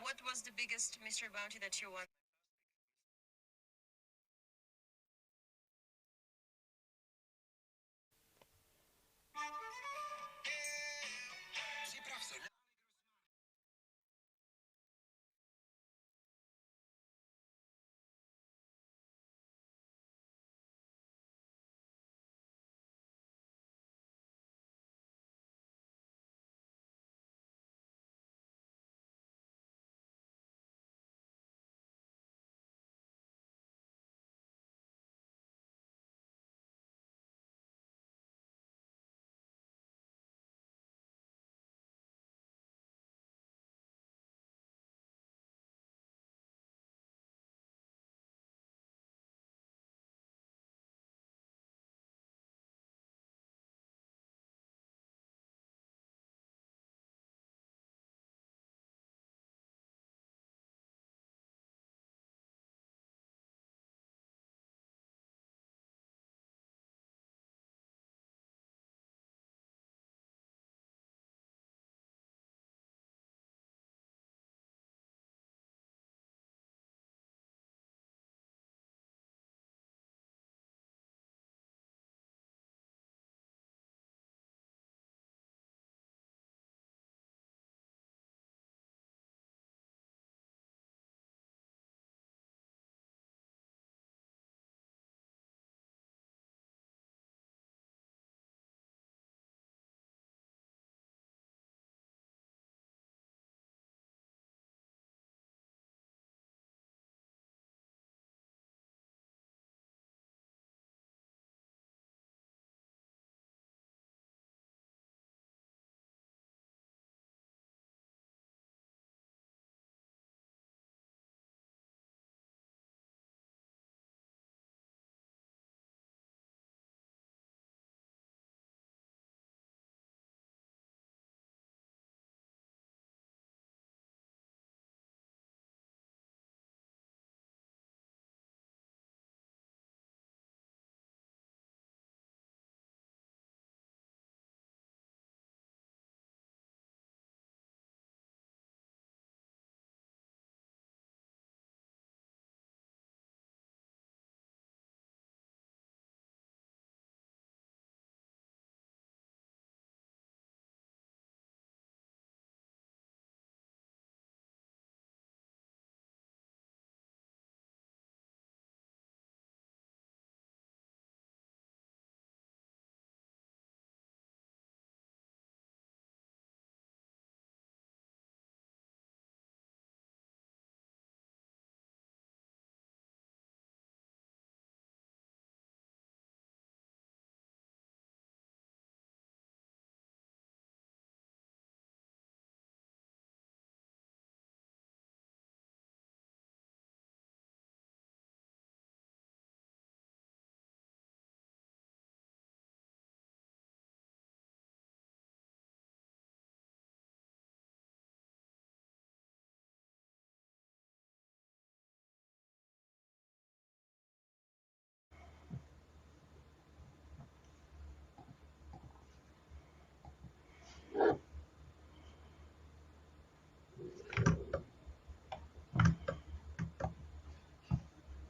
what was the biggest mystery bounty that you won?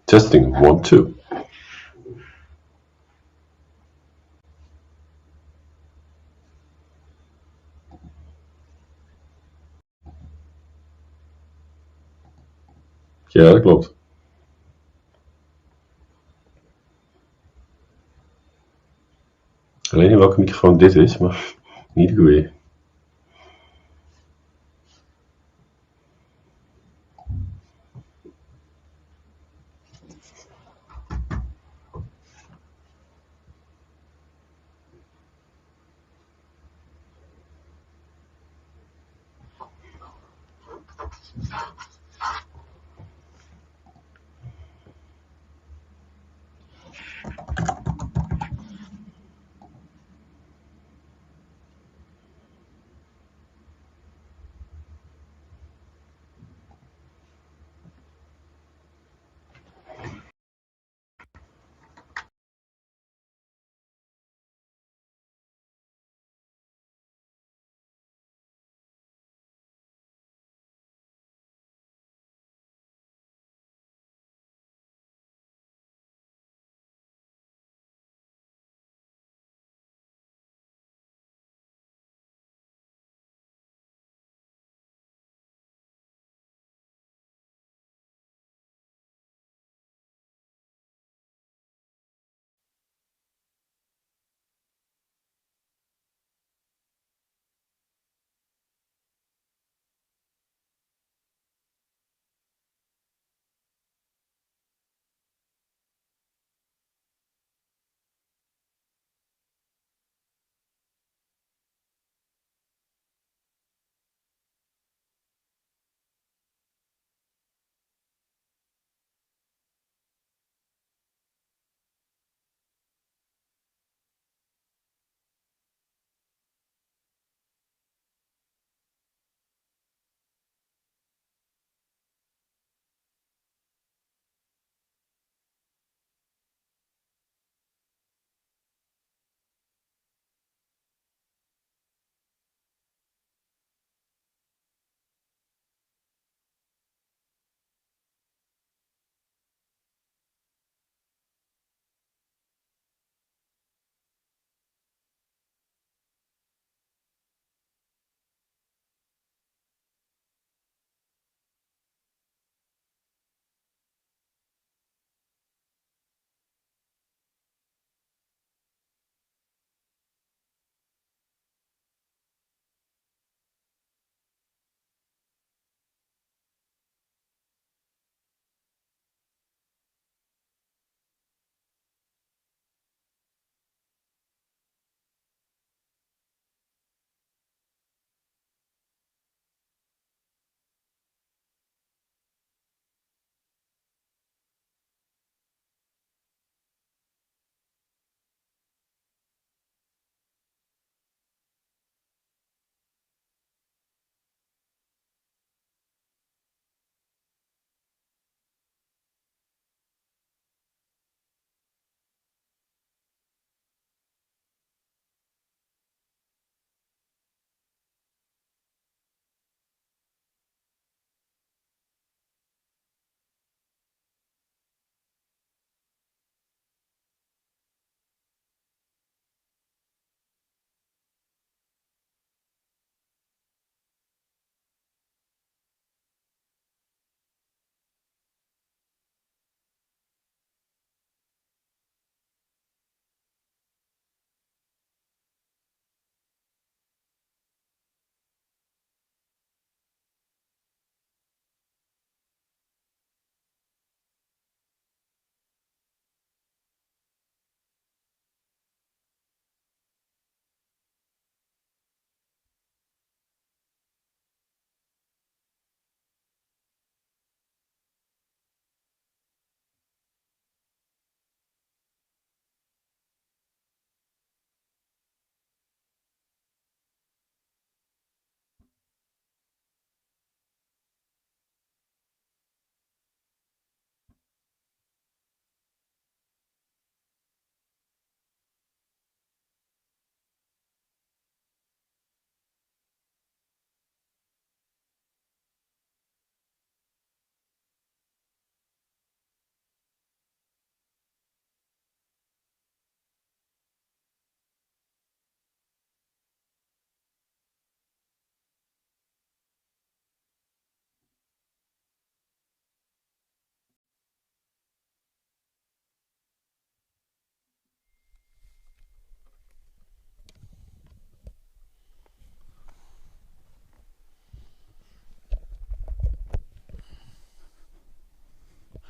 Testing 1, 2. Ja, dat klopt. Alleen in welke microfoon dit is, maar niet de goeie.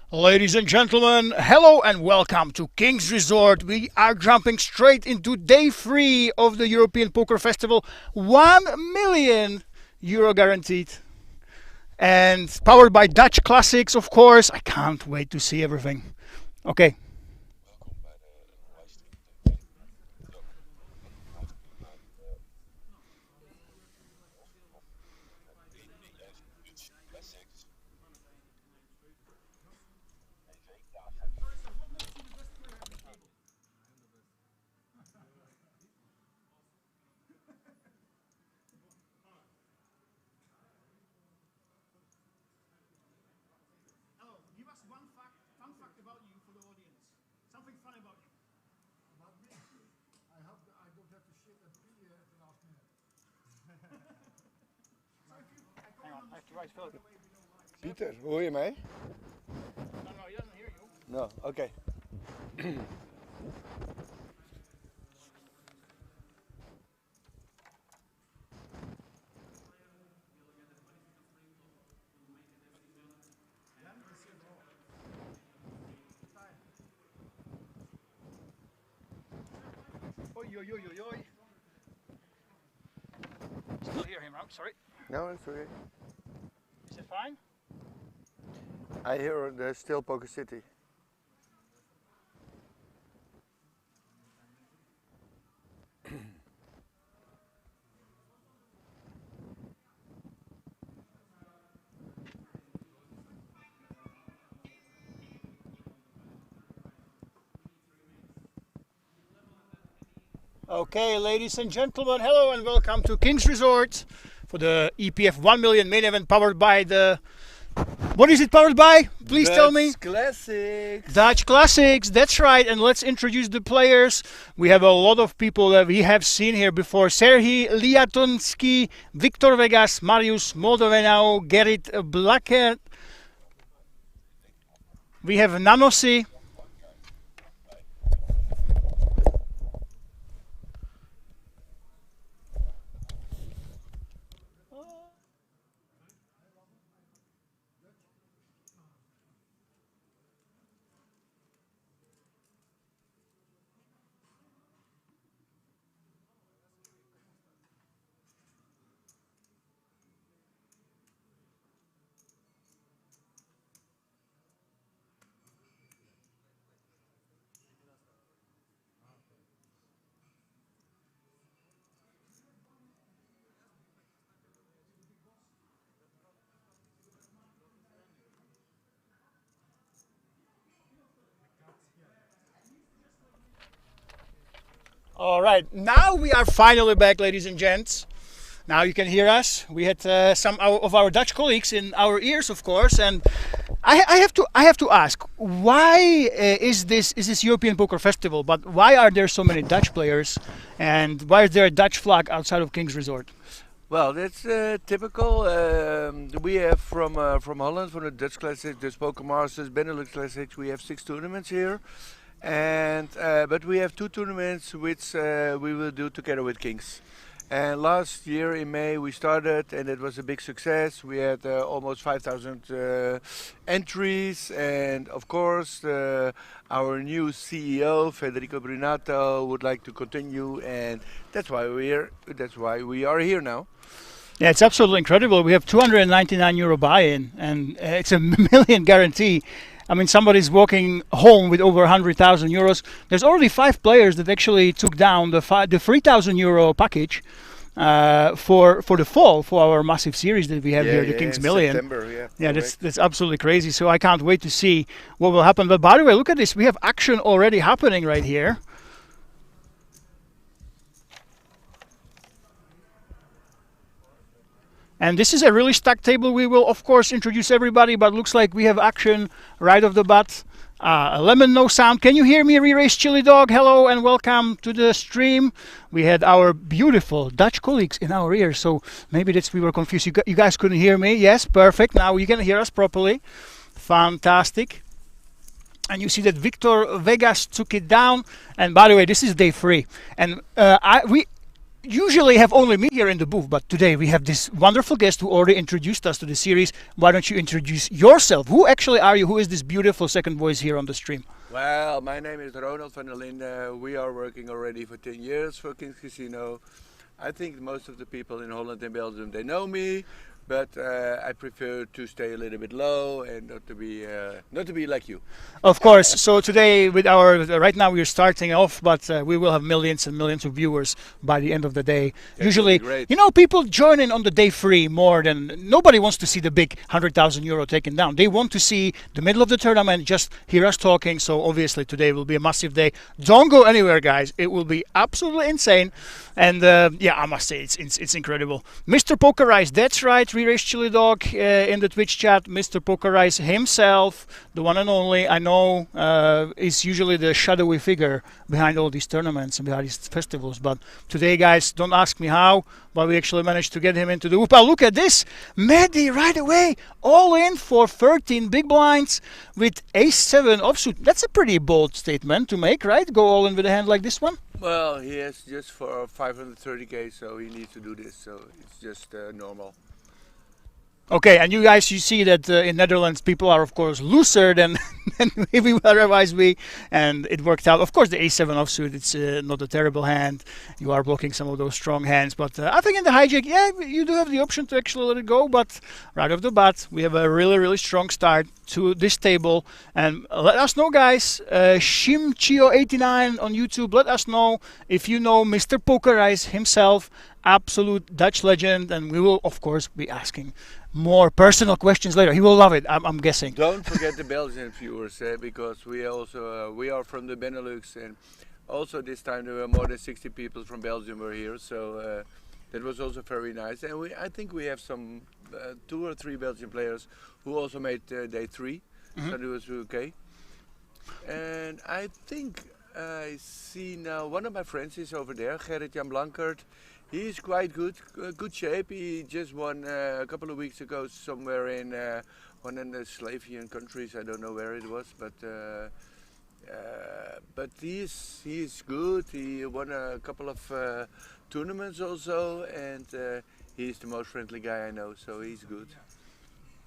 Ladies and gentlemen, hello and welcome to King's Resort. We are jumping straight into day 3 of the European Poker Festival. 1 million euro guaranteed. And powered by Dutch classics, of course. I can't wait to see everything. Okay. Fun fact about you for the audience. Something fun about you. About me? I hope that I don't have to shit and pee at the last minute. Hang on, I have to write Philip. Pieter, hoor je mij? No, he doesn't hear you. No, oké. Oi. Still hear him, I'm sorry. No, it's okay. Is it fine? I hear the still Poker City. Okay, ladies and gentlemen, hello and welcome to King's Resort for the EPF 1 million main event powered by the... What is it powered by? Please tell me. Classics. Dutch Classics, that's right. And let's introduce the players. We have a lot of people that we have seen here before. Serhii Liatonsky, Victor Vegas, Marius Moldovenau, Gerrit Blackett. We have Nanosi. All right, now we are finally back, ladies and gents. Now you can hear us. We had some of our Dutch colleagues in our ears, of course, and I have to ask, why is this European Poker Festival? But why are there so many Dutch players, and why is there a Dutch flag outside of King's Resort? Well, that's typical. We have from Holland, from the Dutch Classics, the Poker Masters, Benelux Classics. We have 6 tournaments here. And but we have 2 tournaments which we will do together with Kings. And last year in May we started, and it was a big success. We had almost 5,000 entries, and of course our new CEO Federico Brunato would like to continue, and that's why we are here now. Yeah, it's absolutely incredible. We have 299 euro buy-in, and it's a million guarantee. I mean, somebody's walking home with over 100,000 euros. There's already 5 players that actually took down the 3,000 euro package for the fall, for our massive series that we have here, the King's Million. September, yeah, that's absolutely crazy. So I can't wait to see what will happen. But by the way, look at this. We have action already happening right here. And this is a really stacked table. We will, of course, introduce everybody, but looks like we have action right off the bat. Lemon No Sound. Can you hear me, Re-Race Chili Dog? Hello and welcome to the stream. We had our beautiful Dutch colleagues in our ears, so maybe that's we were confused. You guys couldn't hear me? Yes, perfect. Now you can hear us properly. Fantastic. And you see that Victor Vegas took it down. And by the way, this is day 3. And usually have only me here in the booth, but today we have this wonderful guest who already introduced us to the series. Why don't you introduce yourself? Who actually are you? Who is this beautiful second voice here on the stream? Well, my name is Ronald van der Linden. We are working already for 10 years for Kings Casino. I think most of the people in Holland and Belgium, they know me. But I prefer to stay a little bit low and not to be like you. Of course. So today, with our right now we are starting off, but we will have millions and millions of viewers by the end of the day. That Usually, would be great. you know, people join in on the day free more than nobody wants to see the big 100,000 euro taken down. They want to see the middle of the tournament, just hear us talking. So obviously today will be a massive day. Don't go anywhere, guys. It will be absolutely insane. And yeah, I must say it's incredible. Mr. Poker Ice, that's right. Re-Race Chili Dog in the Twitch chat. Mr. Poker Ice himself, the one and only, I know, is usually the shadowy figure behind all these tournaments and behind these festivals. But today, guys, don't ask me how, but we actually managed to get him into the hoop. Look at this. Mehdi right away, all in for 13 big blinds with ace-7 offsuit. That's a pretty bold statement to make, right? Go all in with a hand like this one? Well, he has just for 530k, so he needs to do this. So it's just normal. Okay, and you guys, you see that in Netherlands people are of course looser than maybe otherwise be, and it worked out. Of course, the ace-7 offsuit, it's not a terrible hand. You are blocking some of those strong hands, but I think in the hijack, yeah, you do have the option to actually let it go. But right off the bat, we have a really strong start to this table. And let us know, guys. Shimchio89 on YouTube. Let us know if you know Mr. Poker Ice himself, absolute Dutch legend, and we will of course be asking more personal questions later. He will love it, I'm guessing. Don't forget the Belgian viewers, because we also we are from the Benelux, and also this time there were more than 60 people from Belgium were here, so that was also very nice. And I think we have some 2 or 3 Belgian players who also made day 3, so it was okay. And I think I see now one of my friends is over there, Gerrit-Jan Blankert. He's quite good shape. He just won a couple of weeks ago somewhere in one of the Slavian countries. I don't know where it was, but he's good. He won a couple of tournaments also, and he's the most friendly guy I know, so he's good.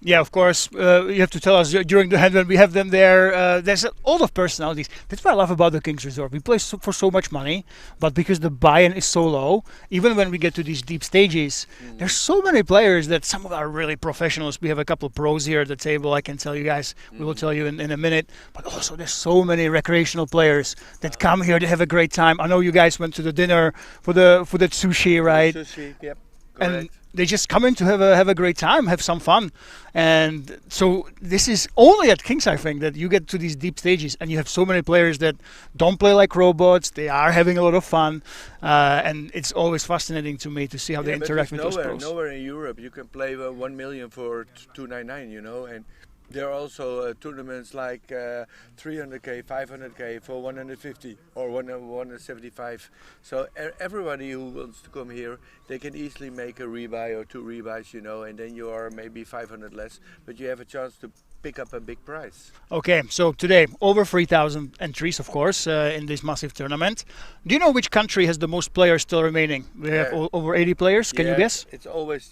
Yeah, of course. You have to tell us during the hand when we have them there. There's a lot of personalities. That's what I love about the Kings Resort. We play for so much money, but because the buy-in is so low, even when we get to these deep stages, there's so many players that some of are really professionals. We have a couple of pros here at the table. I can tell you guys. We will tell you in a minute. But also, there's so many recreational players that come here to have a great time. I know you guys went to the dinner for the sushi, right? Sushi, yep. And Correct. they just come in to have a great time, have some fun. And so this is only at Kings, I think, that you get to these deep stages and you have so many players that don't play like robots. They are having a lot of fun. And it's always fascinating to me to see how they interact with those pros. Nowhere in Europe you can play 1 million for 299, you know. And there are also tournaments like 300k, 500k for 150 or 175. So everybody who wants to come here, they can easily make a rebuy or 2 rebuys, you know, and then you are maybe 500 less, but you have a chance to pick up a big prize. Okay, so today over 3,000 entries, of course, in this massive tournament. Do you know which country has the most players still remaining? We have over 80 players. Can you guess? It's always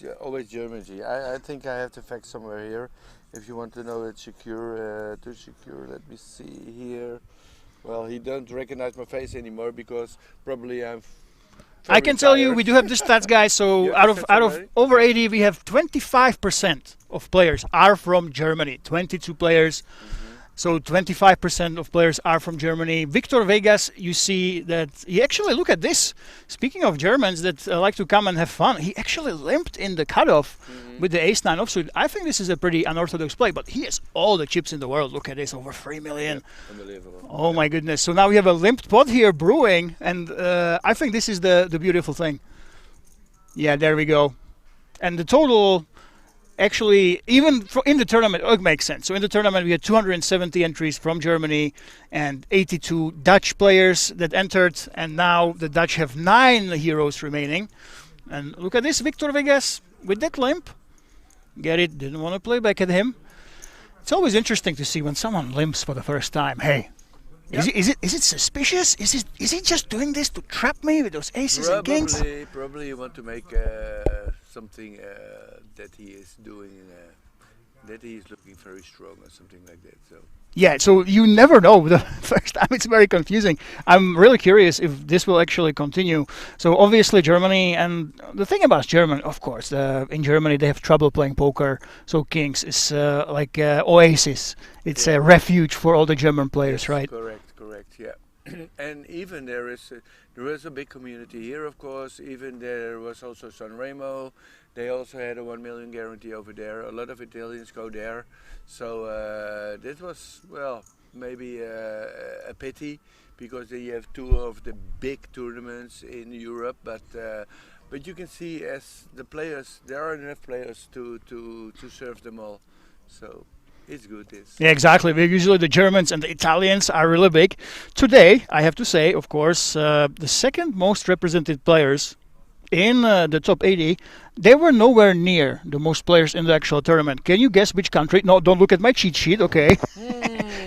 Germany. I think I have the facts somewhere here. If you want to know it secure, let me see here. Well, he don't recognize my face anymore because probably I'm I can tell you, we do have the stats, guys. So out of over 80, we have 25% of players are from Germany. 22 players. So 25% of players are from Germany. Victor Vegas, you see that he actually, look at this. Speaking of Germans that like to come and have fun, he actually limped in the cutoff with the ace-9 offsuit. I think this is a pretty unorthodox play, but he has all the chips in the world. Look at this, over 3 million. Yeah, unbelievable. Oh my goodness. So now we have a limped pot here brewing, and I think this is the beautiful thing. Yeah, there we go. And the total... Actually, even in the tournament, it makes sense. So in the tournament, we had 270 entries from Germany and 82 Dutch players that entered. And now the Dutch have 9 heroes remaining. And look at this, Victor Vegas with that limp. Get it? Didn't want to play back at him. It's always interesting to see when someone limps for the first time. Hey, Is it suspicious? Is he just doing this to trap me with those aces and kings? Probably you want to make something that he is doing, that he is looking very strong or something like that. So. Yeah, so you never know. The first time it's very confusing. I'm really curious if this will actually continue. So obviously Germany, and the thing about German, of course, in Germany they have trouble playing poker. So kings is like oasis. It's a refuge for all the German players, Yes, right? correct, yeah. And even there is a big community here, of course. Even there was also Sanremo. They also had a 1 million guarantee over there. A lot of Italians go there. So this was, well, maybe a pity, because they have two of the big tournaments in Europe. But you can see, as the players, there are enough players to serve them all. So it's good. Yeah, exactly. Usually the Germans and the Italians are really big. Today, I have to say, of course, the second most represented players in the top 80, they were nowhere near the most players in the actual tournament. Can you guess which country? No, don't look at my cheat sheet, okay.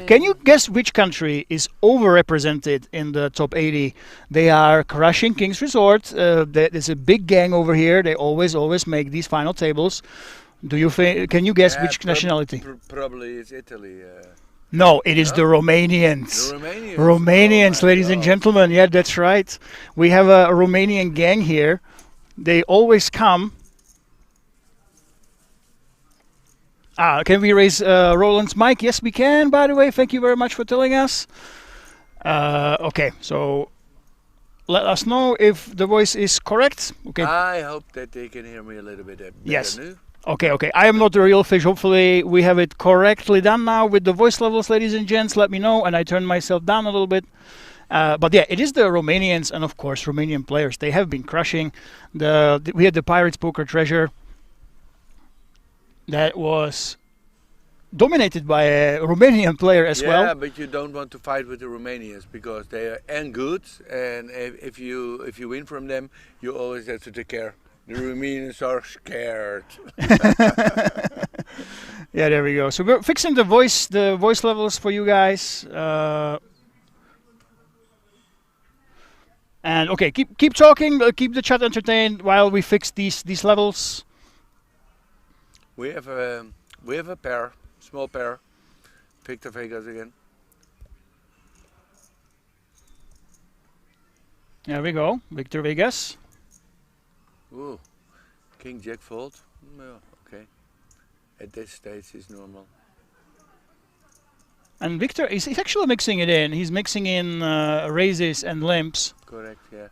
Can you guess which country is overrepresented in the top 80? They are crushing King's Resort. There's a big gang over here. They always make these final tables. Can you guess which nationality? Probably it's Italy. No, it is the Romanians. The Romanians. Romanians, Oh, ladies and God. gentlemen. Yeah, that's right. We have a Romanian gang here. They always come. Can we raise Roland's mic? Yes, we can, by the way. Thank you very much for telling us. Okay, so let us know if the voice is correct. Okay. I hope that they can hear me a little bit better. Yes. No? Okay. I am not the real fish. Hopefully we have it correctly done now with the voice levels, ladies and gents. Let me know, and I turn myself down a little bit. But yeah, it is the Romanians, and of course Romanian players. They have been crushing. We had the Pirates Poker Treasure that was dominated by a Romanian player as well. Yeah, but you don't want to fight with the Romanians, because they are good, and if you win from them, you always have to take care. The Romanians are scared. Yeah, there we go. So we're fixing the voice levels for you guys. And okay, keep talking, keep the chat entertained while we fix these levels. We have a pair, small pair. Victor Vegas again. There we go, Victor Vegas. Ooh, King Jack fold. Well, okay. At this stage is normal. And Victor is actually mixing it in. He's mixing in raises and limps. Correct, yeah.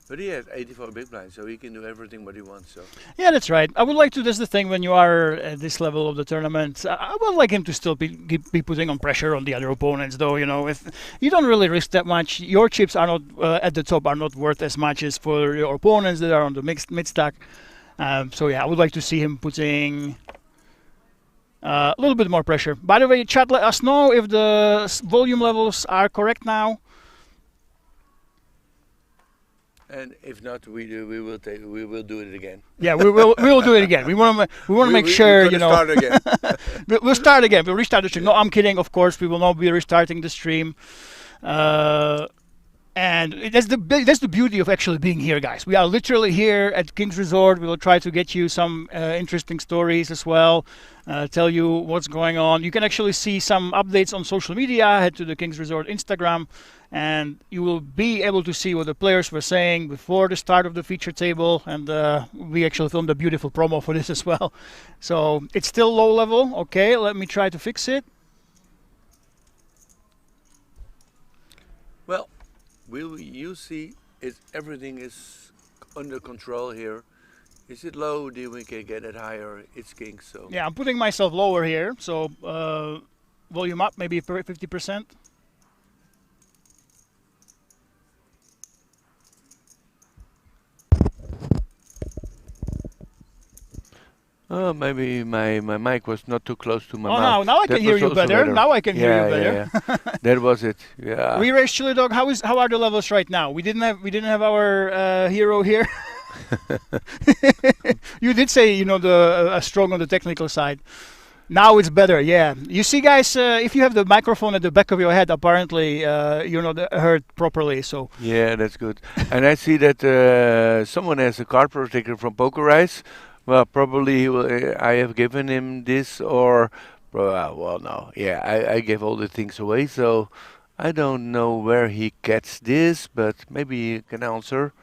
But he has 84 big blinds, so he can do everything what he wants. So. Yeah, that's right. I would like to. That's the thing when you are at this level of the tournament. I would like him to still be putting on pressure on the other opponents, though. You know, if you don't really risk that much, your chips are not at the top are not worth as much as for your opponents that are on the mid stack. So yeah, I would like to see him putting a little bit more pressure. By the way, chat, let us know if the volume levels are correct now. And if not, we will do it again. Yeah, we will do it again. We want to make sure, you know. Start again. We'll start again. We'll restart the stream. No, I'm kidding. Of course, we will not be restarting the stream. And that's the beauty of actually being here, guys. We are literally here at King's Resort. We will try to get you some interesting stories as well. Tell you what's going on. You can actually see some updates on social media. Head to the King's Resort Instagram, and you will be able to see what the players were saying before the start of the feature table. And we actually filmed a beautiful promo for this as well. So it's still low level. Okay, let me try to fix it. Well, you see everything is under control here. Is it low? Then we can get it higher. It's king, so. Yeah, I'm putting myself lower here. So volume up, maybe 50%. Oh, maybe my mic was not too close to my mouth. Now I can hear you better. Now I can hear you better. Yeah. That was it. Yeah. We raised Chili Dog. How are the levels right now? We didn't have our hero here. You did say, you know, strong on the technical side. Now it's better, yeah. You see, guys, if you have the microphone at the back of your head, apparently you're not heard properly. So Yeah, that's good. And I see that someone has a card protector from Poker Ice. Well, probably he will, I have given him this, or well, no, yeah, I gave all the things away, so I don't know where he gets this, but maybe he can answer.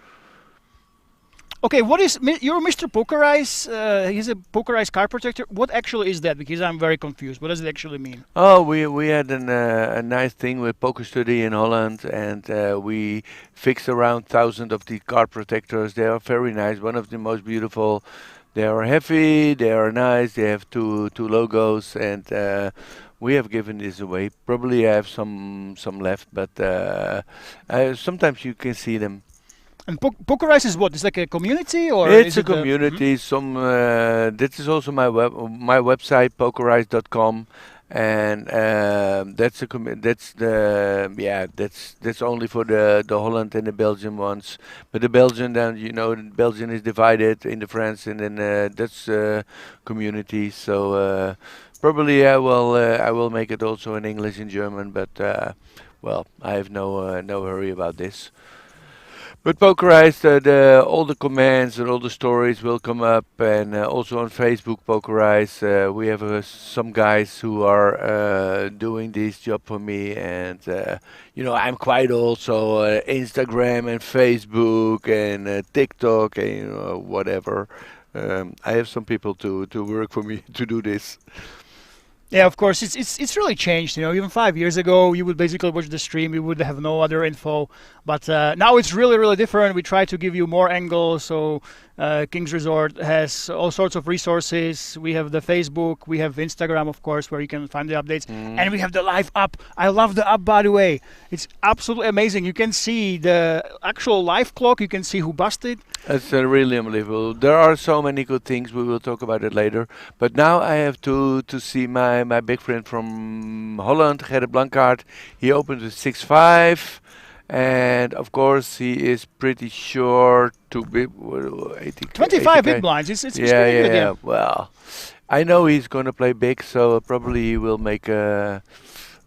okay, what is you're Mr. Poker Ice? He's a Poker Ice card protector. What actually is that? Because I'm very confused. What does it actually mean? Oh, we had a nice thing with Poker Study in Holland, and we fixed around 1,000 of the card protectors. They are very nice, one of the most beautiful. They are heavy, they are nice, they have two logos, and we have given this away. Probably I have some left, but sometimes you can see them. And Poker Ice is what? It's like a community, or It's is a it community. This is also my website, pokerice.com, and that's that's only for the Holland and the Belgian ones. But the Belgian, then Belgian is divided into France and then Dutch community. So probably I will make it also in English and German. But well, I have no hurry about this. But Pokerize, all the commands and all the stories will come up, and also on Facebook, Pokerize, we have some guys who are doing this job for me, and I'm quite old, so Instagram and Facebook and TikTok and whatever. I have some people to work for me to do this. Yeah, of course, it's really changed. Even 5 years ago, you would basically watch the stream, you would have no other info. But now it's really, really different. We try to give you more angles. So King's Resort has all sorts of resources. We have the Facebook, we have Instagram, of course, where you can find the updates, and we have the live app. I love the app, by the way. It's absolutely amazing. You can see the actual live clock. You can see who busted. It's really unbelievable. There are so many good things. We will talk about it later. But now I have to see my big friend from Holland, Gerrit Blankaart. He opened with 6-5. And of course, he is pretty sure to be 25 big blinds. It's pretty good, yeah. Well, I know he's going to play big, so probably he will make a.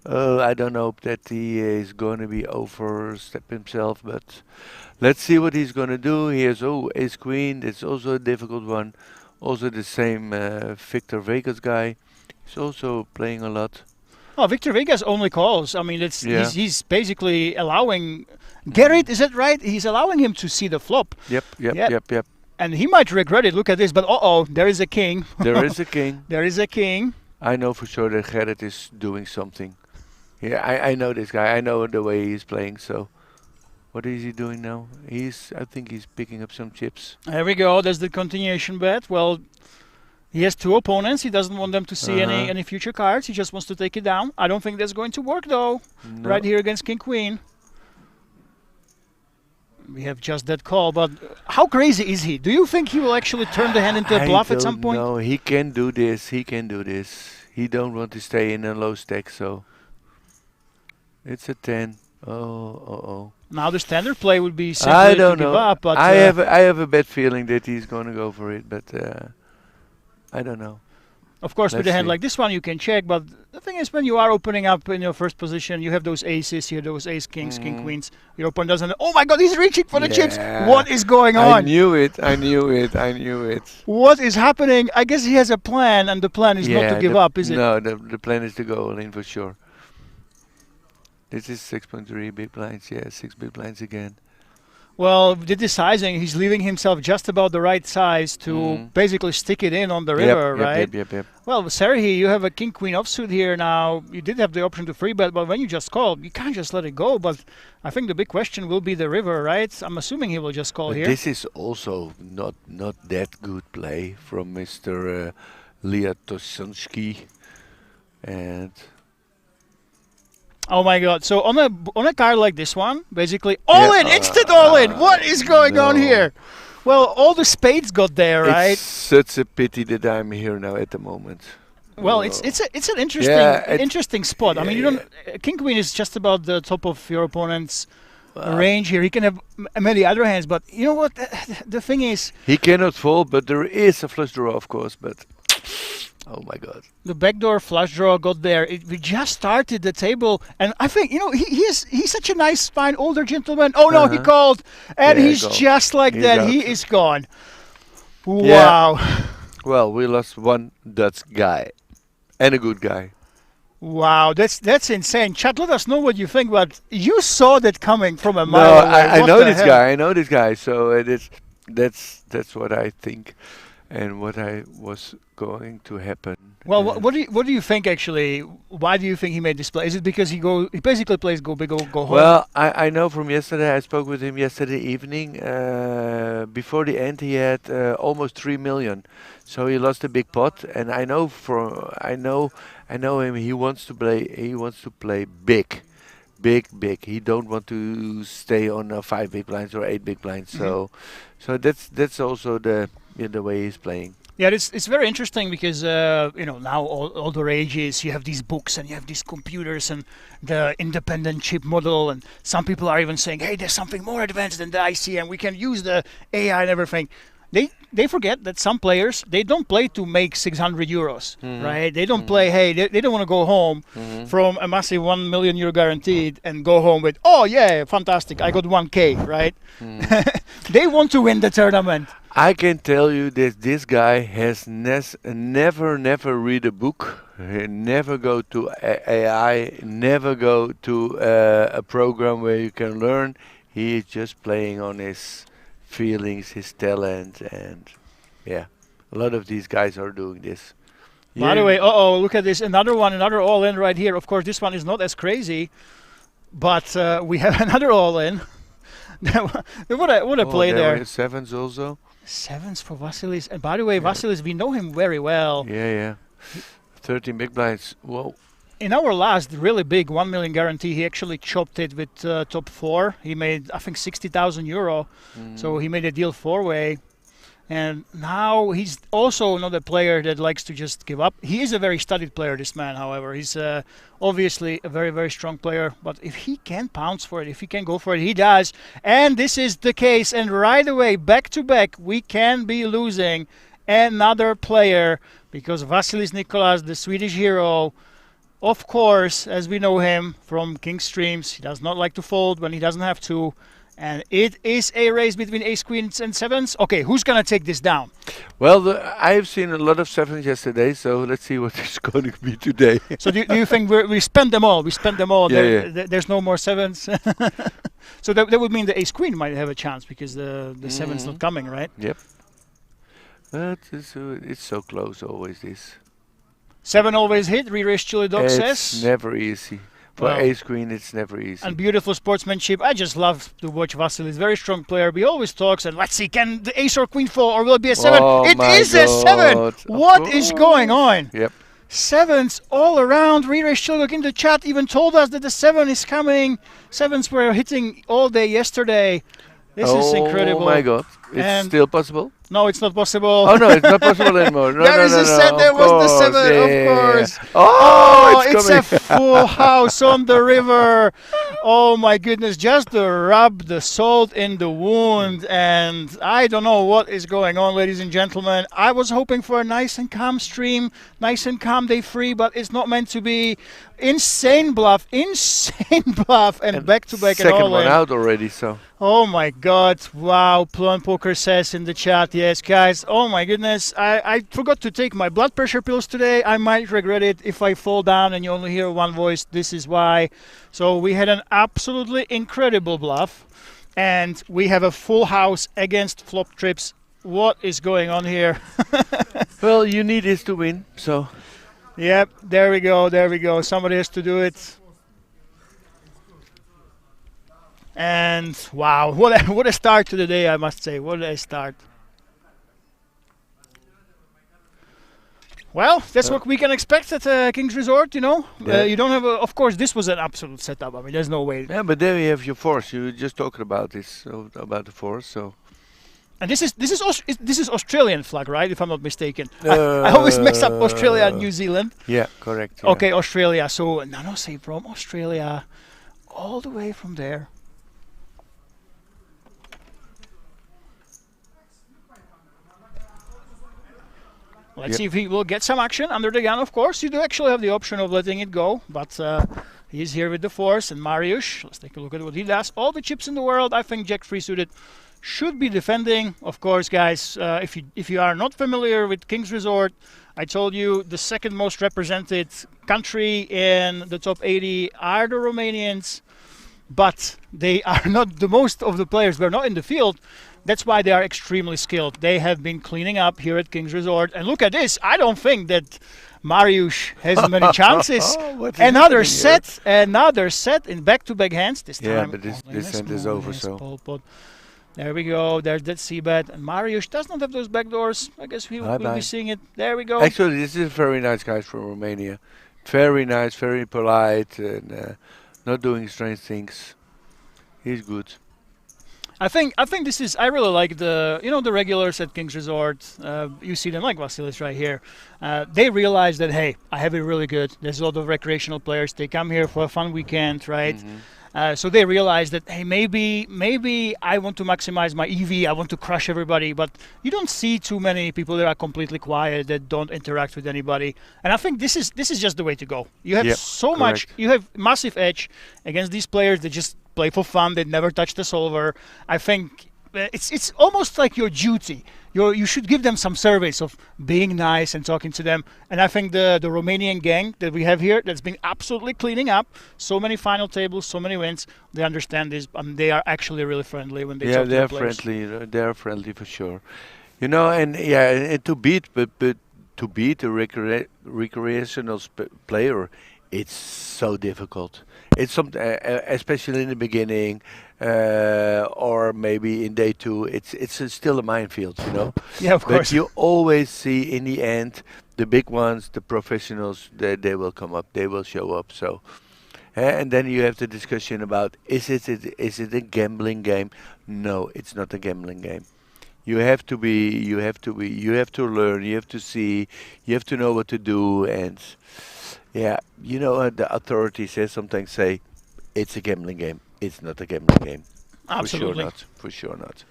I don't know that he is going to be overstep himself, but let's see what he's going to do. He has ace queen. It's also a difficult one. Also the same Victor Vegas guy. He's also playing a lot. Oh, Victor Vegas only calls. I mean, he's basically allowing Gerrit. Is that right? He's allowing him to see the flop. Yep. And he might regret it. Look at this. But there is a king. There is a king. There is a king. I know for sure that Gerrit is doing something. Yeah, I know this guy. I know the way he's playing. So, what is he doing now? I think he's picking up some chips. There we go. There's the continuation bet. Well, he has two opponents. He doesn't want them to see any future cards. He just wants to take it down. I don't think that's going to work, though. No. Right here against King Queen. We have just that call, but how crazy is he? Do you think he will actually turn the hand into a bluff at some point? No, he can do this. He can do this. He don't want to stay in a low stack, so it's a 10. Oh. Now the standard play would be simply to give up. But I have a bad feeling that he's going to go for it, but I don't know. Of course, with a hand like this one, you can check. But the thing is, when you are opening up in your first position, you have those aces, you have those ace kings, king queens. Your opponent doesn't. Oh my God, he's reaching for the chips. What is going on? I knew it. What is happening? I guess he has a plan, and the plan is not to give up, is it? No, the plan is to go all in for sure. This is 6.3 big blinds. Yeah, 6 big blinds again. Well, with the sizing, he's leaving himself just about the right size to basically stick it in on the river, right? Yep. Well, Serhi, you have a king-queen offsuit here now. You did have the option to free bet, but when you just called, you can't just let it go. But I think the big question will be the river, right? I'm assuming he will just call here. This is also not that good play from Mr. Liatoshansky. And... oh my God! So on a card like this one, basically instant all in. What is going on here? Well, all the spades got there, right? It's such a pity that I'm here now at the moment. Well, it's an interesting spot. I mean, King Queen is just about the top of your opponent's range here. He can have many other hands, but you know what? The thing is, he cannot fold, but there is a flush draw, of course. But Oh my God. The backdoor flush draw got there. We just started the table, and I think he's such a nice, fine older gentleman. Oh no, he called, and Yeah, he's goal. just like He's that. out. He is gone. Yeah. Wow, Well, we lost one Dutch guy, and a good guy. wow, that's insane. Chad, let us know what you think. But you saw that coming from a No, mile away. I What know the this hell? guy. I know this guy. So that's what I think, and what I was going to happen. Well, what do you think actually? Why do you think he made this play? Is it because he basically plays go big, go home? Well, I know from yesterday. I spoke with him yesterday evening. Before the end, he had almost 3 million, so he lost a big pot. And I know I know him. He wants to play. He wants to play big, big. He don't want to stay on 5 big blinds or 8 big blinds. So that's also the way he's playing. Yeah, it's very interesting because now all the rage is you have these books and you have these computers and the independent chip model, and some people are even saying, hey, there's something more advanced than the IC and we can use the AI and everything. They forget that some players, they don't play to make 600 euros, right? They don't play, hey, they don't want to go home from a massive 1 million euro guaranteed and go home with, oh yeah, fantastic, I got 1K, right? They want to win the tournament. I can tell you that this guy has never read a book, never go to AI, never go to a program where you can learn. He is just playing on his feelings, his talent, and yeah, a lot of these guys are doing this. By the way, look at this, another all-in right here. Of course, this one is not as crazy, but we have another all-in. what a play there. Sevens also. Sevens for Vasilis. And by the way, Vasilis, we know him very well. Yeah. 13 big blinds. Whoa. In our last really big 1 million guarantee, he actually chopped it with top 4. He made, I think, 60,000 euro. So he made a deal 4-way. And now he's also not a player that likes to just give up. He is a very studied player, this man, however. He's obviously a very, very strong player. But if he can pounce for it, if he can go for it, he does. And this is the case. And right away, back to back, we can be losing another player because Vasilis Nicolas, the Swedish hero, of course, as we know him from King Streams, he does not like to fold when he doesn't have to. And it is a race between ace, queens, and sevens. Okay, who's going to take this down? Well, I have seen a lot of sevens yesterday, so let's see what it's going to be today. So do you think we spent them all? We spent them all. Yeah, There's no more sevens. So that would mean the ace queen might have a chance because the seven's not coming, right? Yep. But it's so close always, this. 7 always hit, re-race Chili Dog It's says. never easy. For Well, ace queen, it's never easy. And beautiful sportsmanship. I just love to watch Vasilis. Very strong player. He always talks and let's see, can the ace or queen fall or will it be a 7? Oh It my is a 7! God. What is going on? Yep. Sevens all around. Re-race Chili Dog in the chat even told us that the 7 is coming. Sevens were hitting all day yesterday. This is incredible. Oh my God. It's And still possible? no, it's not possible. Oh no, it's not possible anymore. No, There no, is no, a no, set. of There was the course. 7, Yeah, of yeah, course. yeah. Oh, It's coming. a full house on the river. Oh my goodness, just to rub the salt in the wound. And I don't know what is going on, ladies and gentlemen. I was hoping for a nice and calm stream, nice and calm day 3, but it's not meant to be. Insane bluff, and back to back and Second all one in. out already, so. Oh my God, wow, Plum Poker says in the chat, yes guys, oh my goodness, I forgot to take my blood pressure pills today. I might regret it if I fall down and you only hear one voice, this is why. So we had an absolutely incredible bluff and we have a full house against flop trips. What is going on here? Well, you need this to win, so. Yep, there we go, somebody has to do it. And wow, what a start to the day, I must say. What a start. Well, that's what we can expect at King's Resort, you know. Yeah. You don't have of course, this was an absolute setup. I mean, there's no way. Yeah, but there you have your force. You were just talking about this, so, about the force, so. And this is Australian flag, right? If I'm not mistaken. I always mix up Australia and New Zealand. Yeah, correct. Yeah. Okay, Australia. So Nano say from Australia, all the way from there. Let's see if he will get some action under the gun. Of course, you do actually have the option of letting it go, but he's here with the force. And Mariusz, let's take a look at what he does. All the chips in the world, I think Jack 3 suited should be defending. Of course, guys, if you are not familiar with King's Resort, I told you the second most represented country in the top 80 are the Romanians, but they are not the most of the players. They're not in the field. That's why they are extremely skilled. They have been cleaning up here at King's Resort. And look at this. I don't think that Mariusz has many chances. Another set in back-to-back hands. This time. Yeah, but this hand is over, so. There we go. There's that c-bet. And Mariusz does not have those back doors. I guess we will be seeing it. There we go. Actually, this is very nice guys from Romania. Very nice, very polite, and not doing strange things. He's good. I think this is. I really like the regulars at King's Resort. You see them like Vasilis right here. They realize that hey, I have it really good. There's a lot of recreational players. They come here for a fun weekend, right? So they realize that hey, maybe I want to maximize my EV. I want to crush everybody. But you don't see too many people that are completely quiet, that don't interact with anybody. And I think this is just the way to go. You have so much. You have massive edge against these players that just play for fun. They never touch the solver. I think it's almost like your duty. You should give them some service of being nice and talking to them. And I think the Romanian gang that we have here that's been absolutely cleaning up so many final tables, so many wins. They understand this, and they are actually really friendly when they talk to the players. Friendly. They are friendly for sure. You know, and to beat a recreational player, it's so difficult. It's something, especially in the beginning, or maybe in day 2. It's still a minefield, you know. Yeah, of course. But you always see in the end the big ones, the professionals. They will come up. They will show up. So, and then you have the discussion about is it a gambling game? No, it's not a gambling game. You have to learn. You have to see. You have to know what to do. And yeah, you know, the authorities sometimes say it's a gambling game. It's not a gambling game. Absolutely. For sure not.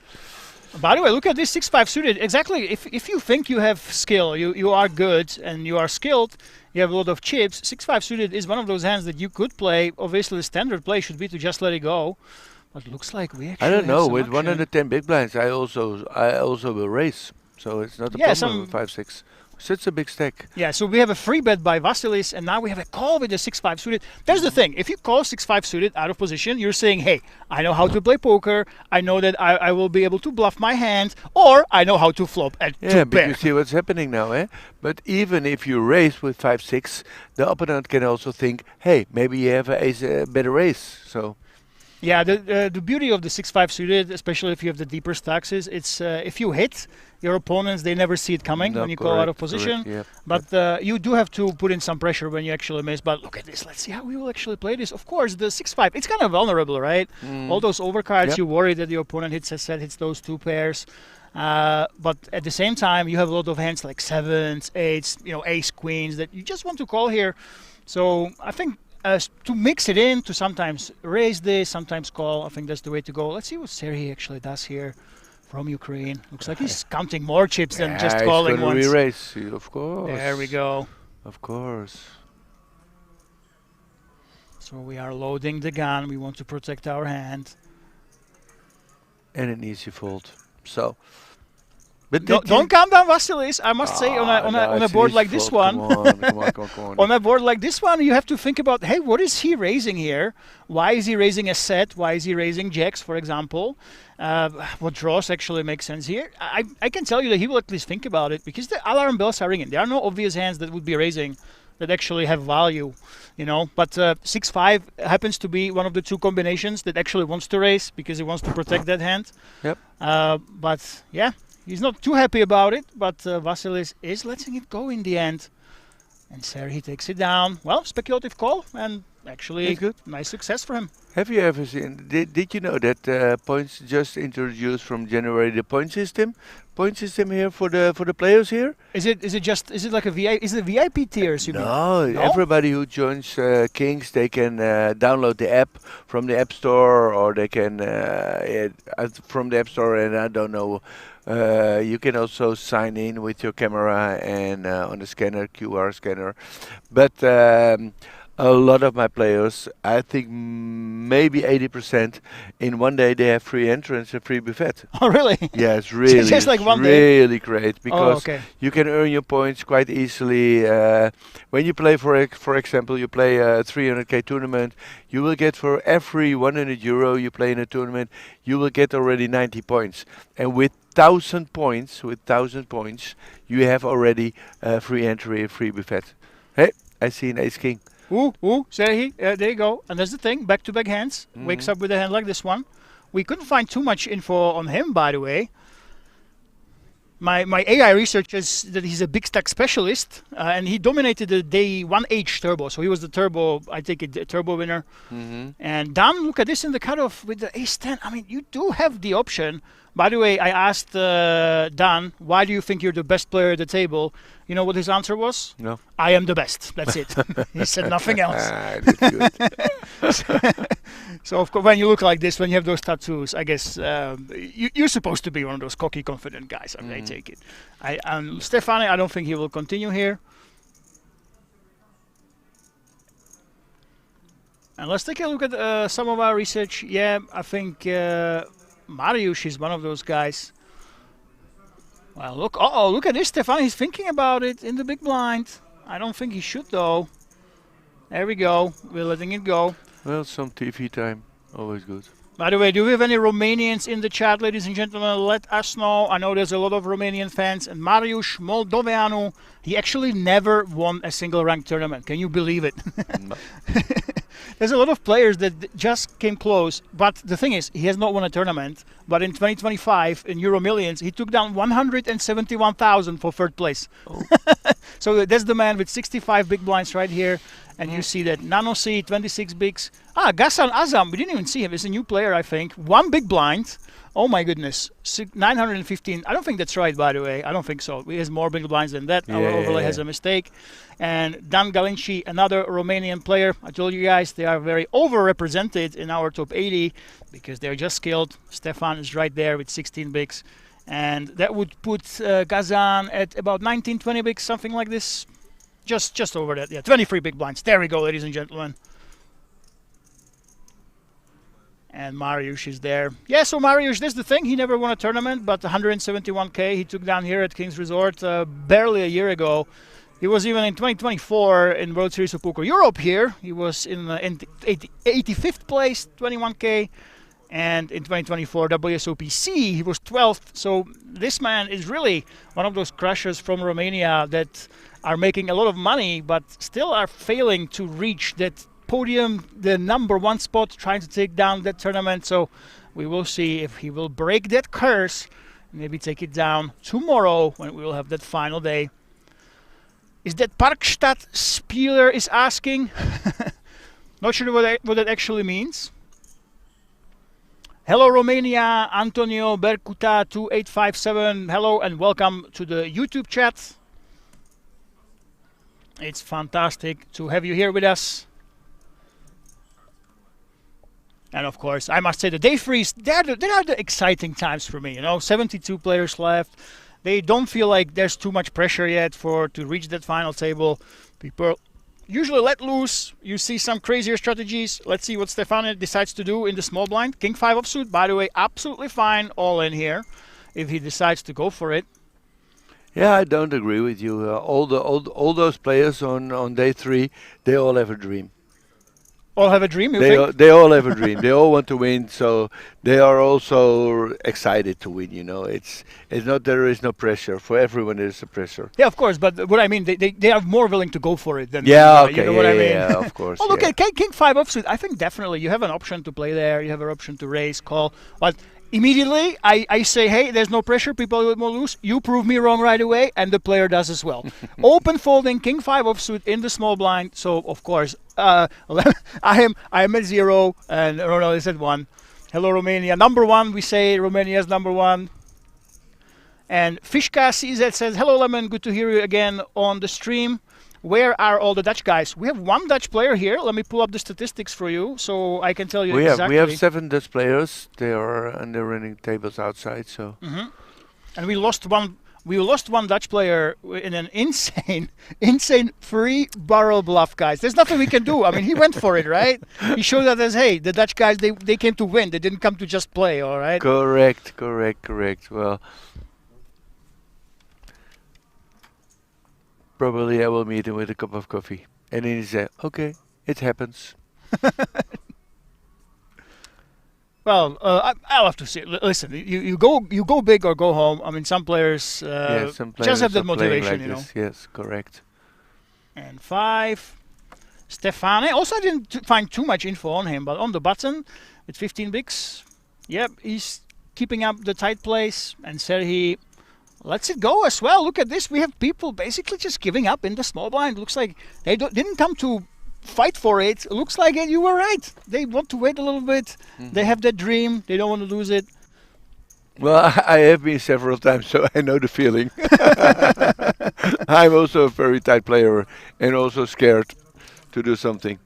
By the way, look at this 6-5 suited. Exactly. If you think you have skill, you are good and you are skilled, you have a lot of chips. 6-5 suited is one of those hands that you could play. Obviously, the standard play should be to just let it go. But it looks like we actually I don't know. have some With action. 110 big blinds, I also will raise. So it's not a problem with 5-6. Such a big stack. Yeah, so we have a free bet by Vasilis, and now we have a call with the 6-5 suited. There's the thing. If you call 6-5 suited out of position, you're saying, hey, I know how to play poker. I know that I will be able to bluff my hand, or I know how to flop at 2 Yeah, but pair. you see what's happening now, eh? But even if you raise with 5-6, the opponent can also think, hey, maybe you have a better raise. So. Yeah, the beauty of the 6-5 suited, especially if you have the deeper stacks, is it's if you hit your opponents, they never see it coming when you call out of position. Yeah. But you do have to put in some pressure when you actually miss. But look at this. Let's see how we will actually play this. Of course, the 6-5, it's kind of vulnerable, right? All those overcards, you worry that the opponent hits a set, hits those 2 pairs. But at the same time, you have a lot of hands like 7s, 8s, ace, queens that you just want to call here. So I think to mix it in, to sometimes raise this, sometimes call, I think that's the way to go. Let's see what Serhiy actually does here from Ukraine. Looks like he's counting more chips than just calling once. He's going to re-raise, of course. There we go. Of course. So we are loading the gun. We want to protect our hand. And an easy fold. So. But don't count down Vasilis. I must say, on a board like this one, on a board like this one, you have to think about, hey, what is he raising here? Why is he raising a set? Why is he raising jacks, for example? What draws actually make sense here? I can tell you that he will at least think about it because the alarm bells are ringing. There are no obvious hands that would be raising that actually have value, But 6-5 happens to be one of the 2 combinations that actually wants to raise because he wants to protect that hand. Yep. But yeah. He's not too happy about it, but Vasilis is letting it go in the end. And Serhiy takes it down. Well, speculative call, and actually good. Nice success for him. Have you ever seen, did you know that points just introduced from January the point system here for the players here? Is it like a VIP? Is it VIP tiers? No, everybody who joins Kings, they can download the app from the App Store, or they can from the App Store, and I don't know You can also sign in with your camera and on the scanner, QR scanner. But a lot of my players, I think maybe 80%, in one day they have free entrance and free buffet. Oh, really? Yeah, it's really, Just like one day? really great because okay. you can earn your points quite easily. When you play, for example, you play a 300k tournament, you will get for every 100 euro you play in a tournament, you will get already 90 points. And with 1,000 points, you have already free entry, free buffet. Hey, I see an ace king. There you go. And that's the thing, back-to-back hands. Wakes up with a hand like this one. We couldn't find too much info on him, by the way. My AI research is that he's a big stack specialist, and he dominated the day 1H turbo. So he was the turbo, I think, a turbo winner. And Dan, look at this in the cutoff with the ace-10. I mean, you do have the option. By the way, I asked Dan, why do you think you're the best player at the table? You know what his answer was? No. I am the best. That's it. He said nothing else. That's good. So, of course, when you look like this, when you have those tattoos, I guess you're supposed to be one of those cocky, confident guys. I take it. And Stefani, I don't think he will continue here. And let's take a look at some of our research. Yeah, I think Mariusz is one of those guys. Well, look! Look at this, Stefan. He's thinking about it in the big blind. I don't think he should, though. There we go. We're letting it go. Well, some TV time, always good. By the way, do we have any Romanians in the chat, ladies and gentlemen? Let us know. I know there's a lot of Romanian fans. And Mariusz Moldoveanu, he actually never won a single ranked tournament. Can you believe it? No. There's a lot of players that just came close, but the thing is, he has not won a tournament. But in 2025, in Euro Millions, he took down 171,000 for third place. Oh. So that's the man with 65 big blinds right here. And you see that Nano C, 26 bigs. Ghassan Azam, we didn't even see him. He's a new player, I think. One big blind. Oh my goodness, 915. I don't think that's right, by the way. I don't think so. He has more big blinds than that. Our overlay has a mistake. And Dan Galinci, another Romanian player. I told you guys they are very overrepresented in our top 80 because they're just skilled. Stefan is right there with 16 bigs. And that would put Ghassan at about 19, 20 bigs, something like this. Just over that. Yeah, 23 big blinds. There we go, ladies and gentlemen. And Mariusz is there. Yeah, so Mariusz, that's the thing. He never won a tournament, but 171k he took down here at King's Resort barely a year ago. He was even in 2024 in World Series of Poker Europe here. He was in 85th place, 21k. And in 2024 WSOP C, he was 12th. So this man is really one of those crushers from Romania that are making a lot of money, but still are failing to reach that podium, the #1 spot, trying to take down that tournament. So we will see if he will break that curse and maybe take it down tomorrow when we will have that final day. Is that Parkstadt Spieler is asking? Not sure what that actually means. Hello Romania, Antonio Bercuta 2857. Hello and welcome to the YouTube chat. It's fantastic to have you here with us. And of course, I must say the day threes, they are the exciting times for me. You know, 72 players left. They don't feel like there's too much pressure yet to reach that final table. People usually let loose. You see some crazier strategies. Let's see what Stefano decides to do in the small blind. King 5 offsuit, by the way, absolutely fine all in here if he decides to go for it. Yeah, I don't agree with you. All those players on day 3, they all have a dream. All have a dream, you think? They all have a dream. They all want to win, so they are also excited to win. You know, it's not there is no pressure for everyone. There is a pressure. Yeah, of course. But what I mean, they are more willing to go for it than okay, you know what I mean. Yeah, of course. Oh, look at King 5 offsuit. I think definitely you have an option to play there. You have an option to raise, call, but. Immediately, I say, hey, there's no pressure, people will lose. You prove me wrong right away, and the player does as well. Open folding, King 5 offsuit in the small blind. So, of course, I am at 0, and Ronald is at 1. Hello, Romania. #1, we say Romania's #1. And Fishka CZ says, hello, Lemon, good to hear you again on the stream. Where are all the Dutch guys? We have one Dutch player here. Let me pull up the statistics for you so I can tell you exactly. We have 7 Dutch players. They are and they're running tables outside. So. and we lost one. We lost one Dutch player in an insane free barrel bluff, guys. There's nothing we can do. I mean, he went for it, right? He showed that as, hey, the Dutch guys, they came to win. They didn't come to just play, all right? Correct. Well, probably I will meet him with a cup of coffee, and then he said, "Okay, it happens." Well, I'll have to say. Listen, you go big or go home. I mean, some players, Some just players have that are playing motivation, like you know. this. Yes, correct. And 5, Stefane. Also, I didn't find too much info on him, but on the button with 15 bigs, yep, he's keeping up the tight place. And Serhi lets it go as well. Look at this. We have people basically just giving up in the small blind. Looks like they didn't come to fight for it. Looks like you were right. They want to wait a little bit. They have that dream. They don't want to lose it. Well, I have been several times, so I know the feeling. I'm also a very tight player and also scared to do something.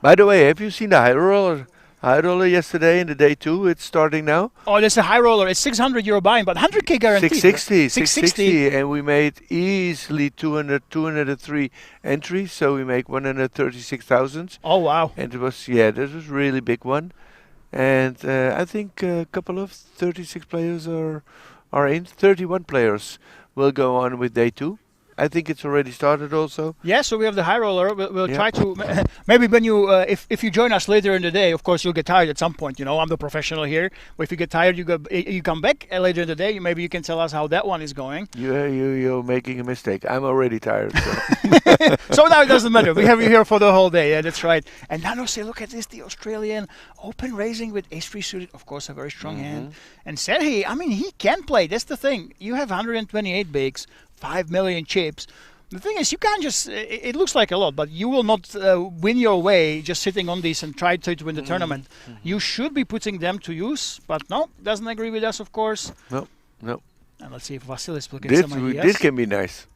By the way, have you seen the high roller? High roller yesterday in the day 2. It's starting now. Oh, there's a high roller. It's 600 euro buy-in, but 100k guaranteed. 660, and we made easily 203 entries, so we make 136,000. Oh, wow. And it was, this was really big one. And I think a couple of 36 players are in. 31 players will go on with day 2. I think it's already started also. Yeah, so we have the high roller. We'll Yeah. try to maybe when you if you join us later in the day, of course you'll get tired at some point. You know, I'm the professional here. But if you get tired, you come back later in the day. Maybe you can tell us how that one is going. You're making a mistake. I'm already tired. So. So now it doesn't matter. We have you here for the whole day. Yeah, that's right. And Nano say, look at this, the Australian open raising with ace-3 suited. Of course, a very strong hand. And Serhi, I mean, he can play. That's the thing. You have 128 bigs, 5 million chips. The thing is, you can't just. It looks like a lot, but you will not win your way just sitting on these and try to win the tournament. You should be putting them to use. But no, doesn't agree with us, of course. No. And let's see if Vasilis will get some ideas. This can be nice.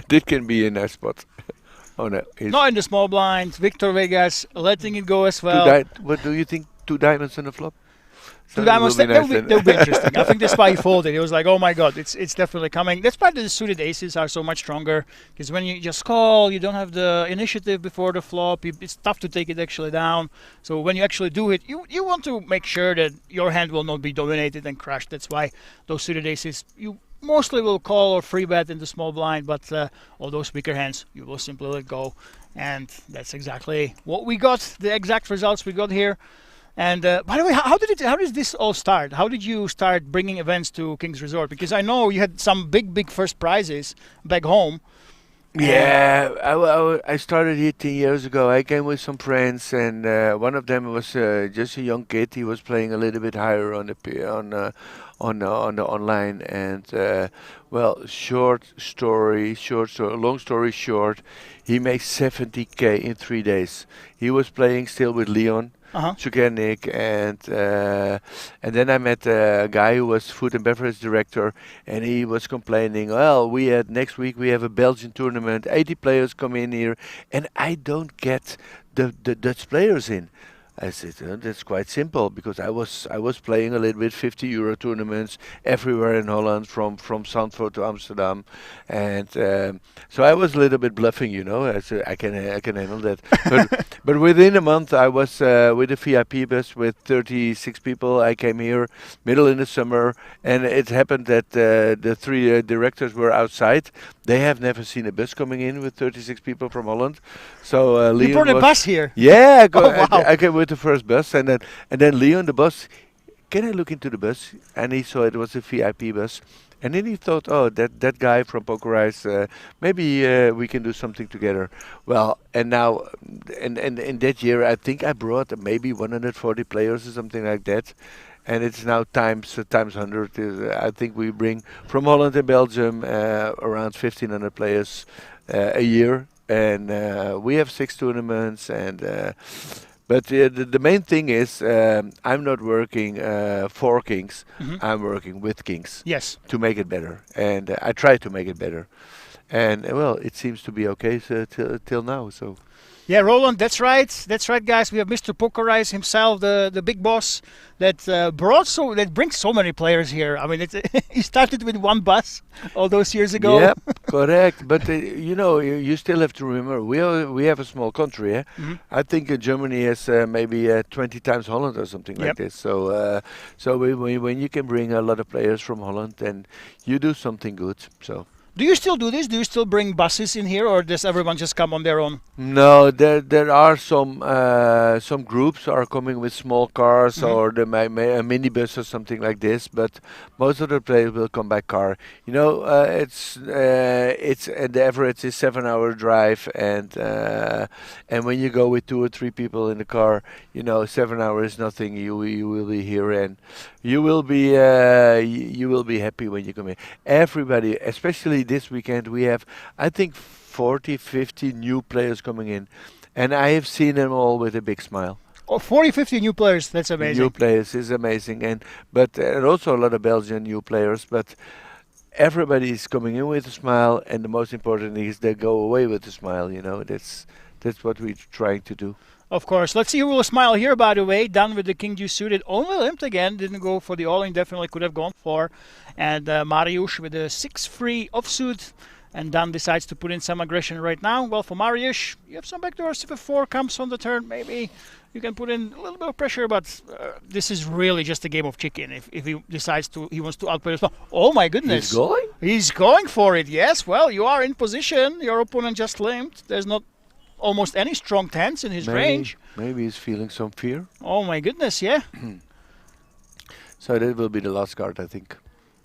This can be a nice spot. Oh no! Not in the small blind. Victor Vegas letting it go as well. What do you think? 2 diamonds on the flop. Two diamonds, that will be interesting. I think that's why he folded. He was like, oh my god, it's definitely coming. That's why the suited aces are so much stronger. Because when you just call, you don't have the initiative before the flop. It's tough to take it actually down. So when you actually do it, you want to make sure that your hand will not be dominated and crushed. That's why those suited aces, you mostly will call or free bet in the small blind. But all those weaker hands, you will simply let go. And that's exactly what we got, the exact results we got here. And by the way, how did this all start? How did you start bringing events to King's Resort? Because I know you had some big first prizes back home. Yeah, I started here 10 years ago. I came with some friends, and one of them was just a young kid. He was playing a little bit higher on the online. And well, long story short, he made 70k in 3 days. He was playing still with Leon. Sukernik, and then I met a guy who was food and beverage director, and he was complaining, well, next week we have a Belgian tournament, 80 players come in here, and I don't get the Dutch players in. I said, that's quite simple, because I was playing a little bit 50 euro tournaments everywhere in Holland, from Zandvoort to Amsterdam, and so I was a little bit bluffing, you know. I said, I can handle that. But within a month, I was with a VIP bus with 36 people. I came here middle in the summer, and it happened that the 3 directors were outside. They have never seen a bus coming in with 36 people from Holland. So Leon you brought a bus here? Yeah, wow. I came with the first bus, and then Leon, the bus, can I look into the bus? And he saw it was a VIP bus. And then he thought, oh, that guy from Poker Ice, maybe we can do something together. Well, and now, and in that year, I think I brought maybe 140 players or something like that. And it's now times 100. I think we bring from Holland and Belgium around 1,500 players a year. And we have 6 tournaments. And but the main thing is I'm not working for Kings. I'm working with Kings. Yes. To make it better. And I try to make it better. And well, it seems to be okay till now. So Yeah, Roland, that's right. That's right, guys. We have Mr. Pokerise himself, the big boss that that brings so many players here. I mean, he started with one bus all those years ago. yep, correct. But you still have to remember we have a small country. Eh? I think Germany has maybe 20 times Holland or something like Yep. this. So when you can bring a lot of players from Holland, then you do something good. So. Do you still do this? Do you still bring buses in here, or does everyone just come on their own? No, there are some groups are coming with small cars or the a minibus or something like this, but most of the players will come by car. You know, it's the average is 7-hour drive, and when you go with 2 or 3 people in the car, 7 hours is nothing. You will be here, and you will be happy when you come in. Everybody, especially this weekend, we have I think 40, 50 new players coming in, and I have seen them all with a big smile. Oh, 40, 50 new players. That's amazing. New players is amazing, and also a lot of Belgian new players, but everybody is coming in with a smile, and the most important thing is they go away with a smile. That's what we're trying to do. Of course. Let's see who will smile here, by the way. Done with the King Juice suited. Only limped again. Didn't go for the all-in. Definitely could have gone for. And Mariusz with a 6-free offsuit. And Dan decides to put in some aggression right now. Well, for Mariusz, you have some backdoors. If a 4 comes on the turn, maybe you can put in a little bit of pressure. But this is really just a game of chicken. If he decides he wants to outplay as well. Oh, my goodness. He's going? He's going for it, yes. Well, you are in position. Your opponent just limped. There's not almost any strong tens in his range. Maybe he's feeling some fear. Oh my goodness, yeah. So that will be the last card, I think.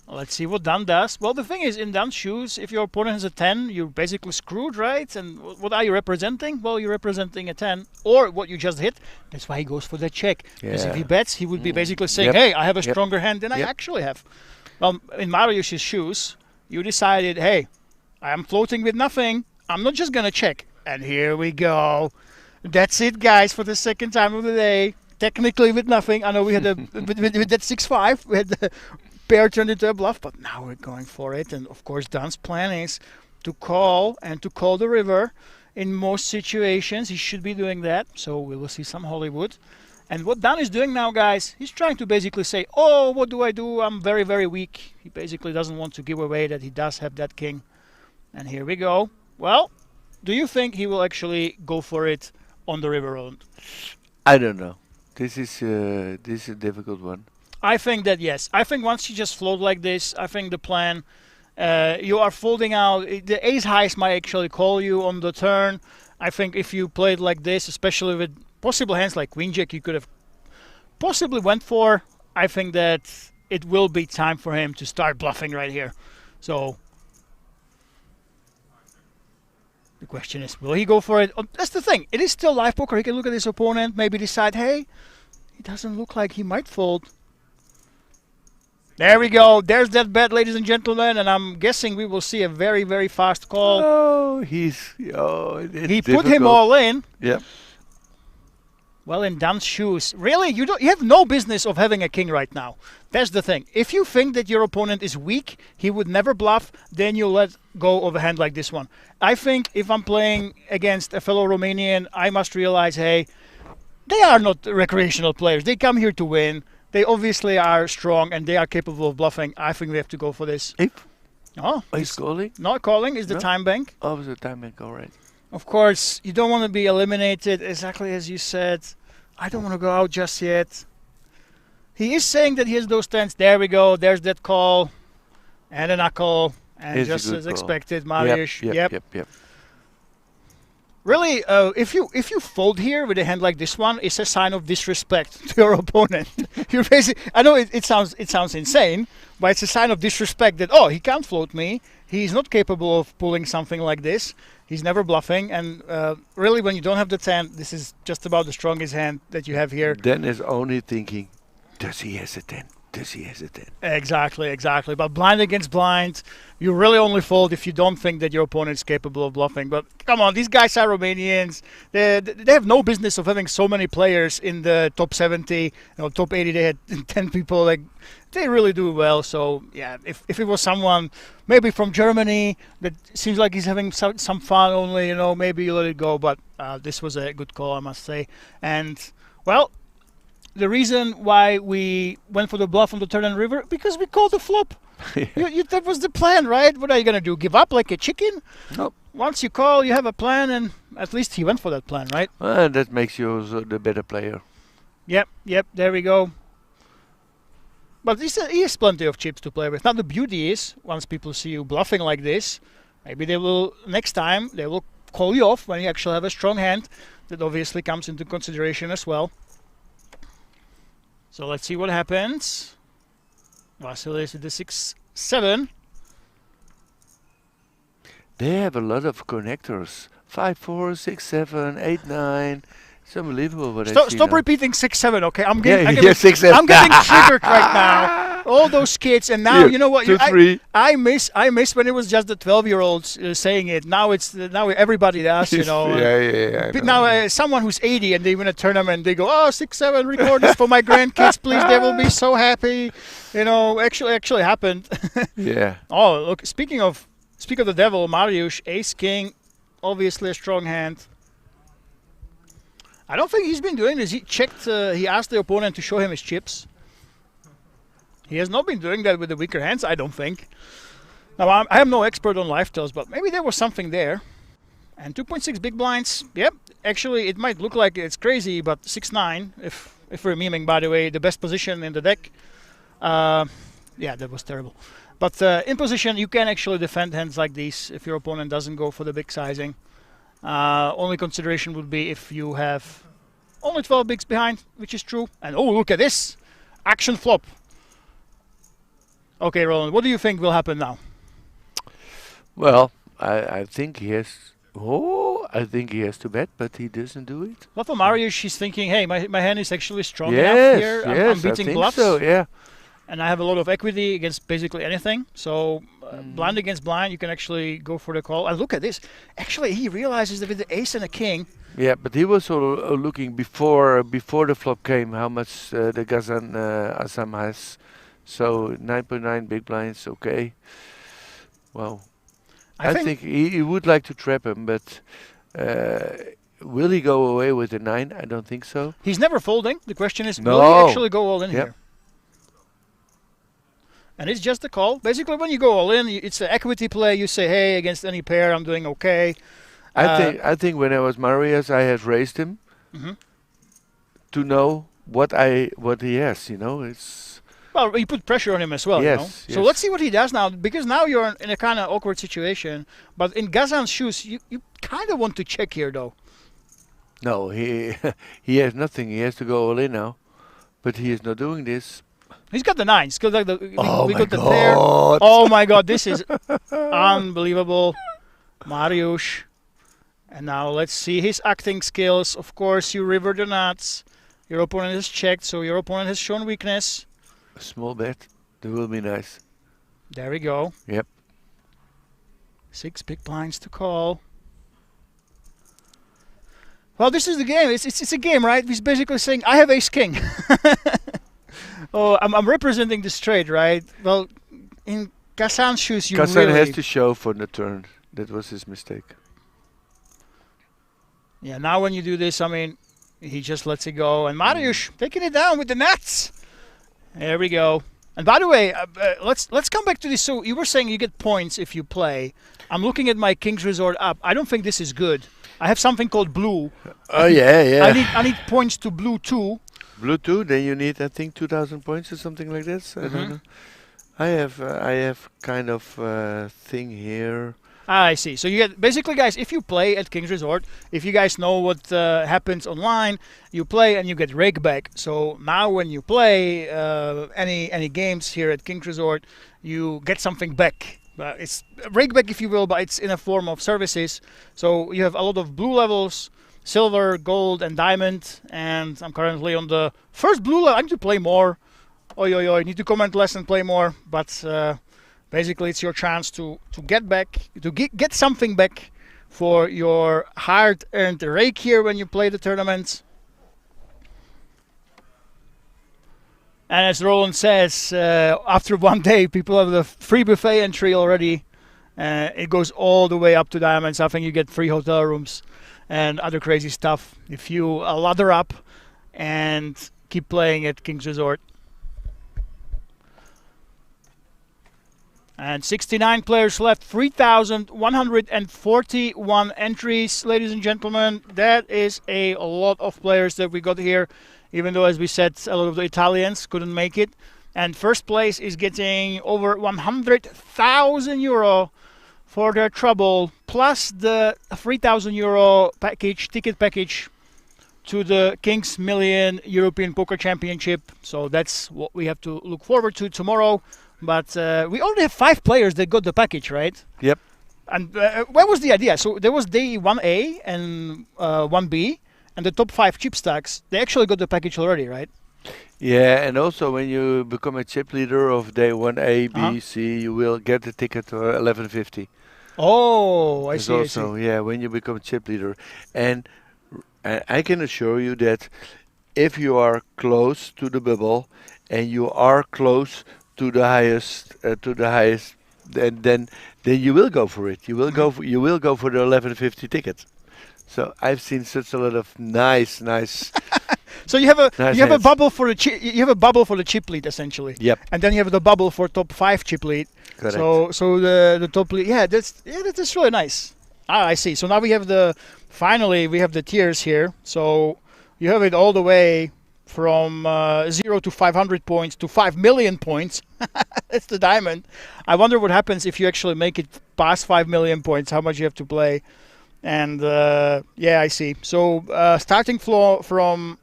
Let's see what Dan does. Well, the thing is, in Dan's shoes, if your opponent has a 10, you're basically screwed, right? And what are you representing? Well, you're representing a 10, or what you just hit. That's why he goes for the check. Because if he bets, he would be basically saying, hey, I have a stronger hand than I actually have. Well, in Mariusz's shoes, you decided, hey, I'm floating with nothing. I'm not just going to check. And here we go. That's it, guys, for the second time of the day. Technically with nothing. I know we had with that 6-5, we had the pair turned into a bluff, but now we're going for it. And of course, Dan's plan is to call the river. In most situations, he should be doing that. So we will see some Hollywood. And what Dan is doing now, guys, he's trying to basically say, oh, what do I do? I'm very, very weak. He basically doesn't want to give away that he does have that king. And here we go. Well, do you think he will actually go for it on the river road? I don't know. This is a difficult one. I think that yes. I think once you just float like this, I think the plan, you are folding out. The ace highs might actually call you on the turn. I think if you played like this, especially with possible hands like Queen Jack, you could have possibly went for. I think that it will be time for him to start bluffing right here. So the question is, will he go for it? Oh, that's the thing. It is still live poker. He can look at his opponent, maybe decide, hey, he doesn't look like he might fold. There we go. There's that bet, ladies and gentlemen, and I'm guessing we will see a very, very fast call. Oh, he put him all in. Yep. Well, in Dan's shoes, really, you have no business of having a king right now. That's the thing. If you think that your opponent is weak, he would never bluff, then you let go of a hand like this one. I think if I'm playing against a fellow Romanian, I must realize, hey, they are not recreational players. They come here to win. They obviously are strong and they are capable of bluffing. I think we have to go for this. Oh, he's calling? Not calling, is the time bank. Oh, it's the time bank, all right. Of course, you don't want to be eliminated, exactly as you said. I don't want to go out just yet. He is saying that he has those tens. There we go. There's that call. And a knuckle. And It's just a good as call. expected, Mariusz. Yep. Really, if you fold here with a hand like this one, it's a sign of disrespect to your opponent. You're basically, I know it sounds insane, but it's a sign of disrespect that, oh, he can't float me. He's not capable of pulling something like this. He's never bluffing. And really, when you don't have the 10, this is just about the strongest hand that you have here. Dan is only thinking, does he has a 10? does he hesitate? Exactly, exactly. But blind against blind, you really only fold if you don't think that your opponent is capable of bluffing. But come on, these guys are Romanians. They have no business of having so many players in the top 70, top 80. They had 10 people. Like, they really do well. So yeah, if it was someone maybe from Germany that seems like he's having some fun only, maybe you let it go. But this was a good call, I must say. And well, the reason why we went for the bluff on the turn and river, because we called the flop. That was the plan, right? What are you going to do? Give up like a chicken? Nope. Once you call, you have a plan, and at least he went for that plan, right? That makes you also the better player. Yep, there we go. But he has plenty of chips to play with. Now the beauty is, once people see you bluffing like this, maybe next time, they will call you off when you actually have a strong hand. That obviously comes into consideration as well. So let's see what happens. Vasily is at the 6-7. They have a lot of connectors. 5-4, 6-7, 8-9. It's unbelievable what I see Stop now. repeating 6-7, okay? I'm Yeah, getting, yeah, 6-7. I'm getting triggered right now. All those kids, and now Yeah, you know what? 2-3. I miss when it was just the 12-year-olds saying it. Now now everybody does, Yeah. But now someone who's 80 and they win a tournament, they go, oh, 6-7, record this for my grandkids, please. They will be so happy. Actually happened. Yeah. Oh, look, speak of the devil, Mariusz, ace king, obviously a strong hand. I don't think he's been doing this. He asked the opponent to show him his chips. He has not been doing that with the weaker hands, I don't think. Now, I am no expert on live tells, but maybe there was something there. And 2.6 big blinds, yep. Actually, it might look like it's crazy, but 6-9, if we're memeing, by the way, the best position in the deck. Yeah, that was terrible. But in position, you can actually defend hands like these if your opponent doesn't go for the big sizing. Only consideration would be if you have only 12 bigs behind, which is true. And oh, look at this! Action flop. Okay, Roland, what do you think will happen now? Well, I think he has. Oh, I think he has to bet, but he doesn't do it. Well, for Mario, she's thinking, hey, my hand is actually strong Yes, enough here. I'm I beating think bluffs. so, yeah. And I have a lot of equity against basically anything. So blind against blind, you can actually go for the call. And look at this. Actually, he realizes that with the ace and a king. Yeah, but he was also looking before the flop came how much the Gazan Assam has. So 9.9 big blinds, okay. Well, I think he would like to trap him, but will he go away with a 9? I don't think so. He's never folding. The question is, No. will he actually go all in here? And it's just a call. Basically, when you go all in, it's an equity play. You say, hey, against any pair, I'm doing okay. I think when I was Marius, I had raised him to know what he has. It's. Well, you put pressure on him as well. Yes, So let's see what he does now, because now you're in a kind of awkward situation. But in Gazan's shoes, you kind of want to check here, though. No, he has nothing. He has to go all in now, but he is not doing this. He's got the 9s. Cause like Oh we my got the pair. God. Oh my God, this is unbelievable. Mariusz. And now let's see his acting skills. Of course, you river the nuts. Your opponent has checked, so your opponent has shown weakness. A small bet. That will be nice. There we go. Yep. 6 big blinds to call. Well, this is the game. It's a game, right? He's basically saying, I have ace king. Oh, I'm representing the straight, right? Well, in Kazan's shoes, you Kazan really... has to show for the turn. That was his mistake. Yeah, now when you do this, I mean, he just lets it go. And Mariusz taking it down with the nuts. There we go. And by the way, let's come back to this. So you were saying you get points if you play. I'm looking at my King's Resort app. I don't think this is good. I have something called blue. Oh yeah. I need points to blue too. Blue 2, then you need I think 2,000 points or something like this. I don't know. I have kind of thing here. I see. So you get basically, guys, if you play at King's Resort, if you guys know what happens online, you play and you get rake back. So now when you play any games here at King's Resort, you get something back. It's rake back, if you will, but it's in a form of services. So you have a lot of blue levels, silver, gold, and diamond. And I'm currently on the first blue level. I need to play more. oi, oi, oi, need to comment less and play more. But basically, it's your chance to get back, to get something back for your hard-earned rake here when you play the tournaments. And as Roland says, after one day, people have the free buffet entry already. It goes all the way up to diamonds. I think you get free hotel rooms and other crazy stuff if you ladder up and keep playing at King's Resort. And 69 players left, 3,141 entries, ladies and gentlemen. That is a lot of players that we got here, even though, as we said, a lot of the Italians couldn't make it. And first place is getting over 100,000 euro for their trouble, plus the 3,000 euro package, ticket package to the King's Million European Poker Championship. So that's what we have to look forward to tomorrow. But we only have 5 players that got the package, right? Yep. And what was the idea? So there was day 1A and 1B, and the top 5 chip stacks, they actually got the package already, right? Yeah, and also when you become a chip leader of day 1A, B, C, you will get the ticket to 1150. Oh, I It's see. also, yeah, when you become chip leader. And I can assure you that if you are close to the bubble and you are close to the highest, then you will go for it. You will go for the 1150 ticket. So I've seen such a lot of nice. So you have a Nice you have a hands. bubble for the chip lead essentially. Yep. And then you have the bubble for top 5 chip lead. Correct. So the top lead, that's really nice. I see. So now we have finally we have the tiers here. So you have it all the way from 0 to 500 points to 5 million points. That's the diamond. I wonder what happens if you actually make it past 5 million points, how much you have to play. And yeah, I see. So starting floor from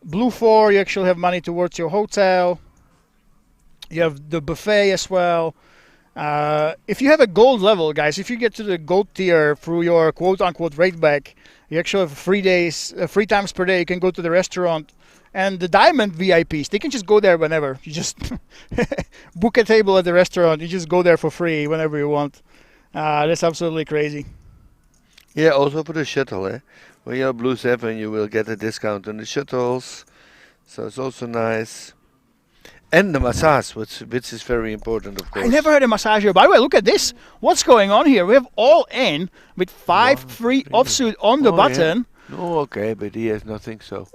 blue 4, you actually have money towards your hotel. You have the buffet as well. If you have a gold level, guys, if you get to the gold tier through your quote-unquote rate back, you actually have 3 times per day. You can go to the restaurant. And the diamond VIPs, they can just go there whenever. You just book a table at the restaurant. You just go there for free whenever you want. That's absolutely crazy. Yeah, also for the shuttle, eh? When you're blue 7, you will get a discount on the shuttles. So it's also nice. And the massage, which is very important, of course. I never had a massage here. By the way, look at this. What's going on here? We have all in with 5 free offsuit on the button. Oh, okay, but he has nothing, so.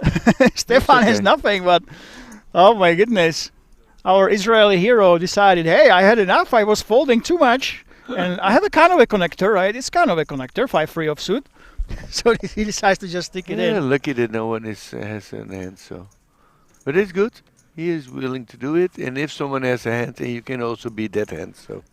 Stefan has okay. nothing, but oh my goodness. Our Israeli hero decided, hey, I had enough. I was folding too much. And I have a kind of a connector, right? It's kind of a connector, 5 free offsuit. So he decides to just stick it Yeah, in. lucky that no one has an hand, so. But it's good. He is willing to do it. And if someone has a hand, then you can also beat that hand, so.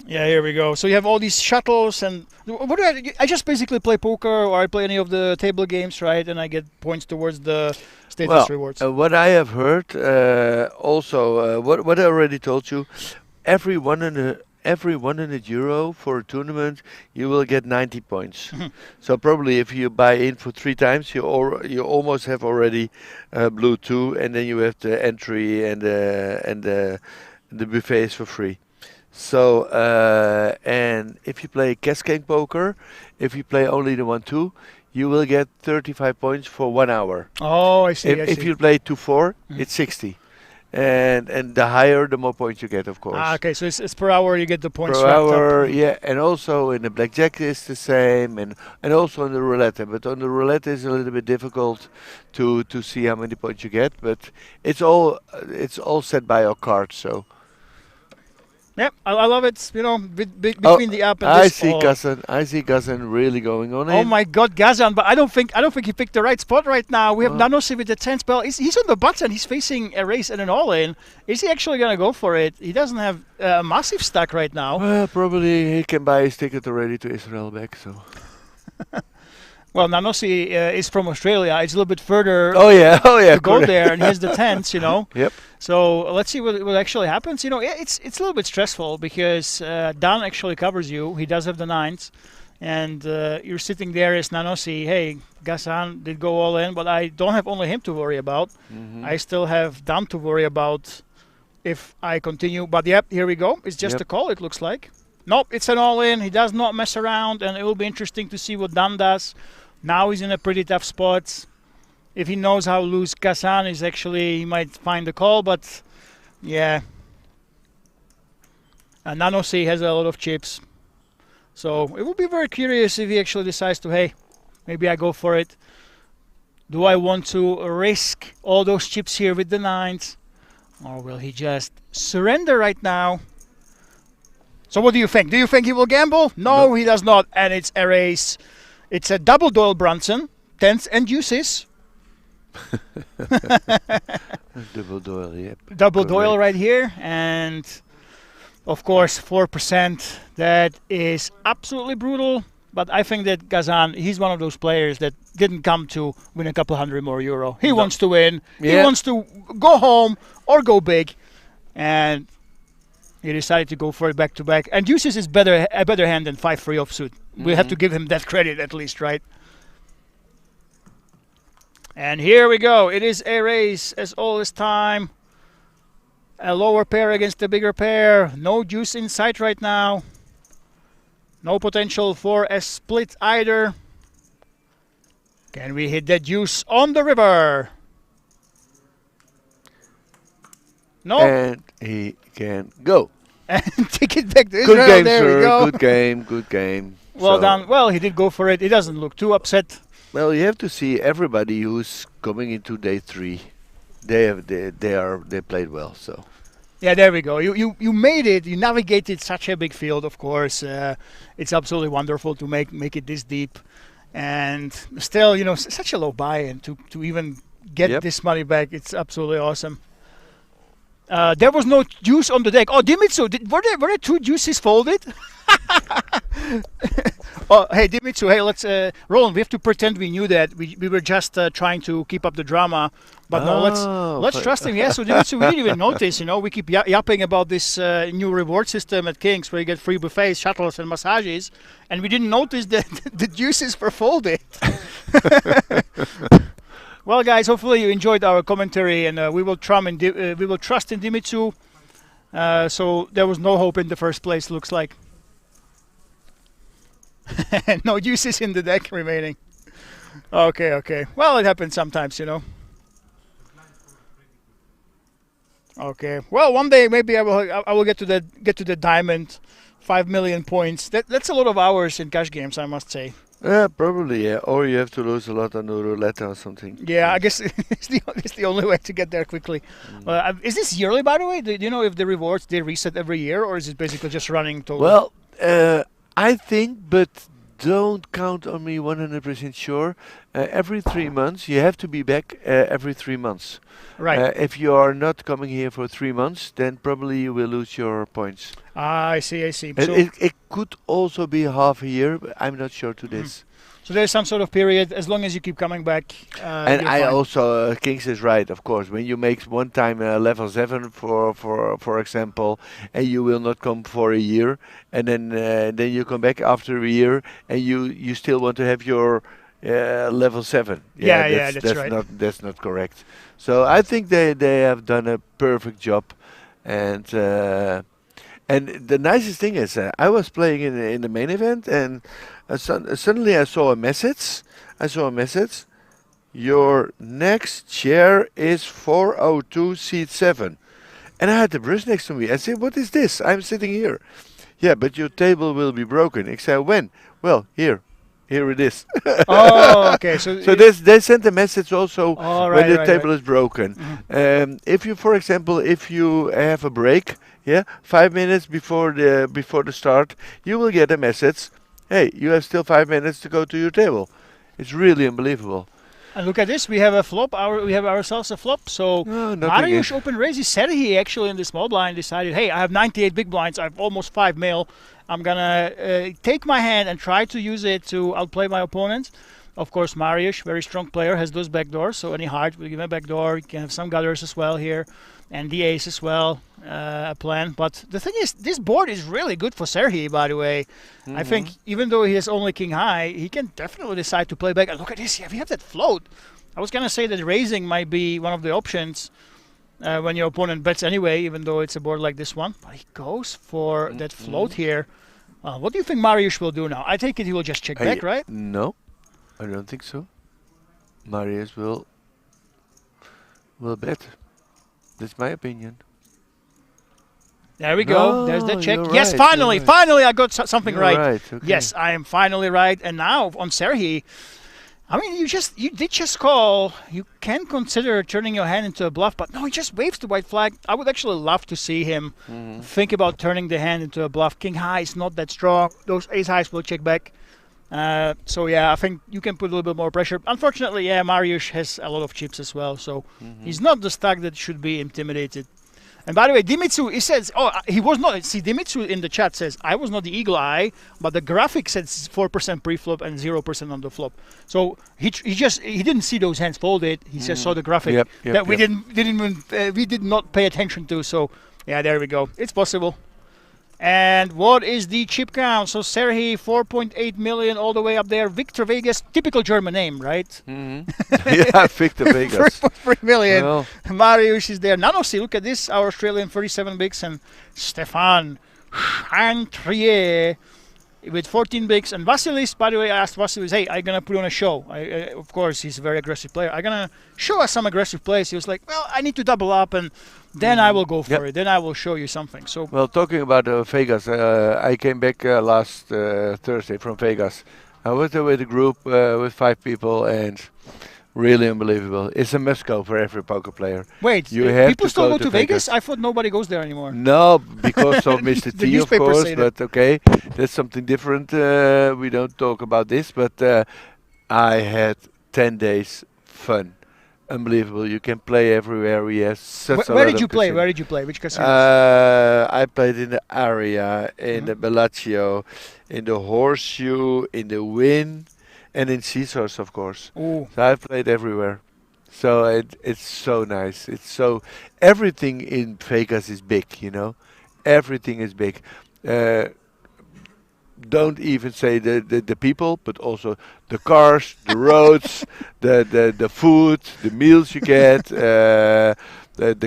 Yeah, here we go. So you have all these shuttles, and what do I just basically play poker, or I play any of the table games, right? And I get points towards the status rewards. What I have heard, what I already told you, every 100 euro for a tournament, you will get 90 points. So probably if you buy in for 3 times, you almost have already blue 2, and then you have the entry and the buffets for free. So and if you play cascade poker, if you play only the 1-2, you will get 35 points for 1 hour. Oh, I see. If you play 2-4, it's 60. And the higher, the more points you get, of course. Okay, so it's per hour you get the points Per wrapped hour, up. yeah, and also in the blackjack it's the same, and also on the roulette. But on the roulette it's a little bit difficult to see how many points you get. But it's all set by your card. So Yep, I love it. You know, between the app and I this. see Gazan really going on. Oh my God, Gazan! But I don't think he picked the right spot right now. We have Nanosi with the 10 spell. He's on the button. He's facing a race and an all-in. Is he actually gonna go for it? He doesn't have a massive stack right now. Well, probably he can buy his ticket already to Israel back. So. Well, Nanosi is from Australia. It's a little bit further. Oh yeah. To go there, and he has the 10s, you know. Yep. So let's see what actually happens. You know, it's a little bit stressful because Dan actually covers you. He does have the 9s. and you're sitting there as Nanosi. Hey, Ghassan did go all in, but I don't have only him to worry about. I still have Dan to worry about if I continue. But yep, here we go. It's just a call, it looks like. Nope, it's an all-in. He does not mess around, and it will be interesting to see what Dan does. Now he's in a pretty tough spot. If he knows how loose Ghassan is, actually, he might find the call, but yeah. Nanosi has a lot of chips. So it will be very curious if he actually decides to, hey, maybe I go for it. Do I want to risk all those chips here with the 9s? Or will he just surrender right now? So what do you think? Do you think he will gamble? No, he does not. And it's a race. It's a double Doyle Brunson, 10th and deuces. Double Doyle, yep. Double Doyle right here. And of course, 4%. That is absolutely brutal. But I think that Ghassan, he's one of those players that didn't come to win a couple hundred more euro. He wants to win. He wants to go home or go big. And he decided to go for it back to back. And deuces is a better hand than 5-3 offsuit. We have to give him that credit at least, right? And here we go. It is a race as all this time. A lower pair against a bigger pair. No deuce in sight right now. No potential for a split either. Can we hit that deuce on the river? No. And he can go. And take it back to Good Israel. game, There we sir. go. Good game. Good game. Well So- done. Well, he did go for it. He doesn't look too upset. Well, you have to see everybody who's coming into day 3. They played well. So Yeah, there we go. You made it. You navigated such a big field. Of course, it's absolutely wonderful to make it this deep, and still, you know, such a low buy-in to even get this money back. It's absolutely awesome. There was no deuce on the deck. Oh, Dimitsu, were there 2 deuces folded? Oh, hey, Dimitsu, hey, let's, Roland, we have to pretend we knew that. We were just trying to keep up the drama. But no, let's trust him. Yeah, so Dimitsu, we didn't even notice, you know. We keep yapping about this new reward system at King's where you get free buffets, shuttles, and massages. And we didn't notice that the deuces were folded. Well, guys, hopefully you enjoyed our commentary, and we will trust in Dimitsu. So there was no hope in the first place, looks like. No deuces in the deck remaining. Okay. Well, it happens sometimes, you know. Okay. Well, one day maybe I will get to the diamond, 5 million points. That's a lot of hours in cash games, I must say. yeah, probably yeah. Or you have to lose a lot on the roulette or something. Yeah, I guess it's the only way to get there quickly. Is this yearly, by the way? Do you know if the rewards they reset every year, or is it basically just running total? Well, I think, but don't count on me 100% sure. Every 3 months, you have to be back every 3 months. right. If you are not coming here for 3 months, then probably you will lose your points. I see. And So, it could also be half a year, but I'm not sure to this. so there's some sort of period as long as you keep coming back. And you're I fine. also, Kings is right, of course. When you make one time level 7, for example, and you will not come for a year, and then you come back after a year, and you still want to have your level 7. Yeah, that's right. That's not correct. So I think they have done a perfect job, and the nicest thing is I was playing in the main event, and suddenly I saw a message. Your next chair is 402 seat 7. And I had the brush next to me. I said, what is this? I'm sitting here. Yeah, but your table will be broken. I said, when? Well, here it is. Oh, okay. So they sent a message also Oh, when the right. table is broken. If you, for example, if you have a break, 5 minutes before the start, you will get a message. Hey, you have still 5 minutes to go to your table. It's really unbelievable. And look at this, we have a flop. We have ourselves a flop. So Mariusz opened raise. He said he actually in the small blind decided, hey, I have 98 big blinds. I have almost 5 mil. I'm gonna take my hand and try to use it to outplay my opponent. Of course, Mariusz, very strong player, has those backdoors. So any heart will give him a backdoor. You can have some gutters as well here, and the ace as well. A plan. But the thing is, this board is really good for Serhii. By the way, I think even though he has only king high, he can definitely decide to play back. And look at this. Yeah, we have that float. I was gonna say that raising might be one of the options when your opponent bets anyway, even though it's a board like this one. But he goes for that float here. What do you think Mariusz will do now? I take it he will just check back, right? No, I don't think so. Mariusz will bet. That's my opinion. There we go. There's the No, check. you're Yes, right, finally, you're right. finally, I got something You're right. right, okay. Yes, I am finally right. And now on Serhii, I mean, you did just call. You can consider turning your hand into a bluff, but no, he just waves the white flag. I would actually love to see him think about turning the hand into a bluff. King high is not that strong. Those ace highs will check back. So yeah, I think you can put a little bit more pressure. Unfortunately, yeah, Mariusz has a lot of chips as well, so he's not the stack that should be intimidated. And by the way, Dimitsu, he says, he was not. See, Dimitsu in the chat says, I was not the eagle eye, but the graphic says 4% pre-flop and 0% on the flop. So he didn't see those hands folded. He just saw the graphic that we we did not pay attention to. So yeah, there we go. It's possible. And what is the chip count? So Serhii 4.8 million all the way up there. Victor Vegas, typical German name, right? Yeah, Victor Vegas. 3.3 million. Well. Mariusz is there. Nanosi, look at this. Our Australian 37 bigs. And Stefan Chantrier with 14 bigs. And Vasilis, by the way, I asked Vasilis, hey, I'm going to put on a show. Of course, he's a very aggressive player. I'm going to show us some aggressive plays. He was like, well, I need to double up and then I will go for it. Then I will show you something. So, well, talking about Vegas, I came back last Thursday from Vegas. I was there with a group with 5 people and really unbelievable. It's a must go for every poker player. wait, You have people to still go go to to Vegas? Vegas. I thought nobody goes there anymore. No, because of Mr. The T, of newspapers course, say that. but okay, that's something different. We don't talk about this, but I had 10 days fun. Unbelievable. You can play everywhere. We have such a Where lot did you of play? casinos. Where did you play? Which casinos? I played in the Aria, in the Bellagio, in the Horseshoe, in the Wynn, and in Caesars, of course. Ooh. So I've played everywhere. So it's so nice. It's so everything in Vegas is big, you know. Everything is big. Don't even say the people, but also the cars, the roads, the food, the meals you get, the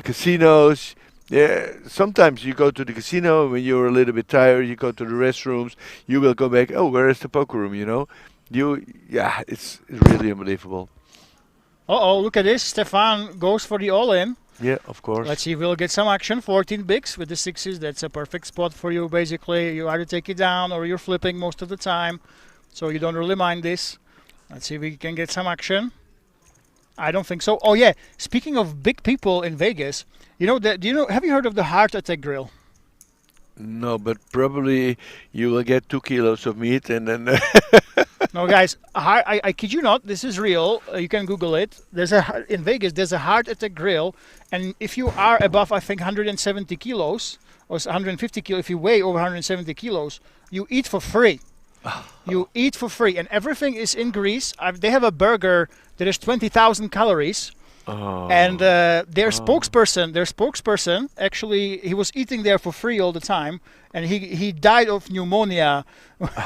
casinos. Yeah, sometimes you go to the casino when you're a little bit tired. You go to the restrooms. You will go back. Oh, where is the poker room? You know, it's really unbelievable. Uh-oh, look at this. Stefan goes for the all-in. Yeah, of course. Let's see if we'll get some action. 14 bigs with the 6s. That's a perfect spot for you, basically. You either take it down or you're flipping most of the time. So you don't really mind this. Let's see if we can get some action. I don't think so. Oh, yeah. Speaking of big people in Vegas, have you heard of the Heart Attack Grill? No, but probably you will get 2 kilos of meat and then. No, guys, I kid you not. This is real. You can Google it. In Vegas, there's a Heart Attack Grill, and if you are above, I think, 170 kilos or 150 kilos, if you weigh over 170 kilos, you eat for free. You eat for free, and everything is in grease. They have a burger that is 20,000 calories. And their spokesperson, actually, he was eating there for free all the time, and he died of pneumonia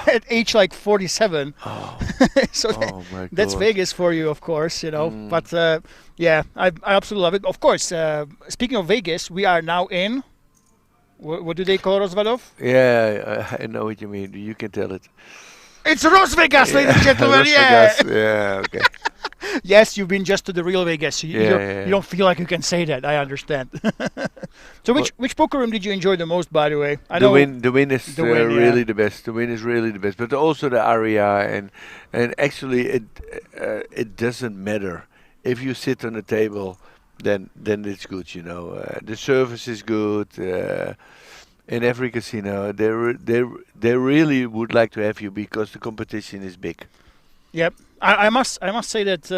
at age like 47. So that's God. Vegas for you, of course, you know. But yeah, I absolutely love it. Of course, speaking of Vegas, we are now in. What do they call Rosvadov? Yeah, I know what you mean. You can tell it. It's Las Vegas, ladies and gentlemen. Las Yeah. Vegas. Yeah, okay. Yes, you've been just to the real Vegas. You Yeah. don't feel like you can say that. I understand. So which poker room did you enjoy the most, by the way? The win is The Wynn, yeah. really the best. The win is really the best. But also the Aria and actually it doesn't matter if you sit on the table, then it's good. You know, the service is good. In every casino, they really would like to have you because the competition is big. Yep. I must say that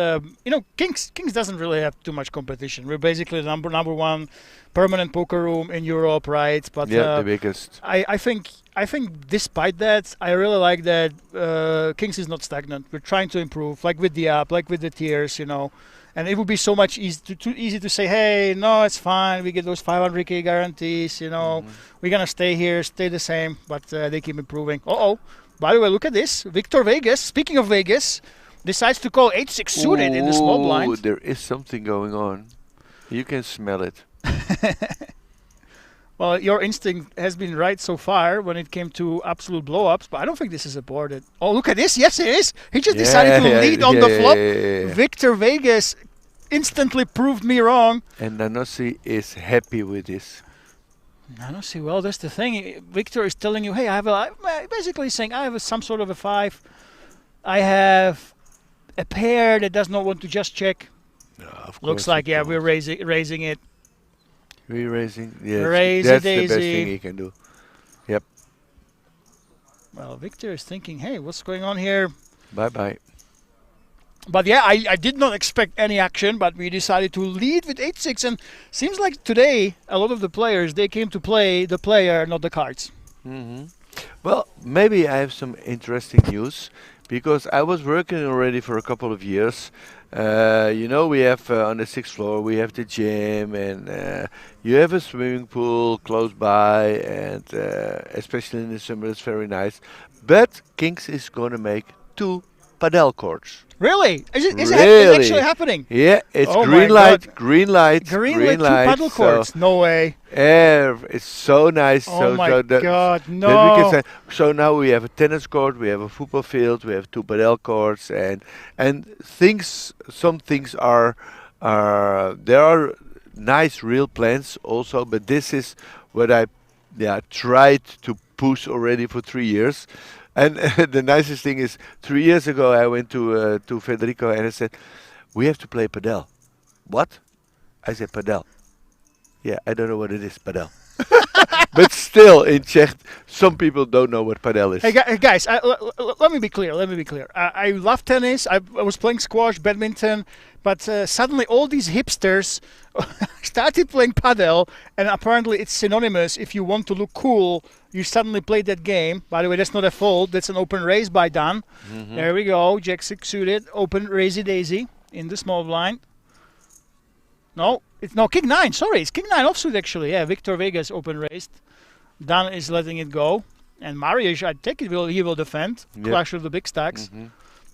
Kings doesn't really have too much competition. We're basically the number one permanent poker room in Europe, right? But Yeah, the biggest. I think despite that, I really like that Kings is not stagnant. We're trying to improve, like with the app, like with the tiers, And it would be so much too easy to say, hey, no, it's fine. We get those 500k guarantees, We're gonna stay here, stay the same. But they keep improving. By the way, look at this. Victor Vegas. Speaking of Vegas, decides to call 8-6 suited in the small blind. There is something going on. You can smell it. Well, your instinct has been right so far when it came to absolute blow-ups, but I don't think this is aborted. Oh, look at this. Yes, it is. He just decided to lead on the flop. Victor Vegas instantly proved me wrong. And Nanossi is happy with this. Nanossi, well, that's the thing. Victor is telling you, hey, basically saying I have some sort of a 5. I have a pair that does not want to just check. No, of Looks course like, it we're raising it. Re-raising, yes. Raise That's it, the best Daisy. thing he can do. Yep. Well, Victor is thinking, hey, what's going on here? Bye-bye. But yeah, I did not expect any action, but we decided to lead with 8-6. And seems like today, a lot of the players, they came to play the player, not the cards. Well, maybe I have some interesting news, because I was working already for a couple of years. We have on the 6th floor, we have the gym, and you have a swimming pool close by, and especially in the summer, it's very nice. But Kings is going to make 2 padel courts. Really? Is it Really? actually happening? Yeah, it's Oh my green light, God. green light, Green with 2 light. paddle courts? No way. It's so nice. Oh my God, that we no. can say, so now we have a tennis court, we have a football field, we have 2 padel courts, and some things are there are nice real plans also, but this is what I tried to push already for 3 years. And the nicest thing is, 3 years ago I went to Federico and I said, we have to play padel. What? I said padel. Yeah, I don't know what it is, padel. But still, in Czech, some people don't know what padel is. Hey guys, let me be clear. I love tennis. I was playing squash, badminton, but suddenly all these hipsters started playing padel, and apparently it's synonymous. If you want to look cool, you suddenly play that game. By the way, that's not a fold. That's an open raise by Dan. There we go. Jack 6 suited. Open raisey daisy in the small blind. No, it's king 9. Sorry, it's king 9 offsuit actually. Yeah, Victor Vegas open raised. Dan is letting it go, and Mariusz, I take it he will defend. Yep. Clash of the big stacks.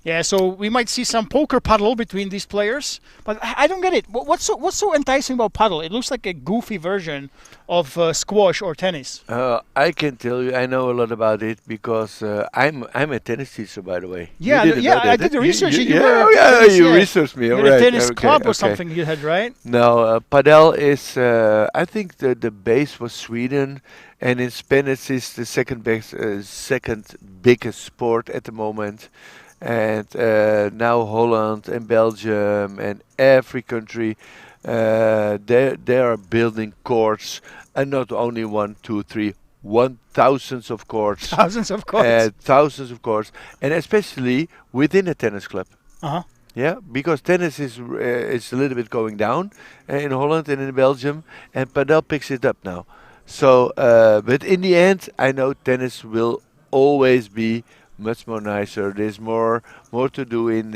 Yeah, so we might see some poker paddle between these players, but I don't get it. What's so enticing about paddle? It looks like a goofy version of squash or tennis. I can tell you, I know a lot about it because I'm a tennis teacher, by the way. Yeah, You didn't know that, I did the research. You researched me. You All had a right. tennis Okay, club or okay. something you had, right? No, padel is. I think the base was Sweden, and in Spanish is the second biggest sport at the moment. And now Holland and Belgium and every country, they are building courts, and not only 1, 2, 3, 1,000s of courts. Thousands of courts. Thousands of courts, and especially within a tennis club. Uh-huh. Yeah, because tennis is a little bit going down in Holland and in Belgium, and padel picks it up now. So, but in the end, I know tennis will always be much more nicer. There's more to do in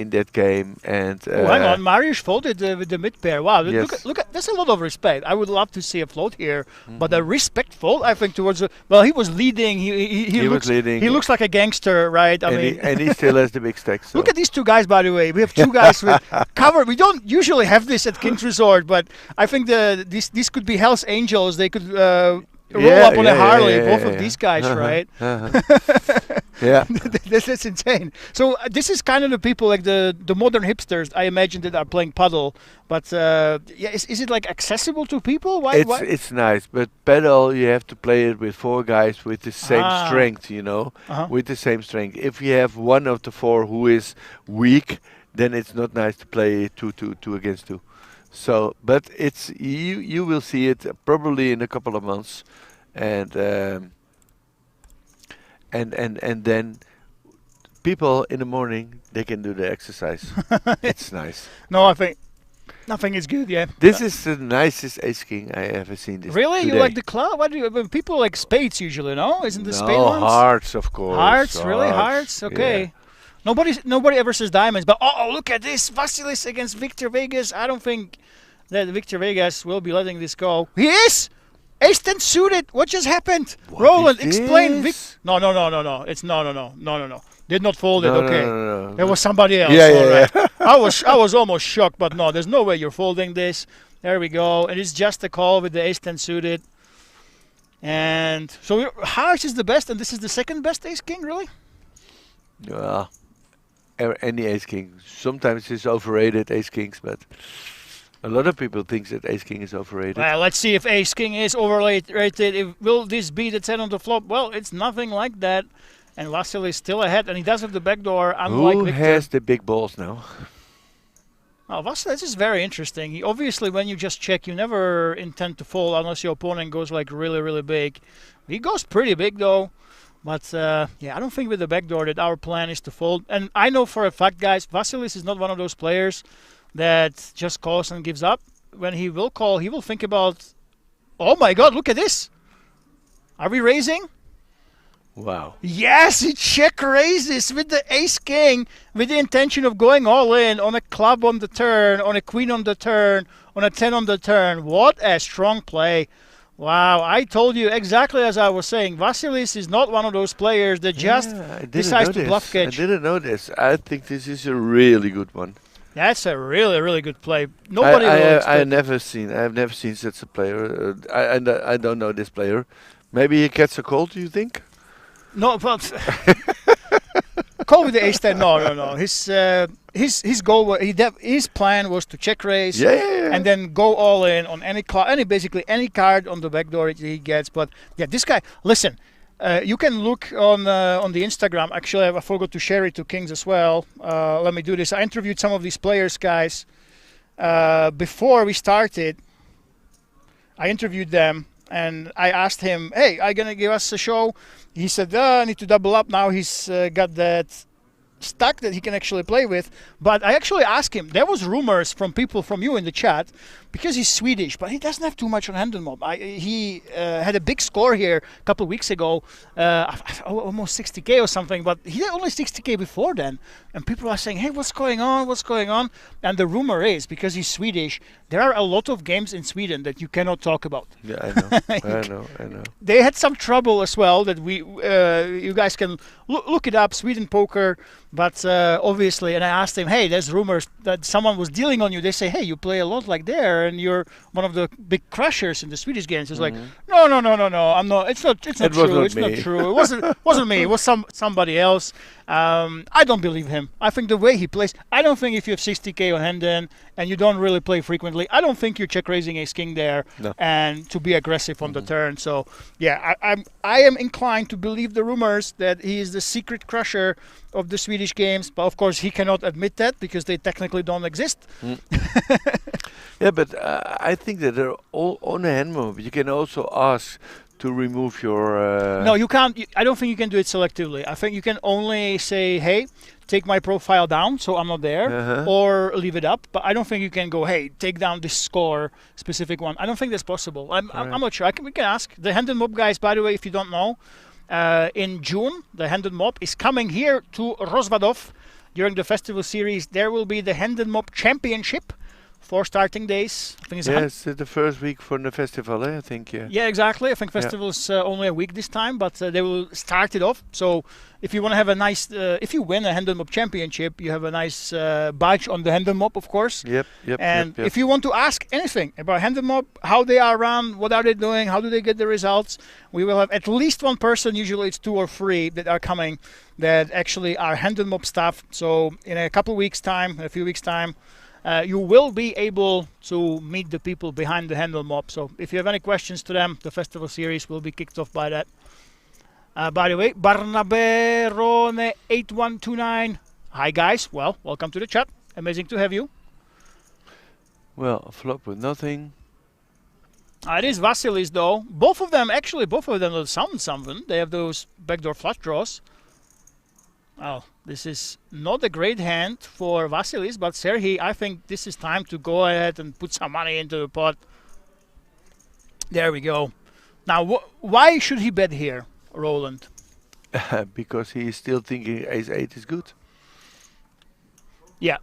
that game, and Hang on, Mariusz folded with the mid pair. Wow, Yes. look at that's a lot of respect. I would love to see a float here, but a respect fold, I think, towards well, he was leading. He was looks leading. He looks like a gangster, right? and he still has the big stack. So. Look at these 2 guys, by the way. We have 2 guys with cover. We don't usually have this at King's Resort, but I think these could be Hell's Angels. They could roll up on a Harley. Both of these guys, right? Yeah. That's insane. So this is kind of the people like the modern hipsters, I imagine, that are playing paddle. But is it like accessible to people? Why? It's nice, but paddle you have to play it with 4 guys with the same strength, with the same strength. If you have one of the 4 who is weak, then it's not nice to play 2 against 2. So, but it's you will see it probably in a couple of months, and then people in the morning, they can do the exercise. It's nice. No, I think nothing is good. Yeah. This is the nicest ace king I ever seen. This Really? You today. like the club? What do you? When people like spades usually, no? Isn't the spade No, ones? hearts, of course. Hearts, really? Hearts? Okay. Yeah. Nobody ever says diamonds, but oh, look at this. Vasilis against Victor Vegas. I don't think that Victor Vegas will be letting this go. He is! Ace-10 suited. What just happened? What Roland, is explain. this? No. It's no. Did not fold it. No, Okay. no. It was somebody else. Yeah, all yeah, right. I was almost shocked, but no, there's no way you're folding this. There we go. And it's just a call with the Ace-10 suited. And so Hearts is the best, and this is the second best Ace King, really? Yeah. Any ace king. Sometimes it's overrated, ace kings, but a lot of people think that ace king is overrated. Well, let's see if Ace King is overrated. Will this be the 10 on the flop? Well, it's nothing like that. And Vasily is still ahead, and he does have the back door, unlike Who Victor. has the big balls now? Oh, Vasily, this is very interesting. He, obviously, when you just check, you never intend to fold unless your opponent goes like really, really big. He goes pretty big, though. But, yeah, I don't think with the backdoor that our plan is to fold. And I know for a fact, guys, Vasilis is not one of those players that just calls and gives up. When he will call, he will think about, oh, my God, look at this. Are we raising? Wow. Yes, he check raises with the ace-king with the intention of going all in on a club on the turn, on a queen on the turn, on a 10 on the turn. What a strong play. Wow, I told you exactly as I was saying. Vasilis is not one of those players that just decides to bluff catch. I didn't know this. I think this is a really good one. That's a really, really good play. Nobody will expect I it. have never seen such a player. I don't know this player. Maybe he gets a call. Do you think? No, but call with the ace-10. No. His goal was his plan was to check raise. Yeah. And then go all in on basically any card on the backdoor he gets. But yeah, this guy. Listen, you can look on the Instagram. Actually, I forgot to share it to Kings as well. Let me do this. I interviewed some of these players, guys, before we started. I interviewed them and I asked him, "Hey, are you gonna give us a show?" He said, "I need to double up now." He's got that stack that he can actually play with. But I actually asked him, there was rumors from people from you in the chat, because he's Swedish, but he doesn't have too much on hand and mob. He had a big score here a couple of weeks ago, almost 60k or something, but he had only 60k before then. And people are saying, hey, what's going on? And the rumor is, because he's Swedish, there are a lot of games in Sweden that you cannot talk about. Yeah, I know. I know. They had some trouble as well that you guys can look it up, Sweden Poker. But obviously, and I asked him, hey, there's rumors that someone was dealing on you. They say, hey, you play a lot like there, and you're one of the big crushers in the Swedish games. It's like, no, I'm not. It's not true. It's not true. It wasn't me. It was somebody else. I don't believe him. I think the way he plays, I don't think if you have 60k on hand and you don't really play frequently, I don't think you're check raising ace king there and to be aggressive on the turn. So yeah, I am inclined to believe the rumors that he is the secret crusher of the Swedish games, but of course he cannot admit that because they technically don't exist. Yeah, but I think that they're all on a hand move. You can also ask to remove your... No, you can't. I don't think you can do it selectively. I think you can only say, hey, take my profile down so I'm not there, or leave it up. But I don't think you can go, hey, take down this score, specific one. I don't think that's possible. I'm not sure. We can ask. The Hand and Mob guys, by the way, if you don't know, in June, the Hand and Mob is coming here to Rozvadov during the festival series. There will be the Hand and Mob Championship. 4 starting days. I think it's the first week for the festival, I think. Yeah, exactly. I think festival is only a week this time, but they will start it off. So if you want to have a nice, if you win a Hand and Mob championship, you have a nice badge on the Hand and Mob, of course. Yep. And if you want to ask anything about Hand and Mob, how they are run, what are they doing, how do they get the results, we will have at least one person, usually it's 2 or 3, that are coming that actually are Hand and Mob staff. So in a couple of weeks' time, a few weeks' time, you will be able to meet the people behind the Hand and Mob. So if you have any questions to them, the festival series will be kicked off by that. By the way, Barnabe Rone 8129. Hi guys, well, welcome to the chat. Amazing to have you. Well, a flop with nothing. It is Vasilis though. Both of them will sound something. They have those backdoor flush draws. Oh, this is not a great hand for Vasilis, but Serhii, I think this is time to go ahead and put some money into the pot. There we go. Now, why should he bet here, Roland? Because he is still thinking ace-8 is good. Yeah.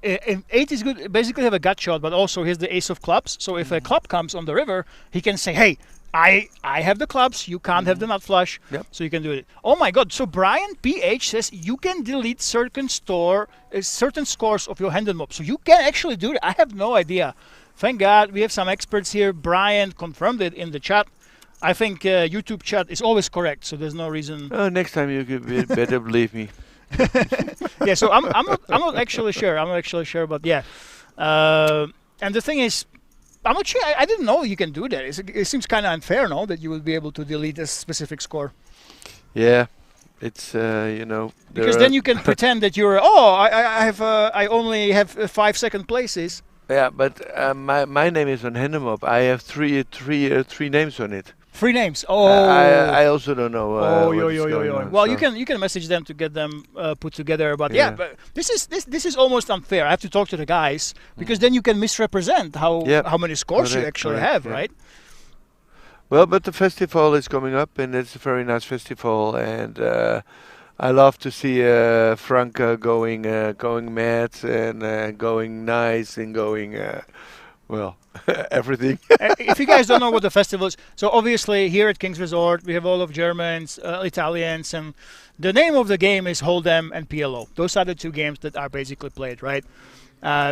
8 is good. Basically have a gut shot, but also here's the ace of clubs. So if a club comes on the river, he can say, hey, I have the clubs, you can't have the nut flush, Yep. so you can do it. Oh my God, so Brian PH says you can delete certain scores of your hand and mob. So you can actually do it. I have no idea. Thank God we have some experts here. Brian confirmed it in the chat. I think YouTube chat is always correct, so there's no reason. Next time you could better believe me. Yeah, so I'm not actually sure. I'm not actually sure, but yeah. And the thing is, I'm not sure. I didn't know you can do that. It seems kind of unfair, no, that you would be able to delete a specific score. Yeah, it's you know. Because then you can pretend that you're. Oh, I only have 5 second places. Yeah, but my name is on Handemob. I have three names on it. 3 names. Oh. I also don't know. Well, you can message them to get them put together. But yeah, but this is almost unfair. I have to talk to the guys because then you can misrepresent how many scores you actually have, right? Well, but the festival is coming up, and it's a very nice festival, and I love to see Frank going mad and going nice and going well. Everything. If you guys don't know what the festival is, so obviously here at King's Resort we have all of Germans, Italians, and the name of the game is Hold'em and PLO. Those are the 2 games that are basically played, right?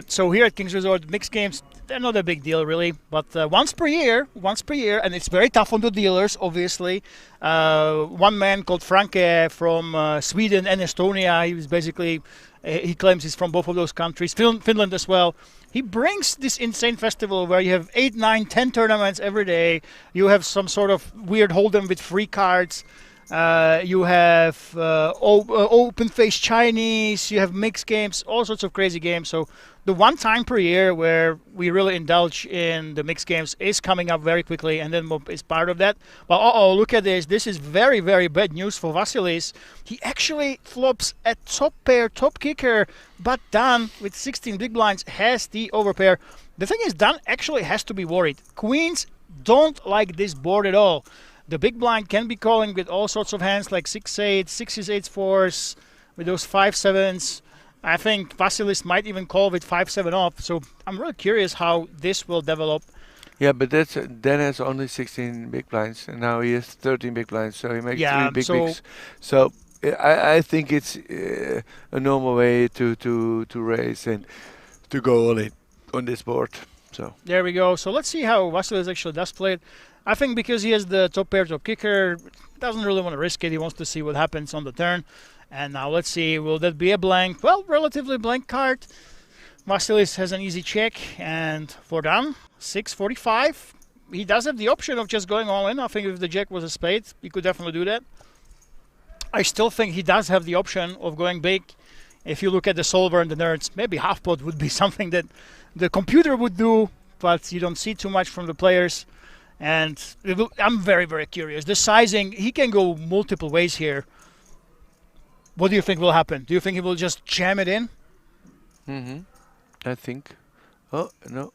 So here at King's Resort, mixed games, they're not a big deal really, but once per year, and it's very tough on the dealers, obviously. One man called Franke from Sweden and Estonia, he was basically, he claims he's from both of those countries, Finland as well. He brings this insane festival where you have 8, 9, 10 tournaments every day. You have some sort of weird Hold'em with free cards. You have open face Chinese. You have mixed games, all sorts of crazy games. So the one time per year where we really indulge in the mixed games is coming up very quickly, and then Mob is part of that. But look at this. This is very, very bad news for Vasilis. He actually flops a top pair, top kicker, but Dan with 16 big blinds has the overpair. The thing is, Dan actually has to be worried. Queens don't like this board at all. The big blind can be calling with all sorts of hands like 6-8, 6s, 8s, 4s, with those 5-7s. I think Vasilis might even call with 5-7 off. So I'm really curious how this will develop. Yeah, but Dan has only 16 big blinds, and now he has 13 big blinds, so he makes 3 bigs. So I think it's a normal way to raise and to go all in on this board. So there we go. So let's see how Vasilis actually does play it. I think because he has the top pair, top kicker, doesn't really want to risk it. He wants to see what happens on the turn. And now let's see, will that be a blank? Well, relatively blank card. Vasilis has an easy check, and for Dan, 645. He does have the option of just going all in. I think if the jack was a spade, he could definitely do that. I still think he does have the option of going big. If you look at the solver and the nerds, maybe half pot would be something that the computer would do, but you don't see too much from the players. And I'm very, very curious. The sizing, he can go multiple ways here. What do you think will happen? Do you think he will just jam it in? I think. Oh, no.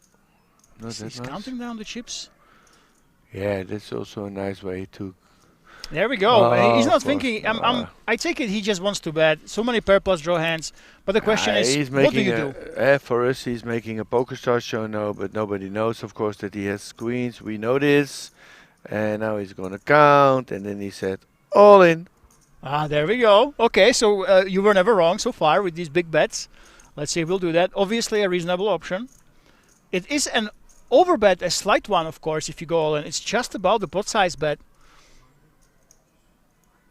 Not that He's nice. counting down the chips. Yeah, that's also a nice way to... There we go. He's not of course. thinking. I take it he just wants to bet. So many pair plus draw hands. But the question is, he's what do making you do? for us, he's making a poker star show now, but nobody knows, of course, that he has queens. We know this. And now he's going to count. And then he said, all in. There we go. Okay, so you were never wrong so far with these big bets. Let's see if we'll do that. Obviously, a reasonable option. It is an overbet, a slight one, of course, if you go all in. It's just about the pot size bet.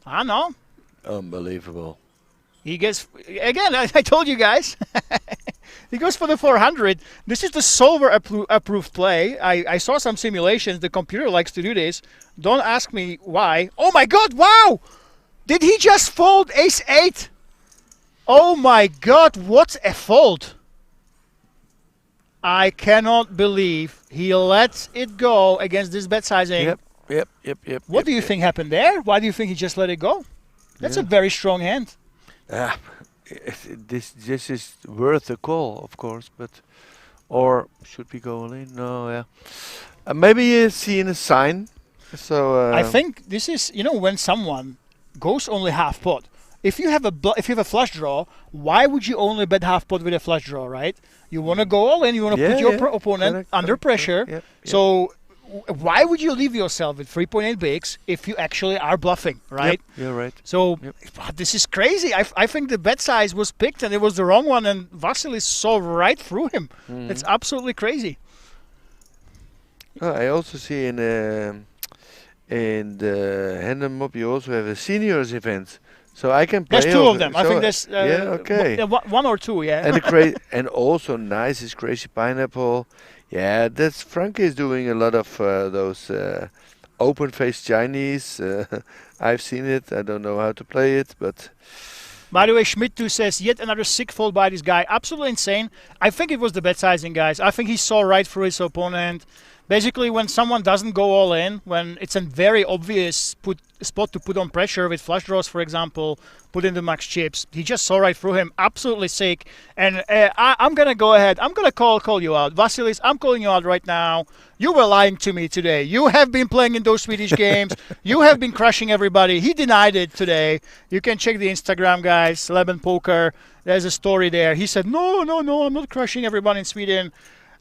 No. Unbelievable. He gets, again, I told you guys. He goes for the 400. This is the solver approved play. I saw some simulations. The computer likes to do this. Don't ask me why. Oh my God, wow! Did he just fold ace-8? Oh my God, what a fold. I cannot believe he lets it go against this bet sizing. Yep. What do you think happened there? Why do you think he just let it go? That's a very strong hand. Ah, this is worth a call, of course, but or should we go all in? No, yeah. Maybe he's seeing a sign. So I think this is, you know, when someone goes only half pot. If you have a flush draw, why would you only bet half pot with a flush draw, right? You want to go all in. You want to put your opponent correct, under correct, pressure. yep, So why would you leave yourself with 3.8 bigs if you actually are bluffing, right? Yep, you're right. So Yep. this is crazy. I think the bet size was picked and it was the wrong one, and Vasilis saw right through him. It's absolutely crazy. I also see in the Hendon Mob you also have a seniors event, so I can play. There's two of them. I so think there's okay. One or two, yeah. And and also nice is Crazy Pineapple. Yeah, that's Frank is doing a lot of those open face Chinese. I've seen it. I don't know how to play it, but. By the way, Schmidt too says yet another sick fold by this guy. Absolutely insane. I think it was the bet sizing, guys. I think he saw right through his opponent. Basically, when someone doesn't go all in, when it's a very obvious spot to put on pressure with flush draws, for example, put in the max chips, he just saw right through him. Absolutely sick. And I'm going to go ahead. I'm going to call you out. Vasilis, I'm calling you out right now. You were lying to me today. You have been playing in those Swedish games. You have been crushing everybody. He denied it today. You can check the Instagram, guys. Leben Poker. There's a story there. He said, no, I'm not crushing everyone in Sweden.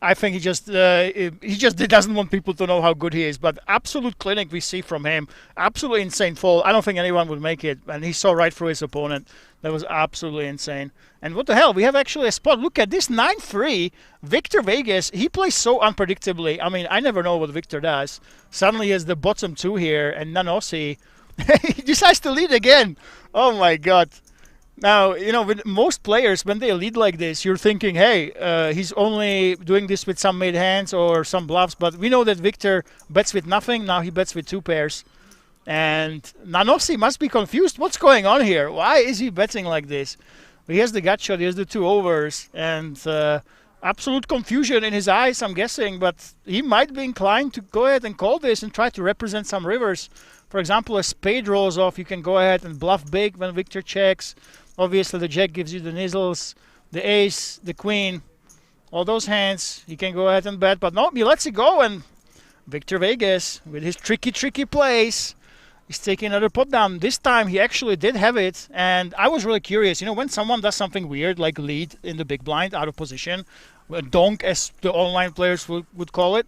I think he just doesn't want people to know how good he is. But absolute clinic we see from him. Absolutely insane fall. I don't think anyone would make it. And he saw right through his opponent. That was absolutely insane. And what the hell? We have actually a spot. Look at this 9-3. Victor Vegas, he plays so unpredictably. I mean, I never know what Victor does. Suddenly he has the bottom two here. And Nanossi, he decides to lead again. Oh, my God. Now, you know, with most players, when they lead like this, you're thinking, hey, he's only doing this with some made hands or some bluffs. But we know that Victor bets with nothing. Now he bets with two pairs. And Nanossi must be confused. What's going on here? Why is he betting like this? He has the gut shot. He has the two overs. And absolute confusion in his eyes, I'm guessing. But he might be inclined to go ahead and call this and try to represent some rivers. For example, a spade rolls off. You can go ahead and bluff big when Victor checks. Obviously, the jack gives you the nizzles, the ace, the queen, all those hands. You can go ahead and bet, but no, he lets it go. And Victor Vegas, with his tricky plays, is taking another pot down. This time, he actually did have it, and I was really curious. You know, when someone does something weird, like lead in the big blind, out of position, donk, as the online players would call it,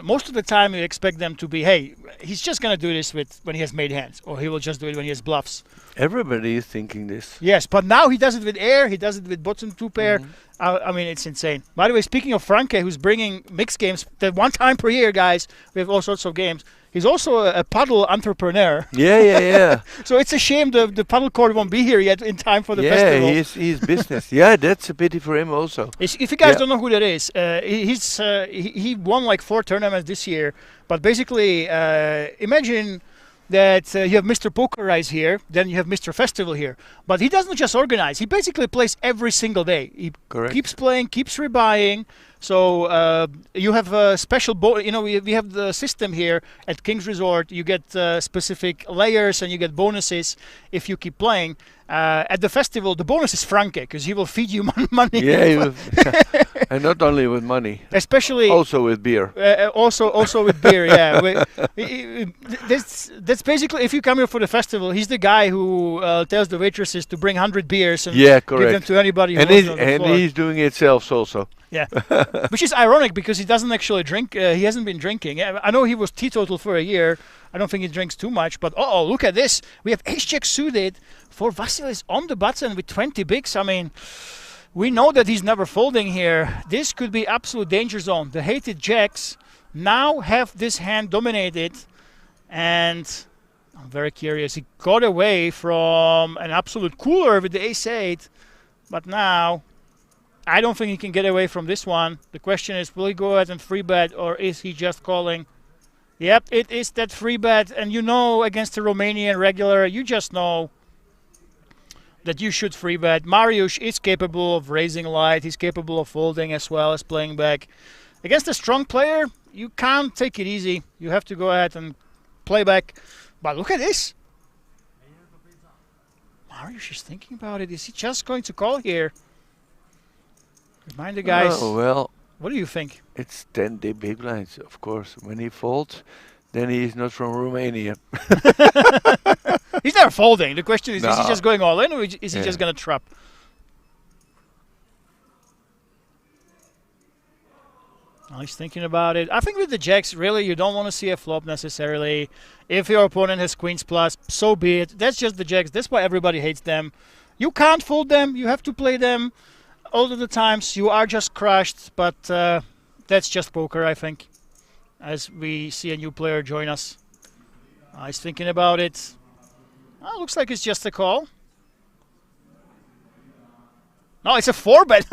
most of the time you expect them to be, hey, he's just going to do this when he has made hands, or he will just do it when he has bluffs. Everybody is thinking this. Yes, but now he does it with air, he does it with bottom two pair. I mean, it's insane. By the way, speaking of Franke, who's bringing mixed games, that one time per year, guys, we have all sorts of games. He's also a paddle entrepreneur. Yeah. So it's a shame the paddle court won't be here yet in time for the festival. Yeah, he's business. Yeah, that's a pity for him also. If you guys don't know who that is, he won like 4 tournaments this year. But basically, imagine that you have Mr. Poker Rise here, then you have Mr. Festival here. But he doesn't just organize. He basically plays every single day. He keeps playing, keeps rebuying. So you have a special, we have the system here at King's Resort. You get specific layers and you get bonuses if you keep playing. At the festival, the bonus is Franke, because he will feed you money. Yeah, and not only with money. Especially also with beer. Also with beer, yeah. That's basically, if you come here for the festival, he's the guy who tells the waitresses to bring 100 beers and give them to anybody who wants on the floor. He's doing it himself also. Yeah, which is ironic because he doesn't actually drink. He hasn't been drinking. I know he was teetotal for a year. I don't think he drinks too much. But look at this. We have ace-jack suited for Vasilis on the button with 20 bigs. I mean, we know that he's never folding here. This could be absolute danger zone. The hated jacks now have this hand dominated. And I'm very curious. He got away from an absolute cooler with the ace-8. But now, I don't think he can get away from this one. The question is, will he go ahead and free bet, or is he just calling? Yep, it is that free bet. And you know, against the Romanian regular, you just know that you should free bet. Mariusz is capable of raising light. He's capable of folding as well as playing back. Against a strong player, you can't take it easy. You have to go ahead and play back. But look at this. Marius is thinking about it. Is he just going to call here? Remind the guys. Oh, well, What do you think? it's 10 day big blinds, of course. When he folds, then he is not from Romania. He's never folding. The question is he No. just going all in, or is he Yeah. just going to trap? Well, he's thinking about it. I think with the jacks, really, you don't want to see a flop necessarily. If your opponent has queens plus, so be it. That's just the jacks. That's why everybody hates them. You can't fold them. You have to play them. All of the times you are just crushed, but that's just poker, I think. As we see a new player join us. He's thinking about it. Looks like it's just a call. No, it's a 4-bet.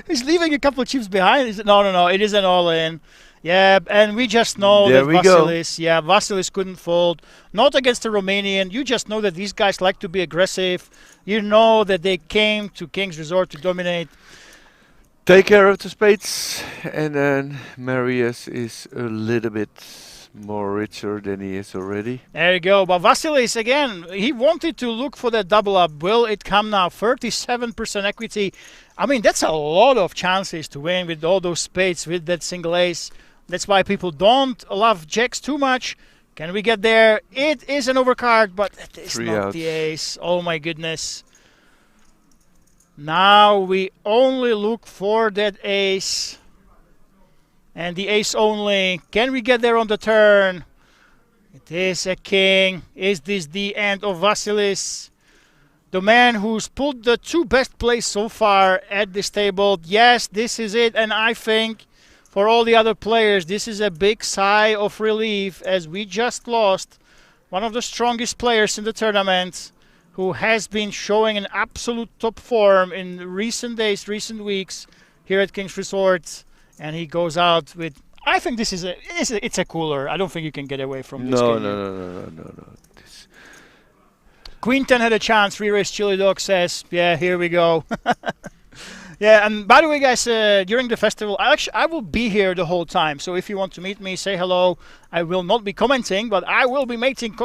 He's leaving a couple of chips behind. No. It is an all-in. Yeah, and we just know There that we go. Vasilis couldn't fold. Not against the Romanian. You just know that these guys like to be aggressive. You know that they came to King's Resort to dominate. Take care of the spades, and then Marius is a little bit more richer than he is already. There you go. But Vasilis, again, he wanted to look for that double up. Will it come now? 37% equity. I mean, that's a lot of chances to win with all those spades, with that single ace. That's why people don't love jacks too much. Can we get there? It is an overcard, but it is 3 not outs. the ace. Oh, my goodness. Now we only look for that ace. And the ace only. Can we get there on the turn? It is a king. Is this the end of Vasilis? The man who's pulled the 2 best plays so far at this table. Yes, this is it. And I think for all the other players, this is a big sigh of relief as we just lost one of the strongest players in the tournament, who has been showing an absolute top form in recent days, recent weeks here at King's Resort. And he goes out with, I think this is it's a cooler. I don't think you can get away from this No. game here. This, Queen 10 had a chance. Re-race Chili Dog says, yeah, here we go. Yeah, and by the way, guys, during the festival, I will be here the whole time. So if you want to meet me, say hello. I will not be commenting, but I will be making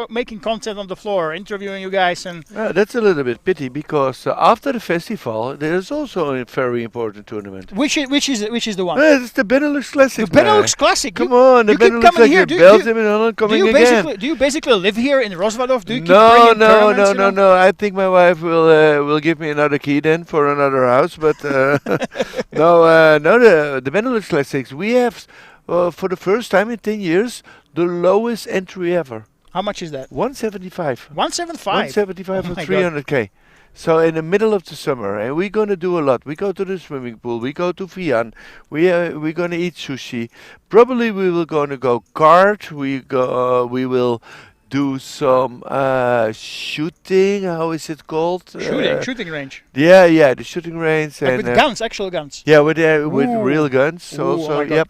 content on the floor, interviewing you guys. And that's a little bit pity, because after the festival, there is also a very important tournament. which is the one? It's the Benelux Classic. The Benelux Classic. Come on, the you keep Benelux coming here. Classic. Belgium and Holland coming again. Do you basically live here in Rosvadov? Do you keep No. bringing tournaments, you know? I think my wife will give me another key then for another house. But the Benelux Classics, we have for the first time in 10 years the lowest entry ever. How much is that? 175. 175. 175 Oh for my God. 300k. So in the middle of the summer, and we're gonna do a lot. We go to the swimming pool. We go to Vian. We're gonna eat sushi. Probably we will gonna go kart. We will do some shooting. How is it called? Shooting range. Yeah, the shooting range. Like and with guns, actual guns. yeah, with real guns Ooh, also. oh my God. Yep.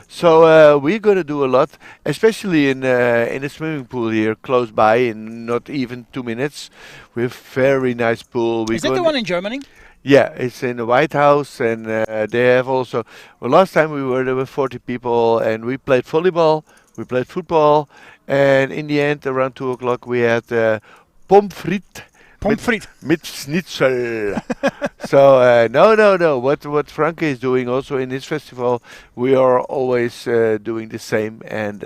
So we're gonna do a lot, especially in the swimming pool here close by, in not even 2 minutes. We have very nice pool. Is that the one in Germany? Yeah, it's in the White House, and they have also. Well, last time we were there were 40 people, and we played volleyball, we played football, and in the end, around 2 o'clock, we had pommes frites. Pommes frites. Mit Schnitzel. So no. What Franke is doing also in his festival, we are always doing the same. And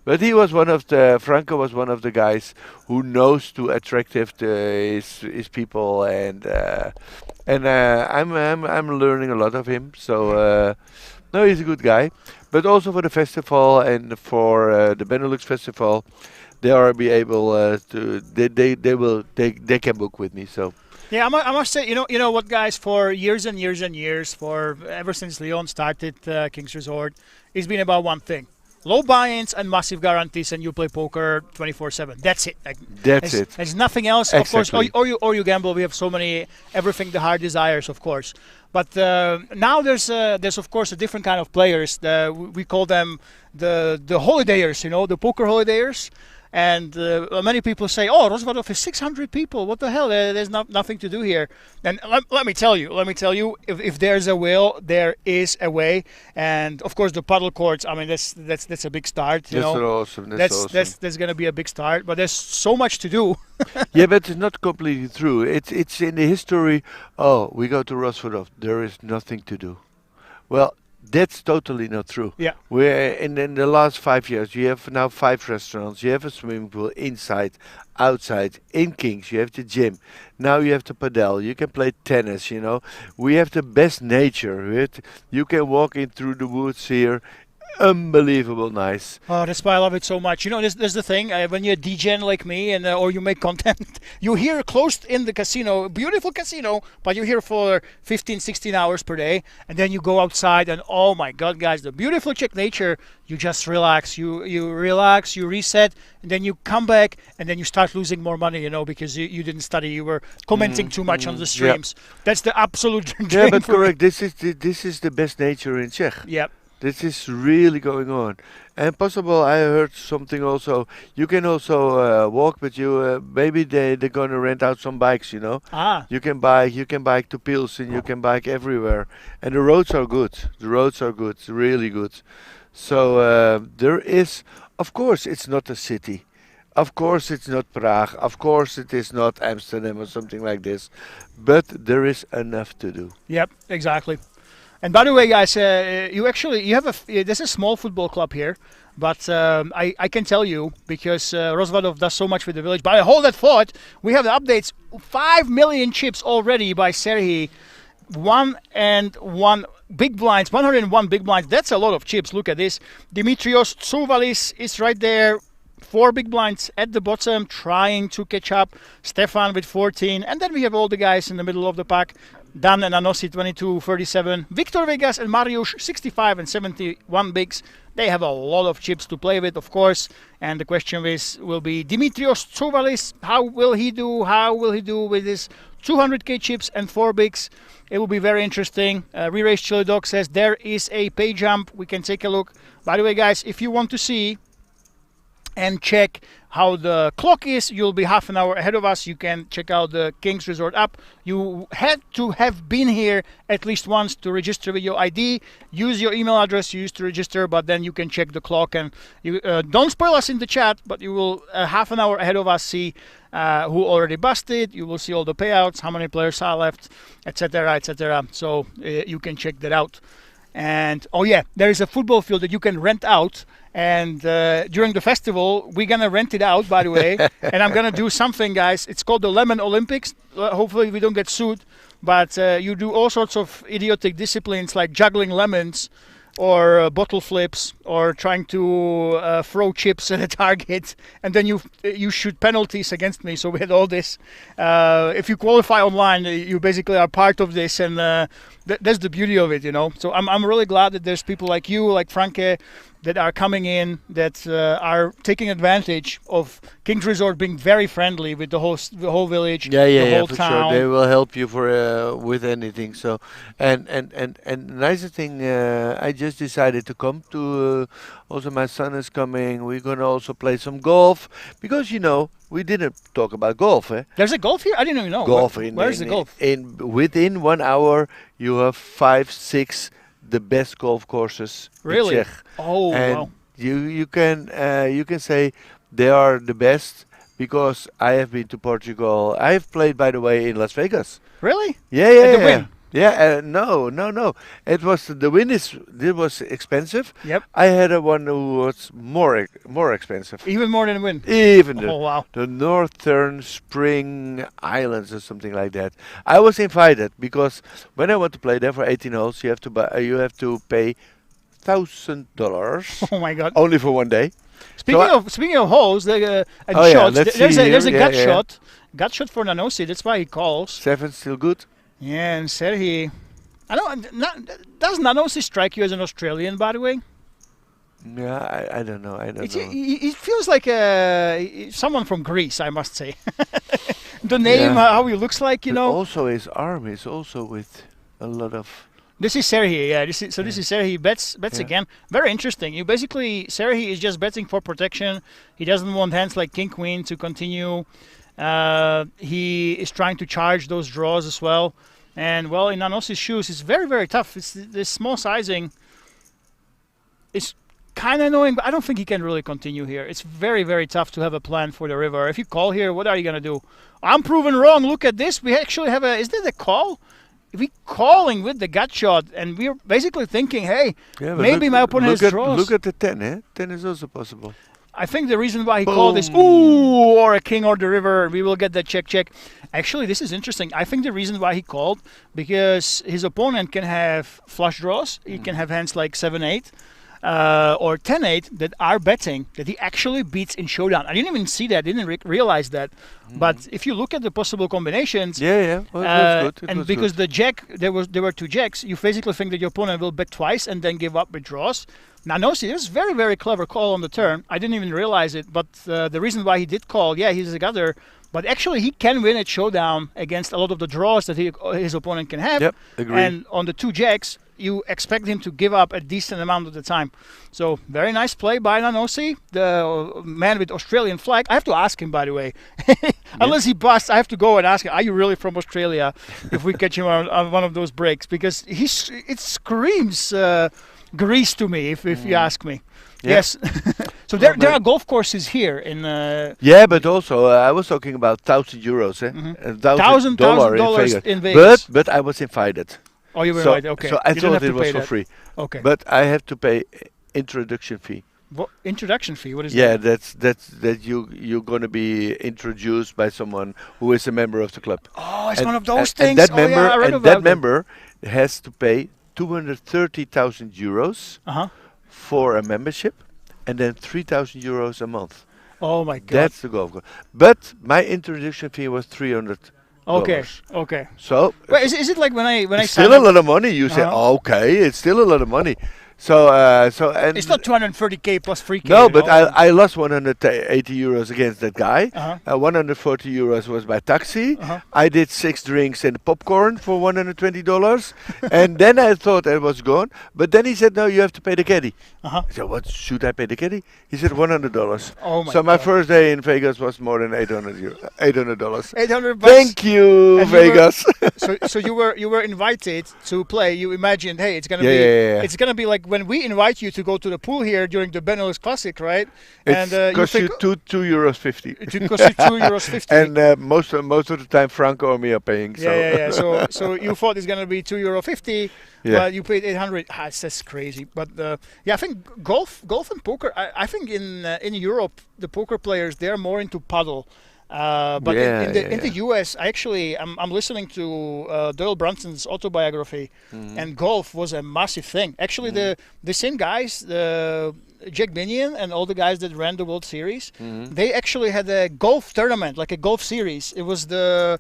but he was Franke was one of the guys who knows to attractive his people, and I'm learning a lot of him. So no, he's a good guy. But also for the festival and for the Benelux festival, they are be able to they can book with me. So Yeah, I must say, you know what, guys, for years and years and years, for ever since Leon started King's Resort, it's been about one thing: low buy-ins and massive guarantees, and you play poker 24/7. That's it. Like, that's it. There's nothing else, of course. Exactly. Or you gamble. We have so many, everything the heart desires, of course. But now there's of course a different kind of players. We call them the holidayers. The poker holidayers. And many people say, "Oh, Rozvadov is 600 people. What the hell? There's nothing to do here." And let me tell you, if there's a will, there is a way. And of course, the paddle courts. I mean, that's a big start. You That's know, awesome. That's awesome. that's going to be a big start. But there's so much to do. Yeah, but it's not completely true. It's in the history. Oh, we go to Rosvadov. There is nothing to do. Well, that's totally not true. Yeah. We're in the last 5 years, you have now 5 restaurants. You have a swimming pool inside, outside, in Kings. You have the gym. Now you have the padel. You can play tennis. You know, we have the best nature. You can walk in through the woods here. Unbelievable nice. Oh, that's why I love it so much. You know, there's the thing. When you're a DJ like me, and or you make content, you here close in the casino, beautiful casino, but you're here for 15, 16 hours per day, and then you go outside, and oh my God, guys, the beautiful Czech nature. You just relax. You relax. You reset, and then you come back, and then you start losing more money. You know, because you didn't study. You were commenting too much on the streams. Yep. That's the absolute dream. Yeah, but correct. This is the best nature in Czech. Yep. This is really going on, and possible. I heard something also. You can also walk, but you maybe they're gonna rent out some bikes. You know, you can bike to Pilsen, you can bike everywhere, and the roads are good. The roads are good, really good. So there is, of course, it's not a city. Of course, it's not Prague. Of course, it is not Amsterdam or something like this, but there is enough to do. Yep, exactly. And by the way, guys, you have there's a small football club here, but I can tell you, because Rozvadov does so much with the village. But hold that thought, we have the updates. 5 million chips already by Serhii. 101 big blinds, 101 big blinds. That's a lot of chips. Look at this. Dimitrios Tsouvalis is right there. 4 big blinds at the bottom, trying to catch up. Stefan with 14. And then we have all the guys in the middle of the pack. Dan and Anossi 22, 37. Victor Vegas and Mariusz 65 and 71 bigs. They have a lot of chips to play with, of course. And the question will be Dimitrios Tsouvalis. How will he do? How will he do with his 200k chips and 4 bigs? It will be very interesting. Re-Race Chili Dog says there is a pay jump. We can take a look. By the way, guys, if you want to see and check how the clock is, you'll be half an hour ahead of us. You can check out the Kings Resort app. You had to have been here at least once to register with your ID. Use your email address you used to register, but then you can check the clock. And you don't spoil us in the chat, but you will half an hour ahead of us see who already busted. You will see all the payouts, how many players are left, etc., etc. So you can check that out. And oh yeah, there is a football field that you can rent out. And during the festival, we're going to rent it out, by the way. And I'm going to do something, guys. It's called the Lemon Olympics. Hopefully we don't get sued. But you do all sorts of idiotic disciplines like juggling lemons or bottle flips or trying to throw chips at a target. And then you shoot penalties against me. So we had all this. If you qualify online, you basically are part of this. And that's the beauty of it, you know. So I'm really glad that there's people like you, like Franke, that are coming in, that are taking advantage of Kings Resort being very friendly with the whole village, the whole for town. Sure. They will help you with anything. So and nicer thing, I just decided to come to. Also, my son is coming. We're gonna also play some golf because we didn't talk about golf. There's a golf here? I didn't even know. Golf. Where's the golf? Within 1 hour, you have 5, 6. The best golf courses really? in Czech. Oh, and wow. You can say they are the best because I have been to Portugal. I have played, by the way, in Las Vegas. Really? Yeah. The win? Yeah, no. It was the win it was expensive. Yep. I had a one who was more expensive. Even more than the win. Even wow. The Northern Spring Islands or something like that. I was invited because when I want to play there for 18 holes, you have to pay $1,000. Oh my God! Only for 1 day. Speaking of holes, and shots. There's a gut shot. Gut shot for Nanossi. That's why he calls. 7 still good. Yeah, and Serhii. Does Nanossi strike you as an Australian, by the way? Yeah, I don't know. It feels like someone from Greece, I must say. The name, how he looks like, But also his arm is also with a lot of This is Serhi, yeah. This is Serhi bets again. Very interesting. You basically Serhi is just betting for protection. He doesn't want hands like King Queen to continue. He is trying to charge those draws as well. And well, in Nanosi's shoes, it's very, very tough. It's this small sizing is kind of annoying, but I don't think he can really continue here. It's very, very tough to have a plan for the river. If you call here, what are you gonna do? I'm proven wrong. Look at this. We actually have a. Is that a call? We calling with the gut shot, and we're basically thinking, hey, maybe my opponent has draws. Look at the 10, eh? 10 is also possible. I think the reason why he called is, ooh, or a king or the river, we will get that check. Actually, this is interesting. I think the reason why he called, because his opponent can have flush draws. He can have hands like 7-8. Or 10-8 that are betting that he actually beats in showdown. I didn't even see that, didn't realize that. But if you look at the possible combinations, well, it was good. And because the jack, there were two jacks, you basically think that your opponent will bet twice and then give up with draws. Now, no, see, this is very, very clever call on the turn. I didn't even realize it, but the reason why he did call, yeah, he's a gutter, but actually he can win at showdown against a lot of the draws that his opponent can have. Yep, agree. And on the two jacks, you expect him to give up a decent amount of the time. So very nice play by Nanosi, the man with Australian flag. I have to ask him, by the way. Unless he busts, I have to go and ask him, are you really from Australia, if we catch him on one of those breaks? Because it screams Greece to me, if you ask me. Yeah. Yes. So there are golf courses here in... yeah, but also I was talking about €1,000, $1,000 in Vegas. But I was invited. Oh, you were right. Okay. So I thought it was for free. Okay. But I have to pay introduction fee. What introduction fee? What is that? that? Yeah, that's you're going to be introduced by someone who is a member of the club. Oh, it's one of those things. And that member, I read about that it. member has to pay €230,000 for a membership, and then €3,000 a month. Oh my God. That's the golf course. But my introduction fee was $300. Okay. So Wait, is it like when I it's still a lot of money? You say, okay, it's still a lot of money. So and it's not 230k plus free K. no, but I lost €180 against that guy. €140 was by taxi. I did 6 drinks and popcorn for $120, and then I thought I was gone. But then he said, no, you have to pay the caddy. I said, what should I pay the caddy? He said $100. Oh my so my God. first day in Vegas was more than $800. $800. Thank you, And Vegas. So you were invited to play. You imagined, hey, it's gonna Yeah. it's gonna be like when we invite you to go to the pool here during the Benelux Classic, right? It costs you €2.50. It costs you €2.50. And most of the time, Franco or me are paying. So. Yeah. So you thought it's gonna be €2.50, but you paid 800. That's crazy. But I think golf and poker. I think in Europe the poker players, they're more into paddle. But in the US, I'm listening to Doyle Brunson's autobiography, and golf was a massive thing. Actually, the same guys, Jack Binion and all the guys that ran the World Series, they actually had a golf tournament, like a golf series. It was the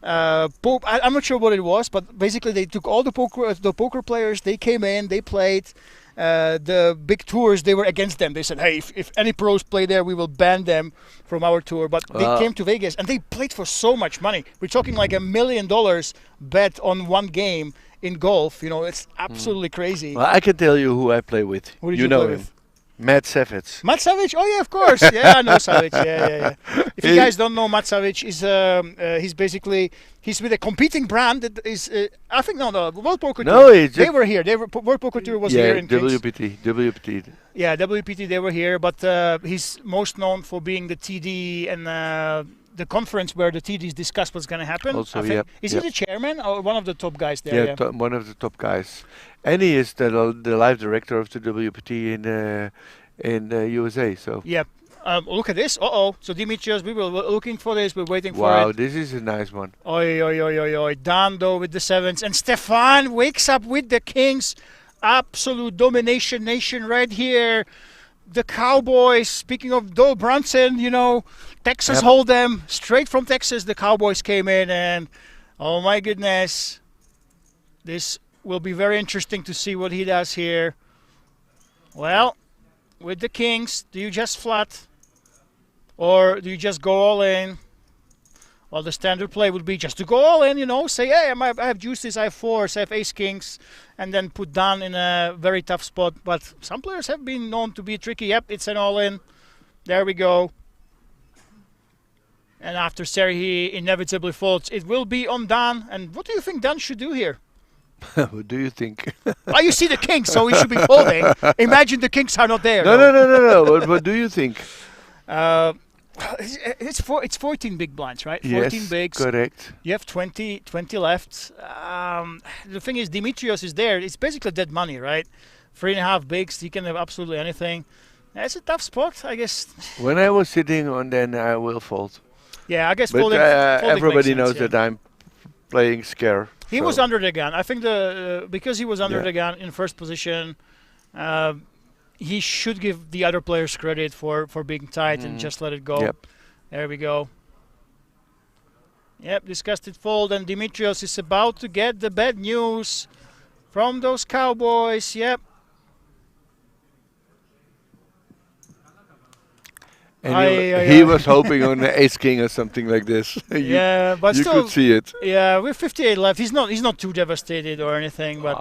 I'm not sure what it was, but basically they took all the poker players. They came in, they played. The big tours, they were against them. They said, hey, if any pros play there, we will ban them from our tour. But they came to Vegas and they played for so much money. We're talking like $1 million bet on one game in golf. You know, it's absolutely crazy. Well, I can tell you who I play with. Who did you you know play him. with? Matt Savage. Matt Savage? Oh yeah, of course. Yeah, I know Savage. Yeah. If you guys don't know, Matt Savage is he's with a competing brand that is I think World Poker Tour. They were here. World Poker Tour was here in Kings. WPT. Yeah, WPT. They were here, but he's most known for being the TD and the conference where the TDs discussed what's going to happen. Also, Is he the chairman or one of the top guys there? Yeah, one of the top guys, and he is the live director of the WPT in USA. So yeah. Look at this. So Dimitrios, we were looking for this. We're waiting for it. Wow, this is a nice one. Oi. Dando with the 7s. And Stefan wakes up with the kings. Absolute domination nation right here. The Cowboys, speaking of Doyle Brunson, Texas Hold'em. Straight from Texas, the Cowboys came in. And, oh my goodness. This will be very interesting to see what he does here. Well, with the kings, do you just flat? Or do you just go all in? Well, the standard play would be just to go all in, you know, say, hey, I have juices, I have fours, I have ace kings, and then put Dan in a very tough spot. But some players have been known to be tricky. Yep, it's an all in. There we go. And after Serhi inevitably folds, it will be on Dan. And what do you think Dan should do here? What do you think? Oh, you see the kings, so he should be folding. Imagine the kings are not there. No. What do you think? It's 14 big blinds, right? 14 Yes, bigs. correct. You have 20 left. The thing is, Dimitrios is there. It's basically dead money, right? 3.5 bigs. He can have absolutely anything. It's a tough spot, I guess. When I was sitting on, then I will fold. Yeah, I guess But folding everybody makes knows sense, yeah. that I'm playing scare. He was under the gun. I think because he was under the gun in first position, he should give the other players credit for being tight and just let it go. Yep. There we go. Yep, disgusted fold, and Dimitrios is about to get the bad news from those Cowboys. Yep. And he was hoping on the ace king or something like this. Yeah, but you still, could see it. Yeah, with 58 left, he's not too devastated or anything. But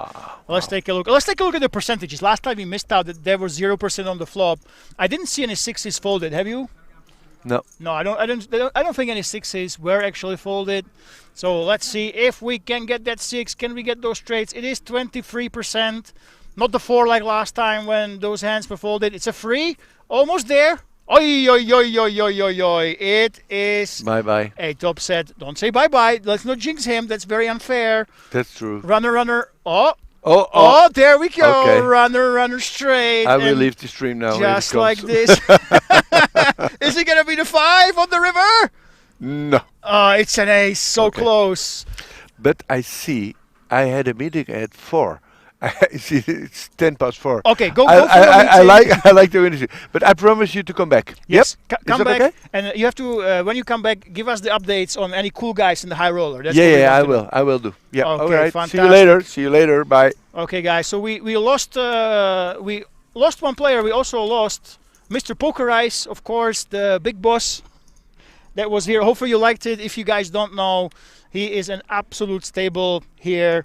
let's take a look. Let's take a look at the percentages. Last time we missed out that there were 0% on the flop. I didn't see any sixes folded. Have you? No. No, I don't think any sixes were actually folded. So let's see if we can get that 6. Can we get those straights? It is 23%. Not the 4 like last time when those hands were folded. It's a 3. Almost there. Oi, oi, oi, oi, oi, oi, oi. It is Bye-bye. a top set. Don't say bye-bye. Let's not jinx him. That's very unfair. That's true. Runner. Oh, there we go. Okay. Runner straight. I will And leave the stream now. just when like it this. Is it going to be the 5 on the river? No. Oh, it's an ace. So Okay. close. But I see I had a meeting at 4. I see it's 10 past 4. Okay, go for I the meeting. like the winning, but I promise you to come back. Yes, Yep. Is come that back. okay? And you have to, when you come back, give us the updates on any cool guys in the high roller. That's Yeah, what we yeah, want to know. I will do. Yeah, Okay, all right. fantastic. See you later. Bye. Okay, guys. So we lost one player. We also lost Mr. Poker Ice, of course, the big boss that was here. Hopefully you liked it. If you guys don't know, he is an absolute staple here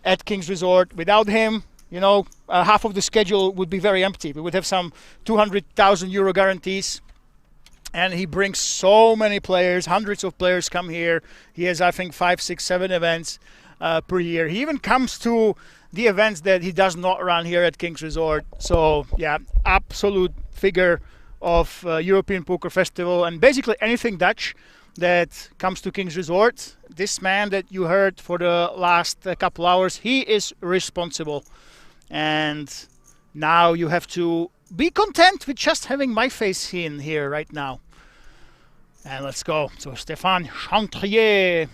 at King's Resort. Without him, you know, half of the schedule would be very empty. We would have some 200,000 euro guarantees. And he brings so many players. Hundreds of players come here. He has, I think, 5, 6, 7 events per year. He even comes to the events that he does not run here at King's Resort. So, yeah, absolute figure of European Poker Festival. And basically anything Dutch that comes to King's Resort, this man that you heard for the last couple hours, he is responsible. And now you have to be content with just having my face in here right now. And let's go. So Stéphane Chantrier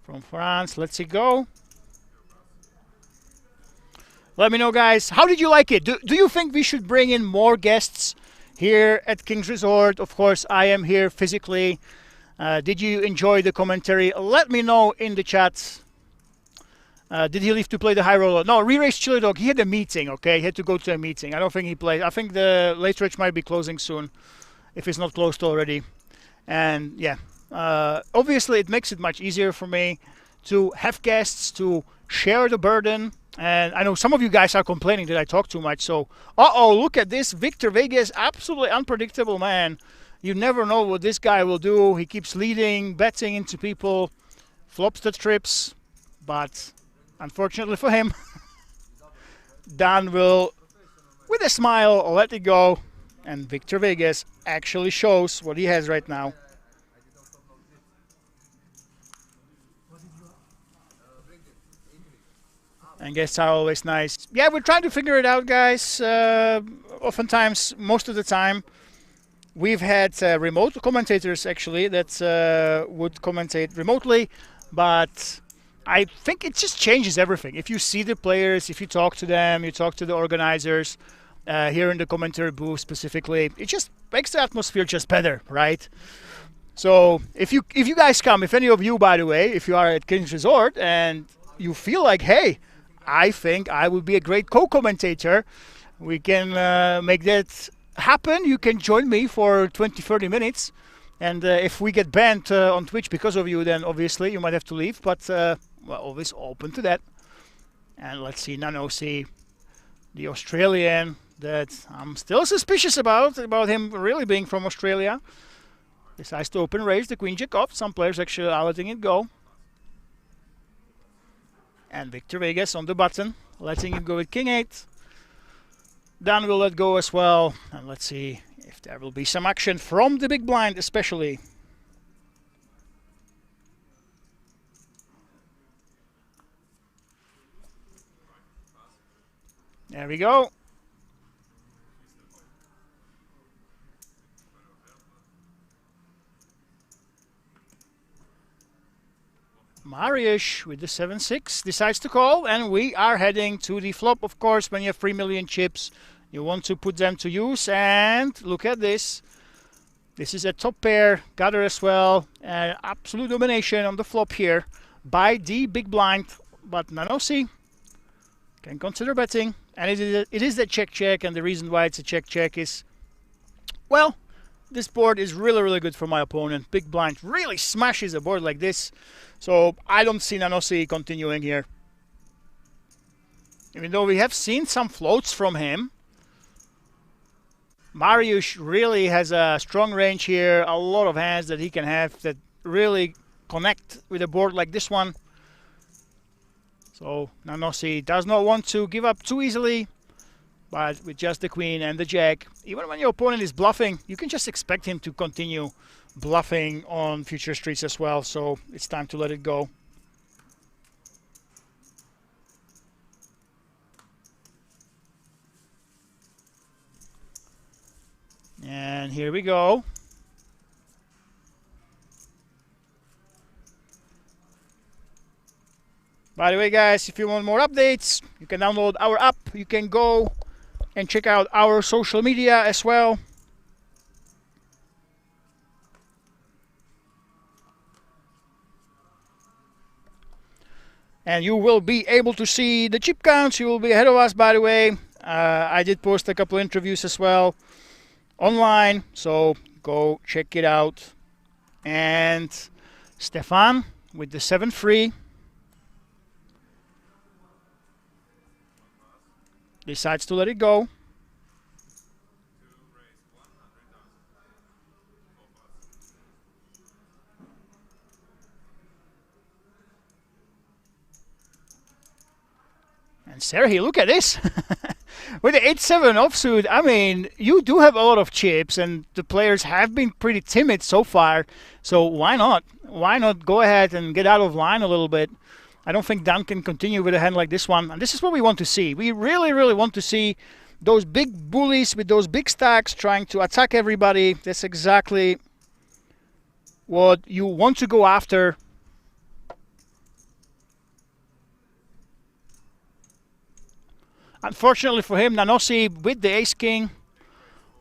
from France. Let's see go. Let me know, guys. How did you like it? Do you think we should bring in more guests here at King's Resort? Of course, I am here physically. Did you enjoy the commentary? Let me know in the chat. Did he leave to play the high roller? No, re-race Chili Dog. He had a meeting, okay? He had to go to a meeting. I don't think he played. I think the late stretch might be closing soon, if it's not closed already. And yeah, obviously it makes it much easier for me to have guests, to share the burden. And I know some of you guys are complaining that I talk too much. So, look at this. Victor Vegas, absolutely unpredictable, man. You never know what this guy will do. He keeps leading, betting into people, flops the trips, but unfortunately for him, Dan will, with a smile, let it go. And Victor Vegas actually shows what he has right now. And guests are always nice. Yeah, we're trying to figure it out, guys. Oftentimes, most of the time, we've had remote commentators, actually, that would commentate remotely. But I think it just changes everything. If you see the players, if you talk to them, you talk to the organizers, here in the commentary booth specifically, it just makes the atmosphere just better, right? So if you guys come, if any of you, by the way, if you are at King's Resort and you feel like, hey, I think I would be a great co-commentator, we can make that happen. You can join me for 20-30 minutes. And if we get banned on Twitch because of you, then obviously you might have to leave. But we're always open to that. And let's see, Nanosi, the Australian that I'm still suspicious about him really being from Australia. Decides to open raise the queen jack off. Some players actually are letting it go. And Victor Vegas on the button, letting him go with king 8. Dan will let go as well. And let's see if there will be some action from the big blind especially. There we go. Mariusz with the 7-6 decides to call, and we are heading to the flop. Of course, when you have 3 million chips, you want to put them to use. And look at this. This is a top pair, gutter as well. Absolute domination on the flop here by the big blind. But Nanosi can consider betting. And it is a check-check, and the reason why it's a check-check is, well, this board is really, really good for my opponent. Big blind really smashes a board like this. So I don't see Nanosi continuing here. Even though we have seen some floats from him, Mariusz really has a strong range here. A lot of hands that he can have that really connect with a board like this one. So Nanosi does not want to give up too easily. But with just the queen and the jack, even when your opponent is bluffing, you can just expect him to continue bluffing on future streets as well. So it's time to let it go. And here we go. By the way, guys, if you want more updates, you can download our app. You can go and check out our social media as well. And you will be able to see the chip counts. You will be ahead of us, by the way. I did post a couple interviews as well online, so go check it out. And Stefan with the 7-3 decides to let it go. And Sergey, look at this. With the 8-7 offsuit, I mean, you do have a lot of chips, and the players have been pretty timid so far. So why not? Why not go ahead and get out of line a little bit? I don't think Dan can continue with a hand like this one. And this is what we want to see. We really, really want to see those big bullies with those big stacks trying to attack everybody. That's exactly what you want to go after. Unfortunately for him, Nanosi with the ace-king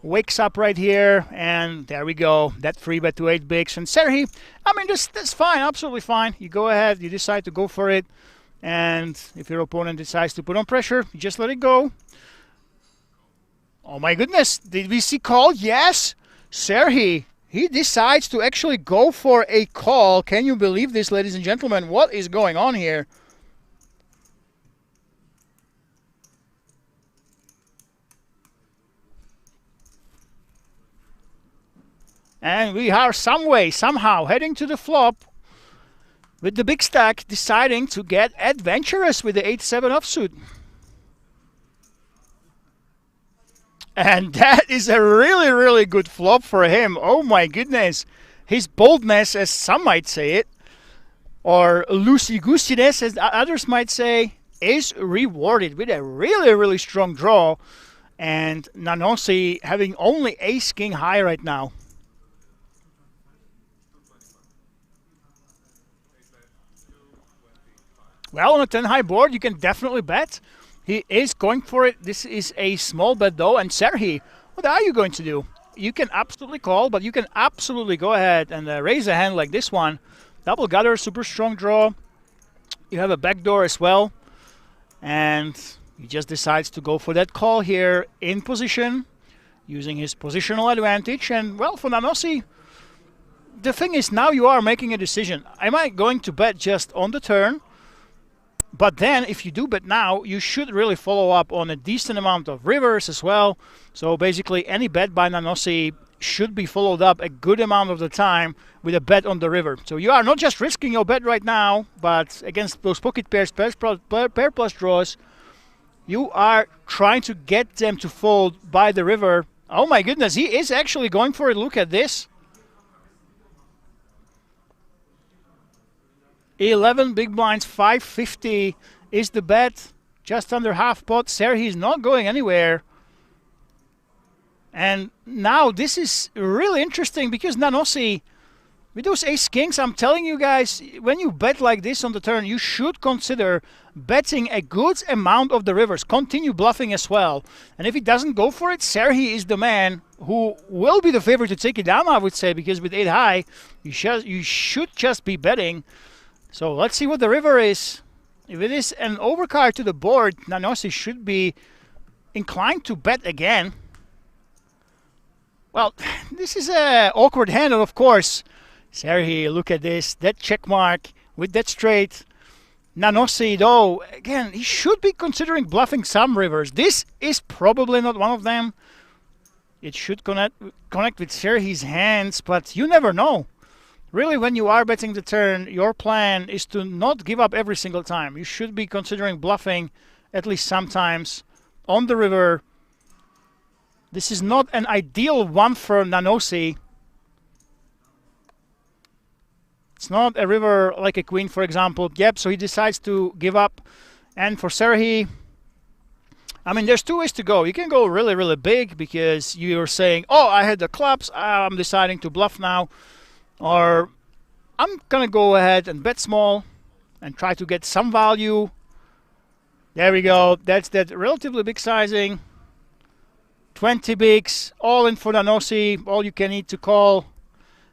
wakes up right here, and there we go. That 3-bet to 8 bigs. And Sergey, I mean, that's fine, absolutely fine. You go ahead, you decide to go for it, and if your opponent decides to put on pressure, you just let it go. Oh my goodness, did we see call? Yes, Sergey, he decides to actually go for a call. Can you believe this, ladies and gentlemen? What is going on here? And we are somehow heading to the flop with the big stack deciding to get adventurous with the 8-7 offsuit. And that is a really, really good flop for him. Oh my goodness. His boldness, as some might say it, or loosey-goosiness, as others might say, is rewarded with a really, really strong draw. And Nanosi having only ace-king high right now. Well, on a 10 high board, you can definitely bet. He is going for it. This is a small bet, though. And Sergey, what are you going to do? You can absolutely call, but you can absolutely go ahead and raise a hand like this one. Double gutter, super strong draw. You have a backdoor as well. And he just decides to go for that call here in position, using his positional advantage. And, well, for Nanosi, the thing is, now you are making a decision. Am I going to bet just on the turn? But then, if you do bet now, you should really follow up on a decent amount of rivers as well. So basically, any bet by Nanossi should be followed up a good amount of the time with a bet on the river. So you are not just risking your bet right now, but against those pocket pairs, pair plus draws, you are trying to get them to fold by the river. Oh my goodness, he is actually going for it. Look at this. 11 big blinds, 550 is the bet. Just under half pot. Serhi is not going anywhere. And now this is really interesting because Nanossi, with those ace kings, I'm telling you guys, when you bet like this on the turn, you should consider betting a good amount of the rivers. Continue bluffing as well. And if he doesn't go for it, Serhi is the man who will be the favorite to take it down, I would say, because with 8 high, you should just be betting. So let's see what the river is. If it is an overcard to the board, Nanossi should be inclined to bet again. Well, this is an awkward hand, and of course, Serhi, look at this, that check mark with that straight. Nanossi, though, again, he should be considering bluffing some rivers. This is probably not one of them. It should connect with Serhi's hands, but you never know. Really, when you are betting the turn, your plan is to not give up every single time. You should be considering bluffing at least sometimes on the river. This is not an ideal one for Nanossi. It's not a river like a queen, for example. Yep, so he decides to give up. And for Serhi, I mean, there's 2 ways to go. You can go really, really big because you're saying, oh, I had the clubs, I'm deciding to bluff now. Or I'm going to go ahead and bet small and try to get some value. There we go. That's that relatively big sizing. 20 bigs, all in for Nanossi, all you can need to call.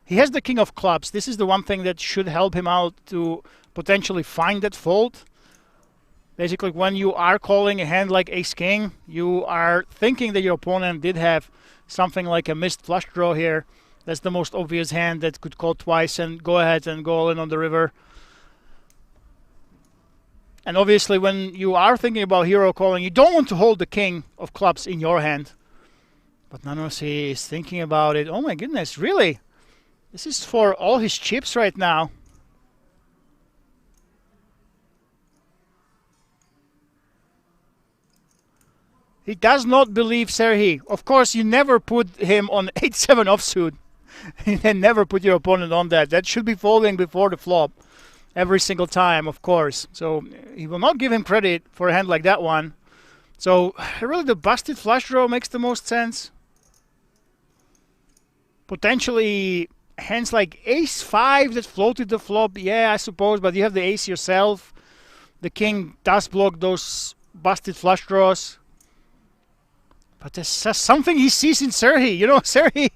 He has the king of clubs. This is the one thing that should help him out to potentially find that fold. Basically, when you are calling a hand like ace-king, you are thinking that your opponent did have something like a missed flush draw here. That's the most obvious hand that could call twice and go ahead and go all in on the river. And obviously, when you are thinking about hero calling, you don't want to hold the king of clubs in your hand. But Nanossi is thinking about it. Oh my goodness, really? This is for all his chips right now. He does not believe Serhi. Of course, you never put him on 8-7 offsuit. And never put your opponent on that. That should be folding before the flop. Every single time, of course. So he will not give him credit for a hand like that one. So really the busted flush draw makes the most sense. Potentially hands like ace-5 that floated the flop. Yeah, I suppose, but you have the ace yourself. The king does block those busted flush draws. But there's something he sees in Serhi. You know, Serhi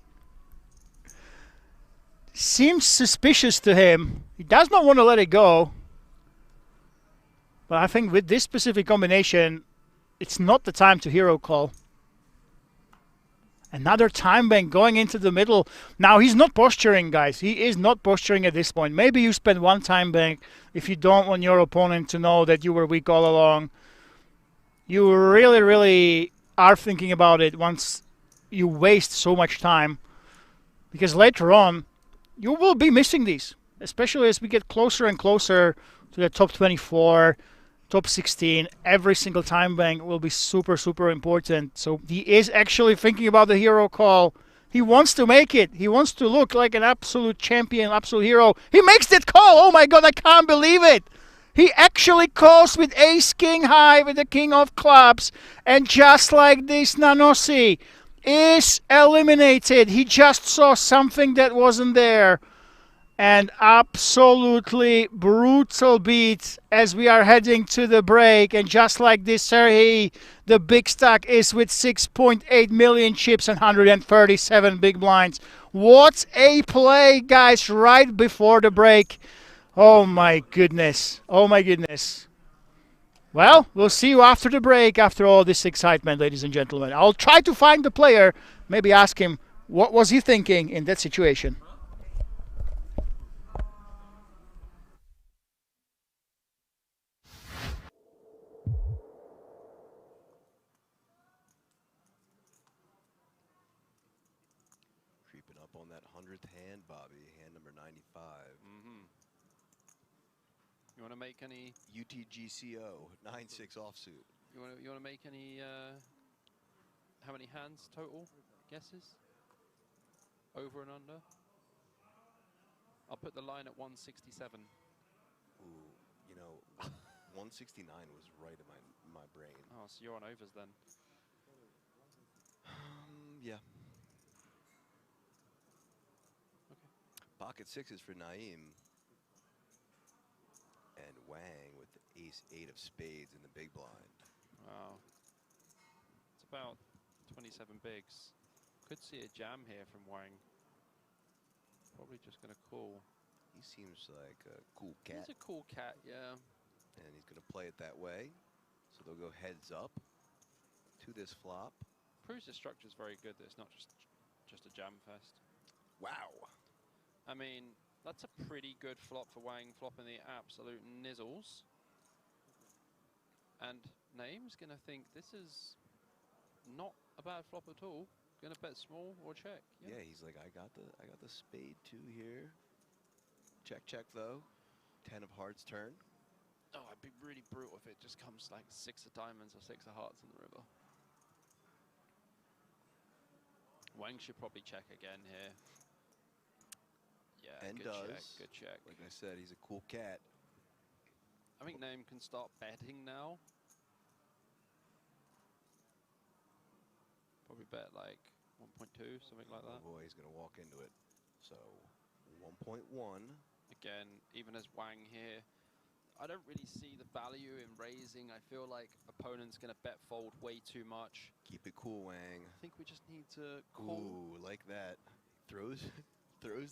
seems suspicious to him. He does not want to let it go. But I think with this specific combination, it's not the time to hero call. Another time bank going into the middle. Now, he's not posturing, guys. He is not posturing at this point. Maybe you spend one time bank if you don't want your opponent to know that you were weak all along. You really, really are thinking about it once you waste so much time. Because later on, you will be missing these. Especially as we get closer and closer to the top 24, top 16. Every single time bank will be super, super important. So he is actually thinking about the hero call. He wants to make it. He wants to look like an absolute champion, absolute hero. He makes that call. Oh my God, I can't believe it. He actually calls with ace-king high with the king of clubs. And just like this, Nanossi is eliminated. He just saw something that wasn't there. And absolutely brutal beat as we are heading to the break. And just like this, Serhi, the big stack is with 6.8 million chips and 137 big blinds. What a play, guys, right before the break. Oh my goodness. Oh my goodness. Well, we'll see you after the break, after all this excitement, ladies and gentlemen. I'll try to find the player, maybe ask him what was he thinking in that situation. on that 100th hand, Bobby, hand number 95. Mm-hmm. You want to make any UTGCO 9-6 offsuit. You want to make any how many hands total guesses? Over and under? I'll put the line at 167. Ooh, you know, 169 was right in my brain. Oh, so you're on overs then. Yeah. Okay. Pocket sixes for Naeem. And Wang with the ace-8 of spades in the big blind. Wow. It's about 27 bigs. Could see a jam here from Wang. Probably just going to call. He seems like a cool cat. He's a cool cat, yeah. And he's going to play it that way. So they'll go heads up to this flop. Proves the structure's very good that it's not just a jam fest. Wow. I mean, that's a pretty good flop for Wang, flopping the absolute nizzles. And Naeem's going to think this is not a bad flop at all. Going to bet small or check. Yeah, he's like, I got the spade 2 here. Check, check, though. 10 of hearts turn. Oh, I'd be really brutal if it just comes like 6 of diamonds or 6 of hearts in the river. Wang should probably check again here. Yeah, And good does. check, good check. Like I said, he's a cool cat. I think Naeem can start betting now. Probably bet like 1.2, something like Oh that. boy, he's going to walk into it. So 1.1. Again, even as Wang here, I don't really see the value in raising. I feel like opponent's going to bet fold way too much. Keep it cool, Wang. I think we just need to call. Ooh, like that. Throws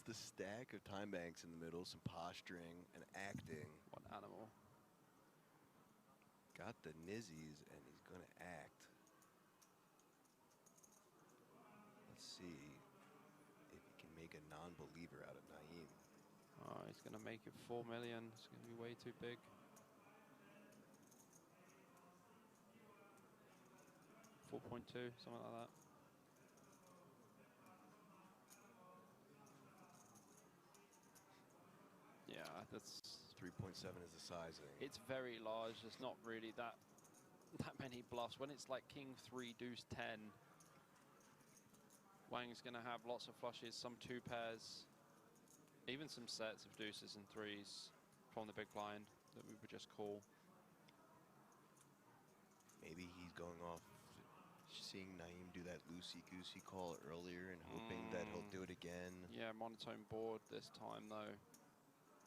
the stack of time banks in the middle, some posturing and acting. What animal? Got the nizzies, and he's going to act. Let's see if he can make a non-believer out of Naeem. Oh, he's going to make it 4 million. It's going to be way too big. 4.2, something like that. Yeah, that's 3.7 is the sizing. it's very large. There's not really that many bluffs. When it's like king 3, deuce 10, Wang's going to have lots of flushes, some 2 pairs, even some sets of deuces and 3s from the big blind that we would just call. Maybe he's going off seeing Naeem do that loosey-goosey call earlier and hoping that he'll do it again. Yeah, monotone board this time though.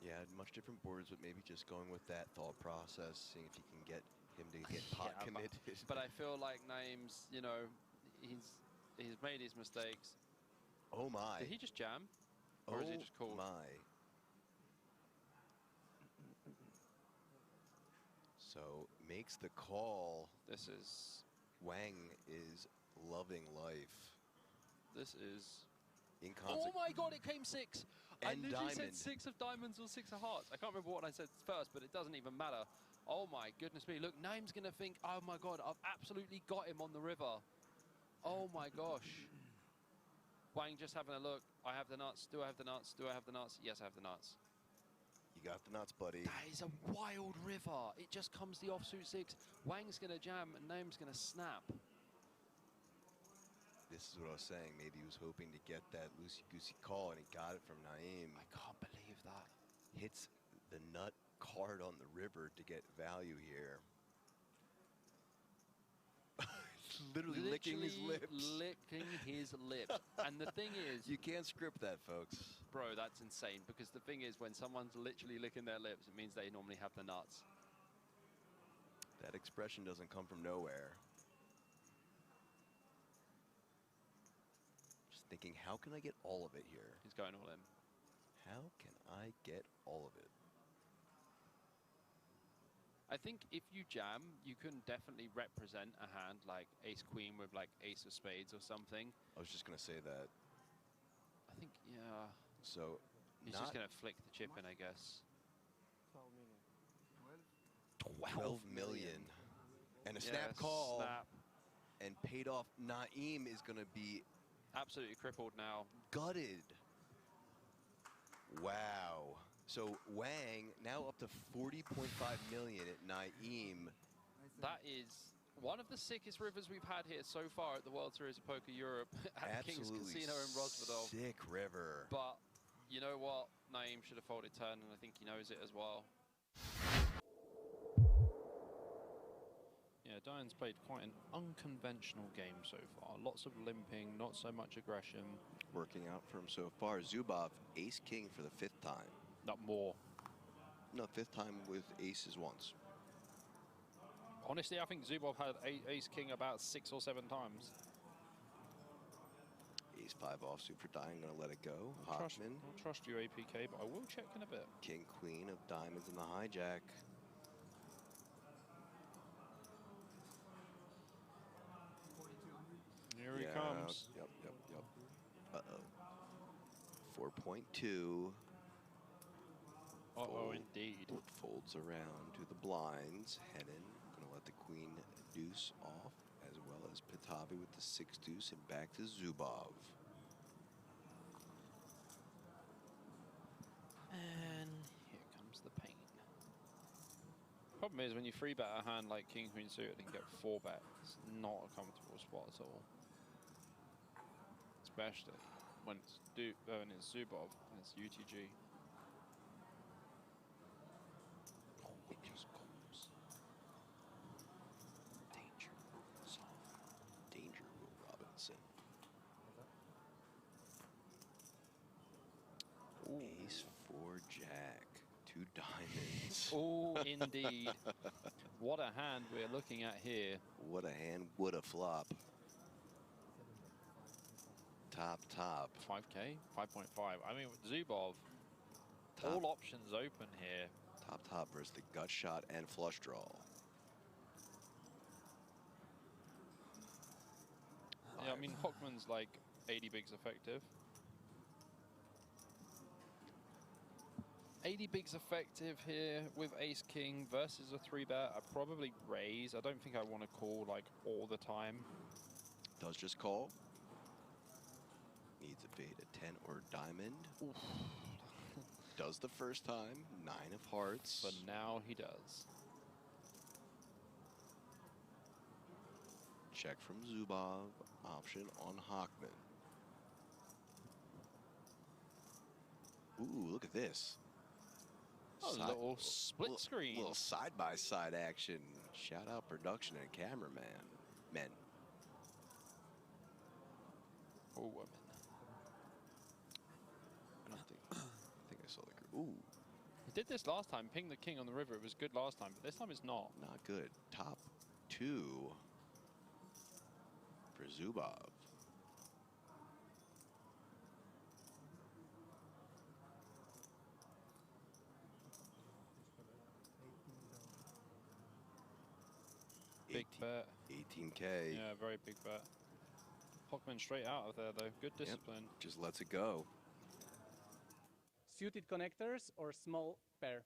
Yeah, much different boards, but maybe just going with that thought process, seeing if you can get him to get pot committed. But I feel like Naeem's, you know, he's made his mistakes. Oh my. Did he just jam? Or is he just called? My. So makes the call. This is Wang is loving life. This is. Oh my God! It came 6. I And literally said diamond. 6 of diamonds or 6 of hearts. I can't remember what I said first, but it doesn't even matter. Oh my goodness me! Look, Naeem's gonna think, oh my God, I've absolutely got him on the river. Oh my gosh. Wang just having a look. I have the nuts. Do I have the nuts? Do I have the nuts? Yes, I have the nuts. You got the nuts, buddy. That is a wild river. It just comes the offsuit 6. Wang's going to jam and Naeem's going to snap. This is what I was saying. Maybe he was hoping to get that loosey-goosey call, and he got it from Naeem. I can't believe that. Hits the nut card on the river to get value here. Literally licking his lips. Licking his lips. And the thing is, You can't script that, folks. bro, that's insane. Because the thing is, when someone's literally licking their lips, it means they normally have the nuts. That expression doesn't come from nowhere. Just thinking, how can I get all of it here? He's going all in. How can I get all of it? I think if you jam, you can definitely represent a hand like ace-queen with like ace of spades or something. I was just going to say that. I think, yeah. So, He's just going to flick the chip in, I guess. 12 million. 12 million. And a Yeah, snap call. Snap. And paid off. Naeem is going to be Absolutely crippled now. gutted. Wow. So Wang now up to 40.5 million at Naeem. That is one of the sickest rivers we've had here so far at the World Series of Poker Europe at King's Absolutely Casino in Rosvedov. sick river. But you know what? Naeem should have folded turn, and I think he knows it as well. Yeah, Diane's played quite an unconventional game so far. Lots of limping, not so much aggression. Working out for him so far. Zubov, ace-king for the 5th time. Not more. No, 5th time with aces once. Honestly, I think Zubov had ace-king about 6 or 7 times. Ace-5 offsuit for Diane, gonna let it go. I'll Hoffman, trust you, APK, but I will check in a bit. king-queen of diamonds in the hijack. Here he comes. Yep. Uh-oh. 4.2. Uh-oh, indeed. Folds around to the blinds. Hennon gonna let the queen deuce off, as well as Patavi with the 6 deuce, and back to Zubov. And here comes the pain. Problem is, when you 3-bet a hand like King Queen suited and get 4-bet, it's not a comfortable spot at all. Especially when it's Zubov and it's UTG. Oh, it just calls. Danger. Soft. Danger, Will Robinson. Ooh. Ace 4 jack. 2 diamonds. Oh, indeed. What a hand we're looking at here. What a hand, what a flop. Top. 5K, 5.5. I mean, with Zubov, Top. all options open here. Top versus the gut shot and flush draw. Yeah, I mean, Hockman's like 80 bigs effective. 80 bigs effective here with Ace King versus a 3-bet. I probably raise. I don't think I want to call like all the time. Does just call. Needs a bait, a 10 or diamond. Oof. Does the first time, 9 of hearts. But now he does. Check from Zubov, option on Hockman. Ooh, look at this. Oh, a little split screen. Little side-by-side action. Shout out production and cameraman. Men. Oh, women. I think I saw the... Ooh, He did this last time, ping the king on the river. It was good last time, but this time it's not. not good. Top 2 for Zubov. Big bet. 18K. Yeah, very big bet. Hockman straight out of there, though. Good discipline. Just lets it go. Suited connectors or small pair?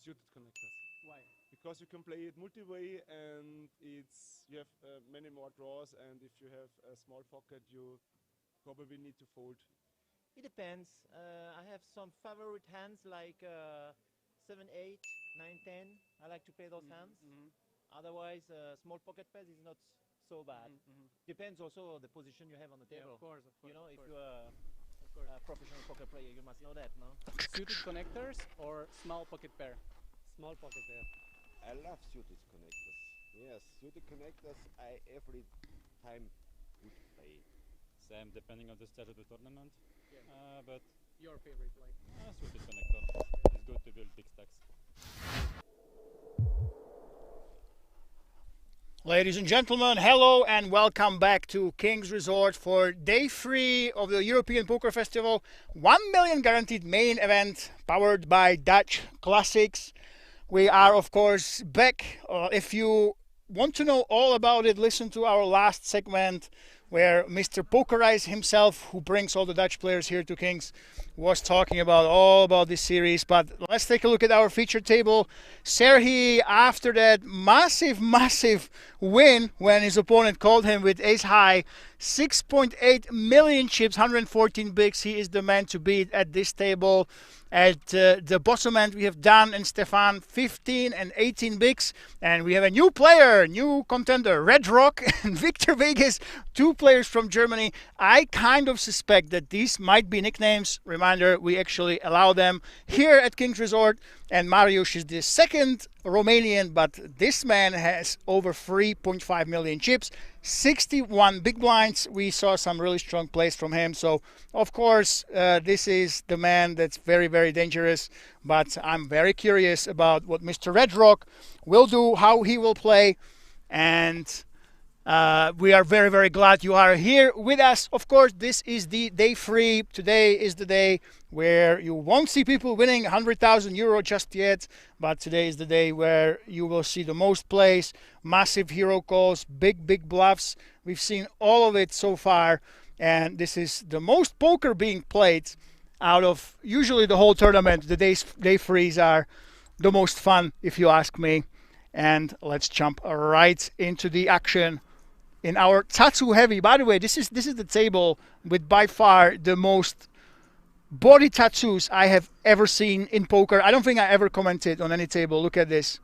Suited connectors. Why? Because you can play it multi-way and you have many more draws, and if you have a small pocket you probably need to fold. It depends. I have some favorite hands like 7, 8, 9, 10. I like to play those hands. Otherwise, small pocket pairs is not so bad. Depends also on the position you have on the table. Of course. You know, if you're a professional poker player, you must know that, no? Suited connectors or small pocket pair? Small pocket pair. I love suited connectors. Yes, suited connectors I every time would play. Same, depending on the stage of the tournament. Yeah. But Your favorite, like? suited connector. It's good to build big stacks. Ladies and gentlemen, hello and welcome back to King's Resort for day 3 of the European Poker Festival. 1 million guaranteed main event powered by Dutch Classics. We are, of course, back. If you want to know all about it, listen to our last segment where Mr. Pokerize himself, who brings all the Dutch players here to King's, was talking about all about this series. But let's take a look at our feature table. Serhii, after that massive win when his opponent called him with ace high, 6.8 million chips, 114 bigs. He is the man to beat at this table. At the bottom end, we have Dan and Stefan, 15 and 18 bigs. And we have a new player, new contender, Red Rock and Victor Vegas, 2 players from Germany. I kind of suspect that these might be nicknames. Reminder, we actually allow them here at King's Resort. And Mariusz is the second Romanian, but this man has over 3.5 million chips, 61 big blinds. We saw some really strong plays from him. So, of course, this is the man that's very, very dangerous. But I'm very curious about what Mr. Red Rock will do, how he will play. And we are very, very glad you are here with us. Of course, this is the day 3. Today is the day where you won't see people winning 100,000 euro just yet, but today is the day where you will see the most plays, massive hero calls, big bluffs. We've seen all of it so far, and this is the most poker being played out of usually the whole tournament. The day 3s are the most fun, if you ask me. And let's jump right into the action in our tattoo heavy. By the way, this is the table with by far the most body tattoos I have ever seen in poker. I don't think I ever commented on any table. Look at this.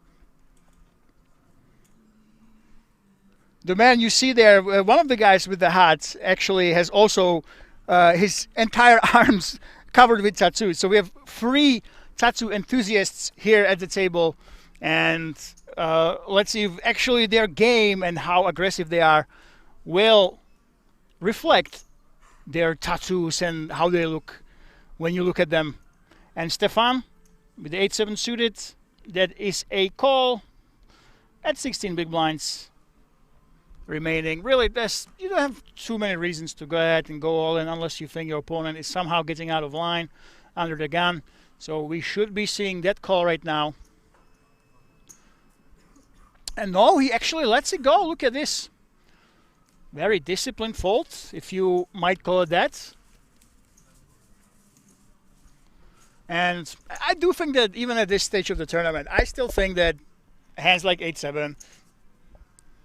The man you see there, one of the guys with the hat, actually has also his entire arms covered with tattoos. So we have 3 tattoo enthusiasts here at the table. And let's see if actually their game and how aggressive they are will reflect their tattoos and how they look when you look at them. And Stefan with the 8-7 suited, that is a call at 16 big blinds remaining. Really, you don't have too many reasons to go ahead and go all in unless you think your opponent is somehow getting out of line under the gun. So we should be seeing that call right now. And no, he actually lets it go. Look at this. Very disciplined fold, if you might call it that. And I do think that even at this stage of the tournament, I still think that hands like 8-7,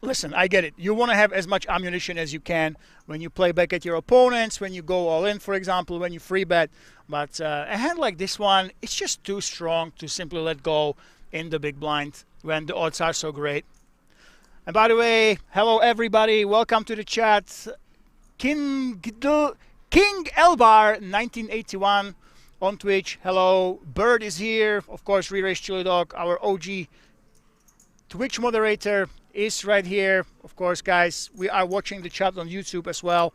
listen, I get it. You want to have as much ammunition as you can when you play back at your opponents, when you go all in, for example, when you free bet. But a hand like this one, it's just too strong to simply let go in the big blind when the odds are so great. And by the way, hello everybody, welcome to the chat. King Elbar 1981 on Twitch, hello. Bird is here, of course, Re-Race Chili Dog, our OG Twitch moderator is right here. Of course, guys, we are watching the chat on YouTube as well.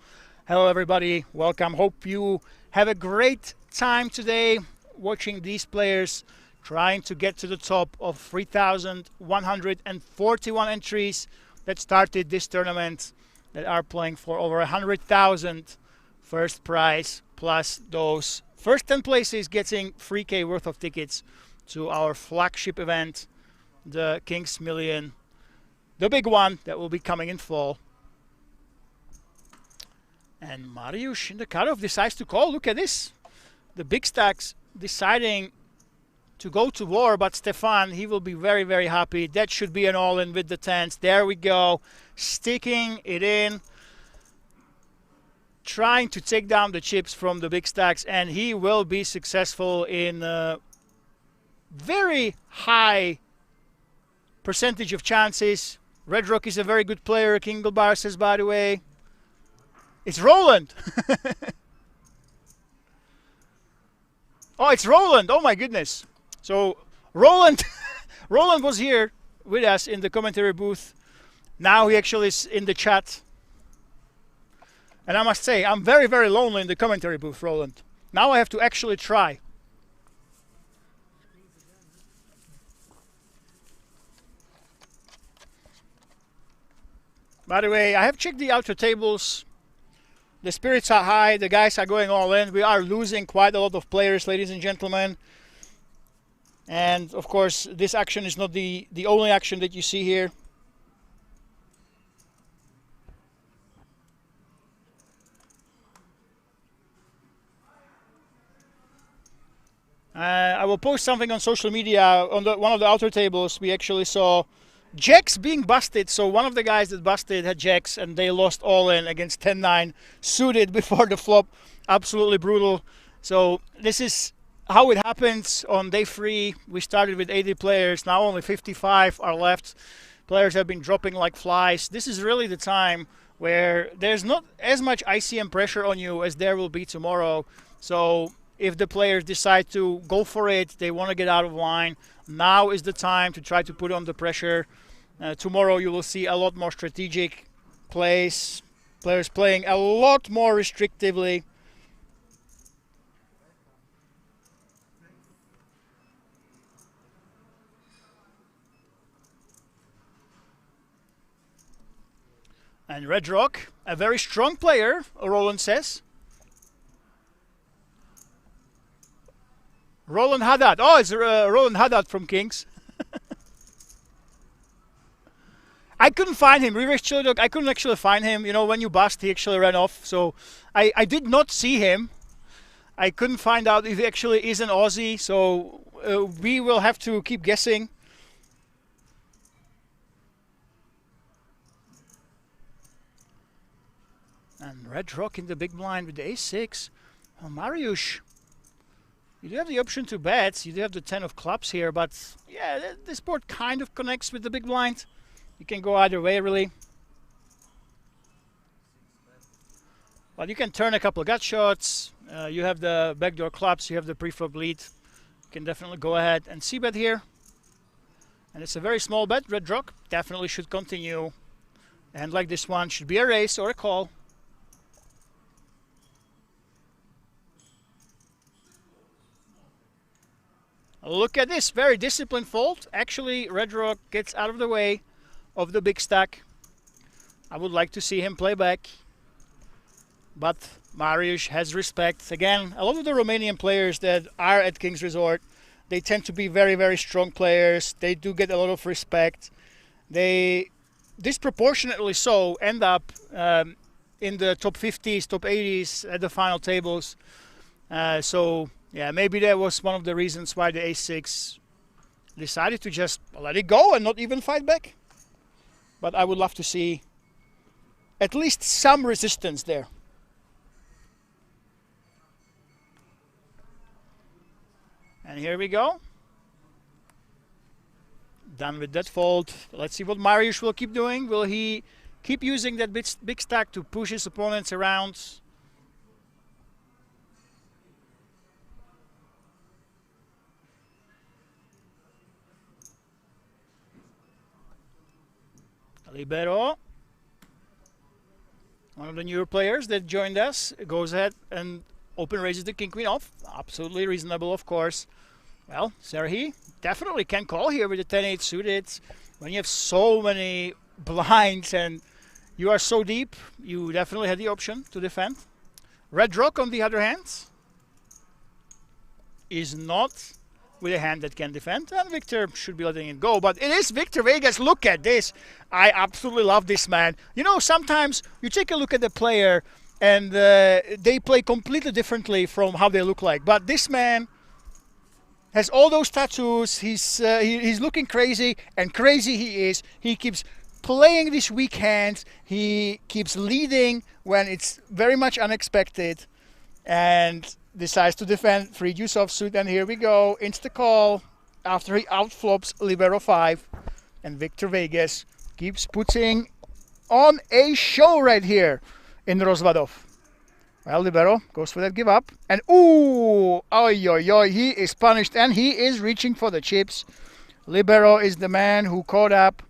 Hello everybody, welcome. Hope you have a great time today watching these players trying to get to the top of 3,141 entries that started this tournament, that are playing for over 100,000 first prize, plus those first 10 places getting 3K worth of tickets to our flagship event, the King's Million, the big one that will be coming in fall. And Mariusz in the cutoff decides to call. Look at this. The big stacks deciding to go to war, but Stefan, he will be very, very happy. That should be an all-in with the 10s. There we go. Sticking it in. Trying to take down the chips from the big stacks, and he will be successful in a very high percentage of chances. Red Rock is a very good player, Kinglebar says, by the way. It's Roland. Oh, it's Roland. Oh, my goodness. So, Roland, Roland was here with us in the commentary booth. Now he actually is in the chat. And I must say, I'm very, very lonely in the commentary booth, Roland. Now I have to actually try. By the way, I have checked the outer tables. The spirits are high. The guys are going all in. We are losing quite a lot of players, ladies and gentlemen. And, of course, this action is not the only action that you see here. I will post something on social media. On one of the outer tables, we actually saw Jacks being busted, so one of the guys that busted had jacks and they lost all in against 10-9 suited before the flop. Absolutely brutal. So this is how it happens on day 3. We started with 80 players, now only 55 are left. Players have been dropping like flies. This is really the time where there's not as much ICM pressure on you as there will be tomorrow. So if the players decide to go for it, they want to get out of line, now is the time to try to put on the pressure. Tomorrow you will see a lot more strategic plays, players playing a lot more restrictively. And Red Rock, a very strong player, Roland says. Roland Haddad. Oh, it's Roland Haddad from Kings. I couldn't find him. Reverse Chili Dog, I couldn't actually find him. You know, when you bust, he actually ran off. So I did not see him. I couldn't find out if he actually is an Aussie. So we will have to keep guessing. And Red Rock in the big blind with the ace-6. Well, Mariusz, you do have the option to bet. You do have the 10 of clubs here, but yeah, this board kind of connects with the big blind. You can go either way, really. But you can turn a couple of gut shots. You have the backdoor clubs. You have the pre-flop lead. You can definitely go ahead and c-bet here. And it's a very small bet. Red Rock definitely should continue. And like this one, should be a raise or a call. Look at this, very disciplined fold. Actually, Red Rock gets out of the way of the big stack. I would like to see him play back. But Mariusz has respect. Again, a lot of the Romanian players that are at King's Resort, they tend to be very, very strong players. They do get a lot of respect. They disproportionately so end up in the top 50s, top 80s at the final tables. So yeah, maybe that was one of the reasons why the ace-6 decided to just let it go and not even fight back. But I would love to see at least some resistance there. And here we go. Done with that fold. Let's see what Mariusz will keep doing. Will he keep using that big stack to push his opponents around? Libero, one of the newer players that joined us, goes ahead and open raises the king queen off. Absolutely reasonable, of course. Well, Serhi definitely can call here with the 10-8 suited. When you have so many blinds and you are so deep, you definitely had the option to defend. Red Rock, on the other hand, is not with a hand that can defend, and Victor should be letting it go. But it is Victor Vegas. Look at this. I absolutely love this man. You know, sometimes you take a look at the player and they play completely differently from how they look like. But this man has all those tattoos. He's looking crazy, and crazy he is. He keeps playing these weak hands. He keeps leading when it's very much unexpected, and decides to defend free deuce offsuit. And here we go, insta call after he outflops Libero 5, and Victor Vegas keeps putting on a show right here in Rozvadov. Well, Libero goes for that give up, and ooh, oy, oy, oy, he is punished, and he is reaching for the chips. Libero is the man who caught up.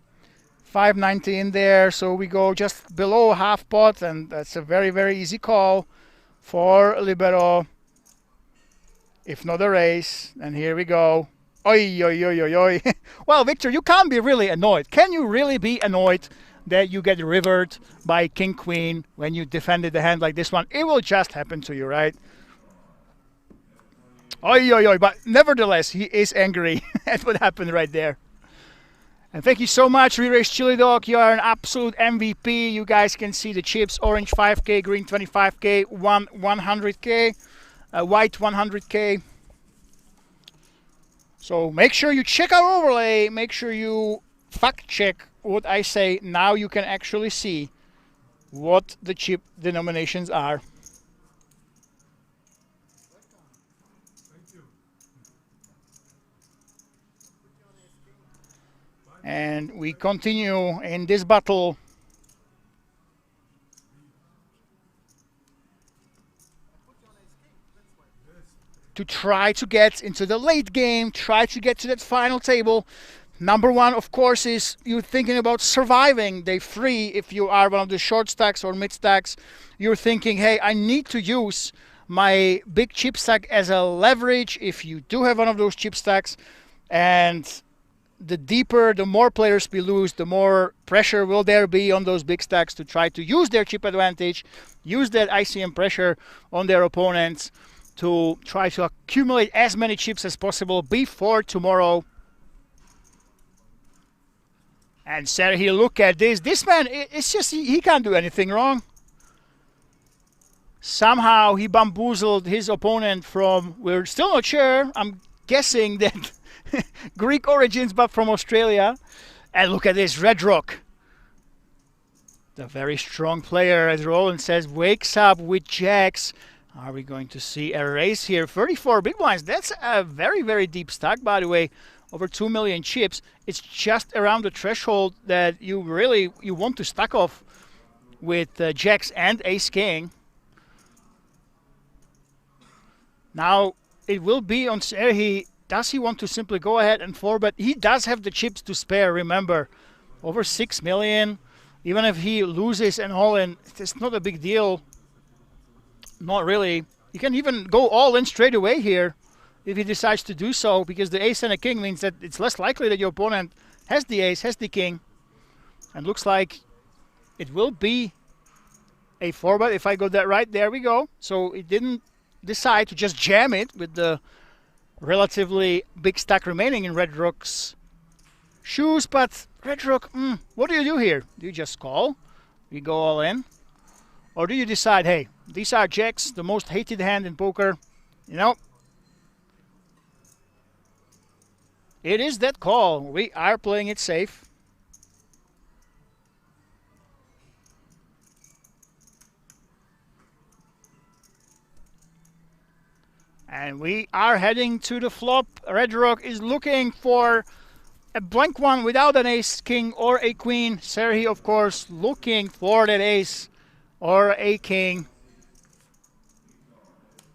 590 in there, so we go just below half pot, and that's a very, very easy call for Libero, if not a raise. And here we go. Oi, oi, oi, oi, oi. Well, Victor, you can't be really annoyed. Can you really be annoyed that you get rivered by King Queen when you defended the hand like this one? It will just happen to you, right? Oi, oi, oi. But nevertheless, he is angry at what happened right there. And thank you so much, Re-Race Chili Dog. You are an absolute MVP. You guys can see the chips. Orange 5K, green 25K, 100K, white 100K. So make sure you check our overlay. Make sure you fact check what I say. Now you can actually see what the chip denominations are. And we continue in this battle. To try to get into the late game, try to get to that final table. Number one, of course, is you're thinking about surviving day 3. If you are one of the short stacks or mid stacks, you're thinking, hey, I need to use my big chip stack as a leverage if you do have one of those chip stacks. And the deeper, the more players we lose, the more pressure will there be on those big stacks to try to use their chip advantage, use that ICM pressure on their opponents to try to accumulate as many chips as possible before tomorrow. And Sergey, look at this. This man, it's just, he can't do anything wrong. Somehow he bamboozled his opponent from, we're still not sure, I'm guessing that Greek origins, but from Australia. And look at this, Red Rock. The very strong player, as Roland says, wakes up with jacks. Are we going to see a race here? 34 big blinds. That's a very, very deep stack, by the way. Over 2 million chips. It's just around the threshold that you want to stack off with jacks and ace king. Now it will be on Sergey. Does he want to simply go ahead and 4-bet? He does have the chips to spare, remember. Over 6 million. Even if he loses and all in, it's not a big deal. Not really. You can even go all in straight away here if he decides to do so, because the ace and a king means that it's less likely that your opponent has the ace, has the king. And looks like it will be a 4-bet if I got that right. There we go. So it didn't decide to just jam it with the relatively big stack remaining in Red Rock's shoes. But Red Rock, what do you do here? Do you just call? You go all in? Or do you decide, hey, these are jacks, the most hated hand in poker, you know? It is that call. We are playing it safe. And we are heading to the flop. Red Rock is looking for a blank one without an ace, king, or a queen. Sergey, of course, looking for that ace or a king.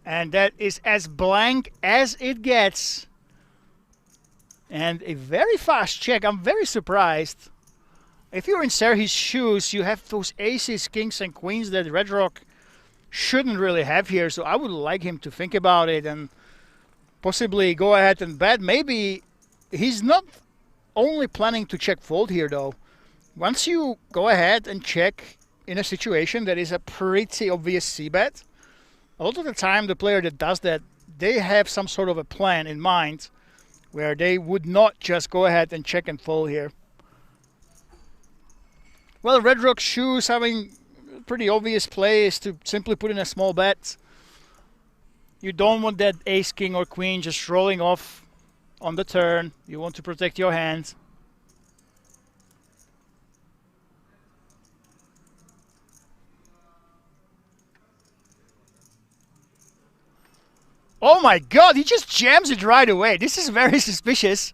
And that is as blank as it gets. And a very fast check. I'm very surprised. If you're in Sergey's shoes, you have those aces, kings, and queens that Red Rock shouldn't really have here. So I would like him to think about it and possibly go ahead and bet. Maybe he's not only planning to check fold here, though. Once you go ahead and check in a situation that is a pretty obvious c-bet, a lot of the time the player that does that, they have some sort of a plan in mind where they would not just go ahead and check and fold here. Well, Red Rock's shoes having a pretty obvious play is to simply put in a small bet. You don't want that ace, king, or queen just rolling off on the turn. You want to protect your hand. Oh my god, he just jams it right away. This is very suspicious.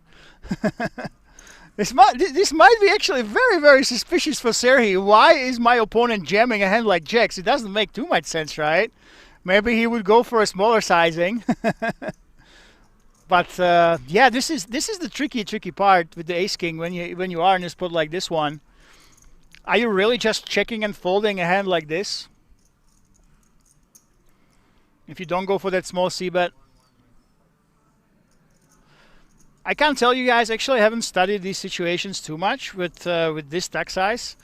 This might be actually very, very suspicious for Sergey. Why is my opponent jamming a hand like jacks? It doesn't make too much sense, right? Maybe he would go for a smaller sizing. But yeah, this is the tricky part with the ace king when you are in a spot like this one. Are you really just checking and folding a hand like this? If you don't go for that small c-bet. I can't tell you guys. Actually, I haven't studied these situations too much with this stack size.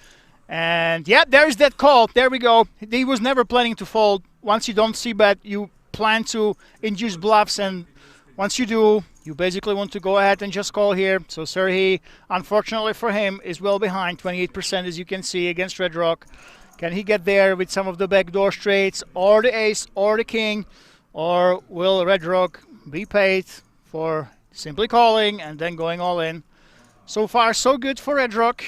And yeah, there's that call. There we go. He was never planning to fold. Once you don't c-bet, you plan to induce bluffs, and once you do, you basically want to go ahead and just call here. So Sergey, unfortunately for him, is well behind, 28% as you can see against Red Rock. Can he get there with some of the backdoor straights, or the ace, or the king? Or will Red Rock be paid for simply calling and then going all in? So far, so good for Red Rock.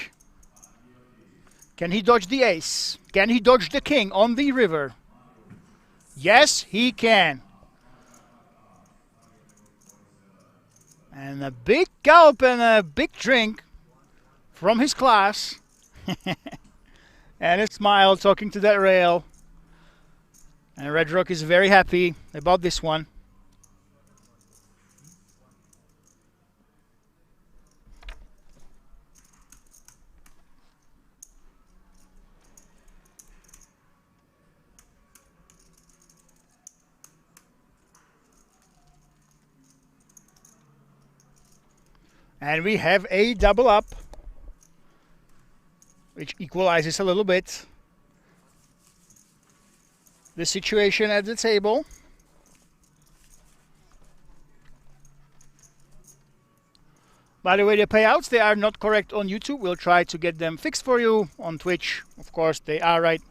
Can he dodge the ace? Can he dodge the king on the river? Yes, he can. And a big gulp and a big drink from his class. And a smile talking to that rail. And Red Rock is very happy about this one. And we have a double up, which equalizes a little bit the situation at the table. By the way, the payouts, they are not correct on YouTube. We'll try to get them fixed for you on Twitch. Of course, they are right.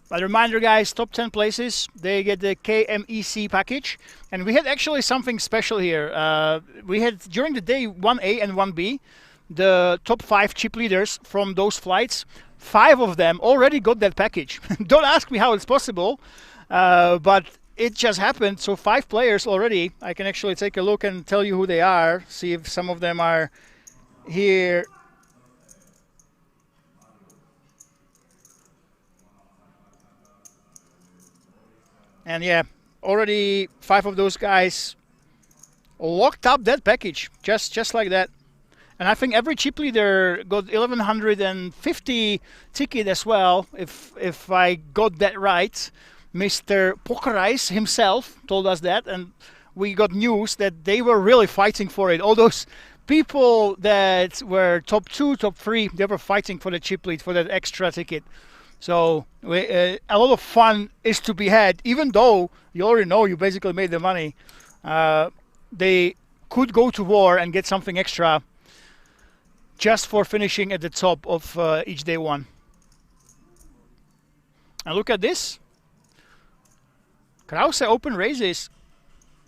But reminder, guys, top 10 places, they get the KMEC package. And we had actually something special here. We had, during the day, 1A and 1B, the top 5 chip leaders from those flights. 5 of them already got that package. Don't ask me how it's possible, but it just happened. So 5 players already. I can actually take a look and tell you who they are, see if some of them are here. And yeah, already 5 of those guys locked up that package, just like that. And I think every chip leader got 1150 ticket as well, if I got that right. Mr. Pokerice himself told us that, and we got news that they were really fighting for it. All those people that were top 2, top 3, they were fighting for the chip lead, for that extra ticket. So a lot of fun is to be had, even though you already know you basically made the money. They could go to war and get something extra just for finishing at the top of each day one. And look at this. Krause open raises,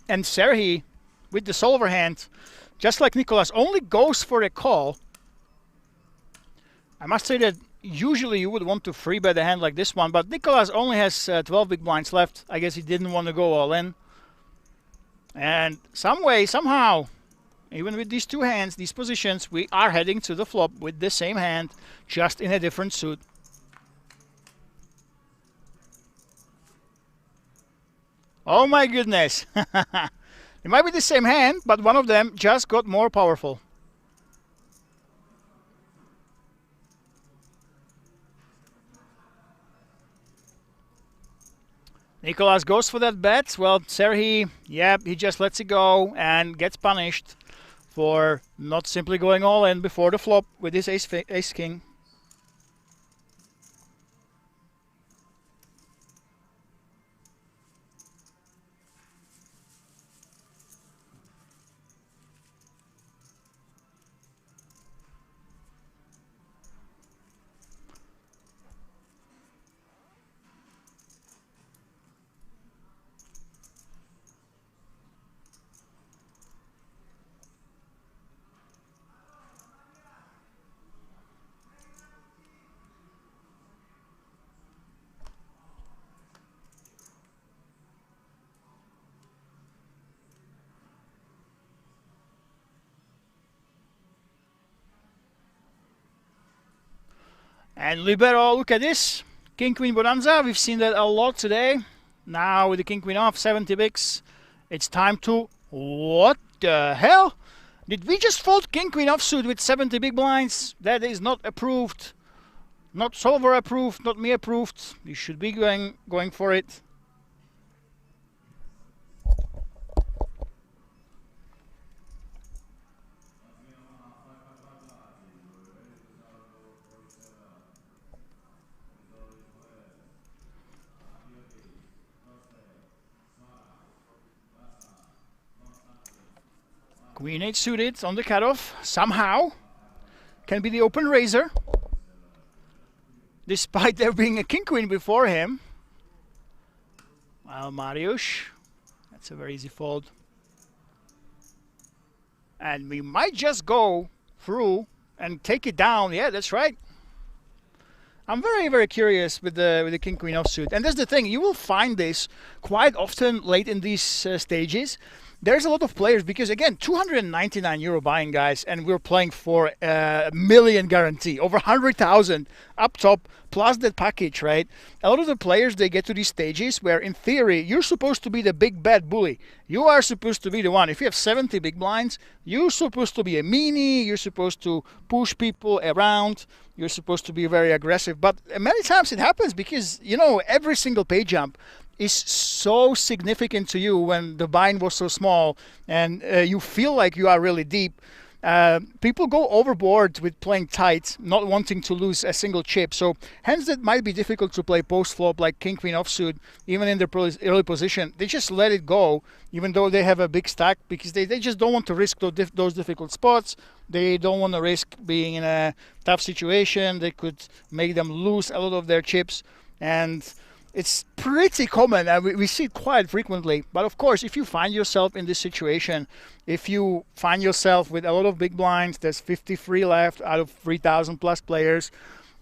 and Serhi with the solver hand, just like Nicolas, only goes for a call. I must say that usually you would want to free bet a hand like this one, but Nicolas only has 12 big blinds left. I guess he didn't want to go all in. And some way, somehow, even with these 2 hands, these positions, we are heading to the flop with the same hand, just in a different suit. Oh my goodness. It might be the same hand, but one of them just got more powerful. Nicolas goes for that bet. Well, Serhi, yeah, he just lets it go and gets punished for not simply going all in before the flop with his ace-king. And libero, look at this. King Queen Bonanza, we've seen that a lot today. Now with the King Queen off, 70 bigs. It's time to... What the hell? Did we just fold King Queen offsuit with 70 big blinds? That is not approved. Not solver approved, not me approved. You should be going for it. Queen 8 suited on the cutoff, somehow. Can be the open raiser. Despite there being a King Queen before him. Well, Mariusz, It's a very easy fold. And we might just go through and take it down. Yeah, that's right. I'm very, very curious with the king queen offsuit. And that's the thing, you will find this quite often late in these stages. There's a lot of players because, again, €299 buying, guys, and we're playing for a million guarantee, over 100,000 up top, plus that package, right? A lot of the players, they get to these stages where, in theory, you're supposed to be the big bad bully. You are supposed to be the one. If you have 70 big blinds, you're supposed to be a meanie. You're supposed to push people around. You're supposed to be very aggressive. But many times it happens because, you know, every single pay jump is so significant to you when the bind was so small and you feel like you are really deep. People go overboard with playing tight, not wanting to lose a single chip. So hence it might be difficult to play post-flop like king queen offsuit, even in their early position. They just let it go, even though they have a big stack, because they just don't want to risk those difficult spots. They don't want to risk being in a tough situation. They could make them lose a lot of their chips. And it's pretty common, and we see it quite frequently. But of course, if you find yourself in this situation, if you find yourself with a lot of big blinds, there's 53 left out of 3,000 plus players,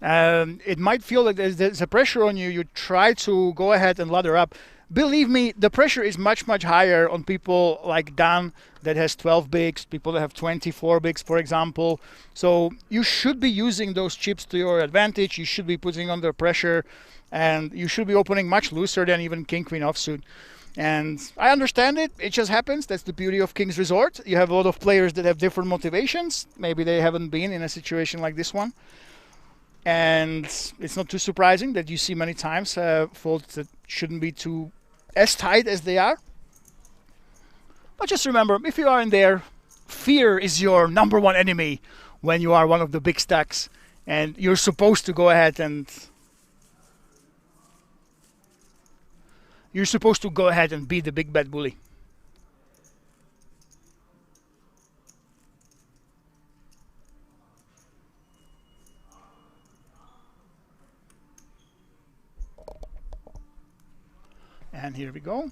it might feel like there's a pressure on you. You try to go ahead and ladder up. Believe me, the pressure is much, much higher on people like Dan that has 12 bigs, people that have 24 bigs, for example. So you should be using those chips to your advantage. You should be putting under pressure, and you should be opening much looser than even king queen offsuit. And I understand it. It just happens. That's the beauty of King's Resort. You have a lot of players that have different motivations. Maybe they haven't been in a situation like this one. And it's not too surprising that you see many times folds that shouldn't be too as tight as they are. But just remember, if you are in there, fear is your number one enemy when you are one of the big stacks. And you're supposed to go ahead and be the big bad bully. And here we go.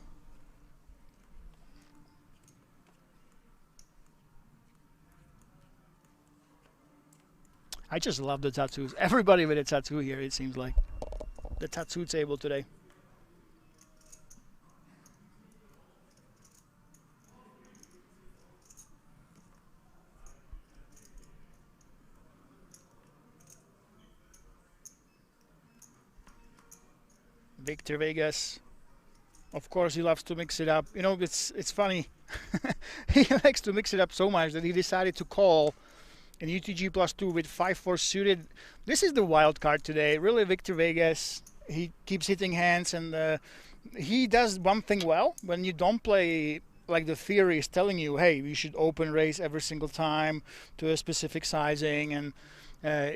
I just love the tattoos. Everybody with a tattoo here, it seems like. The tattoo table today. Victor Vegas. Of course, he loves to mix it up. You know, it's funny. He likes to mix it up so much that he decided to call an UTG +2 with 5-4 suited. This is the wild card today. Really, Victor Vegas. He keeps hitting hands, and he does one thing well. When you don't play like the theory is telling you, hey, you should open raise every single time to a specific sizing, and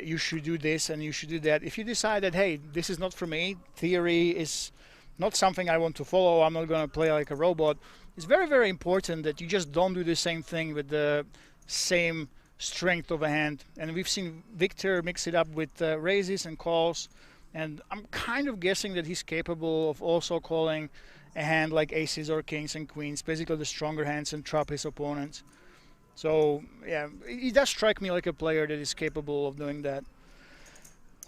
you should do this and you should do that. If you decide that, hey, this is not for me, theory is not something I want to follow, I'm not going to play like a robot, it's very, very important that you just don't do the same thing with the same strength of a hand. And we've seen Victor mix it up with raises and calls, and I'm kind of guessing that he's capable of also calling a hand like aces or kings and queens, basically the stronger hands, and trap his opponents. So yeah, he does strike me like a player that is capable of doing that.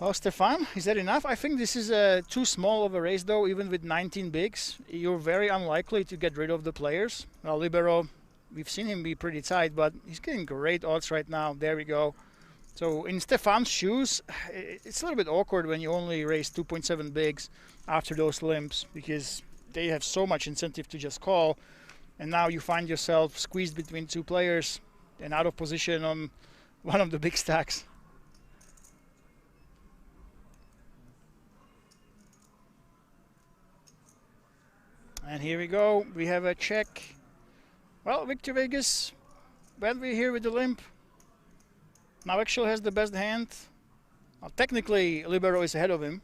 Well, Stefan, is that enough? I think this is too small of a raise, though. Even with 19 bigs, you're very unlikely to get rid of the players. Well, Libero, we've seen him be pretty tight, but he's getting great odds right now. There we go. So in Stefan's shoes, it's a little bit awkward when you only raise 2.7 bigs after those limps, because they have so much incentive to just call, and now you find yourself squeezed between two players and out of position on one of the big stacks. And here we go, we have a check. Well, Victor Vegas, when we're here with the limp, now actually has the best hand. Well, technically, Libero is ahead of him.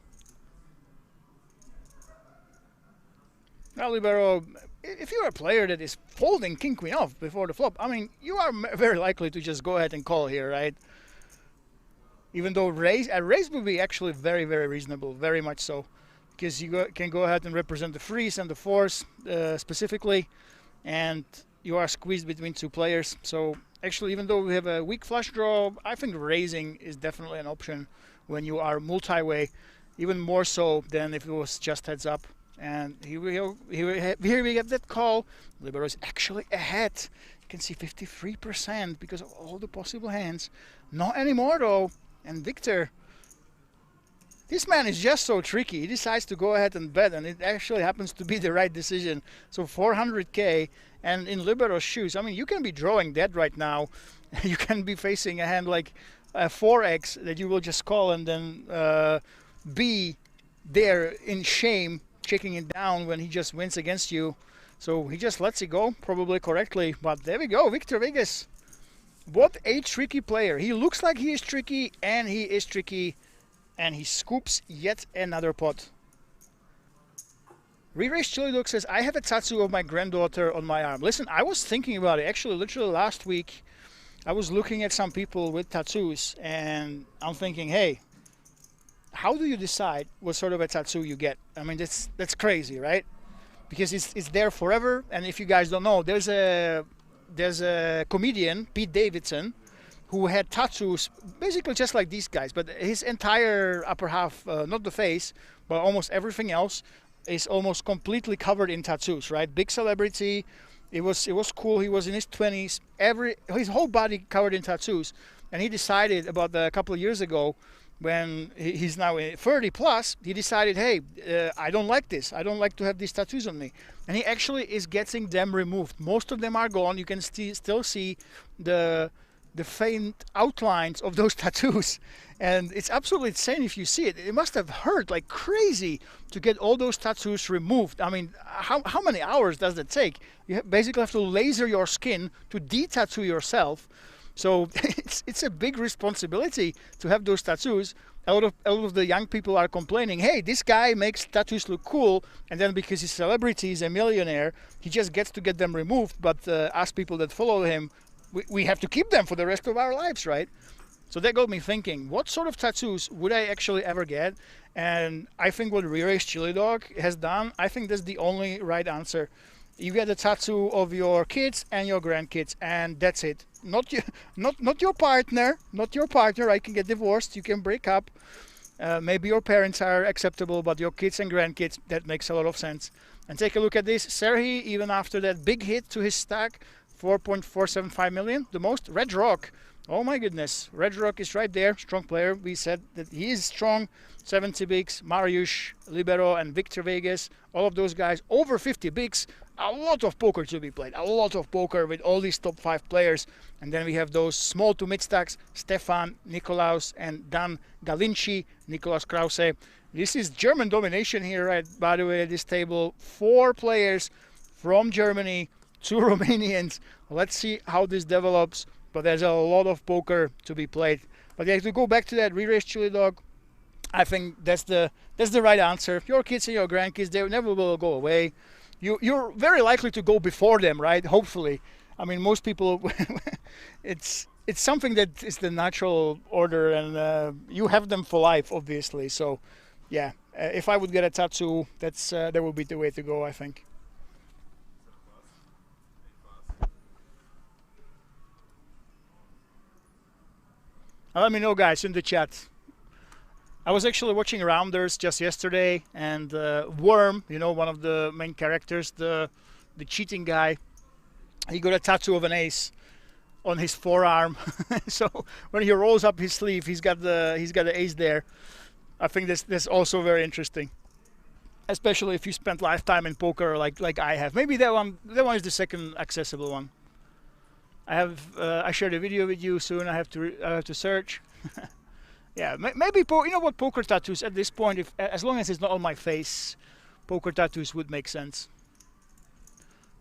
Now, Libero, if you're a player that is folding king queen off before the flop, I mean, you are very likely to just go ahead and call here, right? Even though a raise would be actually very, very reasonable, very much so. because you can go ahead and represent the freeze and the force specifically, and you are squeezed between two players. So actually, even though we have a weak flush draw, I think raising is definitely an option when you are multi-way, even more so than if it was just heads up. And here we have that call. Libero is actually ahead. You can see 53% because of all the possible hands. Not anymore though. And Victor, this man is just so tricky. He decides to go ahead and bet, and it actually happens to be the right decision. So 400k, and in Libero's shoes, I mean, you can be drawing that right now. You can be facing a hand like a 4x that you will just call and then be there in shame, checking it down when he just wins against you. So he just lets it go, probably correctly. But there we go, Victor Vegas. What a tricky player. He looks like he is tricky, and he is tricky. And he scoops yet another pot. Re-Race Chili Dog says, I have a tattoo of my granddaughter on my arm. Listen, I was thinking about it. Actually, literally last week, I was looking at some people with tattoos, and I'm thinking, hey, how do you decide what sort of a tattoo you get? I mean, that's crazy, right? Because it's there forever. And if you guys don't know, there's a comedian, Pete Davidson, who had tattoos basically just like these guys, but his entire upper half, not the face, but almost everything else, is almost completely covered in tattoos, right? Big celebrity. It was cool. He was in his 20s. His whole body covered in tattoos, and he decided about a couple of years ago, when he's now 30 plus, he decided, hey, I don't like this. I don't like to have these tattoos on me. And he actually is getting them removed. Most of them are gone. You can still see the faint outlines of those tattoos. And it's absolutely insane if you see it. It must have hurt like crazy to get all those tattoos removed. I mean, how many hours does that take? You basically have to laser your skin to de-tattoo yourself. So it's a big responsibility to have those tattoos. A lot of the young people are complaining, hey, this guy makes tattoos look cool, and then because he's a celebrity, he's a millionaire, he just gets to get them removed. But us people that follow him, we have to keep them for the rest of our lives, right? So that got me thinking, what sort of tattoos would I actually ever get? And I think what Re-Race Chili Dog has done, I think that's the only right answer. You get a tattoo of your kids and your grandkids, and that's it. Not your partner. Not your partner. I can get divorced. You can break up. Maybe your parents are acceptable, but your kids and grandkids, that makes a lot of sense. And take a look at this. Serhi, even after that big hit to his stack, 4.475 million, the most. Red Rock. Oh my goodness. Red Rock is right there. Strong player. We said that he is strong. 70 bigs. Mariusz, Libero, and Victor Vegas. All of those guys over 50 bigs. A lot of poker to be played. A lot of poker with all these top 5 players. And then we have those small to mid stacks. Stefan, Nikolaus, and Dan Galinci, Nikolaus Krause. This is German domination here, right? By the way, at this table. 4 players from Germany, 2 Romanians. Let's see how this develops. But there's a lot of poker to be played. But yeah, to go back to that Re-Race Chili Dog, I think that's the right answer. Your kids and your grandkids, they never will go away. You're very likely to go before them, right? Hopefully. I mean, most people, it's something that is the natural order, and you have them for life, obviously. So, yeah, if I would get a tattoo, that would be the way to go, I think. Let me know, guys, in the chat. I was actually watching Rounders just yesterday, and Worm, you know, one of the main characters, the cheating guy, he got a tattoo of an ace on his forearm. So when he rolls up his sleeve, he's got the ace there. I think that's also very interesting, especially if you spent lifetime in poker like I have. Maybe that one is the second accessible one. I shared a video with you soon. I have to search. Yeah, maybe you know what, poker tattoos at this point, as long as it's not on my face, poker tattoos would make sense.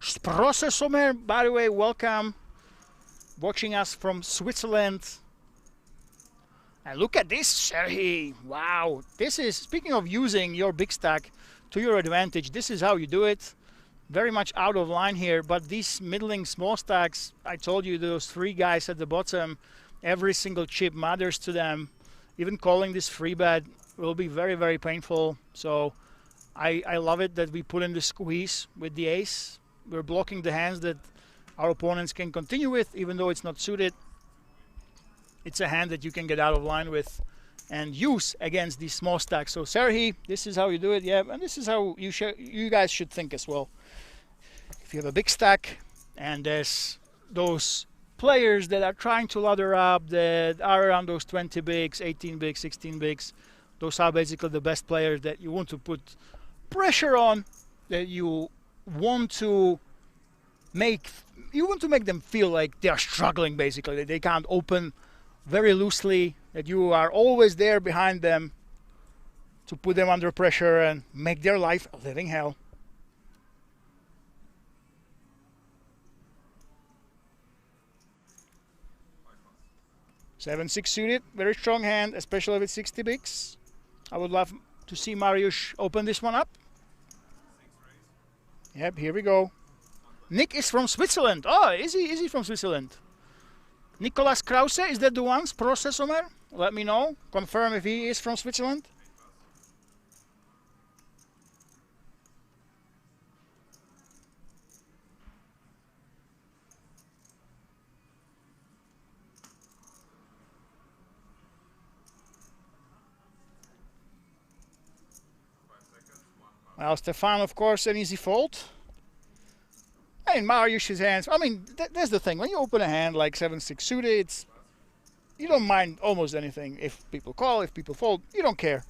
Sprosse Sommer, by the way, welcome. Watching us from Switzerland. And look at this, Serhi. Wow, this is, speaking of using your big stack to your advantage, this is how you do it. Very much out of line here, but these middling small stacks, I told you, those 3 guys at the bottom, every single chip matters to them. Even calling this free bet will be very, very painful. So I love it that we put in the squeeze with the ace. We're blocking the hands that our opponents can continue with, even though it's not suited. It's a hand that you can get out of line with and use against these small stacks. So Serhi, this is how you do it, yeah, and this is how you guys should think as well. If you have a big stack and there's those players that are trying to ladder up, that are around those 20 bigs, 18 bigs, 16 bigs, those are basically the best players that you want to put pressure on, that you want to make them feel like they are struggling, basically, that they can't open very loosely, that you are always there behind them to put them under pressure and make their life a living hell. Seven, 6 suited, very strong hand, especially with 60 bigs. I would love to see Mariusz open this one up. Yep, here we go. Nick is from Switzerland. Oh, is he from Switzerland? Nicolas Krause, is that the one? Processomer? Let me know. Confirm if he is from Switzerland. Well, Stefan, of course, an easy fold. And Mariusz's hands, I mean, that's the thing. When you open a hand like 7-6 suited, you don't mind almost anything. If people call, if people fold, you don't care.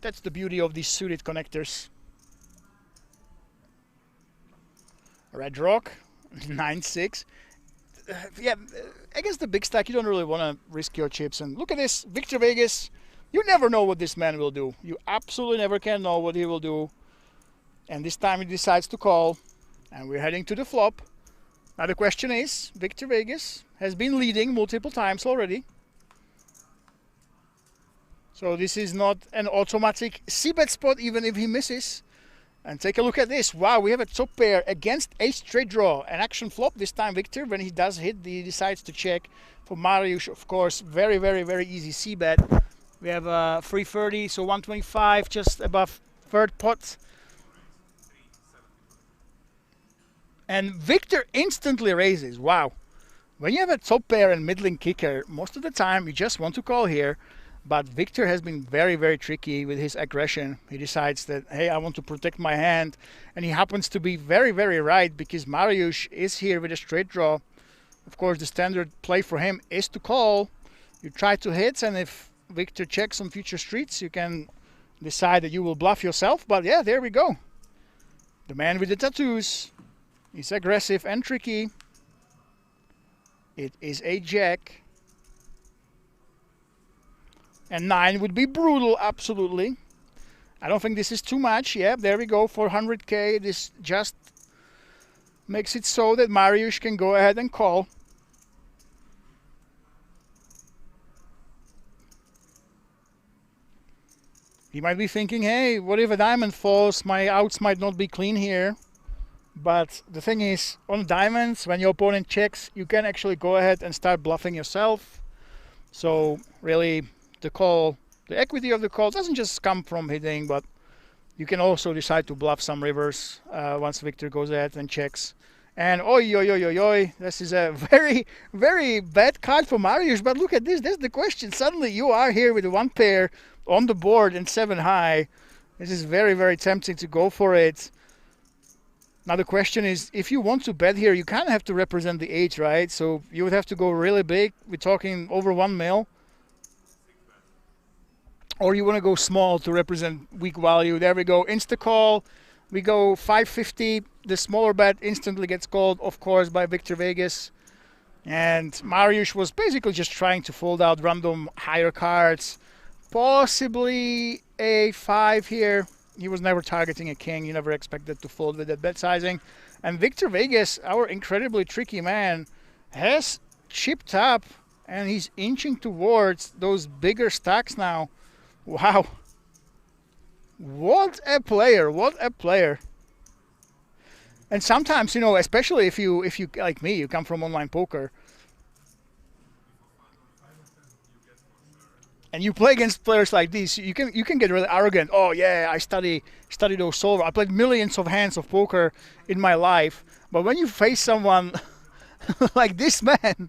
That's the beauty of these suited connectors. Red Rock, 9-6. Yeah, against the big stack, you don't really want to risk your chips. And look at this, Victor Vegas. You never know what this man will do. You absolutely never can know what he will do. And this time he decides to call. And we're heading to the flop. Now the question is, Victor Vegas has been leading multiple times already. So this is not an automatic c-bet spot even if he misses. And take a look at this. Wow, we have a top pair against a straight draw. An action flop this time, Victor. When he does hit, he decides to check. For Mariusz, of course, very, very, very easy c-bet. We have 330, so 125, just above third pot. And Victor instantly raises. Wow. When you have a top pair and middling kicker, most of the time you just want to call here. But Victor has been very, very tricky with his aggression. He decides that, hey, I want to protect my hand. And he happens to be very, very right because Mariusz is here with a straight draw. Of course, the standard play for him is to call. You try to hit, and if Victor checks on future streets, you can decide that you will bluff yourself. But yeah, there we go. The man with the tattoos. He's aggressive and tricky. It is a jack. And 9 would be brutal, absolutely. I don't think this is too much. Yeah, there we go, 400k. This just makes it so that Mariusz can go ahead and call. He might be thinking, hey, what if a diamond falls? My outs might not be clean here. But the thing is, on diamonds, when your opponent checks, you can actually go ahead and start bluffing yourself. So really, the call, the equity of the call doesn't just come from hitting, but you can also decide to bluff some rivers once Victor goes ahead and checks. And oi, oi, oi, oi, oi, this is a very, very bad card for Mariusz. But look at this, that's the question. Suddenly you are here with one pair on the board and 7 high. This is very, very tempting to go for it. Now the question is, if you want to bet here, you kind of have to represent the 8, right? So you would have to go really big. We're talking over 1 mil. Or you want to go small to represent weak value. There we go, insta call. We go 550. The smaller bet instantly gets called, of course, by Victor Vegas. And Mariusz was basically just trying to fold out random higher cards. Possibly a 5 here. He was never targeting a king. You never expected to fold with that bet sizing. And Victor Vegas, our incredibly tricky man, has chipped up and he's inching towards those bigger stacks now. Wow. What a player. What a player. And sometimes, you know, especially if you like me, you come from online poker. And you play against players like these, you can get really arrogant. Oh yeah, I study those solver. I played millions of hands of poker in my life. But when you face someone like this man,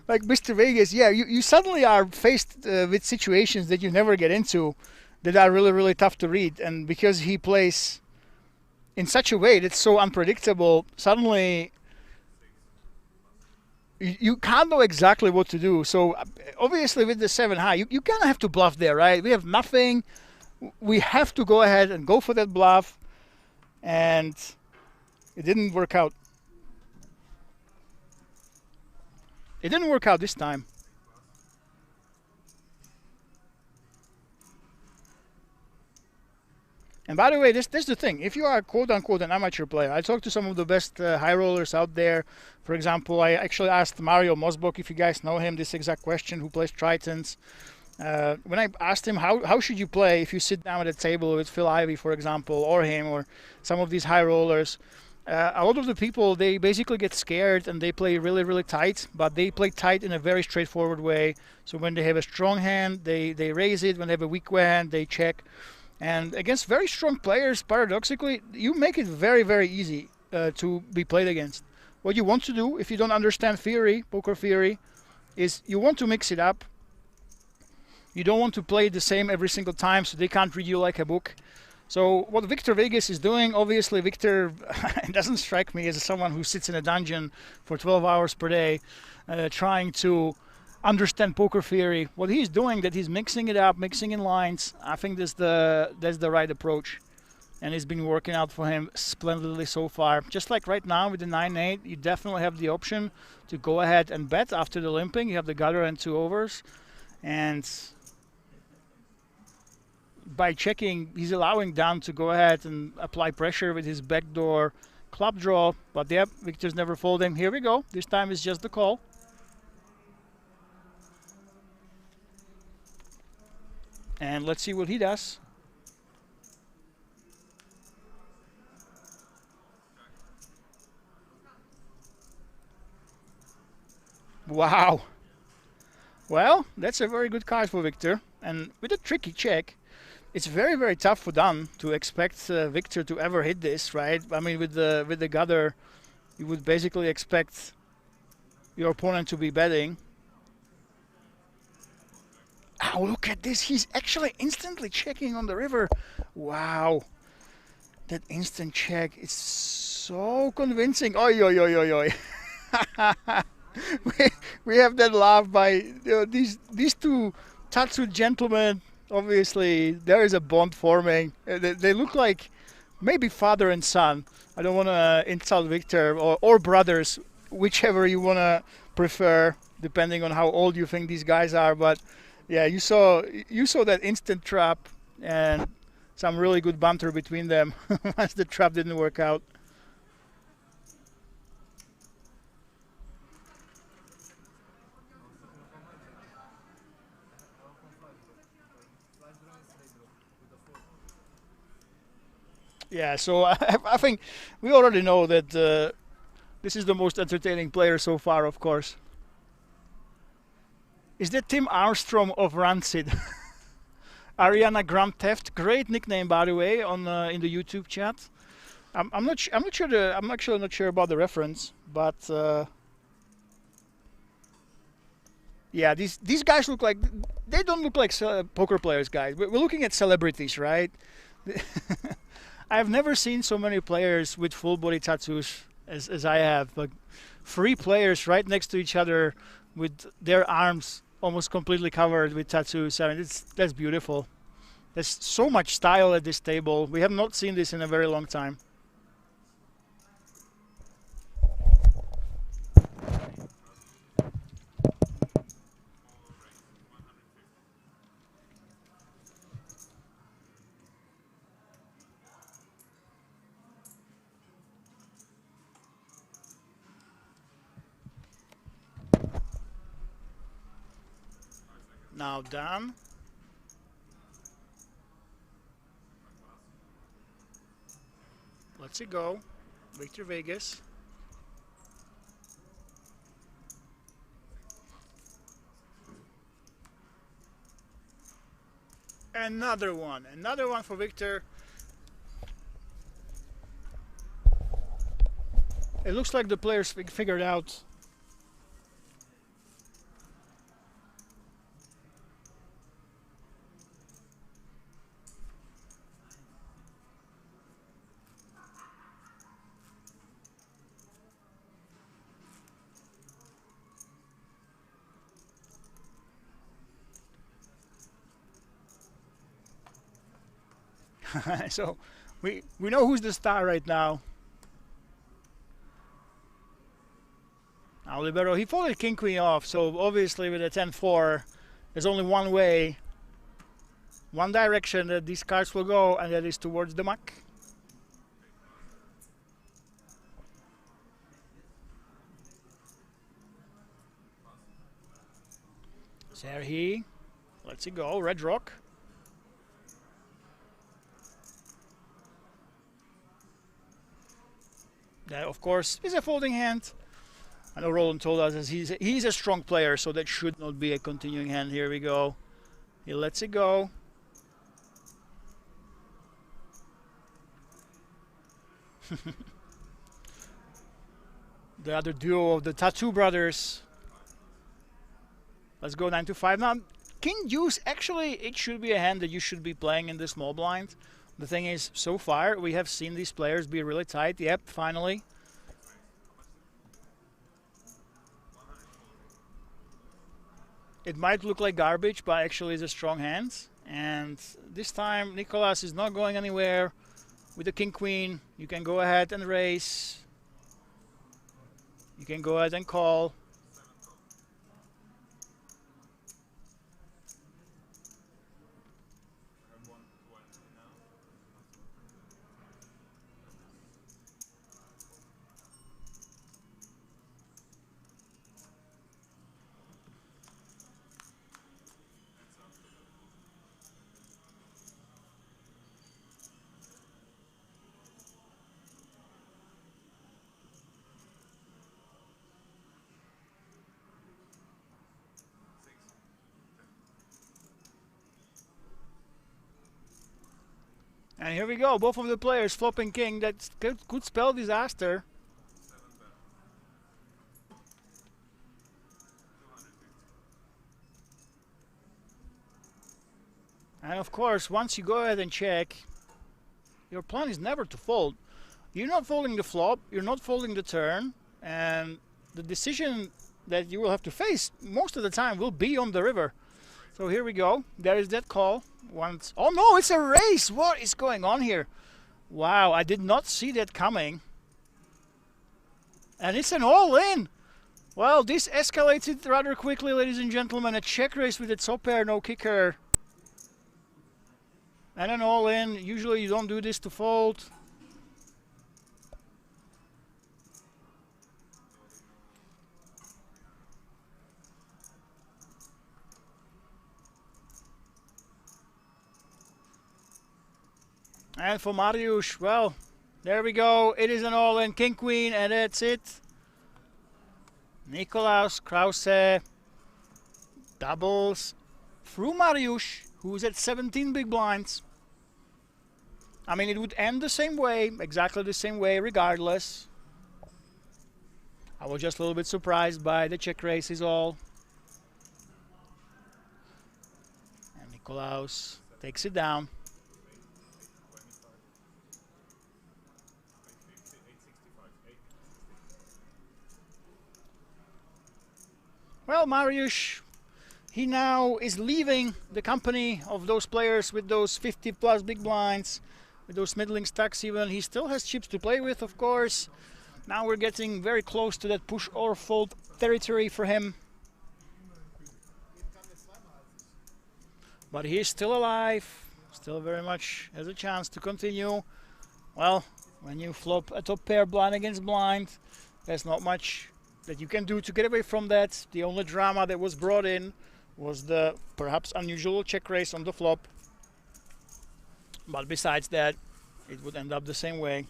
like Mr. Vegas, yeah, you suddenly are faced with situations that you never get into that are really, really tough to read. And because he plays in such a way that's so unpredictable, suddenly you can't know exactly what to do. So obviously with the 7 high, you kind of have to bluff there, right? We have nothing. We have to go ahead and go for that bluff. And it didn't work out. It didn't work out this time. And by the way, this is the thing. If you are quote-unquote an amateur player, I talked to some of the best high rollers out there. For example, I actually asked Mario Mosbok, if you guys know him, this exact question, who plays Tritons. When I asked him, how should you play if you sit down at a table with Phil Ivey, for example, or him, or some of these high rollers, a lot of the people, they basically get scared and they play really, really tight, but they play tight in a very straightforward way. So when they have a strong hand, they raise it. When they have a weak hand, they check. And against very strong players, paradoxically, you make it very, very easy to be played against. What you want to do, if you don't understand theory, poker theory, is you want to mix it up. You don't want to play the same every single time so they can't read you like a book. So what Victor Vegas is doing, obviously Victor doesn't strike me as someone who sits in a dungeon for 12 hours per day trying to understand poker theory. What he's doing, that he's mixing it up, mixing in lines. I think that's the right approach, and it's been working out for him splendidly so far. Just like right now with the 9-8, you definitely have the option to go ahead and bet after the limping. You have the gutter and 2 overs, and by checking, he's allowing Dan to go ahead and apply pressure with his backdoor club draw. But yeah, Victor's never folding. Here we go. This time it's just the call. And let's see what he does. Wow. Well, that's a very good card for Victor. And with a tricky check, it's very, very tough for Dan to expect Victor to ever hit this, right? I mean, with the gutter, you would basically expect your opponent to be betting. Oh, look at this. He's actually instantly checking on the river. Wow. That instant check is so convincing. Oi, oi, oi, oi, oi. we have that laugh by these two Tatsu gentlemen. Obviously, there is a bond forming. They look like maybe father and son. I don't want to insult Victor, or brothers, whichever you want to prefer, depending on how old you think these guys are. But yeah, you saw that instant trap and some really good banter between them once the trap didn't work out. Yeah, so I think we already know that this is the most entertaining player so far, of course. Is that Tim Armstrong of Rancid? Ariana Grand Theft, great nickname by the way on in the YouTube chat. I'm actually not sure about the reference, but yeah, these guys look like, they don't look like poker players, guys. We're looking at celebrities, right? I've never seen so many players with full body tattoos as I have. Like 3 players right next to each other with their arms almost completely covered with tattoos. I mean, that's beautiful. There's so much style at this table. We have not seen this in a very long time. Now Dan. Let's it go. Victor Vegas. Another one for Victor. It looks like the players figured out. So we know who's the star right now. Now libero, he folded king queen off, so obviously with a 10-4 there's only one way, one direction that these cards will go, and that is towards the muck. Serhi lets it go, red rock. That, of course, is a folding hand. I know Roland told us he's a strong player, so that should not be a continuing hand. Here we go. He lets it go. The other duo of the Tattoo Brothers. Let's go 9-5. Now, King Deuce, actually, it should be a hand that you should be playing in the small blind. The thing is, so far, we have seen these players be really tight. Yep, finally. It might look like garbage, but actually it's a strong hand. And this time, Nicolas is not going anywhere. With the king-queen, you can go ahead and raise. You can go ahead and call. And here we go, both of the players flopping king. That could spell disaster. And of course, once you go ahead and check, your plan is never to fold. You're not folding the flop, you're not folding the turn, and the decision that you will have to face most of the time will be on the river. So here we go, there is that call. Once, oh no, it's a race! What is going on here? Wow, I did not see that coming. And it's an all-in! Well, this escalated rather quickly, ladies and gentlemen. A check raise with a top pair, no kicker. And an all-in. Usually you don't do this to fold. And for Mariusz, well, there we go. It is an all-in king queen, and that's it. Nikolaus Krause doubles through Mariusz, who's at 17 big blinds. I mean, it would end the same way, exactly the same way, regardless. I was just a little bit surprised by the check raise is all. And Nikolaus takes it down. Well, Mariusz, he now is leaving the company of those players with those 50 plus big blinds, with those middling stacks even. He still has chips to play with, of course. Now we're getting very close to that push or fold territory for him. But he is still alive, still very much has a chance to continue. Well, when you flop a top pair blind against blind, there's not much that you can do to get away from that. The only drama that was brought in was the perhaps unusual check raise on the flop. But besides that, it would end up the same way.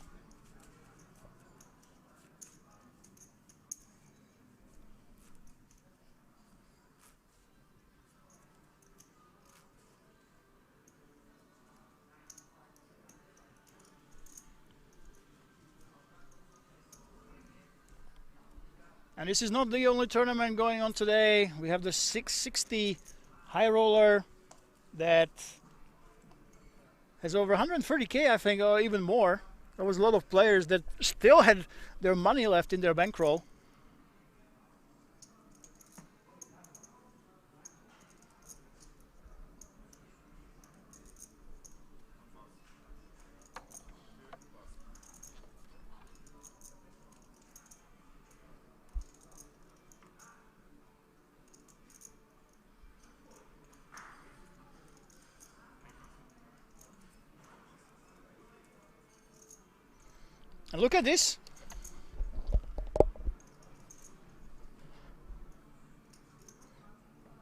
And this is not the only tournament going on today. We have the 660 high roller that has over 130k, I think, or even more. There was a lot of players that still had their money left in their bankroll. And look at this.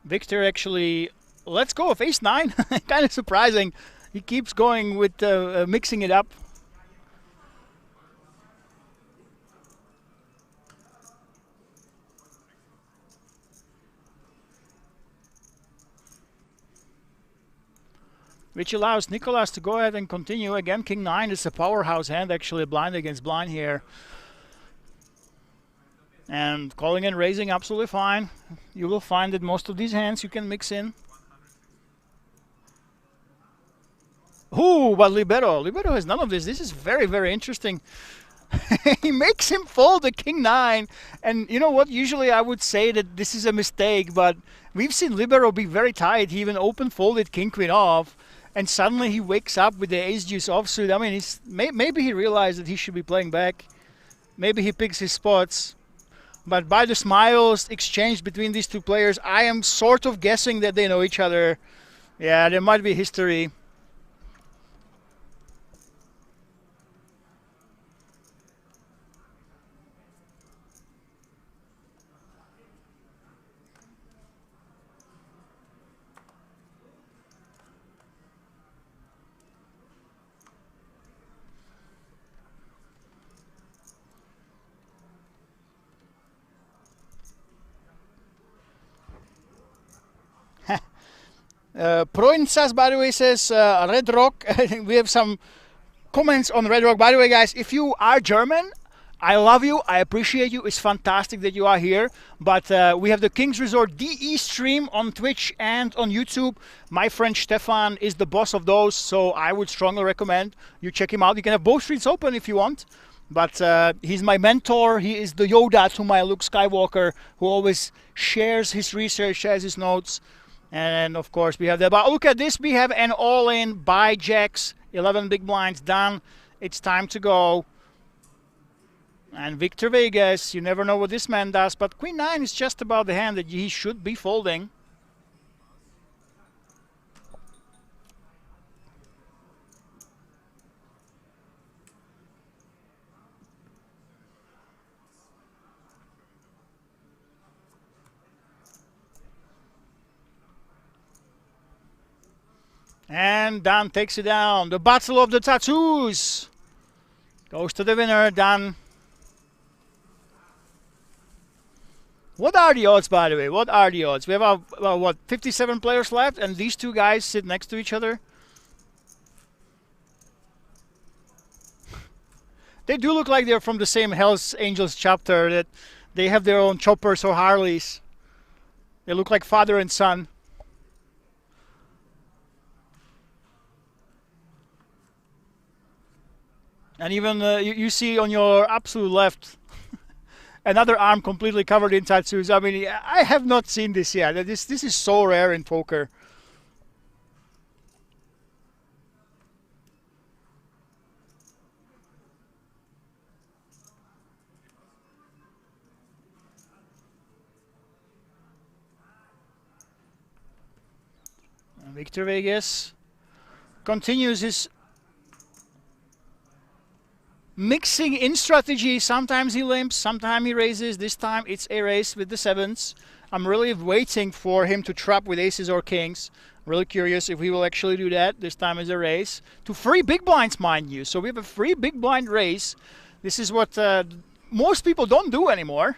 Victor actually lets go of ace-9. Kind of surprising. He keeps going with mixing it up. Which allows Nicolas to go ahead and continue. Again, King 9 is a powerhouse hand, actually blind against blind here. And calling and raising absolutely fine. You will find that most of these hands you can mix in. Ooh, but Libero has none of this. This is very, very interesting. He makes him fold the King 9. And you know what? Usually I would say that this is a mistake, but we've seen Libero be very tight. He even open folded King Queen off. And suddenly he wakes up with the ace deuce offsuit. I mean, maybe he realized that he should be playing back. Maybe he picks his spots. But by the smiles exchanged between these two players, I am sort of guessing that they know each other. Yeah, there might be history. Proinsas, by the way, says Red Rock. We have some comments on Red Rock. By the way, guys, if you are German, I love you. I appreciate you. It's fantastic that you are here. But we have the King's Resort DE stream on Twitch and on YouTube. My friend Stefan is the boss of those, so I would strongly recommend you check him out. You can have both streets open if you want. But he's my mentor. He is the Yoda to my Luke Skywalker, who always shares his research, shares his notes. And of course we have that. But look at this. We have an all-in by jacks. 11 big blinds done. It's time to go. And Victor Vegas, you never know what this man does. But Queen 9 is just about the hand that he should be folding. And Dan takes it down. The Battle of the Tattoos goes to the winner, Dan. What are the odds, by the way? What are the odds? We have, what, 57 players left, and these two guys sit next to each other. They do look like they're from the same Hells Angels chapter, that they have their own choppers or Harleys. They look like father and son. And even you see on your absolute left another arm completely covered in tattoos. I mean, I have not seen this yet. This is so rare in poker. And Victor Vegas continues his mixing in strategy. Sometimes he limps, sometimes he raises. This time it's a raise with the sevens. I'm really waiting for him to trap with aces or kings. Really curious if he will actually do that. This time is a raise to 3 big blinds, mind you. So we have a 3 big blind raise. This is what most people don't do anymore.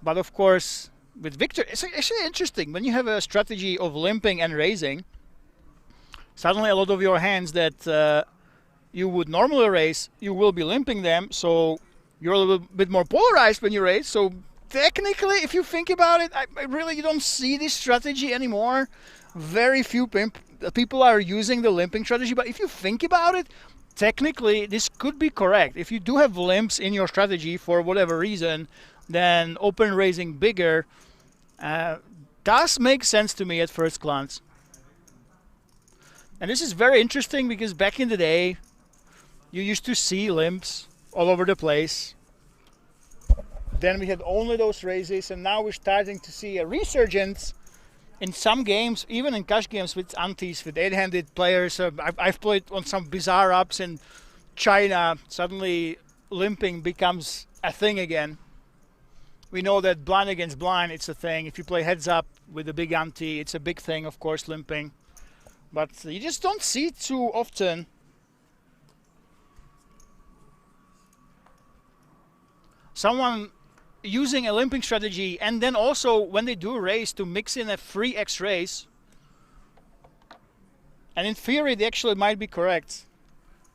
But of course, with Victor, it's actually interesting when you have a strategy of limping and raising. Suddenly a lot of your hands that you would normally raise, you will be limping them, so you're a little bit more polarized when you raise. So technically, if you think about it, I really don't see this strategy anymore. Very few people are using the limping strategy, but if you think about it, technically this could be correct. If you do have limps in your strategy for whatever reason, then open raising bigger does make sense to me at first glance. And this is very interesting because back in the day, you used to see limps all over the place. Then we had only those raises, and now we're starting to see a resurgence in some games, even in cash games with antis, with 8-handed players. I've played on some bizarre ups in China. Suddenly limping becomes a thing again. We know that blind against blind, it's a thing. If you play heads up with a big ante, it's a big thing, of course, limping. But you just don't see it too often. Someone using a limping strategy, and then also when they do raise, to mix in a free X raise. And in theory, they actually might be correct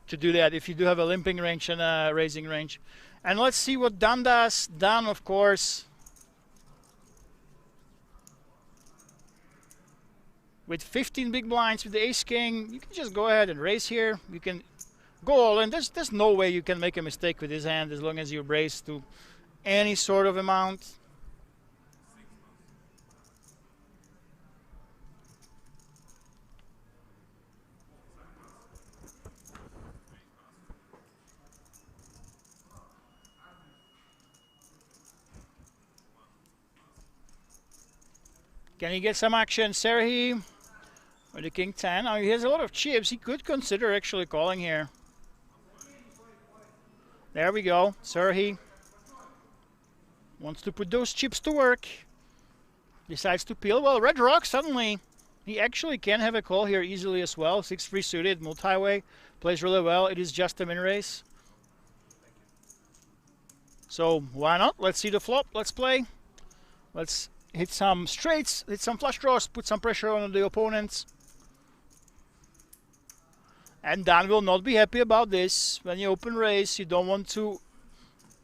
to do that if you do have a limping range and a raising range. And let's see what Dan does. Dan, of course, with 15 big blinds with the ace king, you can just go ahead and raise here. You can go all in. There's no way you can make a mistake with his hand as long as you raise to any sort of amount. Can he get some action? Serhi with the king 10. Now he has a lot of chips. He could consider actually calling here. There we go. Serhi wants to put those chips to work. Decides to peel. Well, red rock suddenly. He actually can have a call here easily as well. 6-3 suited, multi-way. Plays really well. It is just a min raise. So why not? Let's see the flop. Let's play. Let's hit some straights, hit some flush draws, put some pressure on the opponents. And Dan will not be happy about this. When you open raise, you don't want to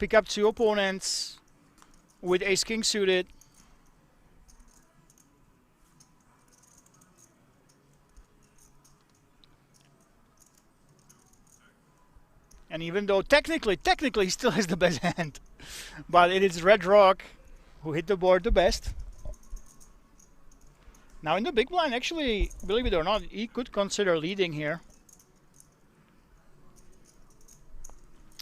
pick up two opponents with ace-king suited. And even though technically he still has the best hand, but it is red rock who hit the board the best. Now in the big blind, actually, believe it or not, he could consider leading here.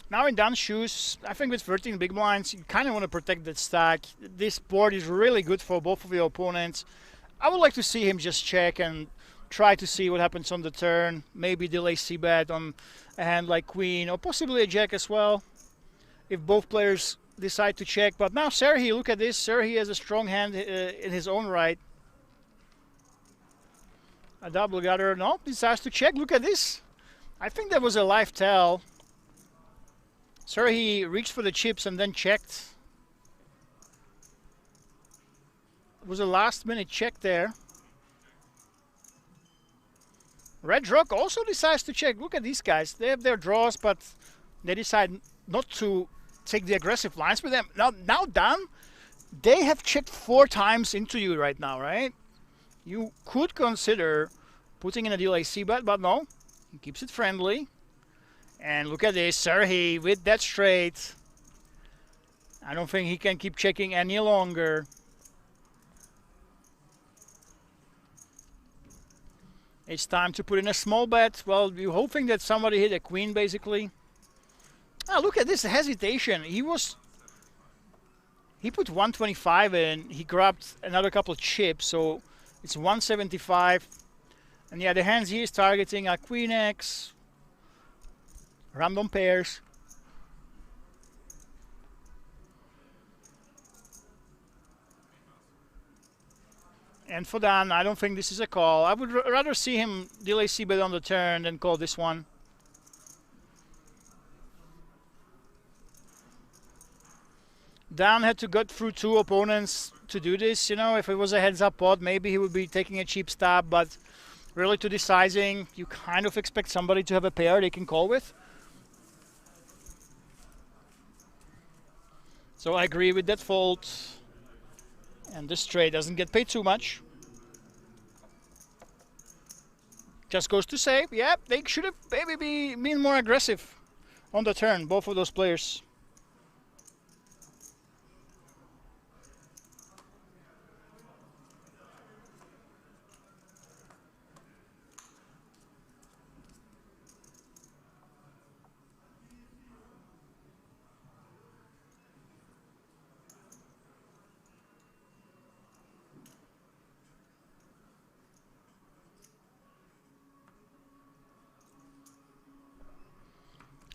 Now in Dan's shoes, I think with 13 big blinds, you kind of want to protect that stack. This board is really good for both of your opponents. I would like to see him just check and try to see what happens on the turn. Maybe delay c-bet on a hand like queen, or possibly a jack as well, if both players decide to check. But now Serhi, look at this. Serhi has a strong hand in his own right. A double gutter. No, decides to check. Look at this. I think that was a live tell. Serhi reached for the chips and then checked. It was a last minute check there. Red rock also decides to check. Look at these guys. They have their draws, but they decide not to take the aggressive lines with them. Now Dan, they have checked 4 times into you right now, right? You could consider putting in a delay c-bet, but no. He keeps it friendly. And look at this, Serhi with that straight. I don't think he can keep checking any longer. It's time to put in a small bet. Well, you're hoping that somebody hit a queen, basically. Ah, look at this hesitation. He put 125 in. He grabbed another couple of chips, so it's 175. And yeah, the hands he is targeting are queen X, random pairs. And for Dan, I don't think this is a call. I would rather see him delay c-bet on the turn than call this one. Dan had to gut through 2 opponents to do this. You know, if it was a heads-up pot, maybe he would be taking a cheap stab. But really, to decising, you kind of expect somebody to have a pair they can call with. So I agree with that fold. And this trade doesn't get paid too much. Just goes to say, yeah, they should have maybe been more aggressive on the turn, both of those players.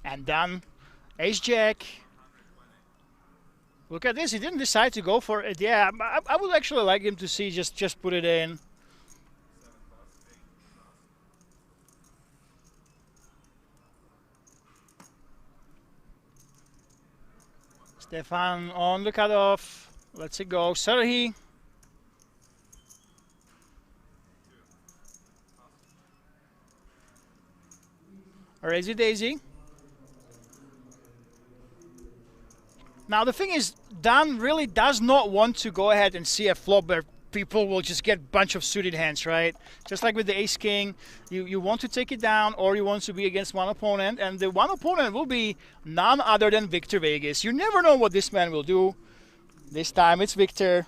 And done. Ace-Jack. Look at this. He didn't decide to go for it. Yeah, I would actually like him to see just put it in. Stefan on the cutoff. Let's it go. Serhi. Raisy Daisy. Now the thing is, Dan really does not want to go ahead and see a flop where people will just get a bunch of suited hands, right? Just like with the Ace King, you want to take it down or you want to be against one opponent, and the one opponent will be none other than Victor Vegas. You never know what this man will do. This time it's Victor.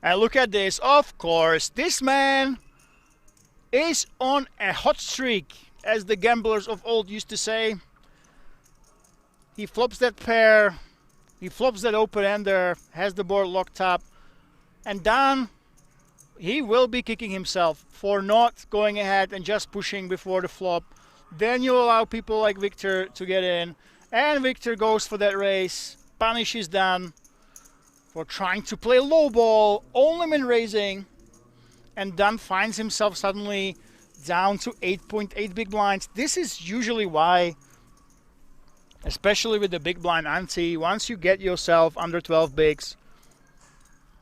And look at this, of course, this man is on a hot streak, as the gamblers of old used to say. He flops that pair, he flops that open-ender, has the board locked up, and Dan, he will be kicking himself for not going ahead and just pushing before the flop. Then you allow people like Victor to get in, and Victor goes for that raise, punishes Dan for trying to play low ball, only min raising, and Dan finds himself suddenly down to 8.8 big blinds. This is usually why, especially with the big blind ante, once you get yourself under 12 bigs,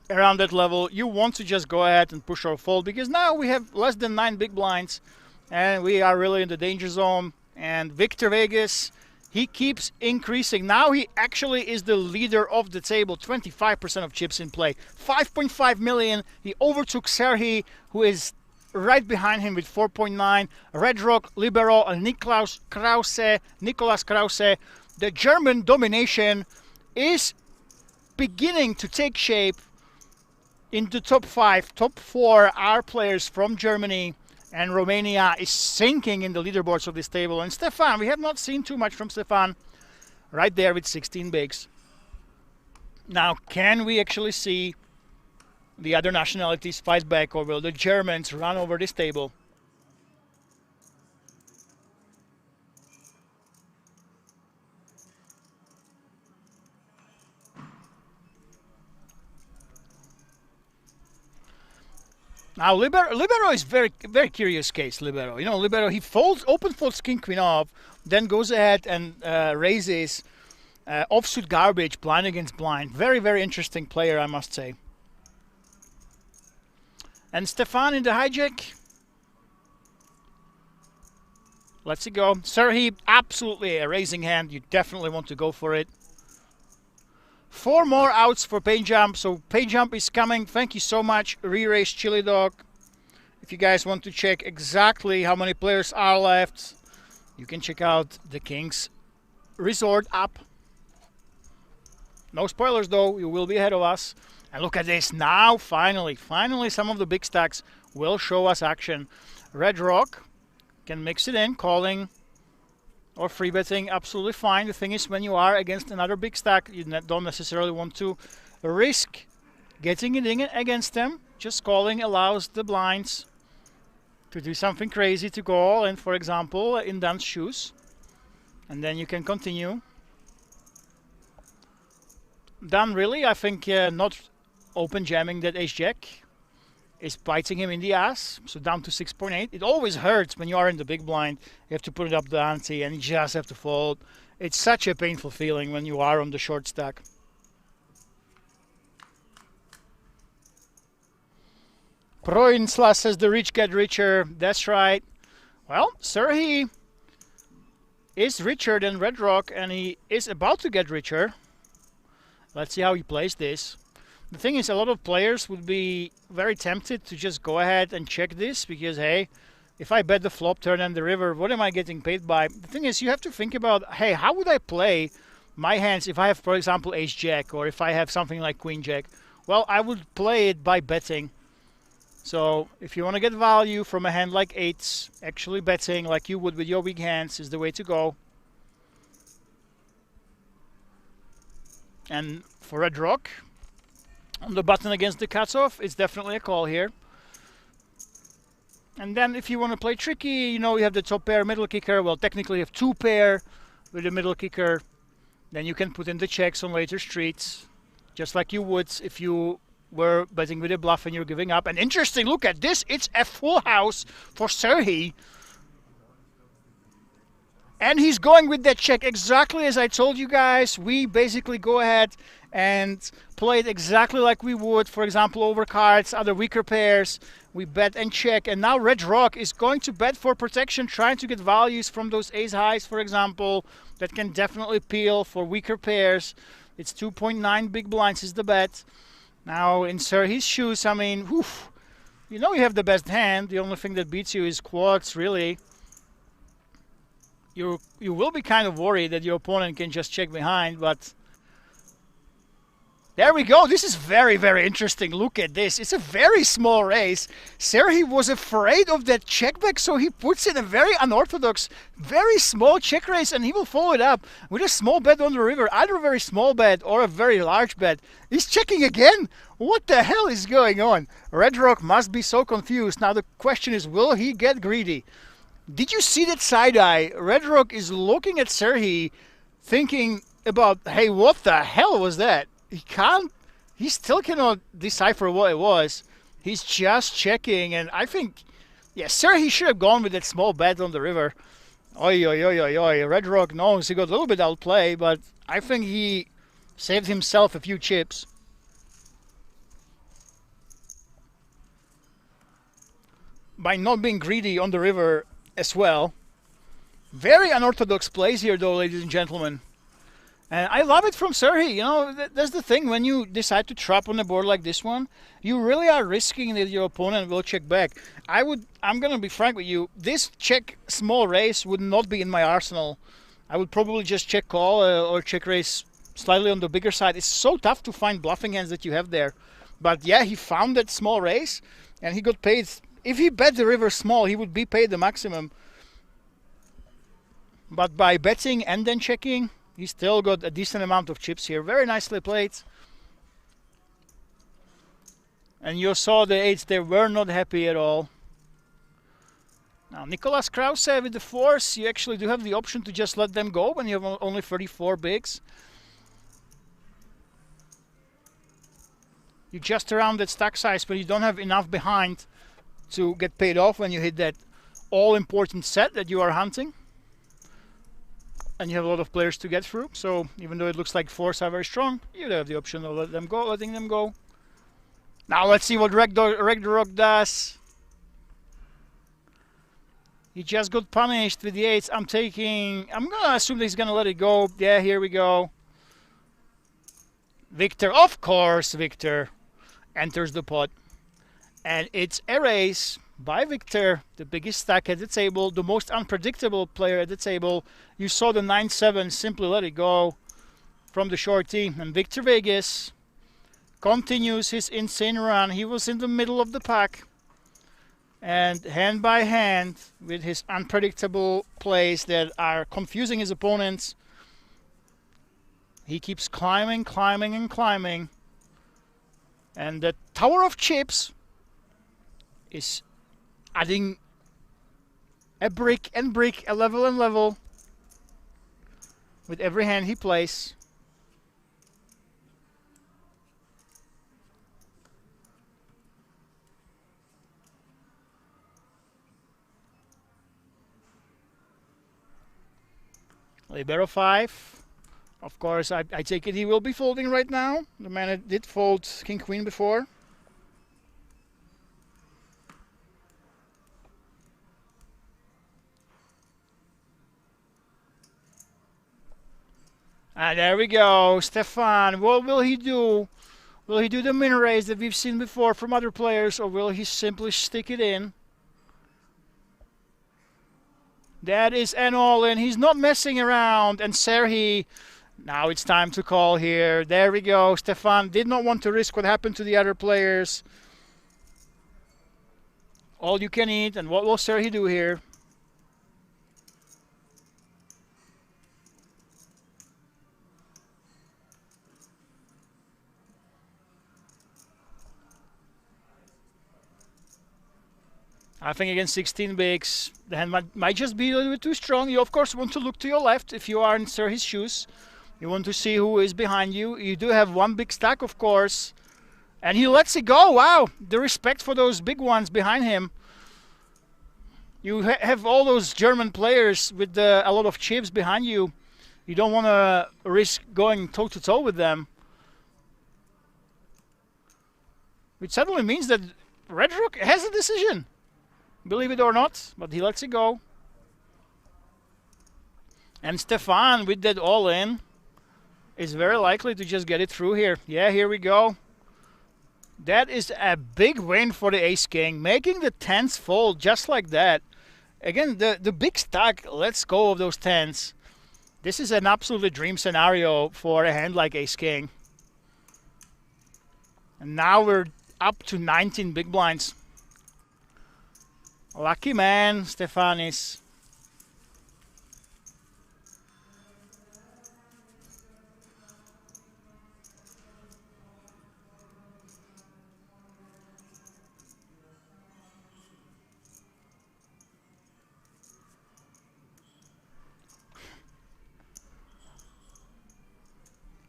around that level, you want to just go ahead and push or fold, because now we have less than 9 big blinds, and we are really in the danger zone. And Victor Vegas, he keeps increasing. Now he actually is the leader of the table. 25% of chips in play. 5.5 million. He overtook Serhi, who is right behind him with 4.9. Red Rock, Libero, and Nicolas Krause. The German domination is beginning to take shape. In the top 5, top 4 are players from Germany. And Romania is sinking in the leaderboards of this table. And Stefan, we have not seen too much from Stefan. Right there with 16 bigs. Now, can we actually see the other nationalities fight back, or will the Germans run over this table? Now, Libero is very curious case, Libero. You know, Libero, he folds, open folds king, queen off, then goes ahead and raises offsuit garbage, blind against blind. Very interesting player, I must say. And Stefan in the hijack. Let's see go. Serhi, absolutely a raising hand. You definitely want to go for it. 4 more outs for Pain Jump. So Pain Jump is coming. Thank you so much, Re-Race Chili Dog. If you guys want to check exactly how many players are left, you can check out the King's Resort app. No spoilers though, you will be ahead of us. And look at this, now finally some of the big stacks will show us action. Red Rock can mix it in, calling or free betting, absolutely fine. The thing is, when you are against another big stack, you don't necessarily want to risk getting it in against them. Just calling allows the blinds to do something crazy, to go all in, for example, in Dan's shoes. And then you can continue. Dan really, I think, not open jamming that ace-jack is biting him in the ass. So down to 6.8. It always hurts when you are in the big blind. You have to put it up the ante and you just have to fold. It's such a painful feeling when you are on the short stack. Proinsla says the rich get richer. That's right. Well, Serhii is richer than Red Rock, and he is about to get richer. Let's see how he plays this. The thing is, a lot of players would be very tempted to just go ahead and check this, because, hey, if I bet the flop turn and the river, what am I getting paid by? The thing is, you have to think about, hey, how would I play my hands if I have, for example, ace-jack, or if I have something like queen-jack? Well, I would play it by betting. So if you want to get value from a hand like eights, actually betting like you would with your weak hands is the way to go. And for Red Rock, on the button against the cutoff, it's definitely a call here. And then if you want to play tricky, you know, you have the top pair, middle kicker. Well, technically you have two pair with the middle kicker. Then you can put in the checks on later streets, just like you would if you were betting with a bluff and you're giving up. And interesting, look at this. It's a full house for Serhii. And he's going with that check exactly as I told you guys. We basically go ahead and play it exactly like we would, for example, over cards, other weaker pairs. We bet and check. And now Red Rock is going to bet for protection, trying to get values from those ace highs, for example. That can definitely peel for weaker pairs. It's 2.9 big blinds is the bet. Now, in Serhii's shoes, I mean, whew, you know you have the best hand. The only thing that beats you is quads, really. You will be kind of worried that your opponent can just check behind, but there we go. This is very, very interesting. Look at this. It's a very small raise. Serhii was afraid of that check back, so he puts in a very unorthodox, very small check raise, and he will follow it up with a small bet on the river, either a very small bet or a very large bet. He's checking again. What the hell is going on? Red Rock must be so confused. Now the question is, will he get greedy? Did you see that side eye? Red Rock is looking at Serhii, thinking about, hey, what the hell was that? He still cannot decipher what it was. He's just checking, and I think, yeah, Serhii should have gone with that small bet on the river. Oi, oi, oi, oi, oi. Red Rock knows he got a little bit outplayed, but I think he saved himself a few chips. By not being greedy on the river as well. Very unorthodox plays here, though, ladies and gentlemen. And I love it from Serhii. You know, that's the thing. When you decide to trap on a board like this one, you really are risking that your opponent will check back. I'm going to be frank with you. This check small raise would not be in my arsenal. I would probably just check call or check raise slightly on the bigger side. It's so tough to find bluffing hands that you have there. But yeah, he found that small raise and he got paid. If he bet the river small, he would be paid the maximum. But by betting and then checking, he still got a decent amount of chips here. Very nicely played. And you saw the eights, they were not happy at all. Now, Nicolas Krause with the fours, you actually do have the option to just let them go when you have only 34 bigs. You just around that stack size, but you don't have enough behind to get paid off when you hit that all-important set that you are hunting. And you have a lot of players to get through, so even though it looks like fours are very strong, you have the option of letting them go. Now let's see what Red Rock does. He just got punished with the eights. I'm gonna assume that he's gonna let it go. Yeah, here we go. Victor, of course, Victor enters the pot. And it's a raise by Victor, the biggest stack at the table, the most unpredictable player at the table. You saw the 9-7 simply let it go from the short tee. And Victor Vegas continues his insane run. He was in the middle of the pack. And hand by hand, with his unpredictable plays that are confusing his opponents, he keeps climbing, climbing, and climbing. And the tower of chips is adding a brick and brick, a level and level with every hand he plays. Libero 5. Of course, I take it he will be folding right now. The man did fold King Queen before. And there we go, Stefan. What will he do? Will he do the min raise that we've seen before from other players, or will he simply stick it in? That is an all-in. He's not messing around. And Serhi, now it's time to call here. There we go. Stefan did not want to risk what happened to the other players. All you can eat. And what will Serhi do here? I think against 16 bigs, the hand might just be a little bit too strong. You, of course, want to look to your left if you are in Serhi's shoes. You want to see who is behind you. You do have one big stack, of course. And he lets it go. Wow, the respect for those big ones behind him. You have all those German players with a lot of chips behind you. You don't want to risk going toe-to-toe with them. Which suddenly means that Red Rock has a decision. Believe it or not, but he lets it go. And Stefan, with that all-in, is very likely to just get it through here. Yeah, here we go. That is a big win for the Ace-King, making the tens fold just like that. Again, the big stack lets go of those tens. This is an absolutely dream scenario for a hand like Ace-King. And now we're up to 19 big blinds. Lucky man, Stefan is.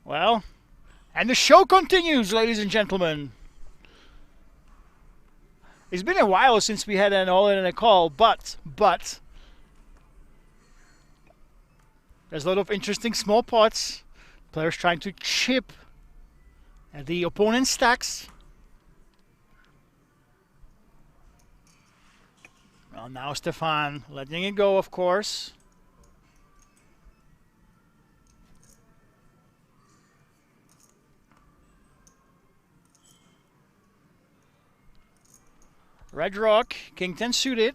Well, and the show continues, ladies and gentlemen. It's been a while since we had an all-in and a call, but there's a lot of interesting small pots. Players trying to chip at the opponent's stacks. Well, now Stefan letting it go, of course. Red Rock, King 10 suited,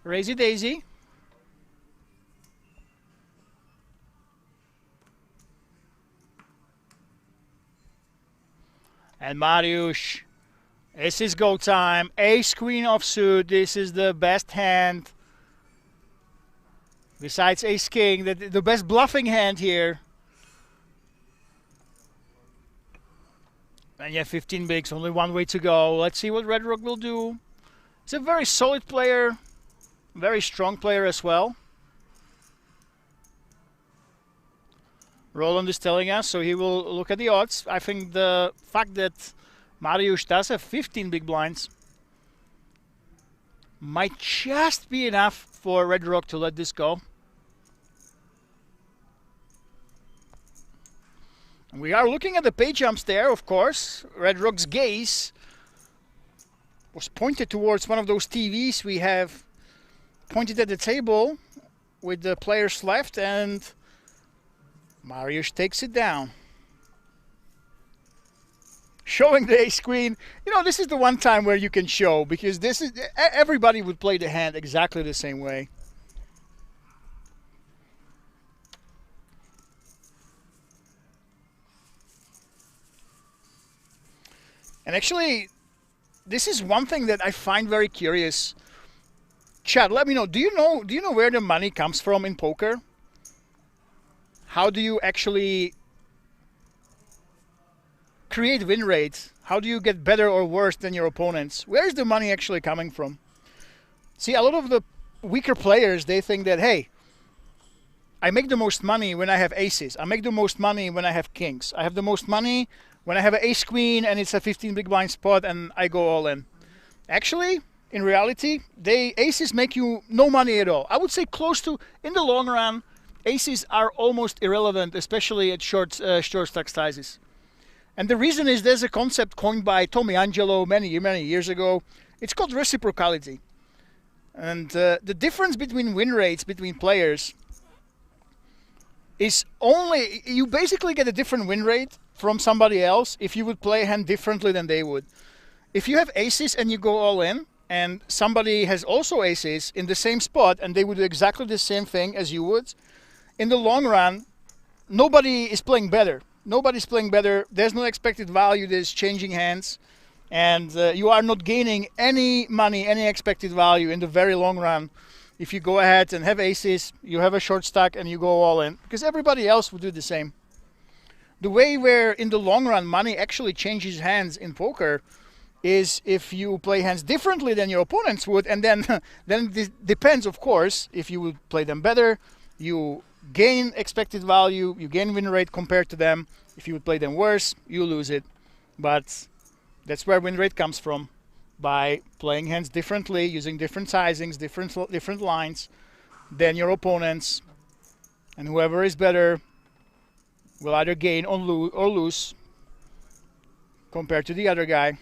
Raisy Daisy. And Mariusz, this is go time. Ace Queen offsuit, this is the best hand. Besides Ace King, the best bluffing hand here. And yeah, 15 bigs, only one way to go. Let's see what Red Rock will do. He's a very solid player, very strong player as well. Roland is telling us, so he will look at the odds. I think the fact that Mariusz does have 15 big blinds might just be enough for Red Rock to let this go. We are looking at the pay jumps there, of course. Red Rock's gaze was pointed towards one of those TVs we have pointed at the table with the players left, and Mariusz takes it down. Showing the ace queen. You know, this is the one time where you can show, because this is everybody would play the hand exactly the same way. And actually, this is one thing that I find very curious. Chad, let me know. Do you know where the money comes from in poker? How do you actually create win rates? How do you get better or worse than your opponents? Where is the money actually coming from? See, a lot of the weaker players, they think that, hey, I make the most money when I have aces. I make the most money when I have kings. I have the most money when I have an ace queen and it's a 15 big blind spot and I go all in. Actually, in reality, aces make you no money at all. I would say close to, in the long run, aces are almost irrelevant, especially at short stack sizes. And the reason is there's a concept coined by Tommy Angelo many years ago. It's called reciprocality. And the difference between win rates between players is only, you basically get a different win rate from somebody else if you would play a hand differently than they would. If you have aces and you go all in, and somebody has also aces in the same spot and they would do exactly the same thing as you would, in the long run, nobody is playing better. Nobody's playing better. There's no expected value. There's changing hands. And you are not gaining any money, any expected value in the very long run. If you go ahead and have aces, you have a short stack and you go all in. Because everybody else would do the same. The way where in the long run money actually changes hands in poker is if you play hands differently than your opponents would. And then it depends, of course, if you would play them better, you gain expected value, you gain win rate compared to them. If you would play them worse, you lose it. But that's where win rate comes from, by playing hands differently, using different sizings, different lines than your opponents. And whoever is better will either gain or lose compared to the other guy.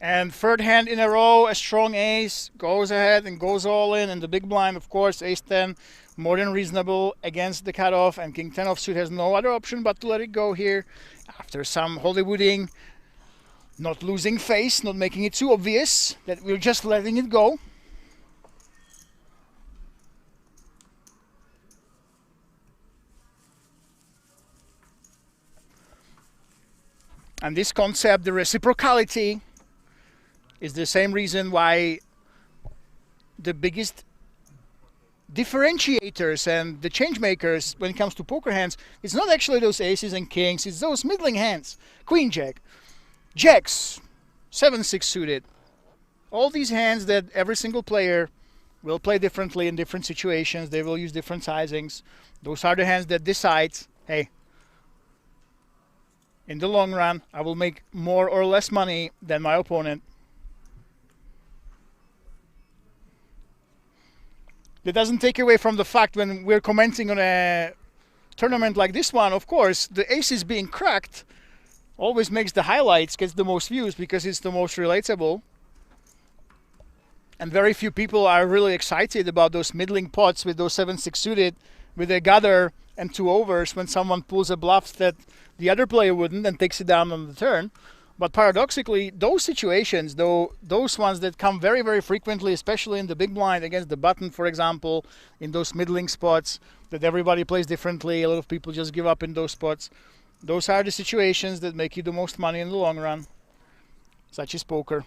And third hand in a row, a strong ace goes ahead and goes all in. And the big blind, of course, ace 10, more than reasonable against the cutoff. And king 10 offsuit has no other option but to let it go here. After some Hollywooding, not losing face, not making it too obvious, that we're just letting it go. And this concept, the reciprocality, is the same reason why the biggest differentiators and the change makers when it comes to poker hands, it's not actually those aces and kings, it's those middling hands. Queen jack, jacks, 7-6 suited. All these hands that every single player will play differently in different situations. They will use different sizings. Those are the hands that decide, hey, in the long run, I will make more or less money than my opponent. That doesn't take away from the fact when we're commenting on a tournament like this one, of course, the aces being cracked always makes the highlights, gets the most views because it's the most relatable. And very few people are really excited about those middling pots with those 7-6 suited with a gutter and 2 overs when someone pulls a bluff that the other player wouldn't and takes it down on the turn. But paradoxically, those situations, though, those ones that come very, very frequently, especially in the big blind against the button, for example, in those middling spots that everybody plays differently, a lot of people just give up in those spots. Those are the situations that make you the most money in the long run, such as poker.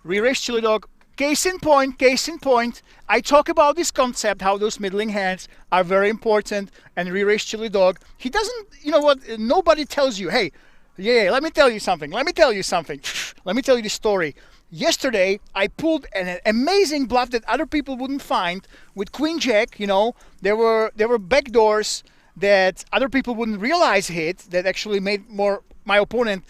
Re-raise Chili Dog. Case in point, I talk about this concept, how those middling hands are very important, and re-raise Chili Dog, he doesn't, you know what, nobody tells you, hey, yeah, let me tell you something, let me tell you the story. Yesterday, I pulled an amazing bluff that other people wouldn't find with Queen Jack, you know, there were backdoors that other people wouldn't realize hit, that actually made my opponent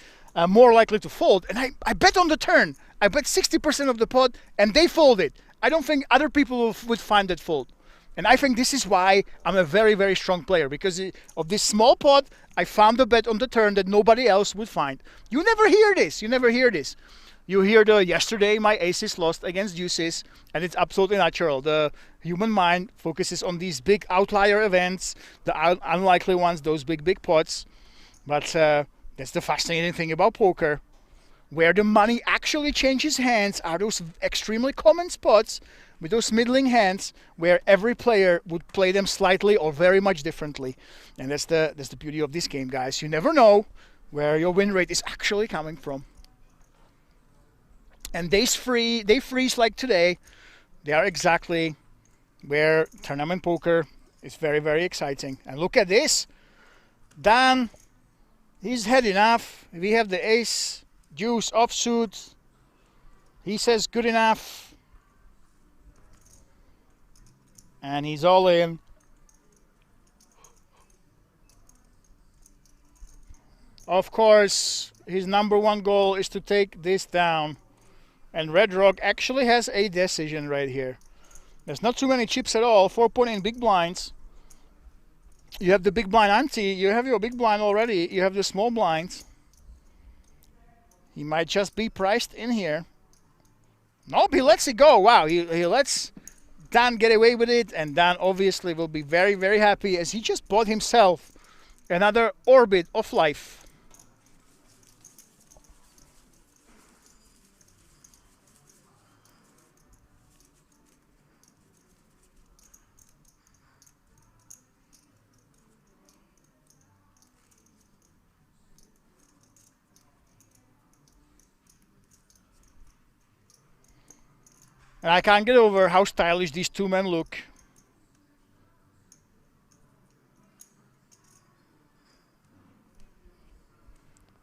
more likely to fold, and I bet on the turn. I bet 60% of the pot, and they folded. I don't think other people would find that fold. And I think this is why I'm a very, very strong player. Because of this small pot, I found a bet on the turn that nobody else would find. You never hear this. You never hear this. You hear the yesterday my aces lost against deuces, and it's absolutely natural. The human mind focuses on these big outlier events, the unlikely ones, those big pots. But that's the fascinating thing about poker. Where the money actually changes hands are those extremely common spots with those middling hands where every player would play them slightly or very much differently. And that's the beauty of this game, guys. You never know where your win rate is actually coming from. And days freeze like today, they are exactly where tournament poker is very, very exciting. And look at this. Dan, he's had enough. We have the ace, deuce, offsuit. He says good enough. And he's all in. Of course, his #1 goal is to take this down. And Red Rock actually has a decision right here. There's not too many chips at all. 4.8 big blinds. You have the big blind ante. You have your big blind already. You have the small blinds. He might just be priced in here. Nope, he lets it go. Wow, he lets Dan get away with it, and Dan obviously will be very, very happy as he just bought himself another orbit of life. And I can't get over how stylish these two men look.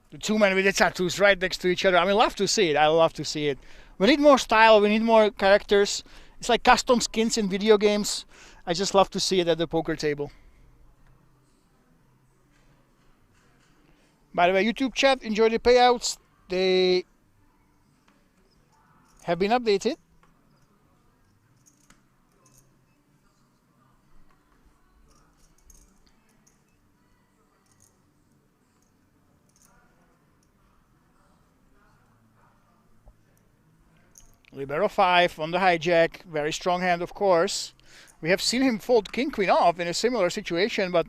The two men with the tattoos right next to each other. I mean, love to see it. I love to see it. We need more style. We need more characters. It's like custom skins in video games. I just love to see it at the poker table. By the way, YouTube chat, enjoy the payouts. They have been updated. Libero 5 on the hijack, very strong hand of course. We have seen him fold king queen off in a similar situation, but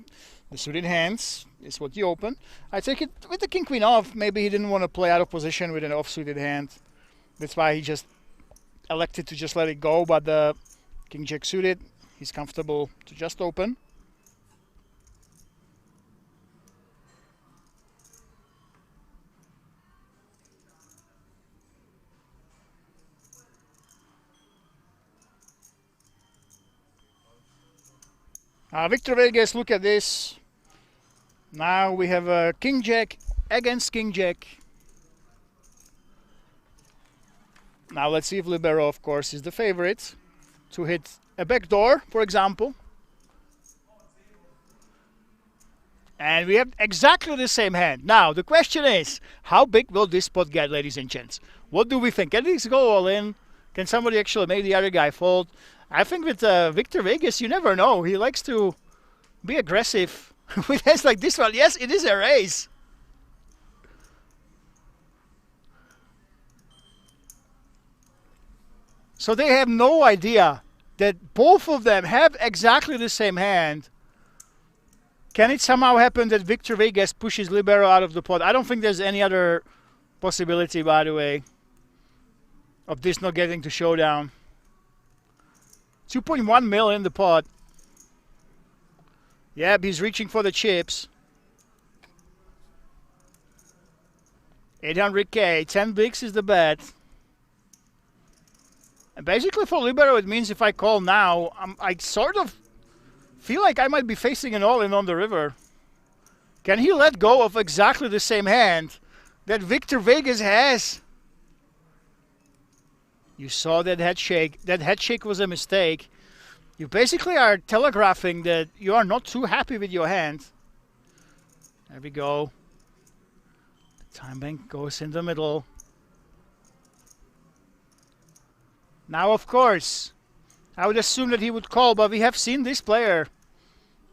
the suited hands is what you open. I take it with the king queen off, maybe he didn't want to play out of position with an off suited hand. That's why he just elected to just let it go, but the king jack suited, he's comfortable to just open. Victor Vegas, look at this. Now we have a king jack against king jack. Now let's see if Libero, of course, is the favorite to hit a backdoor, for example. And we have exactly the same hand. Now the question is, how big will this pot get, ladies and gents? What do we think? Can this go all in? Can somebody actually make the other guy fold? I think with Victor Vegas, you never know. He likes to be aggressive with hands like this one. Yes, it is a raise. So they have no idea that both of them have exactly the same hand. Can it somehow happen that Victor Vegas pushes Libero out of the pot? I don't think there's any other possibility, by the way, of this not getting to showdown. 2.1 mil in the pot. Yep, he's reaching for the chips. 800k, 10 bigs is the bet. And basically for Libero it means if I call now, I sort of feel like I might be facing an all-in on the river. Can he let go of exactly the same hand that Victor Vegas has? You saw that head shake. That head shake was a mistake. You basically are telegraphing that you are not too happy with your hand. There we go. The time bank goes in the middle. Now, of course, I would assume that he would call, but we have seen this player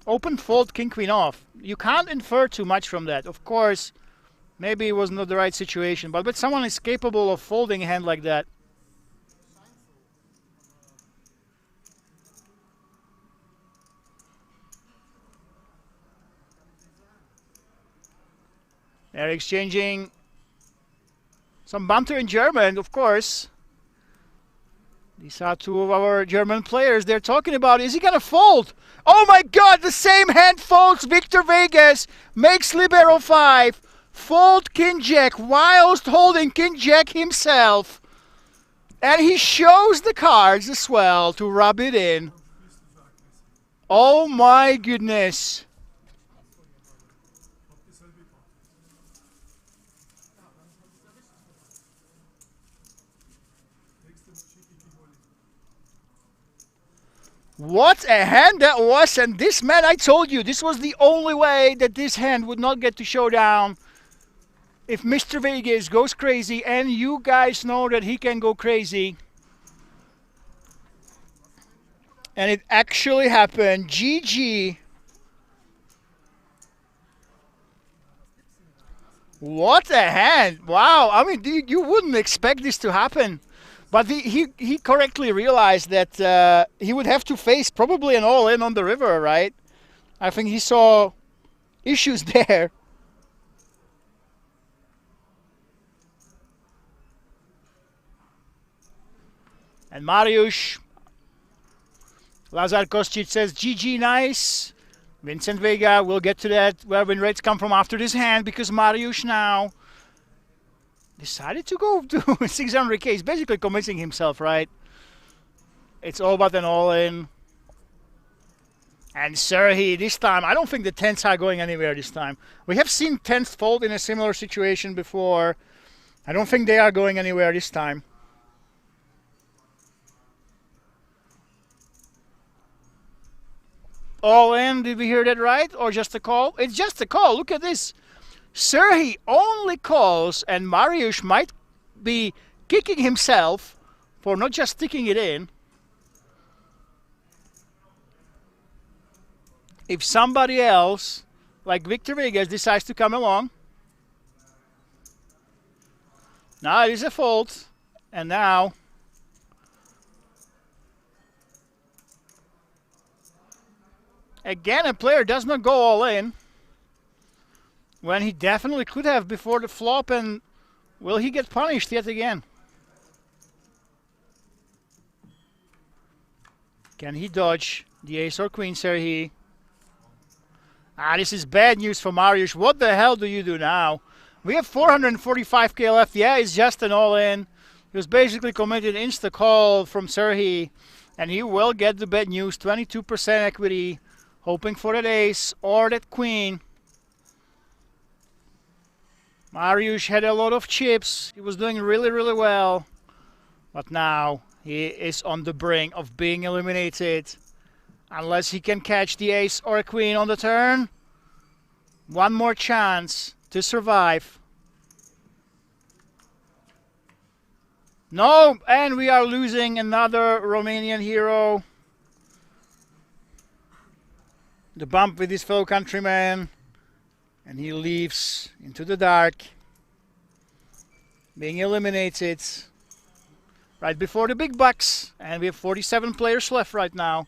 open fold king queen off. You can't infer too much from that. Of course, maybe it was not the right situation, but when someone is capable of folding a hand like that, they're exchanging some banter in German, of course. These are two of our German players. They're talking about, is he going to fold? Oh my God, the same hand folds. Victor Vegas makes Libero 5. Fold King Jack whilst holding King Jack himself. And he shows the cards as well to rub it in. Oh my goodness. What a hand that was, and this man, I told you, this was the only way that this hand would not get to showdown. If Mr. Vegas goes crazy, and you guys know that he can go crazy. And it actually happened. GG. What a hand. Wow, I mean, you wouldn't expect this to happen. But he correctly realized that he would have to face probably an all-in on the river, right? I think he saw issues there. And Mariusz, Lazar Kostic says, GG, nice. Vincent Vega, we'll get to that, where win rates come from after this hand, because Mariusz now decided to go to 600k. He's basically convincing himself, right? It's all but an all-in. And Serhii, this time, I don't think the 10s are going anywhere this time. We have seen 10s fold in a similar situation before. I don't think they are going anywhere this time. All in, did we hear that right? Or just a call? It's just a call, look at this. Serhii only calls, and Mariusz might be kicking himself for not just sticking it in. If somebody else, like Victor Vegas, decides to come along. Now it is a fold, and now again a player does not go all in when he definitely could have before the flop, and will he get punished yet again? Can he dodge the ace or queen, Serhii? This is bad news for Mariusz. What the hell do you do now? We have 445k left. Yeah, it's just an all-in. He was basically committed insta-call from Serhii, and he will get the bad news. 22% equity, hoping for that ace or that queen. Mariusz had a lot of chips. He was doing really, really well. But now he is on the brink of being eliminated. Unless he can catch the ace or a queen on the turn. One more chance to survive. No, and we are losing another Romanian hero. The bump with his fellow countryman. And he leaves into the dark. Being eliminated. Right before the big bucks. And we have 47 players left right now.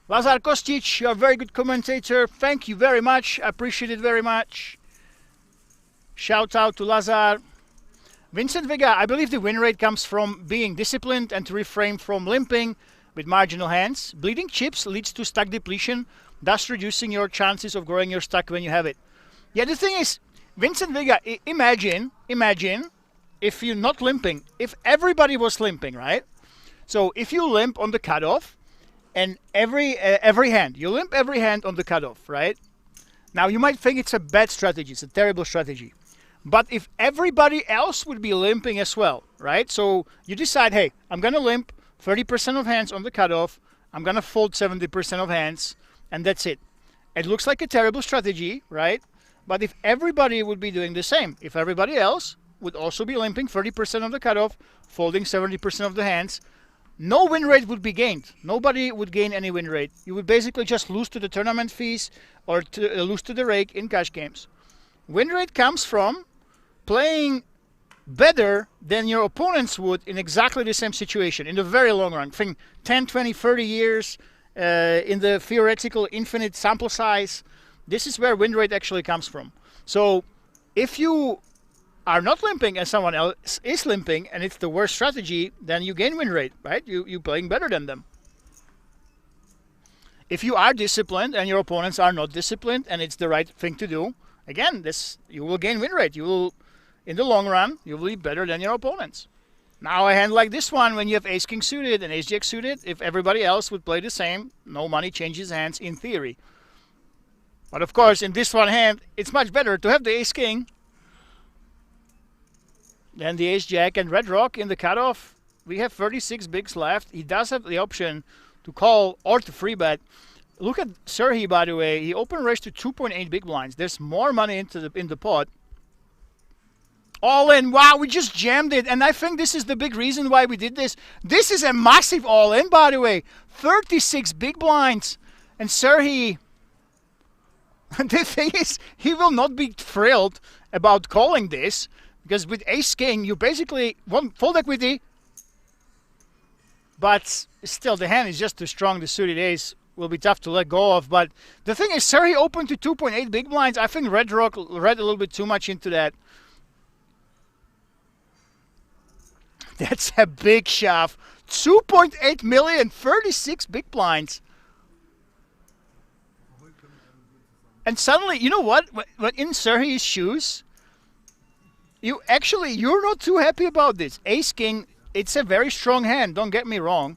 Lazar Kostic, you're a very good commentator. Thank you very much. I appreciate it very much. Shout out to Lazar. Vincent Vega, I believe the win rate comes from being disciplined and to refrain from limping with marginal hands. Bleeding chips leads to stack depletion, thus reducing your chances of growing your stack when you have it. Yeah, the thing is, Vincent Vega, imagine if you're not limping, if everybody was limping, right? So if you limp on the cutoff, and every hand, you limp every hand on the cutoff, right? Now you might think it's a bad strategy, it's a terrible strategy. But if everybody else would be limping as well, right? So you decide, hey, I'm gonna limp 30% of hands on the cutoff, I'm gonna fold 70% of hands, and that's it. It looks like a terrible strategy, right? But if everybody would be doing the same, if everybody else would also be limping 30% of the cutoff, folding 70% of the hands, no win rate would be gained. Nobody would gain any win rate. You would basically just lose to the tournament fees or lose to the rake in cash games. Win rate comes from playing better than your opponents would in exactly the same situation in the very long run. Think 10, 20, 30 years in the theoretical infinite sample size. This is where win rate actually comes from. So if you are not limping and someone else is limping and it's the worst strategy, then you gain win rate, right? You're playing better than them. If you are disciplined and your opponents are not disciplined and it's the right thing to do, again, you will gain win rate. You will, in the long run, you will be better than your opponents. Now a hand like this one, when you have ace king suited and ace jack suited, if everybody else would play the same, no money changes hands in theory. But of course, in this one hand, it's much better to have the ace king then the ace jack and red rock in the cutoff. We have 36 bigs left. He does have the option to call or to free bet. Look at Serhii, by the way. He open raised to 2.8 big blinds. There's more money in the pot. All in. Wow, we just jammed it. And I think this is the big reason why we did this. This is a massive all in, by the way. 36 big blinds. And Serhii, the thing is, he will not be thrilled about calling this. Because with ace king, you basically want fold equity, but still the hand is just too strong. The suited ace will be tough to let go of. But the thing is, Serhi opened to 2.8 big blinds. I think Red Rock read a little bit too much into that. That's a big shove. 2.8 million, 36 big blinds. And suddenly, you know what? When in Serhi's shoes, you're not too happy about this. Ace King, it's a very strong hand, don't get me wrong.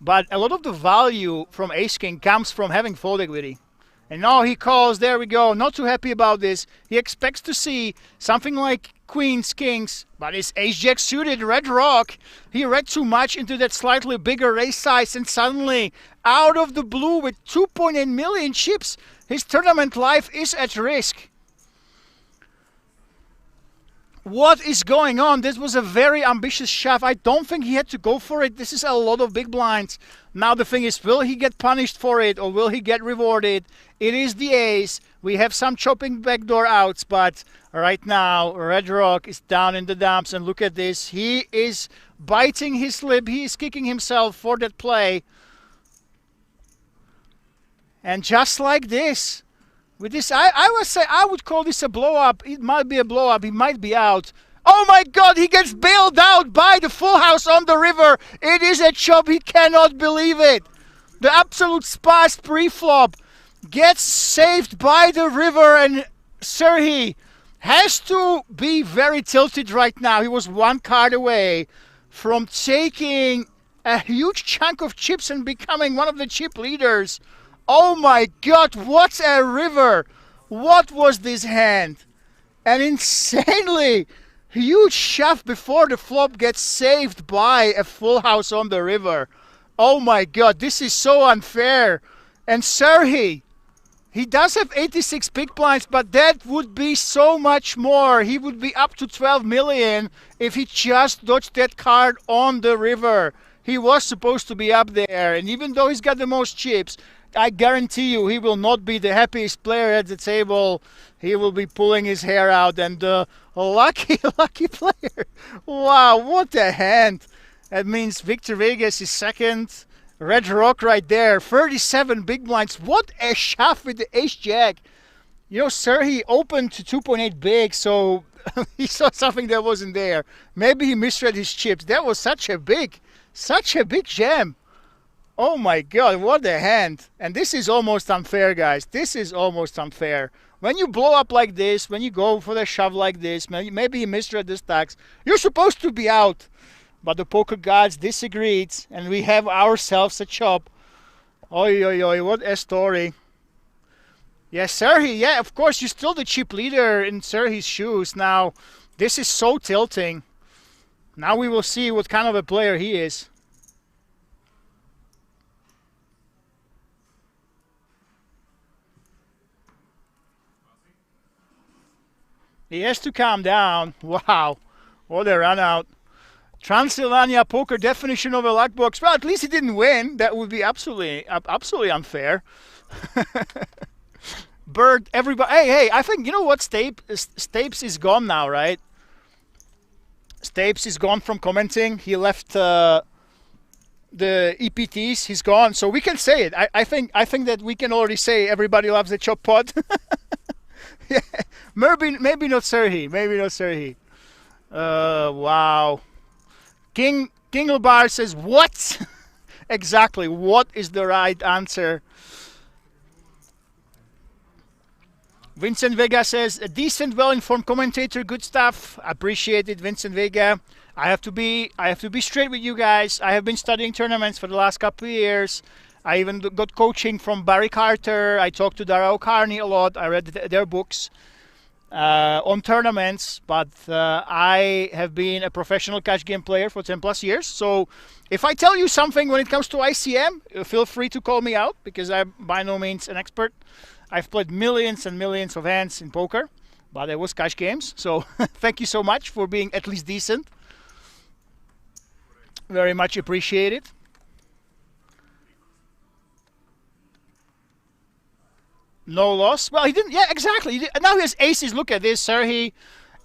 But a lot of the value from Ace King comes from having fold equity. And now he calls, there we go, not too happy about this. He expects to see something like Queens, Kings, but it's Ace-Jack suited, Red Rock. He read too much into that slightly bigger raise size, and suddenly, out of the blue with 2.8 million chips, his tournament life is at risk. What is going on? This was a very ambitious shove. I don't think he had to go for it. This is a lot of big blinds. Now the thing is, will he get punished for it or will he get rewarded? It is the ace. We have some chopping backdoor outs, but right now Red Rock is down in the dumps, and look at this. He is biting his lip. He is kicking himself for that play. And just like this, with this, I would call this a blow-up. It might be a blow-up. He might be out. Oh my God, he gets bailed out by the full house on the river. It is a chop. He cannot believe it. The absolute sparse pre-flop gets saved by the river, and Serhi has to be very tilted right now. He was one card away from taking a huge chunk of chips and becoming one of the chip leaders. Oh my God, what a river. What was this hand? An insanely huge shove before the flop gets saved by a full house on the river. Oh my God, this is so unfair. And Serhi, he does have 86 big blinds, but that would be so much more. He would be up to 12 million if he just dodged that card on the river. He was supposed to be up there, and even though he's got the most chips, I guarantee you he will not be the happiest player at the table. He will be pulling his hair out, and the lucky player. Wow, what a hand. That means Victor Vegas is second. Red Rock right there, 37 big blinds. What a shove with the ace-jack. You know, Serhi opened to 2.8 big, so he saw something that wasn't there. Maybe he misread his chips. That was such a big jam. Oh my God, what a hand. And this is almost unfair, guys. This is almost unfair. When you blow up like this, when you go for the shove like this, maybe you misread the stacks, you're supposed to be out. But the poker gods disagreed, and we have ourselves a chop. Oi, oi, oi, what a story. Yes, Serhi, yeah, of course, you're still the chip leader in Serhi's shoes. Now, this is so tilting. Now we will see what kind of a player he is. He has to calm down. Wow, what a run out. Transylvania poker definition of a luck box. Well, at least he didn't win. That would be absolutely unfair. Bird, everybody. Hey, I think, you know what, Stapes is gone now, right? Stapes is gone from commenting. He left the EPTs. He's gone, so we can say it. I think that we can already say everybody loves the chop pot. Yeah, maybe not Serhi. Maybe not Serhi. Wow. Kinglebar says, what? Exactly, what is the right answer? Vincent Vega says, a decent, well-informed commentator, good stuff. Appreciate it, Vincent Vega. I have to be straight with you guys. I have been studying tournaments for the last couple of years. I even got coaching from Barry Carter. I talked to Dara O'Carney a lot. I read their books on tournaments, but I have been a professional cash game player for 10 plus years. So if I tell you something when it comes to ICM, feel free to call me out, because I'm by no means an expert. I've played millions and millions of hands in poker, but it was cash games. So thank you so much for being at least decent. Very much appreciated. No loss. Well, he didn't. Yeah, exactly. Now he has aces. Look at this, Serhi.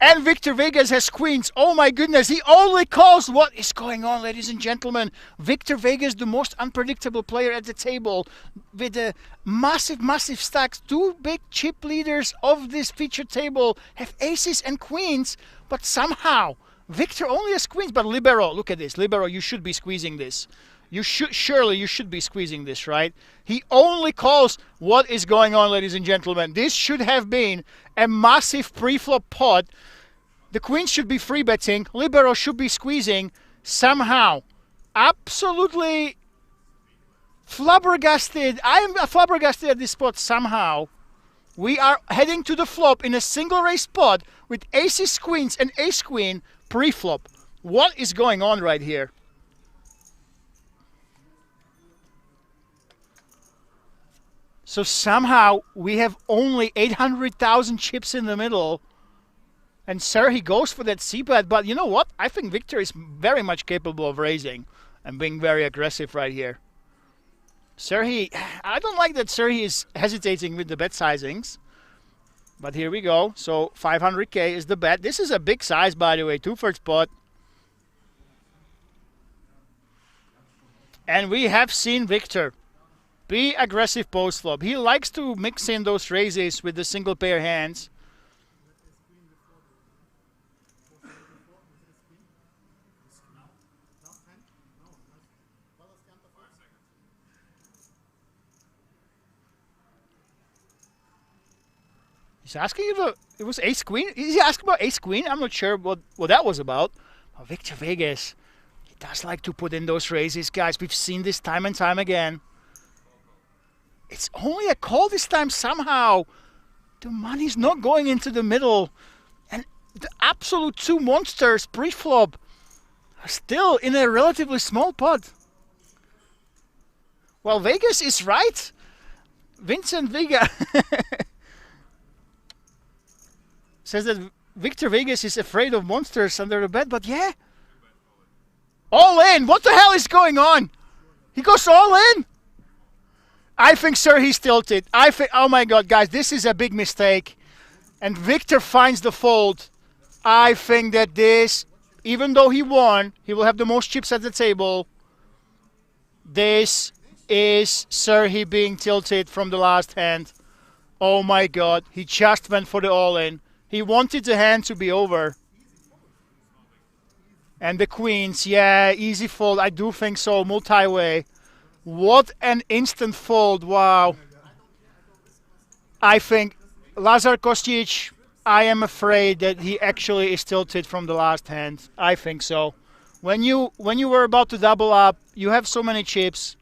And Victor Vegas has queens. Oh my goodness, he only calls. What is going on, ladies and gentlemen? Victor Vegas, the most unpredictable player at the table, with a massive, massive stacks. Two big chip leaders of this featured table have aces and queens, but somehow Victor only has queens. But Libero, look at this. Libero, you should be squeezing this. You should be squeezing this, right? He only calls. What is going on, ladies and gentlemen? This should have been a massive pre-flop pot. The queen should be free betting. Libero should be squeezing. Somehow, absolutely flabbergasted. I am flabbergasted at this spot. Somehow, we are heading to the flop in a single race spot with aces, queens, and ace queen pre-flop. What is going on right here? So somehow we have only 800,000 chips in the middle. And Serhi goes for that c-bet. But you know what? I think Victor is very much capable of raising and being very aggressive right here. Serhi, I don't like that Serhi is hesitating with the bet sizings. But here we go. So 500k is the bet. This is a big size, by the way. 2/3 pot. And we have seen Victor be aggressive post-flop. He likes to mix in those raises with the single pair hands. He's asking if it was ace-queen. Is he asking about ace-queen? I'm not sure what that was about. But Victor Vegas, he does like to put in those raises, guys. We've seen this time and time again. It's only a call this time somehow. The money's not going into the middle. And the absolute two monsters pre-flop are still in a relatively small pot. Well, Vegas is right. Vincent Vega says that Victor Vegas is afraid of monsters under the bed. But yeah. All in. What the hell is going on? He goes all in. I think, sir, he's tilted. I think, oh my God, guys, this is a big mistake. And Victor finds the fold. I think that this, even though he won, he will have the most chips at the table. This is Sir, he being tilted from the last hand. Oh my God, he just went for the all-in. He wanted the hand to be over. And the queens, yeah, easy fold. I do think so, multi-way. What an instant fold, wow. I think Lazar Kostic, I am afraid that he actually is tilted from the last hand. I think so. When you were about to double up, you have so many chips.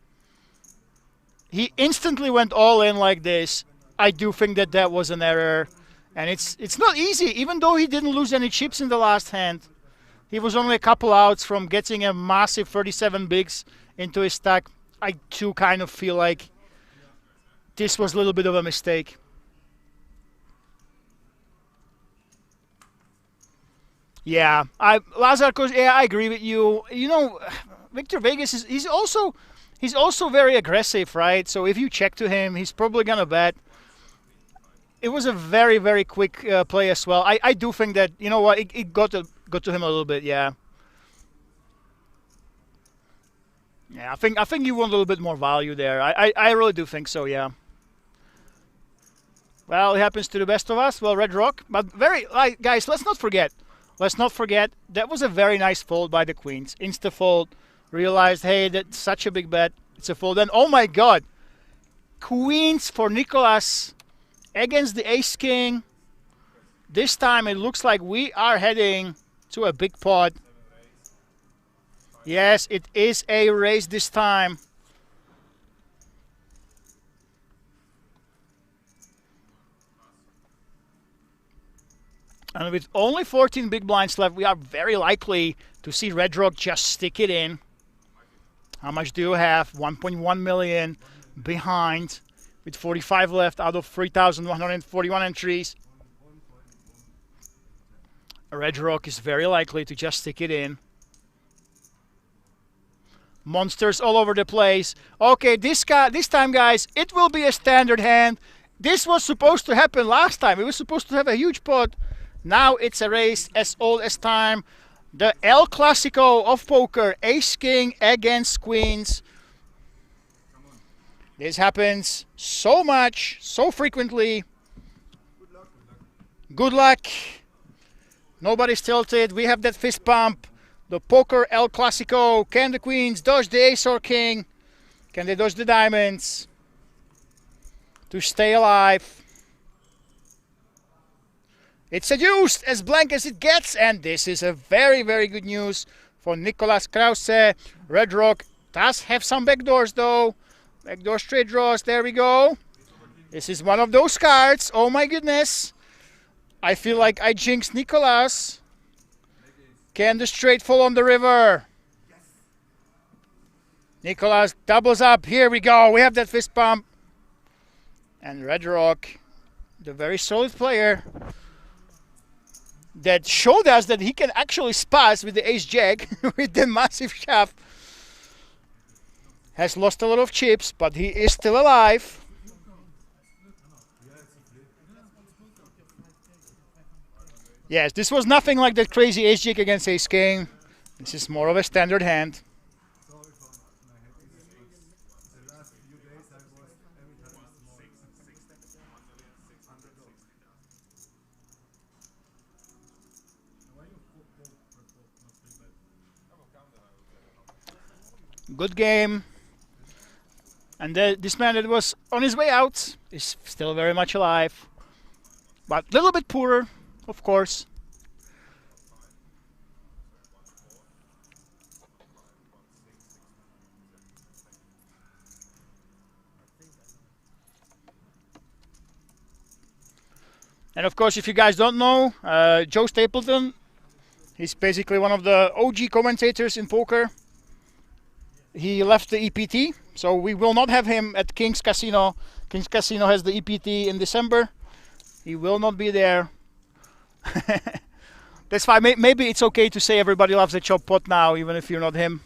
He instantly went all in like this. I do think that that was an error. And it's not easy, even though he didn't lose any chips in the last hand. He was only a couple outs from getting a massive 37 bigs into his stack. I too kind of feel like this was a little bit of a mistake. Yeah, Lazar, yeah, I agree with you. You know, Victor Vegas is he's also very aggressive, right? So if you check to him, he's probably gonna bet. It was a very, very quick play as well. I do think that, you know what, it got to him a little bit, yeah. Yeah, I think you want a little bit more value there. I really do think so, yeah. Well, it happens to the best of us. Well, Red Rock, but guys, let's not forget, that was a very nice fold by the queens. Insta fold, realized, hey, that's such a big bet. It's a fold. And oh my God, queens for Nicolas against the ace king. This time it looks like we are heading to a big pot. Yes, it is a race this time. And with only 14 big blinds left, we are very likely to see Red Rock just stick it in. How much do you have? 1.1 million behind with 45 left out of 3,141 entries. Red Rock is very likely to just stick it in. Monsters all over the place. Okay, this time, guys, it will be a standard hand. This was supposed to happen last time. It was supposed to have a huge pot. Now it's a race as old as time. The El Clasico of poker, ace-king against queens. This happens so much, so frequently. Good luck. Nobody's tilted. We have that fist pump. The poker El Clasico. Can the queens dodge the ace or king? Can they dodge the diamonds to stay alive? It's a deuce, as blank as it gets, and this is a very, very good news for Nicolas Krause. Red Rock does have some backdoors though. Backdoor straight draws, there we go. This is one of those cards, oh my goodness. I feel like I jinxed Nicolas. Can the straight fall on the river? Nicolas doubles up, here we go, we have that fist pump. And Red Rock, the very solid player, that showed us that he can actually spaz with the ace-jack with the massive shove. Has lost a lot of chips, but he is still alive. Yes, this was nothing like that crazy ace-jack against ace-king. This is more of a standard hand. Good game. And this man that was on his way out is still very much alive. But a little bit poorer, of course. And of course, if you guys don't know, Joe Stapleton, he's basically one of the OG commentators in poker. He left the EPT, so we will not have him at King's Casino. King's Casino has the EPT in December. He will not be there. That's fine. Maybe it's okay to say everybody loves the chop pot now, even if you're not him.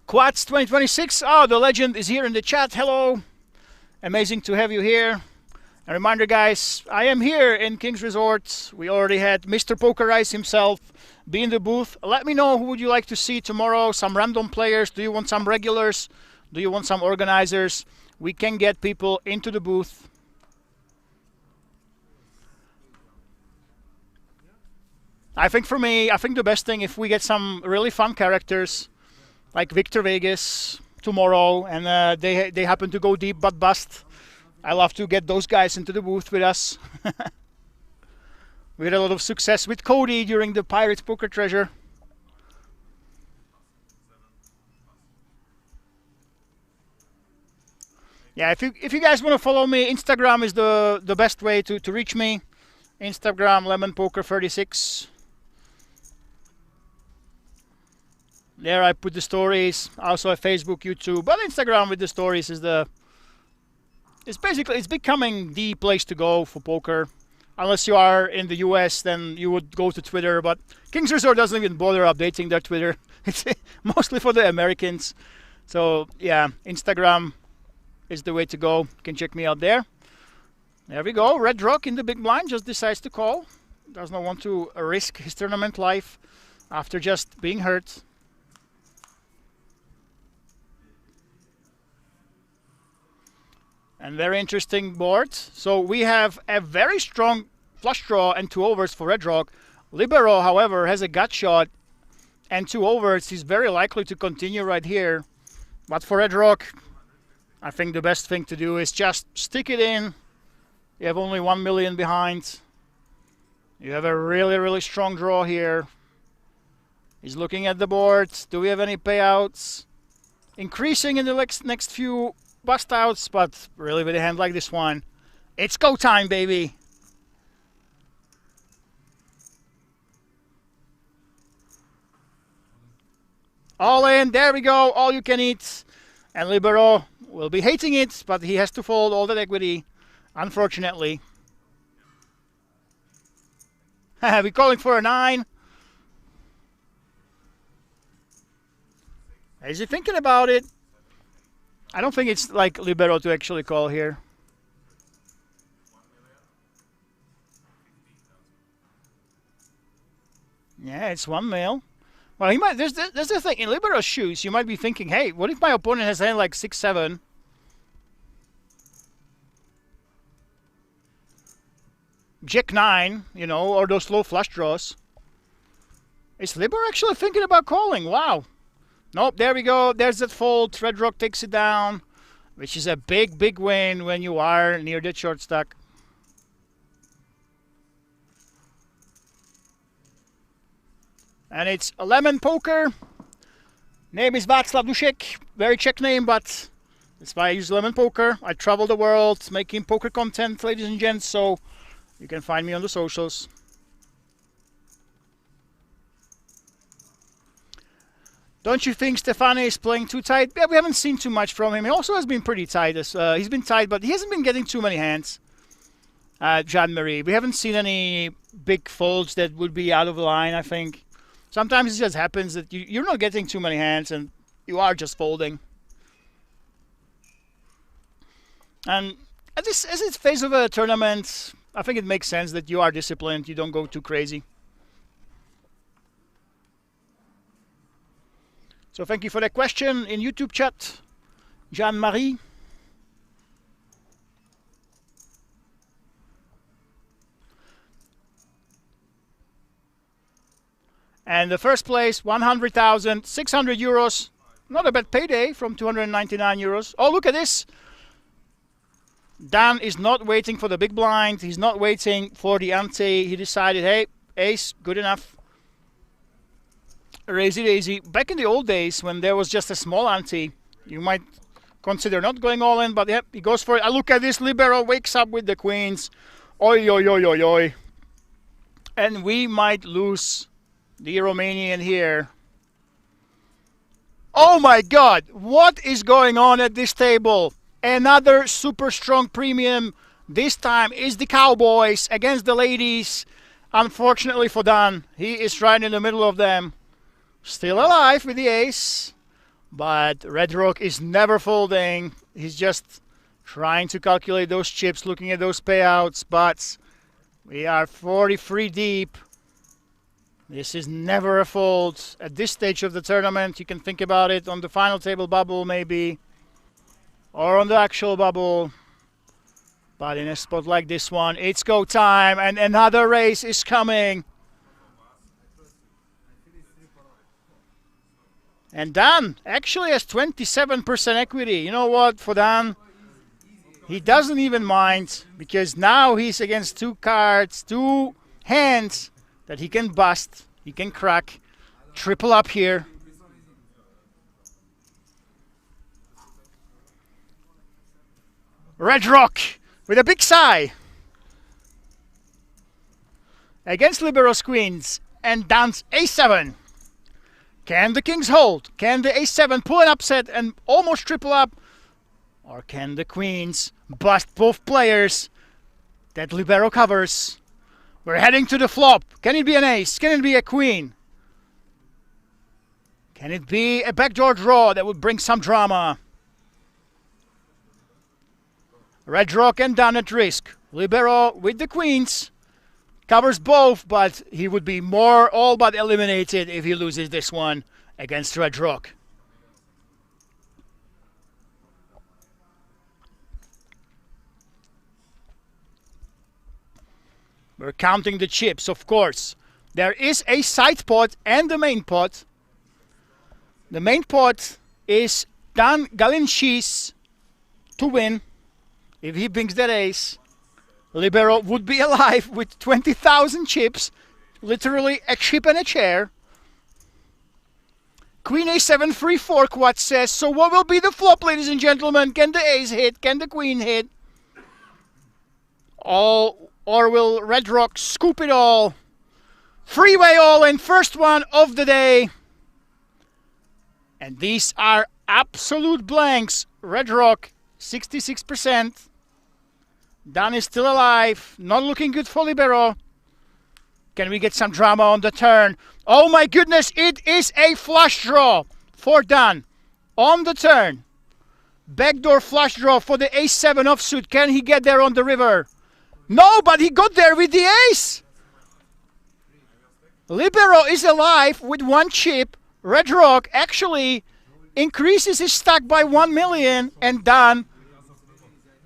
Quads 2026. Oh, the legend is here in the chat. Hello. Amazing to have you here. A reminder, guys, I am here in King's Resort. We already had Mr. Poker Ice himself be in the booth. Let me know who would you like to see tomorrow. Some random players. Do you want some regulars? Do you want some organizers? We can get people into the booth. I think for me, I think the best thing if we get some really fun characters like Victor Vegas tomorrow and they happen to go deep but bust. I love to get those guys into the booth with us. We had a lot of success with Cody during the Pirates Poker Treasure. Yeah, if you guys want to follow me, Instagram is the best way to reach me. Instagram lemonpoker36. There I put the stories. Also have Facebook, YouTube, but Instagram with the stories is it's becoming the place to go for poker. Unless you are in the US, then you would go to Twitter, but King's Resort doesn't even bother updating their Twitter. It's mostly for the Americans. So yeah, Instagram is the way to go. You can check me out there. There we go. Red Rock in the big blind just decides to call. Does not want to risk his tournament life after just being hurt. And very interesting board. So we have a very strong flush draw and 2 overs for Red Rock. Libero, however, has a gut shot and 2 overs. He's very likely to continue right here. But for Red Rock, I think the best thing to do is just stick it in. You have only 1 million behind. You have a really, really strong draw here. He's looking at the board. Do we have any payouts? Increasing in the next few bust outs, but really with a hand like this one, it's go time, baby. All in, there we go, all you can eat. And Libero will be hating it, but he has to fold all that equity, unfortunately. We're calling for a 9. Is he thinking about it? I don't think it's like Libero to actually call here. Yeah, it's 1-0. Well, he might. There's the thing in Libero's shoes. You might be thinking, hey, what if my opponent has had like 6-7? Jack 9, you know, or those low flush draws. Is Libero actually thinking about calling? Wow. Nope, there we go. There's that fold. Red Rock takes it down, which is a big, big win when you are near the short stack. And it's a lemon poker. Name is Václav Dušek. Very Czech name, but that's why I use lemon poker. I travel the world making poker content, ladies and gents, so you can find me on the socials. Don't you think Stefani is playing too tight? Yeah, we haven't seen too much from him. He also has been pretty tight. He's been tight, but he hasn't been getting too many hands. Jean-Marie. We haven't seen any big folds that would be out of line, I think. Sometimes it just happens that you're not getting too many hands and you are just folding. And at this, as it's phase of a tournament, I think it makes sense that you are disciplined. You don't go too crazy. So thank you for that question in YouTube chat, Jean-Marie. And the first place, 100,600 euros. Not a bad payday from 299 euros. Oh, look at this. Dan is not waiting for the big blind. He's not waiting for the ante. He decided, hey, ace, good enough. Raisey daisy. Back in the old days when there was just a small ante, you might consider not going all in, but yep, he goes for it. Look at this. Libero wakes up with the queens. Oi, oi, oi, oi, oi. And we might lose the Romanian here. Oh my God, what is going on at this table? Another super strong premium. This time is the Cowboys against the ladies. Unfortunately for Dan, he is right in the middle of them. Still alive with the ace, but Red Rock is never folding. He's just trying to calculate those chips, looking at those payouts, but we are 43 deep. This is never a fold. At this stage of the tournament, you can think about it on the final table bubble maybe, or on the actual bubble. But in a spot like this one, it's go time, and another race is coming. And Dan actually has 27% equity. You know what, for Dan, he doesn't even mind, because now he's against two cards, two hands that he can bust, he can crack, triple up here. Red Rock with a big sigh against Libero's queens and Dan's a7. Can the kings hold? Can the a7 pull an upset and almost triple up? Or can the queens bust both players that Libero covers? We're heading to the flop. Can it be an ace? Can it be a queen? Can it be a backdoor draw that would bring some drama? Red Rock and Dan at risk. Libero with the queens. Covers both, but he would be all but eliminated if he loses this one against Red Rock. We're counting the chips, of course. There is a side pot and the main pot. The main pot is Dan Galinchis to win. If he brings that ace, Libero would be alive with 20,000 chips. Literally a chip and a chair. Queen a7, 3-4 quad says, so what will be the flop, ladies and gentlemen? Can the ace hit? Can the queen hit? Or will Red Rock scoop it all? Freeway all in, first one of the day. And these are absolute blanks. Red Rock, 66%. Dan is still alive. Not looking good for Libero. Can we get some drama on the turn? Oh my goodness, it is a flush draw for Dan on the turn. Backdoor flush draw for the ace7 offsuit. Can he get there on the river? No, but he got there with the ace. Libero is alive with 1 chip. Red Rock actually increases his stack by 1 million, and done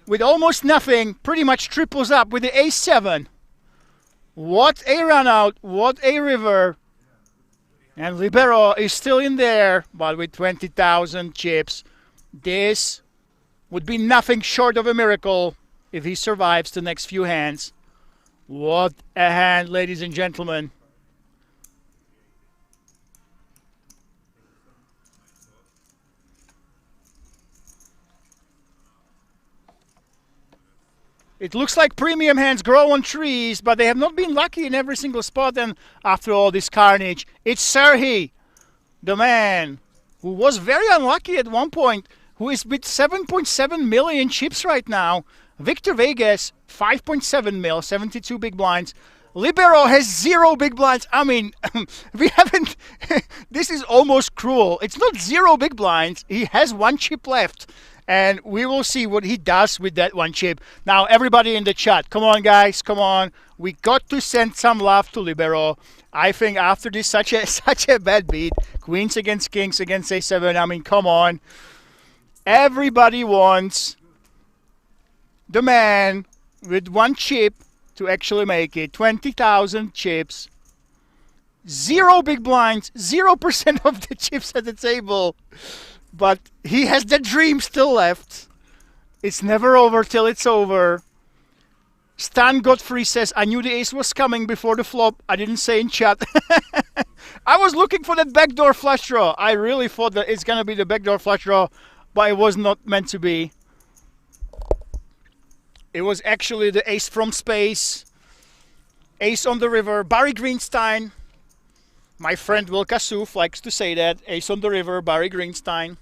with almost nothing, pretty much triples up with the A7. What a run out, what a river. And Libero is still in there, but with 20,000 chips. This would be nothing short of a miracle if he survives the next few hands. What a hand, ladies and gentlemen. It looks like premium hands grow on trees, but they have not been lucky in every single spot. And after all this carnage, it's Serhi, the man who was very unlucky at one point, who is with 7.7 million chips right now. Victor Vegas, 5.7 mil, 72 big blinds. Libero has 0 big blinds. I mean, we haven't... This is almost cruel. It's not 0 big blinds. He has 1 chip left. And we will see what he does with that 1 chip. Now, everybody in the chat, come on, guys, come on. We got to send some love to Libero. I think after this such a bad beat, queens against kings against a7, I mean, come on. Everybody wants the man with 1 chip to actually make it. 20,000 chips. 0 big blinds. 0% of the chips at the table. But he has the dream still left. It's never over till it's over. Stan Godfrey says, I knew the ace was coming before the flop. I didn't say in chat. I was looking for that backdoor flush draw. I really thought that it's going to be the backdoor flush draw, but it was not meant to be. It was actually the ace from space. Ace on the river. Barry Greenstein. My friend Wilka Suf likes to say that. Ace on the river, Barry Greenstein.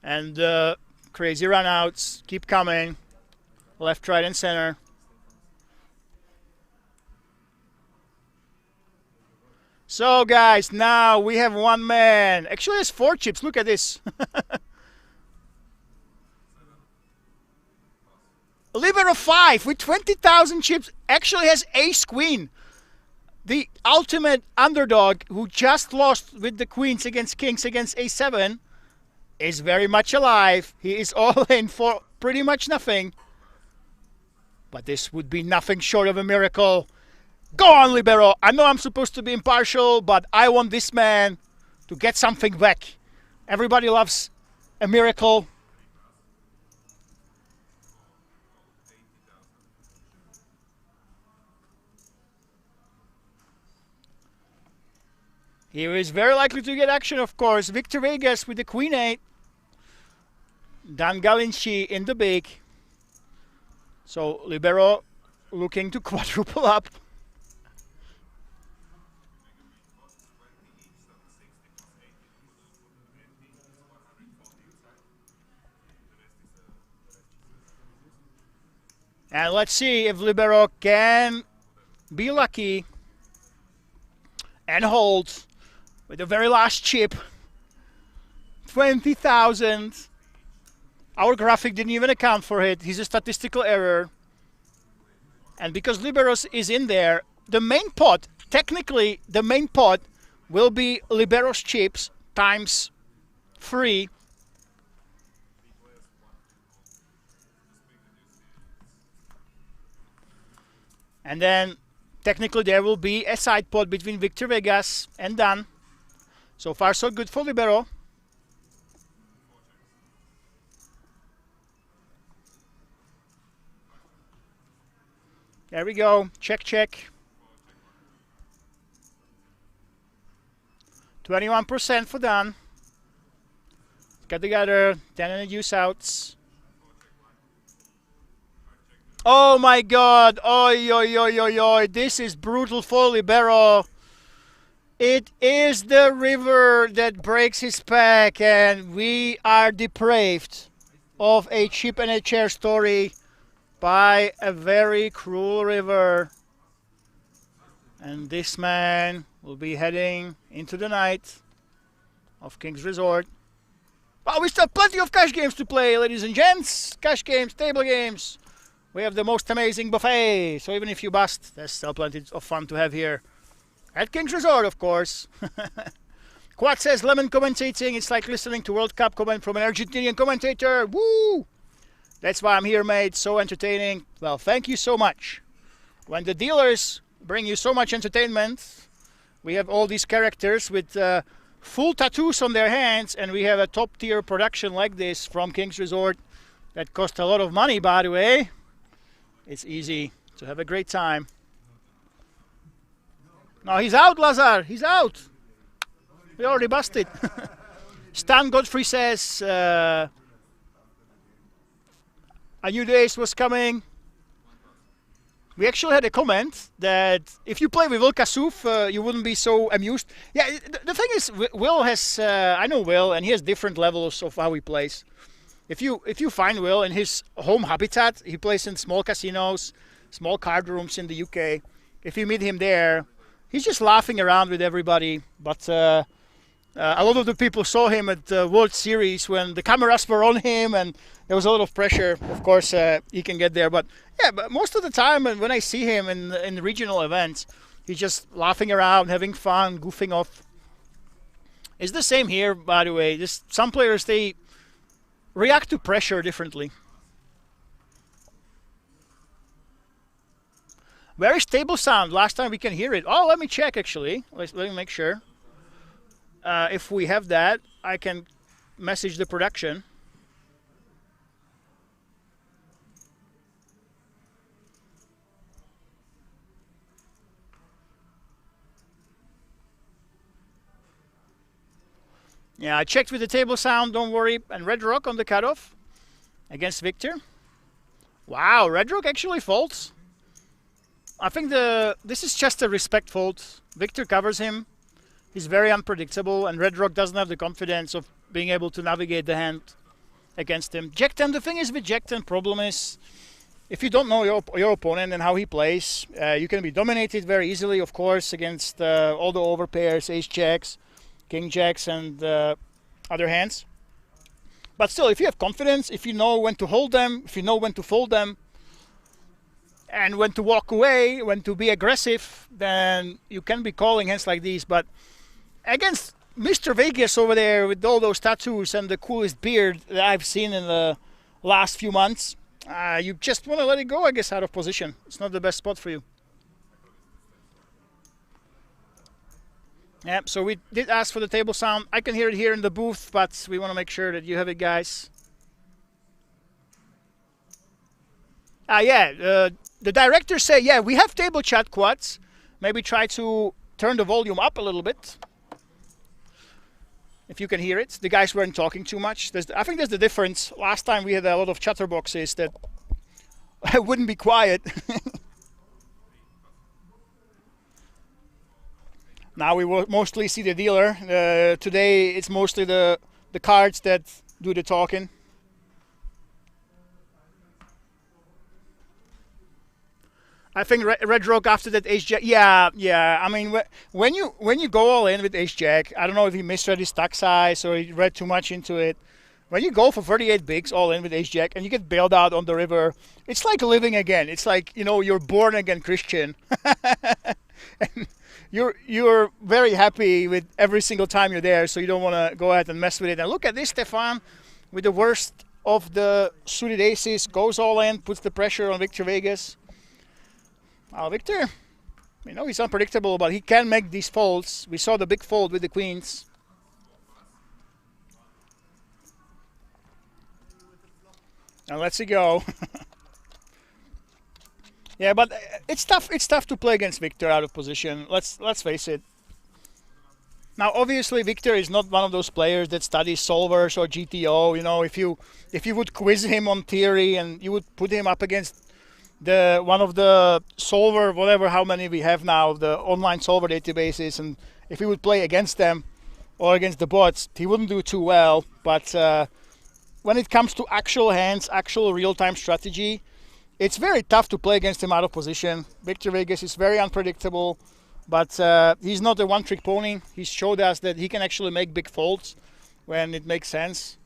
And crazy runouts keep coming. Left, right, and center. So, guys, now we have 1 man. Actually, has 4 chips. Look at this. Libero 5 with 20,000 chips actually has ace queen. The ultimate underdog who just lost with the queens against kings against a7 is very much alive. He is all in for pretty much nothing. But this would be nothing short of a miracle. Go on, Libero. I know I'm supposed to be impartial, but I want this man to get something back. Everybody loves a miracle. He is very likely to get action, of course. Victor Vegas with the Queen 8. Dan Galinci in the big. So Libero looking to quadruple up. And let's see if Libero can be lucky and hold with the very last chip. 20,000. Our graphic didn't even account for it. He's a statistical error. And because Liberos is in there, the main pot, technically the main pot will be Liberos chips times 3. And then technically there will be a side pot between Victor Vegas and Dan. So far so good for Libero. There we go. Check, check. 21% for Dan. Got together. 10 and a deuce outs. Oh my god. Oi, oi, oi, oi, oi. This is brutal for Libero. It is the river that breaks his pack, and we are deprived of a chip and a chair story by a very cruel river. And this man will be heading into the night of King's Resort. But we still have plenty of cash games to play, ladies and gents. Cash games, table games. We have the most amazing buffet, so even if you bust, there's still plenty of fun to have here. At King's Resort, of course. Quad says, Lemon commentating, it's like listening to World Cup comment from an Argentinian commentator. Woo! That's why I'm here, mate. So entertaining. Well, thank you so much. When the dealers bring you so much entertainment, we have all these characters with full tattoos on their hands, and we have a top-tier production like this from King's Resort that cost a lot of money, by the way. It's easy to have a great time. No, he's out, Lazar. He's out. We already busted. Stan Godfrey says a new days was coming. We actually had a comment that if you play with Will Kassouf, you wouldn't be so amused. Yeah, the thing is, Will has, I know Will, and he has different levels of how he plays. If you find Will in his home habitat, he plays in small casinos, small card rooms in the UK. If you meet him there, he's just laughing around with everybody. But a lot of the people saw him at the World Series when the cameras were on him and there was a lot of pressure. Of course, he can get there. But yeah, but most of the time when I see him in the regional events, he's just laughing around, having fun, goofing off. It's the same here, by the way. Just some players, they react to pressure differently. Where is table sound? Last time we can hear it. Oh, let me check actually. Let me make sure. If we have that, I can message the production. Yeah, I checked with the table sound, don't worry. And Red Rock on the cutoff against Victor. Wow, Red Rock actually folds. I think this is just a respect fold. Victor covers him. He's very unpredictable, and Red Rock doesn't have the confidence of being able to navigate the hand against him. Jack 10, the thing is with Jack 10, problem is, if you don't know your opponent and how he plays, you can be dominated very easily, of course, against all the overpairs, ace jacks, king jacks, and other hands. But still, if you have confidence, if you know when to hold them, if you know when to fold them, and when to walk away, when to be aggressive, then you can be calling hands like these. But against Mr. Vegas over there with all those tattoos and the coolest beard that I've seen in the last few months, you just want to let it go, I guess, out of position. It's not the best spot for you. Yeah, so we did ask for the table sound. I can hear it here in the booth, but we want to make sure that you have it, guys. Yeah, the directors say, yeah, we have table chat quads. Maybe try to turn the volume up a little bit. If you can hear it. The guys weren't talking too much. I think there's the difference. Last time we had a lot of chatterboxes that wouldn't be quiet. Now we will mostly see the dealer. Today it's mostly the cards that do the talking. I think Red Rock after that ace jack. Yeah. I mean, when you go all in with ace jack, I don't know if he misread his stack size or he read too much into it. When you go for 38 bigs all in with ace jack and you get bailed out on the river, it's like living again. It's like, you know, you're born again Christian. And you're very happy with every single time you're there, so you don't want to go ahead and mess with it. And look at this, Stefan, with the worst of the suited aces, goes all in, puts the pressure on Victor Vegas. Victor, you know, he's unpredictable, but he can make these folds. We saw the big fold with the queens. And let's go. Yeah, but it's tough. It's tough to play against Victor out of position. Let's face it. Now, obviously, Victor is not one of those players that studies solvers or GTO. You know, if you would quiz him on theory and you would put him up against one of the solver, whatever, how many we have now, the online solver databases, and if he would play against them or against the bots, he wouldn't do too well. But when it comes to actual hands, actual real-time strategy, it's very tough to play against him out of position. Victor Vegas is very unpredictable, but he's not a one-trick pony. He's showed us that he can actually make big folds when it makes sense.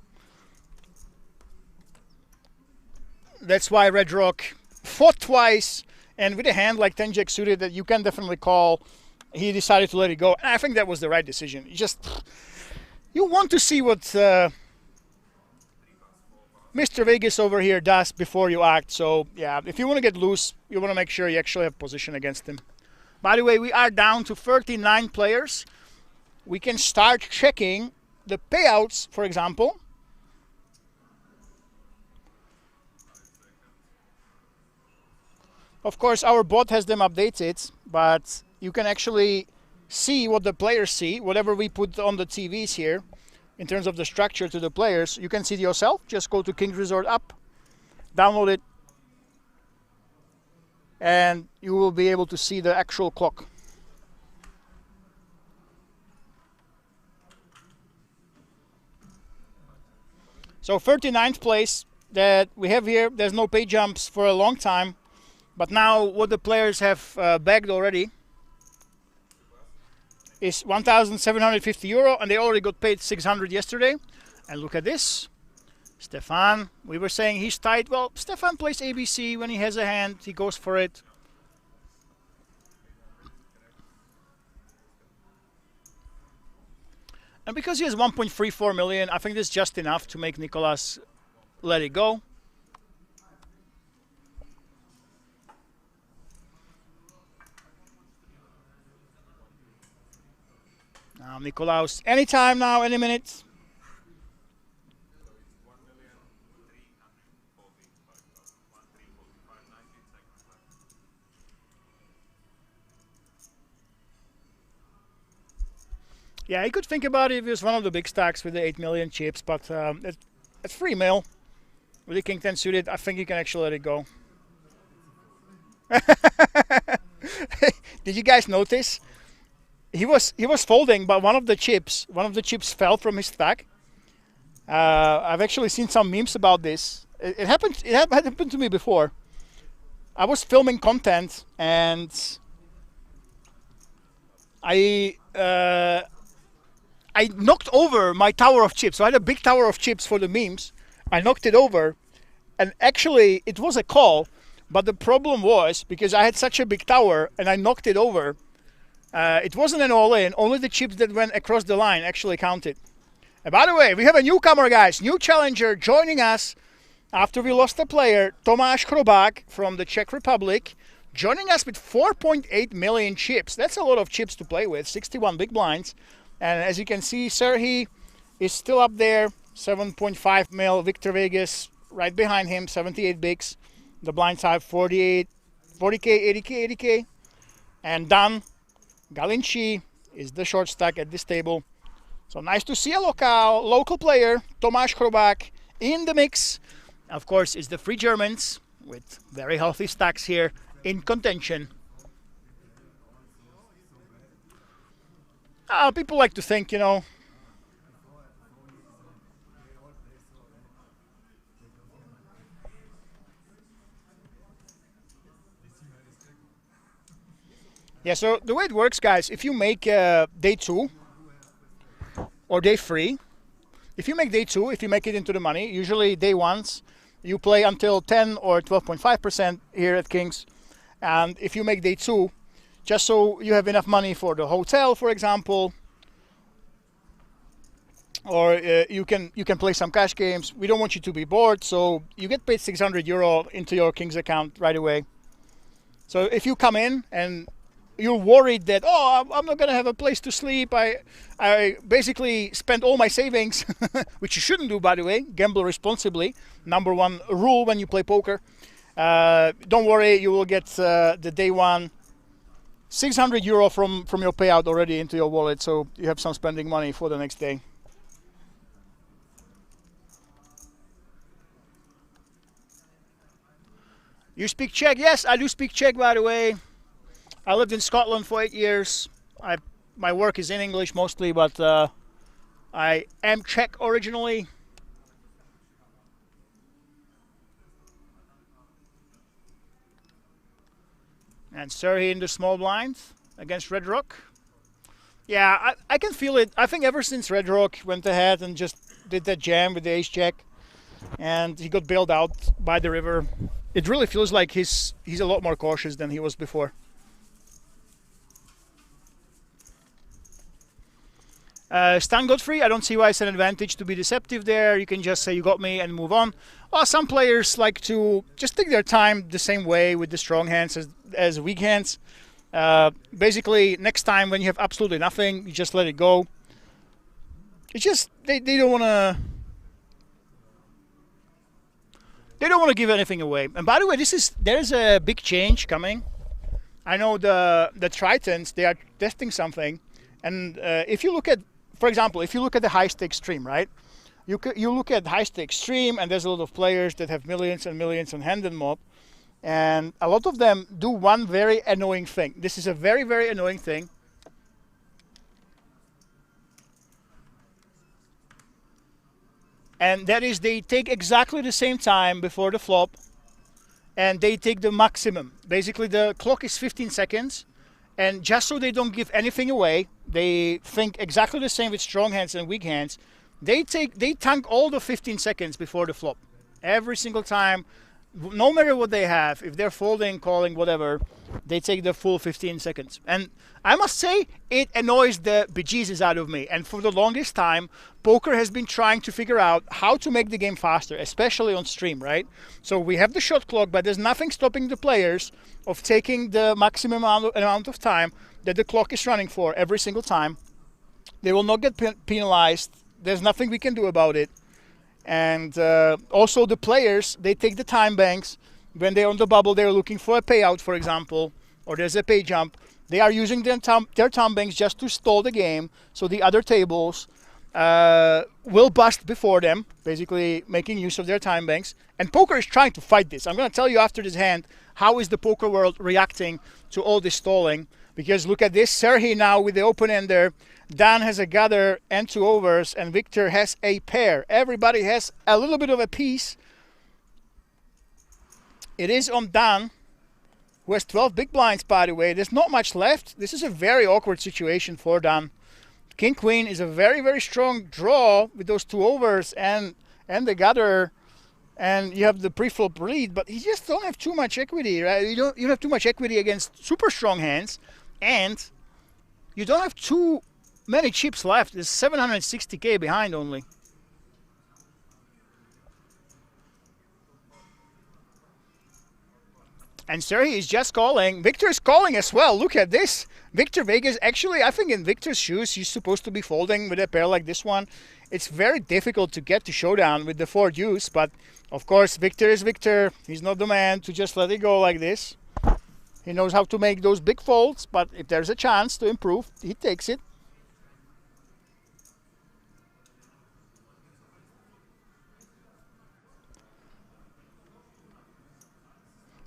That's why Red Rock fought twice, and with a hand like 10 jack suited that you can definitely call, he decided to let it go. And I think that was the right decision. You want to see what Mr. Vegas over here does before you act. So yeah, if you want to get loose, you want to make sure you actually have position against him. By the way, we are down to 39 players. We can start checking the payouts, for example. Of course, our bot has them updated, but you can actually see what the players see, whatever we put on the TVs here, in terms of the structure to the players. You can see it yourself. Just go to Kings Resort app, download it, and you will be able to see the actual clock. So 39th place that we have here. There's no pay jumps for a long time, but now what the players have bagged already is 1,750 euro, and they already got paid 600 yesterday. And look at this. Stefan, we were saying he's tight. Well, Stefan plays ABC. When he has a hand, he goes for it. And because he has 1.34 million, I think this is just enough to make Nicolas let it go. Now, Nikolaus, anytime now, any minute. Yeah, you could think about it if it was one of the big stacks with the 8 million chips, but it's free mil. With the King 10 suited, I think you can actually let it go. Did you guys notice? He was folding, but one of the chips fell from his stack. I've actually seen some memes about this. It happened to me before. I was filming content and I knocked over my tower of chips. So I had a big tower of chips for the memes. I knocked it over, and actually it was a call, but the problem was because I had such a big tower and I knocked it over. It wasn't an all-in. Only the chips that went across the line actually counted. And by the way, we have a newcomer, guys. New challenger joining us after we lost a player, Tomáš Chrobák from the Czech Republic, joining us with 4.8 million chips. That's a lot of chips to play with, 61 big blinds. And as you can see, Serhi is still up there, 7.5 mil. Victor Vegas right behind him, 78 bigs. The blind side, 48, 40K, 80K, 80K. And Dan Galinci is the short stack at this table. So nice to see a local player, Tomáš Chrobák, in the mix. Of course, it's the Free Germans with very healthy stacks here in contention. People like to think, you know, yeah, so the way it works, guys, if you make day 2 or day 3, if you make day 2, if you make it into the money, usually day 1s, you play until 10 or 12.5% here at Kings. And if you make day 2, just so you have enough money for the hotel, for example, or you can play some cash games. We don't want you to be bored, so you get paid 600 euro into your Kings account right away. So if you come in and you're worried that, oh, I'm not going to have a place to sleep, I basically spent all my savings, which you shouldn't do, by the way. Gamble responsibly. #1 rule when you play poker. Don't worry, you will get the day 1 600 euro from your payout already into your wallet, so you have some spending money for the next day. You speak Czech? Yes, I do speak Czech, by the way. I lived in Scotland for 8 years. My work is in English mostly, but I am Czech originally. And Serhi in the small blind against Red Rock. Yeah, I can feel it. I think ever since Red Rock went ahead and just did that jam with the ace jack, and he got bailed out by the river, it really feels like he's a lot more cautious than he was before. Stan Godfrey, I don't see why it's an advantage to be deceptive there. You can just say you got me and move on. Well, some players like to just take their time the same way with the strong hands as weak hands. Basically, next time when you have absolutely nothing, you just let it go. It's just they don't want to. They don't want to give anything away. And by the way, there's a big change coming. I know the Tritons, they are testing something, and if you look at, for example, if you look at the high stakes stream, right? You look at high stakes stream, and there's a lot of players that have millions and millions on hand and mob, and a lot of them do one very annoying thing. This is a very, very annoying thing. And that is they take exactly the same time before the flop, and they take the maximum. Basically, the clock is 15 seconds, and just so they don't give anything away, they think exactly the same with strong hands and weak hands. They tank all the 15 seconds before the flop. Every single time, no matter what they have, if they're folding, calling, whatever, they take the full 15 seconds. And I must say, it annoys the bejesus out of me. And for the longest time, poker has been trying to figure out how to make the game faster, especially on stream, right? So we have the shot clock, but there's nothing stopping the players of taking the maximum amount of time that the clock is running for every single time. They will not get penalized. There's nothing we can do about it. And also the players, they take the time banks. When they're on the bubble, they're looking for a payout, for example, or there's a pay jump. They are using their time banks just to stall the game, so the other tables will bust before them, basically making use of their time banks. And poker is trying to fight this. I'm going to tell you after this hand how is the poker world reacting to all this stalling. Because look at this, Serhii now with the open-ender. Dan has a gutter and 2 overs, and Victor has a pair. Everybody has a little bit of a piece. It is on Dan, who has 12 big blinds, by the way. There's not much left. This is a very awkward situation for Dan. King-Queen is a very, very strong draw with those 2 overs and the gutter. And you have the pre-flop lead, but you just don't have too much equity, right? You don't have too much equity against super strong hands, and you don't have too many chips left. There's 760k behind only. And Serhii is just calling. Victor is calling as well. Look at this. Victor Vegas, actually, I think in Victor's shoes, he's supposed to be folding with a pair like this one. It's very difficult to get to showdown with the 4 deuce, but of course, Victor is Victor. He's not the man to just let it go like this. He knows how to make those big folds, but if there's a chance to improve, he takes it.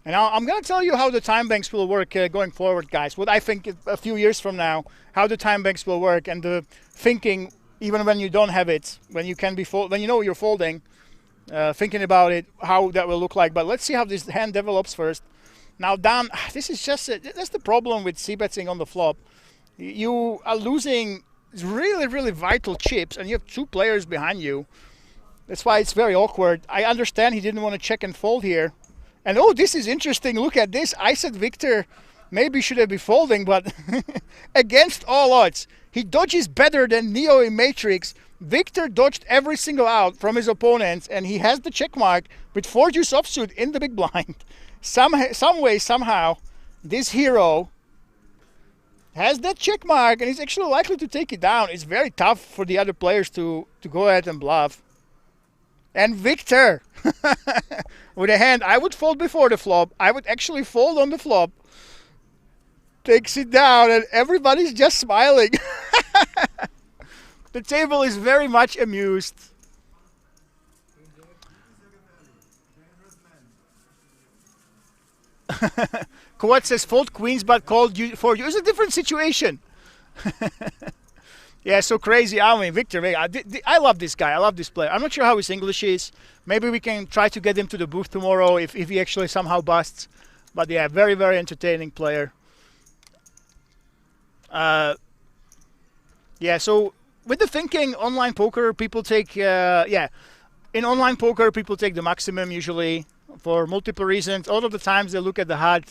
And now I'm going to tell you how the time banks will work going forward, guys. What I think a few years from now, how the time banks will work, and the thinking, even when you don't have it, when you can be when you know you're folding, thinking about it, how that will look like. But let's see how this hand develops first. Now, Dan, this is just that's the problem with c-betting on the flop. You are losing really, really vital chips, and you have 2 players behind you. That's why it's very awkward. I understand he didn't want to check and fold here. And oh, this is interesting. Look at this. I said Victor maybe should have been folding, but against all odds, he dodges better than Neo in Matrix. Victor dodged every single out from his opponents, and he has the check mark with 4 deuce offsuit in the big blind. Some way, somehow, this hero has that check mark, and he's actually likely to take it down. It's very tough for the other players to go ahead and bluff. And Victor, with a hand, I would fold before the flop. I would actually fold on the flop. Takes it down, and everybody's just smiling. The table is very much amused. Kowat says fold queens, but called you for you. It's a different situation. Yeah, so crazy. I mean, Victor, I love this guy. I love this player. I'm not sure how his English is. Maybe we can try to get him to the booth tomorrow if he actually somehow busts. But yeah, very, very entertaining player. Yeah, so with the thinking, online poker, people take, in online poker, people take the maximum usually. for multiple reasons. All of the times they look at the HUD,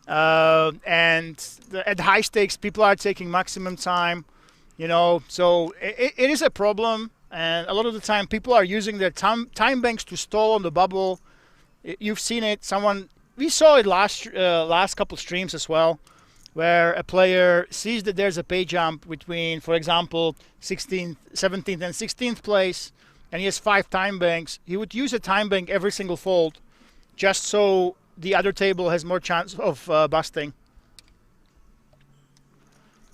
and at high stakes, people are taking maximum time, you know. So it is a problem, and a lot of the time people are using their time banks to stall on the bubble. You've seen it. We saw it last couple streams as well, where a player sees that there's a pay jump between, for example, 16th, 17th, and 16th place, and he has 5 time banks. He would use a time bank every single fold, just so the other table has more chance of busting.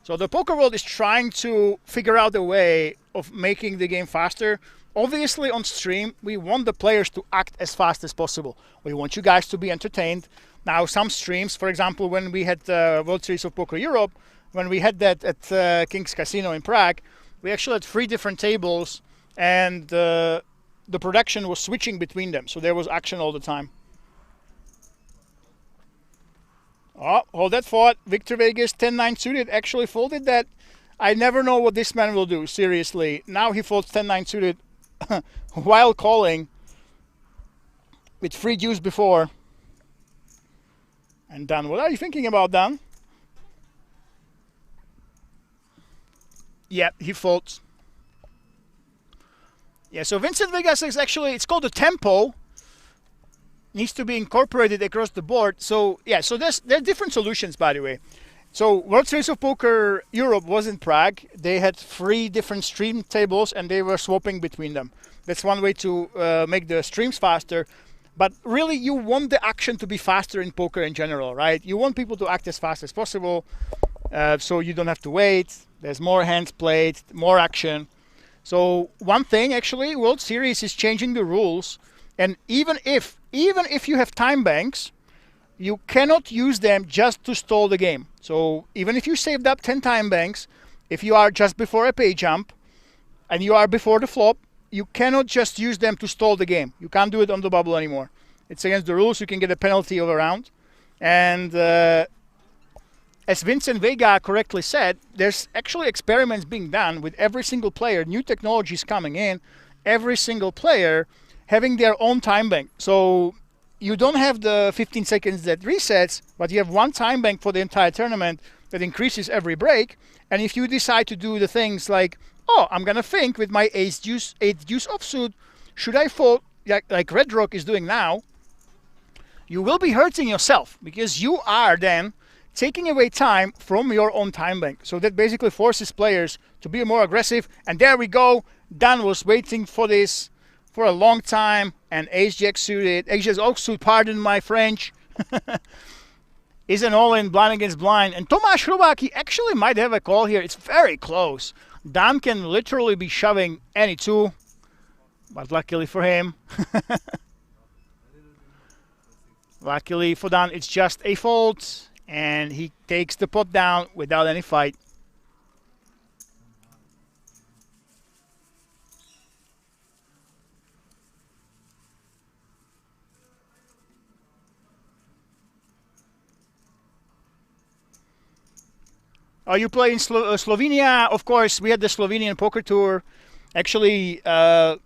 So the poker world is trying to figure out a way of making the game faster. Obviously on stream, we want the players to act as fast as possible. We want you guys to be entertained. Now, some streams, for example, when we had the World Series of Poker Europe, when we had that at King's Casino in Prague, we actually had 3 different tables, and the production was switching between them. So there was action all the time. Oh, hold that thought. Victor Vegas, 10-9 suited, actually folded that. I never know what this man will do, seriously. Now he folds 10-9 suited while calling with 3 deuce before. And Dan, what are you thinking about, Dan? Yeah, he folds. Yeah, so Vincent Vegas is actually, it's called a tempo. Needs to be incorporated across the board. So yeah, so there are different solutions, by the way. So World Series of Poker Europe was in Prague. They had 3 different stream tables, and they were swapping between them. That's one way to make the streams faster. But really, you want the action to be faster in poker in general, right? You want people to act as fast as possible, so you don't have to wait. There's more hands played, more action. So one thing, actually, World Series is changing the rules. And even if you have time banks, you cannot use them just to stall the game. So even if you saved up 10 time banks, if you are just before a pay jump and you are before the flop, you cannot just use them to stall the game. You can't do it on the bubble anymore. It's against the rules. You can get a penalty of a round. And as Vincent Vega correctly said, there's actually experiments being done with every single player, new technologies coming in, every single player having their own time bank. So you don't have the 15 seconds that resets, but you have one time bank for the entire tournament that increases every break. And if you decide to do the things like, oh, I'm going to think with my ace deuce offsuit, should I fold like Red Rock is doing now, you will be hurting yourself because you are then taking away time from your own time bank. So that basically forces players to be more aggressive. And there we go. Dan was waiting for this for a long time. And ace-jack suited, ace-jack offsuit, pardon my French, is an all-in blind against blind. And Tomáš Hrubák, he actually might have a call here. It's very close. Dan can literally be shoving any 2, but luckily for him, luckily for Dan, it's just a fold, and he takes the pot down without any fight. You play in Slovenia? Of course, we had the Slovenian Poker Tour. Actually, the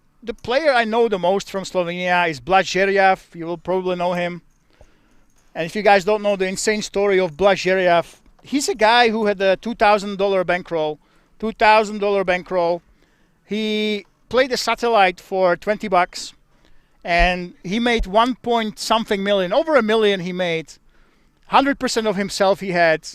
player I know the most from Slovenia is Blaž Žerjav. You will probably know him. And if you guys don't know the insane story of Blaž Žerjav, he's a guy who had a $2,000 bankroll. $2,000 bankroll. He played a satellite for $20, and he made 1 point something million. Over $1 million he made. 100% of himself he had.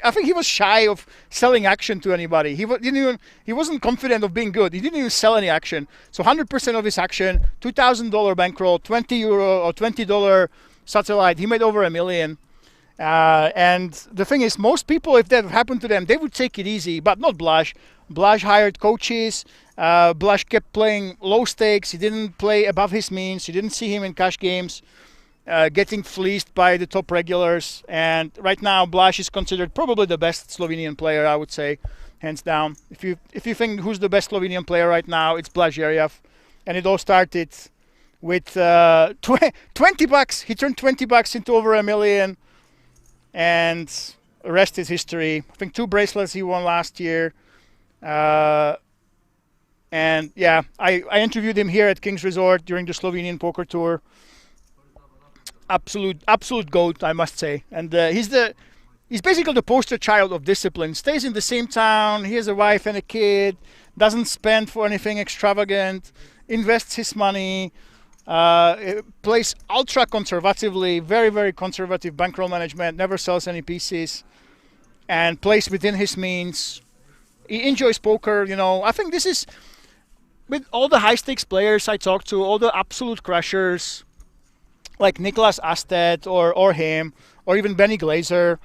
I think he was shy of selling action to anybody. He wasn't confident of being good. He didn't even sell any action. So 100% of his action, $2,000 bankroll, €20 or $20 satellite. He made over $1 million. And the thing is, most people, if that happened to them, they would take it easy, but not Blaž. Blaž hired coaches. Blaž kept playing low stakes. He didn't play above his means. You didn't see him in cash games. Getting fleeced by the top regulars, and right now Blaž is considered probably the best Slovenian player, I would say, hands down. If you think who's the best Slovenian player right now, it's Blaž Žerjav, and it all started with $20. He turned $20 into over $1 million, and the rest is history. I think 2 bracelets he won last year, and yeah, I interviewed him here at King's Resort during the Slovenian Poker Tour. absolute goat, I must say. And he's basically the poster child of discipline. Stays in the same town. He has a wife and a kid. Doesn't spend for anything extravagant. Invests his money. Plays ultra conservatively. Very, very conservative bankroll management. Never sells any pieces. And plays within his means. He enjoys poker. You know, I think this is, with all the high stakes players I talk to, all the absolute crushers, like Nicholas Asted or him, or even Benny Glazer,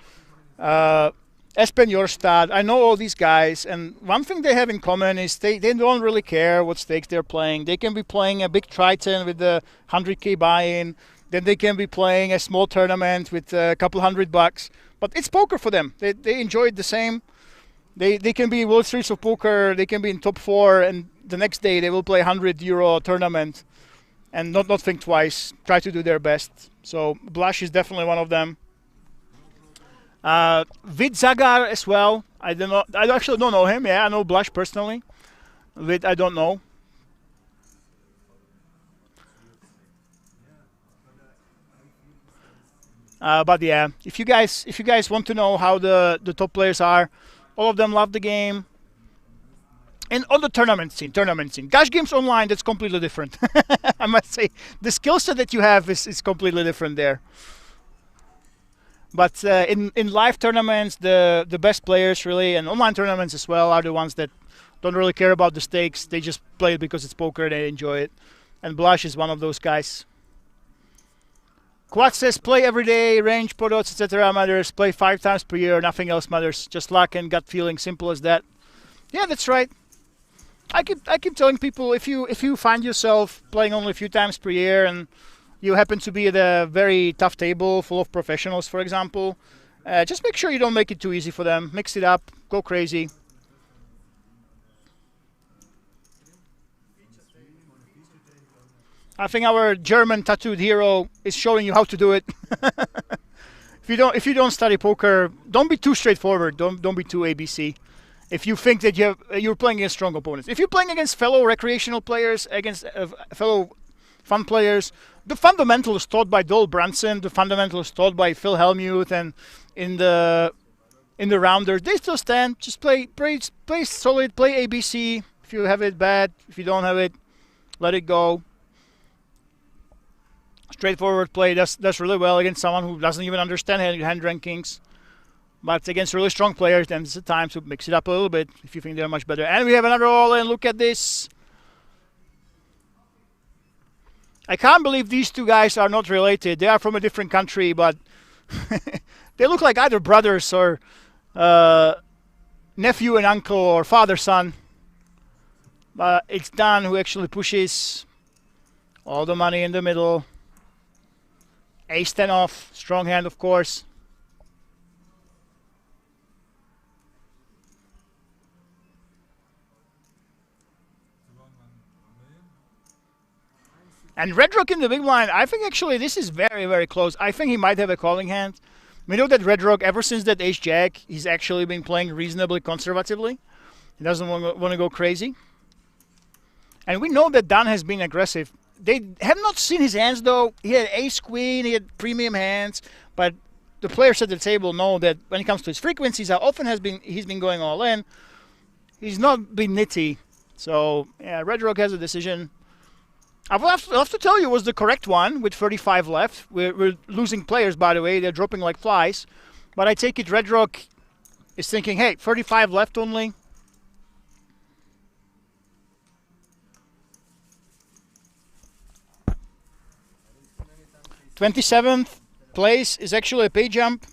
Espen Jorstad. I know all these guys, and one thing they have in common is they don't really care what stakes they're playing. They can be playing a big Triton with the 100K buy-in, then they can be playing a small tournament with a couple $100, but it's poker for them. They enjoy it the same. They can be World Series of Poker, they can be in top 4, and the next day they will play a €100 tournament and not think twice, try to do their best. So Blaž is definitely one of them. Vid Zagar as well. I actually don't know him. Yeah, I know Blaž personally. Vid, I don't know. But yeah, if you guys want to know how the top players are, all of them love the game. And on the tournament scene. Cash games online, that's completely different. I must say, the skill set that you have is completely different there. But in live tournaments, the best players really, and online tournaments as well, are the ones that don't really care about the stakes. They just play it because it's poker, they enjoy it. And Blaž is one of those guys. Quad says play every day, range, pot odds, etc. matters. Play 5 times per year, nothing else matters. Just luck and gut feeling, simple as that. Yeah, that's right. I keep telling people, if you find yourself playing only a few times per year and you happen to be at a very tough table full of professionals, for example, just make sure you don't make it too easy for them. Mix it up, go crazy. I think our German tattooed hero is showing you how to do it. If you don't study poker, don't be too straightforward. Don't be too ABC. If you think that you're playing against strong opponents, if you're playing against fellow recreational players, against fellow fun players, the fundamentals taught by Dole Brunson, the fundamentals taught by Phil Hellmuth, and in the rounders, they still stand. Just play solid, play ABC. If you have it, bad. If you don't have it, let it go. Straightforward play does really well against someone who doesn't even understand hand rankings. But against really strong players, then it's the time to mix it up a little bit if you think they're much better. And we have another all-in. Look at this. I can't believe these two guys are not related. They are from a different country, but they look like either brothers or nephew and uncle or father-son. But it's Dan who actually pushes all the money in the middle. Ace-10 off, strong hand, of course. And Red Rock in the big blind, I think actually this is very, very close. I think he might have a calling hand. We know that Red Rock, ever since that Ace-Jack, he's actually been playing reasonably conservatively. He doesn't want to go crazy. And we know that Dan has been aggressive. They have not seen his hands, though. He had Ace-Queen, he had premium hands. But the players at the table know that when it comes to his frequencies, how often he's been going all in. He's not been nitty. So, yeah, Red Rock has a decision. I'll have to tell you, it was the correct one with 35 left. We're losing players, by the way. They're dropping like flies. But I take it Red Rock is thinking, hey, 35 left only. '27th place is actually a pay jump.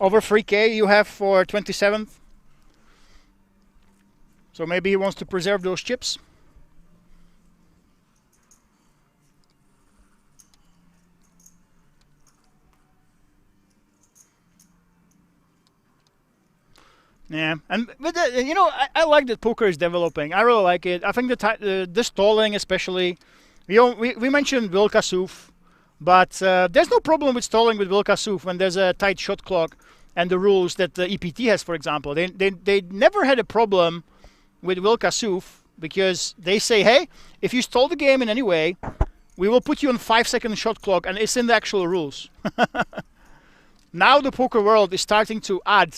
Over 3K you have for 27th. So maybe he wants to preserve those chips. Yeah, and but you know, I like that poker is developing. I really like it. I think the stalling, especially. We mentioned Will Kassouf, but there's no problem with stalling with Will Kassouf when there's a tight shot clock and the rules that the EPT has, for example. They never had a problem with Will Kassouf because they say, hey, if you stall the game in any way, we will put you on 5-second shot clock, and it's in the actual rules. Now the poker world is starting to add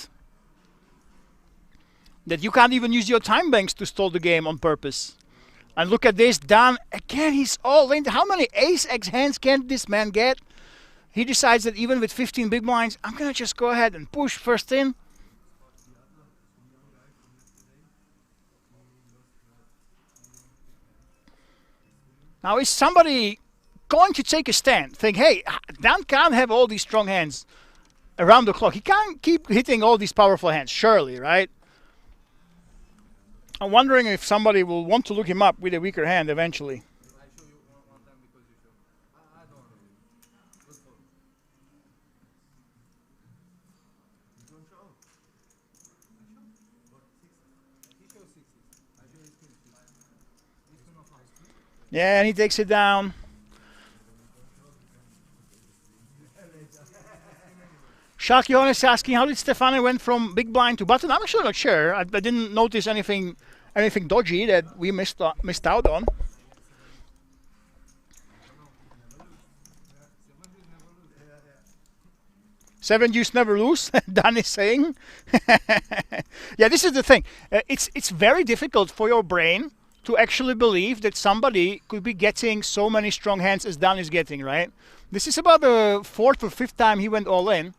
that you can't even use your time banks to stall the game on purpose. And look at this, Dan, again, he's all in. How many ace-x hands can this man get? He decides that even with 15 big blinds, I'm going to just go ahead and push first in. Now, is somebody going to take a stand? Think, hey, Dan can't have all these strong hands around the clock. He can't keep hitting all these powerful hands, surely, right? I'm wondering if somebody will want to look him up with a weaker hand eventually. Yeah, and he takes it down. Shark Johannes asking, how did Stefane went from big blind to button? I'm actually not sure. I didn't notice anything dodgy that we missed out on. Seven deuce never lose, Dan is saying. Yeah, this is the thing. It's very difficult for your brain to actually believe that somebody could be getting so many strong hands as Dan is getting, right? This is about the 4th or 5th time he went all in.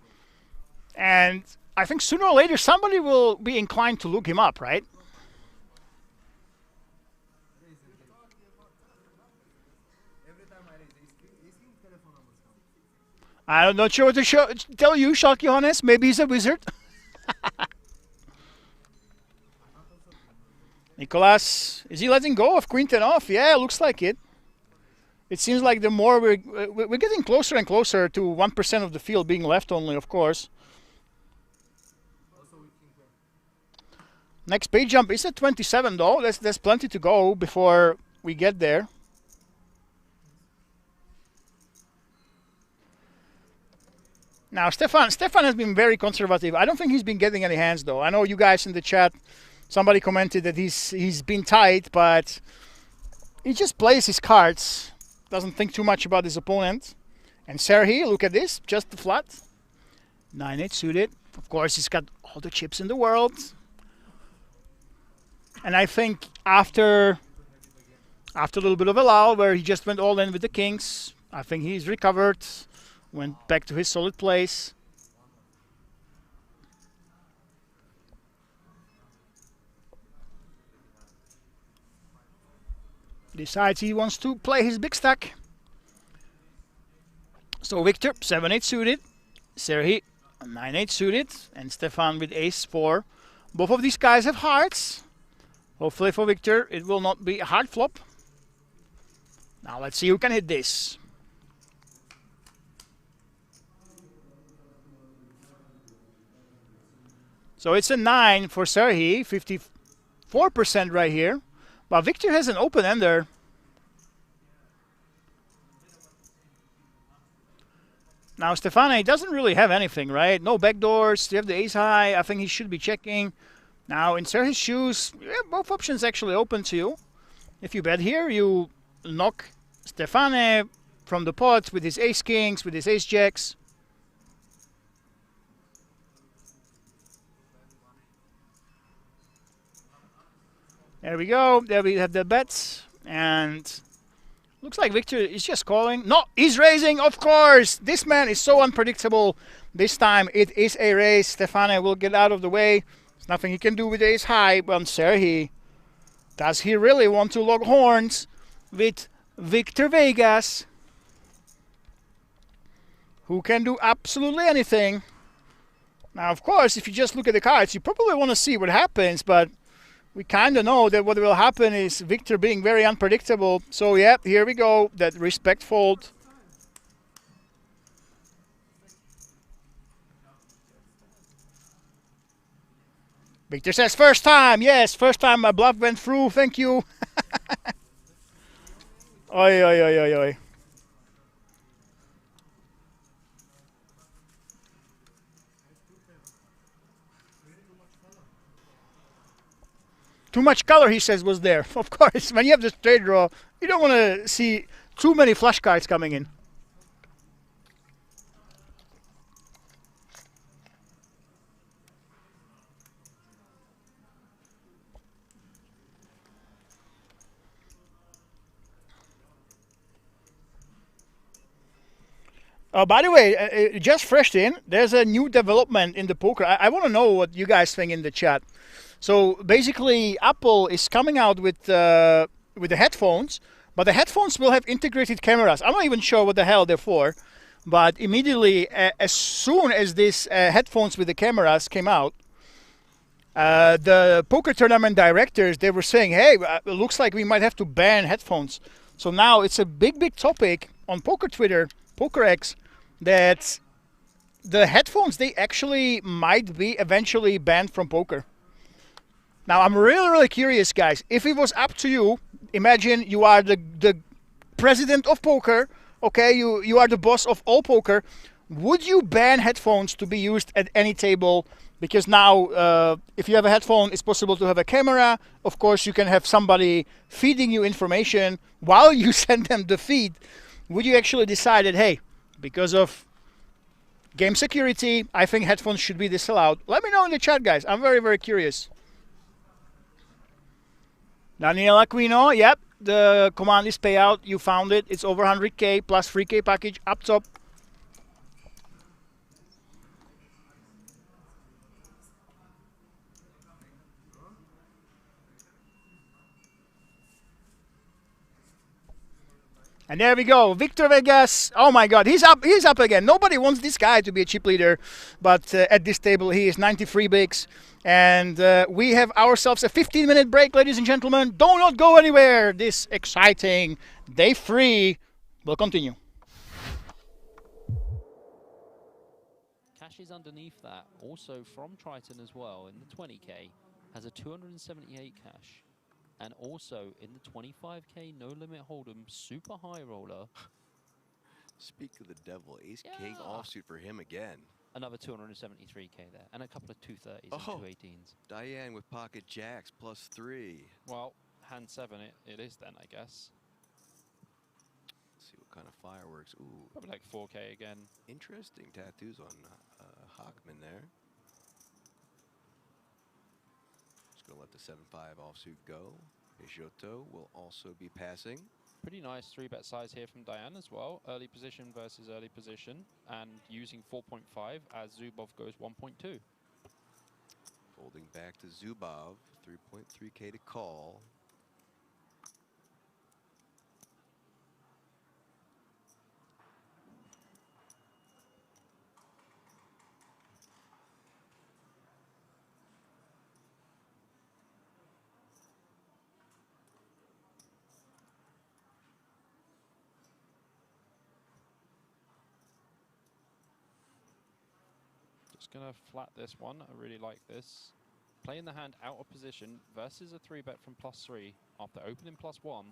And I think sooner or later somebody will be inclined to look him up, right? I'm not sure what to tell you, Shark Johannes. Maybe he's a wizard. Nicolas, is he letting go of Queen 10 off? Yeah, looks like it. It seems like the more we're getting closer and closer to 1% of the field being left only, of course. Next page jump is at 27 though. There's plenty to go before we get there. Now Stefan has been very conservative. I don't think he's been getting any hands though. I know you guys in the chat, somebody commented that he's been tight, but he just plays his cards. Doesn't think too much about his opponent. And Serhii, look at this, just the flat. 9-8 suited. Of course, he's got all the chips in the world. And I think after a little bit of a lull where he just went all in with the kings, I think he's recovered, went back to his solid place. Decides he wants to play his big stack. So Victor, 7-8 suited. Serhii, 9-8 suited. And Stefan with ace-4. Both of these guys have hearts. Hopefully for Victor, it will not be a hard flop. Now let's see who can hit this. So it's a 9 for Serhii, 54% right here. But Victor has an open ender. Now Stefane doesn't really have anything, right? No backdoors. You have the ace high. I think he should be checking. Now in Serhii's shoes, yeah, both options actually open to you. If you bet here, you knock Stefane from the pot with his ace kings, with his ace jacks. There we go. There we have the bets. And looks like Victor is just calling. No, he's raising, of course. This man is so unpredictable. This time it is a raise. Stefane will get out of the way. There's nothing he can do with ace high. But Serhii, does he really want to lock horns with Victor Vegas, who can do absolutely anything? Now, of course, if you just look at the cards, you probably want to see what happens, but we kind of know that what will happen is Victor being very unpredictable. So, yeah, here we go. That respect fold. Victor says, first time. Yes, first time my bluff went through. Thank you. Oi, oi, oi, oi, oi. Too much color, he says, was there. Of course, when you have the straight draw, you don't want to see too many flush cards coming in. By the way, just fresh in, there's a new development in the poker. I want to know what you guys think in the chat. So basically, Apple is coming out with the headphones, but the headphones will have integrated cameras. I'm not even sure what the hell they're for, but immediately, as soon as these headphones with the cameras came out, the poker tournament directors, they were saying, hey, it looks like we might have to ban headphones. So now it's a big topic on poker Twitter, PokerX, that the headphones, they actually might be eventually banned from poker. Now, I'm really curious, guys. If it was up to you, imagine you are the president of poker, okay? You are the boss of all poker. Would you ban headphones to be used at any table? Because now, if you have a headphone, it's possible to have a camera. Of course, you can have somebody feeding you information while you send them the feed. Would you actually decide that, hey, because of game security, I think headphones should be disallowed? Let me know in the chat, guys. I'm very curious. Daniel Aquino, yep, the command is payout. You found it. It's over 100K plus 3K package up top. And there we go, Victor Vegas. Oh my God, he's up again. Nobody wants this guy to be a chip leader, but at this table he is 93 bigs. And we have ourselves a 15-minute break, ladies and gentlemen. Do not go anywhere. This exciting day 3 will continue. Cash is underneath that, also from Triton as well, in the 20K, has a 278 cash. And also in the 25K no limit hold'em super high roller. Speak of the devil, ace king offsuit for him again. Another 273K there, and a couple of 230s and 218s. Diane with pocket jacks +3. Well, hand 7 it is then, I guess. Let's see what kind of fireworks. Ooh, probably like 4K again. Interesting tattoos on Hockman there. Going to let the 7-5 offsuit go. Peixoto will also be passing. Pretty nice 3-bet size here from Diane as well. Early position versus early position, and using 4.5 as Zubov goes 1.2. Folding back to Zubov, 3.3K to call. Just gonna flat this one. I really like this. Playing the hand out of position versus a 3-bet from +3 after opening +1.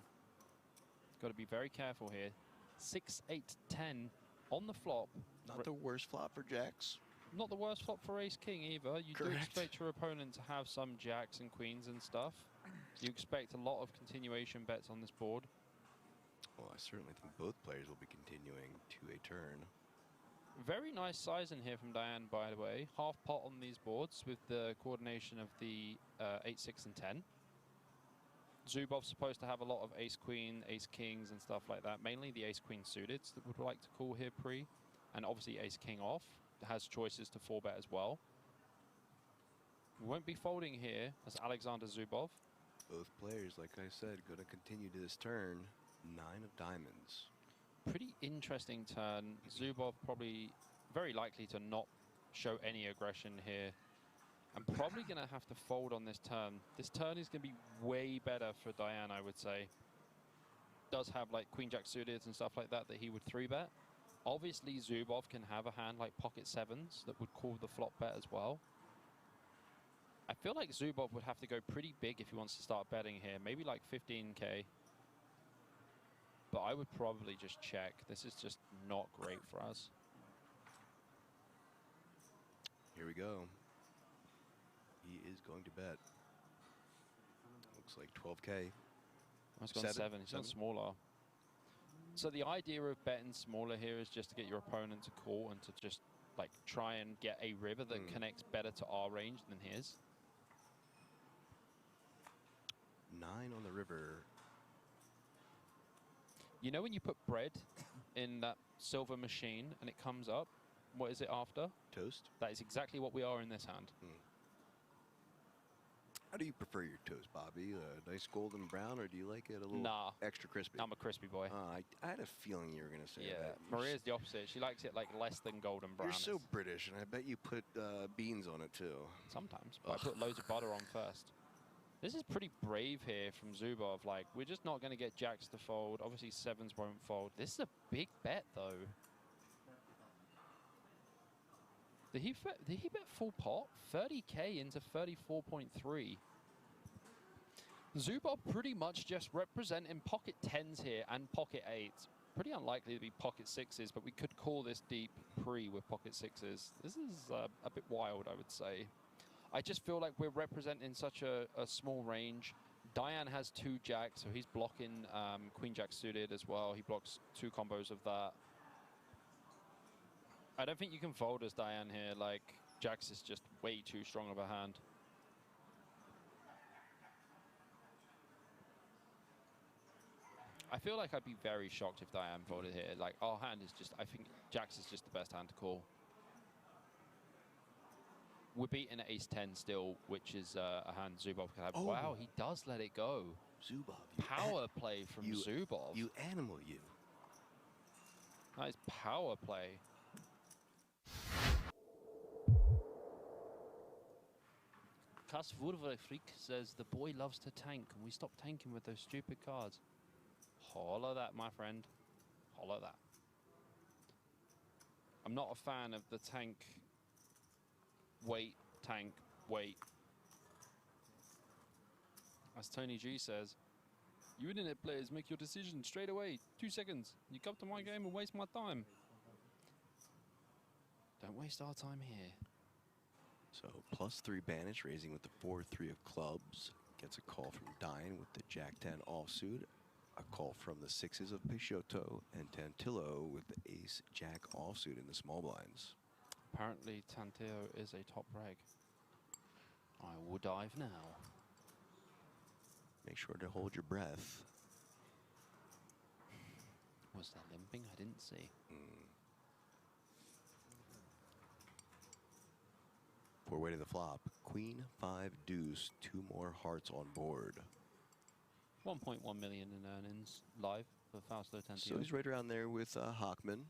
Got to be very careful here. 6, 8, 10 on the flop. Not the worst flop for jacks. Not the worst flop for ace king either. You do expect your opponent to have some jacks and queens and stuff. You expect a lot of continuation bets on this board. Well, I certainly think both players will be continuing to a turn. Very nice size in here from Diane, by the way. Half pot on these boards with the coordination of the 8, 6, and 10. Zubov's supposed to have a lot of ace-queen, ace-kings, and stuff like that. Mainly the ace-queen suited that would like to call here pre. And obviously ace-king off. Has choices to 4-bet as well. We won't be folding here as Alexander Zubov. Both players, like I said, going to continue to this turn. 9 of diamonds. Pretty interesting turn. Zubov probably very likely to not show any aggression here. I'm probably going to have to fold on this turn. This turn is going to be way better for Diane, I would say. Does have like queen jack suited and stuff like that he would 3-bet. Obviously Zubov can have a hand like pocket 7s that would call the flop bet as well. I feel like Zubov would have to go pretty big if he wants to start betting here. Maybe like 15K. But I would probably just check. This is just not great for us. Here we go. He is going to bet. Looks like 12K. He's gone 7. He's gone smaller. So the idea of betting smaller here is just to get your opponent to call and to just like try and get a river that connects better to our range than his. 9 on the river. You know when you put bread in that silver machine and it comes up, what is it after? Toast. That is exactly what we are in this hand. How do you prefer your toast, Bobby? A nice golden brown, or do you like it a little extra crispy? I'm a crispy boy. I had a feeling you were going to say that. Maria's the opposite. She likes it like less than golden brown. You're so British, and I bet you put beans on it too. Sometimes, but I put loads of butter on first. This is pretty brave here from Zubov. Like, we're just not going to get jacks to fold. Obviously, sevens won't fold. This is a big bet, though. Did he bet full pot? 30k into 34.3. Zubov pretty much just representing pocket 10s here and pocket 8s. Pretty unlikely to be pocket 6s, but we could call this deep pre with pocket 6s. This is a bit wild, I would say. I just feel like we're representing such a small range. Diane has 2 jacks, so he's blocking queen jack suited as well. He blocks 2 combos of that. I don't think you can fold as Diane here. Like, jacks is just way too strong of a hand. I feel like I'd be very shocked if Diane folded here. Like, our hand is just, I think jacks is just the best hand to call. We're beating at ace-10 still, which is a hand Zubov can have. Oh. Wow, he does let it go. Zubov. Power play from Zubov. You animal, you. That is power play. Kas Freak says, the boy loves to tank. Can we stop tanking with those stupid cards? Holler that, my friend. Holler that. I'm not a fan of the tank, wait, tank, wait. As Tony G says, you internet players make your decision straight away. 2 seconds. You come to my game and waste my time. Don't waste our time here. So +3 Banish, raising with the 4-3 of clubs. Gets a call from Dine with the Jack-10 offsuit. A call from the 6s of Peixoto and Tantillo with the Ace-Jack offsuit in the small blinds. Apparently Tantillo is a top reg. I will dive now. Make sure to hold your breath. Was there limping? I didn't see. 4-way to the flop. Queen, 5 deuce, 2 more hearts on board. 1.1 million in earnings live for Fausto Tantillo. So he's right around there with Hockman.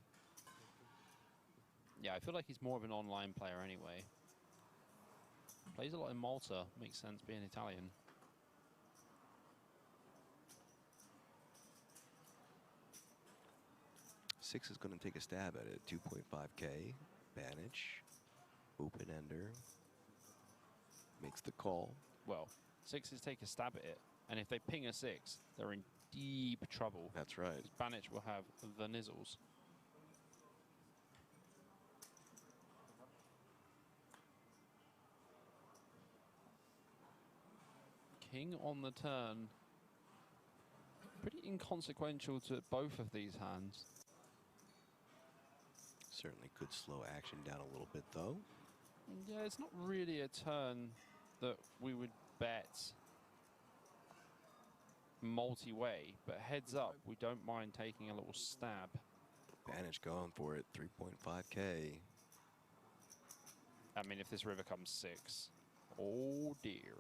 Yeah, I feel like he's more of an online player anyway. Plays a lot in Malta. Makes sense being Italian. Six is going to take a stab at it. 2.5k. Banich. Open ender. Makes the call. Well, 6s take a stab at it. And if they ping a 6, they're in deep trouble. That's right. Banich will have the nizzles. King on the turn. Pretty inconsequential to both of these hands. Certainly could slow action down a little bit, though. Yeah, it's not really a turn that we would bet multi-way, but heads up, we don't mind taking a little stab. Banich going for it, 3.5k. I mean, if this river comes 6, oh dear.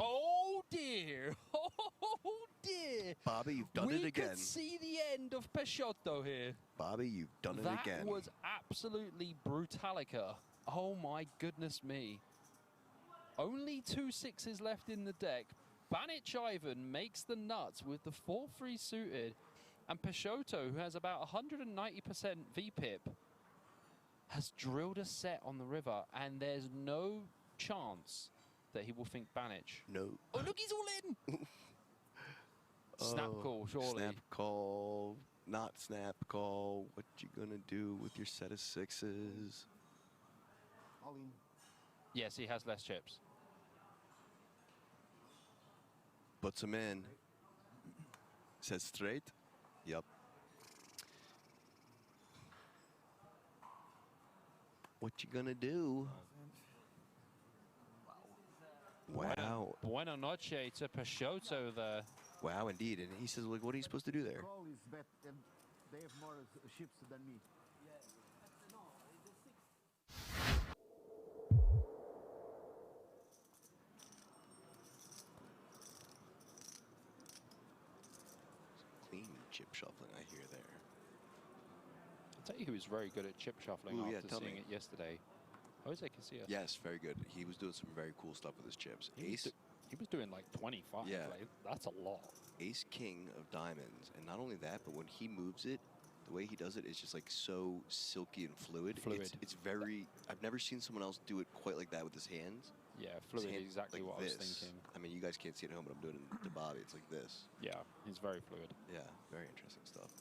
Oh dear! Oh dear! Bobby, you've done it again. We could see the end of Peixoto here. Bobby, you've done it again. That was absolutely brutalica. Oh my goodness me. Only 2 6s left in the deck. Banich Ivan makes the nuts with the 4-3 suited. And Peixoto, who has about 190% VPIP, has drilled a set on the river. And there's no chance that he will think Banich. No. Oh, look, he's all in! Snap call, surely. Snap call, not snap call. What you gonna do with your set of 6s? All in. Yes, he has less chips. Puts them in. Says straight. Yep. What you gonna do? Wow. Buena noche to Peixoto there. Wow, indeed. And he says, like, what are you supposed to do there? Call is that they have more ships than me. Clean chip shuffling, I hear there. I'll tell you who was very good at chip shuffling Ooh, yeah, after tell seeing me. it yesterday. Jose Casillas. Yes, very good. He was doing some very cool stuff with his chips. Ace. He was doing like 25. Yeah. Like, that's a lot. Ace King of diamonds. And not only that, but when he moves it, the way he does it is just like so silky and fluid. It's very, I've never seen someone else do it quite like that with his hands. Yeah, His fluid hand is exactly like what I was this. thinking. I mean, you guys can't see it at home, but I'm doing it to Bobby. It's like this. Yeah, he's very fluid. Yeah, very interesting stuff.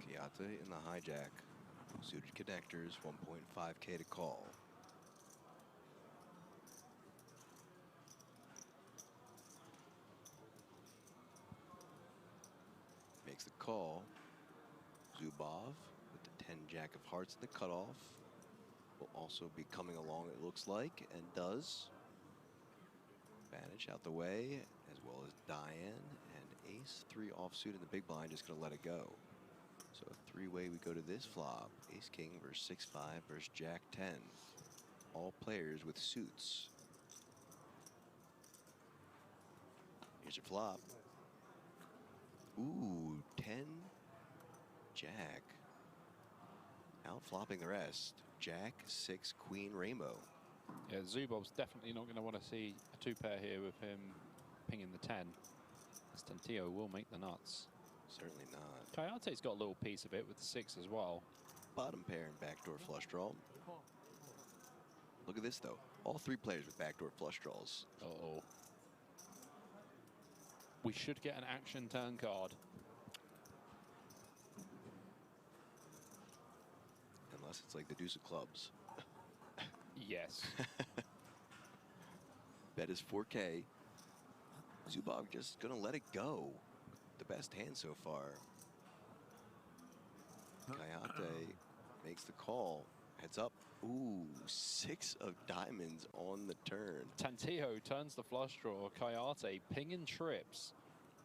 Kayate in the hijack. Suited connectors, 1.5K to call. Makes the call. Zubov with the 10 jack of hearts in the cutoff. Will also be coming along, it looks like, and does. Vanish out the way, as well as Diane and Ace. 3 offsuit in the big blind, just gonna let it go. So a 3-way we go to this flop. Ace King versus 6-5 versus Jack 10. All players with suits. Here's your flop. Ooh, 10 Jack. Out flopping the rest. Jack, 6, Queen, Rainbow. Yeah, Zubov's definitely not going to want to see a 2-pair here with him pinging the 10. Stantillo will make the nuts. Certainly not. Kayate's got a little piece of it with the 6 as well. Bottom pair and backdoor flush draw. Look at this though. All 3 players with backdoor flush draws. Uh-oh. We should get an action turn card. Unless it's like the deuce of clubs. Yes. Bet is 4K. Zubov just gonna let it go. The best hand so far. Kayate makes the call. Heads up. Ooh, 6 of diamonds on the turn. Tantillo turns the flush draw. Kayate pinging trips.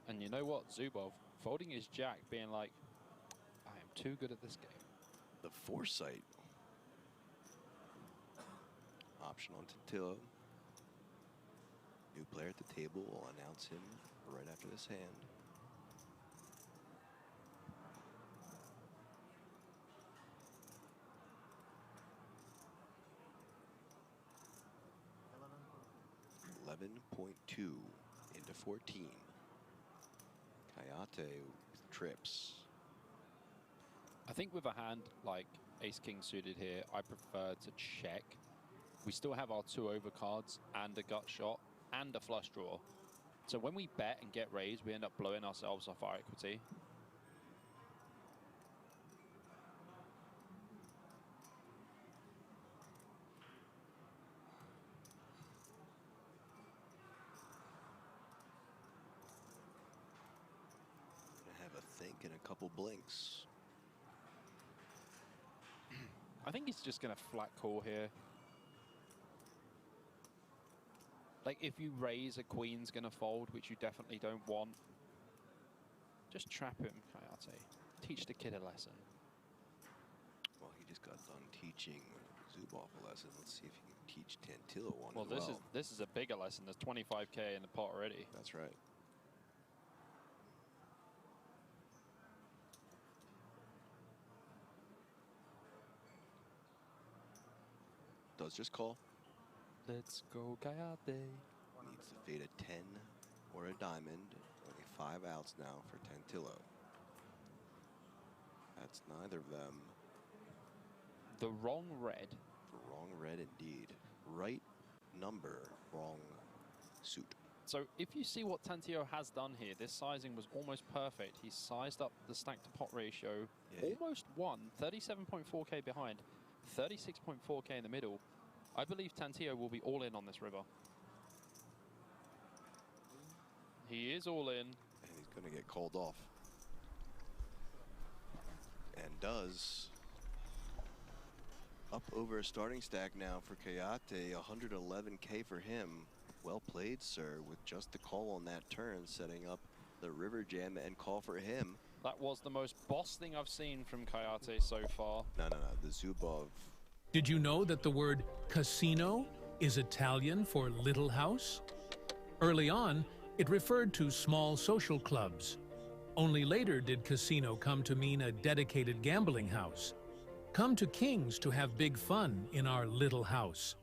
And you know what? Zubov folding his jack, being like, I am too good at this game. The foresight. Option on Tantillo. New player at the table will announce him right after this hand. .2 into 14. Kayate with trips. I think with a hand like Ace King suited here, I prefer to check. We still have our 2 overcards and a gut shot and a flush draw. So when we bet and get raised, we end up blowing ourselves off our equity. Gonna have a think and a couple blinks. I think he's just going to flat call here. Like, if you raise, a queen's going to fold, which you definitely don't want. Just trap him, Kayate. Teach the kid a lesson. Well, he just got done teaching Zubov a lesson. Let's see if he can teach Tantillo one Well, as well. this is a bigger lesson. There's 25K in the pot already. That's right. Does just call. Let's go, Kayate. Needs to fade a 10 or a diamond. Only 5 outs now for Tantillo. That's neither of them. The wrong red. The wrong red indeed. Right number, wrong suit. So if you see what Tantillo has done here, this sizing was almost perfect. He sized up the stack to pot ratio, almost won, 37.4K behind, 36.4K in the middle. I believe Tantillo will be all in on this river. He is all in. And he's going to get called off. And does. Up over a starting stack now for Kayate, 111K for him. Well played, sir, with just the call on that turn, setting up the river jam and call for him. That was the most boss thing I've seen from Kayate so far. No, the Zubov. Did you know that the word casino is Italian for little house? Early on, it referred to small social clubs. Only later did casino come to mean a dedicated gambling house. Come to King's to have big fun in our little house.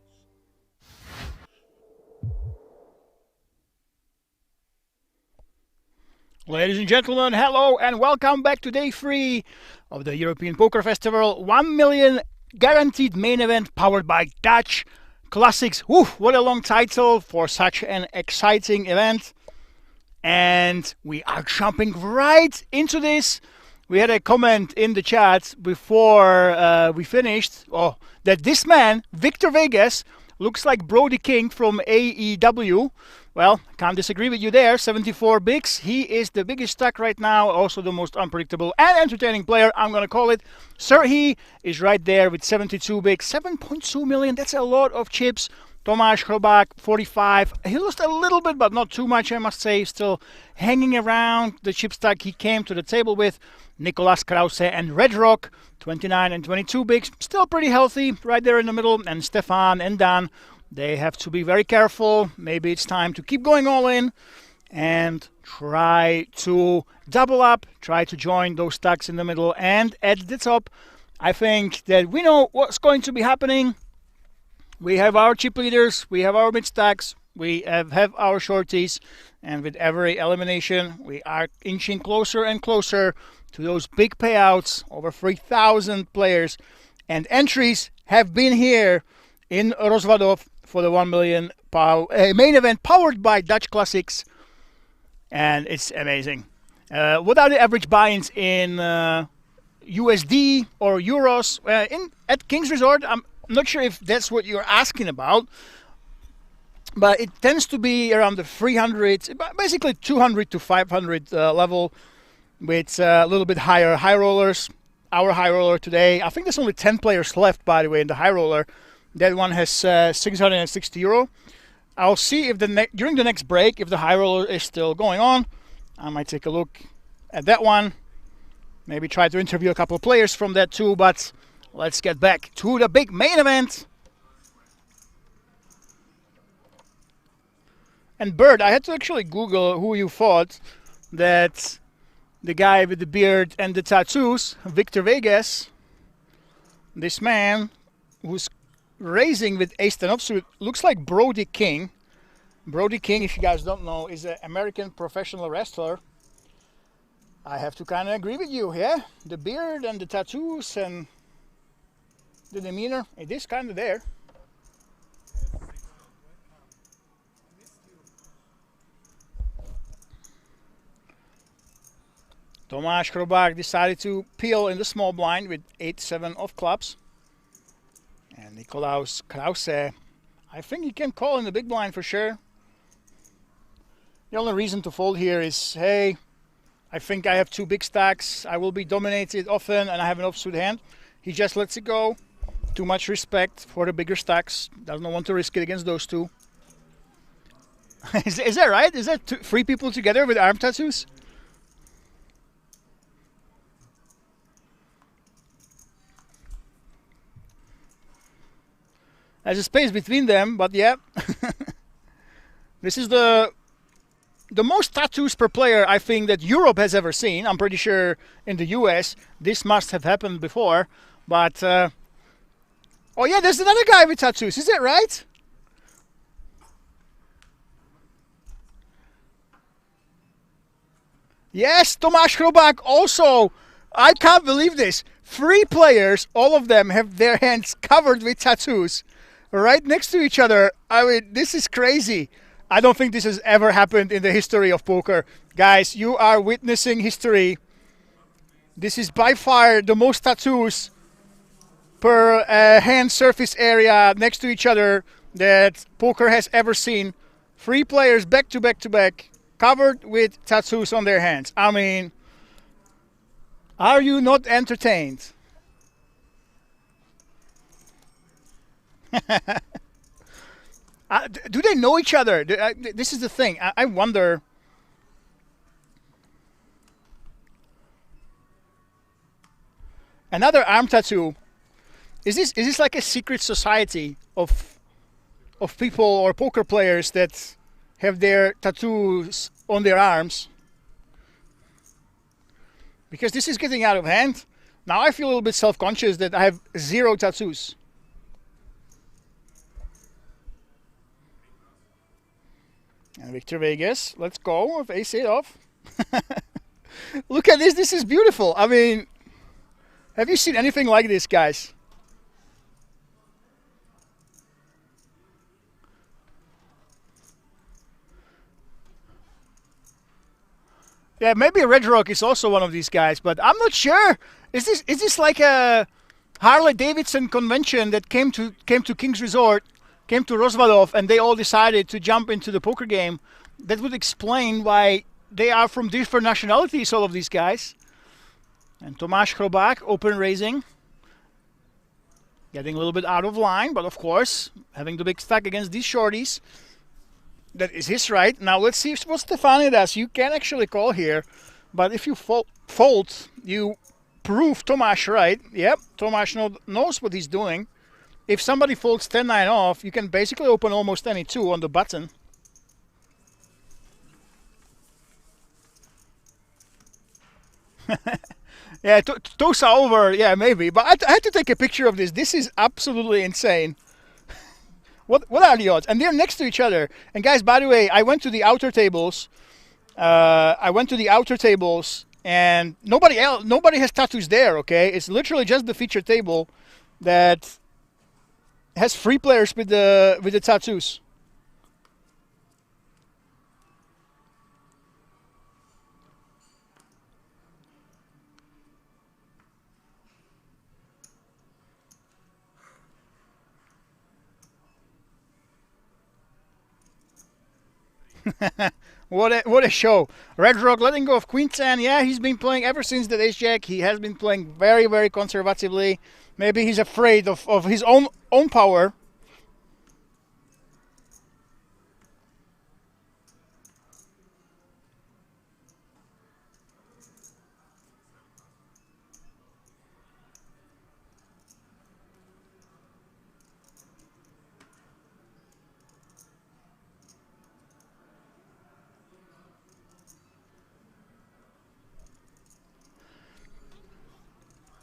Ladies and gentlemen, hello and welcome back to day 3 of the European Poker Festival. 1 million guaranteed main event powered by Dutch Classics. Woo, what a long title for such an exciting event. And we are jumping right into this. We had a comment in the chat before we finished that this man, Victor Vegas, looks like Brody King from AEW. Well, can't disagree with you there. 74 bigs. He is the biggest stack right now, also the most unpredictable and entertaining player, I'm going to call it. Sir, he is right there with 72 bigs. 7.2 million, that's a lot of chips. Tomáš Chrobák, 45. He lost a little bit, but not too much, I must say. Still hanging around the chip stack he came to the table with. Nicolas Krause and Red Rock, 29 and 22 bigs. Still pretty healthy, right there in the middle. And Stefan and Dan, they have to be very careful. Maybe it's time to keep going all in and try to double up, try to join those stacks in the middle. And at the top, I think that we know what's going to be happening. We have our chip leaders, we have our mid stacks, we have our shorties, and with every elimination, we are inching closer and closer to those big payouts. Over 3,000 players and entries have been here in Rozvadov for the 1 million main event powered by Dutch Classics, and it's amazing. What are the average buy-ins in USD or Euros at King's Resort? I'm not sure if that's what you're asking about, but it tends to be around the 300, basically 200 to 500 level, with a little bit higher high rollers. Our high roller today, I think there's only 10 players left, by the way, in the high roller. That one has 660 euro. I'll see if during the next break, if the high roller is still going on. I might take a look at that one. Maybe try to interview a couple of players from that too, but let's get back to the big main event. And Bird, I had to actually Google who you thought that the guy with the beard and the tattoos, Victor Vegas, this man who's raising with ace-10 offsuit, looks like Brody King. Brody King, if you guys don't know, is an American professional wrestler. I have to kind of agree with you, yeah? The beard and the tattoos and the demeanor, it is kind of there. Tomáš Chrobák decided to peel in the small blind with 8-7 of clubs. And Nicolas Krause, I think he can call in the big blind for sure. The only reason to fold here is, hey, I think I have 2 big stacks, I will be dominated often, and I have an offsuit hand. He just lets it go. Too much respect for the bigger stacks. Doesn't want to risk it against those 2. Is that right? Is that 3 people together with arm tattoos? There's a space between them, but yeah. This is the most tattoos per player I think that Europe has ever seen. I'm pretty sure in the US this must have happened before. But, oh yeah, there's another guy with tattoos. Is that right? Yes, Tomáš Chrobák also. I can't believe this. 3 players, all of them have their hands covered with tattoos. Right next to each other. I mean, this is crazy. I don't think this has ever happened in the history of poker. Guys, you are witnessing history. This is by far the most tattoos per hand surface area next to each other that poker has ever seen. 3 players back to back to back, covered with tattoos on their hands. I mean, are you not entertained? Do they know each other? This is the thing. I wonder. Another arm tattoo. Is this like a secret society of people or poker players that have their tattoos on their arms? Because this is getting out of hand. Now I feel a little bit self-conscious that I have 0 tattoos. And Victor Vegas, let's go with ace-8 off. Look at this. This is beautiful. I mean, have you seen anything like this, guys? Yeah, maybe Red Rock is also one of these guys, but I'm not sure. Is this like a Harley Davidson convention that came to King's Resort, came to Rozvadov, and they all decided to jump into the poker game? That would explain why they are from different nationalities, all of these guys. And Tomáš Chrobák, open raising. Getting a little bit out of line, but of course, having the big stack against these shorties. That is his right. Now let's see what Stefani does. You can actually call here, but if you fold, you prove Tomáš right. Yep, Tomáš knows what he's doing. If somebody folds 10-9 off, you can basically open almost any 2 on the button. Yeah, toes are over. Yeah, maybe. But I had to take a picture of this. This is absolutely insane. What are the odds? And they're next to each other. And guys, by the way, I went to the outer tables. And nobody has tattoos there. Okay, it's literally just the feature table that has 3 players with the tattoos. What a show. Red Rock letting go of Queen 10. Yeah, he's been playing ever since that Ace Jack. He has been playing very, very conservatively. Maybe he's afraid of his own power.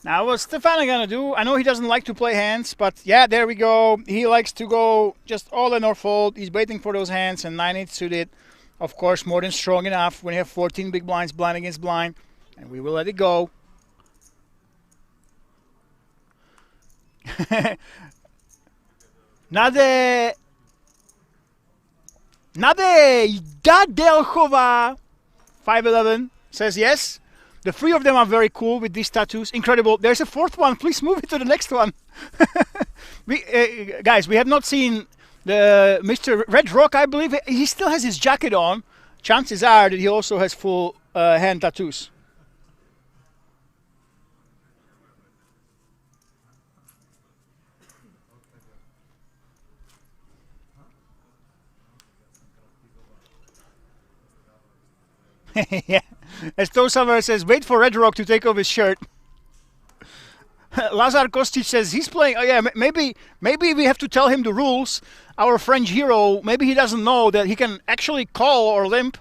Now, what's Stefano gonna do? I know he doesn't like to play hands, but yeah, there we go. He likes to go just all in or fold. He's waiting for those hands, and 9-8 suited. Of course, more than strong enough when you have 14 big blinds, blind against blind, and we will let it go. Nade Dadelchova 511 says yes. The 3 of them are very cool with these tattoos. Incredible. There's a 4th one. Please move it to the next one. Guys, we have not seen the Mr. Red Rock, I believe. He still has his jacket on. Chances are that he also has full hand tattoos. Yeah. As Tosaver says, wait for Red Rock to take off his shirt. Lazar Kostic says he's playing. Oh yeah, maybe we have to tell him the rules. Our French hero, maybe he doesn't know that he can actually call or limp.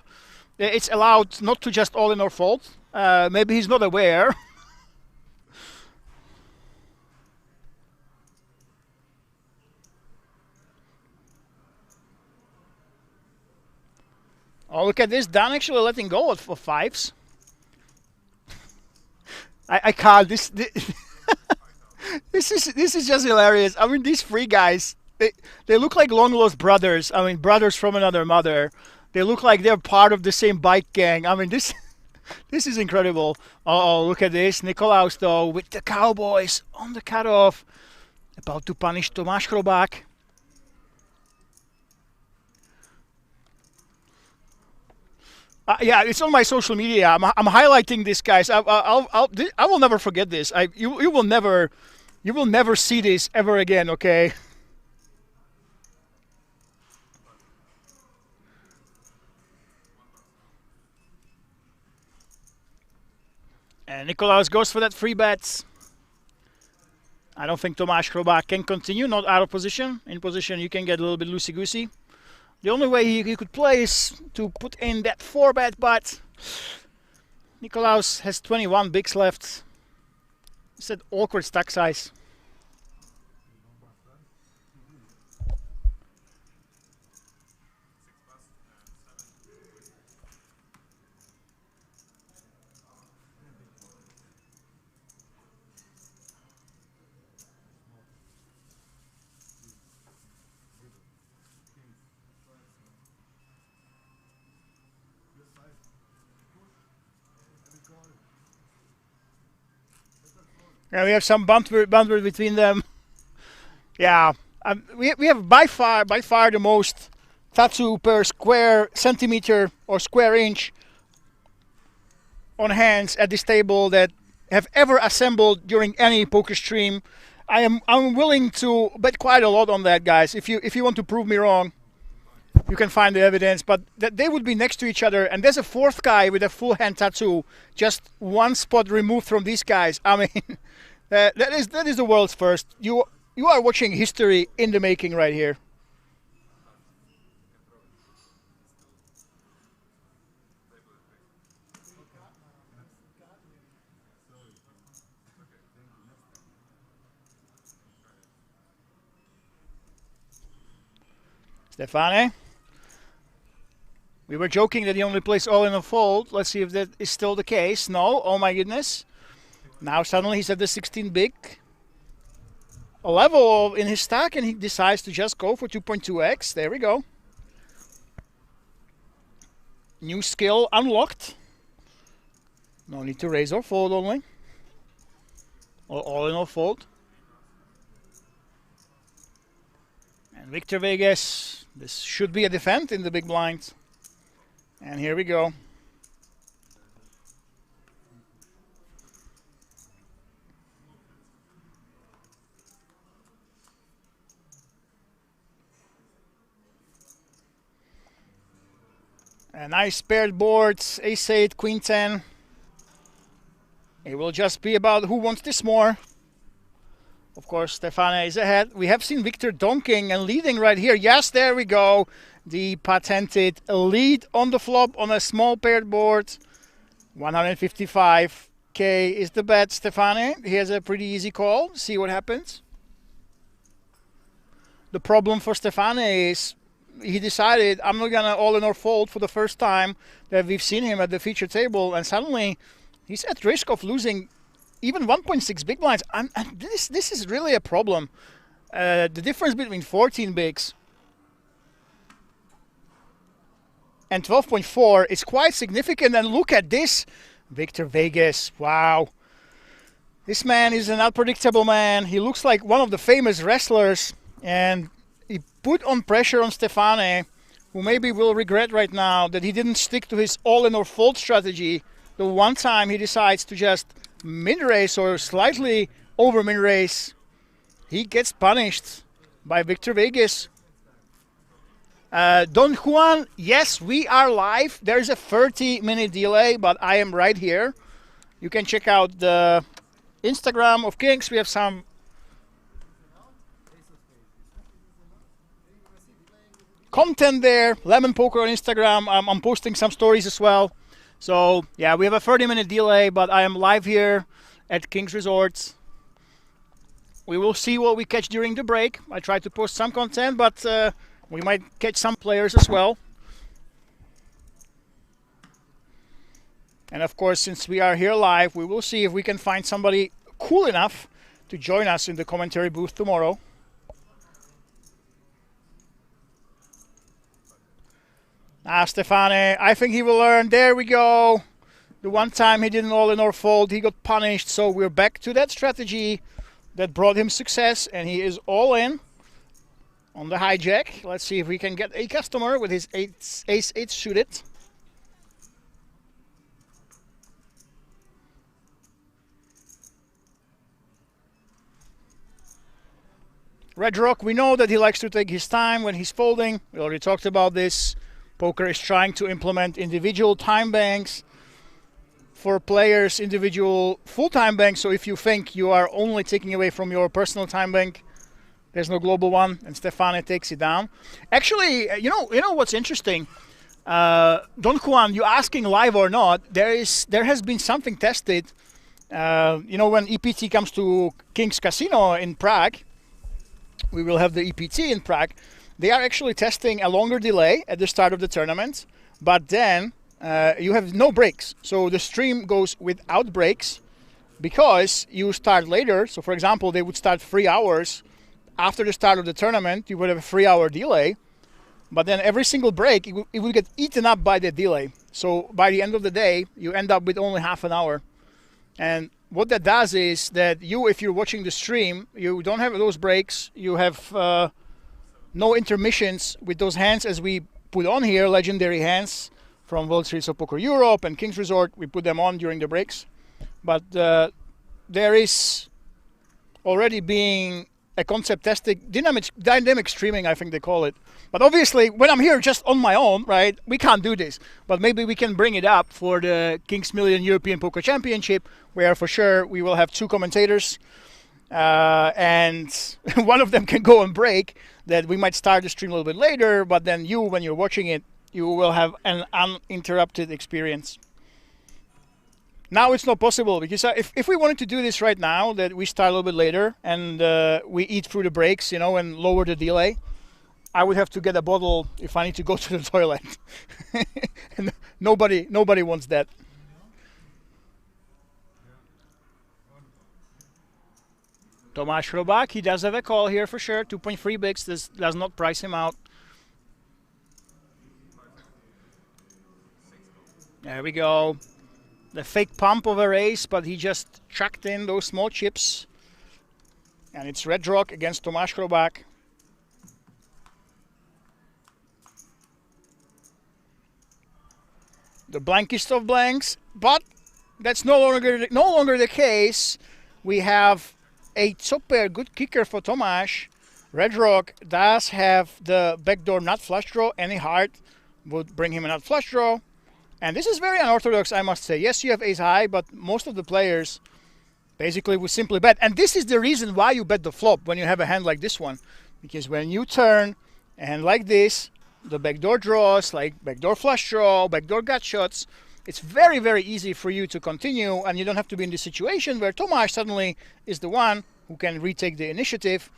It's allowed not to just all in or fold. Maybe he's not aware. Oh, look at this. Dan actually letting go of 5s. I can't. This is just hilarious. I mean, these 3 guys, they look like long lost brothers. I mean, brothers from another mother. They look like they're part of the same bike gang. I mean, this is incredible. Oh, look at this. Nikolaus, though, with the Cowboys on the cutoff. About to punish Tomáš Chrobák. Yeah, it's on my social media. I'm highlighting this, guys. I will never forget this. You will never see this ever again. Okay. And Nikolaus goes for that free bet. I don't think Tomáš Chrobák can continue, not out of position. In position, you can get a little bit loosey-goosey. The only way he could play is to put in that 4-bet, but Nikolaus has 21 bigs left. It's an awkward stack size. Yeah, we have some banter between them. Yeah, we have by far the most tattoo per square centimeter or square inch on hands at this table that have ever assembled during any poker stream. I'm willing to bet quite a lot on that, guys. If you want to prove me wrong, you can find the evidence. But that they would be next to each other, and there's a fourth guy with a full hand tattoo, just one spot removed from these guys. I mean, that is the world's first. You are watching history in the making right here. Stefane. We were joking that he only plays all in a fold. Let's see if that is still the case. No, oh my goodness. Now suddenly he's at the 16 big. A level in his stack, and he decides to just go for 2.2x. There we go. New skill unlocked. No need to raise or fold only. Or all in or fold. And Victor Vegas. This should be a defend in the big blind. And here we go. A nice paired boards, ace-8, queen-10. It will just be about who wants this more. Of course, Stefane is ahead. We have seen Victor donking and leading right here. Yes, there we go. The patented lead on the flop on a small paired board. 155k is the bet, Stefane. He has a pretty easy call. See what happens. The problem for Stefane is he decided, I'm not gonna all in or fold for the first time that we've seen him at the feature table, and suddenly he's at risk of losing even 1.6 big blinds. And this is really a problem. The difference between 14 bigs and 12.4 is quite significant. And look at this, Victor Vegas. Wow, this man is an unpredictable man. He looks like one of the famous wrestlers, and he put on pressure on Stefane, who maybe will regret right now that he didn't stick to his all-in or fold strategy. The one time he decides to just min-raise or slightly over min-raise, he gets punished by Victor Vegas. Don Juan, yes, we are live. There is a 30-minute delay, but I am right here. You can check out the Instagram of Kings. We have some content there. Lemon Poker on Instagram. I'm posting some stories as well. So yeah, we have a 30-minute delay, but I am live here at Kings Resorts. We will see what we catch during the break. I try to post some content, but we might catch some players as well. And of course, since we are here live, we will see if we can find somebody cool enough to join us in the commentary booth tomorrow. Stefane, I think he will learn. There we go. The one time he didn't all in or fold, he got punished. So we're back to that strategy that brought him success, and he is all in on the hijack. Let's see if we can get a customer with his ace-8 suited. Red Rock, we know that he likes to take his time when he's folding. We already talked about this. Poker is trying to implement individual time banks for players, individual full-time banks. So if you think you are only taking away from your personal time bank, there's no global one, and Stefane takes it down. Actually, you know what's interesting? Don Juan, you asking live or not, there has been something tested. You know, when EPT comes to King's Casino in Prague, we will have the EPT in Prague. They are actually testing a longer delay at the start of the tournament, but then you have no breaks. So the stream goes without breaks because you start later. So for example, they would start 3 hours after the start of the tournament. You would have a 3-hour delay, but then every single break, it will get eaten up by the delay. So by the end of the day, you end up with only half an hour. And what that does is that you, if you're watching the stream, you don't have those breaks. You have no intermissions with those hands as we put on here, legendary hands from WSOP Poker Europe and King's Resort. We put them on during the breaks. But there is already being a concept tested, dynamic streaming, I think they call it. But obviously, when I'm here just on my own, right, we can't do this. But maybe we can bring it up for the King's Million European Poker Championship, where for sure we will have 2 commentators. And one of them can go on break, that we might start the stream a little bit later, but then you, when you're watching it, you will have an uninterrupted experience. Now it's not possible, because if we wanted to do this right now, that we start a little bit later and we eat through the breaks, you know, and lower the delay, I would have to get a bottle if I need to go to the toilet. And nobody wants that. Tomáš Hrobák, he does have a call here for sure. 2.3 bigs. This does not price him out. There we go. The fake pump of a race, but he just chucked in those small chips. And it's Red Rock against Tomáš Hrobák. The blankest of blanks, but that's no longer the case. We have a top pair, good kicker for Tomáš. Red Rock does have the backdoor nut flush draw. Any heart would bring him a nut flush draw. And this is very unorthodox, I must say. Yes, you have ace high, but most of the players basically would simply bet. And this is the reason why you bet the flop when you have a hand like this one. Because when you turn a hand like this, the backdoor draws, like backdoor flush draw, backdoor gut shots, it's very, very easy for you to continue, and you don't have to be in this situation where Tomáš suddenly is the one who can retake the initiative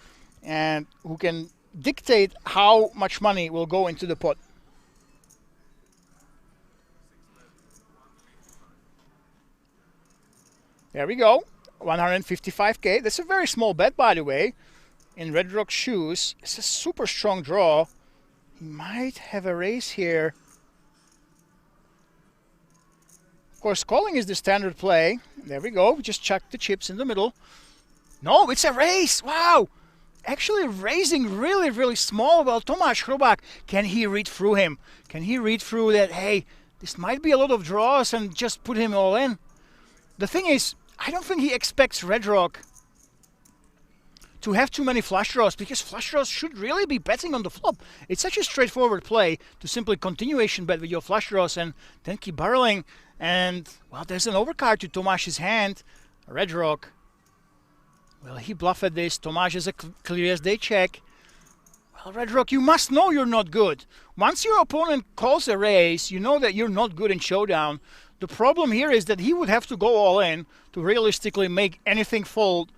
and who can dictate how much money will go into the pot. There we go, 155k. That's a very small bet, by the way. In Red Rock's shoes, it's a super strong draw. He might have a raise here. Of course, calling is the standard play. There we go. We just chucked the chips in the middle. No, it's a raise. Wow. Actually raising really, really small. Well, Tomáš Hrobák, can he read through him? Can he read through that, hey, this might be a lot of draws, and just put him all in? The thing is, I don't think he expects Red Rock to have too many flush draws, because flush draws should really be betting on the flop. It's such a straightforward play to simply continuation bet with your flush draws and then keep barreling. And, well, there's an overcard to Tomáš's hand. Red Rock. Well, he bluffed this. Tomáš is a clear as day check. Well, Red Rock, you must know you're not good. Once your opponent calls a raise, you know that you're not good in showdown. The problem here is that he would have to go all in to realistically make anything fold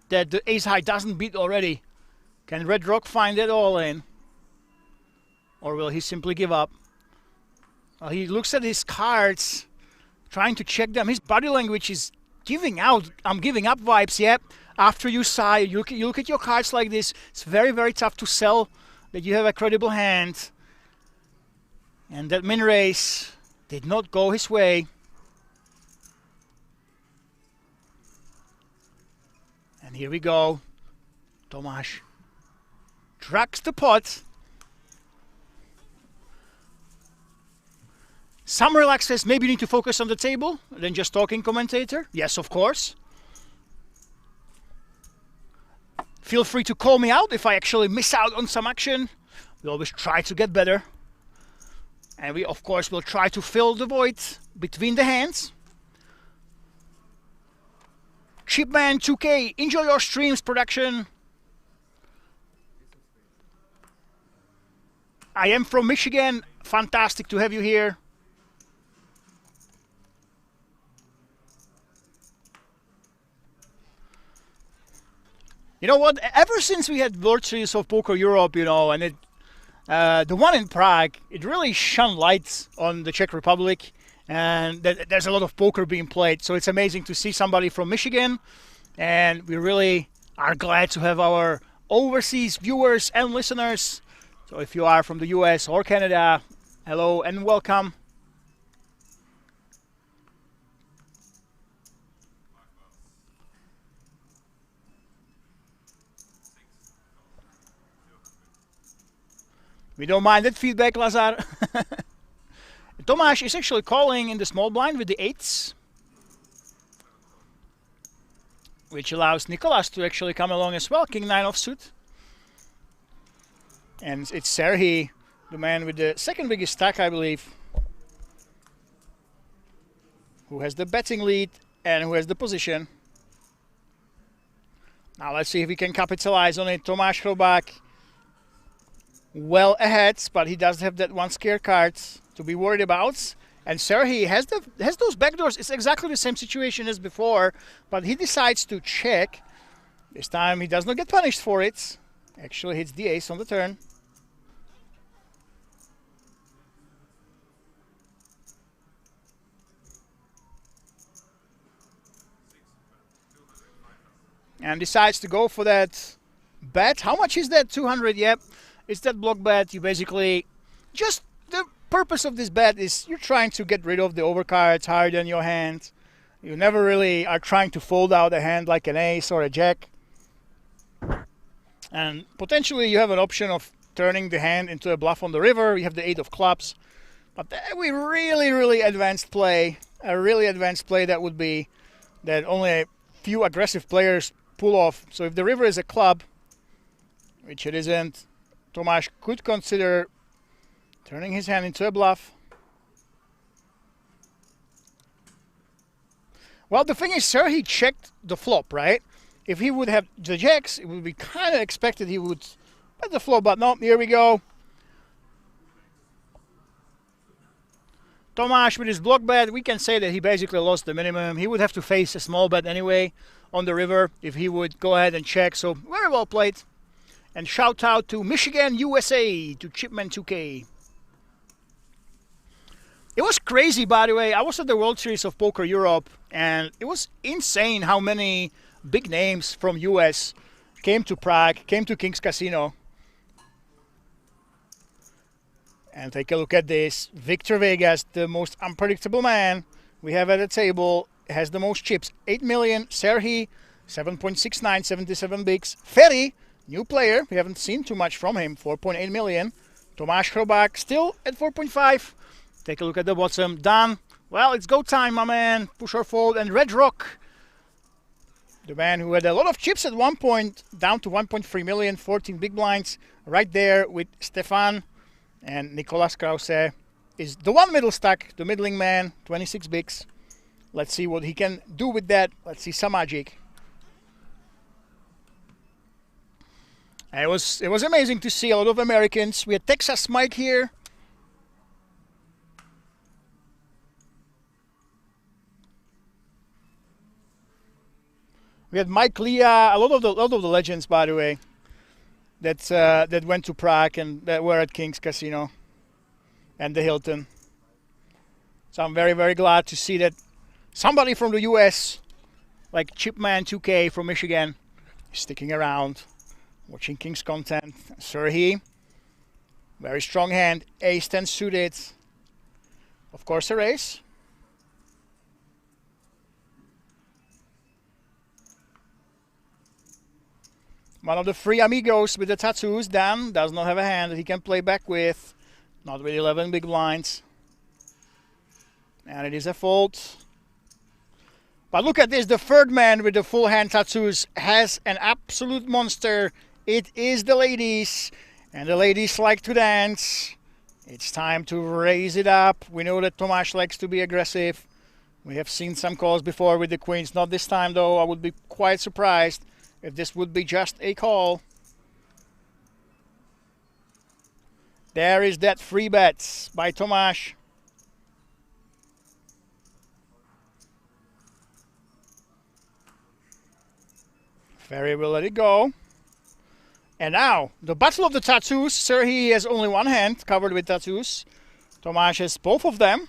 that the ace high doesn't beat already. Can Red Rock find it all in? Or will he simply give up? Well, he looks at his cards, trying to check them. His body language is giving out, I'm giving up vibes, yeah. After you sigh, you look at your cards like this, it's very, very tough to sell that you have a credible hand. And that min raise did not go his way. And here we go. Tomáš drags the pot. Some relax says maybe you need to focus on the table than just talking, commentator. Yes, of course. Feel free to call me out if I actually miss out on some action. We always try to get better. And we, of course, will try to fill the void between the hands. Chipman 2K, enjoy your streams, production. I am from Michigan. Fantastic to have you here. You know what? Ever since we had World Series of Poker Europe, you know, and the one in Prague, it really shone lights on the Czech Republic, and there's a lot of poker being played. So it's amazing to see somebody from Michigan, and we really are glad to have our overseas viewers and listeners. So if you are from the US or Canada, hello and welcome. We don't mind that feedback, Lazar. Tomáš is actually calling in the small blind with the 8s, which allows Nicholas to actually come along as well. King 9 offsuit. And it's Serhii, the man with the second biggest stack, I believe, who has the betting lead and who has the position. Now let's see if we can capitalize on it. Tomáš Hrobák well ahead, but he does have that one scare card to be worried about. And Serhii has those backdoors. It's exactly the same situation as before, but he decides to check. This time he does not get punished for it. Actually hits the ace on the turn. And decides to go for that bet. How much is that? 200, yep. It's that block bet. You basically, just the purpose of this bet is you're trying to get rid of the overcards higher than your hand. You never really are trying to fold out a hand like an ace or a jack. And potentially you have an option of turning the hand into a bluff on the river. You have the 8 of clubs. But we really advanced play. A really advanced play that would be that only a few aggressive players pull off. So if the river is a club, which it isn't, Tomáš could consider turning his hand into a bluff. Well, the thing is, Serhii checked the flop, right? If he would have the jacks, it would be kind of expected he would bet the flop, but no, here we go. Tomáš with his block bet, we can say that he basically lost the minimum. He would have to face a small bet anyway on the river if he would go ahead and check. So very well played. And shout out to Michigan, USA, to Chipman 2K. It was crazy, by the way. I was at the World Series of Poker Europe, and it was insane how many big names from US came to Prague, came to King's Casino. And take a look at this. Victor Vegas, the most unpredictable man we have at the table, has the most chips. 8 million. Serhii, 7.69, 77 bigs. Ferry, new player. We haven't seen too much from him. 4.8 million. Tomáš Hrobák, still at 4.5. Take a look at the bottom. Dan, well, it's go time, my man. Push or fold. And Red Rock, the man who had a lot of chips at one point, down to 1.3 million, 14 big blinds. Right there with Stefan. And Nicolas Krause is the one middle stack, the middling man, 26 bigs. Let's see what he can do with that. Let's see some magic. And it was amazing to see a lot of Americans. We had Texas Mike here. We had Mike Leah, a lot of the legends, by the way, that went to Prague and that were at King's Casino and the Hilton. So I'm very glad to see that somebody from the US, like Chipman 2K from Michigan, is sticking around, watching King's content. Serhii, very strong hand, ace-10 suited. Of course a raise. One of the three amigos with the tattoos, Dan, does not have a hand that he can play back with. Not with 11 big blinds. And it is a fold. But look at this, the third man with the full hand tattoos has an absolute monster. It is the ladies, and the ladies like to dance. It's time to raise it up. We know that Tomáš likes to be aggressive. We have seen some calls before with the queens. Not this time though. I would be quite surprised if this would be just a call. There is that free bet by Tomáš. Ferry will let it go. And now, the battle of the tattoos. Serhii has only one hand covered with tattoos. Tomáš has both of them.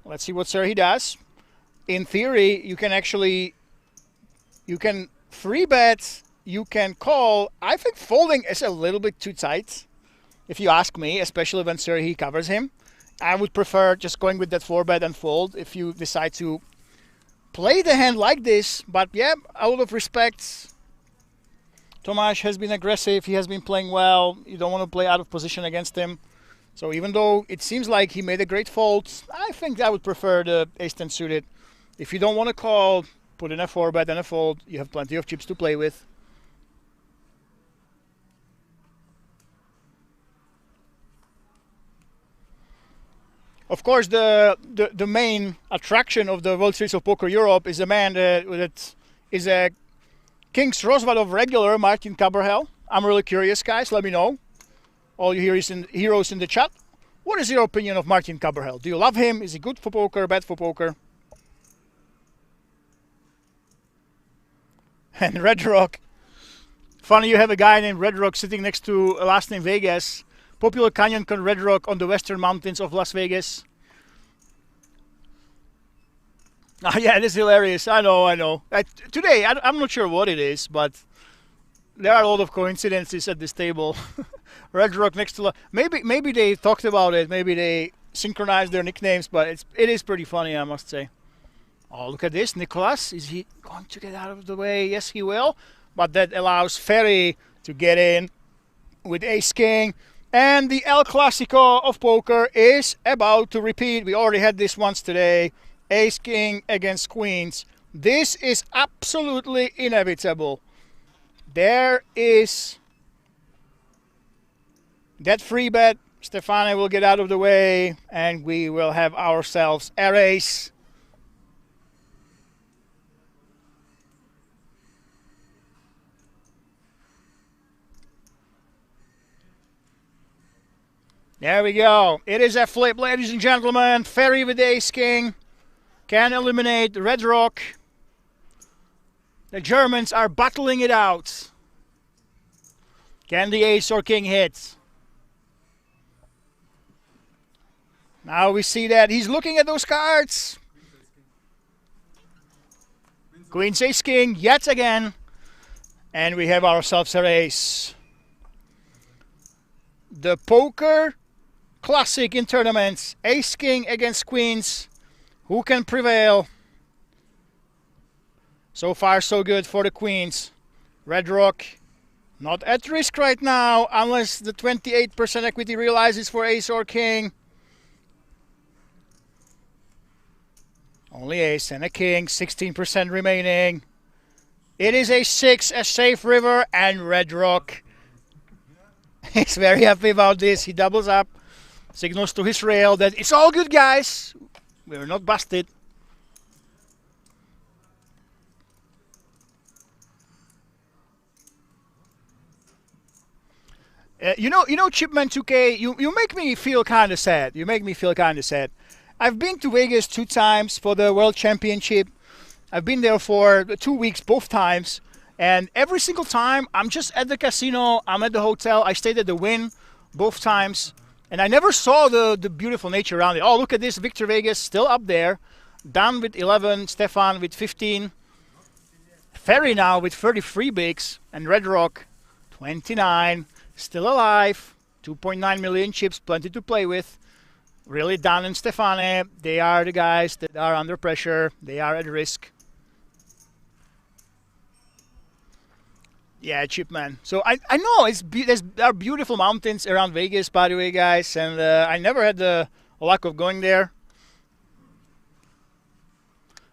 Let's see what Serhii does. In theory, you can actually, you can free bet, you can call. I think folding is a little bit too tight, if you ask me, especially when Serhii covers him. I would prefer just going with that 4-bet and fold if you decide to play the hand like this. But yeah, a lot of respect. Tomáš has been aggressive. He has been playing well. You don't want to play out of position against him. So even though it seems like he made a great fold, I think I would prefer the ace-10 suited. If you don't want to call, put in a 4-bet and a fold. You have plenty of chips to play with. Of course, the main attraction of the World Series of Poker Europe is a man that is a King's Rosvadov regular, Martin Cabral. I'm really curious, guys. Let me know. All you heroes in the chat. What is your opinion of Martin Cabral? Do you love him? Is he good for poker, bad for poker? And Red Rock. Funny you have a guy named Red Rock sitting next to a last name Vegas. Popular canyon called Red Rock on the western mountains of Las Vegas. Oh, yeah, it is hilarious. I know. Today, I'm not sure what it is, but there are a lot of coincidences at this table. Red Rock next to... Maybe they talked about it. Maybe they synchronized their nicknames, but it is pretty funny, I must say. Oh, look at this. Nicholas, is he going to get out of the way? Yes, he will. But that allows Ferry to get in with ace-king. And the El Clasico of poker is about to repeat. We already had this once today. Ace-king against queens. This is absolutely inevitable. There is that free bet. Stefane will get out of the way, and we will have ourselves a race. There we go. It is a flip, ladies and gentlemen. Ferry with the ace-king can eliminate Red Rock. The Germans are battling it out. Can the ace or king hit? Now we see that he's looking at those cards. Queen's ace king yet again. And we have ourselves a race. The poker classic in tournaments. Ace king against queens. Who can prevail? So far so good for the queens. Red Rock not at risk right now unless the 28% equity realizes for ace or king. Only ace and a king, 16% remaining. It is a 6, a safe river, and Red Rock is very happy about this. He doubles up, signals to his rail that it's all good, guys. We're not busted. You know, Chipman 2K, you make me feel kind of sad. You make me feel kind of sad. I've been to Vegas 2 times for the World Championship. I've been there for 2 weeks both times. And every single time, I'm just at the casino. I'm at the hotel. I stayed at the Wynn both times. And I never saw the beautiful nature around it. Oh, look at this. Victor Vegas still up there. Dan with 11. Stefan with 15. Ferry now with 33 bigs. And Red Rock, 29. Still alive. 2.9 million chips. Plenty to play with. Really, Dan and Stefane, they are the guys that are under pressure. They are at risk. Yeah, Chipman. So I know there are beautiful mountains around Vegas, by the way, guys. And I never had the luck of going there.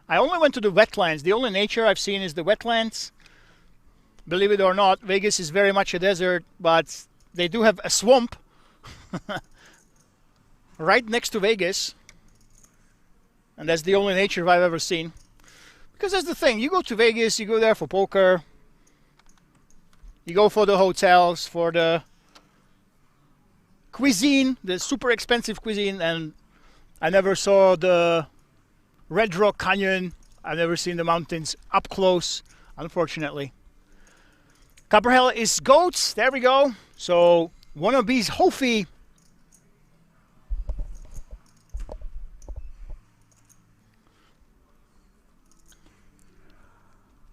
I only went to the wetlands. The only nature I've seen is the wetlands. Believe it or not, Vegas is very much a desert, but they do have a swamp right next to Vegas. And that's the only nature I've ever seen. Because that's the thing, you go to Vegas, you go there for poker, you go for the hotels, for the cuisine, the super expensive cuisine, and I never saw the Red Rock Canyon. I've never seen the mountains up close, unfortunately. Copperhead is goats, there we go. So, wannabes Hofi.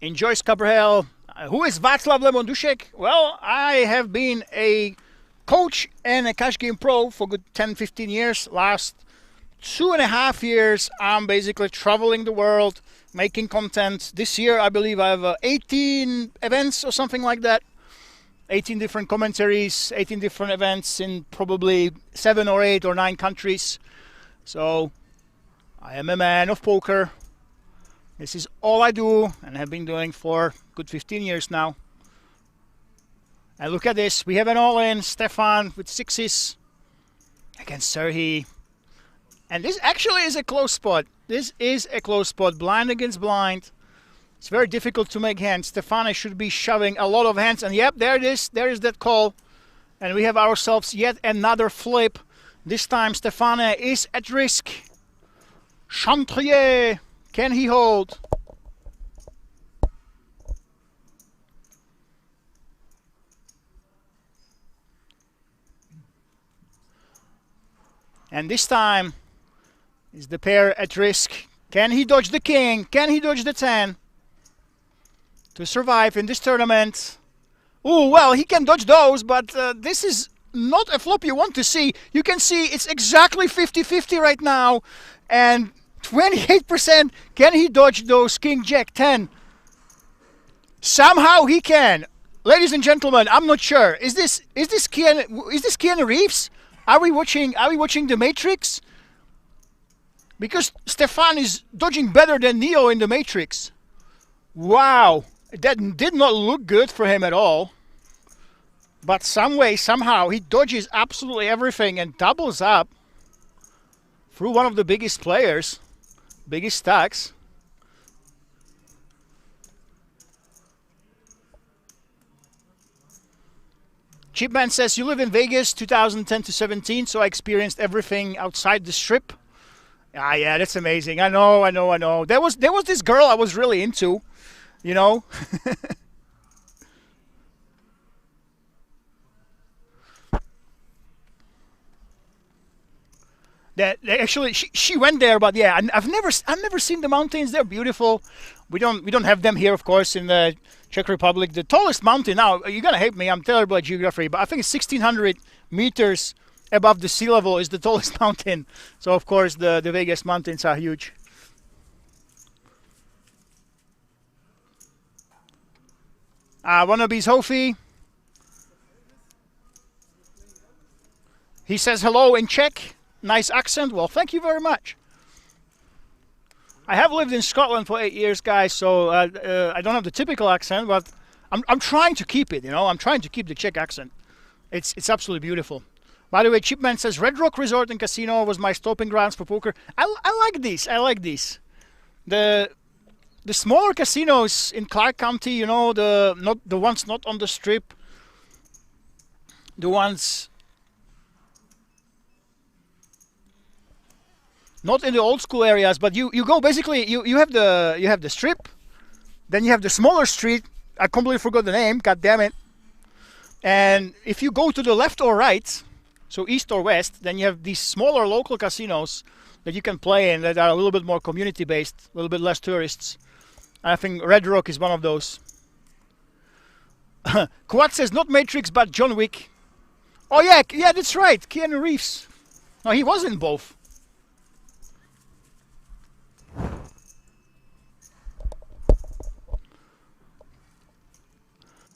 Enjoys Copperhead. Who is Václav Dušek? Well, I have been a coach and a cash game pro for good 10-15 years. Last 2.5 years I'm basically traveling the world, making content. This year I believe I have 18 events or something like that. 18 different commentaries, 18 different events in probably 7 or 8 or 9 countries. So I am a man of poker. This is all I do and have been doing for good 15 years now. And look at this, we have an all-in, Stefan with 6s against Serhii. And this actually is a close spot. This is a close spot, blind against blind. It's very difficult to make hands. Stefane should be shoving a lot of hands. And yep, there it is. There is that call. And we have ourselves yet another flip. This time Stefane is at risk. Chantrier, can he hold? And this time is the pair at risk. Can he dodge the king? Can he dodge the 10? To survive in this tournament. Oh, well, he can dodge those, but this is not a flop you want to see. You can see it's exactly 50-50 right now. And 28%, can he dodge those king, jack, 10? Somehow he can. Ladies and gentlemen, I'm not sure. Is this Keanu Reeves? Are we watching The Matrix? Because Stefan is dodging better than Neo in The Matrix. Wow, that did not look good for him at all. But some way, somehow, he dodges absolutely everything and doubles up through one of the biggest players, biggest stacks. Chipman says, you live in Vegas 2010 to 17, so I experienced everything outside the strip. Ah, yeah, that's amazing. I know. There was this girl I was really into, you know. That actually she went there, but yeah, I've never seen the mountains. They're beautiful. We don't have them here, of course, in the Czech Republic. The tallest mountain, now you're gonna hate me, I'm terrible at geography, but I think it's 1,600 meters above the sea level is the tallest mountain. So of course the Vegas mountains are huge. Wannabes Hofi. He says hello in Czech. Nice accent. Well, thank you very much. I have lived in Scotland for 8 years, guys, so I don't have the typical accent, but I'm trying to keep it, you know. I'm trying to keep the Czech accent. It's absolutely beautiful. By the way, Chipman says, Red Rock Resort and Casino was my stopping grounds for poker. I like these. I like these. The smaller casinos in Clark County, you know, the ones not on the strip, the ones not in the old school areas, but you go basically, you have the strip, then you have the smaller street. I completely forgot the name, god damn it. And if you go to the left or right, so east or west, then you have these smaller local casinos that you can play in that are a little bit more community based, a little bit less tourists. I think Red Rock is one of those. Quad says not Matrix but John Wick. Oh yeah, that's right, Keanu Reeves. No, he was in both.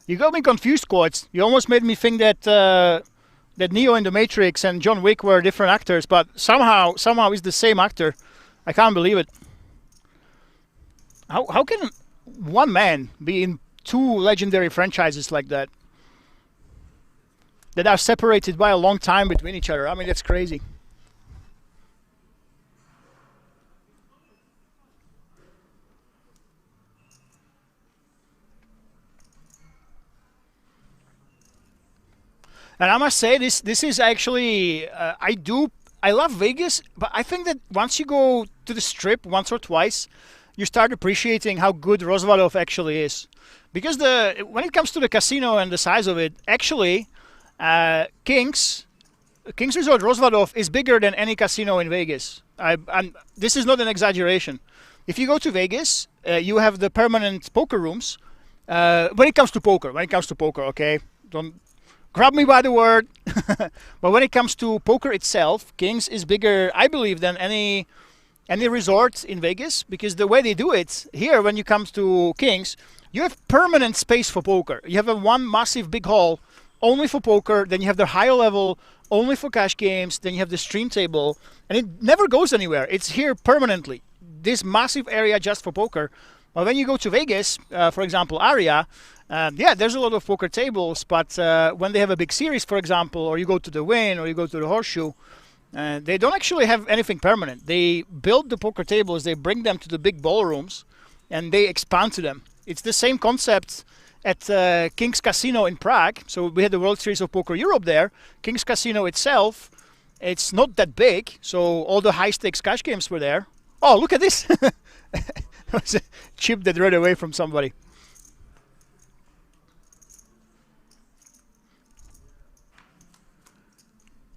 You got me confused, Quads. You almost made me think that that Neo in The Matrix and John Wick were different actors, but somehow he's the same actor. I can't believe it. How can one man be in two legendary franchises like that that are separated by a long time between each other? I mean, that's crazy. And I must say, this is actually I love Vegas, but I think that once you go to the Strip once or twice, you start appreciating how good Rozvadov actually is. Because when it comes to the casino and the size of it, actually, King's Resort Rozvadov is bigger than any casino in Vegas. This is not an exaggeration. If you go to Vegas, you have the permanent poker rooms. When it comes to poker, okay, don't grab me by the word. But when it comes to poker itself, King's is bigger, I believe, than any resort in Vegas, because the way they do it here, when you come to King's, you have permanent space for poker. You have one massive big hall only for poker, then you have the higher level only for cash games, then you have the stream table, and it never goes anywhere. It's here permanently. This massive area just for poker. But when you go to Vegas, for example, Aria, yeah, there's a lot of poker tables, but when they have a big series, for example, or you go to the Wynn or you go to the Horseshoe, they don't actually have anything permanent. They build the poker tables, they bring them to the big ballrooms, and they expand to them. It's the same concept at King's Casino in Prague. So we had the World Series of Poker Europe there. King's Casino itself, it's not that big, so all the high-stakes cash games were there. Oh, look at this! It was a chip that ran away from somebody.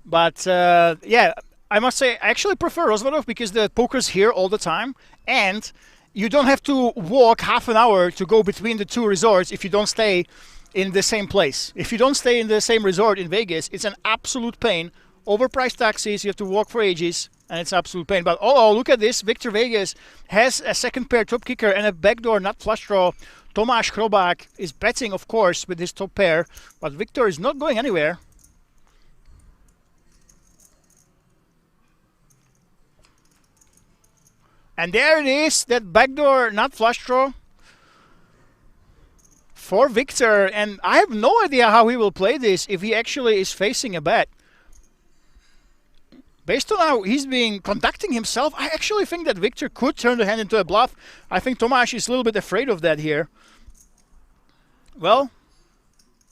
But yeah, I must say, I actually prefer Rozvadov because the poker's here all the time, and you don't have to walk half an hour to go between the two resorts if you don't stay in the same place. If you don't stay in the same resort in Vegas, it's an absolute pain. Overpriced taxis, you have to walk for ages, and it's absolute pain. But oh, look at this. Victor Vegas has a second pair top kicker and a backdoor nut flush draw. Tomáš Chrobák is betting, of course, with his top pair, but Victor is not going anywhere. And there it is, that backdoor nut flush draw for Victor. And I have no idea how he will play this if he actually is facing a bet. Based on how he's been conducting himself, I actually think that Victor could turn the hand into a bluff. I think Tomáš is a little bit afraid of that here. Well,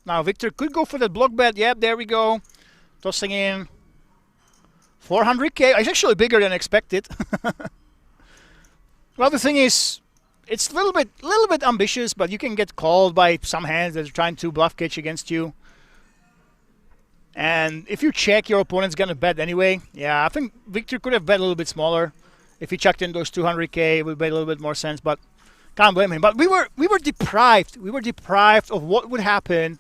now Victor could go for that block bet. Yep, there we go. Tossing in 400k. It's actually bigger than expected. Well, the thing is, it's a little bit ambitious, but you can get called by some hands that are trying to bluff catch against you. And if you check, your opponent's gonna bet anyway. Yeah, I think Victor could have bet a little bit smaller. If he chucked in those 200k, it would make a little bit more sense. But can't blame him. But we were deprived. We were deprived of what would happen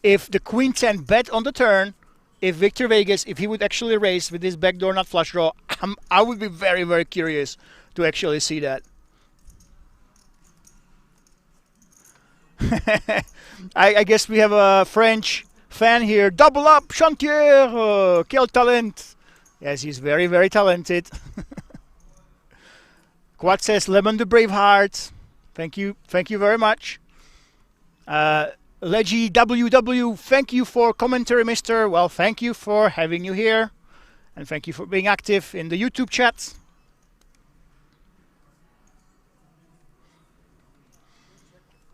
if the Queen 10 bet on the turn. If Victor Vegas, if he would actually raise with this backdoor nut flush draw, I would be very, very curious to actually see that. I guess we have a French fan here. Double up, Chantier! Quel talent! Yes, he's very, very talented. Quad says Lemon the Braveheart. Thank you very much. Leggy WW, thank you for commentary, mister. Well, thank you for having you here. And thank you for being active in the YouTube chat.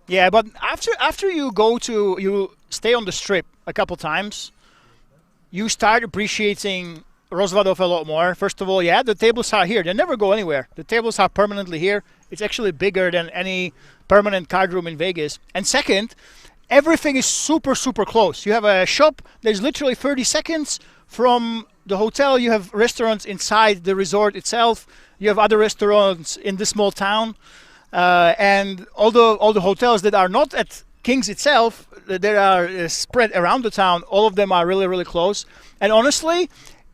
Yeah, but after you stay on the Strip a couple times, you start appreciating Rozvadov a lot more. First of all, yeah, the tables are here. They never go anywhere. The tables are permanently here. It's actually bigger than any permanent card room in Vegas. And second, everything is super, super close. You have a shop that is literally 30 seconds from the hotel. You have restaurants inside the resort itself. You have other restaurants in the small town. And all the hotels that are not at King's itself, that are spread around the town, all of them are really, really close. And honestly,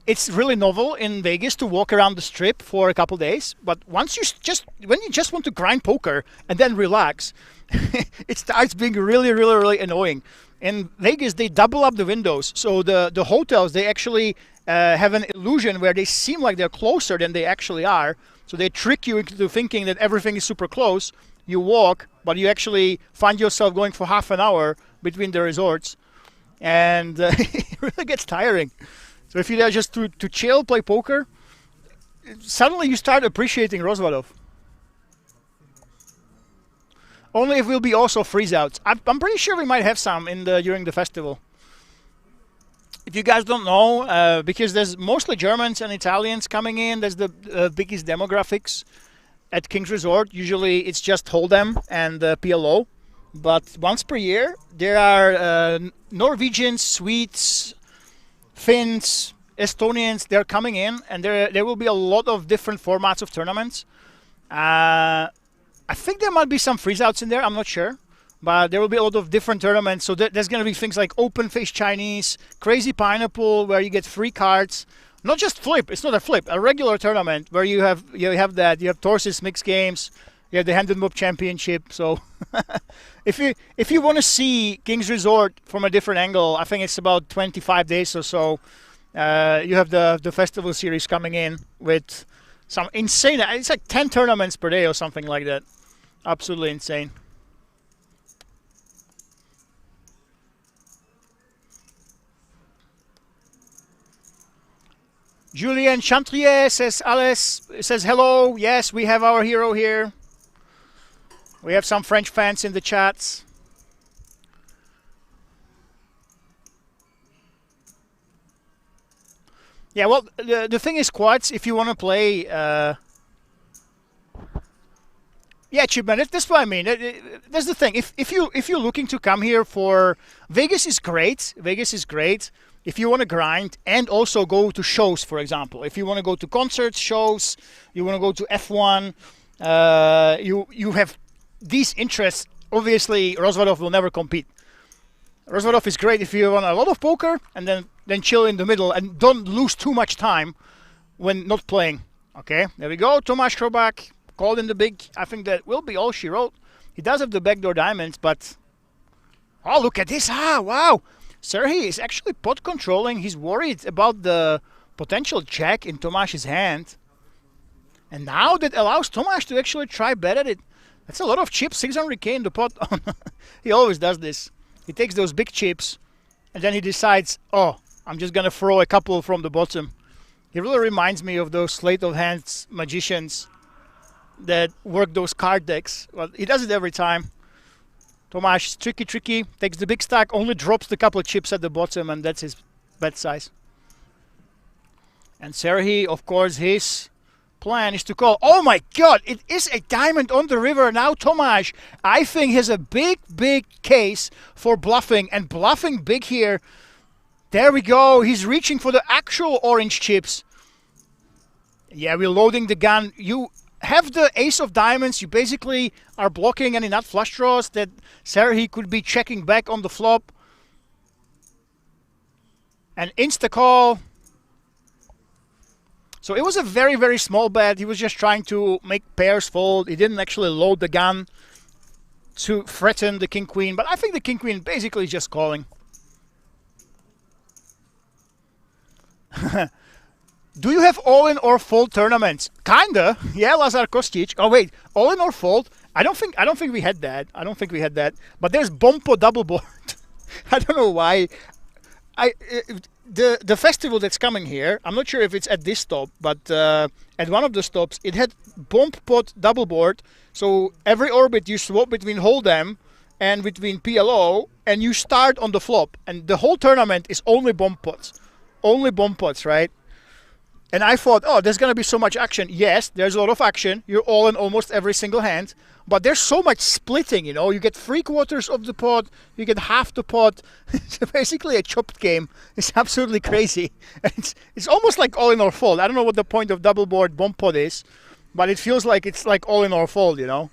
it's really novel in Vegas to walk around the Strip for a couple days. But once when you just want to grind poker and then relax, it starts being really, really, really annoying. In Vegas, they double up the windows. So the hotels, they actually have an illusion where they seem like they're closer than they actually are. So they trick you into thinking that everything is super close. You walk, but you actually find yourself going for half an hour between the resorts. And it really gets tiring. So if you're there just to chill, play poker, suddenly you start appreciating Rozvadov. Only if we'll be also freeze-outs. I'm pretty sure we might have some during the festival. If you guys don't know, because there's mostly Germans and Italians coming in, there's the biggest demographics at King's Resort. Usually it's just Hold'em and PLO. But once per year, there are Norwegians, Swedes, Finns, Estonians. They're coming in, and there will be a lot of different formats of tournaments. I think there might be some freeze-outs in there. I'm not sure. But there will be a lot of different tournaments. So there's going to be things like Open Face Chinese, Crazy Pineapple, where you get free cards. Not just flip. It's not a flip. A regular tournament where you have that. You have Torsis Mixed Games. You have the Hand and Mob Championship. So if you want to see King's Resort from a different angle, I think it's about 25 days or so. You have the festival series coming in with some insane. It's like 10 tournaments per day or something like that. Absolutely insane. Julien Chantrier says, Alice says hello. Yes, we have our hero here. We have some French fans in the chats. Yeah, well, the thing is, quads, if you want to play... yeah, Chipman, that's what I mean. That's the thing. If you're looking to come here for... Vegas is great. Vegas is great. If you want to grind and also go to shows, for example. If you want to go to concerts, shows, you want to go to F1, you have these interests. Obviously, Rozvadov will never compete. Rozvadov is great if you want a lot of poker and then chill in the middle and don't lose too much time when not playing. Okay, there we go. Tomáš Chrobák called in the big. I think that will be all she wrote. He does have the backdoor diamonds, but... Oh, look at this. Ah, wow. Serhii is actually pot controlling. He's worried about the potential jack in Tomáš's hand. And now that allows Tomáš to actually try bet at it. That's a lot of chips, 600k in the pot. He always does this. He takes those big chips and then he decides, oh, I'm just going to throw a couple from the bottom. He really reminds me of those sleight of hands magicians that work those card decks. Well, he does it every time. Tomáš is tricky, takes the big stack, only drops the couple of chips at the bottom, and that's his bet size. And Serhii, of course, his plan is to call. Oh my god, it is a diamond on the river. Now Tomáš, I think, has a big case for bluffing, and bluffing big here. There we go, he's reaching for the actual orange chips. Yeah, we're loading the gun. You have the ace of diamonds, you basically are blocking any nut flush draws that Serhii could be checking back on the flop. And insta call. So it was a very small bet. He was just trying to make pairs fold. He didn't actually load the gun to threaten the king queen, but I think the king queen basically is just calling. Do you have all-in or fold tournaments? Kinda. Yeah, Lazar Kostic. Oh wait, all-in or fold? I don't think we had that. I don't think we had that. But there's Bompo double board. I don't know why. The festival that's coming here, I'm not sure if it's at this stop, but at one of the stops it had Bomp Pot double board. So every orbit you swap between Hold'em and between PLO, and you start on the flop. And the whole tournament is only Bomp Pots. Only Bomp Pots, right? And I thought, oh, there's going to be so much action. Yes, there's a lot of action. You're all in almost every single hand. But there's so much splitting, you know. You get 3/4 of the pot. You get half the pot. It's basically a chopped game. It's absolutely crazy. It's almost like all in or fold. I don't know what the point of double board bomb pot is. But it feels like it's like all in or fold, you know.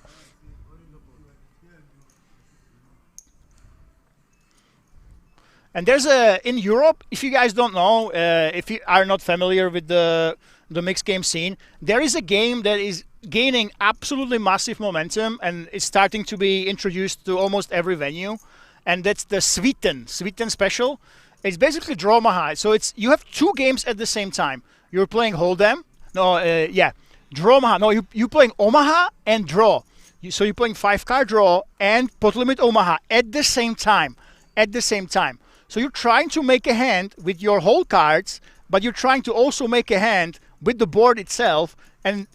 And there's in Europe, if you guys don't know, if you are not familiar with the mixed game scene, there is a game that is gaining absolutely massive momentum and is starting to be introduced to almost every venue, and that's the Sviten special. It's basically draw Omaha. So it's you have 2 games at the same time. You're playing Hold'em. No, yeah, draw Omaha. No, you're playing Omaha and draw. So you're playing 5-card draw and pot limit Omaha at the same time. At the same time. So you're trying to make a hand with your whole cards, but you're trying to also make a hand with the board itself. And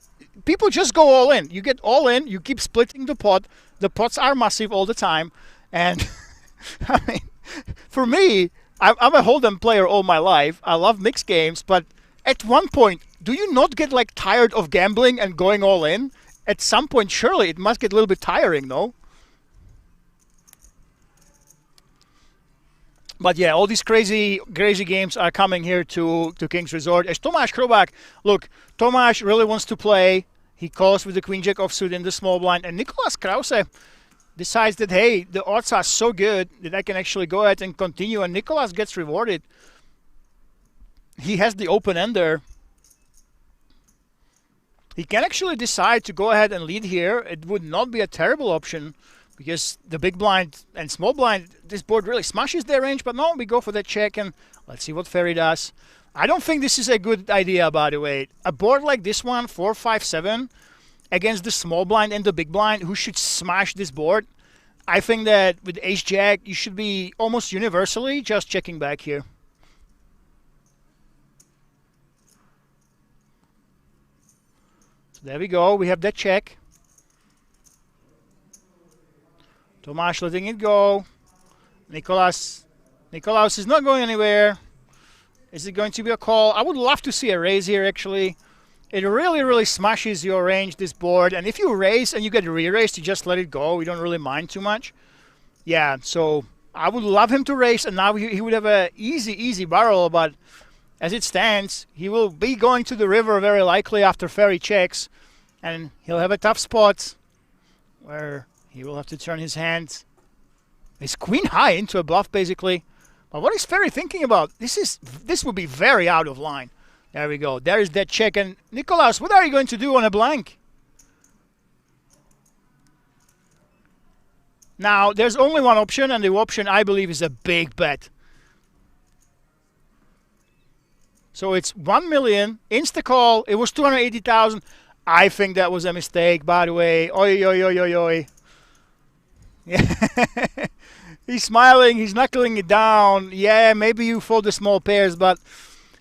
people just go all in. You get all in. You keep splitting the pot. The pots are massive all the time. And I mean, for me, I'm a Hold'em player all my life. I love mixed games, but at one point, do you not get like tired of gambling and going all in? At some point, surely it must get a little bit tiring, no? But yeah, all these crazy games are coming here to King's Resort. As Tomáš Chrobák, look, Tomáš really wants to play. He calls with the Queen Jack offsuit in the small blind, and Nicolas Krause decides that, hey, the odds are so good that I can actually go ahead and continue, and Nicolas gets rewarded. He has the open ender. He can actually decide to go ahead and lead here. It would not be a terrible option because the big blind and small blind, this board really smashes their range, but no, we go for that check, and let's see what Ferry does. I don't think this is a good idea, by the way. A board like this one, 4-5-7, against the small blind and the big blind, who should smash this board. I think that with ace-jack, you should be almost universally just checking back here. So there we go. We have that check. Tomáš letting it go. Nicolas is not going anywhere. Is it going to be a call? I would love to see a raise here, actually. It really, really smashes your range, this board. And if you raise and you get re-raised, you just let it go. You don't really mind too much. Yeah, so I would love him to raise, and now he would have a easy barrel. But as it stands, he will be going to the river very likely after Ferry checks. And he'll have a tough spot where he will have to turn his hand. It's queen high into a bluff, basically. But what is Ferry thinking about? This would be very out of line. There we go. There is that check. And Nicolas, what are you going to do on a blank? Now, there's only one option, and the option, I believe, is a big bet. So it's 1 million. Insta-call. It was 280,000. I think that was a mistake, by the way. Oi, oi, oi, oi, oi. Yeah. He's smiling. He's knuckling it down. Yeah, maybe you fold the small pairs, but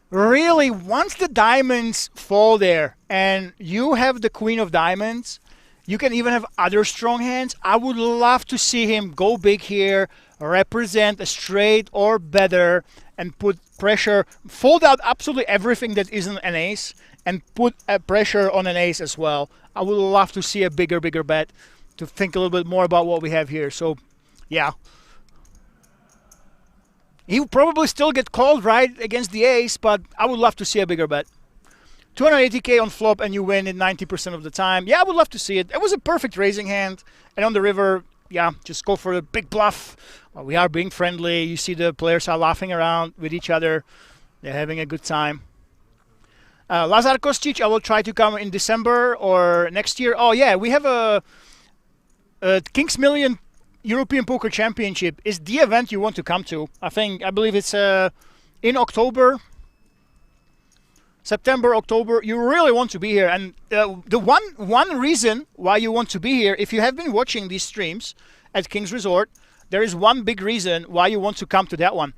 really, once the diamonds fall there and you have the queen of diamonds, you can even have other strong hands. I would love to see him go big here, represent a straight or better, and put pressure, fold out absolutely everything that isn't an ace, and put a pressure on an ace as well. I would love to see a bigger bet, to think a little bit more about what we have here. So, yeah. He will probably still get called, right, against the ace, but I would love to see a bigger bet. 280k on flop and you win it 90% of the time. Yeah, I would love to see it. It was a perfect raising hand. And on the river, yeah, just go for a big bluff. Well, we are being friendly. You see the players are laughing around with each other. They're having a good time. Lazar Kostic, I will try to come in December or next year. Oh, yeah, we have a King's Million European Poker Championship is the event you want to come to. I believe it's in October, September, October. You really want to be here. And the one reason why you want to be here, if you have been watching these streams at King's Resort, there is one big reason why you want to come to that one.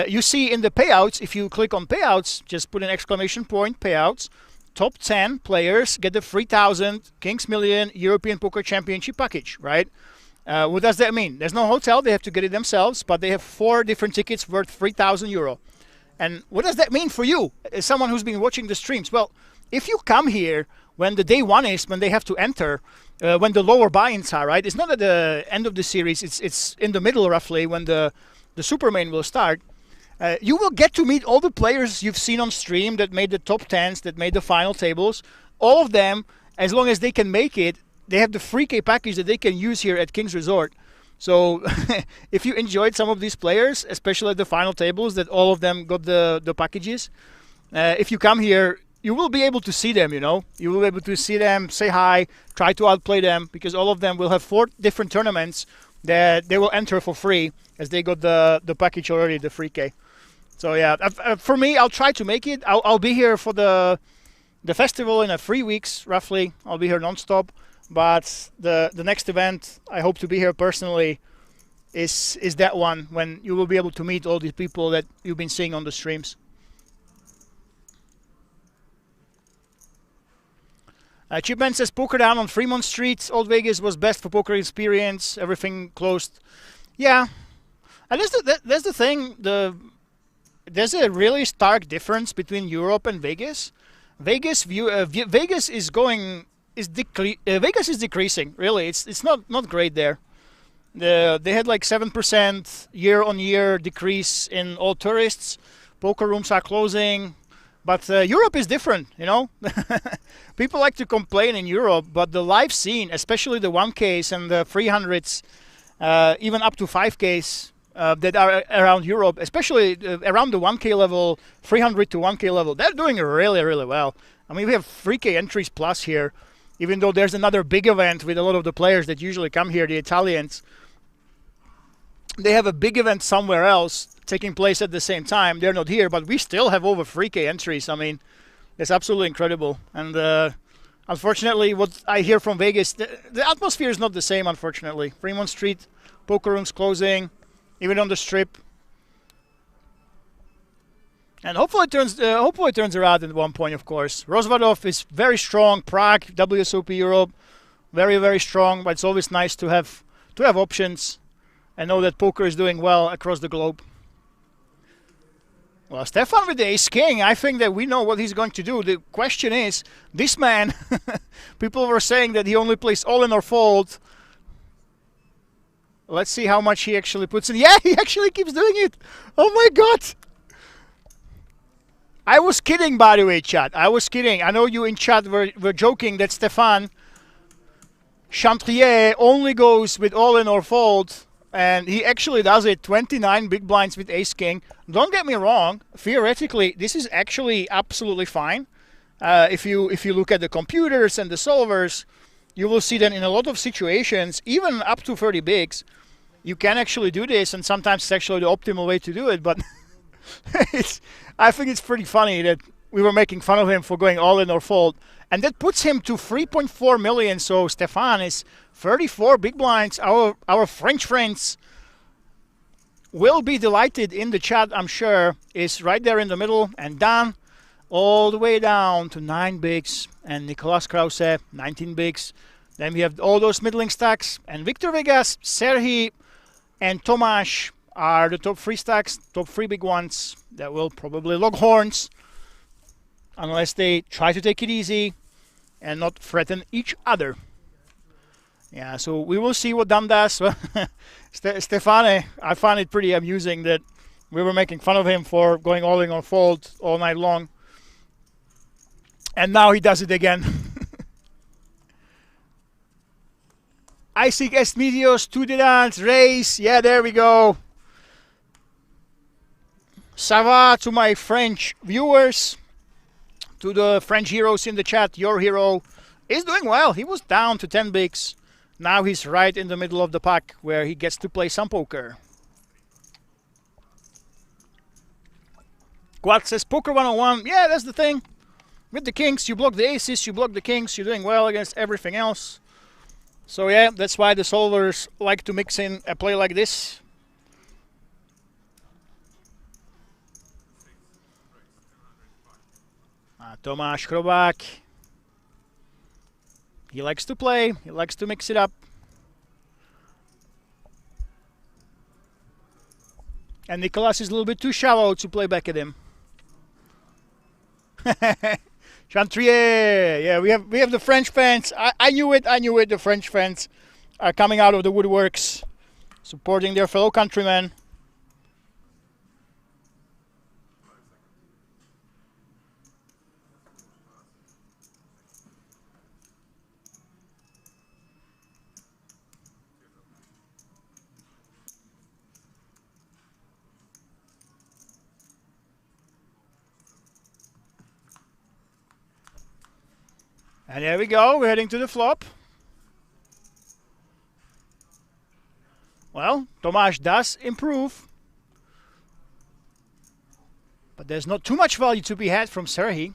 You see in the payouts, if you click on payouts, just put an exclamation point, payouts, top 10 players get the 3,000 King's Million European Poker Championship package, right? What does that mean? There's no hotel. They have to get it themselves, but they have 4 different tickets worth 3,000 euro. And what does that mean for you, as someone who's been watching the streams? Well, if you come here when the day one is, when they have to enter, when the lower buy-ins are, right? It's not at the end of the series. It's in the middle, roughly, when the Super Main will start. You will get to meet all the players you've seen on stream that made the top 10s, that made the final tables. All of them, as long as they can make it, they have the free K package that they can use here at King's Resort. So if you enjoyed some of these players, especially at the final tables, that all of them got the packages, if you come here, you will be able to see them, you know. You will be able to see them, say hi, try to outplay them, because all of them will have 4 different tournaments that they will enter for free, as they got the package already, the free K. So yeah, for me, I'll try to make it. I'll be here for the festival in 3 weeks, roughly. I'll be here non-stop. But the next event, I hope to be here personally, is that one when you will be able to meet all these people that you've been seeing on the streams. Chipman says poker down on Fremont Street. Old Vegas was best for poker experience. Everything closed. Yeah, and that's the thing. There's a really stark difference between Europe and Vegas. Vegas is decreasing. Really, it's not great there. They had like 7% year-on-year decrease in all tourists. Poker rooms are closing. But Europe is different, you know. People like to complain in Europe, but the live scene, especially the 1Ks and the 300s, even up to 5Ks that are around Europe, especially around the 1K level, 300 to 1K level, they're doing really, really well. I mean, we have 3K entries plus here, even though there's another big event with a lot of the players that usually come here, the Italians. They have a big event somewhere else taking place at the same time. They're not here, but we still have over 3K entries. I mean, it's absolutely incredible. And unfortunately, what I hear from Vegas, the atmosphere is not the same, unfortunately. Fremont Street, poker rooms closing, even on the Strip. And hopefully it turns around at one point, of course. Rozvadov is very strong. Prague, WSOP Europe, very, very strong. But it's always nice to have options. I know that poker is doing well across the globe. Well, Stefan with the ace-king, I think that we know what he's going to do. The question is, this man, people were saying that he only plays all in or fold. Let's see how much he actually puts in. Yeah, he actually keeps doing it. Oh my God. I was kidding, by the way, chat. I was kidding. I know you in chat were joking that Stefan Chantrier only goes with all in or fold. And he actually does it, 29 big blinds with ace-king. Don't get me wrong, theoretically, this is actually absolutely fine. If you look at the computers and the solvers, you will see that in a lot of situations, even up to 30 bigs, you can actually do this, and sometimes it's actually the optimal way to do it. But I think it's pretty funny that we were making fun of him for going all in or fold. And that puts him to 3.4 million, so Stefan is 34 big blinds. Our French friends will be delighted in the chat, I'm sure. Is right there in the middle. And Dan, all the way down to 9 bigs. And Nicolas Krause, 19 bigs. Then we have all those middling stacks. And Victor Vegas, Serhi, and Tomáš are the top 3 stacks, top 3 big ones that will probably log horns. Unless they try to take it easy and not threaten each other. Yeah, so we will see what Dan does. Stefane, I find it pretty amusing that we were making fun of him for going all in on fold all night long. And now he does it again. Isaac Estmedios, Tudidans, Race. Yeah, there we go. Ça va to my French viewers. To the French heroes in the chat, your hero is doing well. He was down to 10 bigs. Now he's right in the middle of the pack where he gets to play some poker. Quad says Poker 101. Yeah, that's the thing. With the kings, you block the aces, you block the kings. You're doing well against everything else. So yeah, that's why the solvers like to mix in a play like this. Tomáš Chrobák. He likes to play. He likes to mix it up. And Nicolas is a little bit too shallow to play back at him. Chantrier. Yeah, we have the French fans. I knew it. I knew it. The French fans are coming out of the woodworks, supporting their fellow countrymen. And there we go, we're heading to the flop. Well, Tomáš does improve. But there's not too much value to be had from Serhi.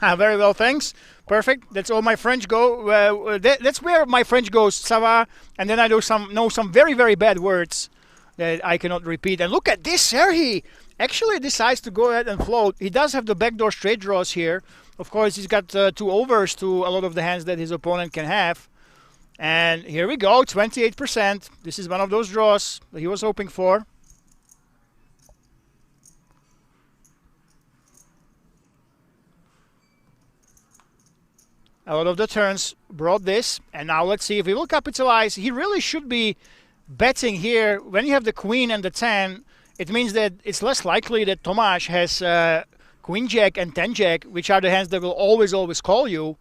Very well, thanks. Perfect. That's all my French go. That's where my French goes, ça va. And then I know some very, very bad words that I cannot repeat. And look at this, Serhi actually decides to go ahead and float. He does have the backdoor straight draws here. Of course, he's got 2 overs to a lot of the hands that his opponent can have. And here we go, 28%. This is one of those draws that he was hoping for. A lot of the turns brought this, and now let's see if he will capitalize. He really should be betting here. When you have the queen and the 10, it means that it's less likely that Tomáš has queen jack and 10 jack, which are the hands that will always call you.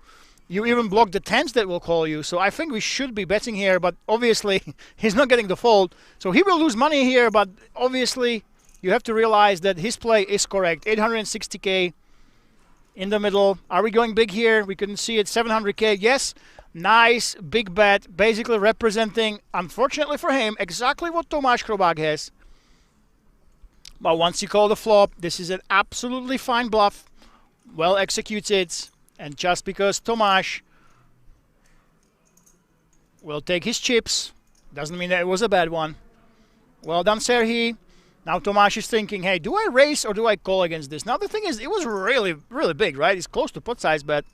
You even block the 10s that will call you. So I think we should be betting here, but obviously he's not getting the fold. So he will lose money here, but obviously you have to realize that his play is correct. 860k in the middle. Are we going big here? We couldn't see it. 700k. Yes. Nice big bet. Basically representing, unfortunately for him, exactly what Tomáš Krobák has. But once you call the flop, this is an absolutely fine bluff. Well executed. And just because Tomáš will take his chips, doesn't mean that it was a bad one. Well done, Serhi. Now Tomáš is thinking, hey, do I raise or do I call against this? Now the thing is, it was really, really big, right? It's close to pot size bet.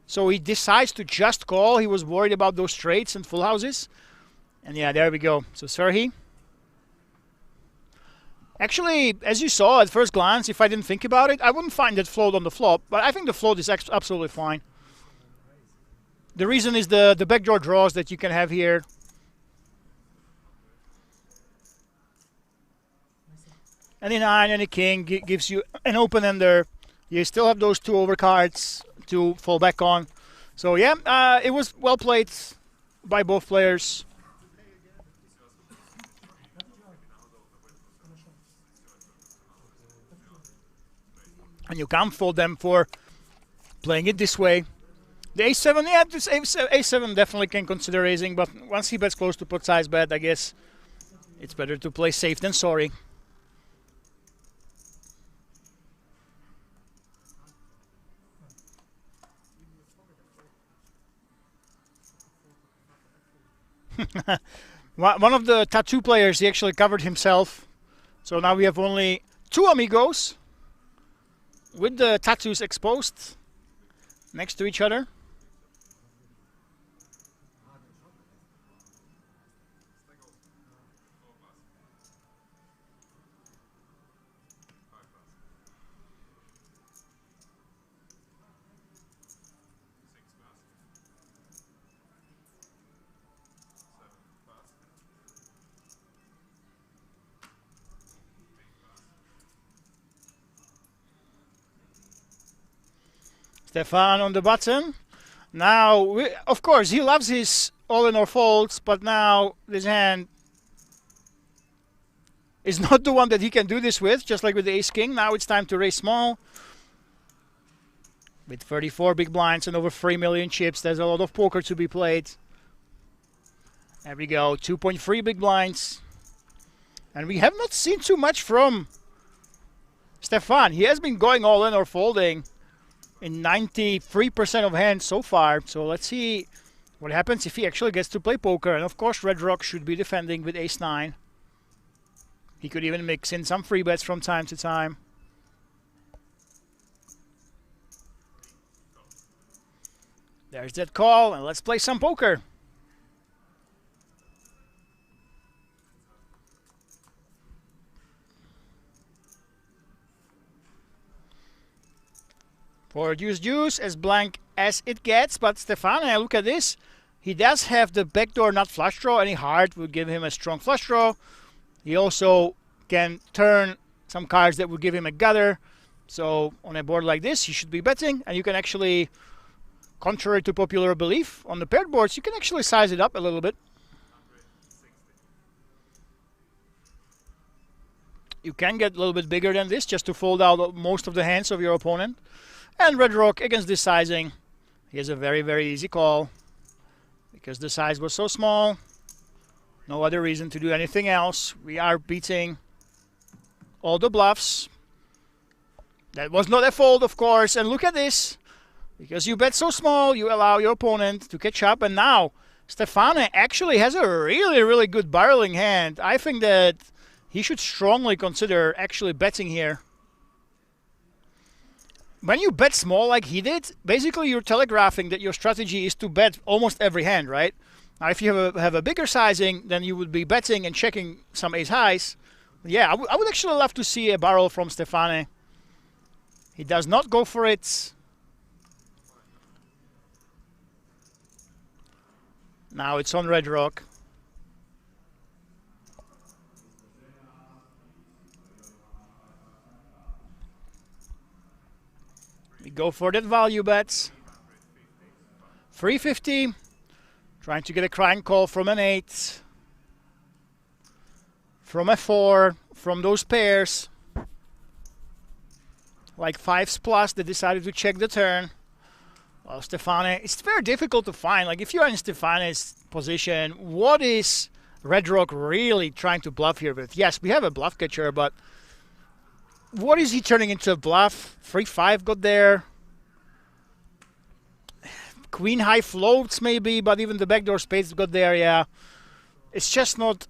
So he decides to just call. He was worried about those straights and full houses. And yeah, there we go. So Serhi. Actually, as you saw at first glance, if I didn't think about it, I wouldn't find that float on the flop. But I think the float is absolutely fine. The reason is the backdoor draws that you can have here. Any 9, any king gives you an open-ender. You still have those 2 overcards to fall back on. So yeah, it was well played by both players. And you can't fault them for playing it this way. The a7, yeah, this a7 definitely can consider raising, but once he bets close to pot size bet, I guess it's better to play safe than sorry. One of the tattoo players, he actually covered himself. So now we have only 2 amigos with the tattoos exposed next to each other. Stefan on the button. Now, of course, he loves his all-in or folds, but now this hand is not the one that he can do this with, just like with the ace-king. Now it's time to raise small. With 34 big blinds and over 3 million chips, there's a lot of poker to be played. There we go, 2.3 big blinds. And we have not seen too much from Stefan. He has been going all-in or folding in 93% of hands so far. So let's see what happens if he actually gets to play poker. And of course, Red Rock should be defending with ace-9. He could even mix in some free bets from time to time. There's that call, and let's play some poker. For deuce, as blank as it gets. But Stefan, look at this. He does have the backdoor nut flush draw. Any heart would give him a strong flush draw. He also can turn some cards that would give him a gutter. So on a board like this, he should be betting. And you can actually, contrary to popular belief, on the paired boards, you can actually size it up a little bit. You can get a little bit bigger than this just to fold out most of the hands of your opponent. And Red Rock, against this sizing, he has a very, very easy call because the size was so small. No other reason to do anything else. We are beating all the bluffs. That was not a fold, of course. And look at this. Because you bet so small, you allow your opponent to catch up. And now, Stefane actually has a really, really good barreling hand. I think that he should strongly consider actually betting here. When you bet small like he did, basically you're telegraphing that your strategy is to bet almost every hand, right? Now, if you have a bigger sizing, then you would be betting and checking some ace highs. Yeah, I would actually love to see a barrel from Stefane. He does not go for it. Now it's on red rock. We go for that value bets. 350. Trying to get a crying call from an 8. From a 4. From those pairs. Like 5s plus, they decided to check the turn. Well, Stefane, it's very difficult to find. Like, if you're in Stefane's position, what is Red Rock really trying to bluff here with? Yes, we have a bluff catcher, but what is he turning into a bluff? 3-5 got there. Queen high floats maybe, but even the backdoor spades got there, yeah. It's just not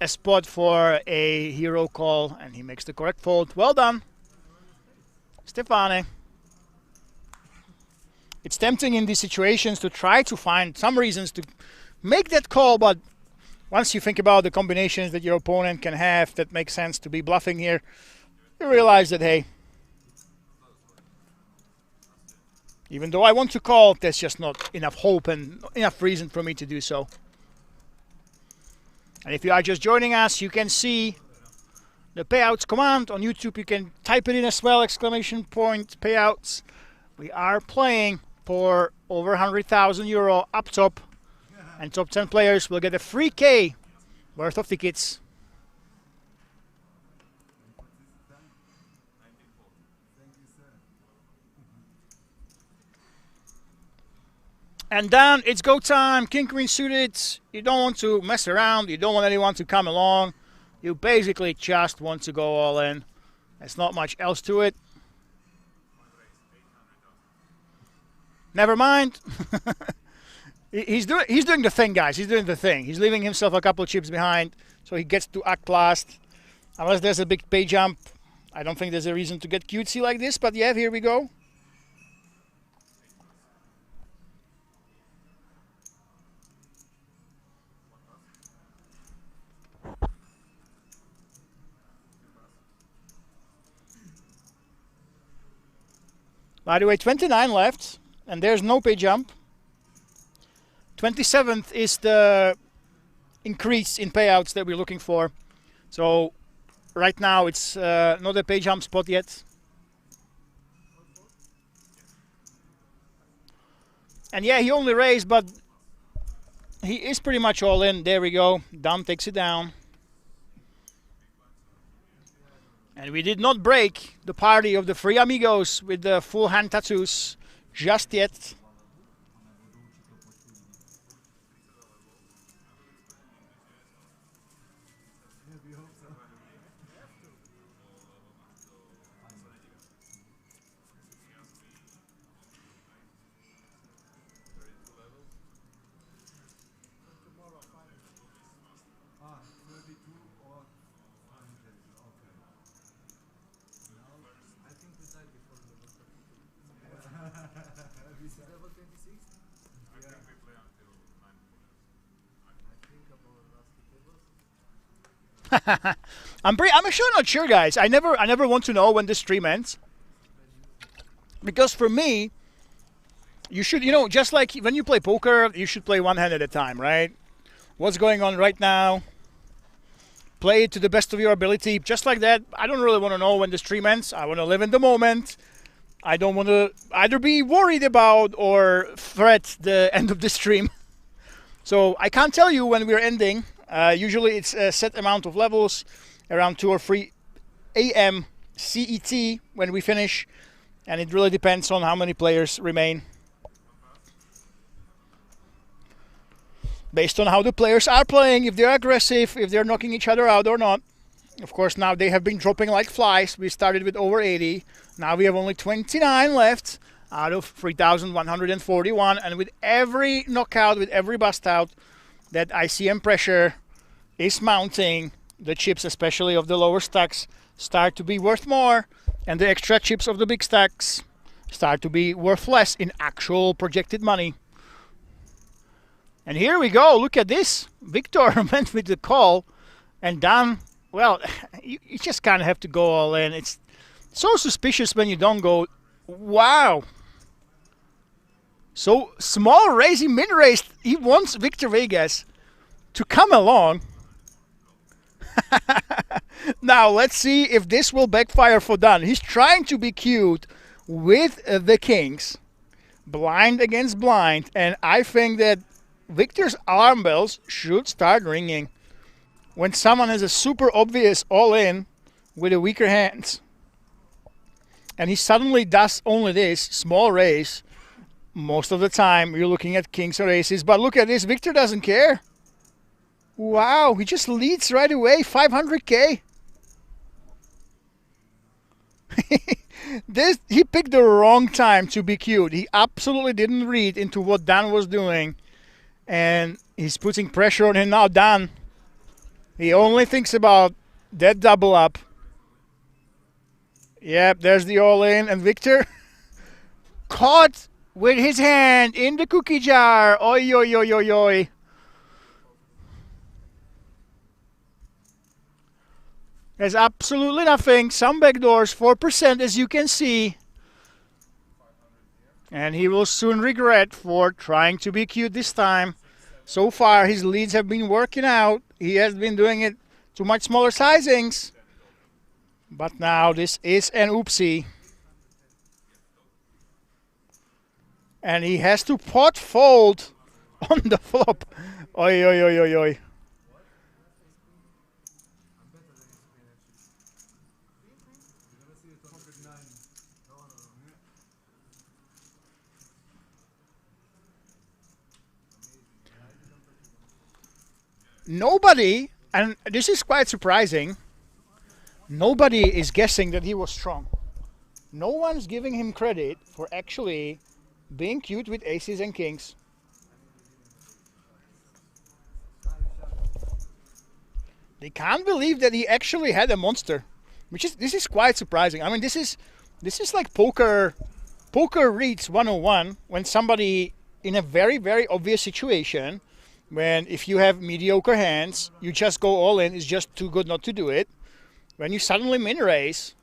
a spot for a hero call, and he makes the correct fold. Well done, Stefane. It's tempting in these situations to try to find some reasons to make that call, but once you think about the combinations that your opponent can have that make sense to be bluffing here, you realize that, hey, even though I want to call, there's just not enough hope and enough reason for me to do so. And if you are just joining us, you can see the payouts command on YouTube. You can type it in as well, exclamation point payouts. We are playing for over 100,000 euro up top, and top 10 players will get a free K worth of tickets. And then it's go time. King Queen suited. You don't want to mess around. You don't want anyone to come along. You basically just want to go all in. There's not much else to it. Never mind. He's doing the thing, guys. He's doing the thing. He's leaving himself a couple of chips behind, so he gets to act last. Unless there's a big pay jump, I don't think there's a reason to get cutesy like this. But yeah, here we go. By the way, 29 left, and there's no pay jump. 27th is the increase in payouts that we're looking for. So right now it's not a pay jump spot yet. And yeah, he only raised, but he is pretty much all in. There we go. Dom takes it down. And we did not break the party of the three amigos with the full hand tattoos just yet. I'm actually not sure, guys. I never want to know when the stream ends, because for me, you should, just like when you play poker, you should play one hand at a time, right? What's going on right now? Play it to the best of your ability, just like that. I don't really want to know when the stream ends. I want to live in the moment. I don't want to either be worried about or fret the end of the stream. So I can't tell you when we're ending. Usually it's a set amount of levels, around 2 or 3 a.m. CET when we finish, and it really depends on how many players remain. based on how the players are playing, if they're aggressive, if they're knocking each other out or not. Of course, now they have been dropping like flies. We started with over 80. Now we have only 29 left out of 3,141. And with every knockout, with every bust out, that ICM pressure is mounting. The chips, especially of the lower stacks, start to be worth more. And the extra chips of the big stacks start to be worth less in actual projected money. And here we go. Look at this. Victor went with the call. And Dan, well, you just kind of have to go all in. It's so suspicious when you don't go. Wow. So small raise, he min-raised. He wants Victor Vegas to come along. Now let's see if this will backfire for Dan. He's trying to be cute with the kings. Blind against blind. And I think that Victor's alarm bells should start ringing when someone has a super obvious all-in with a weaker hands. And he suddenly does only this small raise. Most of the time you're looking at kings or aces. But look at this. Victor doesn't care. Wow, he just leads right away. 500K. He picked the wrong time to be cute. He absolutely didn't read into what Dan was doing. And he's putting pressure on him now. Dan, he only thinks about that double up. Yep, there's the all-in. And Victor caught with his hand in the cookie jar. Oi, oi, oi, oi, oi. There's absolutely nothing. Some backdoors, 4% as you can see. And he will soon regret for trying to be cute this time. So far, his leads have been working out. He has been doing it to much smaller sizings. But now this is an oopsie. And he has to pot fold on the flop. Oi, oi, oi, oi, oi. Nobody, and this is quite surprising, nobody is guessing that he was strong. No one's giving him credit for actually being cute with aces and kings. They can't believe that he actually had a monster, this is quite surprising. I mean, this is like poker reads 101 when somebody in a very, very obvious situation. When if you have mediocre hands, you just go all in. It's just too good not to do it. When you suddenly min-raise,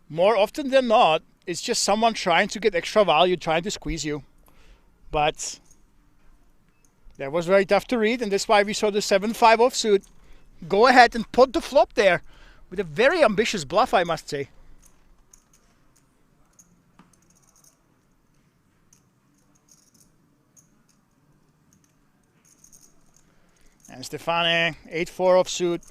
more often than not, it's just someone trying to get extra value, trying to squeeze you. But that was very tough to read, and that's why we saw the 7-5 offsuit go ahead and put the flop there with a very ambitious bluff, I must say. And Stefane, 8-4 offsuit.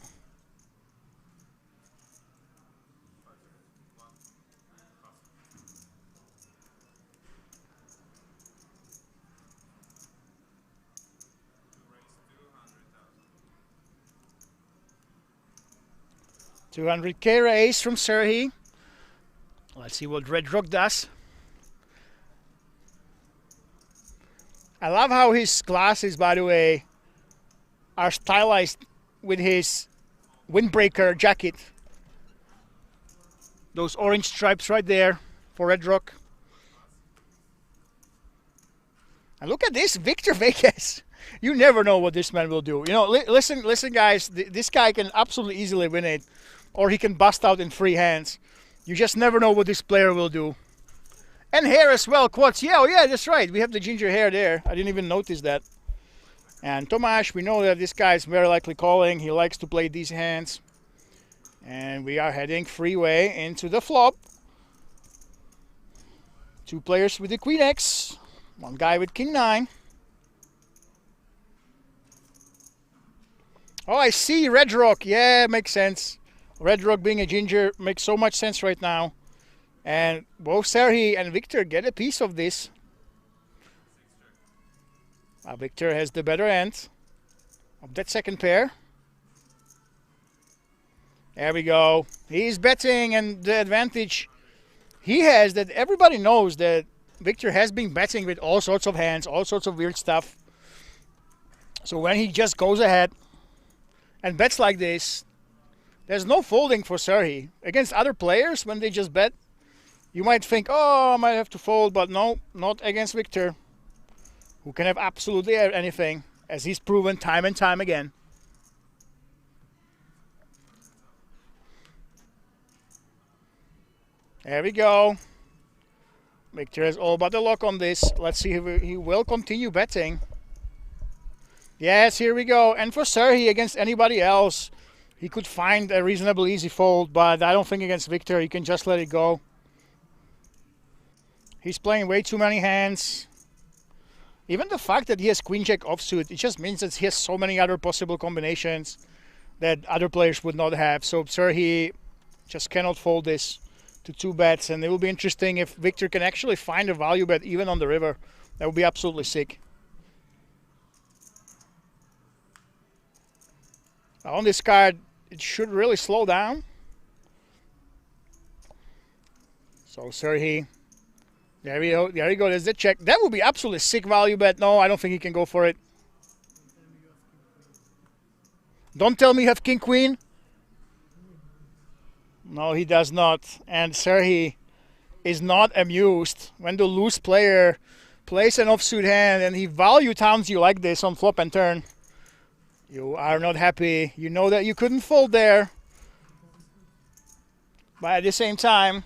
$200K raise from Serhi. Let's see what Red Rock does. I love how his glasses, by the way, are stylized with his windbreaker jacket. Those orange stripes right there for Red Rock. And look at this, Victor Vegas. You never know what this man will do. You know, listen, guys. This guy can absolutely easily win it, or he can bust out in free hands. You just never know what this player will do. And hair as well, quads. Yeah, oh yeah, that's right. We have the ginger hair there. I didn't even notice that. And Tomasz, we know that this guy is very likely calling. He likes to play these hands. And we are heading freeway into the flop. Two players with the Queen X. One guy with King 9. Oh, I see Red Rock. Yeah, makes sense. Red Rock being a ginger makes so much sense right now. And both Serhi and Victor get a piece of this. Victor has the better end of that second pair. There we go. He's betting, and the advantage he has that everybody knows that Victor has been betting with all sorts of hands, all sorts of weird stuff. So when he just goes ahead and bets like this, there's no folding for Serhi. Against other players, when they just bet, you might think, oh, I might have to fold, but no, not against Victor, who can have absolutely anything, as he's proven time and time again. There we go. Victor has all but the lock on this. Let's see if he will continue betting. Yes, here we go. And for Serhi, against anybody else, he could find a reasonably easy fold, but I don't think against Victor he can just let it go. He's playing way too many hands. Even the fact that he has Queen-Jack offsuit, it just means that he has so many other possible combinations that other players would not have. So Serhi just cannot fold this to 2 bets, and it will be interesting if Victor can actually find a value bet even on the river. That would be absolutely sick. On this card, it should really slow down. So Serhi, there we go. There you go. There's the check. That would be absolutely sick value bet. No, I don't think he can go for it. Don't tell me you have King Queen. No, he does not. And Serhi is not amused when the loose player plays an offsuit hand and he value towns you like this on flop and turn. You are not happy. You know that you couldn't fold there. But at the same time,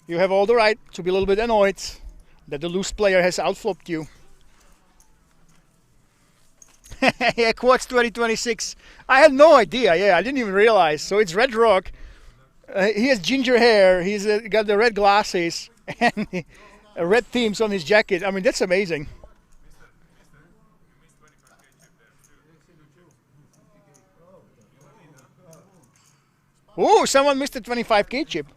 you have all the right to be a little bit annoyed that the loose player has outflopped you. Yeah, Quartz 2026. I had no idea. Yeah, I didn't even realize. So it's Red Rock. He has ginger hair. He's got the red glasses and red themes on his jacket. I mean, that's amazing. Oh, someone missed a 25k chip.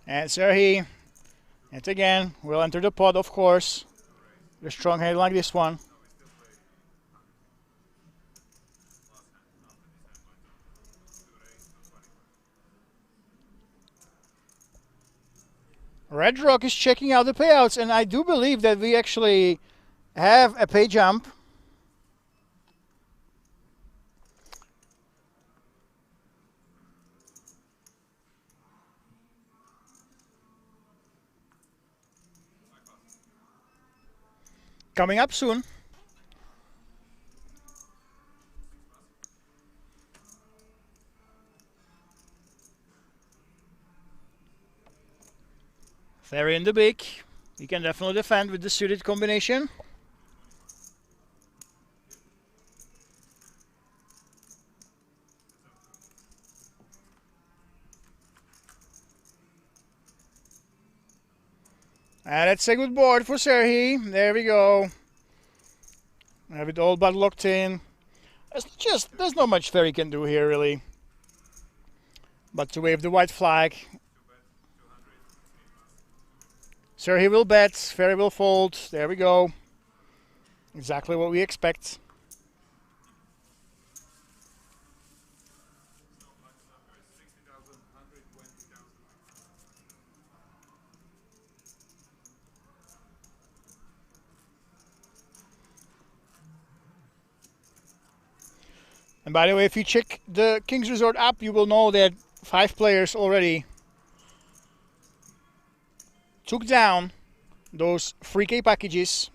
And Serhi, yet again, will enter the pot, of course. A strong hand like this one. Red Rock is checking out the payouts, and I do believe that we actually have a pay jump. Coming up soon. Ferry in the big. You can definitely defend with the suited combination. And that's a good board for Serhi. There we go. Have it all but locked in. There's not much Ferry can do here, really. But to wave the white flag. Serhi will bet. Ferry will fold. There we go. Exactly what we expect. And by the way, if you check the King's Resort app, you will know that 5 players already took down those 3K packages.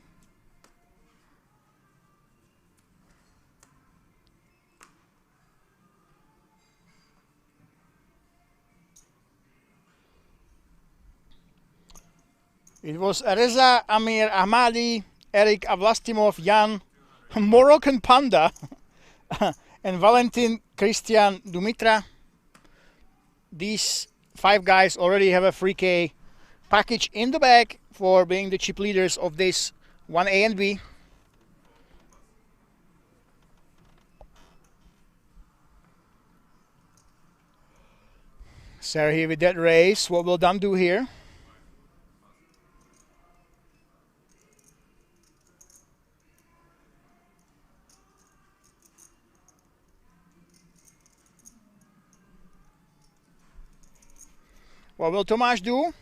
It was Reza, Amir, Ahmadi, Eric Avlastimov, Jan, Moroccan Panda, and Valentin Christian Dumitra. These 5 guys already have a free K package in the bag for being the chip leaders of this 1A and B. Sergey with that race. What will Dan do here? What will Tomáš do?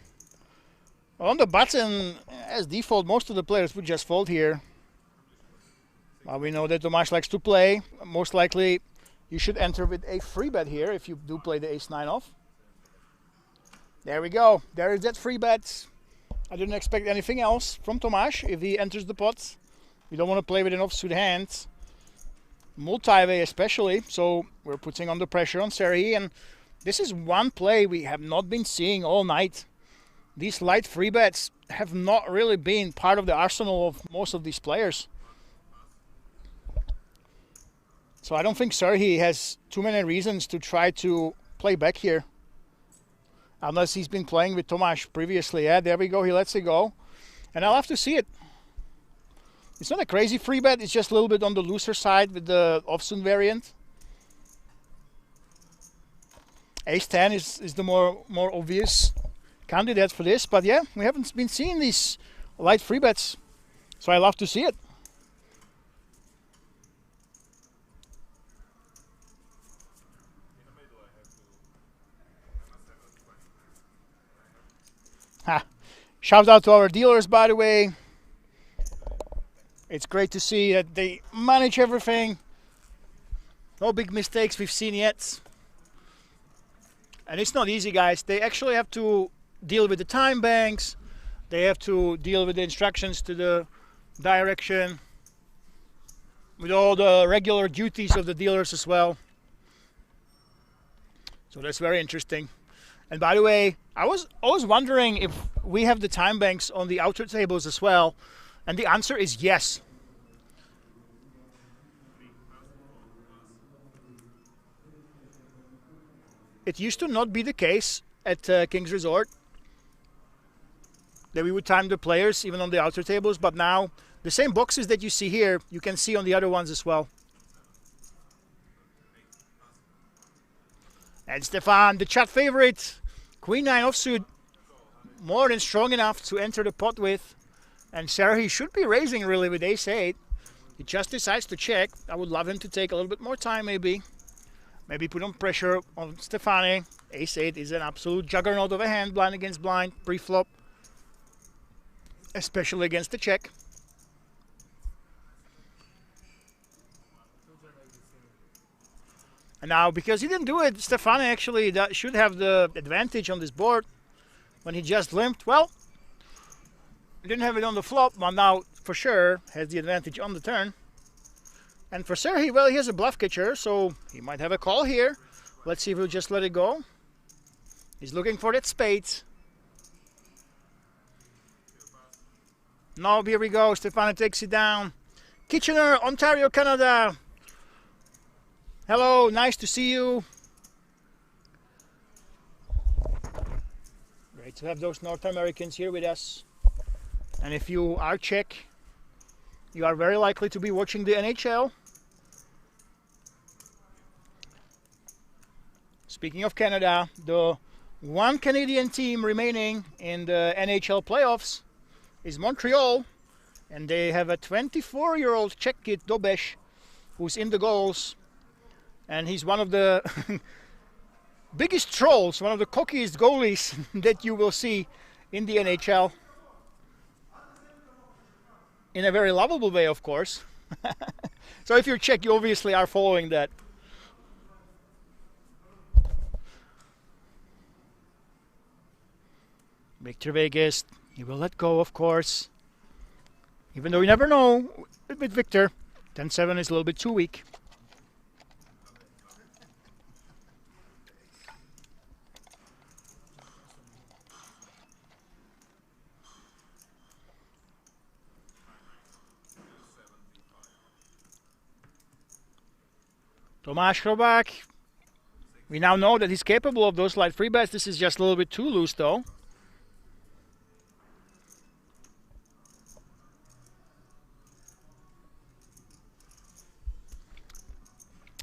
Well, on the button, as default, most of the players would just fold here. Well, we know that Tomáš likes to play. Most likely, you should enter with a free bet here if you do play the ace-9 off. There we go. There is that free bet. I didn't expect anything else from Tomáš if he enters the pot. We don't want to play with an offsuit hand. Multi-way especially, so we're putting on the pressure on Sergey, and this is one play we have not been seeing all night. These light free bets have not really been part of the arsenal of most of these players. So I don't think Sergey has too many reasons to try to play back here. Unless he's been playing with Tomáš previously. Yeah, there we go, he lets it go. And I'll have to see it. It's not a crazy free bet, it's just a little bit on the looser side with the offsuit variant. Ace-10 is the more obvious candidate for this, but yeah, we haven't been seeing these light free bets, so I love to see it. Shout out to our dealers, by the way. It's great to see that they manage everything. No big mistakes we've seen yet. And it's not easy, guys. They actually have to deal with the time banks. They have to deal with the instructions to the direction, with all the regular duties of the dealers as well. So that's very interesting. And by the way, I was always wondering if we have the time banks on the outer tables as well. And the answer is yes. It used to not be the case at King's Resort, that we would time the players even on the outer tables, but now the same boxes that you see here, you can see on the other ones as well. And Stefan, the chat favorite, Queen 9 offsuit, more than strong enough to enter the pot with. And Sergey should be raising really with ace-8. He just decides to check. I would love him to take a little bit more time maybe. Maybe put on pressure on Stefani. Ace-8 is an absolute juggernaut of a hand, blind against blind, pre-flop. Especially against the check. And now, because he didn't do it, Stefani actually should have the advantage on this board when he just limped. Well, he didn't have it on the flop, but now for sure has the advantage on the turn. And for Sergey, well, he has a bluff catcher, so he might have a call here. Let's see if he'll just let it go. He's looking for that spade. No, here we go. Stefani takes it down. Kitchener, Ontario, Canada. Hello, nice to see you. Great to have those North Americans here with us. And if you are Czech, you are very likely to be watching the NHL. Speaking of Canada, the one Canadian team remaining in the NHL playoffs is Montreal, and they have a 24-year-old Czech kid, Dobeš, who's in the goals, and he's one of the biggest trolls, one of the cockiest goalies that you will see in the NHL. In a very lovable way, of course. So if you're Czech, you obviously are following that. Victor Vegas, he will let go, of course. Even though you never know with Victor, 10-7 is a little bit too weak. Tomáš Chrobák, we now know that he's capable of those light free bets. This is just a little bit too loose though.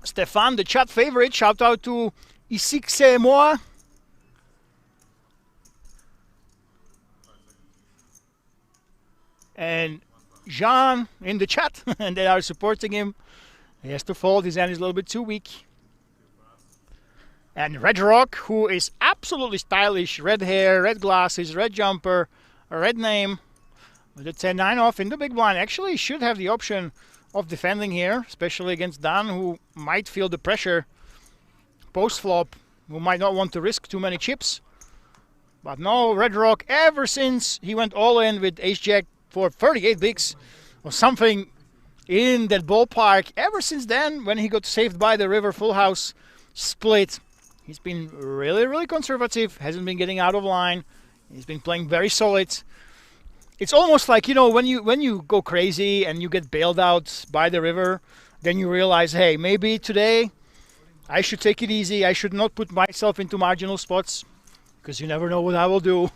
Stefan, the chat favorite, shout out to Isikse Moa. And Jean in the chat, and they are supporting him. He has to fold, his hand is a little bit too weak. And Red Rock, who is absolutely stylish, red hair, red glasses, red jumper, a red name, with a 10-9 off in the big blind. Actually should have the option of defending here, especially against Dan, who might feel the pressure post-flop, who might not want to risk too many chips. But no, Red Rock, ever since he went all in with Ace-Jack for 38 bigs or something in that ballpark, ever since then, when he got saved by the river full house split, he's been really, really conservative, hasn't been getting out of line, he's been playing very solid. It's almost like, you know, when you go crazy and you get bailed out by the river, then you realize, hey, maybe today I should take it easy. I should not put myself into marginal spots, because you never know what I will do.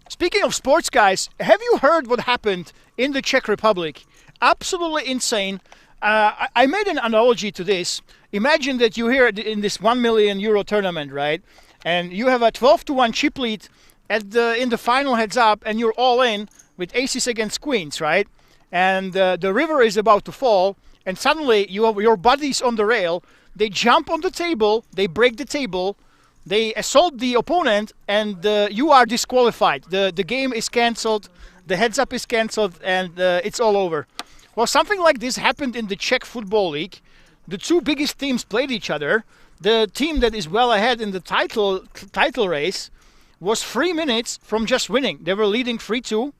Speaking of sports, guys, have you heard what happened in the Czech Republic? Absolutely insane. I made an analogy to this. Imagine that you're here in this 1 million euro tournament, right? And you have a 12-1 chip lead in the final heads up, and you're all in with aces against queens, right? And the river is about to fall, and suddenly you have your buddies on the rail. They jump on the table, they break the table, they assault the opponent, and you are disqualified. The game is cancelled, the heads up is cancelled, and it's all over. Well, something like this happened in the Czech Football League. The two biggest teams played each other. The team that is well ahead in the title race was 3 minutes from just winning. They were leading 3-2.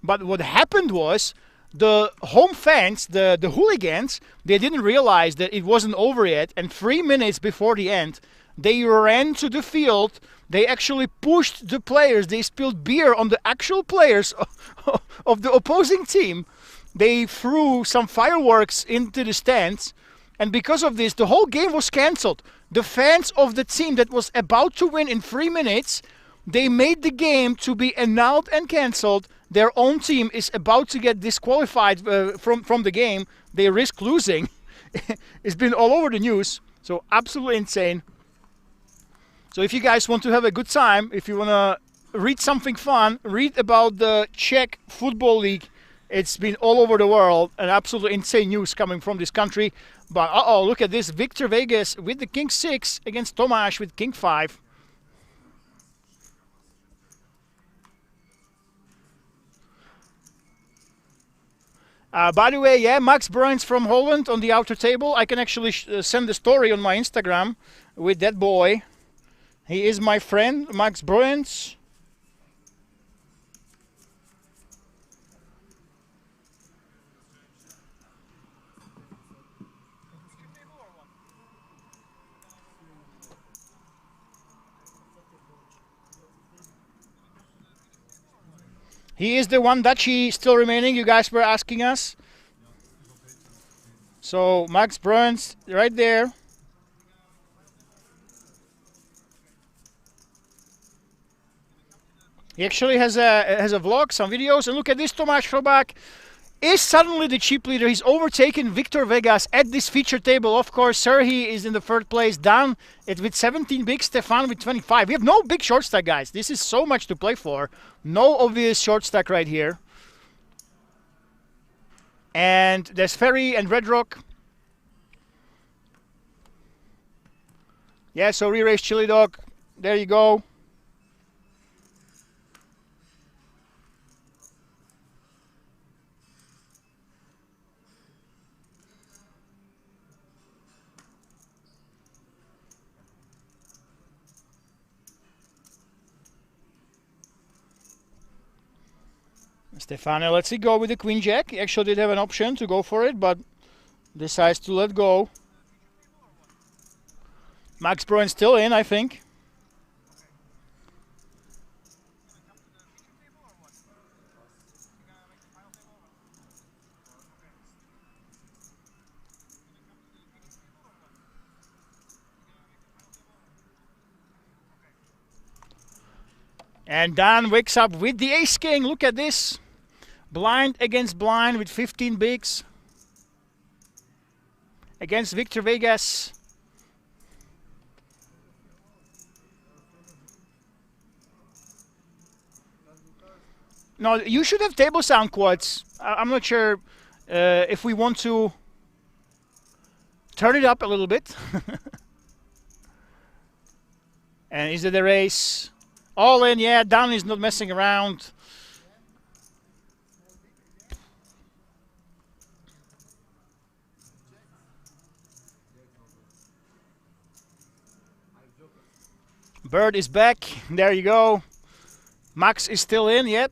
But what happened was the home fans, the hooligans, they didn't realize that it wasn't over yet. And 3 minutes before the end, they ran to the field. They actually pushed the players. They spilled beer on the actual players of the opposing team. They threw some fireworks into the stands. And because of this, the whole game was cancelled. The fans of the team that was about to win in 3 minutes, they made the game to be annulled and cancelled. Their own team is about to get disqualified from the game. They risk losing. It's been all over the news. So absolutely insane. So if you guys want to have a good time, if you want to read something fun, read about the Czech Football League. It's been all over the world, and absolutely insane news coming from this country. But uh-oh, look at this. Victor Vegas with the King 6 against Tomáš with King 5. By the way, yeah, Max Bruins from Holland on the outer table. I can actually send the story on my Instagram with that boy. He is my friend, Max Bruins. He is the one Dutchie still remaining, you guys were asking us. So Max Bruins right there. He actually has a vlog, some videos, and look at this. Tomáš Chrobák is suddenly the chip leader. He's overtaken Victor Vegas at this feature table. Of course, Serhi is in the third place, down it with 17 big, Stefan with 25. We have no big short stack, guys. This is so much to play for. No obvious short stack right here. And there's Ferry and Red Rock. Yeah, so re-raise Chili Dog. There you go. Stefano lets it go with the Queen Jack. He actually did have an option to go for it, but decides to let go. Max Bruin still in, I think. And Dan wakes up with the ace king. Look at this. Blind against blind with 15 bigs. Against Victor Vegas. No, you should have table sound quads. I'm not sure if we want to turn it up a little bit. And is it a race? All in, yeah, Dan is not messing around. Bird is back. There you go. Max is still in, yep.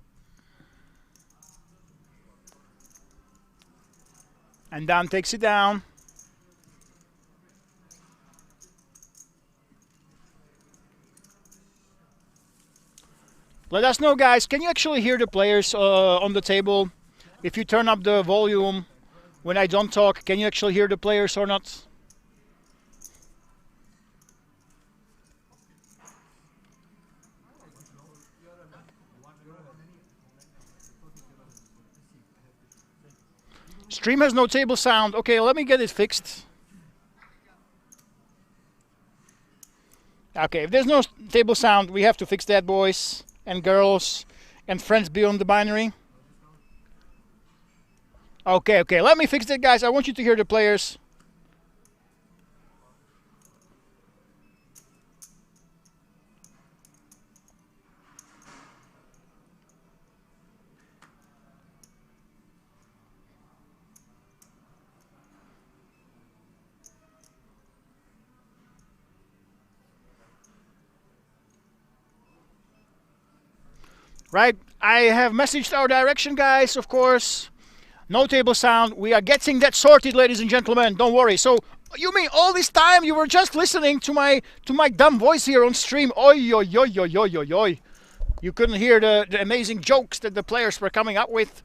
And Dan takes it down. Let us know, guys. Can you actually hear the players on the table? If you turn up the volume when I don't talk, can you actually hear the players or not? Stream has no table sound. Okay, let me get it fixed. Okay, if there's no table sound, we have to fix that, boys and girls and friends beyond the binary. Okay, let me fix that, guys. I want you to hear the players. Right, I have messaged our direction, guys, of course. No table sound. We are getting that sorted, ladies and gentlemen. Don't worry. So, you mean all this time you were just listening to my dumb voice here on stream? Oi, oi, oi, oi, oi, oi, oi. You couldn't hear the amazing jokes that the players were coming up with.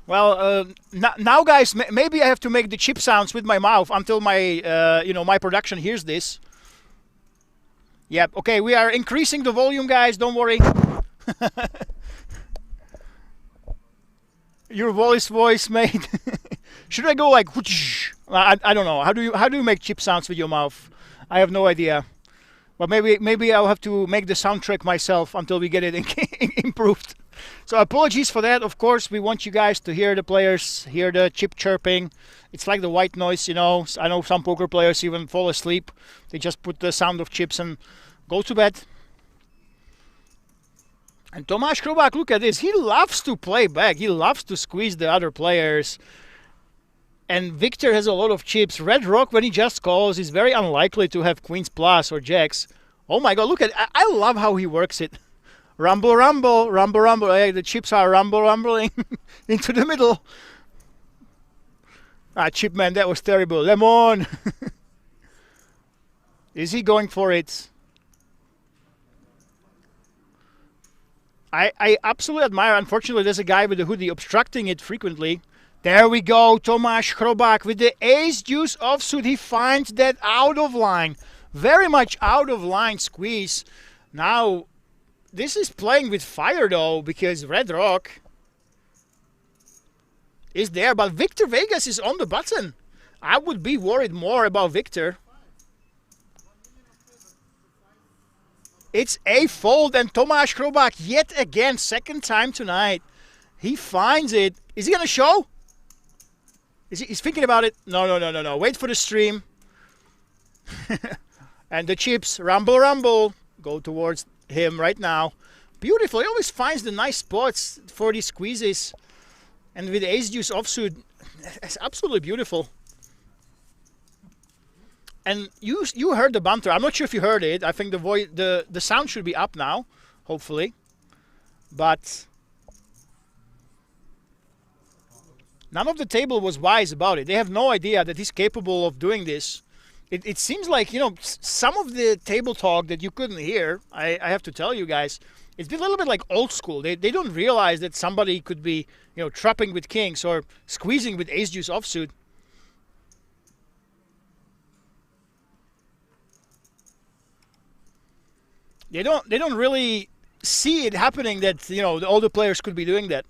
Well, now, guys, maybe I have to make the chip sounds with my mouth until my, my production hears this. Yep, okay, we are increasing the volume, guys, don't worry. Your voice made. Should I go like I don't know. How do you make chip sounds with your mouth? I have no idea. But maybe I'll have to make the soundtrack myself until we get it improved. So apologies for that. Of course, we want you guys to hear the players, hear the chip chirping. It's like the white noise, you know. I know some poker players even fall asleep. They just put the sound of chips and go to bed. And Tomáš Krobák, look at this. He loves to play back. He loves to squeeze the other players. And Victor has a lot of chips. Red Rock, when he just calls, is very unlikely to have queens plus or jacks. Oh my god, look at it. I love how he works it. Rumble, rumble, rumble, rumble. Hey, the chips are rumbling into the middle. Ah, Chipman, that was terrible. Lemon. Is he going for it? I absolutely admire. Unfortunately, there's a guy with a hoodie obstructing it frequently. There we go. Tomáš Krobák with the ace deuce offsuit. He finds that out of line. Very much out of line squeeze. Now, this is playing with fire though, because Red Rock is there, but Victor Vegas is on the button. I would be worried more about Victor. It's a fold, and Tomáš Krobák yet again, second time tonight. He finds it. Is he going to show? He's thinking about it. No. Wait for the stream. And the chips, rumble, rumble, go towards him right now. Beautiful. He always finds the nice spots for these squeezes. And with the ace deuce offsuit, it's absolutely beautiful. And you heard the banter. I'm not sure if you heard it. I think the sound should be up now, hopefully. But none of the table was wise about it. They have no idea that he's capable of doing this. It seems like, you know, some of the table talk that you couldn't hear, I have to tell you guys, it's been a little bit like old school. They don't realize that somebody could be, you know, trapping with kings or squeezing with ace deuce offsuit. They don't really see it happening that, you know, all the players could be doing that.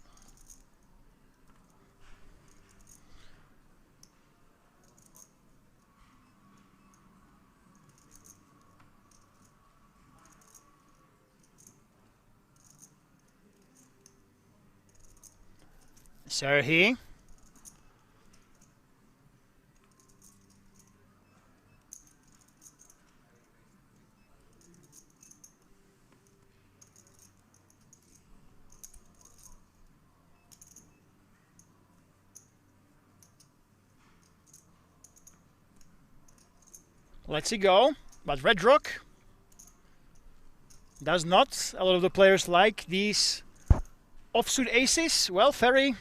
Serhi. Let's see go. But Red Rock does not. A lot of the players like these offsuit aces. Well, Ferry.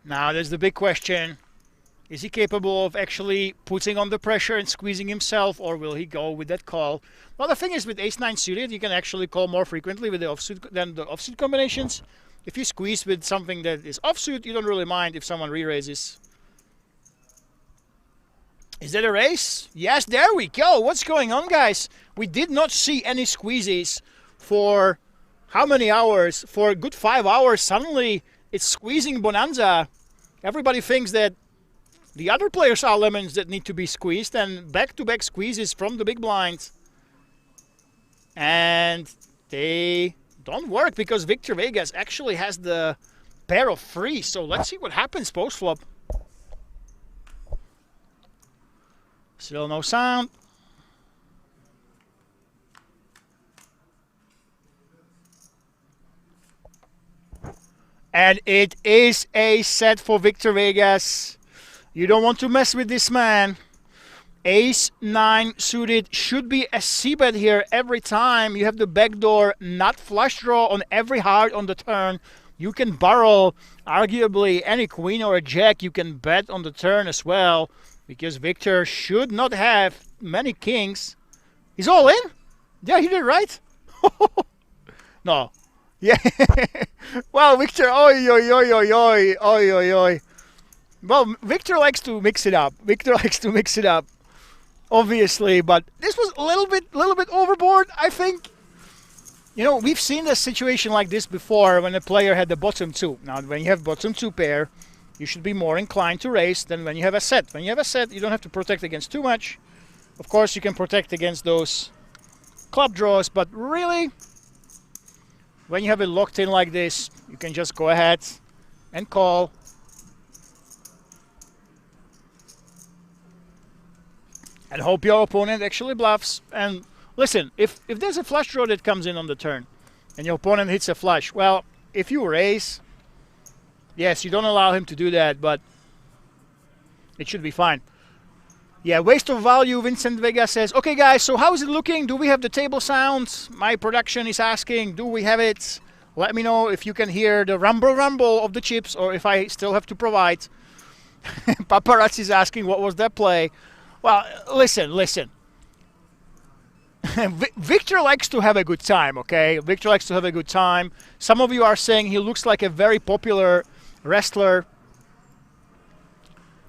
Now there's the big question. Is he capable of actually putting on the pressure and squeezing himself, or will he go with that call? Well, the thing is, with ace-9 suited, you can actually call more frequently with the offsuit than the offsuit combinations. If you squeeze with something that is offsuit, you don't really mind if someone re-raises. Is that a raise? Yes, there we go. What's going on, guys? We did not see any squeezes for how many hours? For a good 5 hours. Suddenly, it's squeezing bonanza. Everybody thinks that the other players are lemons that need to be squeezed, and back-to-back squeezes from the big blind. And they don't work because Victor Vegas actually has the pair of 3. So let's see what happens post-flop. Still no sound. And it is a set for Victor Vegas. You don't want to mess with this man. Ace-9 suited should be a c-bet here every time. You have the backdoor, not flush draw on every heart on the turn. You can barrel arguably any queen or a jack. You can bet on the turn as well, because Victor should not have many kings. He's all in? Yeah, he did right. No. Yeah. Well, Victor, oi, oi, oi, oi, oi, oi, oi, oi. Well, Victor likes to mix it up. Victor likes to mix it up, obviously. But this was a little bit overboard, I think. You know, we've seen a situation like this before when a player had the bottom 2. Now, when you have bottom 2 pair, you should be more inclined to raise than when you have a set. When you have a set, you don't have to protect against too much. Of course, you can protect against those club draws, but really, when you have it locked in like this, you can just go ahead and call. And hope your opponent actually bluffs. And listen, if there's a flush draw that comes in on the turn, and your opponent hits a flush, well, if you raise, yes, you don't allow him to do that, but it should be fine. Yeah, waste of value, Vincent Vega says. Okay, guys, so how is it looking? Do we have the table sound? My production is asking, do we have it? Let me know if you can hear the rumble of the chips, or if I still have to provide. Paparazzi is asking, what was that play? Well, listen. Victor likes to have a good time, okay? Victor likes to have a good time. Some of you are saying he looks like a very popular wrestler.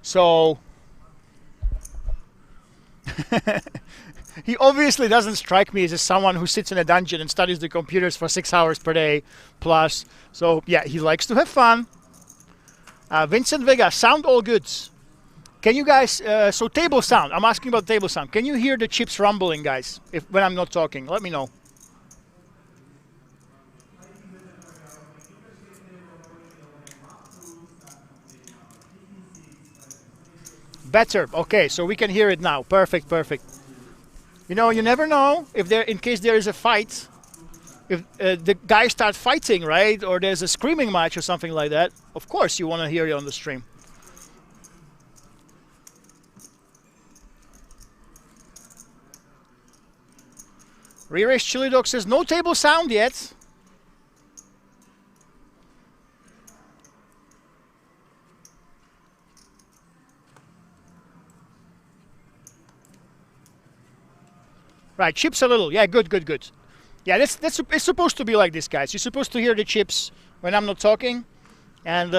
So he obviously doesn't strike me as someone who sits in a dungeon and studies the computers for 6 hours per day plus. So yeah, he likes to have fun. Vincent Vega, sound all good. Can you guys, so table sound, I'm asking about table sound. Can you hear the chips rumbling, guys, when I'm not talking? Let me know. Better. Okay, so we can hear it now. Perfect. You know, you never know if in case there is a fight, if the guys start fighting, right? Or there's a screaming match or something like that. Of course, you want to hear it on the stream. Re-race Chili Dog says no table sound yet. Right, chips a little. Yeah, good. Yeah, it's supposed to be like this, guys. You're supposed to hear the chips when I'm not talking, and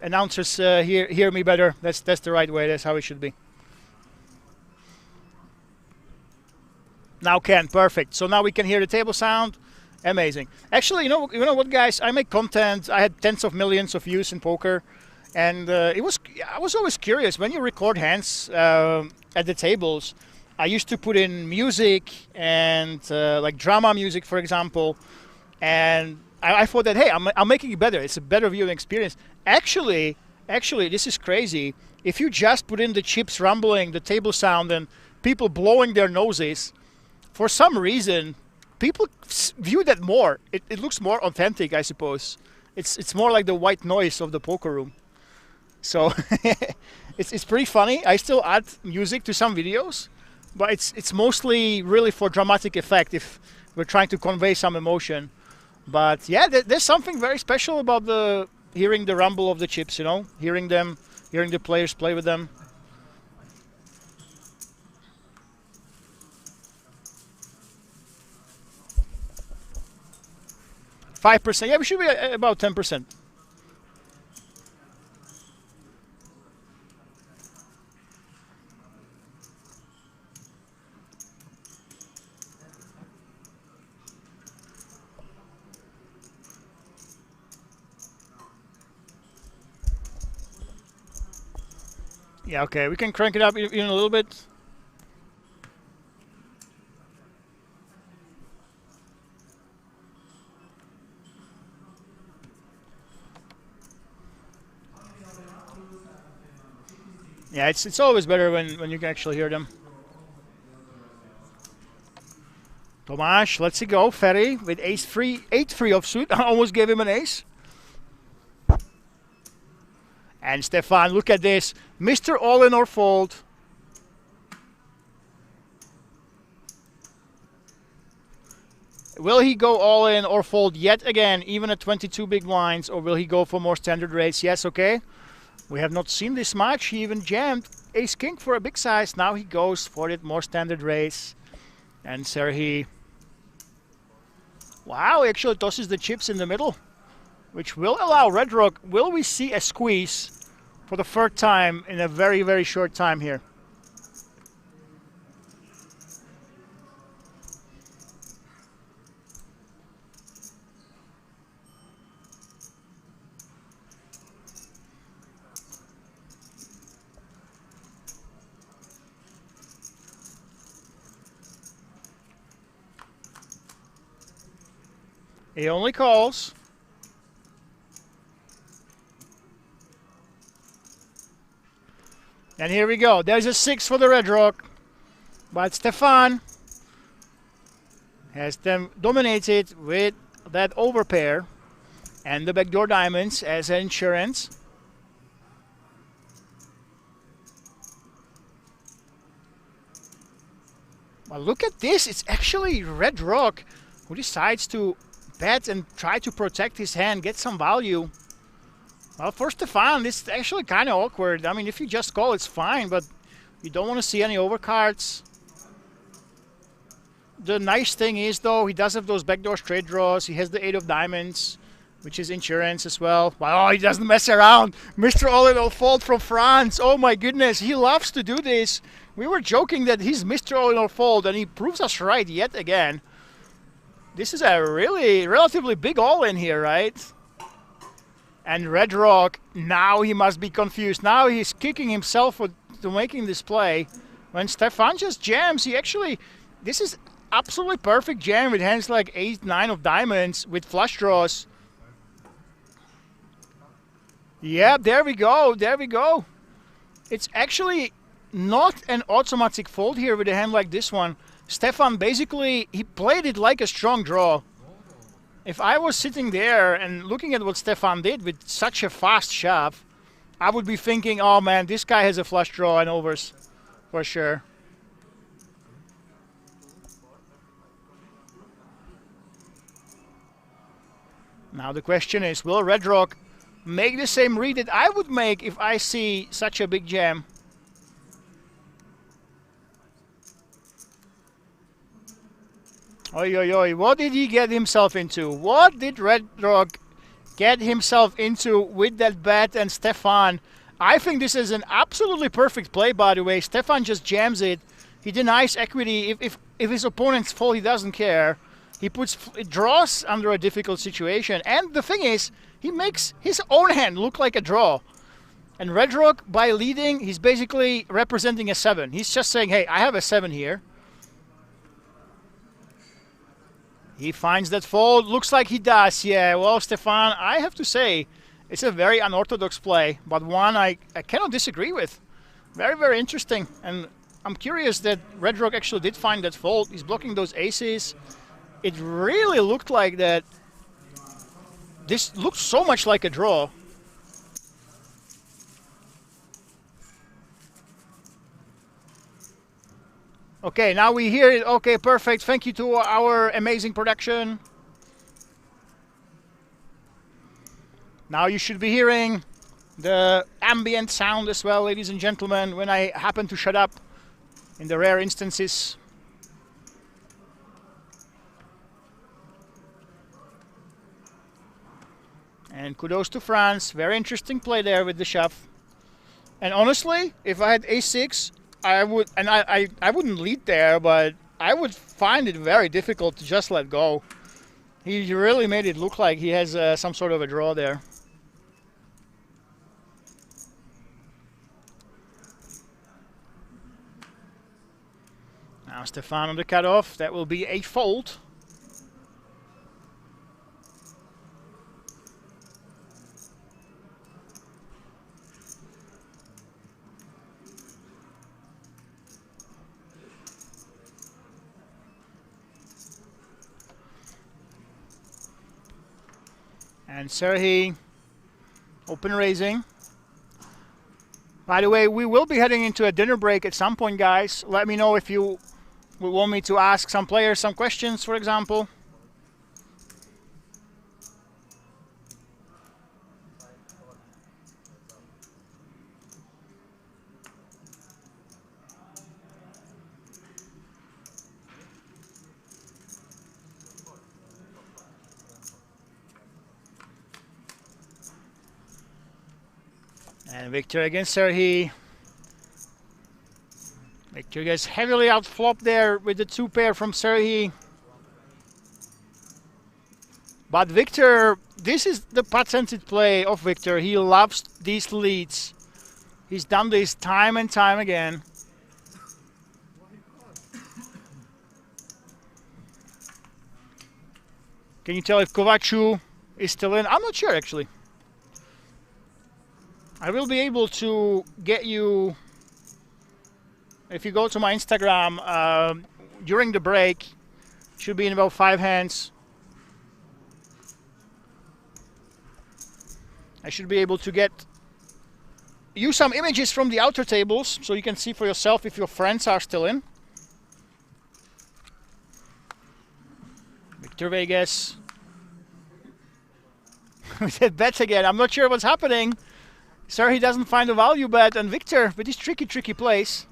announcers hear me better. That's the right way. That's how it should be. Now can, perfect. So now we can hear the table sound. Amazing. Actually, you know what, guys? I make content. I had tens of millions of views in poker, and I was always curious when you record hands at the tables. I used to put in music and like drama music, for example, and I thought that, hey, I'm making it better. It's a better viewing experience. Actually, this is crazy. If you just put in the chips rumbling, the table sound, and people blowing their noses, for some reason, people view that more. It looks more authentic, I suppose. It's more like the white noise of the poker room. So it's pretty funny. I still add music to some videos, but it's mostly really for dramatic effect if we're trying to convey some emotion. But yeah, there's something very special about hearing the rumble of the chips, you know, hearing the players play with them. %. Yeah, we should be about 10%. Yeah, okay, we can crank it up even a little bit. Yeah, it's always better when you can actually hear them. Tomáš, let's go. Ferry with ace-3, 8-3 offsuit. I almost gave him an ace. And Stefan, look at this. Mr. All-in or fold. Will he go all-in or fold yet again, even at 22 big blinds, or will he go for more standard raise? Yes, okay. We have not seen this much. He even jammed ace-king for a big size. Now he goes for it, more standard raise. And Serhi, wow, he actually tosses the chips in the middle, which will allow Red Rock. Will we see a squeeze for the third time in a very, very short time here? He only calls. And here we go. There's a 6 for the Red Rock. But Stefan has them dominated with that overpair and the backdoor diamonds as insurance. Well, look at this. It's actually Red Rock who decides to bet and try to protect his hand, get some value. Well, for Stefan, this is actually kind of awkward. I mean, if you just call, it's fine, but you don't want to see any overcards. The nice thing is, though, he does have those backdoor straight draws. He has the 8 of diamonds, which is insurance as well. Wow, he doesn't mess around. Mr. All-in or fold from France. Oh, my goodness. He loves to do this. We were joking that he's Mr. All-in or fold, and he proves us right yet again. This is a really relatively big all-in here, right? And Red Rock, now he must be confused. Now he's kicking himself for making this play. When Stefan just jams, he actually... This is absolutely perfect jam with hands like 8, 9 of diamonds with flush draws. Yeah, there we go. There we go. It's actually not an automatic fold here with a hand like this one. Stefan basically, he played it like a strong draw. If I was sitting there and looking at what Stefan did with such a fast shove, I would be thinking, oh man, this guy has a flush draw and overs for sure. Now the question is, will Red Rock make the same read that I would make if I see such a big jam? Oi, oi, oi, what did he get himself into? What did Red Rock get himself into with that bet? And Stefan, I think this is an absolutely perfect play, by the way. Stefan just jams it. He denies equity. if his opponents fold, he doesn't care. He puts draws under a difficult situation. And the thing is, he makes his own hand look like a draw. And Red Rock, by leading, he's basically representing a 7. He's just saying, hey, I have a 7 here. He finds that fold. Looks like he does. Yeah, well, Stefan, I have to say, it's a very unorthodox play, but one I cannot disagree with. Very, very interesting. And I'm curious that Red Rock actually did find that fold. He's blocking those aces. It really looked like that. This looked so much like a draw. Okay, now we hear it. Okay, perfect. Thank you to our amazing production. Now you should be hearing the ambient sound as well, ladies and gentlemen, when I happen to shut up in the rare instances. And kudos to France. Very interesting play there with the shove. And honestly, if I had a6, I would, and I wouldn't lead there, but I would find it very difficult to just let go. He really made it look like he has some sort of a draw there. Now Stefan on the cutoff. That will be a fold. And Serhii open raising. By the way, we will be heading into a dinner break at some point, guys. Let me know if you would want me to ask some players some questions, for example. And Victor against Serhii. Victor gets heavily outflopped there with the 2-pair from Serhii. But Victor, this is the patented play of Victor. He loves these leads. He's done this time and time again. Can you tell if Kovacic is still in? I'm not sure, actually. I will be able to get you, if you go to my Instagram during the break, should be in about 5 hands. I should be able to get you some images from the outer tables so you can see for yourself if your friends are still in. Victor Vegas. We said bets again. I'm not sure what's happening. Serhii doesn't find a value bet, and Victor with this tricky plays.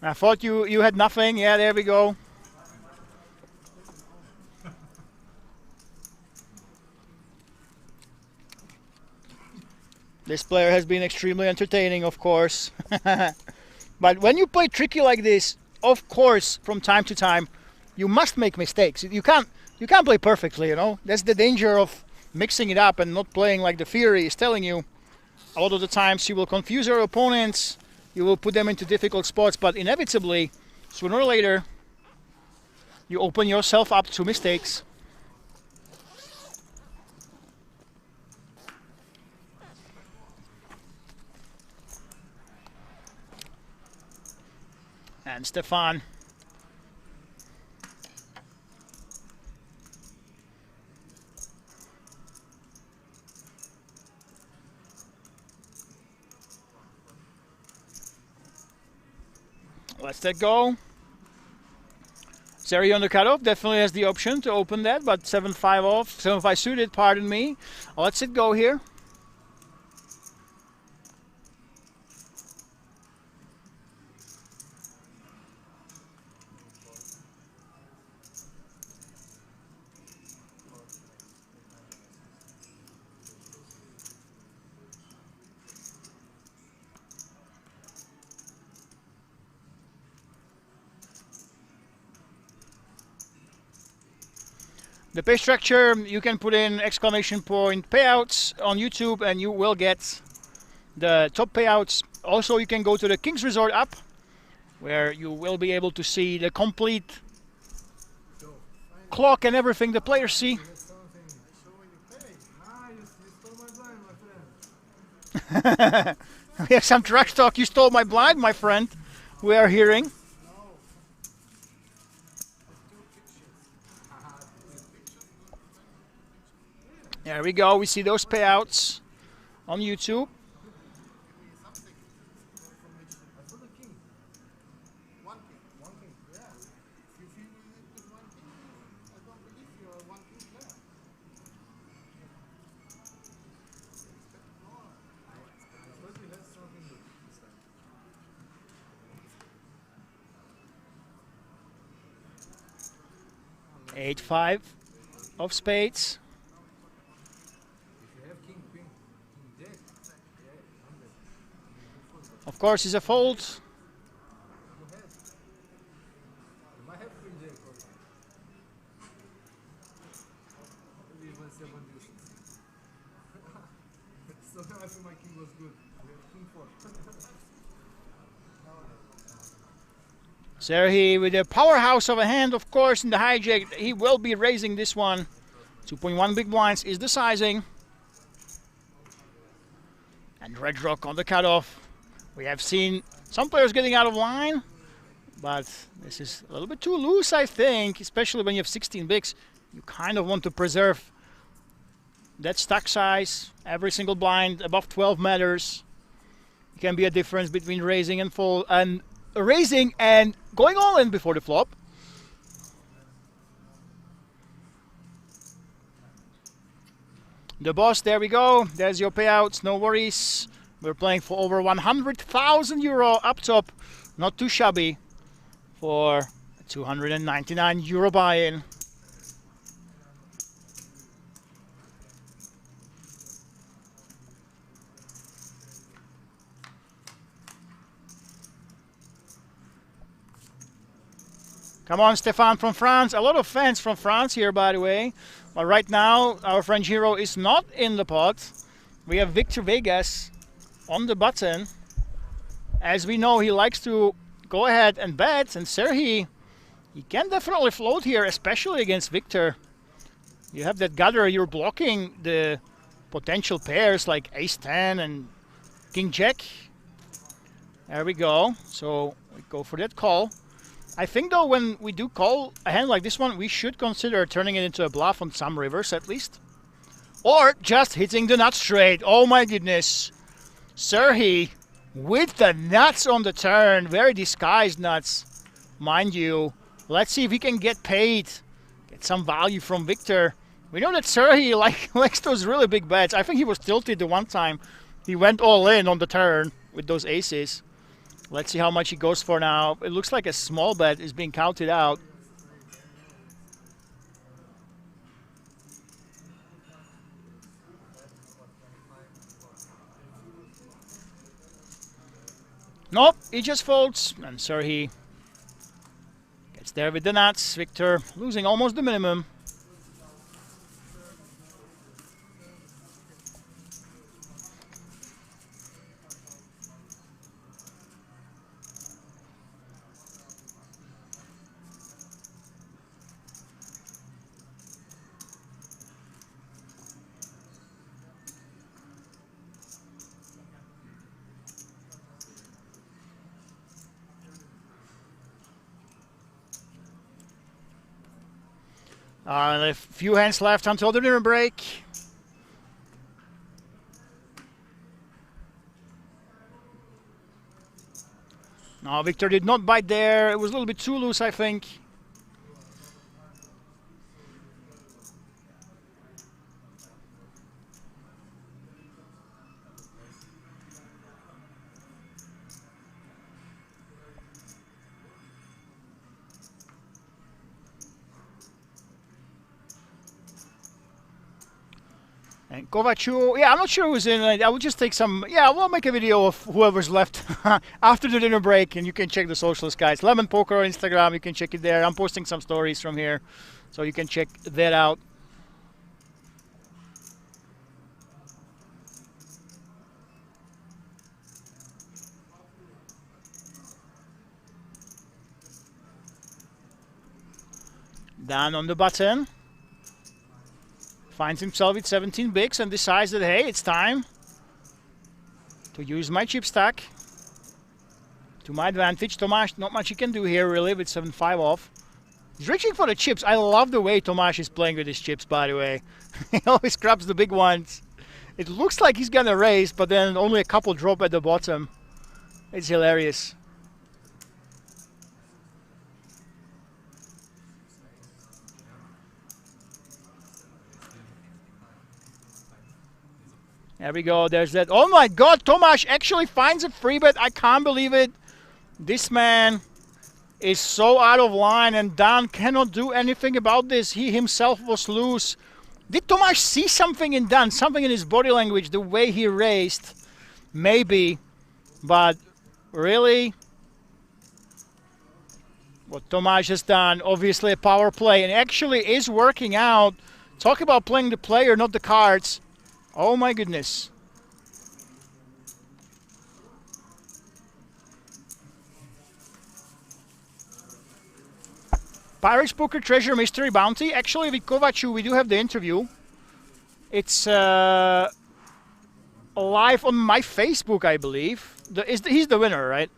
I thought you had nothing. Yeah, there we go. This player has been extremely entertaining, of course. But when you play tricky like this, of course, from time to time, you must make mistakes. You can't play perfectly, you know. That's the danger of mixing it up and not playing like the theory is telling you. A lot of the times you will confuse your opponents, you will put them into difficult spots, but inevitably, sooner or later, you open yourself up to mistakes. And Stefan. Let's let go. Serhii on the cutoff definitely has the option to open that, but 7-5 off, 7-5 suited, pardon me. Let's it go here. The pay structure, you can put in exclamation point payouts on YouTube and you will get the top payouts. Also, you can go to the King's Resort app where you will be able to see the complete clock and everything the players see. We have some trash talk. You stole my blind, my friend. We are hearing. There we go. We see those payouts on YouTube. Eight, 5 of spades. Of course, it's a fold. Serhii with a powerhouse of a hand, of course, in the hijack. He will be raising this one. 2.1 big blinds is the sizing. And red rock on the cutoff. We have seen some players getting out of line, but this is a little bit too loose, I think, especially when you have 16 bigs. You kind of want to preserve that stack size. Every single blind above 12 matters. It can be a difference between raising and fold, and raising and going all in before the flop. The boss, there we go. There's your payouts, no worries. We're playing for over 100,000 euro up top. Not too shabby for a 299 euro buy-in. Come on, Stefan from France. A lot of fans from France here, by the way. But right now, our French hero is not in the pot. We have Victor Vegas on the button. As we know, he likes to go ahead and bet. And Serhii, he can definitely float here, especially against Victor. You have that gutter, you're blocking the potential pairs like Ace-10 and King-Jack. There we go. So we go for that call. I think though, when we do call a hand like this one, we should consider turning it into a bluff on some rivers at least. Or just hitting the nuts straight. Oh my goodness. Serhii with the nuts on the turn. Very disguised nuts, mind you. Let's see if he can get paid. Get some value from Victor. We know that Serhii likes those really big bets. I think he was tilted the one time. He went all in on the turn with those aces. Let's see how much he goes for now. It looks like a small bet is being counted out. Nope, he just folds, and Serhii gets there with the nuts. Victor losing almost the minimum. A few hands left until the dinner break. No, Victor did not bite there. It was a little bit too loose, I think. And Kovacic, yeah, I'm not sure who's in it. I will just take some, yeah, we'll make a video of whoever's left after the dinner break, and you can check the socials, guys. Lemon Poker on Instagram, you can check it there. I'm posting some stories from here, so you can check that out. Down on the button. Finds himself with 17 bigs and decides that, hey, it's time to use my chip stack to my advantage. Tomáš, not much he can do here really with 7-5 off. He's reaching for the chips. I love the way Tomáš is playing with his chips, by the way. He always grabs the big ones. It looks like he's gonna raise, but then only a couple drop at the bottom. It's hilarious. There we go, there's that. Oh my god, Tomáš actually finds a free bet. I can't believe it. This man is so out of line and Dan cannot do anything about this. He himself was loose. Did Tomáš see something in Dan? Something in his body language, the way he raised? Maybe. But really? What Tomáš has done, obviously a power play, and actually is working out. Talk about playing the player, not the cards. Oh my goodness. Pirates Poker Treasure Mystery Bounty. Actually, with Kovaču, we do have the interview. It's live on my Facebook, I believe. He's the winner, right?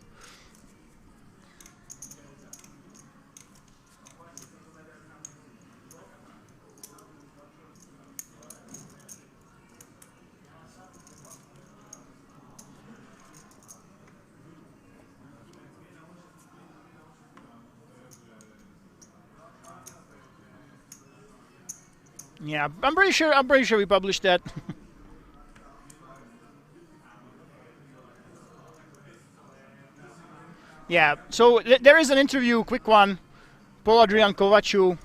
Yeah, I'm pretty sure we published that. Yeah, so there is an interview, quick one. Paul Adrian Kovaču.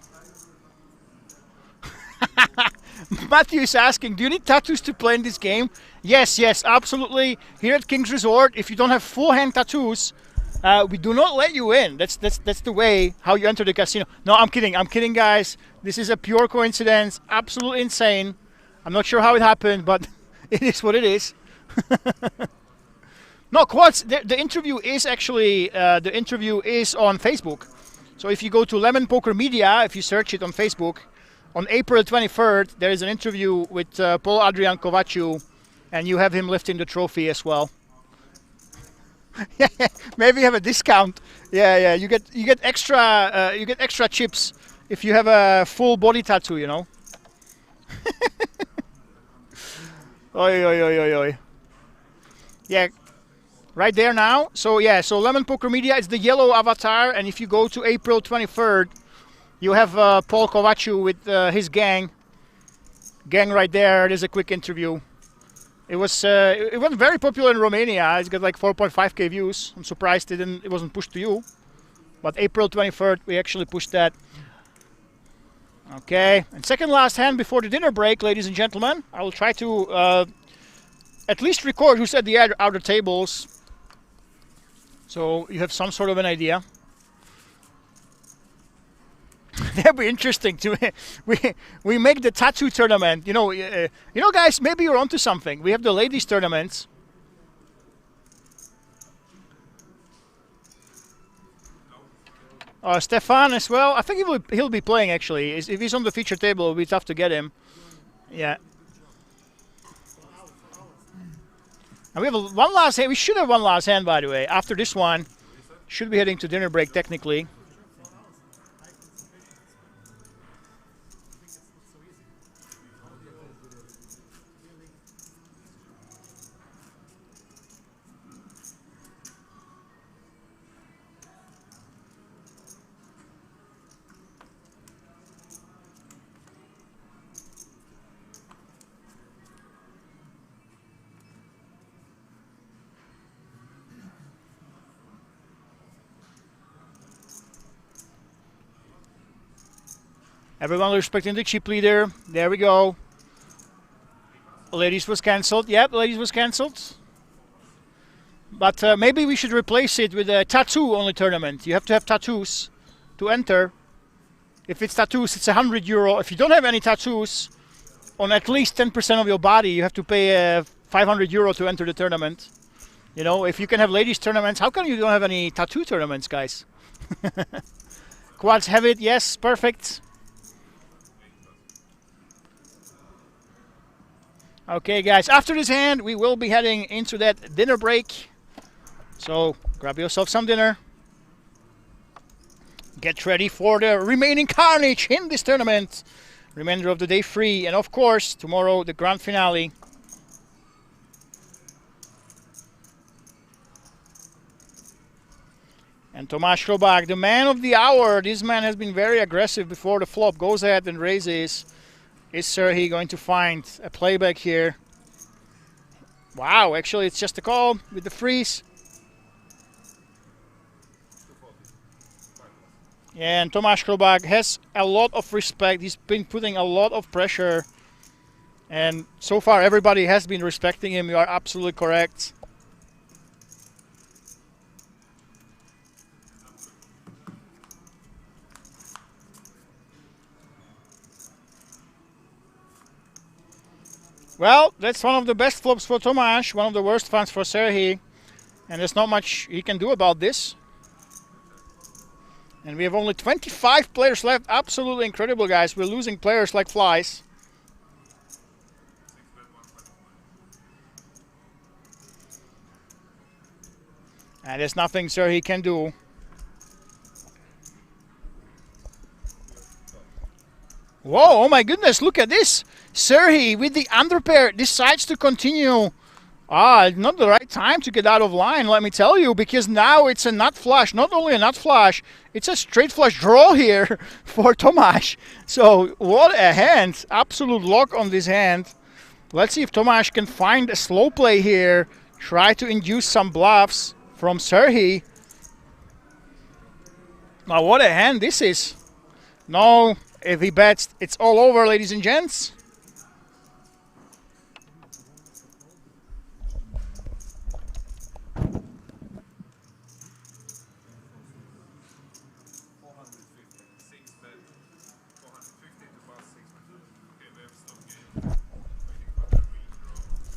Matthew is asking, do you need tattoos to play in this game? Yes, absolutely. Here at King's Resort, if you don't have full hand tattoos, we do not let you in. That's the way how you enter the casino. No, I'm kidding, guys. This is a pure coincidence. Absolutely insane. I'm not sure how it happened, but it is what it is. No, Quads. The interview is actually on Facebook. So if you go to Lemon Poker Media, if you search it on Facebook, on April 23rd, there is an interview with Paul Adrian Kovaču, and you have him lifting the trophy as well. Maybe you have a discount. Yeah. You get extra chips if you have a full body tattoo, you know. Oi. Yeah, right there now. So yeah, so Lemon Poker Media is the yellow avatar, and if you go to April 23rd, you have Paul Kovaču with his gang right there. There's a quick interview. It was very popular in Romania. It's got like 4.5k views. I'm surprised it wasn't pushed to you. But April 23rd, we actually pushed that. Okay, and second last hand before the dinner break, ladies and gentlemen. I will try to at least record who's at the outer tables, so you have some sort of an idea. That'd be interesting to we make the tattoo tournament. You know, guys. Maybe you're onto something. We have the ladies tournaments. Stefan as well. I think he'll be playing actually. If he's on the feature table, it'll be tough to get him. Yeah. And we have one last hand. We should have one last hand, by the way. After this one, should be heading to dinner break technically. Everyone respecting the chip leader. There we go. Ladies was cancelled. Yep, ladies was cancelled. But maybe we should replace it with a tattoo-only tournament. You have to have tattoos to enter. If it's tattoos, it's €100. If you don't have any tattoos on at least 10% of your body, you have to pay €500 to enter the tournament. You know, if you can have ladies tournaments, how come you don't have any tattoo tournaments, guys? Quads have it. Yes, perfect. Okay, guys, after this hand, we will be heading into that dinner break. So grab yourself some dinner. Get ready for the remaining carnage in this tournament. Remainder of the day 3, and of course, tomorrow the grand finale. And Tomáš Hrobák, the man of the hour. This man has been very aggressive before the flop. Goes ahead and raises. Is Serhii going to find a playback here? Wow, actually it's just a call with the freeze. Yeah, and Tomáš Hrobák has a lot of respect. He's been putting a lot of pressure. And so far everybody has been respecting him. You are absolutely correct. Well, that's one of the best flops for Tomáš, one of the worst ones for Serhii. And there's not much he can do about this. And we have only 25 players left. Absolutely incredible, guys. We're losing players like flies. And there's nothing Serhii can do. Whoa, oh my goodness, look at this. Serhii with the underpair decides to continue. Not the right time to get out of line, let me tell you, because now it's a nut flush. Not only a nut flush, it's a straight flush draw here for Tomáš. So what a hand. Absolute lock on this hand. Let's see if Tomáš can find a slow play here. Try to induce some bluffs from Serhii. Now what a hand this is. No, if he bets, it's all over, ladies and gents.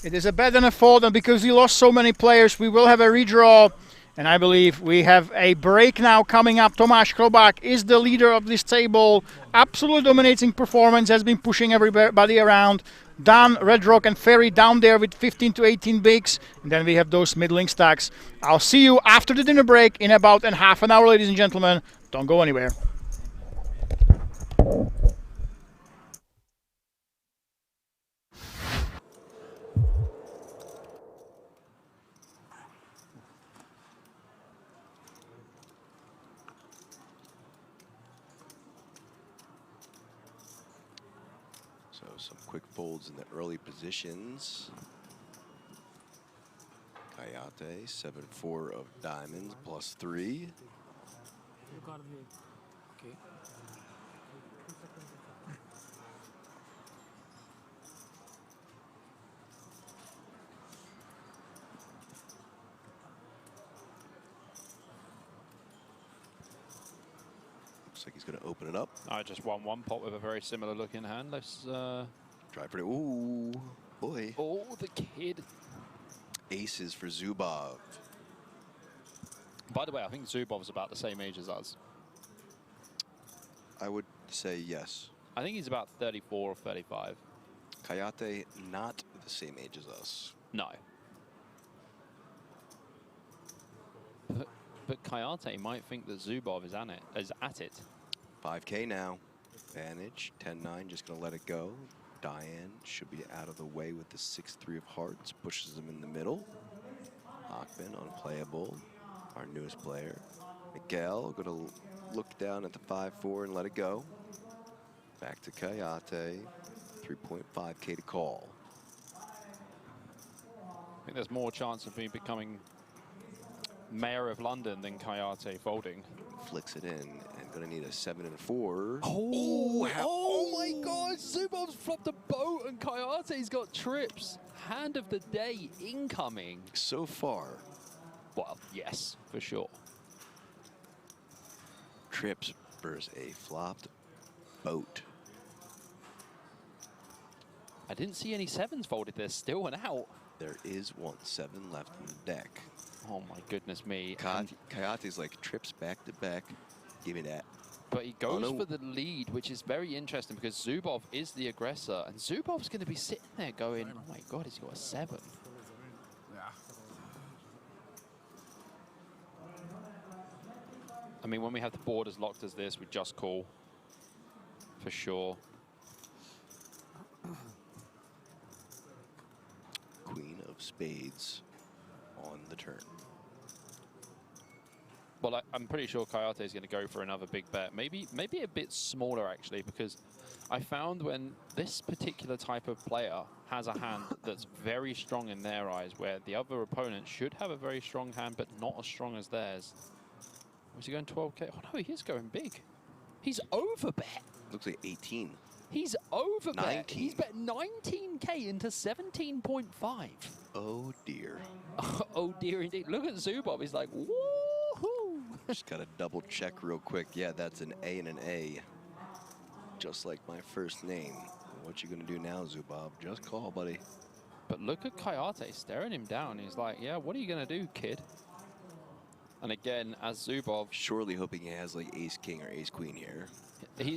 It is a bet and a fold, and because we lost so many players, we will have a redraw. And I believe we have a break now coming up. Tomáš Hrobák is the leader of this table. Absolutely dominating performance, has been pushing everybody around. Dan, Red Rock, and Ferry down there with 15 to 18 bigs. And then we have those middling stacks. I'll see you after the dinner break in about half an hour, ladies and gentlemen. Don't go anywhere. Some quick folds in the early positions. Kayate, 7-4 of diamonds, +3. Okay. Looks like he's going to open it up. I just won one pot with a very similar looking hand. Let's try for it. Ooh, boy. Oh, the kid. Aces for Zubov. By the way, I think Zubov's about the same age as us. I would say yes. I think he's about 34 or 35. Kayate, not the same age as us. No. But Kayate might think that Zubov is at it. 5K now. Advantage. 10-9, just going to let it go. Diane should be out of the way with the 6-3 of hearts. Pushes him in the middle. Hockman unplayable. Our newest player. Miguel going to look down at the 5-4 and let it go. Back to Kayate. 3.5K to call. I think there's more chance of me becoming mayor of London than Kayate folding. Flicks it in and going to need a 7 and 4. Oh my God! Zubov's flopped a boat and Kayate's got trips. Hand of the day incoming. So far. Well, yes, for sure. Trips versus a flopped boat. I didn't see any 7s folded. There's still an out. There is 1-7 left in the deck. Oh my goodness me. Kayate's like trips back to back. Give me that. But he goes for the lead, which is very interesting because Zubov is the aggressor. And Zubov's going to be sitting there going, oh my god, he's got a 7. I mean, when we have the board as locked as this, we just call. For sure. Queen of spades on the turn. Well, I'm pretty sure Coyote is going to go for another big bet. Maybe a bit smaller, actually, because I found when this particular type of player has a hand that's very strong in their eyes, where the other opponent should have a very strong hand, but not as strong as theirs. Was he going 12k? Oh, no, he is going big. He's over bet. Looks like 18. He's over bet. 19. He's bet 19k into 17.5. Oh, dear. Oh, dear, indeed. Look at Zubov. He's like, woohoo. Just got to double check real quick. Yeah, that's an A and an A. Just like my first name. What you going to do now, Zubov? Just call, buddy. But look at Coyote staring him down. He's like, yeah, what are you going to do, kid? And again, as Zubov... Surely hoping he has like ace-king or ace-queen here.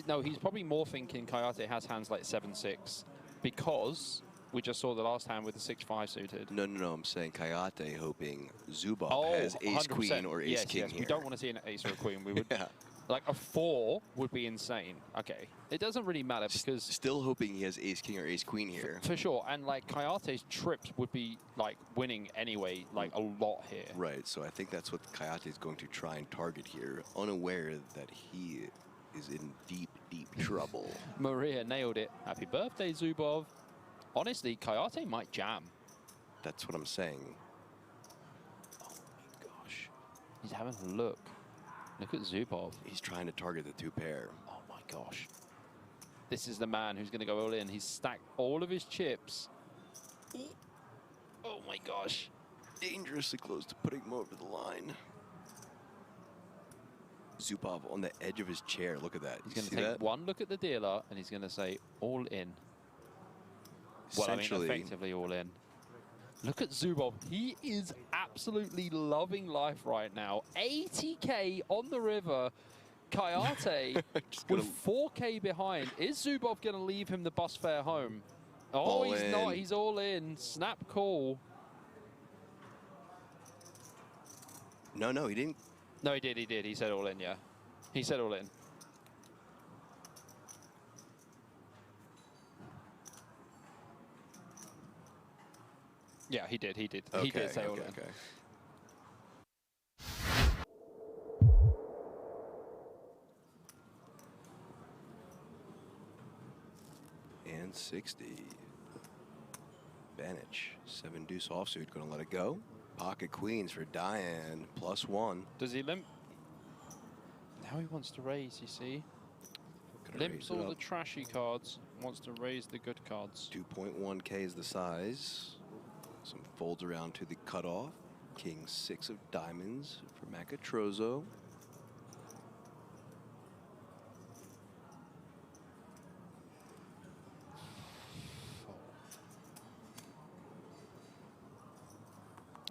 No, he's probably more thinking Coyote has hands like 7-6 because we just saw the last hand with the 6-5 suited. No, I'm saying Coyote hoping Zubov has ace-queen or ace-king here. We don't want to see an ace or a queen. We would... Like a 4 would be insane. Okay. It doesn't really matter because... Still hoping he has ace-king or ace-queen here. For sure. And like Coyote's trips would be like winning anyway, like a lot here. Right. So I think that's what Coyote is going to try and target here, unaware that he is in deep, deep trouble. Maria nailed it. Happy birthday, Zubov. Honestly, Coyote might jam. That's what I'm saying. Oh my gosh. He's having a look. Look at Zubov. He's trying to target the 2-pair. Oh my gosh. This is the man who's going to go all in. He's stacked all of his chips. Oh my gosh. Dangerously close to putting him over the line. Zubov on the edge of his chair. Look at that. He's going to take one look at the dealer and he's going to say all in. Well, I mean, effectively all in. Look at Zubov. He is absolutely loving life right now. 80k on the river. Coyote with 4k behind. Is Zubov going to leave him the bus fare home? Oh, he's not. He's all in. Snap call. No, he didn't. No, he did. He did. He said all in, yeah. He said all in. Yeah, he did. He did. Okay, he did say all in. Okay. And 60. Banich. 7 deuce offsuit. Going to let it go. Pocket queens for Diane. +1. Does he limp? Now he wants to raise, you see. Limps all the trashy cards. Wants to raise the good cards. 2.1k is the size. Some folds around to the cutoff. King 6 of diamonds for Macatrozo.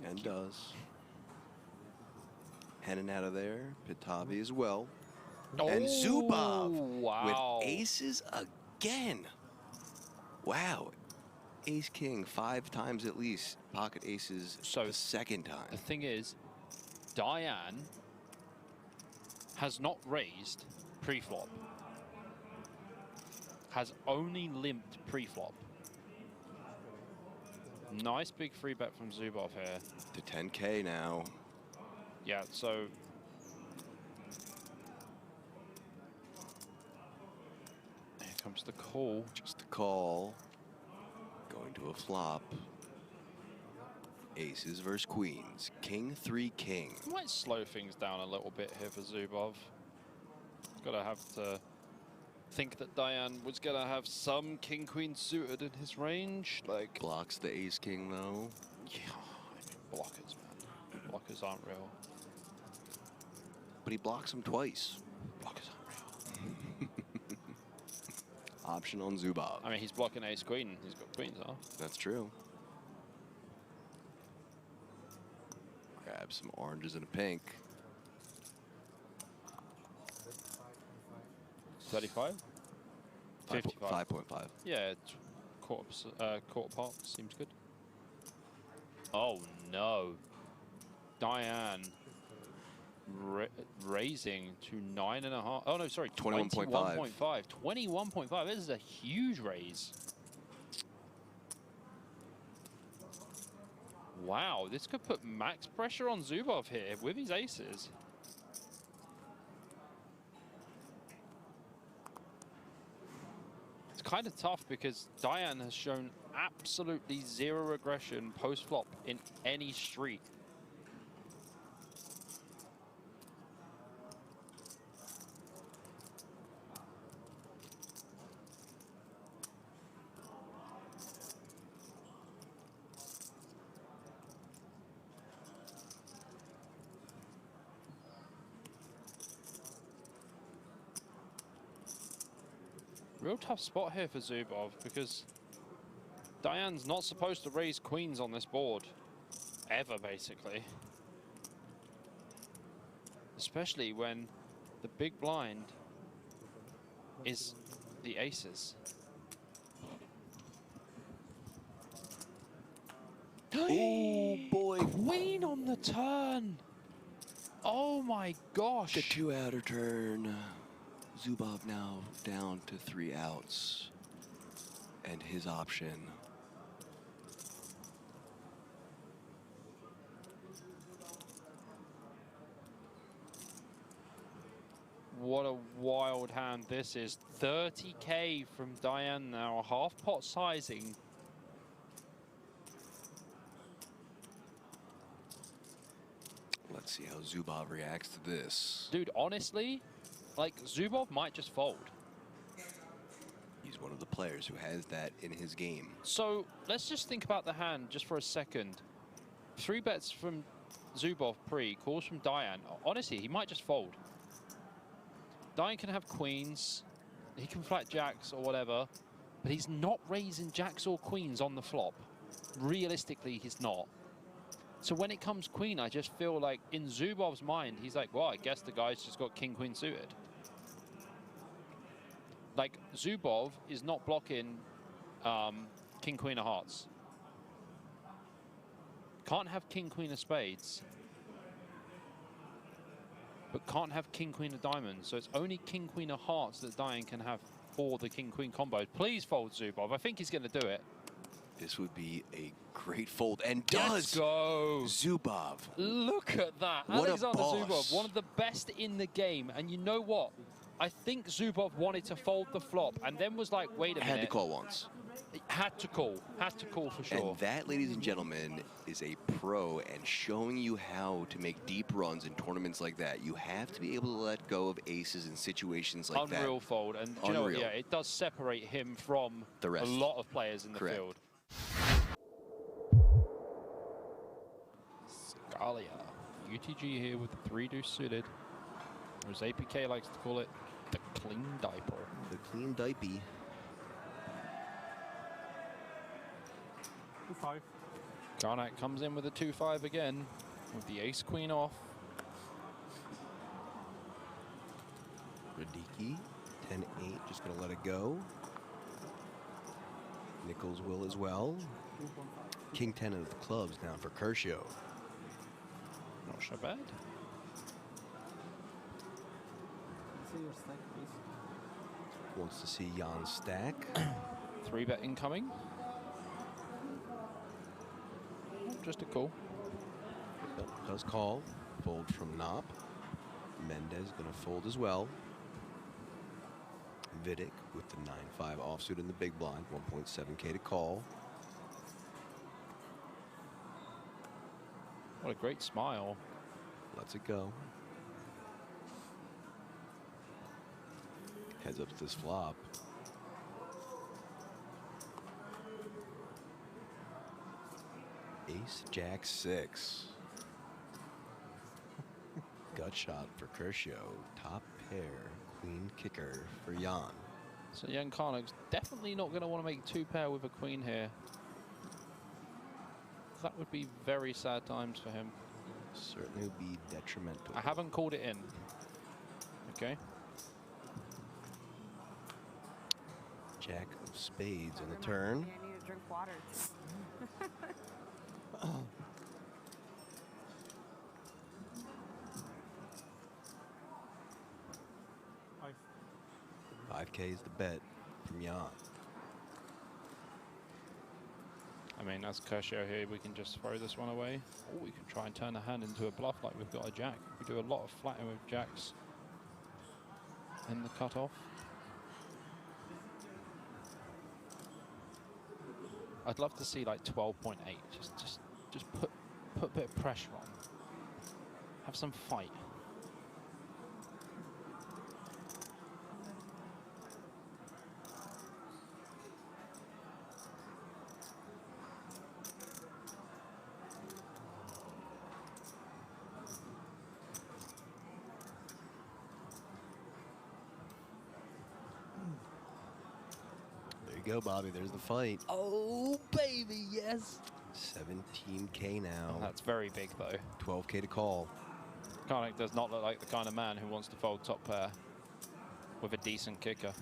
And does. Hennon out of there. Pitavi as well. And Zubov with aces again. Wow. Ace king 5 times at least. Pocket aces so the second time. The thing is, Diane has not raised pre-flop. Has only limped pre-flop. Nice big free bet from Zubov here. To 10k now. Yeah, so here comes the call. Just a call. Going to a flop. Aces versus queens. King 3 king. Might slow things down a little bit here for Zubov. Gotta have to think that Diane was gonna have some king queen suited in his range. Like blocks the ace king though. Yeah, I mean blockers, man. Blockers aren't real. But he blocks them twice. Blockers aren't real. Option on Zubov. I mean, he's blocking ace queen. He's got queens, huh? That's true. Grab some oranges and a pink. 35? 55. 5.5. Yeah, quarter part seems good. Oh no. Diane raising to 9.5. Oh no, sorry, 21.5. 21.5. This is a huge raise. Wow, this could put max pressure on Zubov here with his aces. It's kind of tough because Diane has shown absolutely zero aggression post-flop in any street. Real tough spot here for Zubov because Diane's not supposed to raise queens on this board. Ever, basically. Especially when the big blind is the aces. Oh boy. Queen on the turn. Oh my gosh. The 2-outer turn. Zubov now down to 3 outs. And his option. What a wild hand this is. 30k from Diane now. Half pot sizing. Let's see how Zubov reacts to this. Dude, honestly, like, Zubov might just fold. He's one of the players who has that in his game. So let's just think about the hand just for a second. 3 bets from Zubov pre, calls from Diane. Honestly, he might just fold. Diane can have queens, he can flat jacks or whatever, but he's not raising jacks or queens on the flop. Realistically, he's not. So when it comes queen, I just feel like in Zubov's mind, he's like, well, I guess the guy's just got king, queen suited. Like, Zubov is not blocking king, queen of hearts. Can't have king, queen of spades. But can't have king, queen of diamonds. So it's only king, queen of hearts that Diane can have for the king, queen combos. Please fold Zubov. I think he's going to do it. This would be a great fold, and Let's does. go. Zubov. Look at that. What Alexander a boss. Zubov, one of the best in the game. And you know what? I think Zubov wanted to fold the flop and then was like, wait a minute. Had to call once. Had to call for sure. And that, ladies and gentlemen, is a pro and showing you how to make deep runs in tournaments like that. You have to be able to let go of aces in situations like that. Unreal fold. And you know what? Yeah, it does separate him from the rest. A lot of players in the Correct. field. Scalia. UTG here with the 3 deuce suited. Or as APK likes to call it, the clean diaper. The clean dipey. 2-5. Garnack comes in with a 2-5 again, with the ace queen off. Radicki, 10-8, just gonna let it go. Nichols will as well. King 10 of the clubs now for Kershaw. Not so bad. See your stack, please. Wants to see Jan stack. 3-bet incoming. Just a call. Does call. Fold from Knopp. Mendez gonna fold as well. Vidic with the 9-5 offsuit in the big blind. 1.7k to call. What a great smile. Lets it go. Heads up to this flop. Ace, Jack 6. Gut shot for Kershaw. Top pair, queen kicker for Jan. So Jan Karnak's definitely not going to want to make 2-pair with a queen here. That would be very sad times for him. Certainly would be detrimental. I haven't called it in. Okay. Jack of spades on the turn. I need to drink water. $5K is the bet from Jan. I mean, as Kershaw here, we can just throw this one away, or we can try and turn a hand into a bluff like we've got a jack. We do a lot of flatting with jacks in the cutoff. I'd love to see like 12.8. Just put a bit of pressure on. Have some fight. Go, Bobby. There's the fight. Oh, baby, yes. 17K now. Oh, that's very big, though. 12K to call. Karnik does not look like the kind of man who wants to fold top pair with a decent kicker.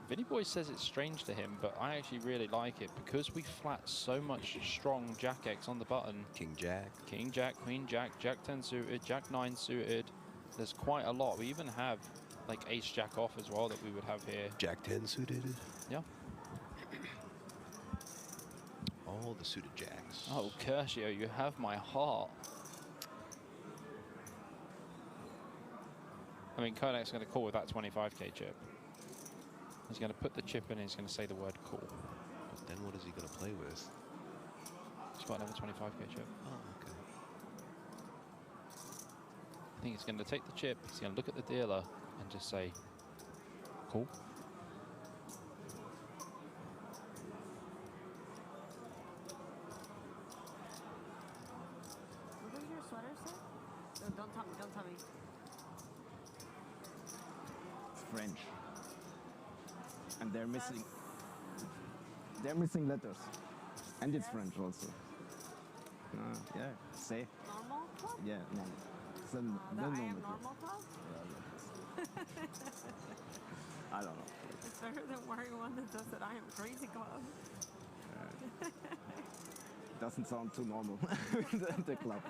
Vinny Boy says it's strange to him, but I actually really like it because we flat so much strong Jack X on the button. King Jack. King Jack, Queen Jack, Jack 10 suited, Jack 9 suited. There's quite a lot. We even have like ace jack off as well that we would have here. Jack 10 suited. Yeah. All the suited jacks. Oh, Kershaw, you have my heart. I mean, Kodak's going to call with that 25K chip. He's going to put the chip in and he's going to say the word call. But then what is he going to play with? He's got another 25K chip. Oh, okay. I think he's going to take the chip, he's going to look at the dealer and just say, cool. What does your sweater say? No, don't tell me. It's French. And they're missing letters. And it's French also. Yeah, say. Normal club? Yeah, no. It's a The I am normal club? I don't know. It's better than wearing one that says that I am crazy club. Doesn't sound too normal, the club.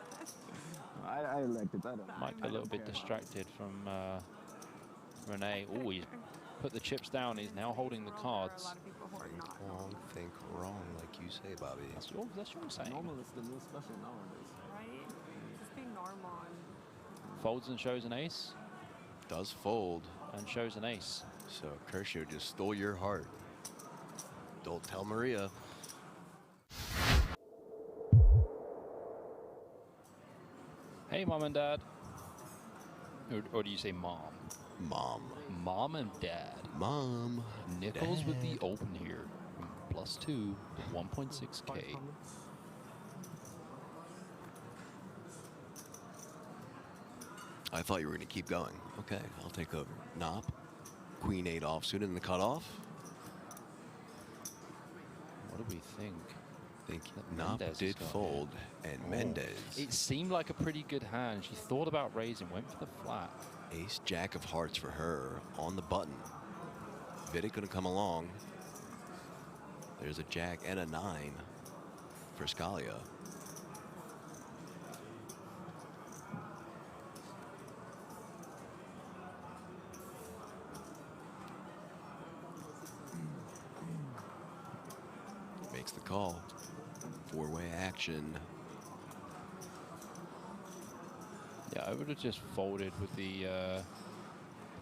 I liked it. I don't know. Might be a little bit distracted from Renee. Oh, he's put the chips down. He's now holding the cards. Think wrong, like you say, Bobby. That's your saying. Normal is the new special nowadays. Right? Just being normal. Folds and shows an ace. Does fold. And shows an ace. So Kershaw just stole your heart. Don't tell Maria. Hey, mom and dad. Or do you say mom? Mom. Mom and dad. Mom. Nichols Dad. with the open here. From +2 to 1.6K. I thought you were going to keep going. Okay, I'll take over. Nop. Queen 8 offsuit in the cutoff. What do we think? I think That Nop Mendez did has got fold, and Mendez. It seemed like a pretty good hand. She thought about raising, went for the flat. Ace Jack of hearts for her on the button. Vidic going to come along. There's a Jack and a 9 for Scalia. Makes the call. Four-way action. Yeah, I would have just folded with the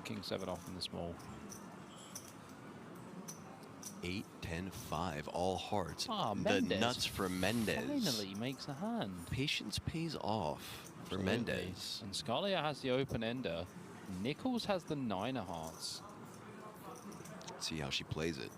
King 7 off in the small. 8, 10, 5, all hearts. Ah, the Mendez nuts for Mendez. Finally makes a hand. Patience pays off for Absolutely. Mendez. And Scalia has the open ender. Nichols has the 9 of hearts. Let's see how she plays it.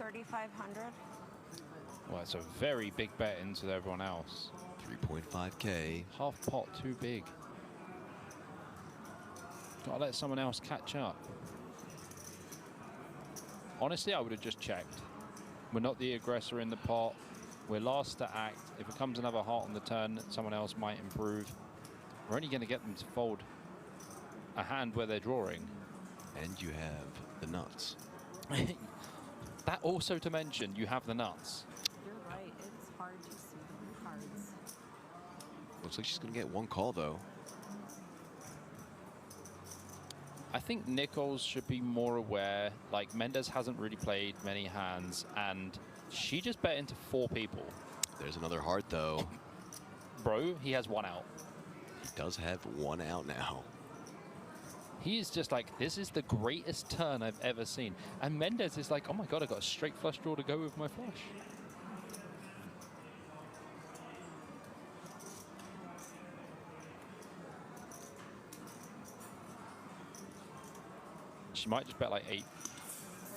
$3,500. Well, it's a very big bet into everyone else. 3.5K. Half pot too big. Gotta let someone else catch up. Honestly, I would have just checked. We're not the aggressor in the pot. We're last to act. If it comes another heart on the turn, someone else might improve. We're only going to get them to fold a hand where they're drawing. And you have the nuts. That also to mention, you have the nuts. You're right. It's hard to see the cards. Looks like she's going to get one call, though. I think Nichols should be more aware. Like, Mendes hasn't really played many hands, and she just bet into 4 people. There's another heart, though. Bro, he has 1 out. He does have 1 out now. He is just like, this is the greatest turn I've ever seen. And Mendes is like, oh my god, I got a straight flush draw to go with my flush. She might just bet like 8.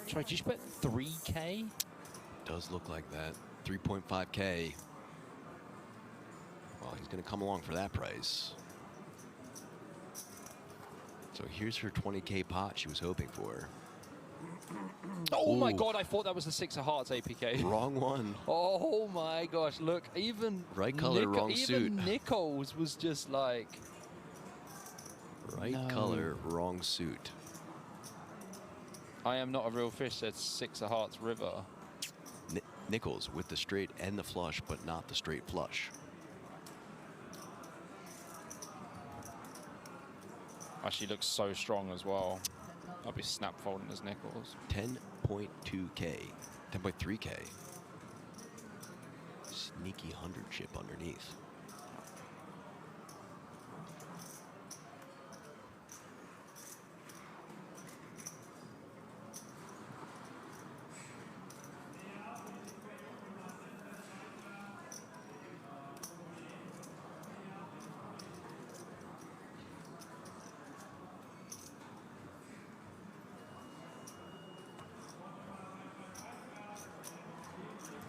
Sorry, did you bet 3K? Does look like that. 3.5K. Well, he's going to come along for that price. So here's her 20K pot she was hoping for. Oh my god, I thought that was the 6 of hearts APK. Wrong one. Oh my gosh, look, even right color, wrong suit. Even Nichols was just like... Right color, wrong suit. I am not a real fish, said 6 of hearts river. Nichols with the straight and the flush, but not the straight flush. Oh, she looks so strong as well. I'll be snap folding as Nichols. 10.2K, 10.3K. Sneaky 100 chip underneath.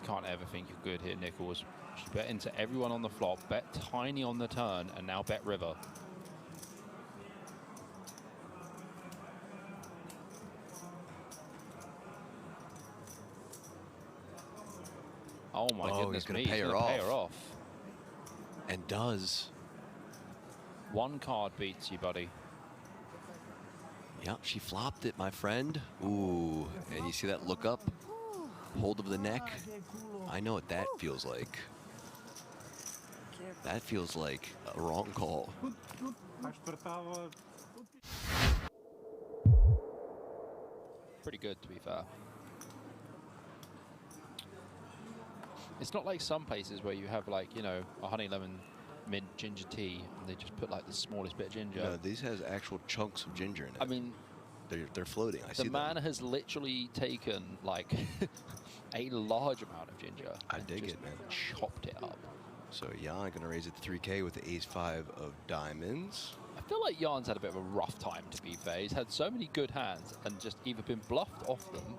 Can't ever think you're good here, Nichols. She bet into everyone on the flop, bet tiny on the turn, and now bet river. Oh my goodness me, pay he's her gonna off. Pay her off. And does. 1 card beats you, buddy. Yep, she flopped it, my friend. Ooh, and you see that look up? Hold of the neck. I know what that feels like. That feels like a wrong call. Pretty good, to be fair. It's not like some places where you have, like, you know, a honey lemon mint ginger tea and they just put like the smallest bit of ginger. No, these has actual chunks of ginger in it. I mean, they're floating. I see the man them. has literally taken like a large amount of ginger. I dig it, man. Chopped it up. So Jan gonna raise it to 3K with the ace-5 of diamonds. I feel like Jan's had a bit of a rough time, to be fair. He's had so many good hands and just either been bluffed off them,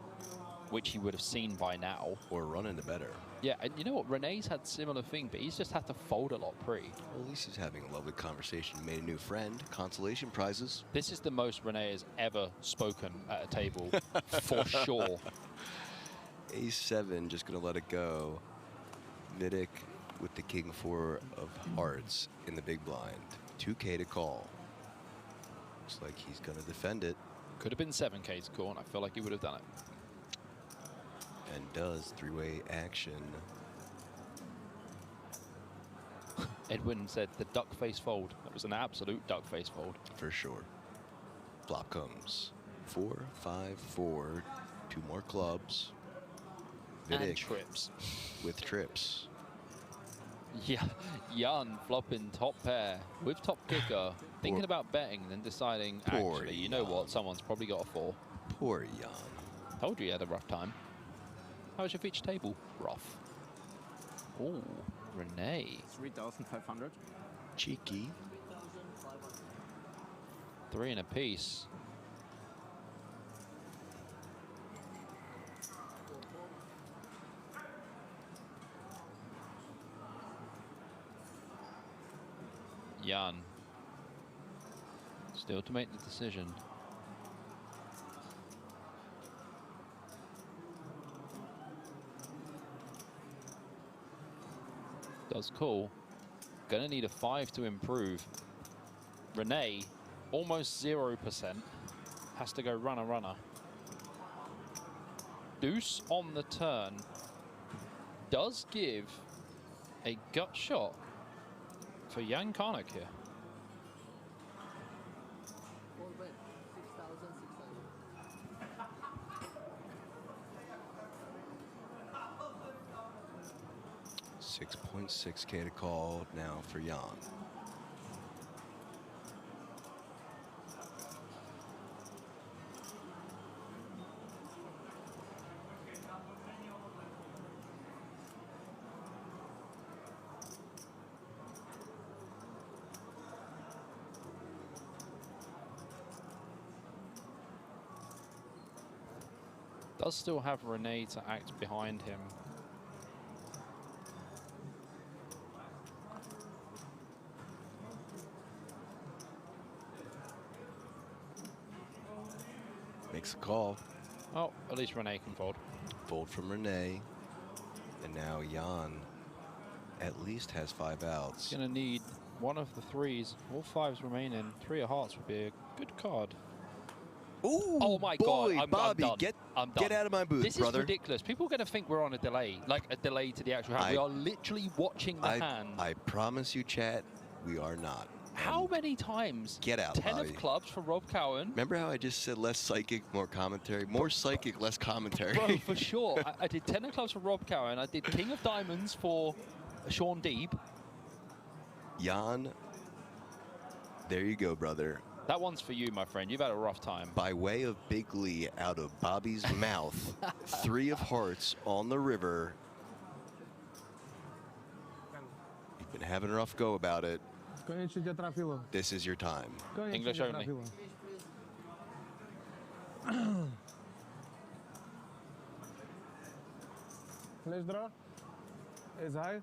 which he would have seen by now, or run into better. Yeah, and you know what? Renee's had similar thing, but he's just had to fold a lot pre. Well, at least he's having a lovely conversation. Made a new friend. Consolation prizes. This is the most Renee has ever spoken at a table, for sure. Ace-7, just gonna let it go. Midik with the king-4 of hearts in the big blind. 2K to call. Looks like he's gonna defend it. Could have been 7K to call, and I feel like he would have done it. And does three-way action. Edwin said the duck face fold. That was an absolute duck face fold. For sure. Flop comes. 4, 5, 4. 2 more clubs. And trips. With trips. Yeah, Jan flopping top pair with top kicker, thinking about betting, then deciding, actually, you know what, someone's probably got a 4. Poor Jan. Told you he had a rough time. How was your feature table? Rough. Oh, Renee. 3,500. Cheeky. 3 and a piece. Jan. Still to make the decision. Does call. Gonna need a 5 to improve. Renee, almost 0%. Has to go runner, runner. Deuce on the turn. Does give a gut shot for Jan Karnik here. $6.6K to call now for Jan. Does still have Renee to act behind him. Makes a call. Oh, at least Renee can fold. Fold from Renee. And now Jan at least has 5 outs. Gonna need one of the 3s. All 5s remaining. 3 of hearts would be a good card. Ooh, oh my boy, God, Bobby, I'm done. I'm done. get out of my booth, this brother. This is ridiculous. People are going to think we're on a delay, like a delay to the actual hand. We are literally watching the hand. I promise you, chat, we are not. How many times? Get out, 10 Bobby. of clubs for Rob Cowan. Remember how I just said less psychic, more commentary? More psychic, less commentary. Bro, for sure. I did 10 of clubs for Rob Cowan. I did King of Diamonds for Sean Deeb. Jan, there you go, brother. That one's for you, my friend. You've had a rough time. By way of Big Lee out of Bobby's mouth, 3 of hearts on the river. You've been having a rough go about it. This is your time. English only. Flash draw. Is high.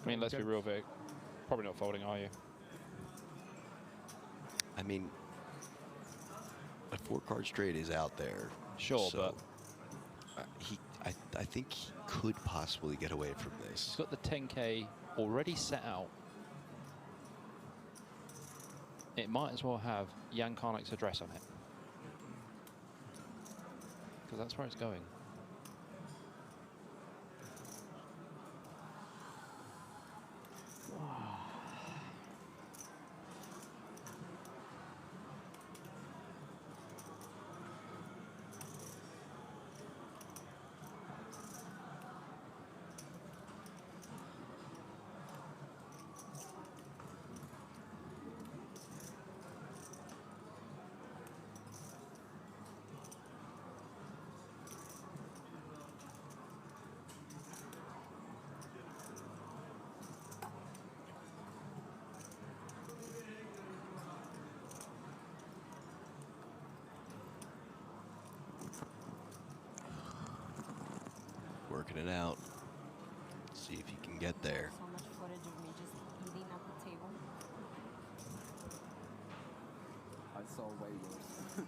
I mean, let's be real, Vic. Probably not folding, are you? I mean, a 4-card straight is out there. Sure, so I think he could possibly get away from this. He's got the 10K already set out. It might as well have Jan Karnik's address on it. Because that's where it's going. Working it out. See if he can get there. So much footage of me just eating at the table. I saw way worse.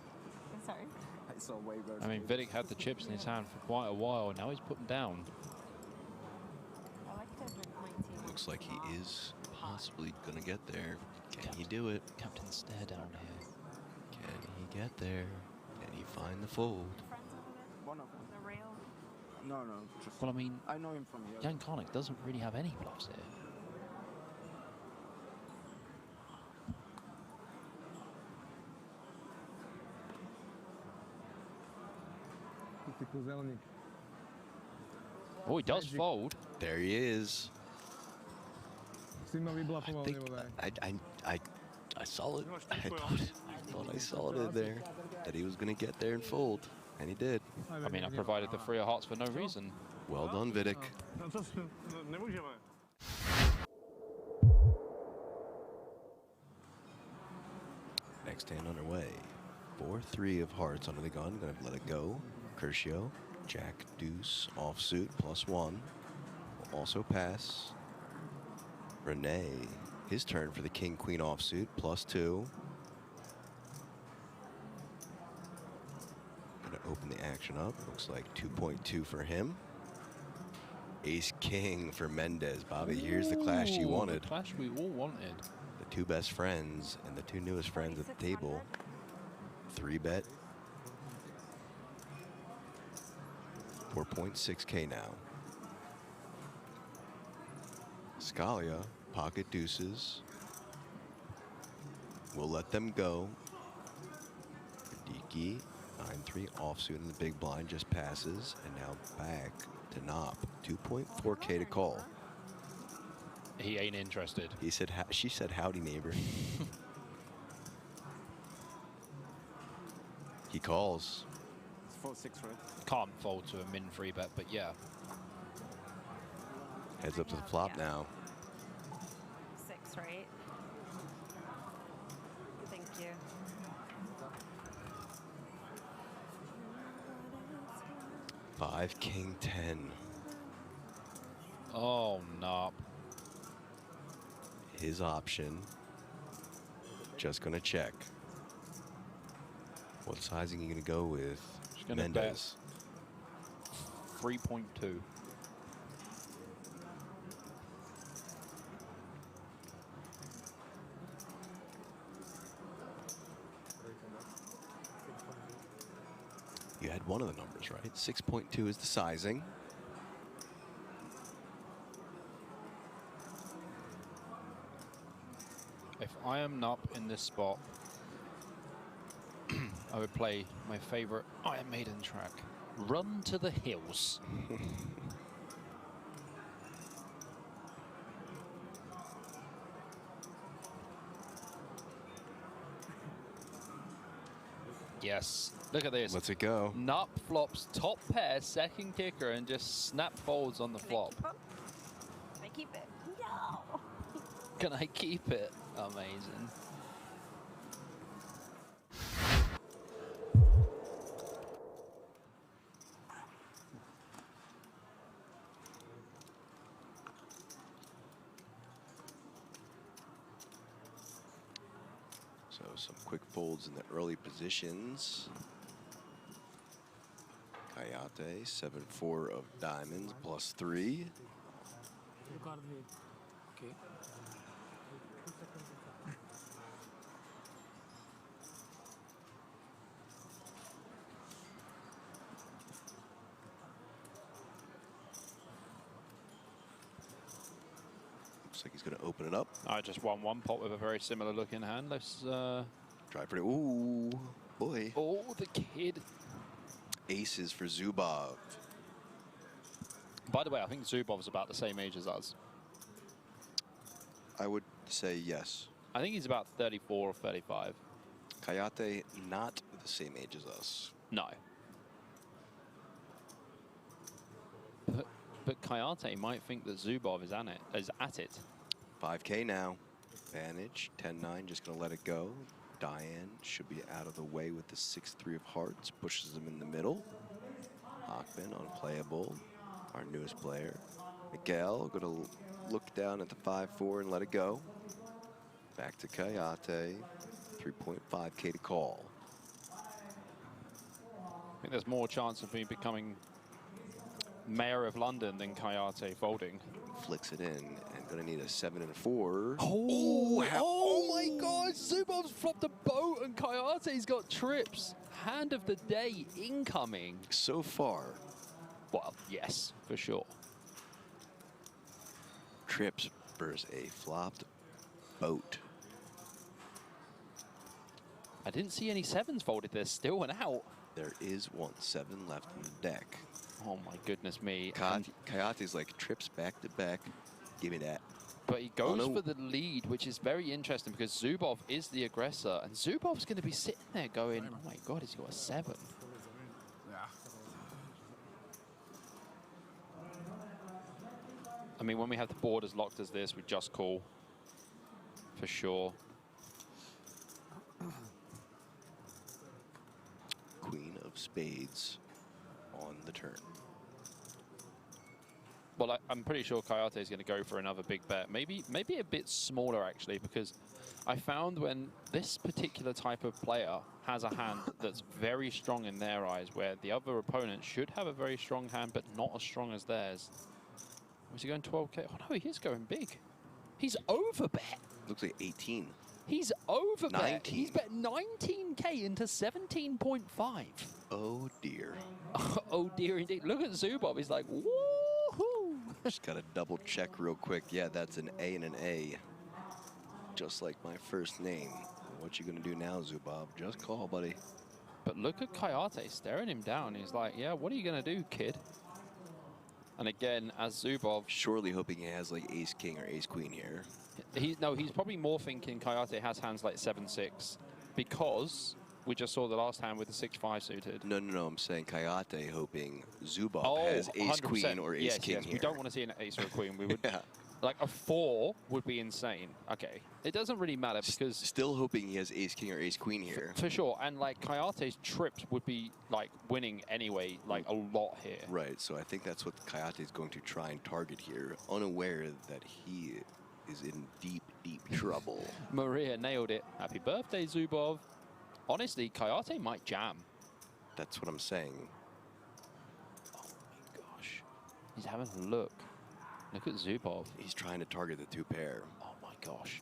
I'm sorry. I saw way worse. I mean, Vidic had the chips in his hand for quite a while. Now he's put them down. I like to drink my tea. Looks like he is possibly going to get there. Can he do it? Captain Stare down here. Can he get there? Can he find the fold? Friends over there? One of them. The rail? No, just. Well, I mean, I know him from here. Jan Karnik doesn't really have any bluffs here. Oh, he does fold. There he is. I saw it. I thought I saw it in there. That he was going to get there and fold. And he did. I mean, I provided the 3 of hearts for no reason. Well done, Vidic. Next hand underway. 4-3 of hearts under the gun. Gonna let it go. Curcio, Jack, Deuce, offsuit, +1. Will also pass. Renee, his turn for the King, Queen offsuit, +2. open the action up. Looks like 2.2 for him. Ace King for Mendez. Bobby, here's the clash you wanted. The clash we all wanted. The two best friends and the two newest friends at the table. 3-bet. 4.6K now. Scalia, pocket deuces. We'll let them go. Diki, 9-3 offsuit in the big blind, just passes, and now back to Knopp. 2.4K to call. He ain't interested. He said, she said, howdy, neighbor. He calls. It's 4-6, right? Can't fold to a min 3-bet, but yeah. Heads up to the flop now. 6, right? Thank you. Five, king, 10. Oh, no. His option. Just gonna check. What sizing are you gonna go with? Just gonna Mendez. Bet 3.2. You had one of the numbers, right? 6.2 is the sizing. If I am Knopp in this spot, I would play my favorite Iron Maiden track, Run to the Hills. Yes, look at this. Let's it go. Knopp flops top pair, second kicker, and just snap folds on the flop. Can I keep it? No. Can I keep it? Amazing. So some quick folds in the early positions. Kayate, 7-4 of diamonds, +3. Okay. Looks like he's going to open it up. I just won one pot with a very similar looking hand. Let's try for it. Ooh, boy. Oh, the kid. Aces for Zubov. By the way, I think Zubov's about the same age as us. I would say yes. I think he's about 34 or 35. Kayate, not the same age as us. No. But Kayate might think that Zubov is at it. 5K now. Advantage, 10-9, just going to let it go. Diane should be out of the way with the 6-3 of hearts. Pushes him in the middle. Hockman unplayable. Our newest player. Miguel going to look down at the 5-4 and let it go. Back to Kayate. 3.5K to call. I think there's more chance of me becoming mayor of London than Kayate folding. Flicks it in and going to need a 7 and a 4. Oh my God! Zubov's flopped a boat and Kayate's got trips. Hand of the day incoming. So far. Well, yes, for sure. Trips versus a flopped boat. I didn't see any 7s folded. There's still an out. There is 1-7 left in the deck. Oh my goodness me. Kayate's like trips back to back. Give me that. But he goes for the lead, which is very interesting because Zubov is the aggressor. And Zubov's going to be sitting there going, oh my God, he's got a 7. I mean, when we have the board as locked as this, we just call for sure. Queen of spades on the turn. Well, I'm pretty sure Kayate is going to go for another big bet. Maybe a bit smaller, actually, because I found when this particular type of player has a hand that's very strong in their eyes, where the other opponent should have a very strong hand, but not as strong as theirs. Was he going 12k? Oh no, he is going big. He's overbet. Looks like 18. He's overbet. 19. He's bet 19k into 17.5. Oh dear. Oh dear indeed. Look at Zubov. He's like, woohoo. Just gotta double check real quick. Yeah, that's an A and an A. Just like my first name. What you gonna do now, Zubov? Just call, buddy. But look at Kayate staring him down. He's like, yeah, what are you gonna do, kid? And again, as Zubov... Surely hoping he has like ace-king or ace-queen here. No, he's probably more thinking Kayate has hands like 7-6, because we just saw the last hand with the 6-5 suited. No, I'm saying Kayate hoping Zubov has ace-queen or ace-king yes, here. We don't want to see an ace or a queen. We would... Yeah. Like a 4 would be insane. Okay, it doesn't really matter because... Still hoping he has ace-king or ace-queen here. For sure, and like Kayate's trips would be like winning anyway, like a lot here. Right, so I think that's what Kayate is going to try and target here, unaware that he is in deep, deep trouble. Maria nailed it. Happy birthday, Zubov. Honestly, Kayate might jam. That's what I'm saying. Oh my gosh. He's having a look. Look at Zubov. He's trying to target the 2-pair. Oh my gosh.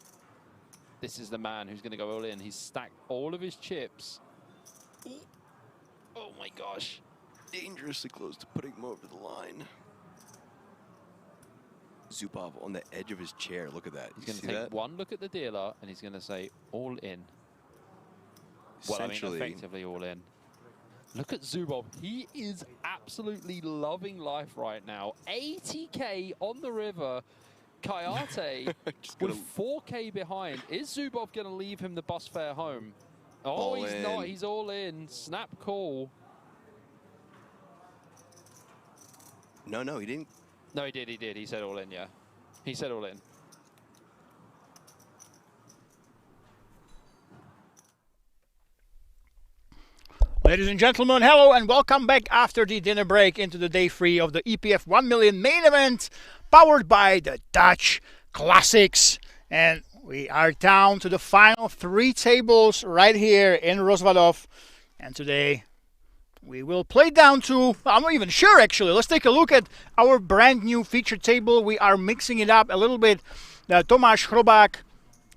This is the man who's going to go all in. He's stacked all of his chips. Ooh. Oh my gosh. Dangerously close to putting him over the line. Zubov on the edge of his chair. Look at that. He's going to take one look at the dealer and he's going to say all in. Well, I mean, effectively all in. Look at Zubov. He is absolutely loving life right now. 80k on the river. Kayate with 4k behind. Is Zubov going to leave him the bus fare home? Oh, all he's in. not. He's all in. Snap call. No, he didn't. No, he did. He did. He said all in, yeah. He said all in. Ladies and gentlemen, hello and welcome back after the dinner break into the day 3 of the EPF 1 million main event, powered by the Dutch Classics. And we are down to the final 3 tables right here in Rozvadov. And today we will play down to, I'm not even sure actually. Let's take a look at our brand new feature table. We are mixing it up a little bit. Tomáš Chrobák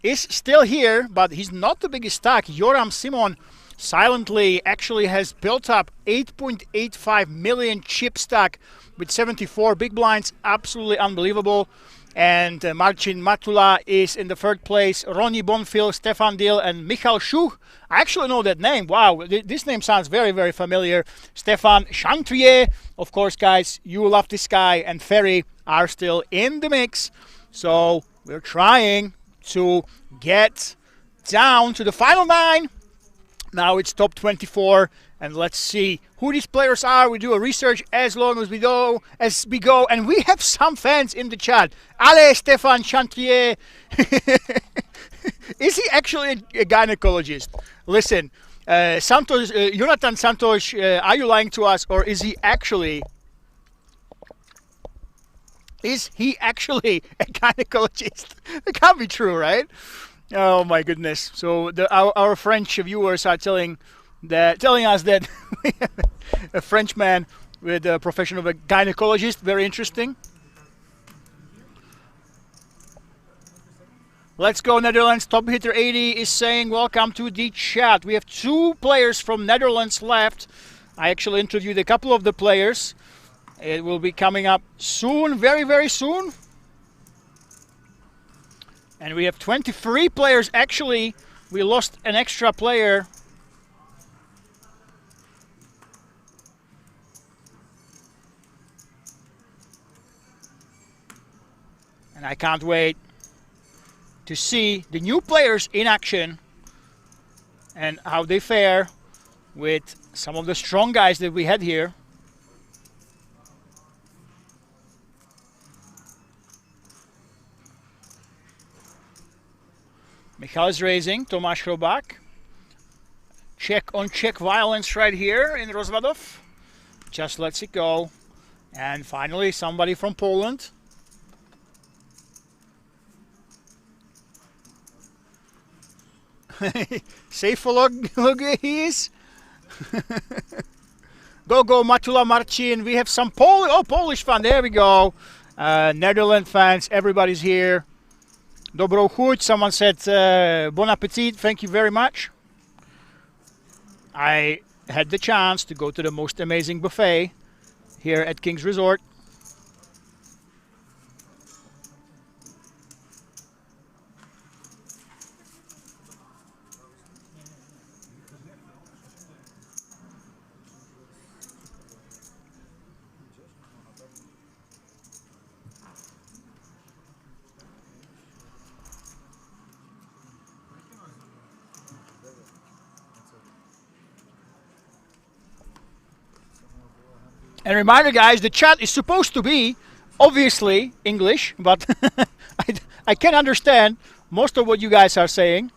is still here, but he's not the biggest stack. Joram Simon silently actually has built up 8.85 million chip stack with 74 big blinds. Absolutely unbelievable. And Marcin Matula is in the 3rd place. Ronnie Bonfil, Stefan Dill, and Michal Schuch. I actually know that name. Wow, this name sounds very, very familiar. Stefan Chantrier. Of course, guys, you love this guy. And Ferry are still in the mix. So we're trying to get down to the final 9. Now it's top 24, and let's see who these players are. We do a research as long as we go, and we have some fans in the chat. Ale Stefan Chantrier. Is he actually a gynecologist? Listen, Santos, Jonathan Santos, are you lying to us, or is he actually a gynecologist? That can't be true, right? Oh my goodness! So our French viewers are telling us that we have a Frenchman with the profession of a gynecologist. Very interesting. Let's go Netherlands. Top hitter 80 is saying welcome to the chat. We have 2 players from Netherlands left. I actually interviewed a couple of the players. It will be coming up soon, very, very soon. And we have 23 players. Actually, we lost an extra player. And I can't wait to see the new players in action and how they fare with some of the strong guys that we had here. Michal is raising, Tomáš Chrobák. Check on check violence right here in Rozvadov. Just lets it go. And finally, somebody from Poland. Safe look he is. Go Matula Marcin. We have some Polish fan. There we go. Netherlands fans. Everybody's here. Dobro chuť. Someone said bon appetit. Thank you very much. I had the chance to go to the most amazing buffet here at King's Resort. And reminder, guys, the chat is supposed to be, obviously, English, but I can understand most of what you guys are saying.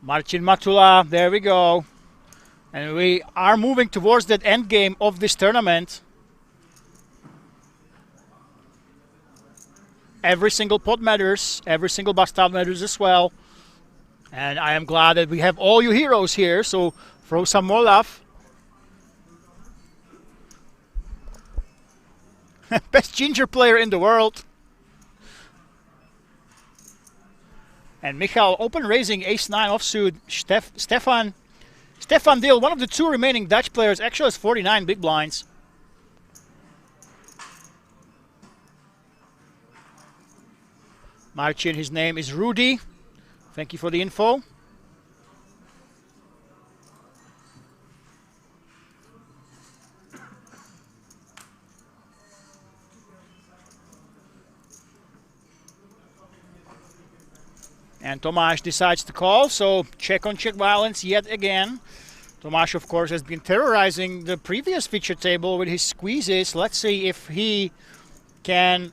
Marcin Matula, there we go. And we are moving towards that end game of this tournament. Every single pot matters. Every single bastard matters as well. And I am glad that we have all you heroes here. So throw some more love. Best ginger player in the world. And Michal open raising ace-9 offsuit. Stefan Deel, one of the two remaining Dutch players, actually has 49 big blinds. Marcin, his name is Rudy. Thank you for the info. And Tomáš decides to call, so check on check violence yet again. Tomáš, of course, has been terrorizing the previous feature table with his squeezes. Let's see if he can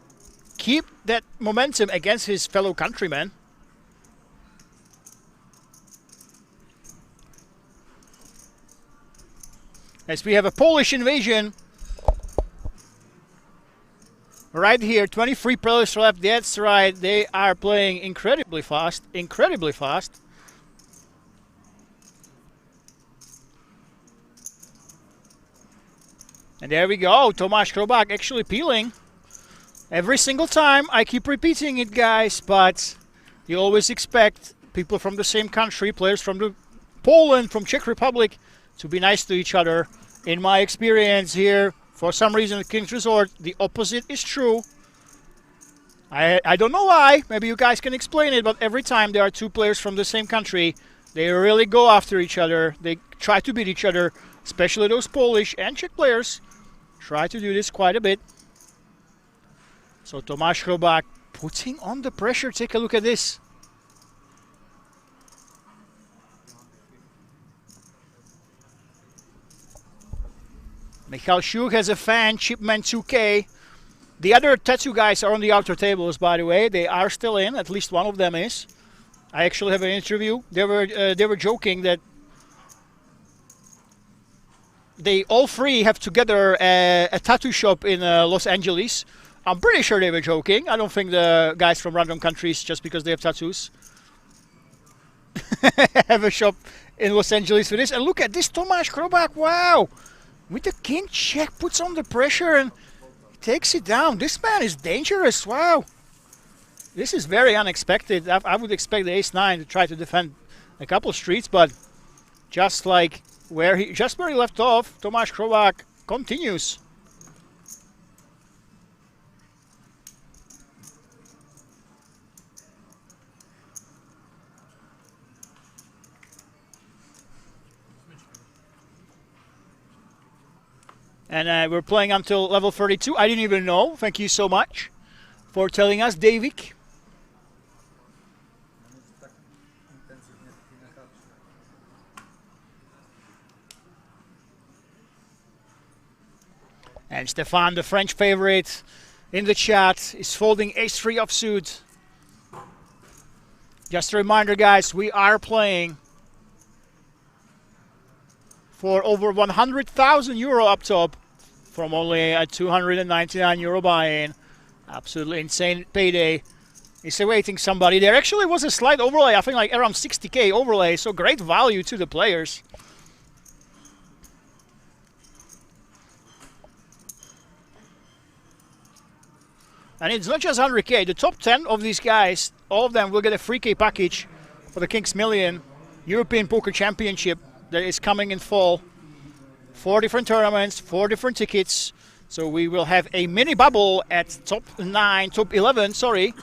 keep that momentum against his fellow countrymen. As we have a Polish invasion right here, 23 players left. That's right, they are playing incredibly fast, incredibly fast. And there we go, Tomáš Krobák actually peeling. Every single time, I keep repeating it, guys, but you always expect people from the same country, players from Poland, from Czech Republic, to be nice to each other. In my experience here, for some reason at King's Resort, the opposite is true. I don't know why, maybe you guys can explain it, but every time there are two players from the same country, they really go after each other. They try to beat each other, especially those Polish and Czech players. Try to do this quite a bit. So Tomáš Krobák putting on the pressure. Take a look at this. Michal Šuk has a fan, Chipman 2K. The other tattoo guys are on the outer tables, by the way. They are still in. At least one of them is. I actually have an interview. They were joking that they all three have together a tattoo shop in Los Angeles. I'm pretty sure they were joking. I don't think the guys from random countries, just because they have tattoos, have a shop in Los Angeles for this. And look at this Tomáš Krobák. Wow. With the king check, puts on the pressure and takes it down. This man is dangerous. Wow. This is very unexpected. I would expect the ace-9 to try to defend a couple streets, but just like where he left off, Tomáš Krobák continues. And we're playing until level 32. I didn't even know. Thank you so much for telling us, Davik. And Stefan, the French favorite, in the chat, is folding ace-3 offsuit. Just a reminder, guys, we are playing for over 100,000 euro up top from only a 299 euro buy-in. Absolutely insane payday. He's awaiting somebody. There actually was a slight overlay, I think like around 60k overlay, so great value to the players. And it's not just 100k, the top 10 of these guys, all of them will get a 3k package for the King's Million European Poker Championship that is coming in fall. 4 different tournaments, 4 different tickets. So we will have a mini bubble at top 11, sorry.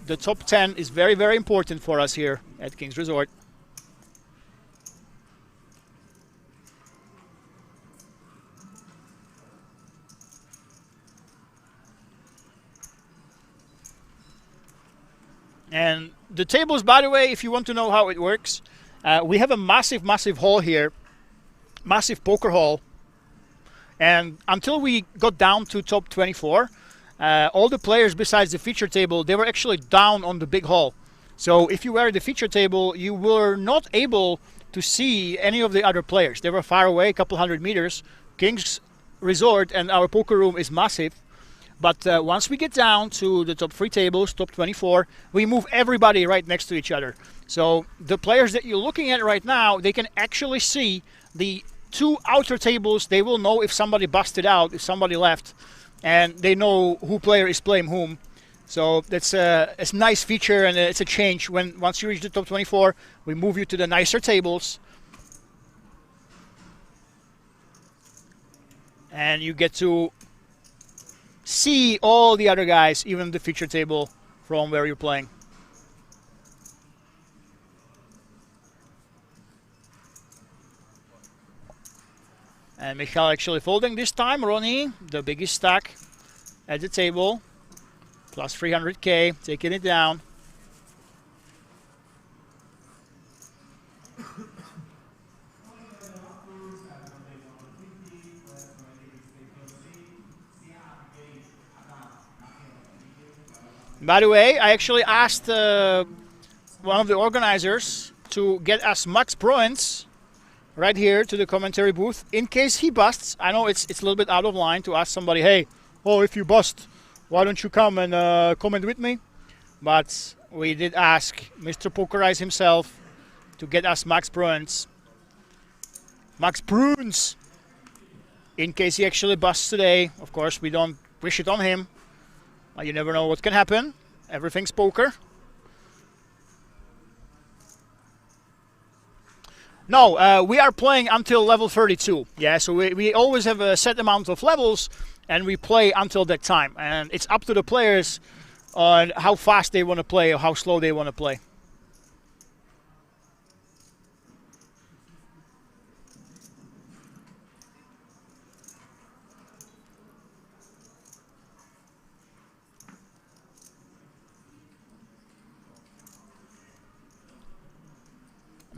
The top 10 is very, very important for us here at King's Resort. And the tables, by the way, if you want to know how it works, we have a massive, massive hall here, massive poker hall. And until we got down to top 24, all the players besides the feature table, they were actually down on the big hall. So if you were at the feature table, you were not able to see any of the other players. They were far away, a couple hundred meters. King's Resort and our poker room is massive. But once we get down to the top 3 tables, top 24, we move everybody right next to each other. So the players that you're looking at right now, they can actually see the 2 outer tables. They will know if somebody busted out, if somebody left, and they know who player is playing whom. So that's a nice feature, and it's a change. Once you reach the top 24, we move you to the nicer tables. And you get to see all the other guys, even the feature table, from where you're playing. And Michal actually folding this time. Ronnie, the biggest stack at the table. Plus 300k, taking it down. By the way, I actually asked one of the organizers to get us Max Bruins right here to the commentary booth in case he busts. I know it's a little bit out of line to ask somebody, hey, oh, if you bust, why don't you come and comment with me? But we did ask Mr. Pokerize himself to get us Max Bruins. Max Bruins! In case he actually busts today. Of course, we don't wish it on him. But you never know what can happen. Everything's poker. No, we are playing until level 32. Yeah, so we always have a set amount of levels, and we play until that time. And it's up to the players on how fast they want to play or how slow they want to play.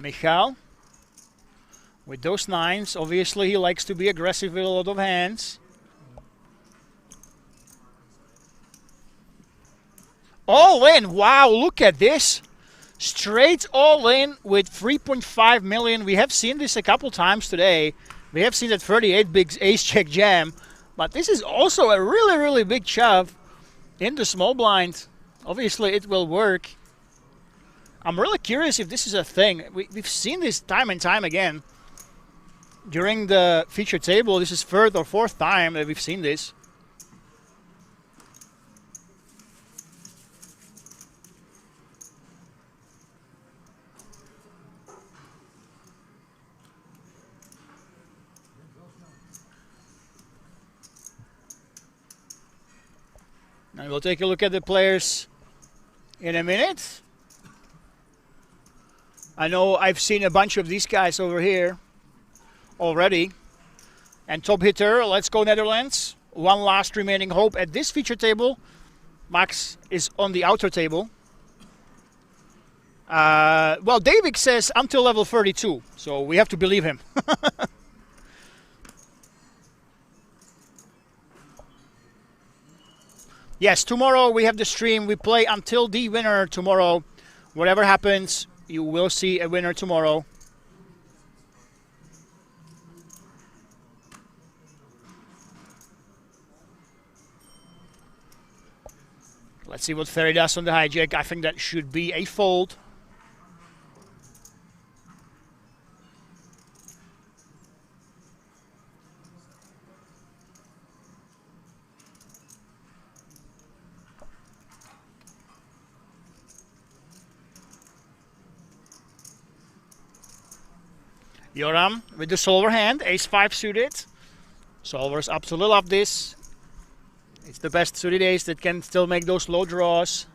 Michal, with those 9s, obviously he likes to be aggressive with a lot of hands. All in, wow, look at this. Straight all in with 3.5 million. We have seen this a couple times today. We have seen that 38 big ace-jack jam. But this is also a really, really big shove in the small blind. Obviously it will work. I'm really curious if this is a thing. We've seen this time and time again. During the feature table, this is 3rd or 4th time that we've seen this. And we'll take a look at the players in a minute. I know I've seen a bunch of these guys over here already. And top hitter, let's go Netherlands. One last remaining hope at this feature table. Max is on the outer table. Well, David says until level 32, so we have to believe him. Yes, tomorrow we have the stream. We play until the winner tomorrow. Whatever happens, you will see a winner tomorrow. Let's see what Ferry does on the hijack. I think that should be a fold. Joram with the solver hand, ace-5 suited. Solver's absolutely love this. It's the best suited ace that can still make those low draws.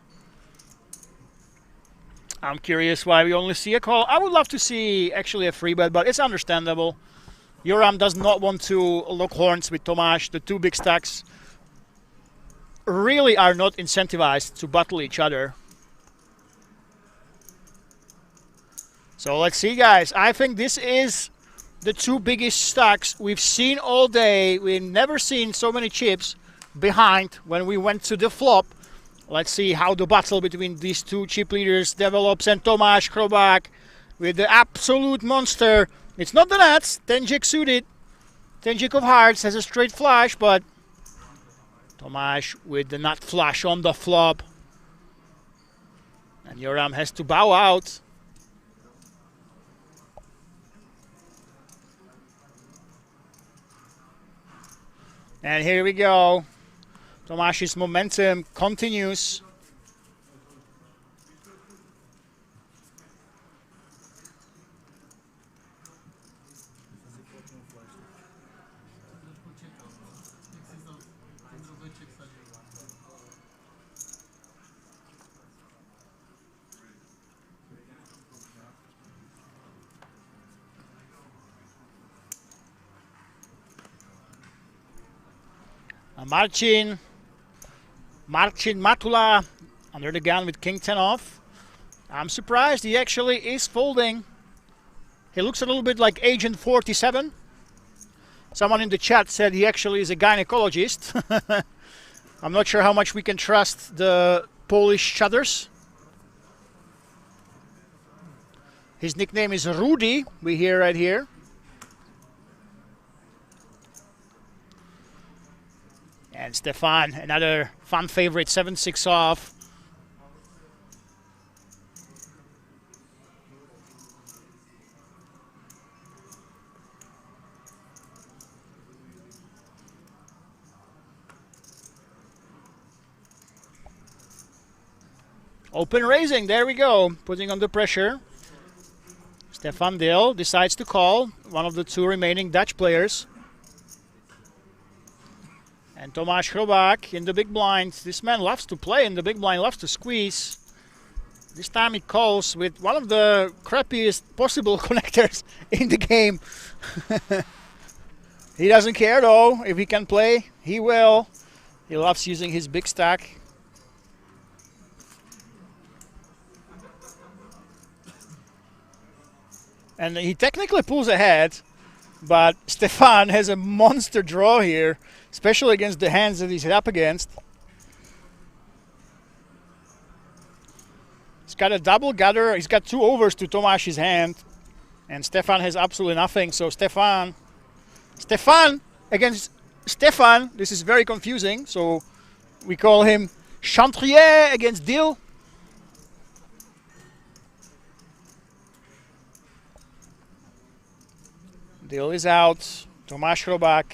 I'm curious why we only see a call. I would love to see actually a free bet, but it's understandable. Joram does not want to lock horns with Tomáš. The two big stacks really are not incentivized to battle each other. So let's see, guys. I think this is the two biggest stacks we've seen all day. We've never seen so many chips behind when we went to the flop. Let's see how the battle between these two chip leaders develops. And Tomáš Chrobák with the absolute monster. It's not the nuts. 10-jack suited. 10-jack of hearts has a straight flush, but Tomáš with the nut flush on the flop. And Joram has to bow out. And here we go. Tomáš's momentum continues. Marcin Matula under the gun with king 10 off. I'm surprised he actually is folding. He looks a little bit like Agent 47. Someone in the chat said he actually is a gynecologist. I'm not sure how much we can trust the Polish shutters. His nickname is Rudy, we hear right here. And Stefan, another fan favorite, 7-6 off. Open raising, there we go, putting under pressure. Stefan Dill decides to call, one of the two remaining Dutch players. And Tomáš Chrobák in the big blind. This man loves to play in the big blind, loves to squeeze. This time he calls with one of the crappiest possible connectors in the game. He doesn't care though. If he can play, he will. He loves using his big stack. And he technically pulls ahead, but Stefan has a monster draw here, especially against the hands that he's up against. He's got a double gutter. He's got two overs to Tomáš's hand. And Stefan has absolutely nothing. So Stefan against Stefan. This is very confusing. So we call him Chantrier against Dill. Dill is out. Tomáš Chrobák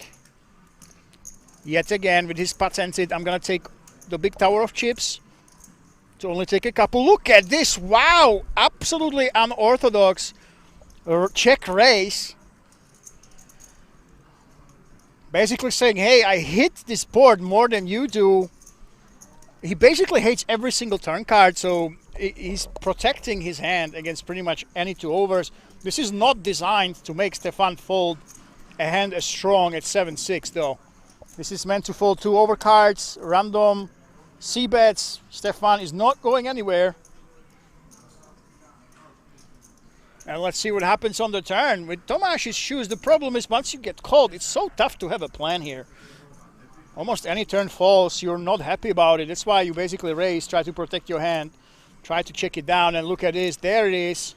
yet again with his patented, I'm going to take the big tower of chips to only take a couple. Look at this. Wow. Absolutely unorthodox check raise. Basically saying, hey, I hit this board more than you do. He basically hates every single turn card, so he's protecting his hand against pretty much any two overs. This is not designed to make Stefan fold a hand as strong at 7-6 though. This is meant to fold two overcards, random c-bets. Stefan is not going anywhere. And let's see what happens on the turn. With Tomáš's shoes, the problem is once you get called, it's so tough to have a plan here. Almost any turn falls, you're not happy about it. That's why you basically raise, try to protect your hand, try to check it down, and look at this. There it is.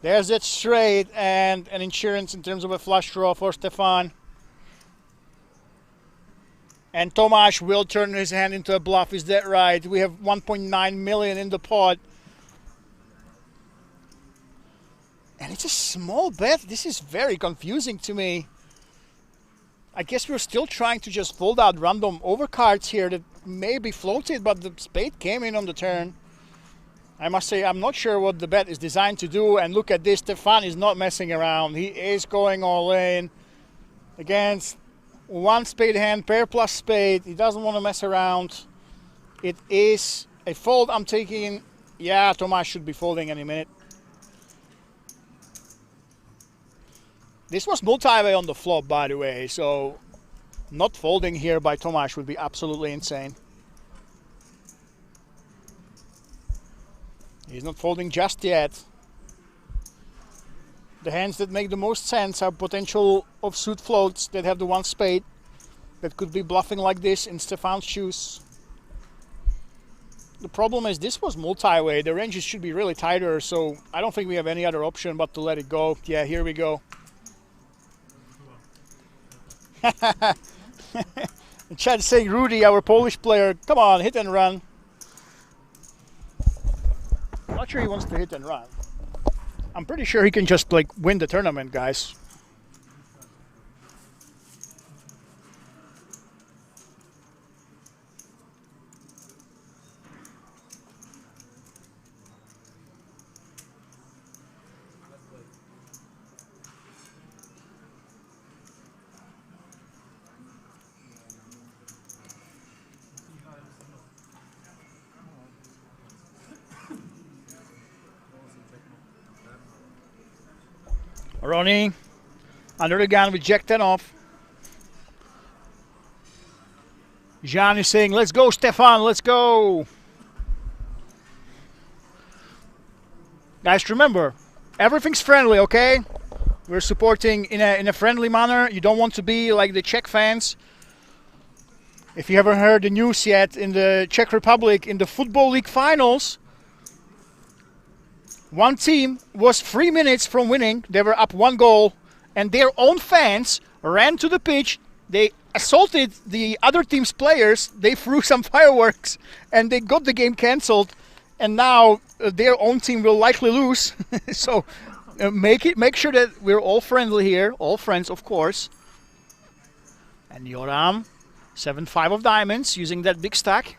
There's that straight and an insurance in terms of a flush draw for Stefan. And Tomáš will turn his hand into a bluff. Is that right? We have 1.9 million in the pot. And it's a small bet. This is very confusing to me. I guess we're still trying to just fold out random overcards here that may be floated, but the spade came in on the turn. I must say, I'm not sure what the bet is designed to do. And look at this, Stefan is not messing around. He is going all in against one spade hand, pair plus spade. He doesn't want to mess around. It is a fold I'm taking. Yeah, Tomáš should be folding any minute. This was multi-way on the flop, by the way, so not folding here by Tomáš would be absolutely insane. He's not folding just yet. The hands that make the most sense are potential offsuit floats that have the one spade that could be bluffing like this in Stefan's shoes. The problem is this was multi-way. The ranges should be really tighter, so I don't think we have any other option but to let it go. Yeah, here we go. Chad saying, Rudy, our Polish player, come on, hit and run. I'm not sure he wants to hit and run. I'm pretty sure he can just like win the tournament, guys. Ronnie, under the gun with Jack 10 off. Jean is saying, let's go, Stefan, let's go. Guys, remember, everything's friendly, okay? We're supporting in a friendly manner. You don't want to be like the Czech fans. If you haven't heard the news yet, in the Czech Republic, in the Football League finals, one team was 3 minutes from winning. They were up 1 goal, and their own fans ran to the pitch. They assaulted the other team's players. They threw some fireworks, and they got the game cancelled. And now their own team will likely lose. So make sure that we're all friendly here, all friends, of course. And Joram, 7-5 of diamonds, using that big stack.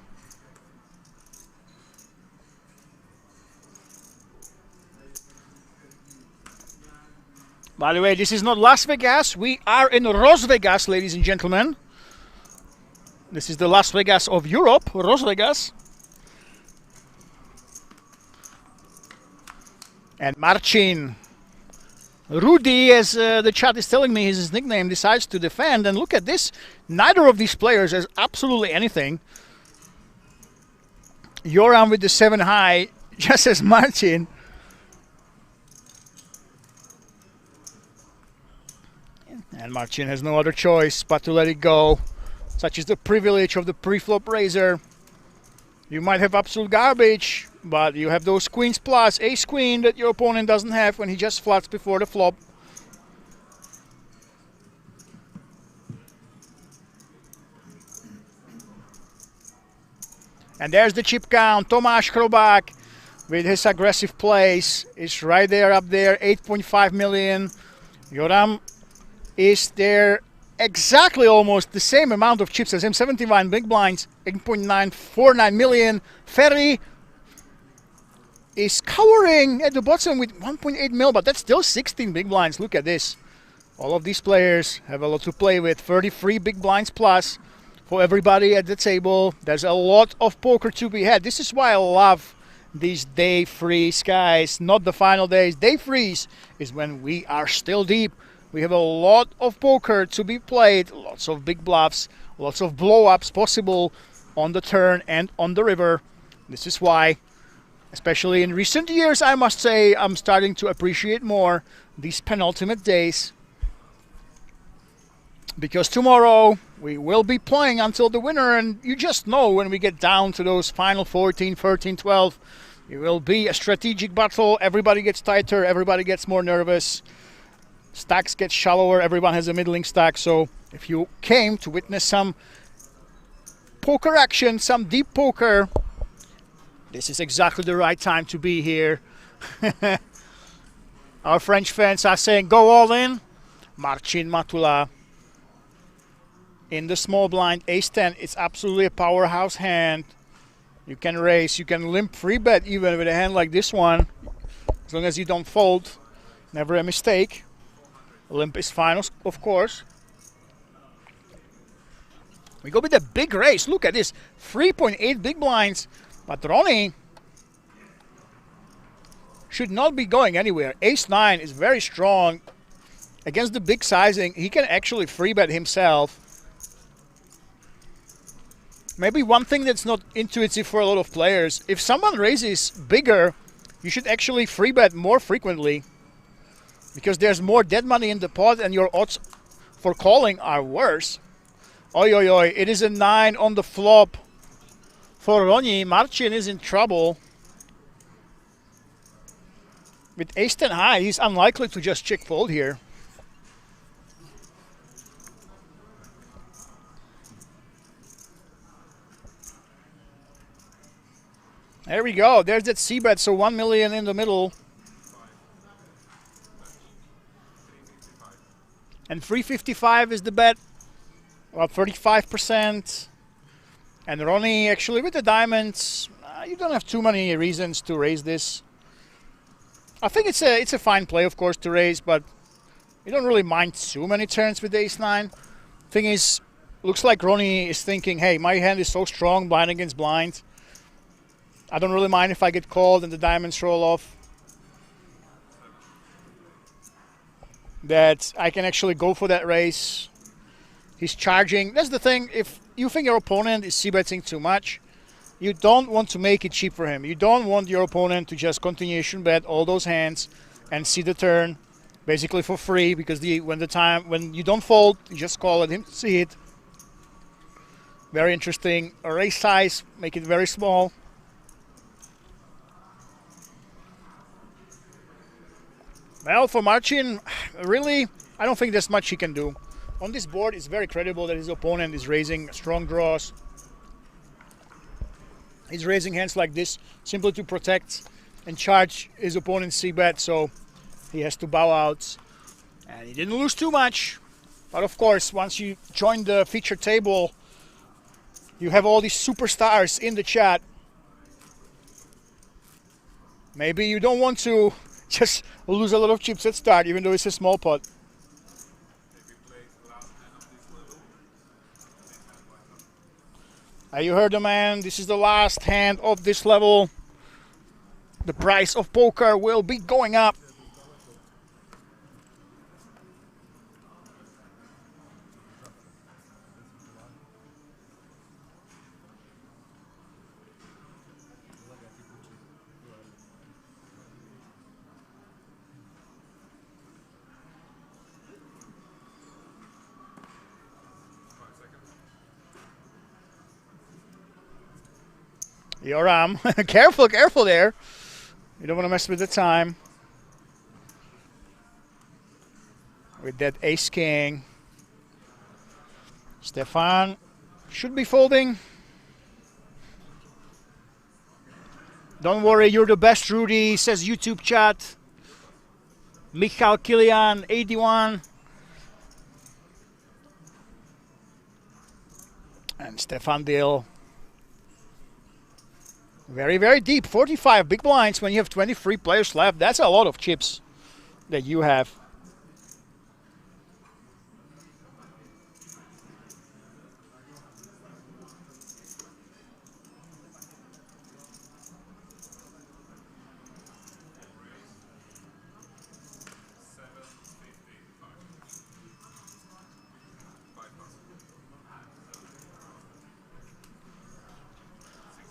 By the way, this is not Las Vegas. We are in Las Vegas, ladies and gentlemen. This is the Las Vegas of Europe, Las Vegas. And Marcin. Rudy, as the chat is telling me is his nickname, decides to defend. And look at this. Neither of these players has absolutely anything. Joram with the 7 high, just as Marcin. And Marcin has no other choice but to let it go. Such is the privilege of the pre-flop raiser. You might have absolute garbage, but you have those queens plus, ace queen that your opponent doesn't have when he just flats before the flop. And there's the chip count. Tomáš Chrobák with his aggressive plays is right there up there, 8.5 million. Joram is there exactly almost the same amount of chips as him, 71 big blinds, 8.949 million. Ferry is cowering at the bottom with 1.8 mil, but that's still 16 big blinds. Look at this. All of these players have a lot to play with. 33 big blinds plus for everybody at the table. There's a lot of poker to be had. This is why I love these day freeze, guys. Not the final days. Day freeze is when we are still deep. We have a lot of poker to be played, lots of big bluffs, lots of blow-ups possible on the turn and on the river. This is why, especially in recent years, I must say, I'm starting to appreciate more these penultimate days. Because tomorrow we will be playing until the winner, and you just know when we get down to those final 14, 13, 12, it will be a strategic battle. Everybody gets tighter, everybody gets more nervous. Stacks get shallower, everyone has a middling stack, so if you came to witness some poker action, some deep poker. This is exactly the right time to be here. Our French fans are saying go all in. Marcin Matula in the small blind, ace-10. It's absolutely a powerhouse hand. You can raise, you can limp free bet even with a hand like this one. As long as you don't fold, never a mistake. Limp is fine, of course. We go with a big raise. Look at this, 3.8 big blinds. But Ronnie should not be going anywhere. Ace-9 is very strong. Against the big sizing, he can actually free bet himself. Maybe one thing that's not intuitive for a lot of players, if someone raises bigger, you should actually free bet more frequently. Because there's more dead money in the pot and your odds for calling are worse. Oi, oi, oi, it is a 9 on the flop for Ronnie. Marcin is in trouble. With ace-10 high, he's unlikely to just check fold here. There we go. There's that c-bet, so 1 million in the middle. And 355 is the bet. About 35%. And Ronnie, actually, with the diamonds, you don't have too many reasons to raise this. I think it's a fine play, of course, to raise, but you don't really mind too many turns with the ace-9. Thing is, looks like Ronnie is thinking, hey, my hand is so strong, blind against blind. I don't really mind if I get called and the diamonds roll off. That I can actually go for that raise. He's charging. That's the thing. If you think your opponent is c-betting too much, you don't want to make it cheap for him. You don't want your opponent to just continuation bet all those hands and see the turn basically for free, because when you don't fold, you just call it him to see it. Very interesting. A raise size, make it very small. Well, for Marcin, really, I don't think there's much he can do. On this board, it's very credible that his opponent is raising strong draws. He's raising hands like this simply to protect and charge his opponent's c-bet, so he has to bow out. And he didn't lose too much. But of course, once you join the featured table, you have all these superstars in the chat. Maybe you don't want to just lose a lot of chips at start, even though it's a small pot. You heard the man, this is the last hand of this level. The price of poker will be going up. Yoram, careful, careful there. You don't want to mess with the time. With that ace-king. Stefan should be folding. Don't worry, you're the best, Rudy, says YouTube chat. Michal Kilian, 81. And Stefan Dill. Very, very deep. 45 big blinds when you have 23 players left. That's a lot of chips that you have.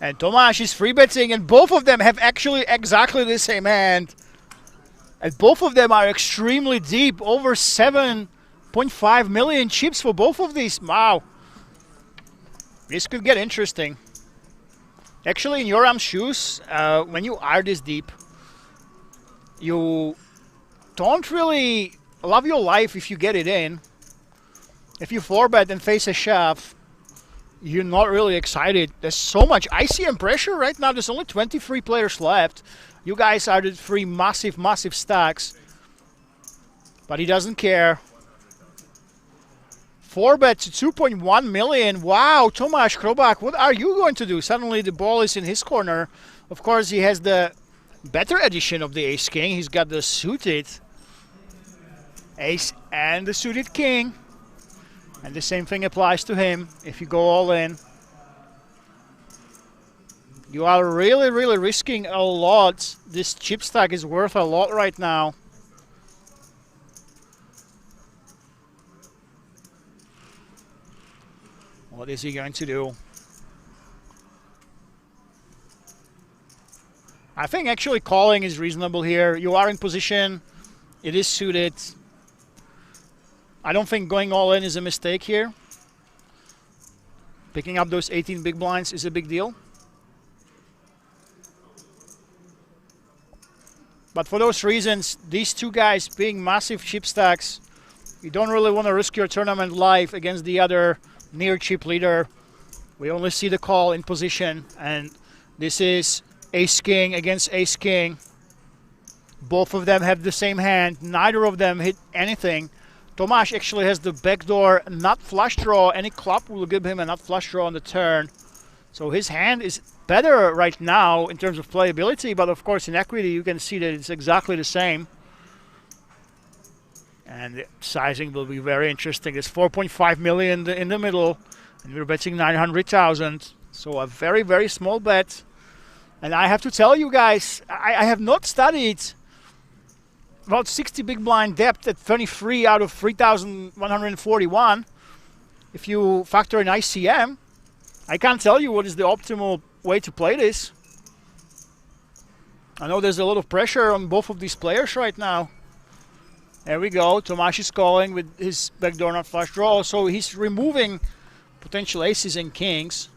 And Tomasz is free betting, and both of them have actually exactly the same hand. And both of them are extremely deep, over 7.5 million chips for both of these. Wow. This could get interesting. Actually, in Yoram's shoes, when you are this deep, you don't really love your life if you get it in. If you 4-bet and face a shove, you're not really excited. There's so much ICM pressure right now. There's only 23 players left. You guys are the 3 massive, massive stacks. But he doesn't care. 4-bet to 2.1 million. Wow, Tomáš Krobák, what are you going to do? Suddenly the ball is in his corner. Of course, he has the better edition of the Ace King. He's got the suited Ace and the suited King. And the same thing applies to him if you go all in. You are really, really risking a lot. This chip stack is worth a lot right now. What is he going to do? I think actually calling is reasonable here. You are in position. It is suited. I don't think going all in is a mistake here. Picking up those 18 big blinds is a big deal. But for those reasons, these two guys being massive chip stacks, you don't really want to risk your tournament life against the other near chip leader. We only see the call in position, and this is Ace King against Ace King. Both of them have the same hand. Neither of them hit anything. Tomáš actually has the backdoor nut flush draw. Any club will give him a nut flush draw on the turn. So his hand is better right now in terms of playability, but of course in equity you can see that it's exactly the same. And the sizing will be very interesting. There's 4.5 million in the middle, and we're betting 900,000. So a very, very small bet. And I have to tell you guys, I have not studied about 60 big blind depth at 23 out of 3,141. If you factor in ICM, I can't tell you what is the optimal way to play this. I know there's a lot of pressure on both of these players right now. There we go. Tomáš is calling with his backdoor nut flush draw. So he's removing potential aces and kings.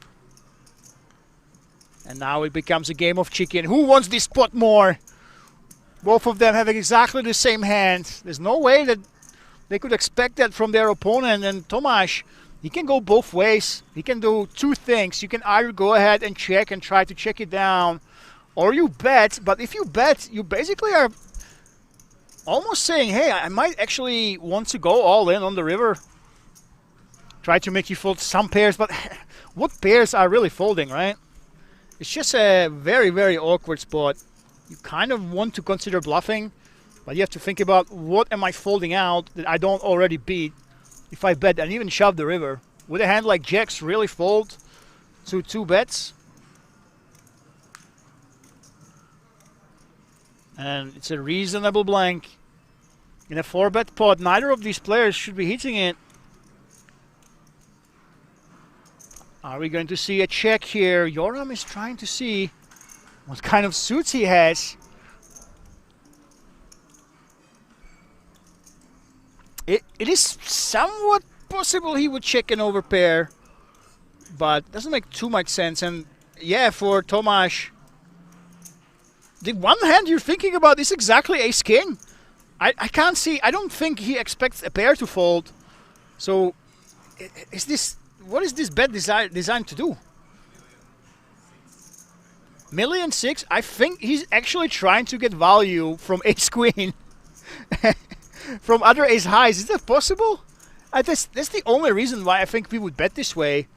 And now it becomes a game of chicken. Who wants this pot more? Both of them have exactly the same hand. There's no way that they could expect that from their opponent. And Tomáš, he can go both ways. He can do two things. You can either go ahead and check and try to check it down, or you bet. But if you bet, you basically are almost saying, hey, I might actually want to go all in on the river. Try to make you fold some pairs, but what pairs are really folding, right? It's just a very, very awkward spot. You kind of want to consider bluffing, but you have to think about what am I folding out that I don't already beat if I bet and even shove the river. Would a hand like jacks really fold to 2 bets? And it's a reasonable blank. In a 4-bet pot, neither of these players should be hitting it. Are we going to see a check here? Joram is trying to see what kind of suits he has. It is somewhat possible he would check an overpair, but doesn't make too much sense. And yeah, for Tomáš, the one hand you're thinking about is exactly Ace King. I can't see. I don't think he expects a pair to fold. So is this? What is this bet designed to do? 1.6 million? I think he's actually trying to get value from Ace Queen, from other Ace Highs. Is that possible? That's the only reason why I think we would bet this way.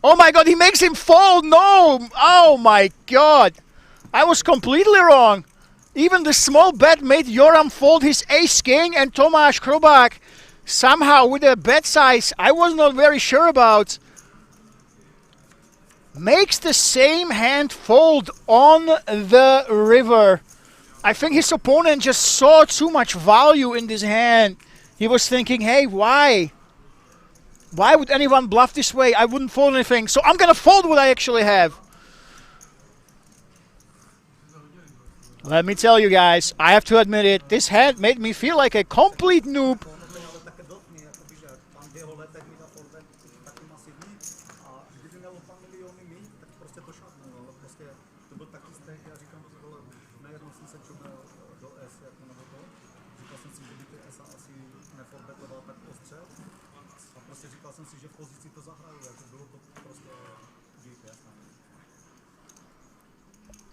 Oh my God! He makes him fold. No! Oh my God! I was completely wrong. Even the small bet made Joram fold his Ace King, and Tomáš Krobák somehow with a bet size I was not very sure about makes the same hand fold on the river. I think his opponent just saw too much value in this hand. He was thinking, hey, why? Why would anyone bluff this way? I wouldn't fold anything, so I'm gonna fold what I actually have. Let me tell you guys, I have to admit it, this hand made me feel like a complete noob.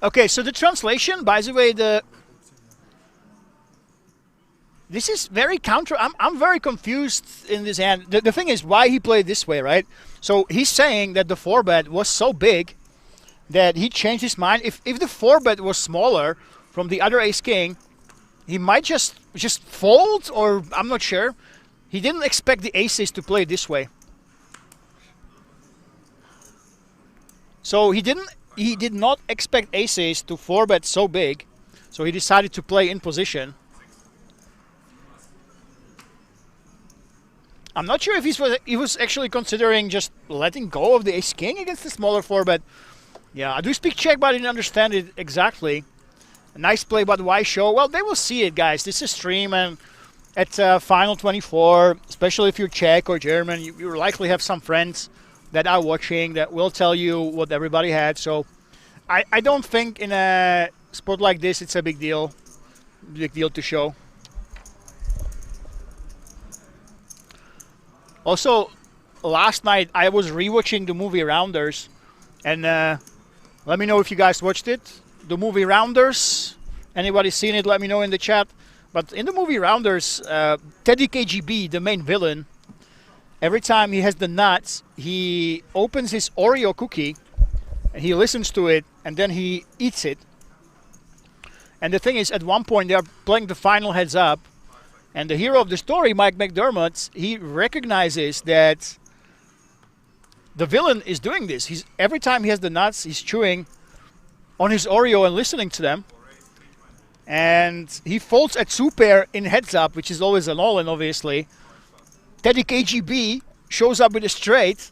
Okay, so the translation, by the way, this is very counter. I'm very confused in this hand. The thing is, why he played this way, right? So he's saying that the 4-bet was so big that he changed his mind. If the 4-bet was smaller from the other ace-king, he might just fold, or I'm not sure. He didn't expect the aces to play this way. So he did not expect aces to 4-bet so big, so he decided to play in position. I'm not sure if he was actually considering just letting go of the ace-king against the smaller 4-bet. Yeah, I do speak Czech, but I didn't understand it exactly. A nice play, but why show? Well, they will see it, guys. This is stream, and at Final 24, especially if you're Czech or German, you likely have some friends that are watching that will tell you what everybody had. So I don't think in a sport like this it's a big deal to show. Also, last night I was rewatching the movie Rounders, and let me know if you guys watched it. The movie Rounders. Anybody seen it? Let me know in the chat. But in the movie Rounders, Teddy KGB, the main villain, every time he has the nuts, he opens his Oreo cookie, and he listens to it, and then he eats it. And the thing is, at one point they are playing the final heads up, and the hero of the story, Mike McDermott, he recognizes that the villain is doing this. Every time he has the nuts, he's chewing on his Oreo and listening to them. And he folds at 2-pair in heads up, which is always an all-in, obviously. Teddy KGB shows up with a straight,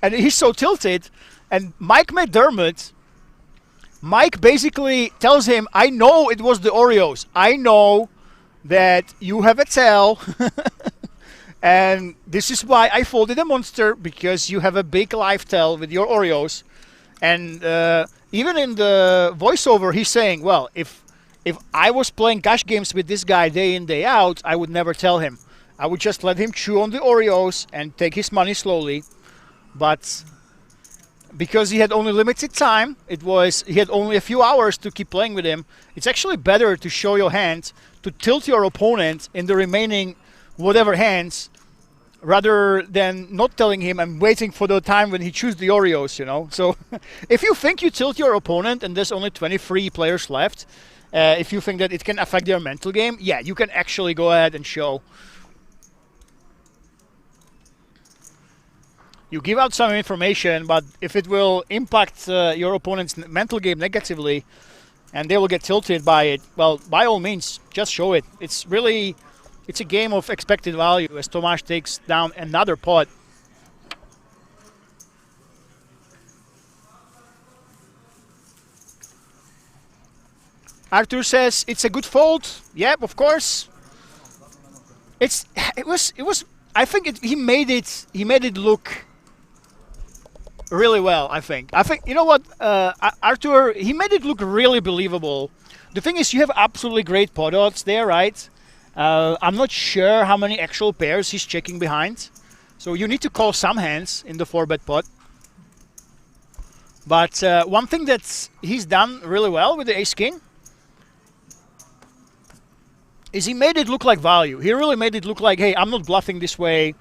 and he's so tilted. And Mike basically tells him, I know it was the Oreos. I know that you have a tail, and this is why I folded a monster, because you have a big life tail with your Oreos. And even in the voiceover, he's saying, well, if I was playing cash games with this guy day in, day out, I would never tell him. I would just let him chew on the Oreos and take his money slowly. But because he had only limited time, he had only a few hours to keep playing with him, it's actually better to show your hand, to tilt your opponent in the remaining whatever hands, rather than not telling him and waiting for the time when he chews the Oreos, you know. So if you think you tilt your opponent and there's only 23 players left, if you think that it can affect their mental game, yeah, you can actually go ahead and show. You give out some information, but if it will impact your opponent's mental game negatively and they will get tilted by it, well, by all means, just show it. It's a game of expected value as Tomáš takes down another pot. Arthur says it's a good fold. Yep, of course. It was. I think he made it look really well. I think you know what, Arthur. He made it look really believable. The thing is, you have absolutely great pot odds there, right? I'm not sure how many actual pairs he's checking behind, so you need to call some hands in the 4-bet pot. But one thing that he's done really well with the ace-king is he made it look like value. He really made it look like, hey, I'm not bluffing this way.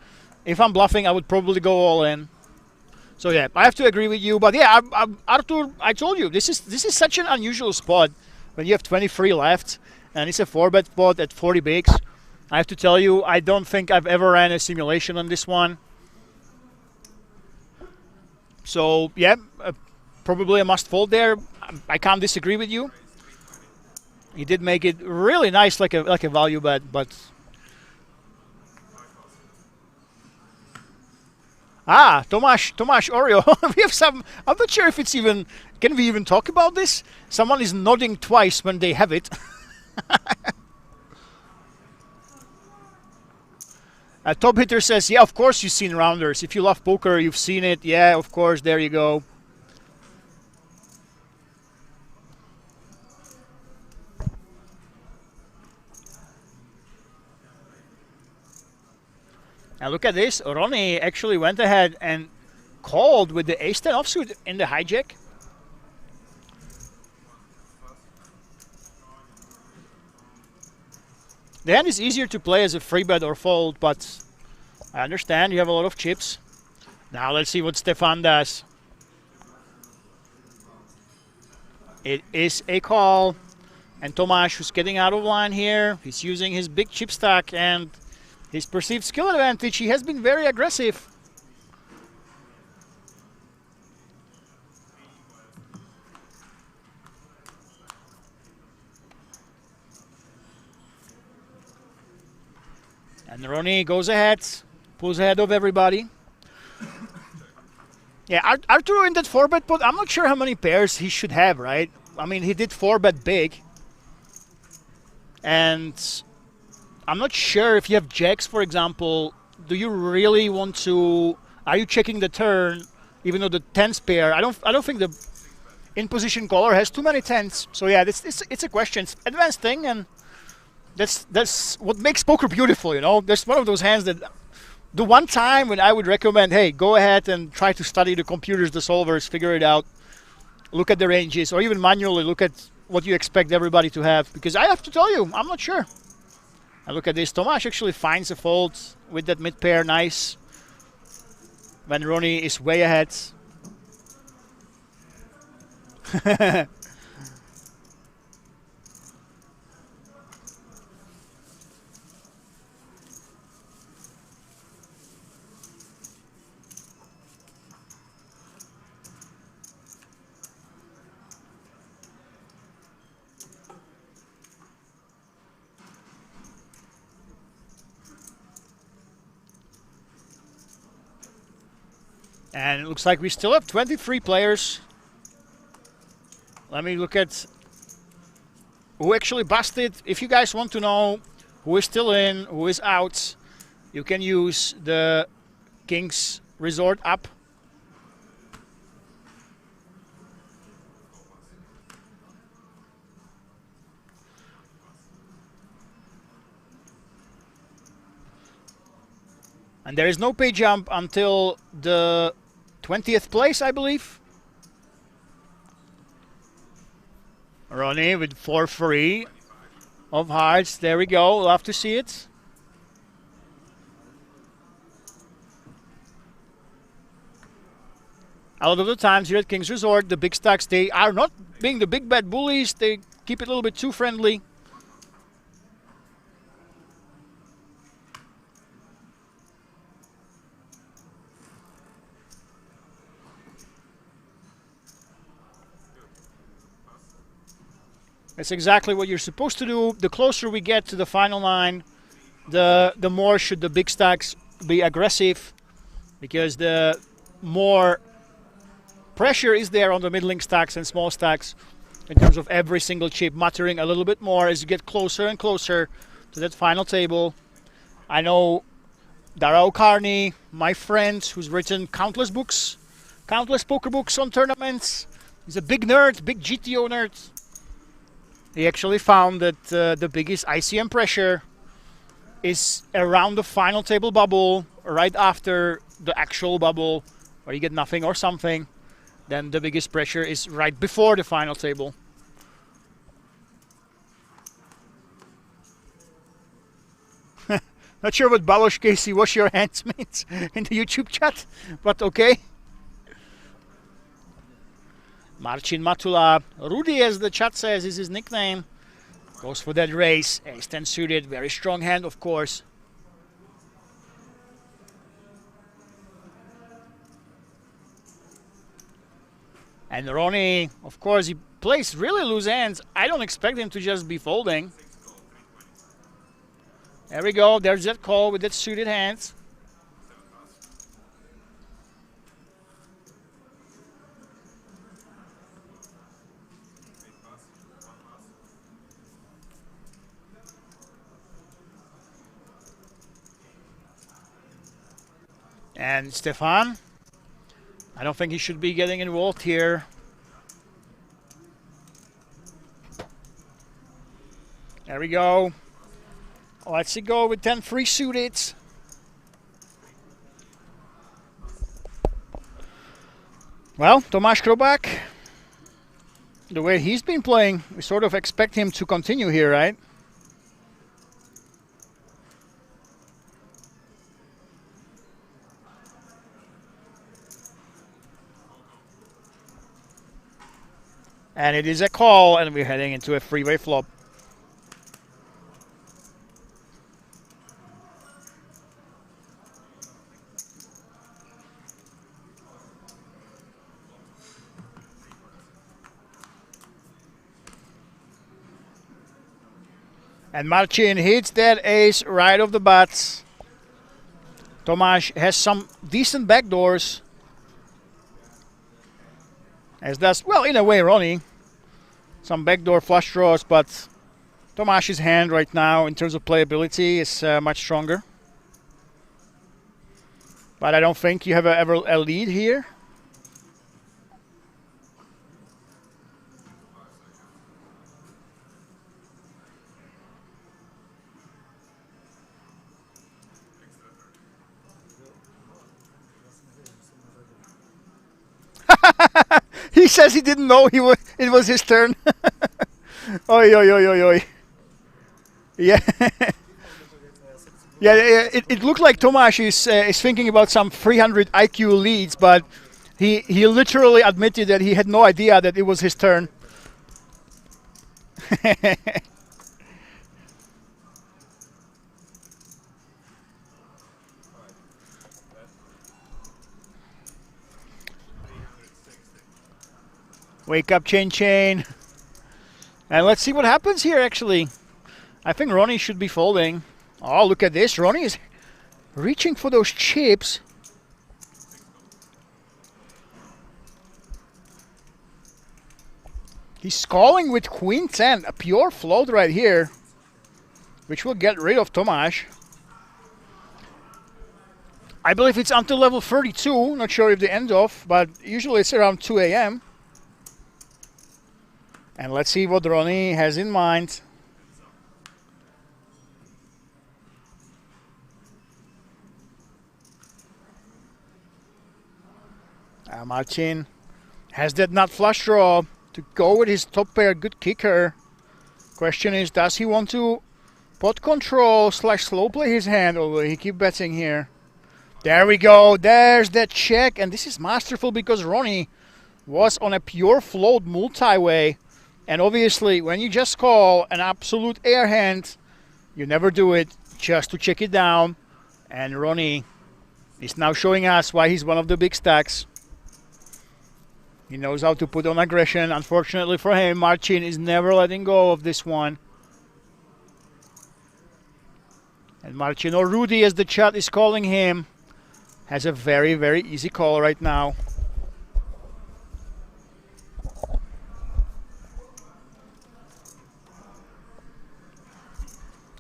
If I'm bluffing, I would probably go all in. So yeah, I have to agree with you. But yeah, Arthur, I told you, this is such an unusual spot when you have 23 left, and it's a 4-bet spot at 40 bigs. I have to tell you, I don't think I've ever ran a simulation on this one. So yeah, probably a must fold there. I can't disagree with you. He did make it really nice, like a value bet, but Tomáš Oreo. We have some. I'm not sure if it's even. Can we even talk about this? Someone is nodding twice when they have it. Top Hitter says, yeah, of course you've seen Rounders. If you love poker, you've seen it. Yeah, of course. There you go. Now look at this. Ronnie actually went ahead and called with the ace-10 offsuit in the hijack. The hand is easier to play as a free bet or fold, but I understand you have a lot of chips. Now let's see what Stefan does. It is a call, and Tomáš, who's getting out of line here, he's using his big chip stack and his perceived skill advantage. He has been very aggressive. And Ronnie goes ahead, pulls ahead of everybody. Yeah, Arturo in that 4-bet pot, I'm not sure how many pairs he should have, right? I mean, he did 4-bet big. And I'm not sure if you have jacks, for example, do you really want to... Are you checking the turn, even though the 10s pair... I don't think the in-position caller has too many 10s. So yeah, it's a question. It's an advanced thing, and that's what makes poker beautiful, you know? There's one of those hands that... The one time when I would recommend, hey, go ahead and try to study the computers, the solvers, figure it out, look at the ranges, or even manually look at what you expect everybody to have. Because I have to tell you, I'm not sure. And look at this. Tomáš actually finds a fold with that mid pair. Nice. When Ronnie is way ahead. And it looks like we still have 23 players. Let me look at who actually busted. If you guys want to know who is still in, who is out, you can use the King's Resort app. And there is no pay jump until the 20th place, I believe. Ronnie with 4-3 of hearts. There we go. Love to see it. A lot of the times here at King's Resort, the big stacks, they are not being the big bad bullies. They keep it a little bit too friendly. That's exactly what you're supposed to do. The closer we get to the final 9, the more should the big stacks be aggressive, because the more pressure is there on the middling stacks and small stacks in terms of every single chip mattering a little bit more as you get closer and closer to that final table. I know Darragh Carney, my friend, who's written countless books, countless poker books on tournaments. He's a big nerd, big GTO nerd. He actually found that the biggest ICM pressure is around the final table bubble, right after the actual bubble, where you get nothing or something. Then the biggest pressure is right before the final table. Not sure what Balosh Casey wash your hands means in the YouTube chat, but okay. Marcin Matula, Rudy as the chat says is his nickname, goes for that race. Ace-10 suited, very strong hand of course. And Ronnie, of course, he plays really loose hands. I don't expect him to just be folding. There we go, there's that call with that suited hands. And Stefan, I don't think he should be getting involved here. There we go. Let's go with 10-3 suited. Well, Tomáš Krobák, the way he's been playing, we sort of expect him to continue here, right? And it is a call, and we're heading into a freeway flop. And Marcin hits that ace right off the bat. Tomáš has some decent backdoors. As does, well, in a way, Ronnie. Some backdoor flush draws, but Tomáš's hand right now, in terms of playability, is much stronger. But I don't think you have ever a lead here. He says he didn't know it was his turn. Oi, oi, oi, oi, oi. Yeah. Yeah, it looked like Tomáš is thinking about some 300 IQ leads, but he literally admitted that he had no idea that it was his turn. Wake up, Chain Chain. And let's see what happens here, actually. I think Ronnie should be folding. Oh, look at this. Ronnie is reaching for those chips. He's calling with Queen 10. A pure float right here, which will get rid of Tomáš. I believe it's until level 32. Not sure if they end off, but usually it's around 2 a.m. And let's see what Ronnie has in mind. Marcin has that nut flush draw to go with his top pair. Good kicker. Question is, does he want to pot control / slow play his hand, or will he keep betting here? There we go. There's that check. And this is masterful because Ronnie was on a pure float multi-way. And obviously, when you just call an absolute air hand, you never do it just to check it down. And Ronnie is now showing us why he's one of the big stacks. He knows how to put on aggression. Unfortunately for him, Marcin is never letting go of this one. And Marcin, or Rudy as the chat is calling him, has a very, very easy call right now.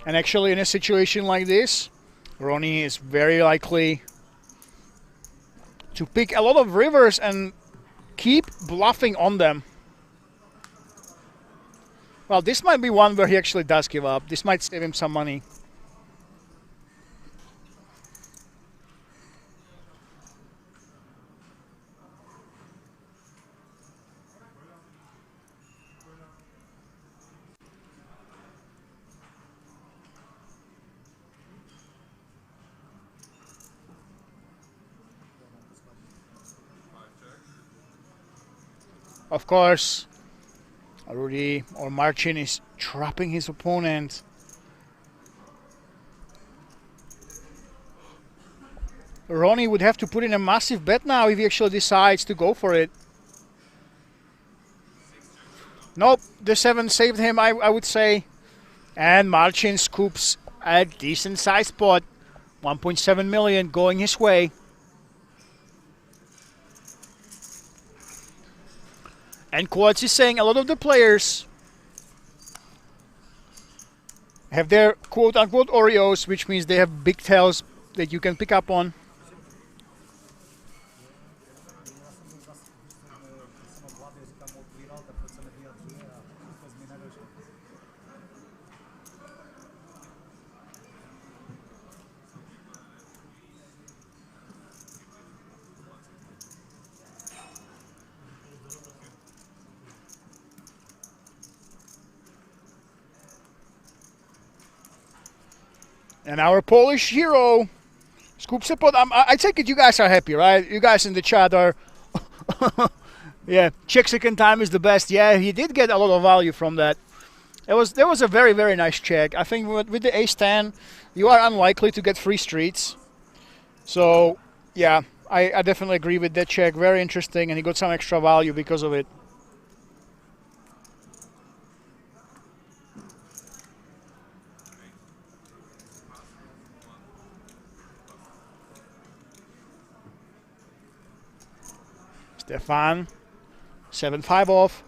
And actually, in a situation like this, Ronnie is very likely to pick a lot of rivers and keep bluffing on them. Well, this might be one where he actually does give up. This might save him some money. Of course, Rudy or Marcin is trapping his opponent. Ronnie would have to put in a massive bet now if he actually decides to go for it. Nope, the 7 saved him, I would say. And Marcin scoops a decent sized pot. 1.7 million going his way. And Quartz is saying a lot of the players have their quote-unquote Oreos, which means they have big tails that you can pick up on. And our Polish hero scoops a pot. I take it you guys are happy, right? You guys in the chat are Yeah, check second time is the best. Yeah, he did get a lot of value from that. There was a very, very nice check. I think with the ace-10, you are unlikely to get free streets. So, yeah, I definitely agree with that check. Very interesting, and he got some extra value because of it. Stefan, 7-5 off.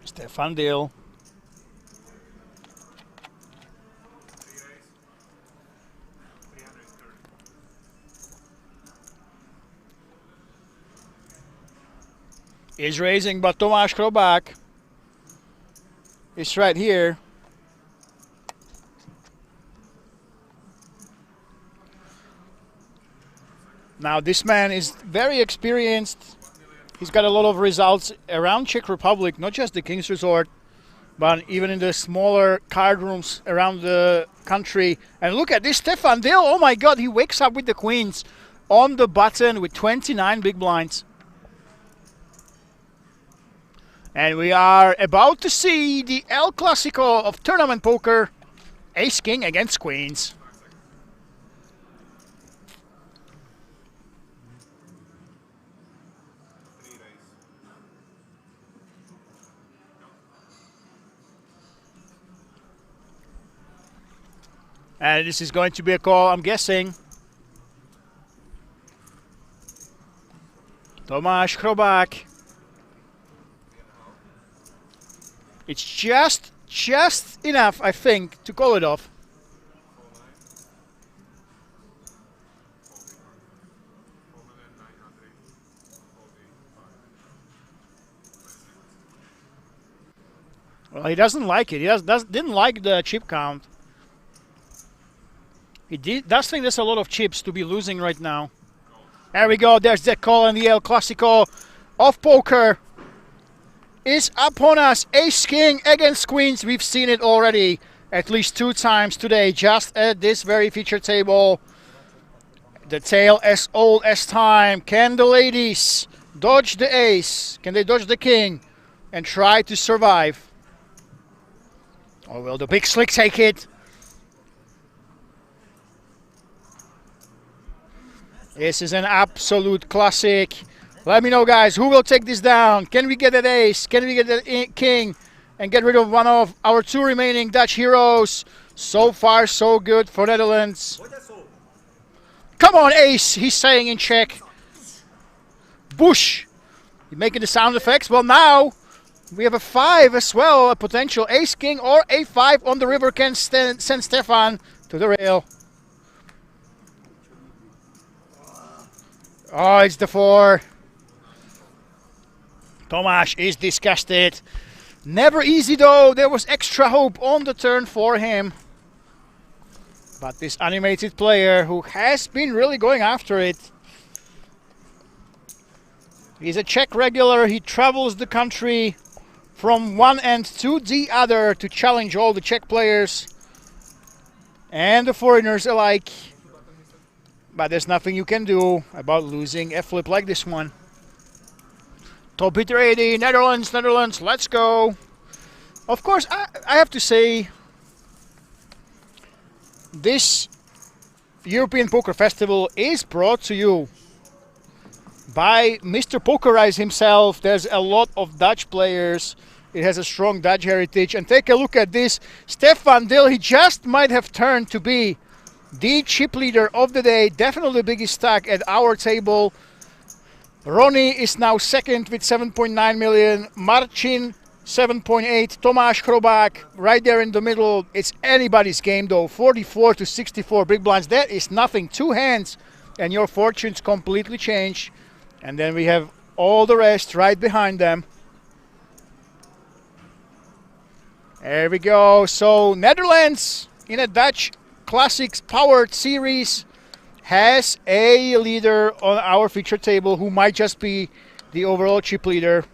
Stefan deal. Is raising, but Tomáš Krobák is right here. Now this man is very experienced. He's got a lot of results around Czech Republic, not just the King's Resort, but even in the smaller card rooms around the country. And look at this Stefan Dill. Oh my God, he wakes up with the queens on the button with 29 big blinds. And we are about to see the El Clasico of tournament poker. Ace King against queens. And this is going to be a call, I'm guessing. Tomáš Krobák. It's just enough, I think, to call it off. Well, he doesn't like it. He didn't like the chip count. He does think there's a lot of chips to be losing right now. There we go. There's that call, and the El Clasico of poker is upon us. Ace King against queens. We've seen it already at least 2 times today, just at this very featured table. The tale as old as time. Can the ladies dodge the ace? Can they dodge the king and try to survive? Or will the big slick take it? This is an absolute classic. Let me know, guys, who will take this down? Can we get that ace? Can we get that king? And get rid of one of our 2 remaining Dutch heroes. So far, so good for Netherlands. Come on, ace, he's saying in Czech. Bush. You're making the sound effects. Well, now we have a 5 as well. A potential ace, king, or a 5 on the river can send Stefan to the rail. Oh, it's the 4. Tomáš is disgusted. Never easy though. There was extra hope on the turn for him. But this animated player who has been really going after it. He's a Czech regular. He travels the country from one end to the other to challenge all the Czech players and the foreigners alike. But there's nothing you can do about losing a flip like this one. Top hitter 80, Netherlands, let's go. Of course, I have to say, this European Poker Festival is brought to you by Mr. Pokerize himself. There's a lot of Dutch players. It has a strong Dutch heritage. And take a look at this. Stefan Dill, he just might have turned to be the chip leader of the day. Definitely the biggest stack at our table. Ronnie is now second with 7.9 million. Marcin, 7.8. Tomáš Krobák right there in the middle. It's anybody's game though. 44 to 64 big blinds. That is nothing. 2 hands and your fortunes completely change. And then we have all the rest right behind them. There we go. So Netherlands in a Dutch Classics powered series has a leader on our feature table who might just be the overall chip leader.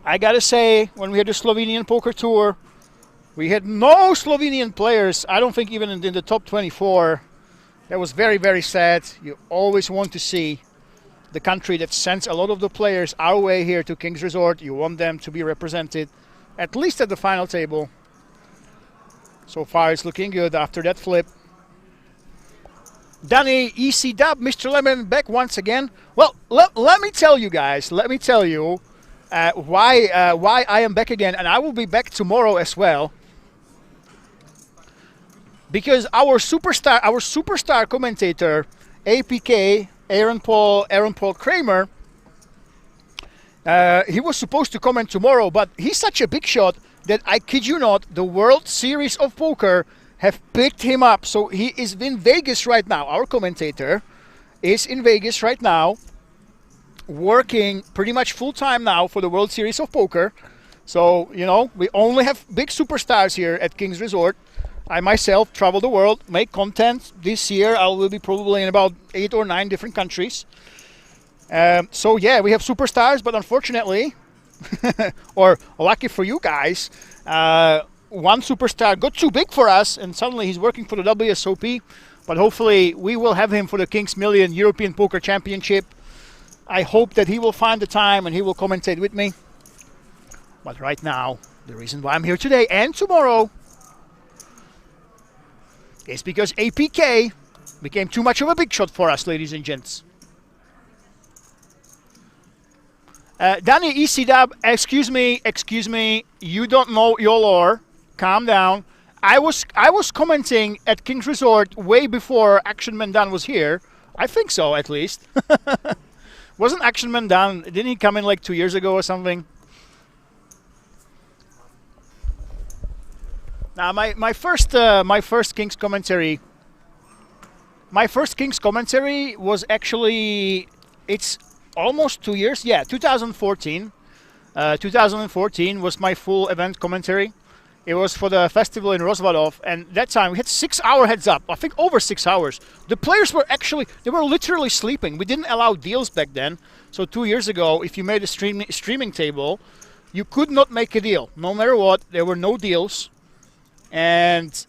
I gotta say, when we had the Slovenian Poker Tour, we had no Slovenian players. I don't think even in the top 24. That was very, very sad. You always want to see the country that sends a lot of the players our way here to King's Resort. You want them to be represented, at least at the final table. So far, it's looking good after that flip. Danny, EC Dub, Mr. Lemon back once again. Well, let me tell you guys, let me tell you why I am back again, and I will be back tomorrow as well. Because our superstar commentator, APK, Aaron Paul Kramer, he was supposed to comment tomorrow, but he's such a big shot that I kid you not, the World Series of Poker have picked him up. So he is in Vegas right now. Our commentator is in Vegas right now, working pretty much full-time now for the World Series of Poker. So, you know, we only have big superstars here at King's Resort. I myself travel the world, make content. This year I will be probably in about 8 or 9 different countries. So yeah, we have superstars, but unfortunately, or lucky for you guys, one superstar got too big for us, and suddenly he's working for the WSOP. But hopefully we will have him for the King's Million European Poker Championship. I hope that he will find the time and he will commentate with me. But right now, the reason why I'm here today and tomorrow is because APK became too much of a big shot for us, ladies and gents. Danny ECW, excuse me, you don't know your lore. Calm down. I was commenting at King's Resort way before Action Man Dan was here. I think so, at least. Wasn't Action Man Dan, didn't he come in like 2 years ago or something? Now my first King's commentary was actually, it's almost 2 years. Yeah, 2014. 2014 was my full event commentary. It was for the festival in Rozvadov, and that time we had 6 hour heads up. I think over 6 hours. The players were actually, they were literally sleeping. We didn't allow deals back then. So 2 years ago, if you made a streaming table, you could not make a deal. No matter what, there were no deals. And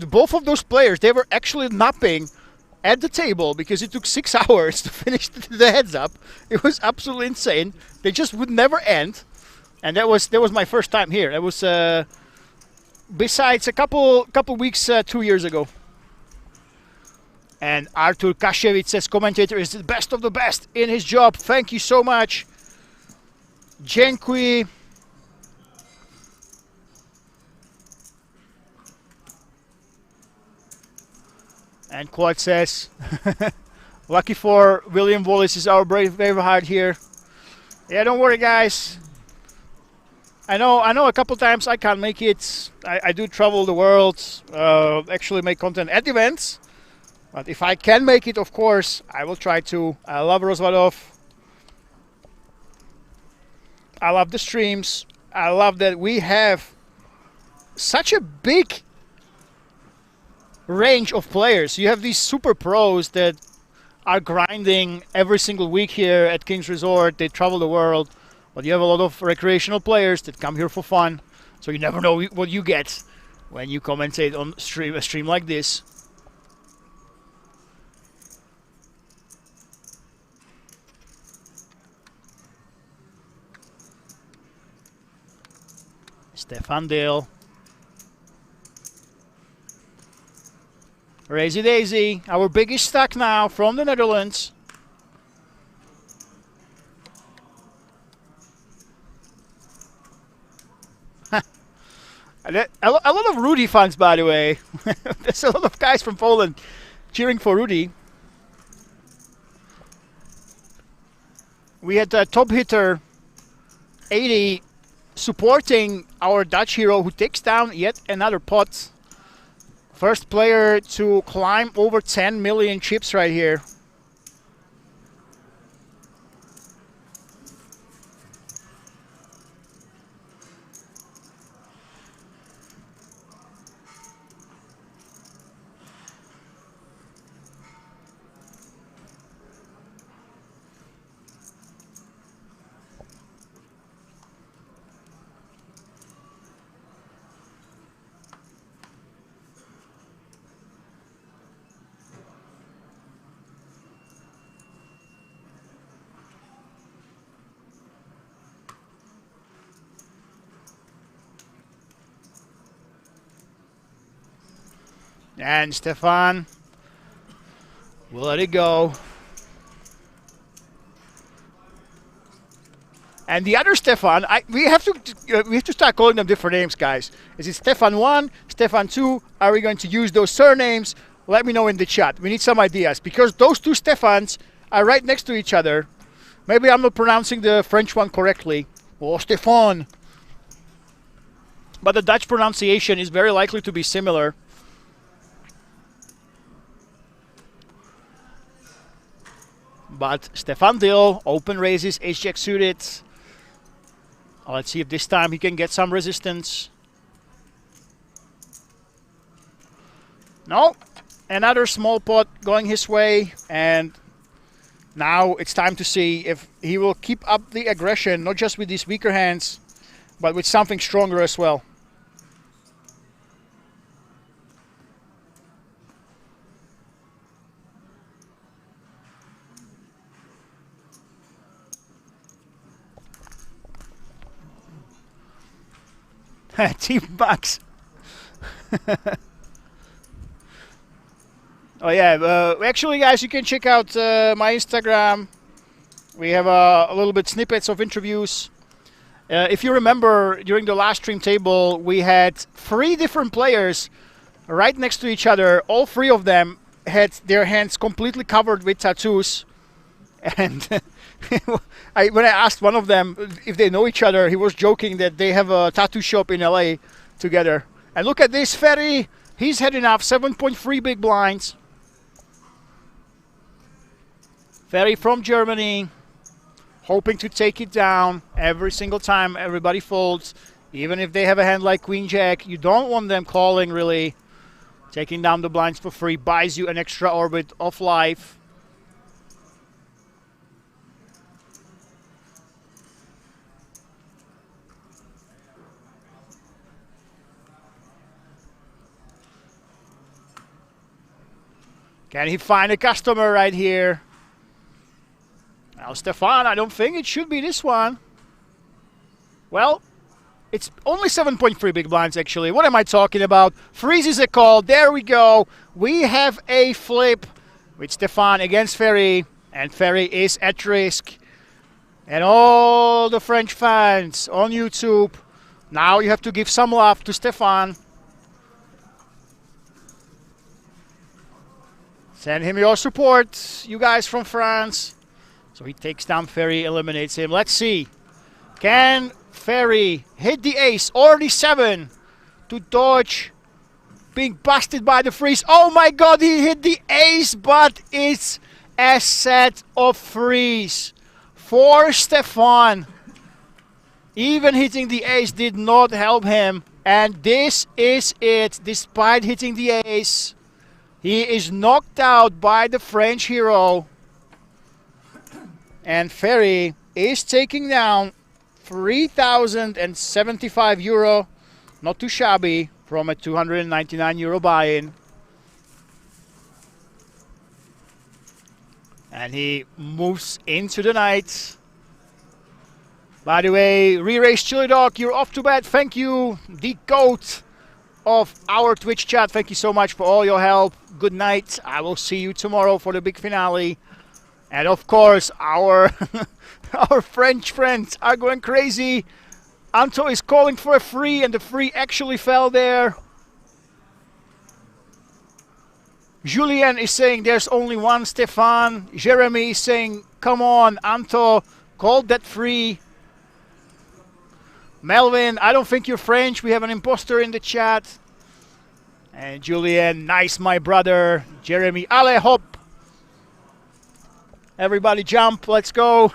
both of those players, they were actually napping at the table because it took 6 hours to finish the heads up. It was absolutely insane. They just would never end. And that was my first time here. It was besides a couple weeks 2 years ago. And Artur Kashevich says commentator is the best of the best in his job. Thank you so much. Dziękuję. And Quad says, lucky for William Wallace is our brave heart here. Yeah, don't worry, guys. I know a couple times I can't make it. I do travel the world, actually make content at events. But if I can make it, of course, I will try to. I love Rozvadov. I love the streams. I love that we have such a big range of players. You have these super pros that are grinding every single week here at King's Resort. They travel the world. But you have a lot of recreational players that come here for fun. So you never know what you get when you commentate on a stream like this. Stefan Dale. Razy Daisy, our biggest stack now from the Netherlands. A lot of Rudy fans, by the way. There's a lot of guys from Poland cheering for Rudy. We had top hitter 80 supporting our Dutch hero who takes down yet another pot. First player to climb over 10 million chips right here. And Stefan will let it go. And the other Stefan, we have to start calling them different names, guys. Is it Stefan 1, Stefan 2? Are we going to use those surnames? Let me know in the chat. We need some ideas because those two Stefans are right next to each other. Maybe I'm not pronouncing the French one correctly. Oh, Stefan. But the Dutch pronunciation is very likely to be similar. But Stefan Dill, open raises, ace-jack suited. Let's see if this time he can get some resistance. No, another small pot going his way, and now it's time to see if he will keep up the aggression, not just with these weaker hands, but with something stronger as well. Team Max. Oh yeah, actually guys, you can check out my Instagram. We have a little bit snippets of interviews. If you remember, during the last stream table, we had 3 different players right next to each other. All 3 of them had their hands completely covered with tattoos. And when I asked one of them if they know each other, he was joking that they have a tattoo shop in LA together. And look at this, Ferry. He's had enough, 7.3 big blinds. Ferry from Germany, hoping to take it down every single time everybody folds. Even if they have a hand like Queen Jack, you don't want them calling, really. Taking down the blinds for free buys you an extra orbit of life. Can he find a customer right here? Now, Stefan, I don't think it should be this one. Well, it's only 7.3 big blinds, actually. What am I talking about? Freezes a call. There we go. We have a flip with Stefan against Ferry. And Ferry is at risk. And all the French fans on YouTube, now you have to give some love to Stefan. Send him your support, you guys from France. So he takes down Ferry, eliminates him. Let's see. Can Ferry hit the ace or the 7 to dodge being busted by the freeze? Oh my god, he hit the ace, but it's a set of freeze for Stefan. Even hitting the ace did not help him. And this is it. Despite hitting the ace, he is knocked out by the French hero. And Ferry is taking down 3,075 euro. Not too shabby from a 299 euro buy-in. And he moves into the night. By the way, re-race Chili Dog, you're off to bed. Thank you, the goat of our Twitch chat. Thank you so much for all your help. Good night. I will see you tomorrow for the big finale. And of course, our our French friends are going crazy. Anto is calling for a free, and the free actually fell there. Julien is saying there's only one Stefan. Jeremy is saying, come on, Anto, call that free. Melvin, I don't think you're French. We have an imposter in the chat. And Julien, nice, my brother. Jeremy, allez, hop. Everybody jump, let's go.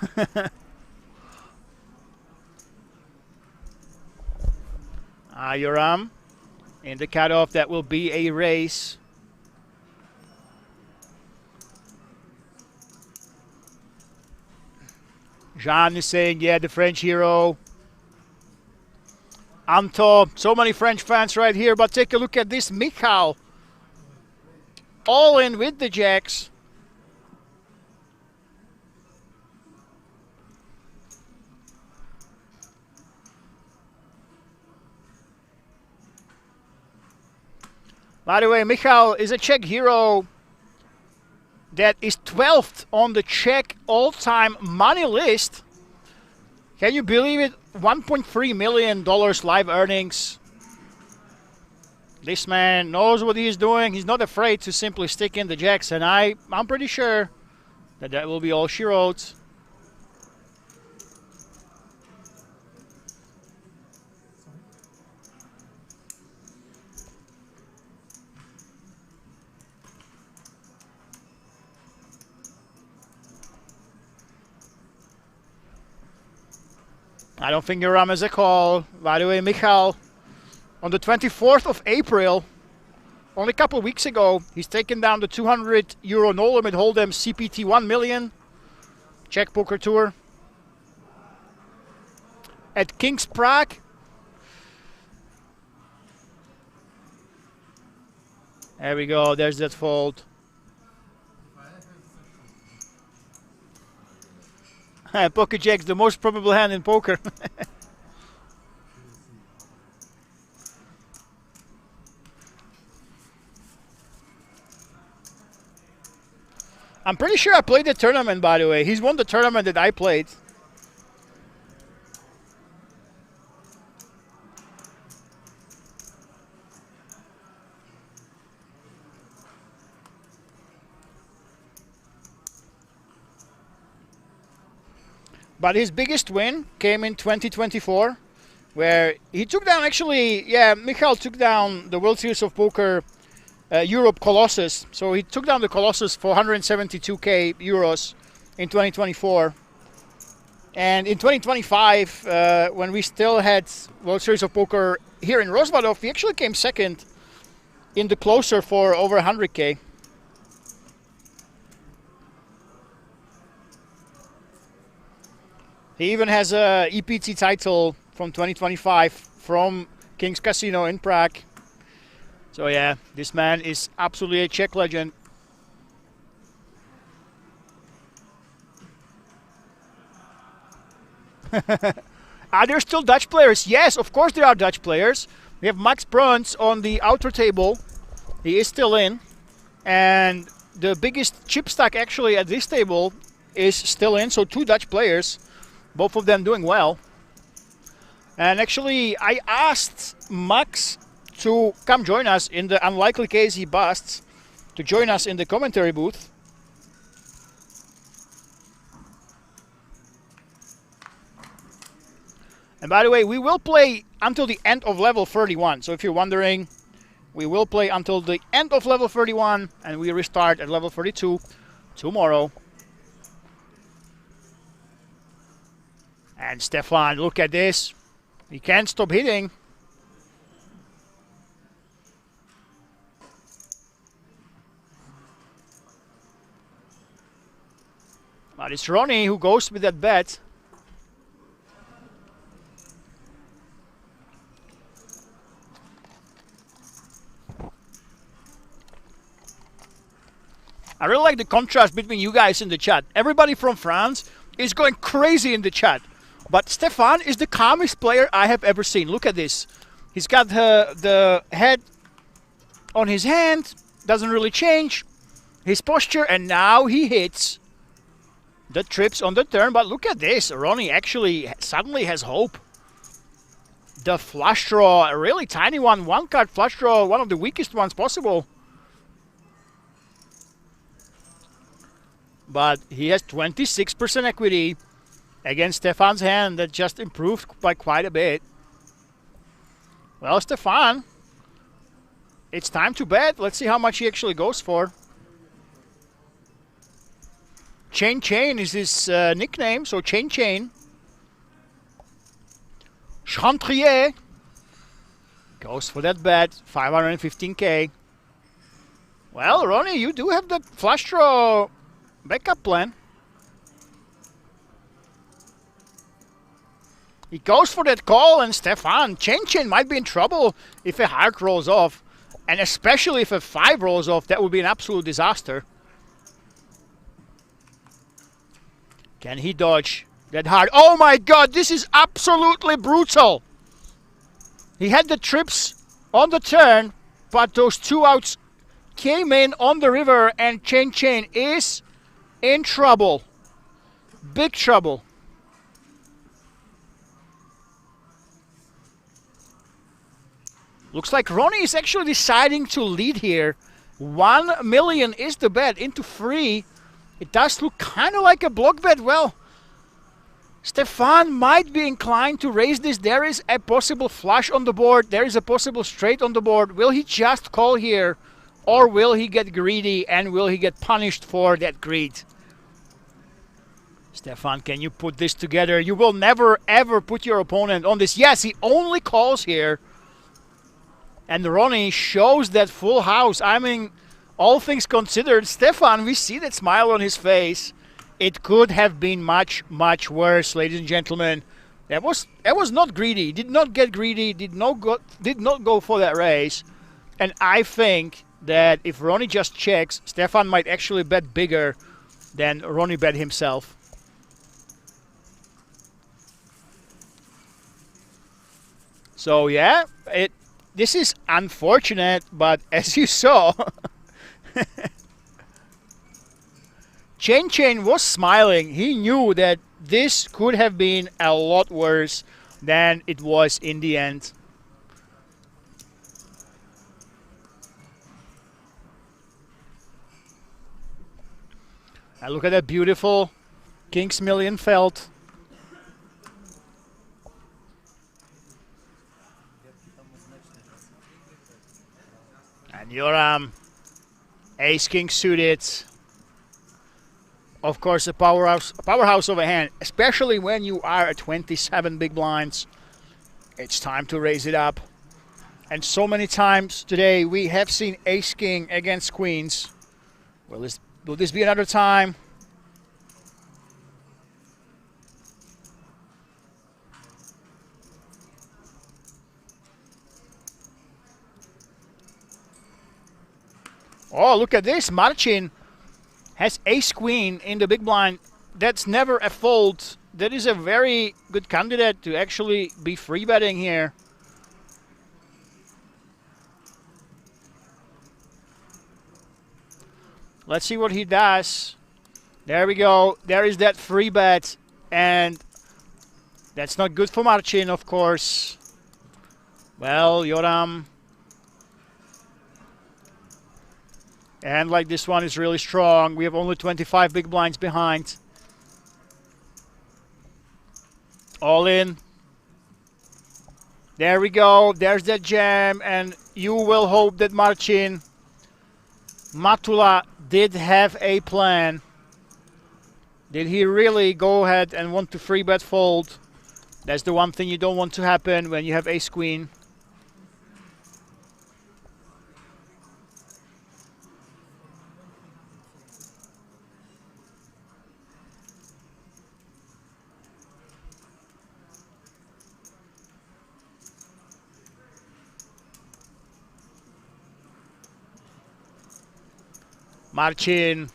Yoram, in the cutoff, that will be a race. Jean is saying, yeah, the French hero. Anto, so many French fans right here, but take a look at this Michal. All in with the jacks. By the way, Michal is a Czech hero that is 12th on the Czech all-time money list. Can you believe it? $1.3 million live earnings. This man knows what he's doing. He's not afraid to simply stick in the jacks, and I'm pretty sure that that will be all she wrote. I don't think your ram is a call. By the way, Michal, on the 24th of April, only a couple of weeks ago, he's taken down the 200 euro no limit hold'em CPT 1 million Czech Poker Tour at King's Prague. There we go. There's that fold. Pocket Jack's the most probable hand in poker. I'm pretty sure I played the tournament, by the way. He's won the tournament that I played. But his biggest win came in 2024, where he took down, actually, yeah, Michal took down the World Series of Poker Europe Colossus. So he took down the Colossus for 172k euros in 2024. And in 2025, when we still had World Series of Poker here in Rozvadov, he actually came second in the closer for over 100k. He even has a EPT title from 2025 from King's Casino in Prague. So yeah, this man is absolutely a Czech legend. Are there still Dutch players? Yes, of course there are Dutch players. We have Max Bruns on the outer table. He is still in. And the biggest chip stack actually at this table is still in. So 2 Dutch players. Both of them doing well. And actually, I asked Max to come join us in the unlikely case he busts, to join us in the commentary booth. And by the way, we will play until the end of level 31. So if you're wondering, we will play until the end of level 31, and we restart at level 32 tomorrow. And Stefan, look at this. He can't stop hitting. But it's Ronnie who goes with that bet. I really like the contrast between you guys in the chat. Everybody from France is going crazy in the chat. But Stefan is the calmest player I have ever seen. Look at this. He's got the head on his hand. Doesn't really change his posture. And now he hits the trips on the turn. But look at this. Ronnie actually suddenly has hope. The flush draw, a really tiny one. One card flush draw, one of the weakest ones possible. But he has 26% equity against Stefan's hand that just improved by quite a bit. Well, Stefan, it's time to bet. Let's see how much he actually goes for. Chain is his nickname, so Chain. Chantrier goes for that bet, 515k. Well, Ronnie, you do have the flush draw backup plan. He goes for that call, and Stefan, Chain might be in trouble if a heart rolls off. And especially if a 5 rolls off, that would be an absolute disaster. Can he dodge that heart? Oh my god, this is absolutely brutal. He had the trips on the turn, but those 2 outs came in on the river, and Chen Chen is in trouble. Big trouble. Looks like Ronnie is actually deciding to lead here. 1 million is the bet into 3. It does look kind of like a block bet. Well, Stefan might be inclined to raise this. There is a possible flush on the board. There is a possible straight on the board. Will he just call here, or will he get greedy and will he get punished for that greed? Stefan, can you put this together? You will never ever put your opponent on this. Yes, he only calls here. And Ronnie shows that full house. I mean, all things considered, Stefan, we see that smile on his face. It could have been much, much worse, ladies and gentlemen. That was not greedy. Did not get greedy. Did not go for that raise. And I think that if Ronnie just checks, Stefan might actually bet bigger than Ronnie bet himself. So yeah, this is unfortunate, but as you saw, Chen Chen was smiling. He knew that this could have been a lot worse than it was in the end. And look at that beautiful King's Million felt. And your ace king suited. Of course, a powerhouse of a hand, especially when you are at 27 big blinds. It's time to raise it up. And so many times today we have seen ace king against queens. Will this be another time? Oh, look at this. Marcin has ace-queen in the big blind. That's never a fold. That is a very good candidate to actually be free betting here. Let's see what he does. There we go. There is that free bet. And that's not good for Marcin, of course. Well, Joram. And like this one is really strong. We have only 25 big blinds behind. All in. There we go. There's that jam. And you will hope that Marcin Matula did have a plan. Did he really go ahead and want to free bet fold? That's the one thing you don't want to happen when you have ace queen. Marcin.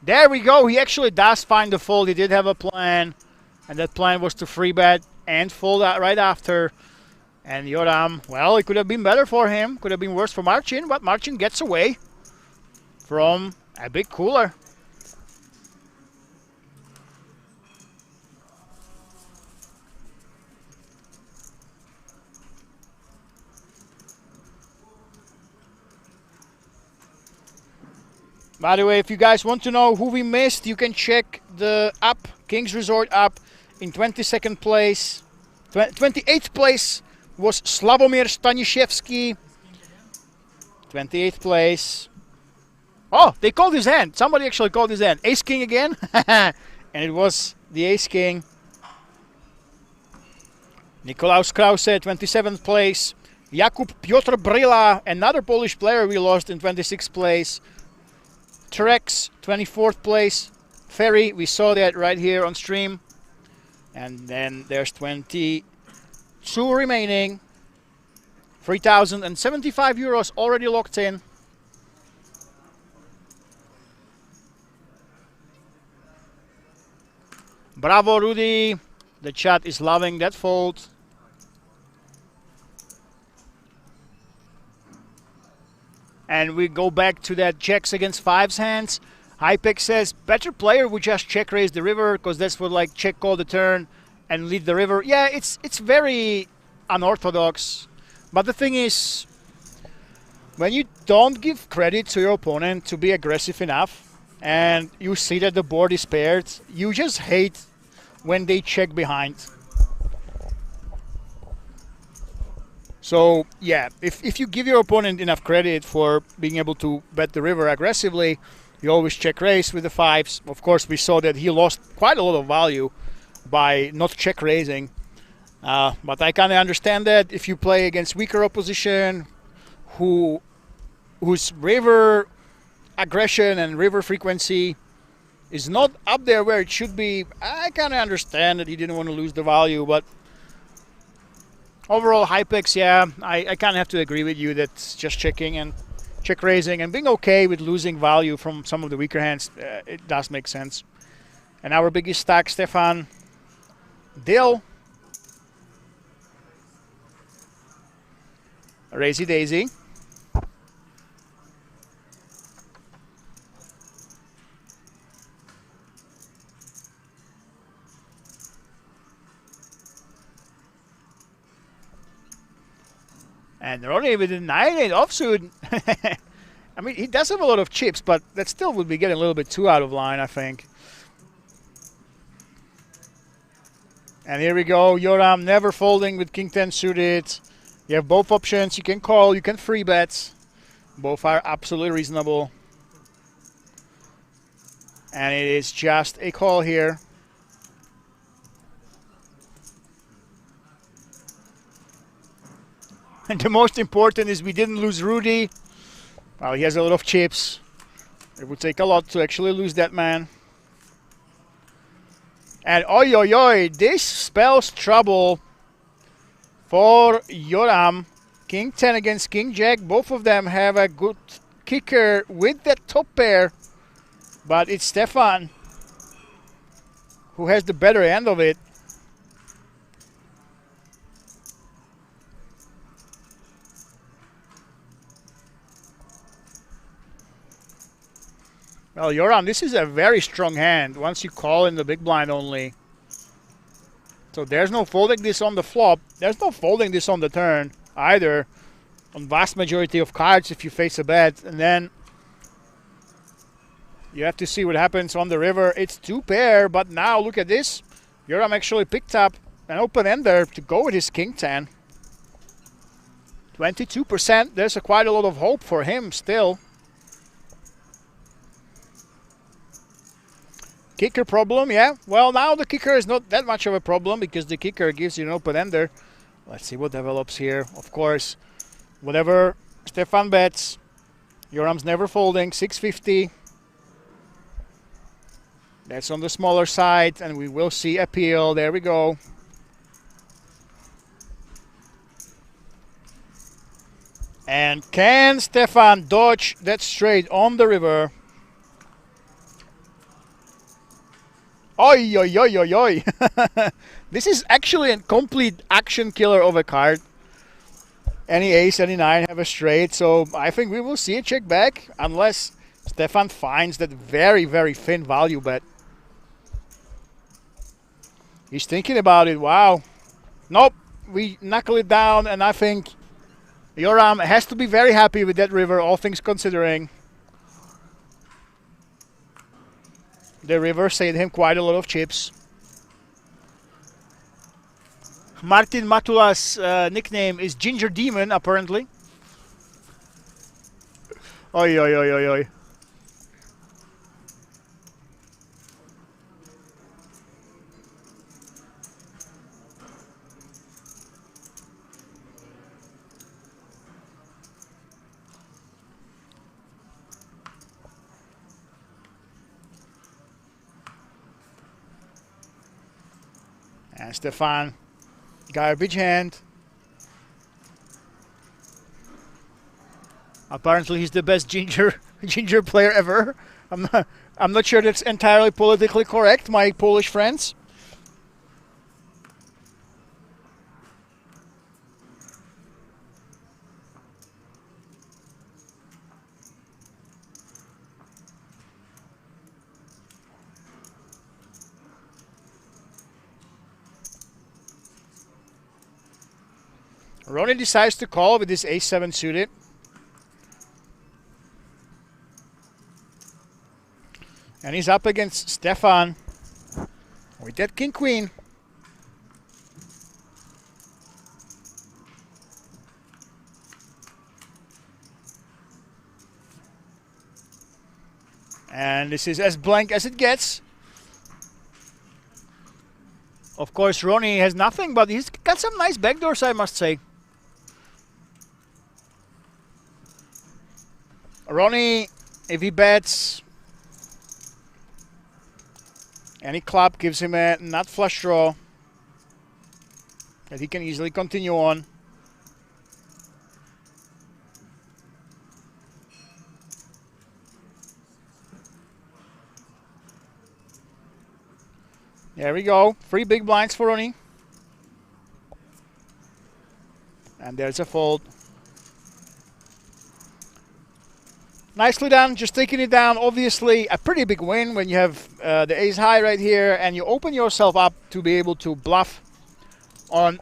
There we go. He actually does find the fold. He did have a plan. And that plan was to free bet and fold out right after. And Joram, well, it could have been better for him. Could have been worse for Marcin. But Marcin gets away from a big cooler. By the way, if you guys want to know who we missed, you can check the app, King's Resort app, in 22nd place. 28th place was Slavomir Staniszewski. 28th place. Oh, they called his hand. Somebody actually called his hand. Ace King again. And it was the Ace King. Nikolaus Krause, 27th place. Jakub Piotr Bryla, another Polish player we lost in 26th place. Trex, 24th place. Ferry, we saw that right here on stream. And then there's 22 remaining. 3,075 euros already locked in. Bravo, Rudy. The chat is loving that fold. And we go back to that checks against fives hands. Hypex says, better player would just check raise the river, because that's what like check call the turn and lead the river. Yeah, it's very unorthodox. But the thing is, when you don't give credit to your opponent to be aggressive enough, and you see that the board is paired, you just hate when they check behind. So yeah, if you give your opponent enough credit for being able to bet the river aggressively, you always check raise with the fives. Of course, we saw that he lost quite a lot of value by not check raising. But I kind of understand that if you play against weaker opposition, whose river aggression and river frequency is not up there where it should be, I kind of understand that he didn't want to lose the value. But overall, Hypex, yeah, I kind of have to agree with you that just checking and check raising and being okay with losing value from some of the weaker hands, it does make sense. And our biggest stack, Stefan Dill. Raisy Daisy. And Ronnie with a 9-8 offsuit. I mean, he does have a lot of chips, but that still would be getting a little bit too out of line, I think. And here we go. Yoram never folding with King 10 suited. You have both options. You can call, you can free bet. Both are absolutely reasonable. And it is just a call here. And the most important is we didn't lose Rudy. Well, he has a lot of chips. It would take a lot to actually lose that man. And oi, oi, oi, this spells trouble for Yoram. King 10 against King Jack. Both of them have a good kicker with that top pair. But it's Stefan who has the better end of it. Well, Yoram, this is a very strong hand once you call in the big blind only. So there's no folding this on the flop. There's no folding this on the turn either. On vast majority of cards if you face a bet. And then you have to see what happens on the river. It's two pair, but now look at this. Yoram actually picked up an open ender to go with his King 10. 22%. There's quite a lot of hope for him still. Kicker problem, yeah. Well, now the kicker is not that much of a problem because the kicker gives you an open ender. Let's see what develops here. Of course, whatever Stefan bets, Yoram's never folding. 650. That's on the smaller side, and we will see appeal. There we go. And can Stefan dodge that straight on the river? Oi, oi, oi, oi, oi. This is actually a complete action killer of a card. Any ace, any nine have a straight, so I think we will see a check back unless Stefan finds that very, very thin value bet. He's thinking about it. Wow. Nope. We knuckle it down, and I think Yoram has to be very happy with that river, all things considering. The river saved him quite a lot of chips. Martin Matula's nickname is Ginger Demon, apparently. Oi, oi, oi, oi, oi. And Stefan, garbage hand. Apparently he's the best ginger player ever. I'm not sure that's entirely politically correct, my Polish friends. Ronnie decides to call with his ace-7 suited. And he's up against Stefan with that king-queen. And this is as blank as it gets. Of course, Ronnie has nothing, but he's got some nice backdoors, I must say. Ronnie, if he bets any club, gives him a nut flush draw that he can easily continue on. There we go. 3 big blinds for Ronnie. And there's a fold. Nicely done, just taking it down. Obviously, a pretty big win when you have the ace high right here and you open yourself up to be able to bluff on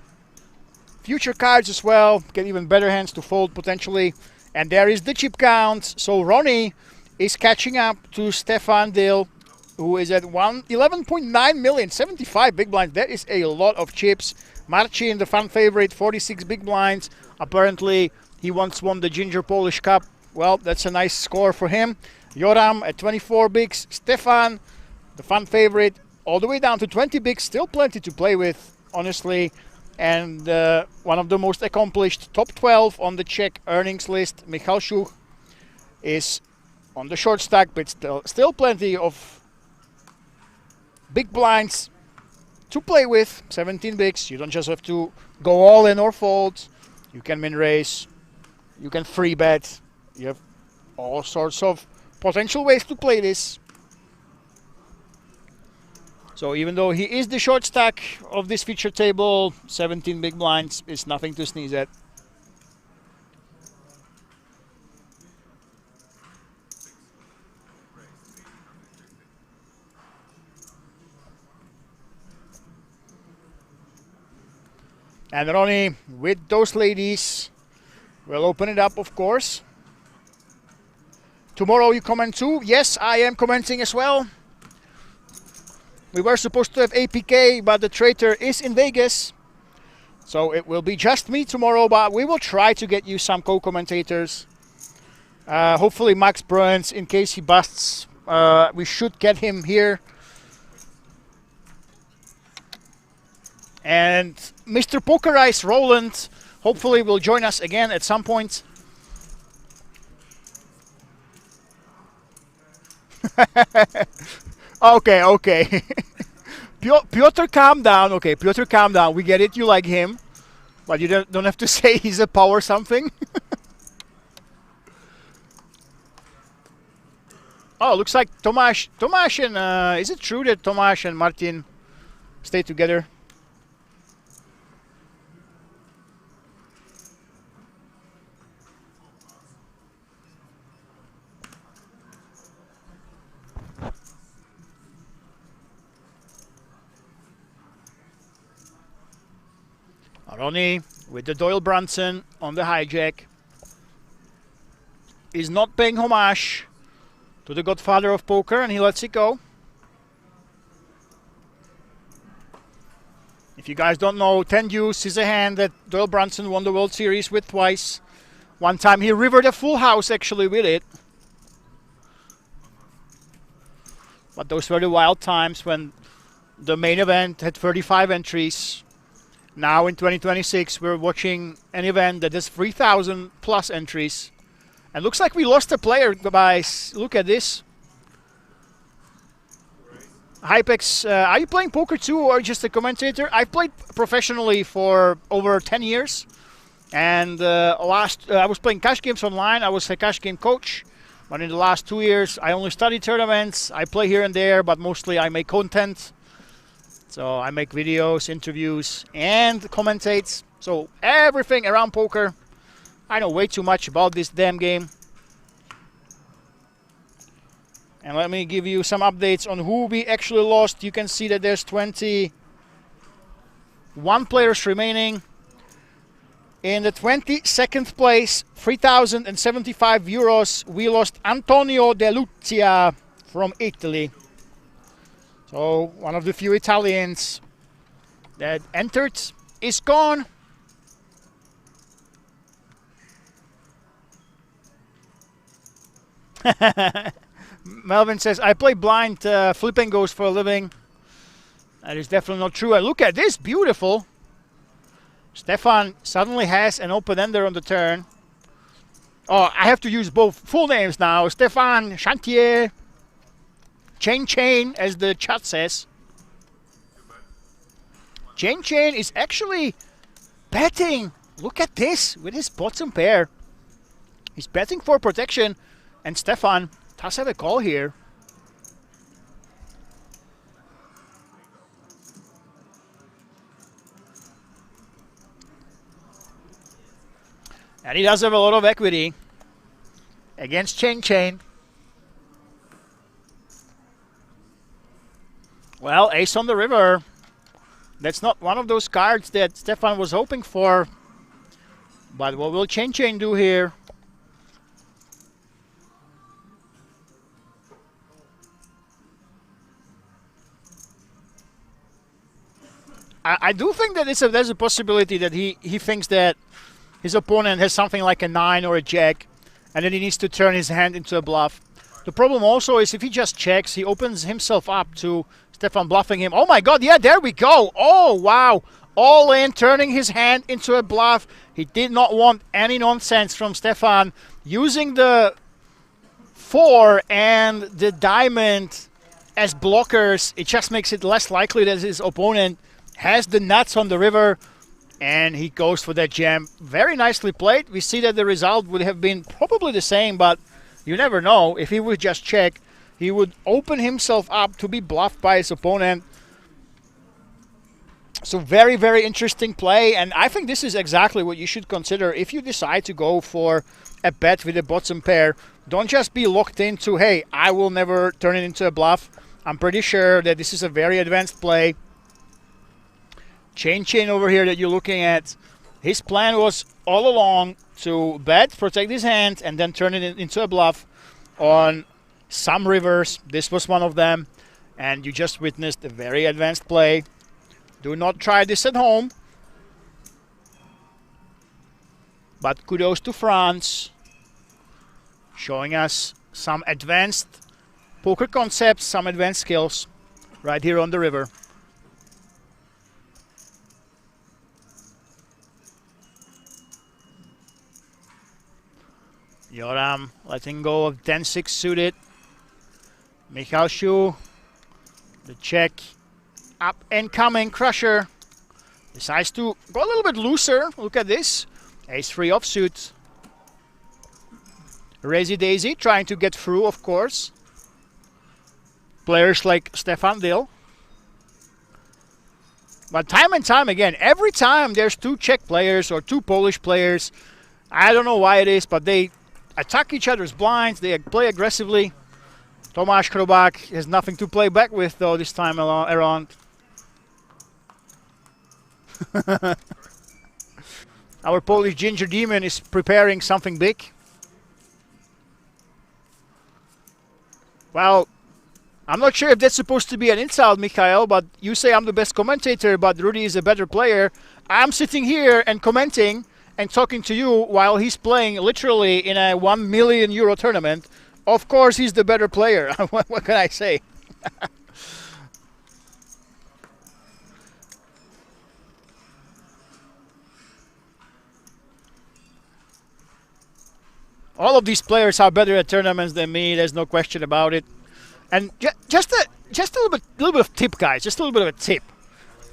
future cards as well. Get even better hands to fold potentially. And there is the chip count. So Ronnie is catching up to Stefan Dill, who is at 11.9 million, 75 big blinds. That is a lot of chips. Marcin, the fan favorite, 46 big blinds. Apparently, he once won the Ginger Polish Cup. Well, that's a nice score for him. Joram at 24 bigs. Stefan, the fan favorite, all the way down to 20 bigs. Still plenty to play with, honestly. And one of the most accomplished top 12 on the Czech earnings list, Michal Schuch, is on the short stack, but still plenty of big blinds to play with. 17 bigs. You don't just have to go all in or fold. You can min raise. You can free bet. You have all sorts of potential ways to play this. So even though he is the short stack of this feature table, 17 big blinds is nothing to sneeze at. And Ronnie, with those ladies, we'll open it up, of course. Tomorrow you comment too? Yes, I am commenting as well. We were supposed to have APK, but the traitor is in Vegas. So it will be just me tomorrow, but we will try to get you some co-commentators. Hopefully Max Bruins, in case he busts, we should get him here. And Mr. Poker Ice Roland hopefully will join us again at some point. Okay. Piotr, calm down. Okay, Piotr, calm down. We get it. You like him. But you don't have to say he's a power something. Oh, looks like Tomáš and... is it true that Tomáš and Martin stay together? Ronnie with the Doyle Brunson on the hijack is not paying homage to the godfather of poker, and he lets it go. If you guys don't know, 10 deuce is a hand that Doyle Brunson won the World Series with twice. One time he rivered a full house actually with it. But those were the wild times when the main event had 35 entries. Now in 2026, we're watching an event that has 3,000 plus entries. And looks like we lost a player, guys. Look at this. Hypex, are you playing poker too or just a commentator? I've played professionally for over 10 years. And I was playing cash games online. I was a cash game coach. But in the last 2 years, I only study tournaments. I play here and there, but mostly I make content. So I make videos, interviews, and commentates. So everything around poker. I know way too much about this damn game. And let me give you some updates on who we actually lost. You can see that there's 21 players remaining In the 22nd place, 3,075 euros, we lost Antonio De Lucia from Italy. So one of the few Italians that entered is gone. Melvin says, I play blind flip and goes for a living. That is definitely not true. And look at this, beautiful. Stefan suddenly has an open ender on the turn. Oh, I have to use both full names now. Stefan Chantier. Chain, as the chat says. Chain is actually betting. Look at this with his bottom pair. He's betting for protection. And Stefan does have a call here. And he does have a lot of equity against Chain. Well, ace on the river. That's not one of those cards that Stefan was hoping for. But what will Chain do here? I do think that there's a possibility that he thinks that his opponent has something like a 9 or a jack, and then he needs to turn his hand into a bluff. The problem also is if he just checks, he opens himself up to Stefan bluffing him. Oh my god, yeah, there we go. Oh, wow. All in, turning his hand into a bluff. He did not want any nonsense from Stefan. Using the 4 and the diamond as blockers, it just makes it less likely that his opponent has the nuts on the river. And he goes for that jam. Very nicely played. We see that the result would have been probably the same, but you never know. If he would just check, he would open himself up to be bluffed by his opponent. So very, very interesting play. And I think this is exactly what you should consider if you decide to go for a bet with a bottom pair. Don't just be locked into, hey, I will never turn it into a bluff. I'm pretty sure that this is a very advanced play. Chain over here that you're looking at, his plan was all along to bet, protect his hand, and then turn it into a bluff on some rivers. This was one of them, and you just witnessed a very advanced play. Do not try this at home. But kudos to France, showing us some advanced poker concepts, some advanced skills right here on the river. Joram letting go of 10-6 suited. Michal Schuh, the check, up and coming, crusher. Decides to go a little bit looser. Look at this. Ace-3 offsuit. Razy Daisy trying to get through, of course. Players like Stefan Dill. But time and time again, every time there's 2 Czech players or 2 Polish players, I don't know why it is, but they attack each other's blinds, they play aggressively. Tomáš Chrobák has nothing to play back with, though, this time around. Our Polish Ginger Demon is preparing something big. Well, I'm not sure if that's supposed to be an insult, Mikhail, but you say I'm the best commentator, but Rudy is a better player. I'm sitting here and commenting and talking to you while he's playing literally in a €1 million tournament. Of course he's the better player. What can I say? All of these players are better at tournaments than me, there's no question about it. And just a little bit of tip, guys, just a little bit of a tip.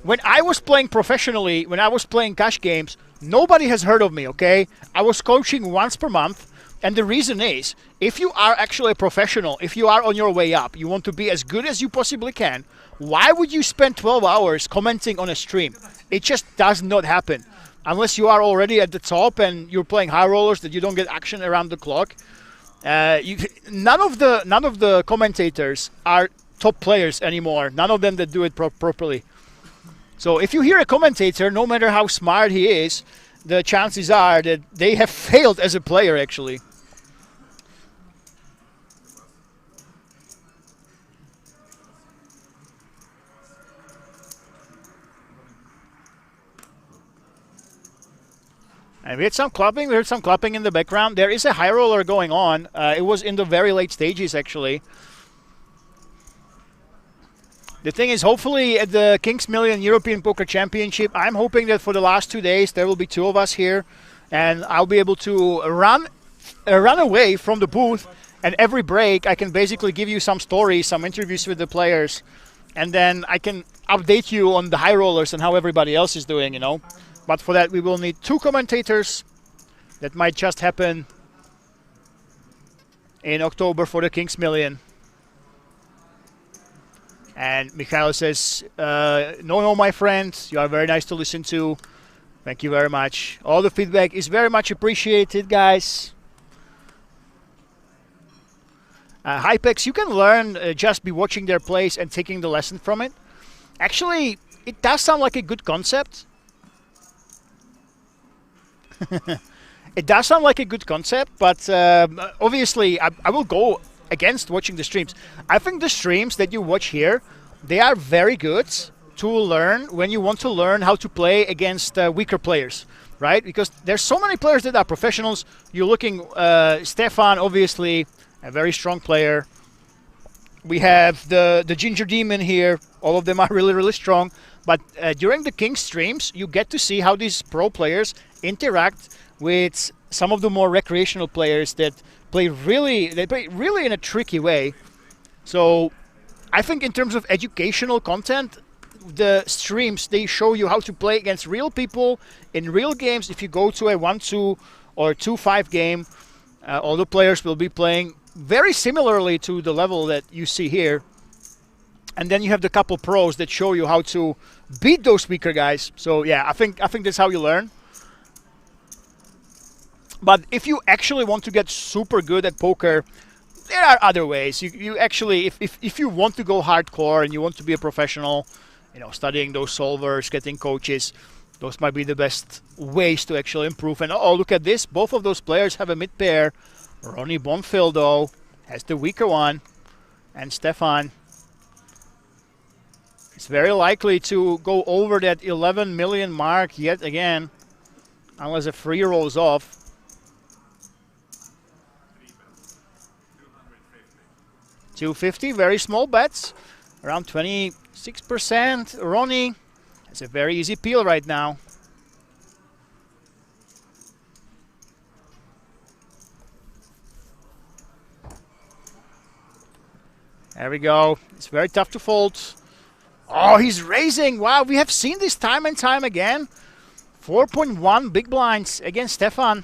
When I was playing professionally, when I was playing cash games, nobody has heard of me, okay? I was coaching once per month, and the reason is, if you are actually a professional, if you are on your way up, you want to be as good as you possibly can, why would you spend 12 hours commenting on a stream? It just does not happen. Unless you are already at the top and you're playing high rollers that you don't get action around the clock. None of the commentators are top players anymore. None of them that do it properly. So if you hear a commentator, no matter how smart he is, the chances are that they have failed as a player, actually. And we had some clapping. We heard some clapping in the background. There is a high roller going on. It was in the very late stages, actually. The thing is, hopefully at the Kings Million European Poker Championship, I'm hoping that for the last 2 days there will be 2 of us here, and I'll be able to run away from the booth. And every break, I can basically give you some stories, some interviews with the players, and then I can update you on the high rollers and how everybody else is doing, you know. But for that, we will need 2 commentators. That might just happen in October for the Kings Million. And Mikhail says, no, my friend, you are very nice to listen to. Thank you very much. All the feedback is very much appreciated, guys. Hypex, you can learn just be watching their plays and taking the lesson from it. Actually, it does sound like a good concept. It does sound like a good concept, but obviously I will go against watching the streams. I think the streams that you watch here, they are very good to learn when you want to learn how to play against weaker players, right? Because there's so many players that are professionals. You're looking, Stefan, obviously, a very strong player. We have the Ginger Demon here. All of them are really, really strong. But during the King streams, you get to see how these pro players interact with some of the more recreational players that play really in a tricky way. So I think in terms of educational content, the streams, they show you how to play against real people in real games. If you go to a 1-2 or 2-5 game, all the players will be playing very similarly to the level that you see here. And then you have the couple pros that show you how to beat those weaker guys. So yeah, I think that's how you learn. But if you actually want to get super good at poker, there are other ways. You actually, if you want to go hardcore and you want to be a professional, you know, studying those solvers, getting coaches, those might be the best ways to actually improve. And oh, look at this. Both of those players have a mid pair. Ronnie Bonfil, though, has the weaker one. And Stefan is very likely to go over that 11 million mark yet again, unless a free rolls off. 250, very small bets, around 26%. Ronnie has a very easy peel right now. There we go. It's very tough to fold. Oh, he's raising. Wow, we have seen this time and time again. 4.1 big blinds against Stefan.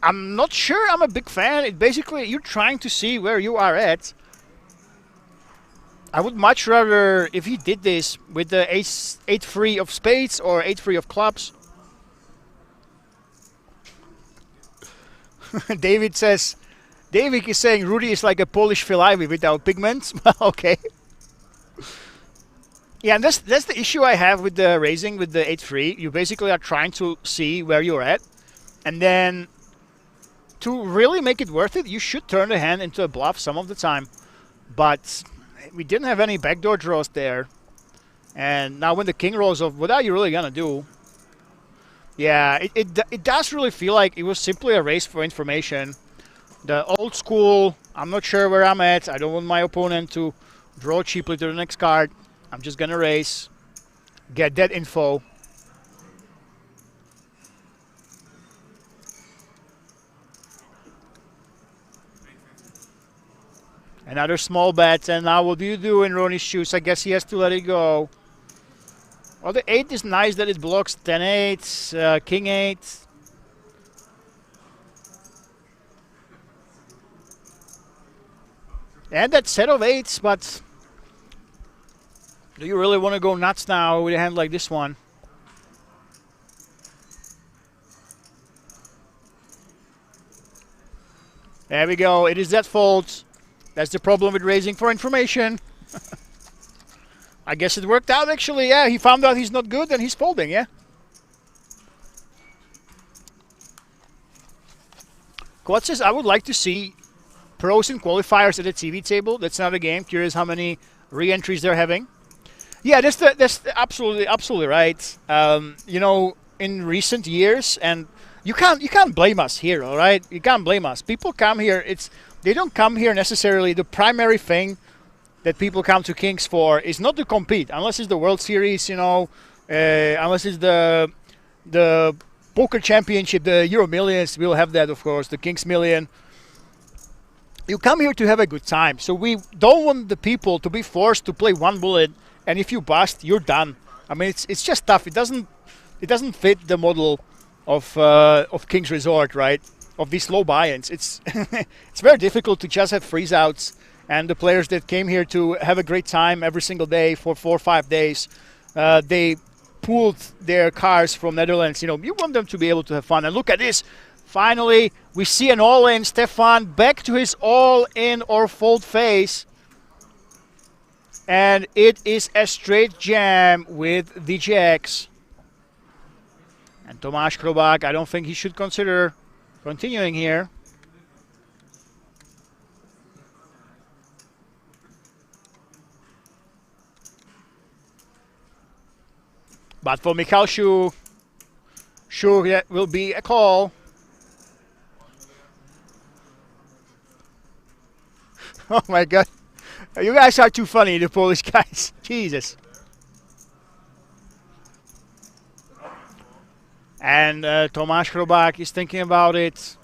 I'm not sure I'm a big fan. It basically, you're trying to see where you are at. I would much rather if he did this with the 8-3 of spades or 8-3 of clubs. David says, David is saying Rudy is like a Polish Phil Ivey without pigments. Okay. Yeah, and that's the issue I have with the raising with the 8-3. You basically are trying to see where you're at. And then to really make it worth it, you should turn the hand into a bluff some of the time. But we didn't have any backdoor draws there. And now when the king rolls off, what are you really going to do? Yeah, it does really feel like it was simply a race for information. The old school, I'm not sure where I'm at. I don't want my opponent to draw cheaply to the next card. I'm just going to race, get that info. Another small bet, and now what do you do in Ronnie's shoes? I guess he has to let it go. Well, the 8 is nice that it blocks 10-8, King 8. And that set of 8s, but do you really want to go nuts now with a hand like this one? There we go. It is that fold. That's the problem with raising for information. I guess it worked out, actually. Yeah, he found out he's not good and he's folding, yeah? Quad says, I would like to see pros and qualifiers at the TV table. That's not a game. Curious how many re-entries they're having. Yeah, that's absolutely right. You know, in recent years, and you can't blame us here, all right? You can't blame us. People come here. They don't come here necessarily. The primary thing that people come to Kings for is not to compete, unless it's the World Series, you know, unless it's the Poker Championship, the Euro Millions. We'll have that, of course, the Kings Million. You come here to have a good time. So we don't want the people to be forced to play one bullet, and if you bust, you're done. I mean, it's just tough. It doesn't fit the model of Kings Resort, right? Of these low buy-ins. It's it's very difficult to just have freeze outs, and the players that came here to have a great time every single day for 4 or 5 days, they pulled their cars from Netherlands. You know, you want them to be able to have fun. And look at this. Finally, we see an all-in. Stefan back to his all-in or fold face. And it is a straight jam with the jacks. And Tomáš Krobák, I don't think he should consider continuing here. But for Michal Šuch, that will be a call. Oh my God. You guys are too funny, the Polish guys. Jesus. And Tomáš Krobák is thinking about it.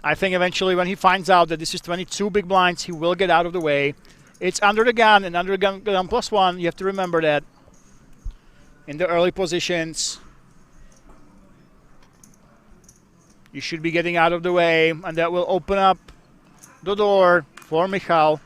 I think eventually when he finds out that this is 22 big blinds, he will get out of the way. It's under the gun, and under the gun +1. You have to remember that. In the early positions, you should be getting out of the way, and that will open up the door for Michal.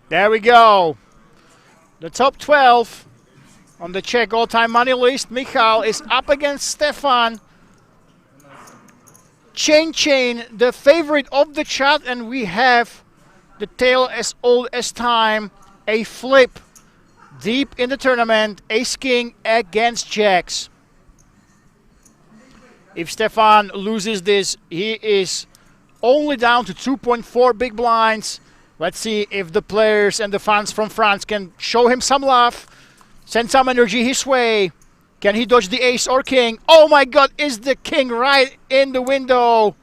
There we go. The top 12 on the Czech all-time money list. Michal is up against Stefan. Chain, the favorite of the chat, and we have the tale as old as time. A flip deep in the tournament. Ace-King against Jacks. If Stefan loses this, he is only down to 2.4 big blinds. Let's see if the players and the fans from France can show him some love, send some energy his way. Can he dodge the ace or king? Oh my God, is the king right in the window?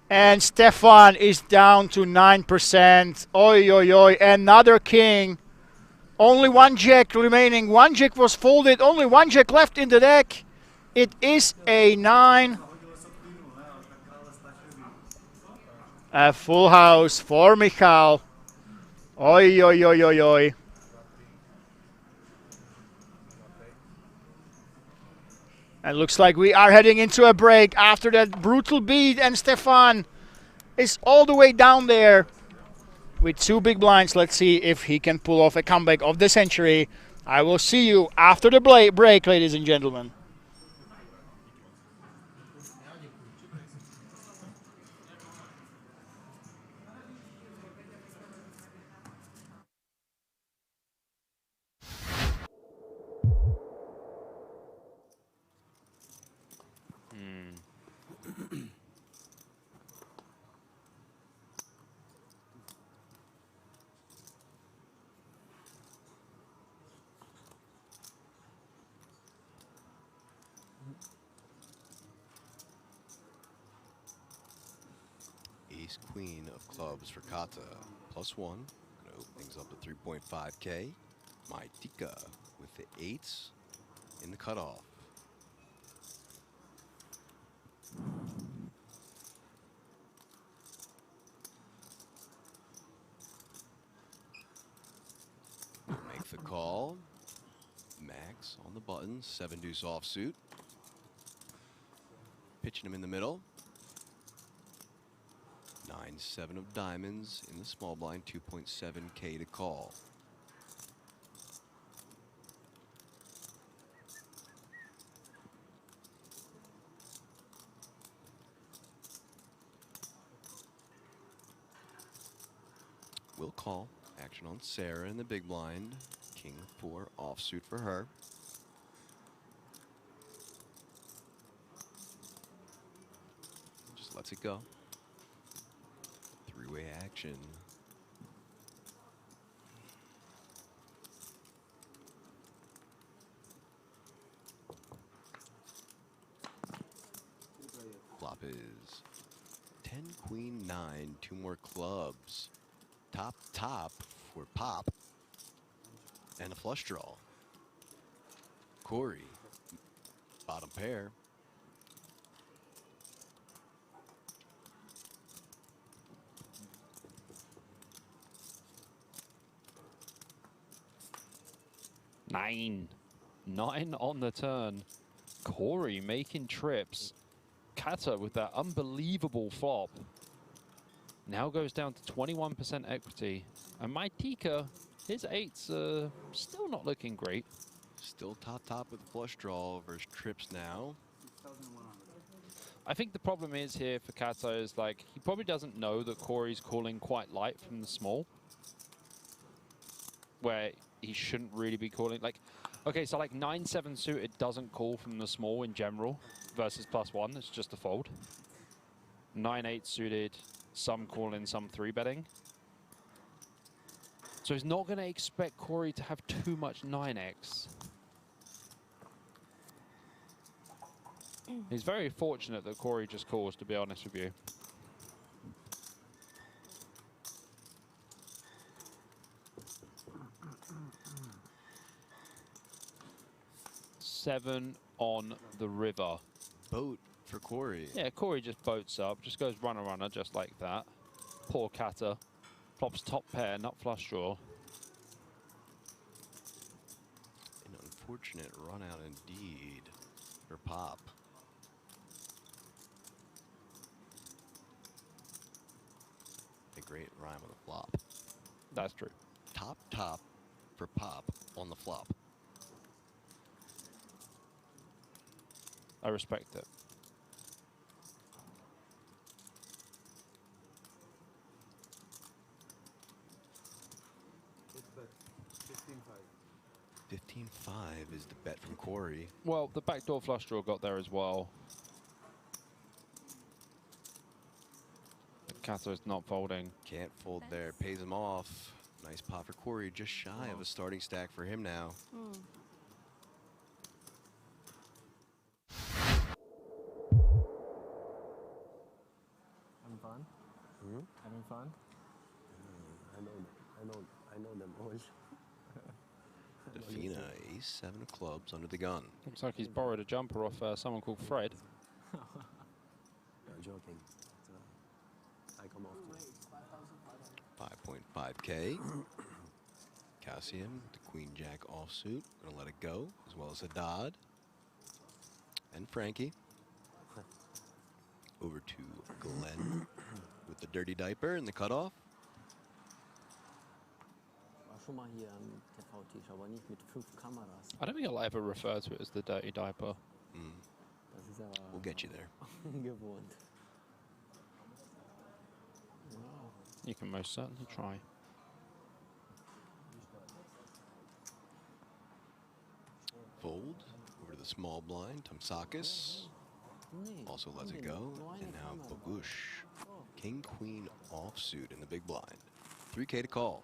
And Stefan is down to 9%. Oi, oi, oi, another king. Only one jack remaining. One jack was folded, only one jack left in the deck. It is a 9. A full house for Michal. Oi, oi, oi, oi, oi. And looks like we are heading into a break after that brutal beat, and Stefan is all the way down there with 2 big blinds. Let's see if he can pull off a comeback of the century. I will see you after the break, ladies and gentlemen. Ace Queen of clubs for Kata, +1. Gonna open things up to 3.5K. Maitika with the 8s in the cutoff. Make the call. Max on the button, 7 deuce offsuit. Pitching him in the middle. 9-7 of diamonds in the small blind, 2.7K to call. will call. Action on Sarah in the big blind. King 4 offsuit for her. Just lets it go. Three-way action. Flop is 10, queen, 9, 2 more clubs. Top for pop. And a flush draw. Corey, bottom pair. Nine on the turn. Corey making trips. Kata with that unbelievable flop. Now goes down to 21% equity. And my Tika, his 8s still not looking great. Still top with flush draw versus trips now. I think the problem is here for Kata is like, he probably doesn't know that Corey's calling quite light from the small. Where he shouldn't really be calling. Like, okay, so like 9-7 suited doesn't call from the small in general versus +1. It's just a fold. 9-8 suited, some calling, some 3-betting. So he's not going to expect Corey to have too much 9x. He's very fortunate that Corey just calls, to be honest with you. Seven on the river. Boat for Corey. Yeah, Corey just boats up, just goes runner, just like that. Poor Kata. Flops top pair, not flush draw. An unfortunate run out indeed for pop. A great rhyme on the flop. That's true. Top for pop on the flop. I respect it. It's bet 15-5. 15-5 is the bet from Corey. Well, the backdoor flush draw got there as well. Kata is not folding. Can't fold there. Pays him off. Nice pot for Corey. Just shy of a starting stack for him now. Having fun? Having fun? I know them all. Defina, ace-7 of clubs under the gun. Looks like he's borrowed a jumper off someone called Fred. I'm joking. I come often. 5.5K. Cassian, the queen-jack offsuit. Gonna let it go, as well as a Dodd. And Frankie. Over to Glenn with the dirty diaper and the cutoff. Schon mal hier am TV-Tisch, aber nicht mit 5 Kameras. I don't think I'll ever refer to it as the dirty diaper. Das ist aber We'll get you there. ungewohnt. You can most certainly try. Fold over to the small blind. Tamsakis also lets it go. And now Bogush. King, queen offsuit in the big blind. 3K to call.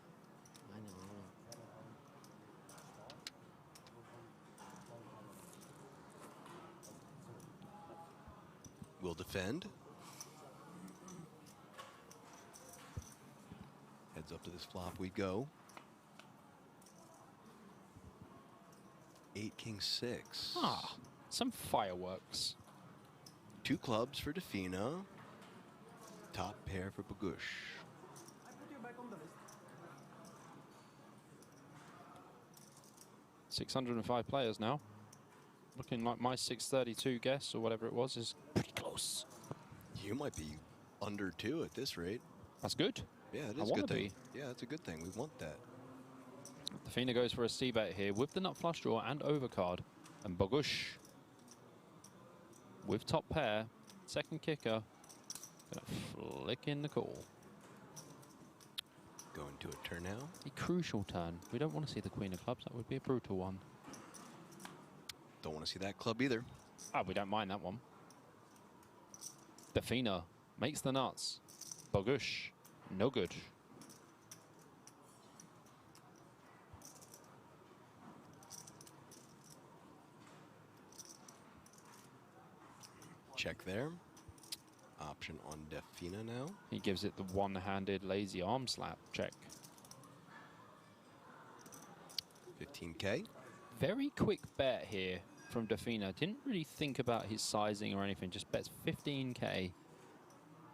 Will defend. Heads up to this flop we go. 8, king, 6. Ah, some fireworks. 2 clubs for Defina. Top pair for Bogush. 605 players now. Looking like my 632 guess or whatever it was is pretty close. You might be under 2 at this rate. That's good. Yeah, it I is a wanna good thing. be. Yeah, that's a good thing. We want that. Defina goes for a C-bet here with the nut flush draw and overcard. And Bogush with top pair, second kicker, gonna flick in the call. going to a turn now. A crucial turn. We don't want to see the queen of clubs. That would be a brutal one. Don't want to see that club either. Ah, we don't mind that one. Defina makes the nuts. Bogusz, no good. Check there. Option on Defina now. He gives it the one-handed lazy arm slap check. 15k. Very quick bet here from Defina. Didn't really think about his sizing or anything. Just bets 15k.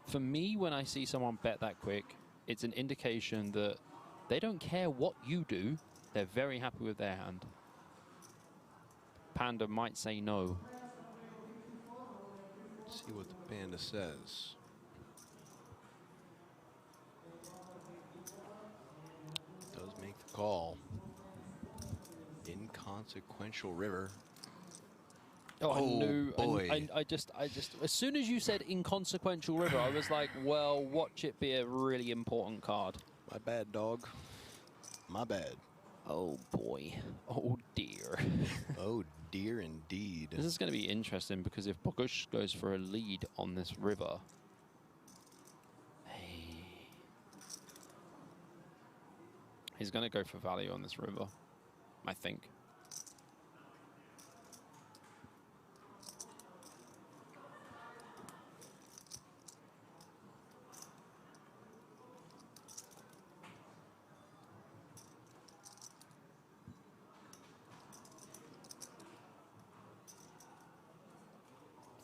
For me, when I see someone bet that quick, it's an indication that they don't care what you do. They're very happy with their hand. Panda might say no. See what the Panda says. Does make the call. Inconsequential river. Oh, I knew. Boy. I just, as soon as you said inconsequential river, I was like, well, watch it be a really important card. My bad, dog. My bad. Oh, boy. Oh, dear. Oh, dear indeed. This is going to be interesting because if Bogusz goes for a lead on this river, he's going to go for value on this river, I think.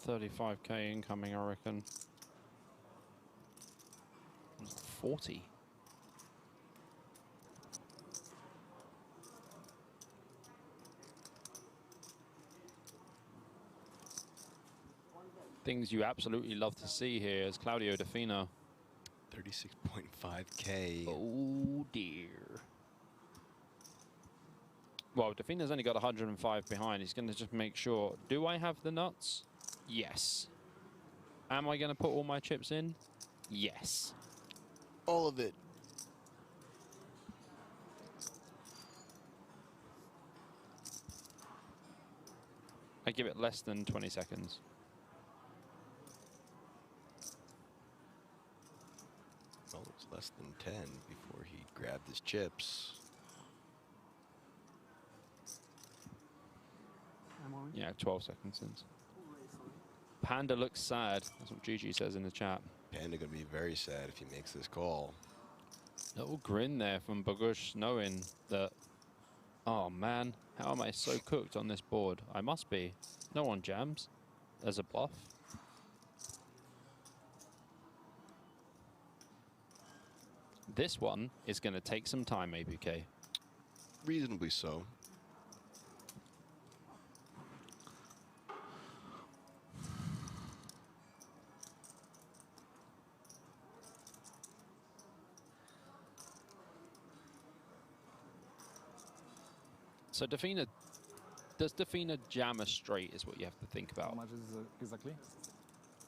$35k incoming, I reckon. 40. Things you absolutely love to see here is Claudio Defina. 36.5k. Oh dear. Well, Defina's only got 105 behind. He's going to just make sure. Do I have the nuts? Yes. Am I going to put all my chips in? Yes. All of it. I give it less than 20 seconds. Well, it's less than 10 before he grabbed his chips. Yeah, 12 seconds since. Panda looks sad. That's what Gigi says in the chat. Panda gonna be very sad if he makes this call. Little grin there from Bogusz, knowing that, oh man, how am I so cooked on this board? I must be. No one jams. There's a bluff. This one is going to take some time, ABK. Reasonably so. So Defina, does Defina jam a straight is what you have to think about. How much is exactly?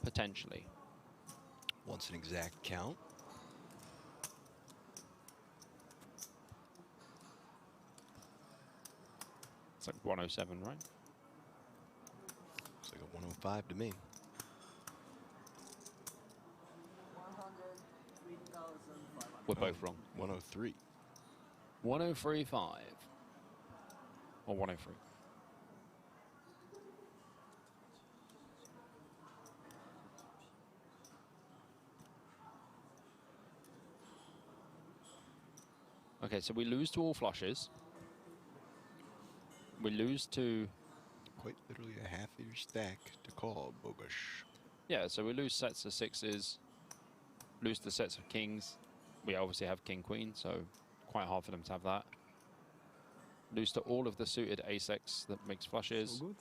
Potentially. Wants an exact count. It's like 107, right? Looks like a 105 to me. 103,500. We're both wrong. 103. 103.5. Or 103. Okay, so we lose to all flushes. We lose to... Quite literally a half of your stack to call, Bogusz. Yeah, so we lose sets of sixes, lose the sets of kings. We obviously have king-queen, so quite hard for them to have that. Lose to all of the suited ace-x that makes flushes. So good.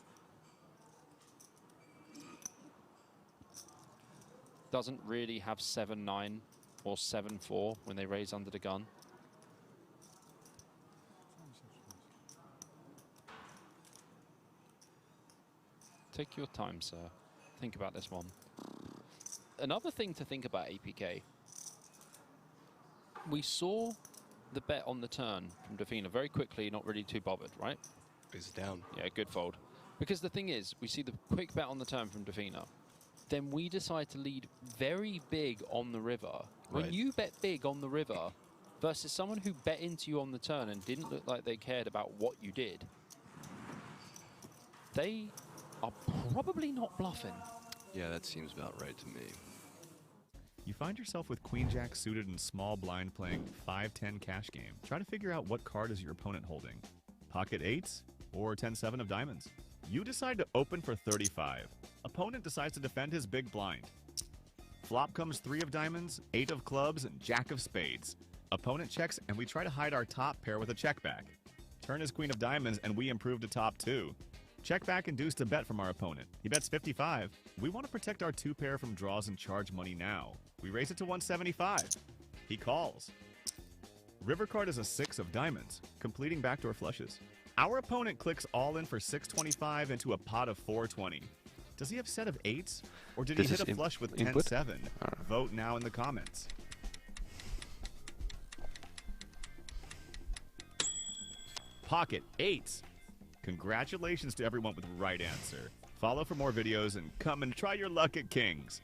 Doesn't really have 7-9 or 7-4 when they raise under the gun. Take your time, sir. Think about this one. Another thing to think about, APK. We saw the bet on the turn from Defina very quickly, not really too bothered, right? He's down. Yeah, good fold. Because the thing is, we see the quick bet on the turn from Defina. Then we decide to lead very big on the river. When Right. you bet big on the river versus someone who bet into you on the turn and didn't look like they cared about what you did, they are probably not bluffing. Yeah, that seems about right to me. You find yourself with Queen Jack suited in small blind playing 5-10 cash game. Try to figure out what card is your opponent holding. Pocket 8s or 10-7 of diamonds. You decide to open for 35. Opponent decides to defend his big blind. Flop comes 3 of diamonds, 8 of clubs, and Jack of spades. Opponent checks and we try to hide our top pair with a check back. Turn is Queen of diamonds and we improve to top 2. Check back induced a bet from our opponent. He bets 55. We want to protect our 2 pair from draws and charge money now. We raise it to 175. He calls. River card is a 6 of diamonds, completing backdoor flushes. Our opponent clicks all in for 625 into a pot of 420. Does he have set of 8s? Or did he hit a flush with 10-7? Vote now in the comments. Pocket 8s. Congratulations to everyone with the right answer. Follow for more videos and come and try your luck at Kings.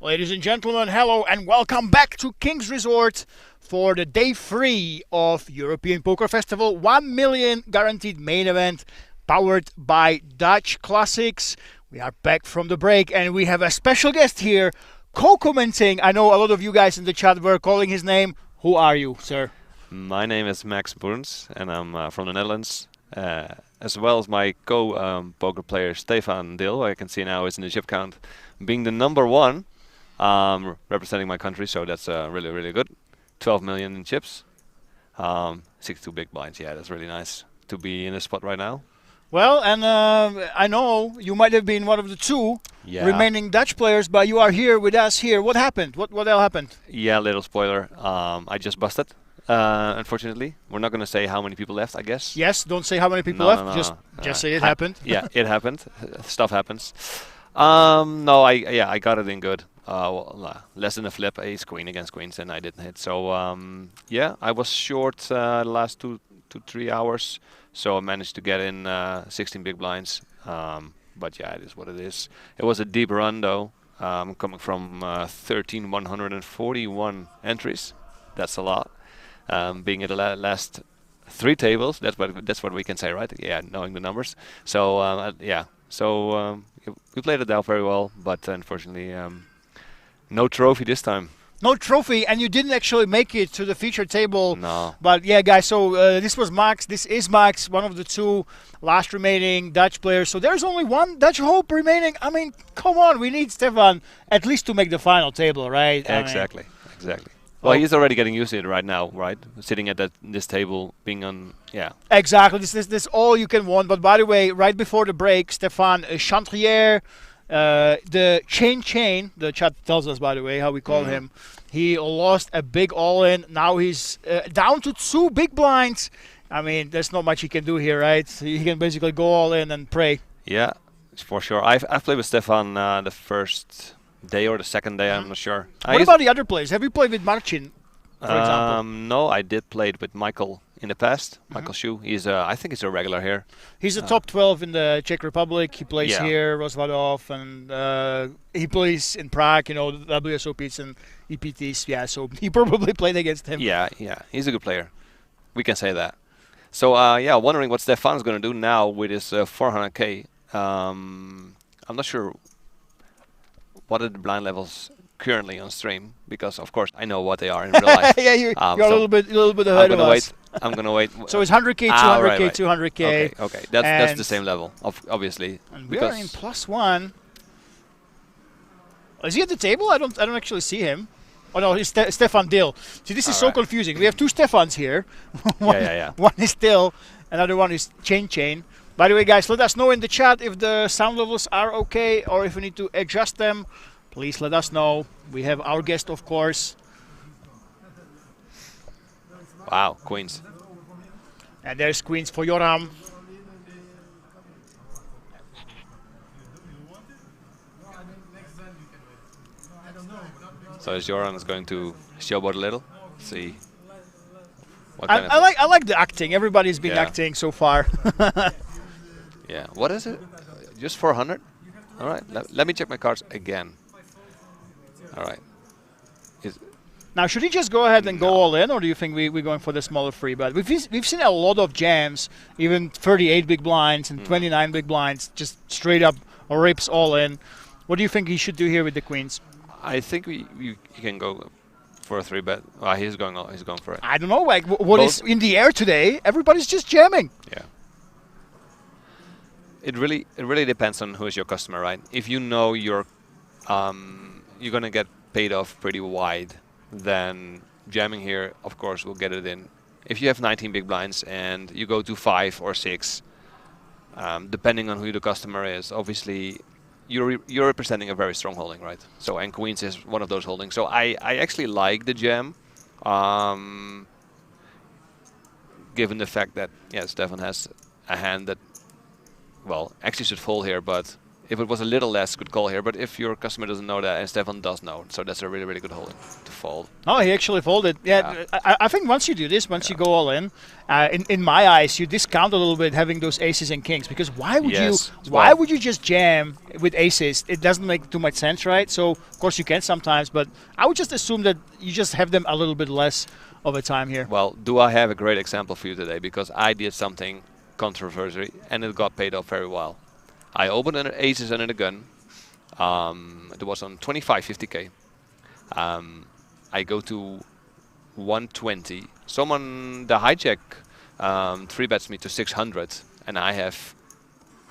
Ladies and gentlemen, hello and welcome back to Kings Resort for the day 3 of European Poker Festival 1 million guaranteed main event powered by Dutch Classics. We are back from the break and we have a special guest here co-commenting. I know a lot of you guys in the chat were calling his name. Who are you, sir? My name is Max Boerns and I'm from the Netherlands. As well as my co-poker player Stefan Dil, who I can see now is in the chip count, being the number 1. Representing my country, so that's really, really good. 12 million in chips, 62 big blinds. Yeah, that's really nice to be in the spot right now. Well, and I know you might have been one of the 2 remaining Dutch players, but you are here with us here. What happened? What all happened? Yeah, little spoiler. I just busted. Unfortunately, we're not going to say how many people left, I guess. Yes, don't say how many people left. Just say it happened. Yeah, it happened. Stuff happens. No, I got it in good. Less than a flip, ace queen against queens, and I didn't hit. So yeah, I was short the last 2 to 3 hours, so I managed to get in 16 big blinds. But yeah, it is what it is. It was a deep run though. Coming from 141 entries. That's a lot. Being at the last 3 tables, that's what we can say, right? Yeah, knowing the numbers. So yeah, so we played it out very well, but unfortunately. No trophy this time. No trophy, and you didn't actually make it to the feature table. No. But yeah, guys, so this was Max. This is Max, one of the 2 last remaining Dutch players. So there's only 1 Dutch hope remaining. I mean, come on, we need Stefan at least to make the final table, right? Exactly, exactly. Well, he's already getting used to it right now, right? Sitting at this table, being on, yeah. Exactly, this is all you can want. But by the way, right before the break, Stefan Chantrier, the chain, the chat tells us, by the way, how we call him. He lost a big all-in. Now he's down to 2 big blinds. I mean, there's not much he can do here, right? He can basically go all in and pray. Yeah, for sure. I've played with Stefan the first day or the second day, I'm not sure. What about the other players? Have you played with Marcin, for example? No, I did play it with Michael in the past. Michael Shu. He's I think he's a regular here. He's a top 12 in the Czech Republic. He plays here, Rozvadov, and he plays in Prague, you know, the WSOPs and EPTs. Yeah, so he probably played against him. Yeah, he's a good player. We can say that. So yeah, wondering what Stefan's going to do now with his 400k. I'm not sure what are the blind levels currently on stream, because of course I know what they are in real life. Yeah, you're a little bit ahead of us. I'm gonna wait. So it's 100k, 200k, right. 200k. Okay, that's the same level, obviously. And we are in +1. Is he at the table? I don't actually see him. Oh no, he's Stefan Dil. See, this is so confusing. We have 2 Stefans here. One is Dil, another one is Chain. By the way, guys, let us know in the chat if the sound levels are okay or if we need to adjust them. Please let us know. We have our guest, of course. Wow, queens. And there's queens for Joram. So as Joran is going to showboat a little, see. What I like the acting. Everybody's been acting so far. Yeah. What is it? Just 400? All right. Let me check my cards again. All right. Now, should he just go ahead and go all in, or do you think we're going for the smaller free bet? We've seen a lot of jams, even 38 big blinds and 29 big blinds, just straight up rips all in. What do you think he should do here with the queens? I think he can go for a 3-bet. He's going for it. I don't know. Like, what is in the air today? Everybody's just jamming. Yeah. It really depends on who is your customer, right? If you know you're gonna get paid off pretty wide, then jamming here, of course, will get it in. If you have 19 big blinds and you go to 5 or 6, depending on who the customer is, obviously you're representing a very strong holding, right? So, and queens is one of those holdings. So I actually like the jam, given the fact that Stefan has a hand that, well, actually should fold here, but if it was a little less, could call here. But if your customer doesn't know that, and Stefan does know, so that's a really, really good holding to fold. Oh, he actually folded. Yeah, I think once you do this, once you go all in my eyes, you discount a little bit having those aces and kings, because why would you just jam with aces? It doesn't make too much sense, right? So of course you can sometimes, but I would just assume that you just have them a little bit less of a time here. Well, do I have a great example for you today? Because I did something controversial and it got paid off very well. I opened an aces under the gun. It was on 25.50k. I go to 120. The hijack 3-bets me to 600, and I have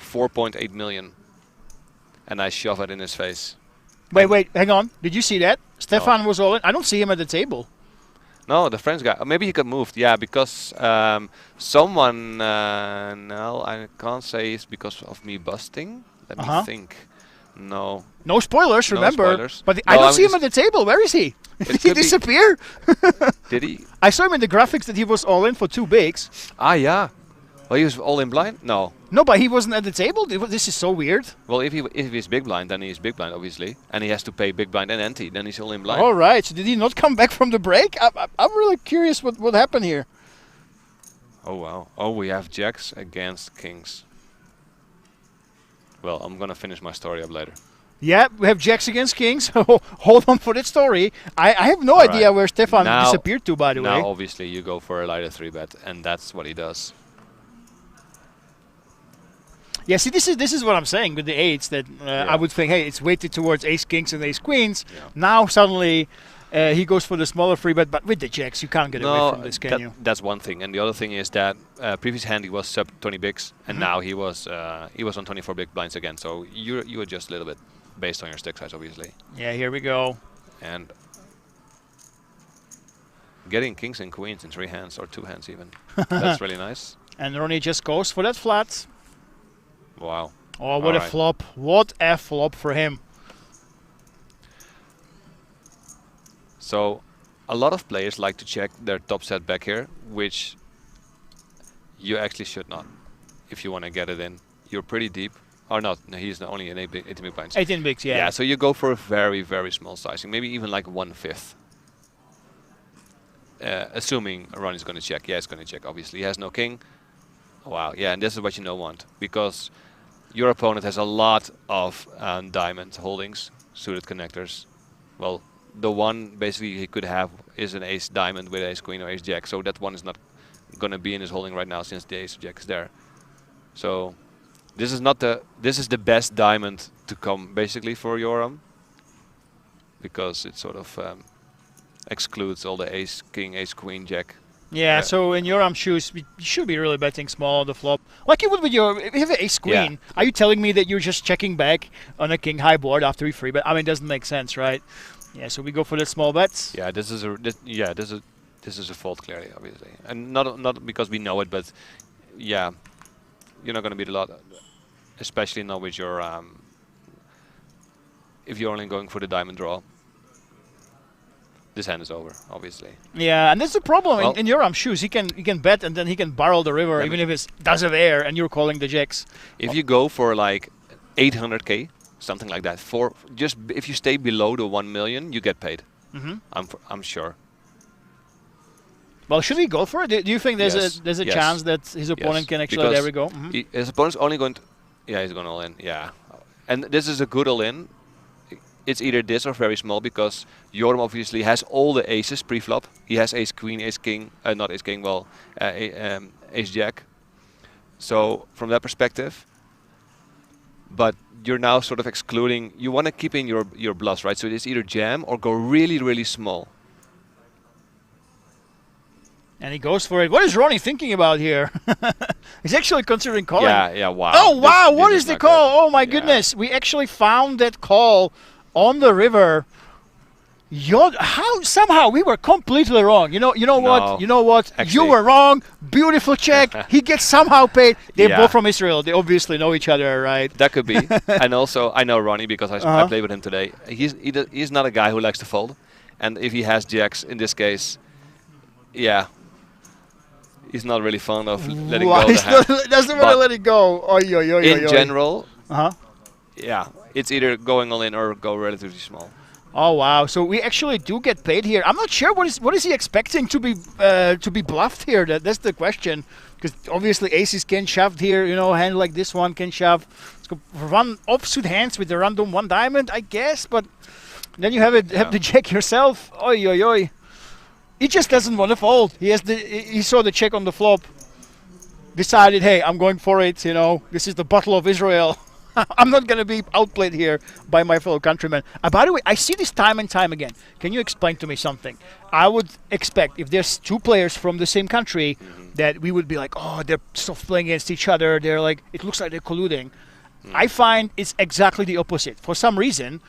4.8 million, and I shove it in his face. Wait, hang on. Did you see that? Stefan was all in. I don't see him at the table. No, the French guy. Maybe he got moved. Yeah, because someone. No, I can't say it's because of me busting. Let me think. No. No spoilers, remember. No spoilers. But I don't see him at the table. Where is he? Did he disappear? Did he? I saw him in the graphics that he was all in for 2 bigs. Ah, yeah. Well, he was all in blind? No. No, but he wasn't at the table. This is so weird. Well, if he's big blind, then he's big blind, obviously. And he has to pay big blind and ante. Then he's all in blind. All right. So did he not come back from the break? I'm really curious what happened here. Oh, wow. Oh, we have jacks against kings. Well, I'm going to finish my story up later. Yeah, we have jacks against kings. Hold on for that story. I have no idea where Stefan disappeared to, by the way. Now, obviously, you go for a lighter 3-bet, and that's what he does. Yeah, see, this is what I'm saying with the 8s, that I would think, hey, it's weighted towards ace kings and ace queens. Yeah. Now suddenly he goes for the smaller free bet, but with the jacks, you can't get away from this, can you? That's one thing, and the other thing is that previous hand he was sub 20 bigs, and now he was on 24 big blinds again. So you adjust a little bit based on your stick size, obviously. Yeah, here we go. And getting kings and queens in 3 hands or 2 hands even. That's really nice. And Ronnie just goes for that flat. Wow. Oh, what a flop. What a flop for him. So, a lot of players like to check their top set back here, which you actually should not. If you want to get it in. You're pretty deep. Or not, no, he's only in 18 big blinds. 18 bigs, yeah. Yeah, so you go for a very, very small sizing. Maybe even like 1/5. Assuming Ronnie's going to check. Yeah, he's going to check, obviously. He has no king. Wow, yeah, and this is what you don't want. Because your opponent has a lot of diamond holdings, suited connectors. Well, the one basically he could have is an ace diamond with ace queen or ace jack. So that one is not going to be in his holding right now since the ace jack is there. So this is the best diamond to come basically for Joram, because it sort of excludes all the ace king, ace queen, jack. Yeah, so in Joram's shoes, you should be really betting small on the flop. Like you would with if you have an ace queen, are you telling me that you're just checking back on a king high board after we free bet? I mean, it doesn't make sense, right? Yeah, so we go for the small bets. Yeah, this is a fault clearly, obviously, and not because we know it, but yeah, you're not going to beat a lot, especially not with your if you're only going for the diamond draw. This hand is over, obviously. Yeah, and that's the problem. Well, in Joram's shoes, he can bet and then he can barrel the river, even if it does have air and you're calling the jacks. If you go for like 800k, something like that, if you stay below the 1 million, you get paid. I'm sure. Well, should he go for it? Do you think there's a Yes. chance that his opponent can actually Because there we go? his opponent's only going to, he's going all in. Yeah, and this is a good all in. It's either this or very small because Jorm obviously has all the aces pre-flop. He has ace queen, ace king, not ace king, well, ace jack. So from that perspective, but you're now sort of excluding. You want to keep in your bluffs, right? So it's either jam or go really, really small. And he goes for it. What is Ronnie thinking about here? He's actually considering calling. Yeah, wow. Oh, wow. What this is the not call? good. Oh, my goodness. We actually found that call on the river. Somehow we were completely wrong. You know what? You know what? Actually. You were wrong. Beautiful check. He gets somehow paid. They're Yeah. both from Israel. They obviously know each other, right? That could be. And also, I know Ronnie because I played with him today. He's not a guy who likes to fold. And if he has jacks, in this case, yeah, he's not really fond of letting go of the hand. Doesn't want to let it go. In general, Uh-huh. yeah, it's either going all in or go relatively small. Oh wow! So we actually do get paid here. I'm not sure what is he expecting to be bluffed here. That's the question. Because obviously aces can shove here. You know, a hand like this one can shove. Let's go run offsuit hands with the random one diamond, I guess. But then you have the jack yourself. Oi oi oi! He just doesn't want to fold. He saw the check on the flop. Decided, hey, I'm going for it. You know, this is the Battle of Israel. I'm not going to be outplayed here by my fellow countrymen. By the way, I see this time and time again. Can you explain to me something? I would expect if there's two players from the same country that we would be like, oh, they're soft playing against each other. They're like, it looks like they're colluding. I find it's exactly the opposite. For some reason,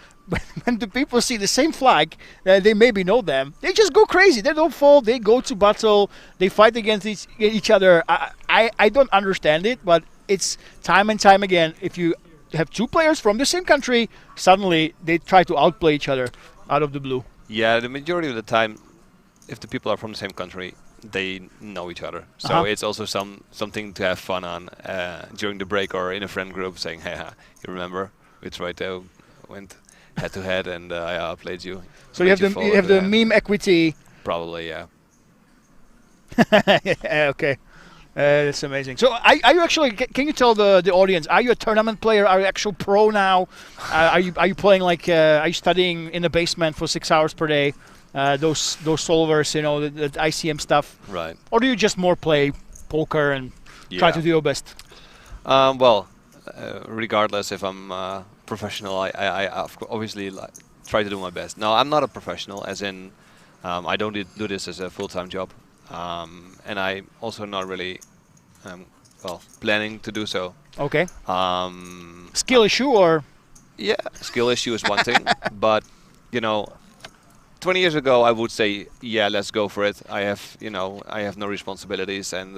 when the people see the same flag, they maybe know them. They just go crazy. They don't fold. They go to battle. They fight against each other. I don't understand it, but it's time and time again. If you have two players from the same country, suddenly they try to outplay each other out of the blue. Yeah, the majority of the time, if the people are from the same country, they know each other. So it's also something to have fun on during the break or in a friend group, saying, "Hey, you remember we tried to went head to head and I outplayed you." So you have the meme equity. Probably, yeah. Okay. That's amazing. So, are you actually? Can you tell the audience? Are you a tournament player? Are you actual pro now? Are you playing like? Are you studying in the basement for 6 hours per day? Those solvers, you know, the ICM stuff. Right. Or do you just more play poker and try to do your best? Well, regardless if I'm professional, I obviously try to do my best. No, I'm not a professional, as in I don't do this as a full-time job. And I'm also not really, planning to do so. Okay. Skill issue or? Yeah, skill issue is one thing, but 20 years ago I would say, yeah, let's go for it. I have no responsibilities, and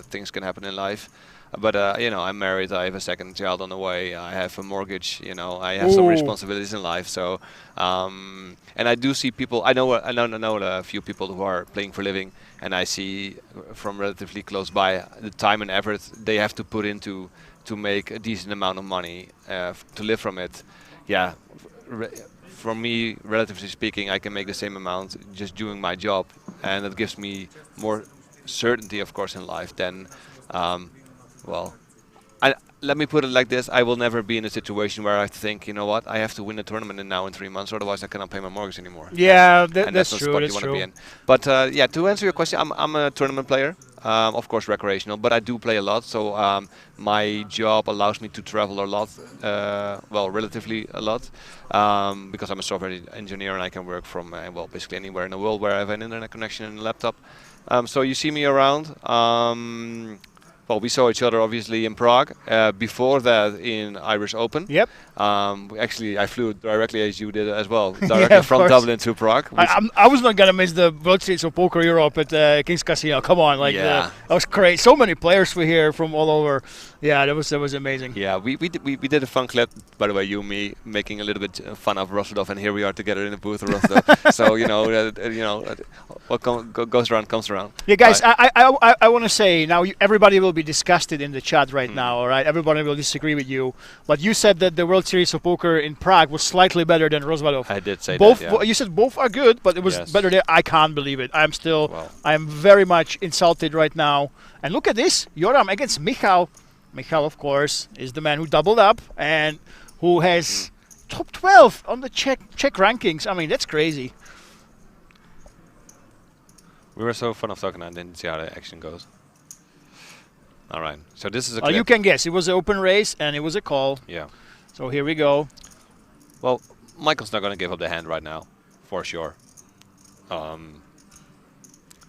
things can happen in life. But I'm married. I have a second child on the way. I have a mortgage. I have some responsibilities in life. So, and I do see people. I know a few people who are playing for a living, and I see from relatively close by the time and effort they have to put into to make a decent amount of money to live from it. Yeah, for me, relatively speaking, I can make the same amount just doing my job, and that gives me more certainty, of course, in life than. Let me put it like this: I will never be in a situation where I think, you know what, I have to win a tournament now in 3 months, otherwise I cannot pay my mortgage anymore. Yeah, and that's not true. the spot That's you want true. to be in. But yeah, to answer your question, I'm a tournament player, of course recreational, but I do play a lot. So my job allows me to travel a lot, relatively a lot, because I'm a software engineer and I can work from basically anywhere in the world where I have an internet connection and a laptop. So you see me around. Well, we saw each other obviously in Prague. Before that, in Irish Open. Yep. Actually, I flew directly as you did as well, directly from Dublin to Prague. I was not gonna miss the World Series of Poker Europe at King's Casino. Come on, that was great. So many players were here from all over. Yeah, that was amazing. Yeah, we did a fun clip, by the way, you and me, making a little bit fun of Rostov, and here we are together in the booth of Rostov. So What goes around comes around. Yeah, guys, I want to say now everybody will be disgusted in the chat right now, all right? Everybody will disagree with you. But you said that the World Series of Poker in Prague was slightly better than Rozvadov. I did say both, that, yeah. You said both are good, but it was better there. I can't believe it. I am very much insulted right now. And look at this. Joram against Michal. Michal, of course, is the man who doubled up and who has top 12 on the Czech rankings. I mean, that's crazy. We were so fun of talking and didn't see how the action goes. All right, so this is a clip. You can guess. It was an open race and it was a call. Yeah. So here we go. Well, Michael's not going to give up the hand right now, for sure.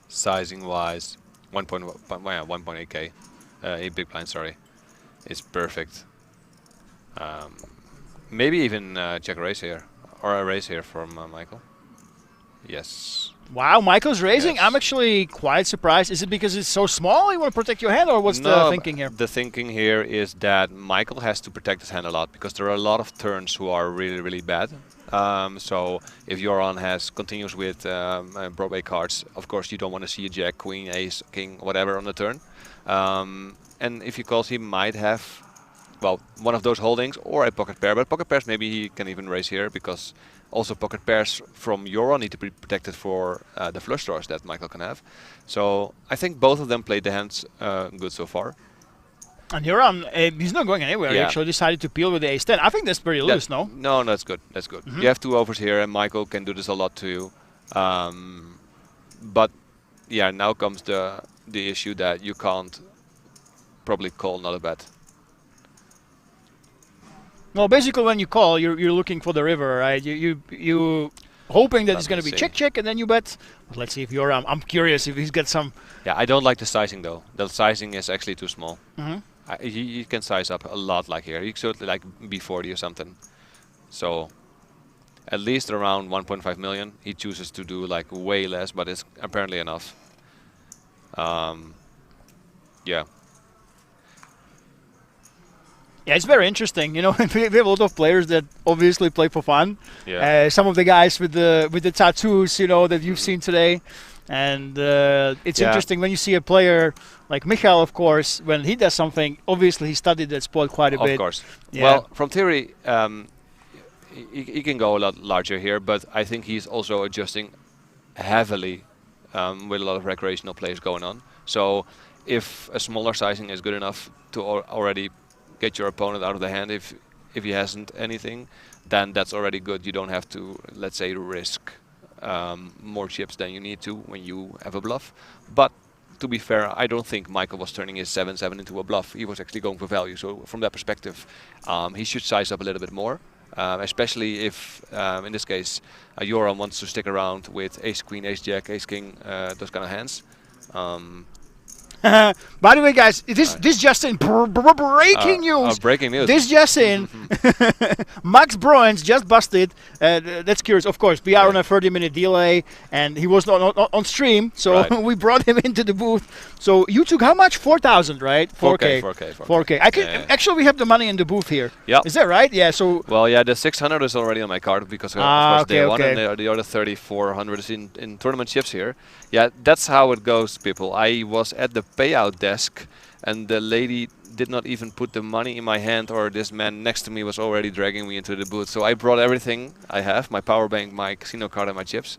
Sizing-wise, 1.8k, a big blind, sorry, is perfect. Maybe even check a raise here, or a raise here from Michael. Yes. Wow, Michael's raising? Yes. I'm actually quite surprised. Is it because it's so small you want to protect your hand, or what's the thinking here? The thinking here is that Michael has to protect his hand a lot because there are a lot of turns who are really, really bad. So if Joran continues with Broadway cards, of course you don't want to see a jack, queen, ace, king, whatever on the turn. And if he calls, he might have, well, one of those holdings or a pocket pair. But pocket pairs, maybe he can even raise here because also pocket pairs from Joran need to be protected for the flush draws that Michael can have. So I think both of them played the hands good so far. And Joran, he's not going anywhere. He actually decided to peel with the ace-10. I think that's pretty loose, no? No, that's good. That's good. You have two overs here, and Michael can do this a lot too. But yeah, now comes the issue that you can't probably call not a bet. Well, basically, when you call, you're looking for the river, right? You hoping that it's going to be check, and then you bet. But let's see if Joran. I'm curious if he's got some. Yeah, I don't like the sizing though. The sizing is actually too small. Mm-hmm. You can size up a lot like here. You could like B40 or something. So at least around 1.5 million. He chooses to do like way less, but it's apparently enough. Yeah. Yeah, it's very interesting. You know, we have a lot of players that obviously play for fun. Yeah. Some of the guys with the tattoos, you know, that you've seen today, and it's interesting when you see a player like Michal, of course, when he does something. Obviously, he studied that sport quite a bit. Of course. Yeah. Well, from theory, he can go a lot larger here, but I think he's also adjusting heavily with a lot of recreational players going on. So if a smaller sizing is good enough to already get your opponent out of the hand, if he hasn't anything, then that's already good. You don't have to, let's say, risk more chips than you need to when you have a bluff. But to be fair, I don't think Michael was turning his 7-7 into a bluff. He was actually going for value. So from that perspective, he should size up a little bit more, especially if, in this case, Joran wants to stick around with ace queen, ace jack, ace king, those kind of hands. By the way, guys, this just in breaking news. Breaking news. This just in. Max Bruins just busted. That's curious. Of course, we are on a 30-minute delay, and he was not on stream, so we brought him into the booth. So you took how much? 4,000, right? 4K. I can actually we have the money in the booth here. Yeah. Is that right? Yeah. So. Well, yeah, the 600 is already on my card because of course they won, and the other 3,400 is in tournament chips here. Yeah, that's how it goes, people. I was at the payout desk and the lady did not even put the money in my hand, or this man next to me was already dragging me into the booth. So I brought everything I have, my power bank, my casino card and my chips.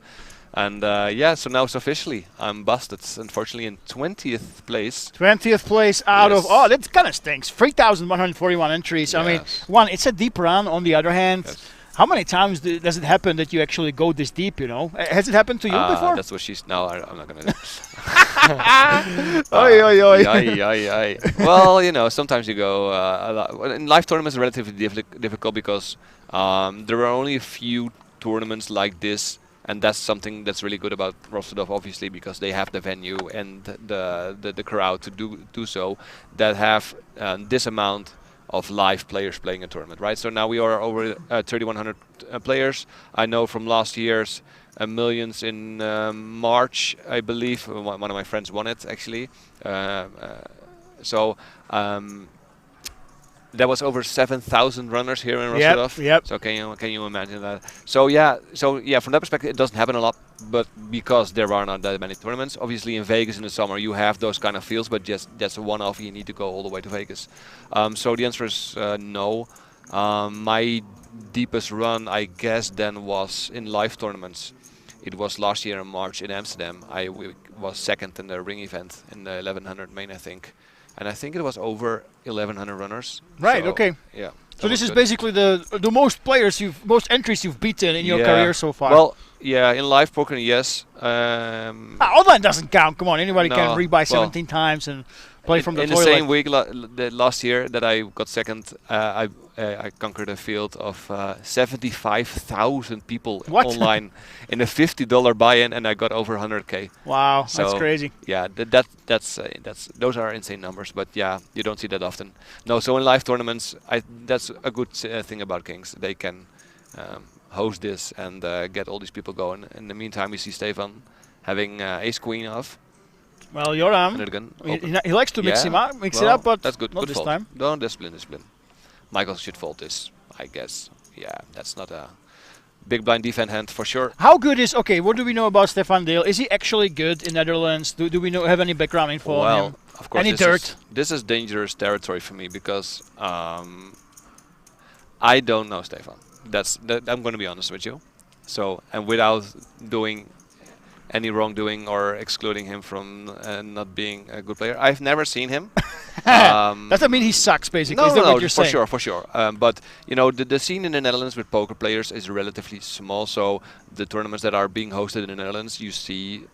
And yeah, so now it's officially, I'm busted, unfortunately, in 20th place. 20th place out of, oh, that kind of stinks. 3,141 entries. I mean, one, it's a deep run. On the other hand, how many times does it happen that you actually go this deep, you know? Has it happened to you before? That's what she's... No, I'm not going to... Well, you know, sometimes you go a lot. In live tournaments, it's relatively difficult because there are only a few tournaments like this, and that's something that's really good about Rostov, obviously, because they have the venue and the crowd to do so, that have this amount of live players playing a tournament, right? So now we are over 3,100 players. I know from last year's millions in March, I believe. One of my friends won it, actually. So There was over 7,000 runners here in Yep, Rostov. yep. So can you imagine that? So yeah, from that perspective, it doesn't happen a lot, but because there are not that many tournaments. Obviously, in Vegas in the summer, you have those kind of fields, but just that's a one-off. You need to go all the way to Vegas. So the answer is no. My deepest run, I guess, then was in live tournaments. It was last year in March in Amsterdam. I was second in the ring event in the 1100 main, I think. And I think it was over 1,100 runners. Right. So, okay. Yeah. So this is good. basically the most entries you've beaten in your career so far. Well, yeah, in live poker, yes. Online doesn't count. Come on, anybody No, can rebuy 17 times and play from the in toilet. the same week last year that I got second, I conquered a field of 75,000 people online in a $50 buy-in, and I got over 100K. Wow, so that's crazy. Yeah, that's those are insane numbers, but yeah, you don't see that often. No, so in live tournaments, that's a good thing about Kings. They can host this and get all these people going. In the meantime, we see Stefan having ace queen off. Well, Joram, he likes to mix it up, but that's good. Not good this fold. time. Don't discipline. Michael should fold this, I guess. Yeah, that's not a big blind defend hand for sure. How good is what do we know about Stefan Dale? Is he actually good in Netherlands? Do we have any background info on him? Of course, any dirt? This is dangerous territory for me because I don't know Stefan. I'm going to be honest with you. So, and without doing any wrongdoing or excluding him from not being a good player, I've never seen him. Doesn't mean he sucks, basically. Is that what you're saying? For sure. But you know, the scene in the Netherlands with poker players is relatively small. So the tournaments that are being hosted in the Netherlands, you see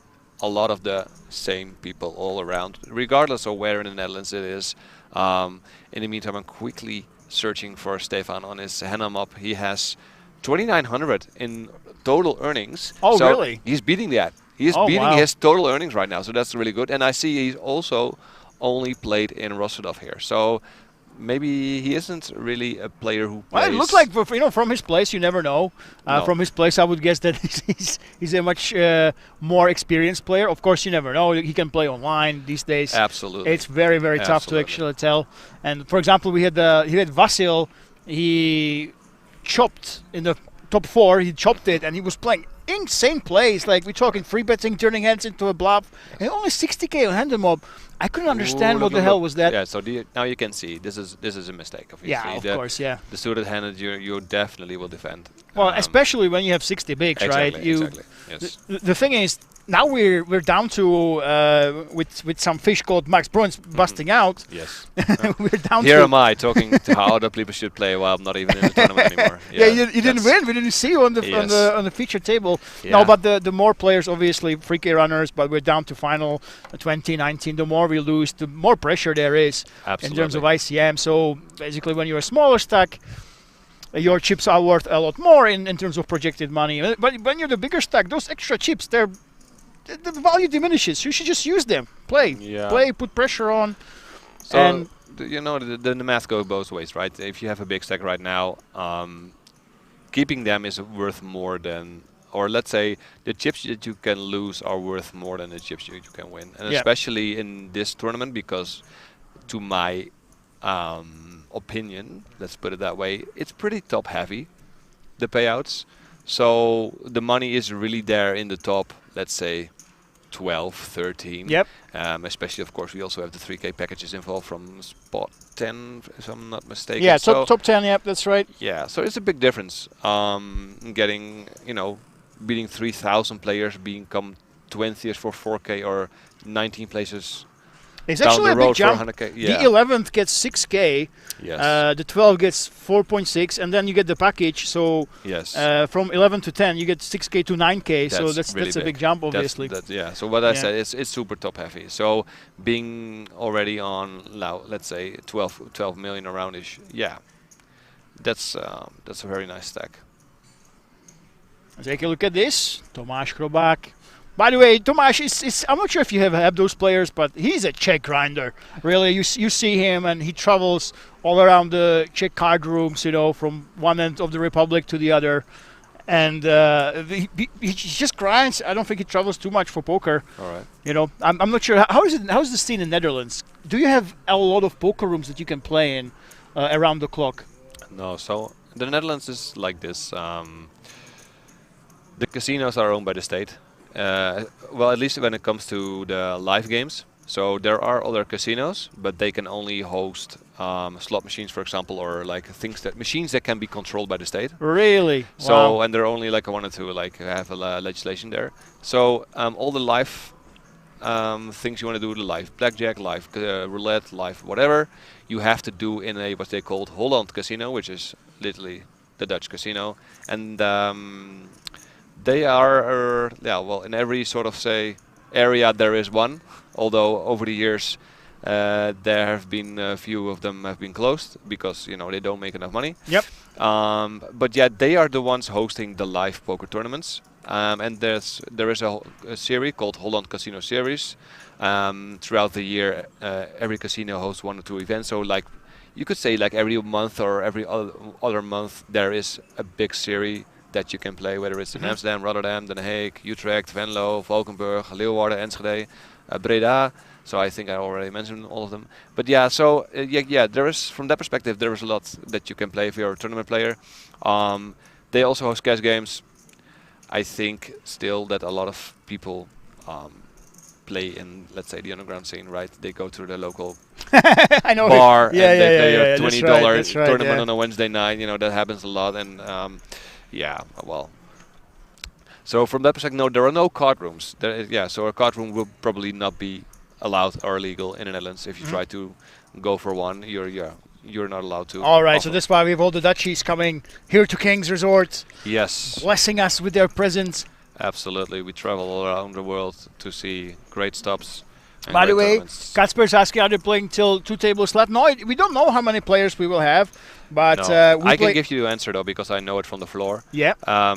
a lot of the same people all around, regardless of where in the Netherlands it is. In the meantime, I'm quickly searching for Stefan on his Henna Mop. He has 2,900 in total earnings. Oh, so really? He's beating that. He's beating his total earnings right now, so that's really good. And I see he's also only played in Rostov here, so maybe he isn't really a player who plays. Well, it looks like from his place, you never know. No. From his place, I would guess that he's a much more experienced player. Of course, you never know. He can play online these days. Absolutely, it's very tough to actually tell. And for example, he had Vasil. He chopped in the top 4. He chopped it, and he was playing insane plays. Like we're talking free betting, turning hands into a bluff, and only 60K on hand mob. I couldn't understand what the hell was that. Yeah, so now you can see this is a mistake. Obviously. Yeah, of course, yeah. The suited handed you definitely will defend. Well, especially when you have 60 bigs, right? Exactly. Yes. The thing is, now we're down to with some fish called Max Bruns busting out. Yes. We're down. Here am I talking to how other people should play while I'm not even in the tournament anymore. Yeah, you didn't win. We didn't see you on the feature table. Yeah. No, but the more players, obviously, free K runners, but we're down to final 2019. The more we lose, the more pressure there is in terms of ICM. So basically, when you're a smaller stack, your chips are worth a lot more in terms of projected money. But when you're the bigger stack, those extra chips, the value diminishes. You should just use them. Play, put pressure on. So and you know the math goes both ways, right? If you have a big stack right now, keeping them is worth more than, or let's say the chips that you can lose are worth more than the chips you can win, and especially in this tournament, because to my opinion, let's put it that way, it's pretty top heavy, the payouts. So the money is really there in the top, let's say 12, 13. Yep. Especially, of course, we also have the 3K packages involved from spot 10, if I'm not mistaken. Yeah, so top 10, yep, that's right. Yeah, so it's a big difference. Getting, beating 3,000 players, become 20th for 4K or 19 places. It's down actually the a road big jump. for 100K. Yeah. The 11th gets 6K. Yes. The 12 gets 4.6, and then you get the package. So yes. From 11 to 10, you get 6K to 9K. So that's really a big jump, obviously. Yeah. So what I said, it's super top heavy. So being already on now, let's say 12 million around-ish. Yeah. That's a very nice stack. Let's take a look at this. Tomáš Krobák. By the way, Tomáš I'm not sure if you have those players, but he's a Czech grinder. Really, you see him, and he travels all around the Czech card rooms, from one end of the Republic to the other, and he just grinds. I don't think he travels too much for poker. All right. I'm not sure how is the scene in Netherlands. Do you have a lot of poker rooms that you can play in, around the clock. No, so the Netherlands is like this. The casinos are owned by the state. Well, at least when it comes to the live games. So there are other casinos, but they can only host slot machines, for example, or like machines that can be controlled by the state. Really? So Wow. and there are only like one or two like have legislation there. So all the live things you want to do, the live blackjack, live roulette, live whatever, you have to do in a what they called Holland casino, which is literally the Dutch casino, and they are yeah, well, in every sort of say area there is one. Although over the years there have been a few of them have been closed because they don't make enough money. Yep. But yeah, they are the ones hosting the live poker tournaments. And there is a series called Holland Casino Series. Throughout the year, every casino hosts 1 or 2 events. So like you could say like every month or every other month there is a big series that you can play, whether it's in Amsterdam, Rotterdam, Den Haag, Utrecht, Venlo, Valkenburg, Leeuwarden, Enschede, Breda. So I think I already mentioned all of them. But yeah, so yeah, there is, from that perspective, there is a lot that you can play if you're a tournament player. They also host cash games. I think still that a lot of people play in, let's say, the underground scene, right? They go to the local I know bar yeah, and they play yeah, a $20 that's right, tournament yeah. on a Wednesday night. That happens a lot. And yeah, well. So from that perspective, no, there are no card rooms. So a card room will probably not be allowed or illegal in the Netherlands. If you try to go for one, you're not allowed to. All right, offer. so that's why we have all the Dutchies coming here to King's Resort. Yes. Blessing us with their presence. Absolutely, we travel all around the world to see great stops. and By the great way, tournaments. Kasper's asking, are they playing till 2 tables left? No, we don't know how many players we will have, but No. we I play can give you the answer though because I know it from the floor. Yeah.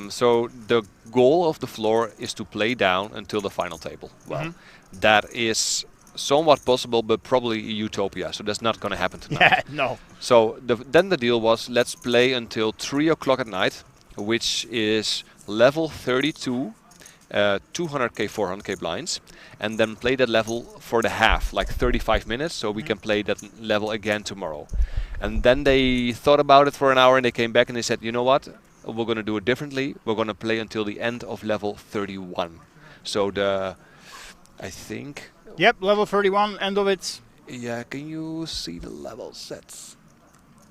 So the goal of the floor is to play down until the final table. Well, that is somewhat possible, but probably a utopia. So that's not going to happen tonight. Yeah, no. So then the deal was, let's play until 3 o'clock at night, which is level 32, 200k, 400k blinds, and then play that level for the half, like 35 minutes, so we can play that level again tomorrow. And then they thought about it for an hour and they came back and they said, you know what, we're going to do it differently. We're going to play until the end of level 31. So I think... Yep, level 31, end of it. Yeah, can you see the level sets?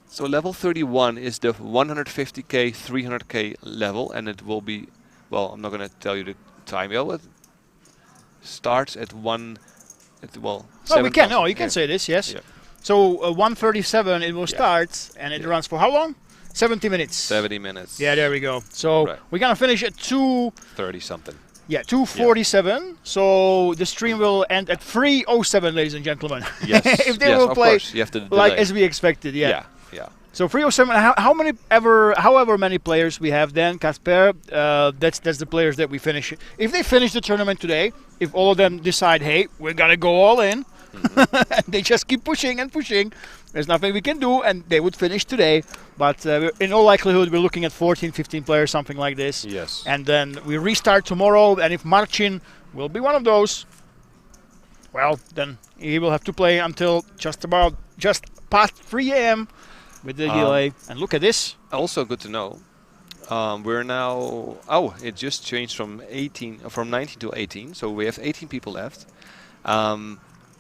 So level 31 is the 150k, 300k level, and it will be, well, I'm not going to tell you the time. It starts at Oh, we can. No, you can say this, yes. Yeah. So 1:37 it will start, and it runs for how long? 70 minutes. 70 minutes. Yeah, there we go. So we're going to finish at 30 something. Yeah, 2:47. So the stream will end at 3:07, ladies and gentlemen. Yes. If they yes, will of play course. You have to like delay. as we expected, yeah. Yeah. So 3:07. However many players we have, then Kasper, that's the players that we finish. If they finish the tournament today, if all of them decide, hey, we're gonna go all in, and they just keep pushing and pushing, there's nothing we can do, and they would finish today. But in all likelihood, we're looking at 14, 15 players, something like this. Yes. And then we restart tomorrow, and if Marcin will be one of those, well, then he will have to play until just past 3 a.m. with the delay. And look at this. Also good to know. We're now... Oh, it just changed from 19 to 18. So we have 18 people left.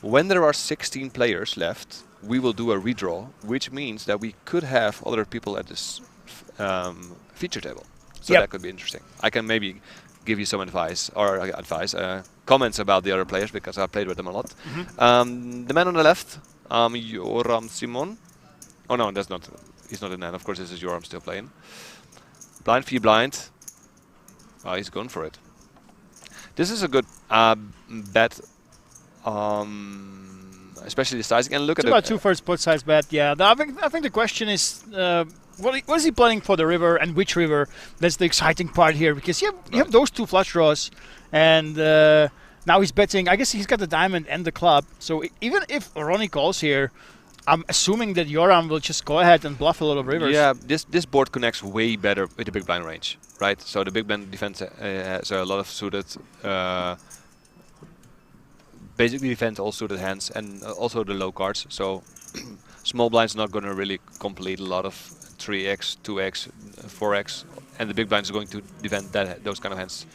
When there are 16 players left, we will do a redraw, which means that we could have other people at this feature table. So that could be interesting. I can maybe give you some comments about the other players because I played with them a lot. The man on the left, Joram Simon. Oh no, he's not a man. Of course, this is Joram still playing. Blind v blind. Oh, he's going for it. This is a good bet. Especially the sizing, and look It's at about it. 2/3 pot size bet. Yeah, I think the question is, what is he playing for the river and which river? That's the exciting part here because you have those 2 flush draws, and now he's betting. I guess he's got the diamond and the club. So even if Ronnie calls here, I'm assuming that Joram will just go ahead and bluff a lot of rivers. Yeah, this board connects way better with the big blind range, right? So the big blind defense has a lot of suited. Basically defend all suited hands and also the low cards. So small blind's not going to really complete a lot of 3x, 2x, 4x, and the big blind is going to defend those kind of hands.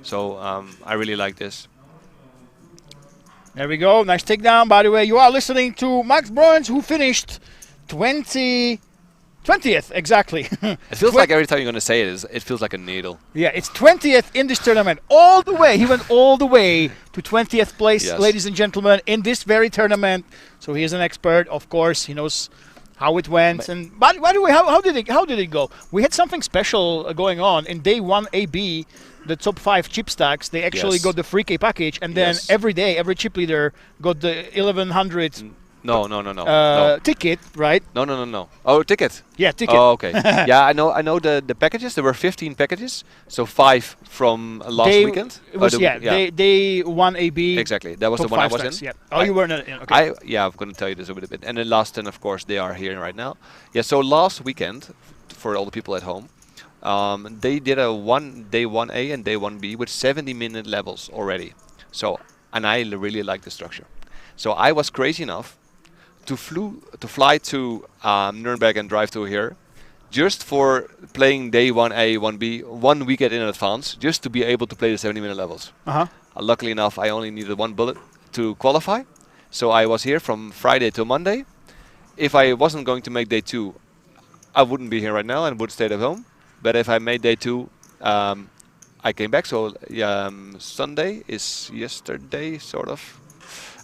So I really like this. There we go. Nice takedown. By the way, you are listening to Max Bruins, who finished 20th, exactly. It feels like every time you're going to say it feels like a needle. Yeah, it's 20th in this tournament. All the way. He went all the way to 20th place, ladies and gentlemen, in this very tournament. So he is an expert. Of course, he knows how it went. And by the way, how did it go? We had something special going on in day 1 AB. The top 5 chip stacks, they actually got the 3K package, and then every day, every chip leader got the 1100 No. ticket, right? No. Oh, ticket. Yeah, ticket. Oh, okay. Yeah, I know the packages. There were 15 packages, so 5 from last weekend. It was day 1 AB. Exactly, that was the one I was in. Yeah. Oh, you were not in. Okay. I'm going to tell you this a bit. And the last 10, of course, they are here right now. Yeah. So last weekend, for all the people at home, they did a day 1A and day 1B with 70-minute levels already. So, and I really like the structure. So I was crazy enough to fly to Nuremberg and drive to here, just for playing day 1A, 1B, 1 weekend in advance, just to be able to play the 70-minute levels. Luckily enough, I only needed 1 bullet to qualify. So I was here from Friday to Monday. If I wasn't going to make day 2, I wouldn't be here right now and would stay at home. But if I made day 2, I came back. So Sunday is yesterday, sort of.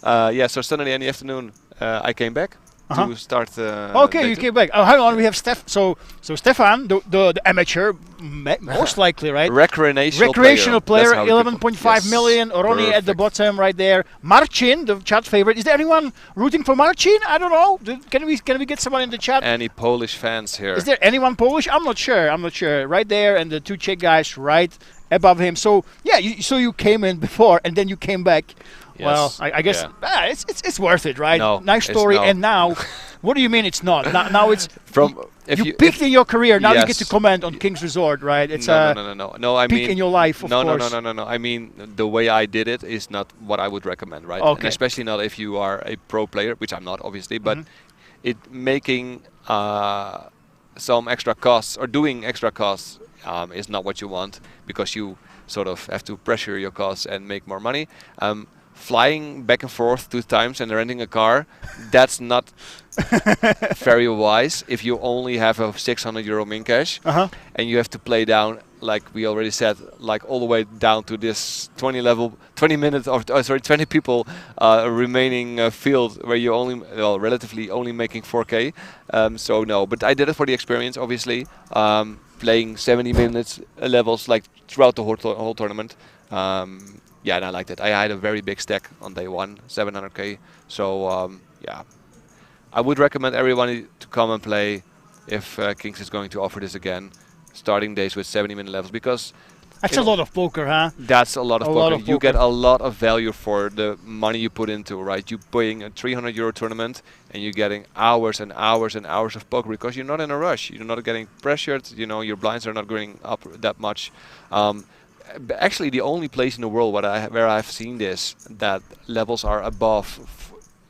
So Sunday in the afternoon, I came back to start. Okay, you came back. Oh, hang on, we have Steph. So Stefan, the amateur, most likely, right? Recreational player, 11.5 million. Ronnie at the bottom, right there. Marcin, the chat favorite. Is there anyone rooting for Marcin? I don't know. Can we get someone in the chat? Any Polish fans here? Is there anyone Polish? I'm not sure. Right there, and the 2 Czech guys right above him. So yeah, you came in before, and then you came back. Yes. Well, I guess it's worth it, right? No, nice story. And now, what do you mean it's not? Now it's you peaked in your career. Now you get to comment on King's Resort, right? It's no. I peak in your life, of course. No. I mean, the way I did it is not what I would recommend, right? Okay. And especially not if you are a pro player, which I'm not, obviously. But it making some extra costs or doing extra costs is not what you want, because you sort of have to pressure your costs and make more money. Flying back and forth 2 times and renting a car, that's not very wise if you only have a 600 euro min cash and you have to play down, like we already said, like all the way down to this 20 people remaining field where you only, relatively only making 4K. So no, but I did it for the experience, obviously, playing 70 minutes levels like throughout the whole tournament. Yeah, and I liked it. I had a very big stack on day 1, 700k. So yeah, I would recommend everyone to come and play if Kings is going to offer this again. Starting days with 70-minute levels, because that's a lot of poker, huh? That's a lot of poker. You get a lot of value for the money you put into, right? You're playing a 300 euro tournament and you're getting hours and hours and hours of poker because you're not in a rush. You're not getting pressured. You know, your blinds are not going up that much. Actually, the only place in the world where I've seen this, that levels are above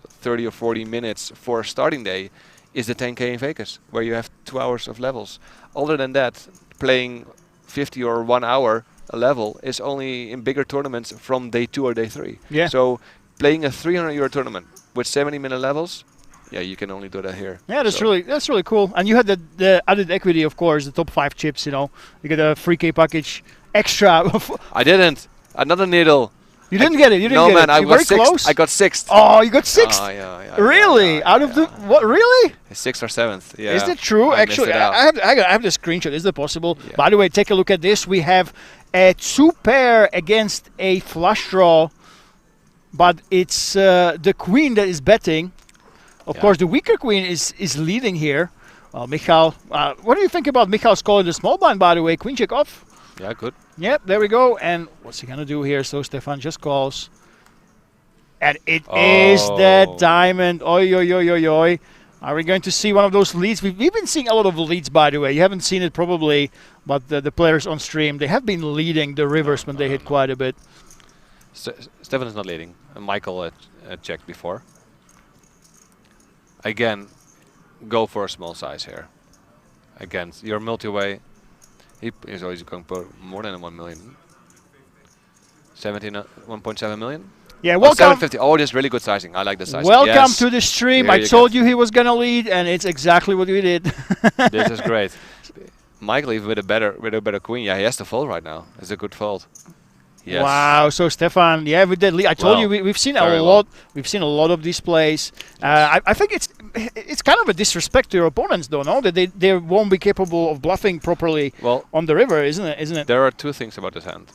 30 or 40 minutes for a starting day, is the 10K in Vegas, where you have 2 hours of levels. Other than that, playing 50 or 1 hour a level is only in bigger tournaments from day 2 or day 3. Yeah. So playing a 300 euro tournament with 70-minute levels, yeah, you can only do that here. Yeah, that's really cool. And you had the added equity, of course, the top 5 chips. You get a 3K package extra. I didn't. Another needle. You didn't get it. You didn't no, get man, it. I You're got very close. I got 6th. Oh, you got 6th. Yeah. Really? Out of the what? Really? 6th or 7th. Yeah. Is it true? Actually, I have the screenshot. Is it possible? Yeah. By the way, take a look at this. We have a 2 pair against a flush draw, but it's the queen that is betting. Of course, the weaker queen is leading here. Michal, what do you think about Michal's call in the small blind? By the way, queen check off. Yeah, good. Yep, there we go. And what's he gonna do here? So Stefan just calls, and it is that diamond. Oi, oi, oi, oi, oi. Are we going to see one of those leads? We've been seeing a lot of leads, by the way. You haven't seen it probably, but the players on stream, they have been leading the rivers when they hit quite a bit. Stefan is not leading. Michael checked before. again, go for a small size here. Again, your multi-way, he is always going for more than 1 million. 1.7 million? Yeah, Oh, welcome. 750. Oh, this is really good sizing. I like the sizing. Welcome Yes. to the stream. Here I you told go. you he was gonna lead, and it's exactly what we did. This is great. Michael, even with a better queen, yeah, he has to fold right now. It's a good fold. Yes. Wow. So Stefan, yeah, with that lead, I told Well, you we've seen very a well. lot. We've seen a lot of these plays. I think it's kind of a disrespect to your opponents, though, no? That they won't be capable of bluffing properly Well, on the river, isn't it? Isn't it? there are two things about this hand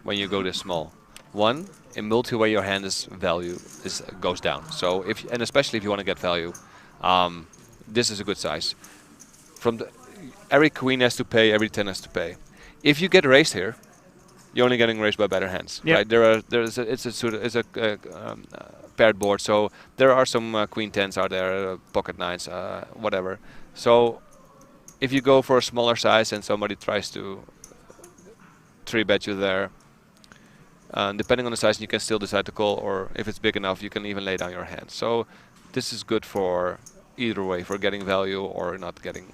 when you go this small. One, in multi-way, your hand value goes down. So and especially if you want to get value, this is a good size. Every queen has to pay, every 10 has to pay. If you get raised here, you're only getting raised by better hands. Yep. Right? It's a paired board, so there are some queen 10s out there, pocket 9s, whatever. So if you go for a smaller size and somebody tries to 3-bet you there, depending on the size, you can still decide to call, or if it's big enough, you can even lay down your hand. So this is good for either way, for getting value or not getting.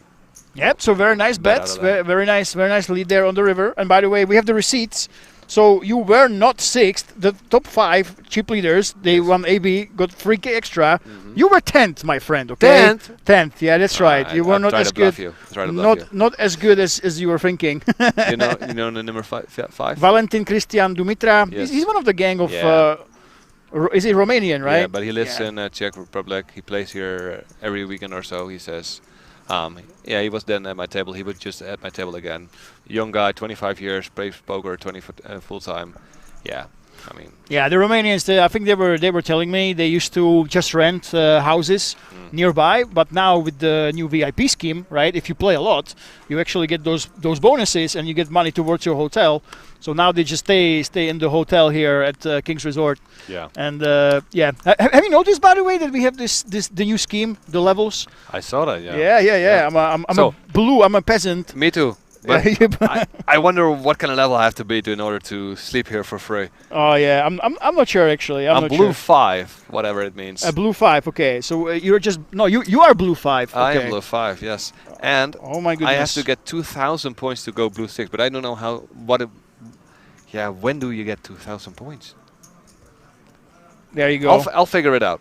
Yep, so very nice Bet out bets, of that. very nice lead there on the river. And by the way, we have the receipts. So you were not 6th. The top 5 chip leaders, they won AB, got 3K extra. You were 10th, my friend. Okay, 10th? 10th. Yeah, that's right. You were I'll not try as to bluff good. you. I'll try to bluff you. Not as good as you were thinking. you know the number 5? Valentin Christian Dumitra. Yes. He's one of the gang of. Yeah. Is he Romanian, right? Yeah, but he lives in Czech Republic. He plays here every weekend or so. He says. Yeah, he was then at my table. He was just at my table again. Young guy, 25 years, plays poker full time. Yeah, I mean. Yeah, the Romanians. I think they were telling me they used to just rent houses nearby, but now with the new VIP scheme, right? If you play a lot, you actually get those bonuses and you get money towards your hotel. So now they just stay in the hotel here at King's Resort. Yeah. And yeah, have you noticed, by the way, that we have the new scheme, the levels? I saw that. Yeah. Yeah. I'm So, a blue. I'm a peasant. Me too. But I wonder what kind of level I have to be in order to sleep here for free. Oh yeah, I'm not sure actually. I'm not blue sure. 5, whatever it means. A blue 5. Okay, so you're just you are blue 5. Okay. I am blue 5, yes. And oh my goodness, I have to get 2,000 points to go blue 6, but I don't know when do you get 2,000 points? There you go. I'll figure it out.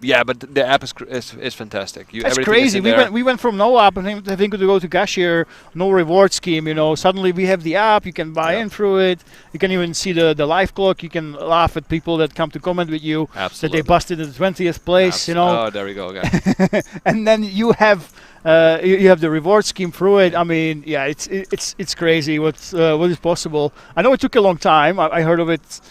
Yeah, but the app is fantastic. That's crazy. We went from no app and having to go to cashier, no reward scheme. You know, suddenly we have the app. You can buy in through it. You can even see the live clock. You can laugh at people that come to comment with you that they busted in the 20th place. You know. Oh, there we go again. And then you have the reward scheme through it. I mean, yeah, it's crazy what is possible. I know it took a long time. I heard of it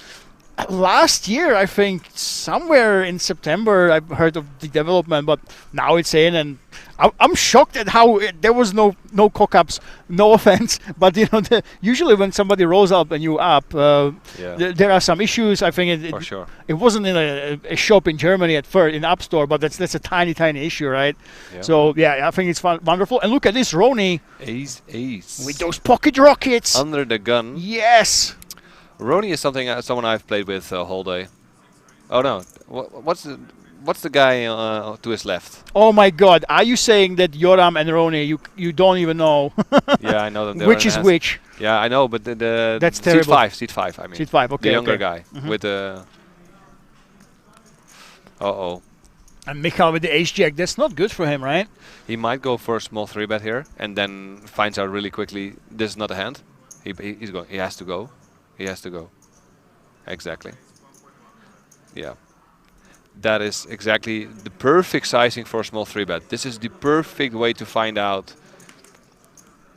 last year, I think, somewhere in September. I heard of the development, but now it's in, and I'm shocked at how there was no cock-ups. No offense, but you know, usually when somebody rolls up a new app, there are some issues. I think for sure. It wasn't in a shop in Germany at first, in App Store, but that's a tiny issue, right? Yeah. So yeah, I think it's wonderful. And look at this, Roni. Ace. With those pocket rockets. Under the gun. Yes. Roni is someone I've played with whole day. Oh no, what's the guy to his left? Oh my God! Are you saying that Joram and Roni you don't even know? Yeah, I know them. Which is which? Yeah, I know, but the that's terrible. Seat 5. I mean. Seat 5. Okay. The younger guy with the. And Michael with the ace jack. That's not good for him, right? He might go for a small 3-bet here, and then finds out really quickly this is not a hand. He's going. He has to go. He has to go. Exactly. Yeah. That is exactly the perfect sizing for a small 3-bet. This is the perfect way to find out.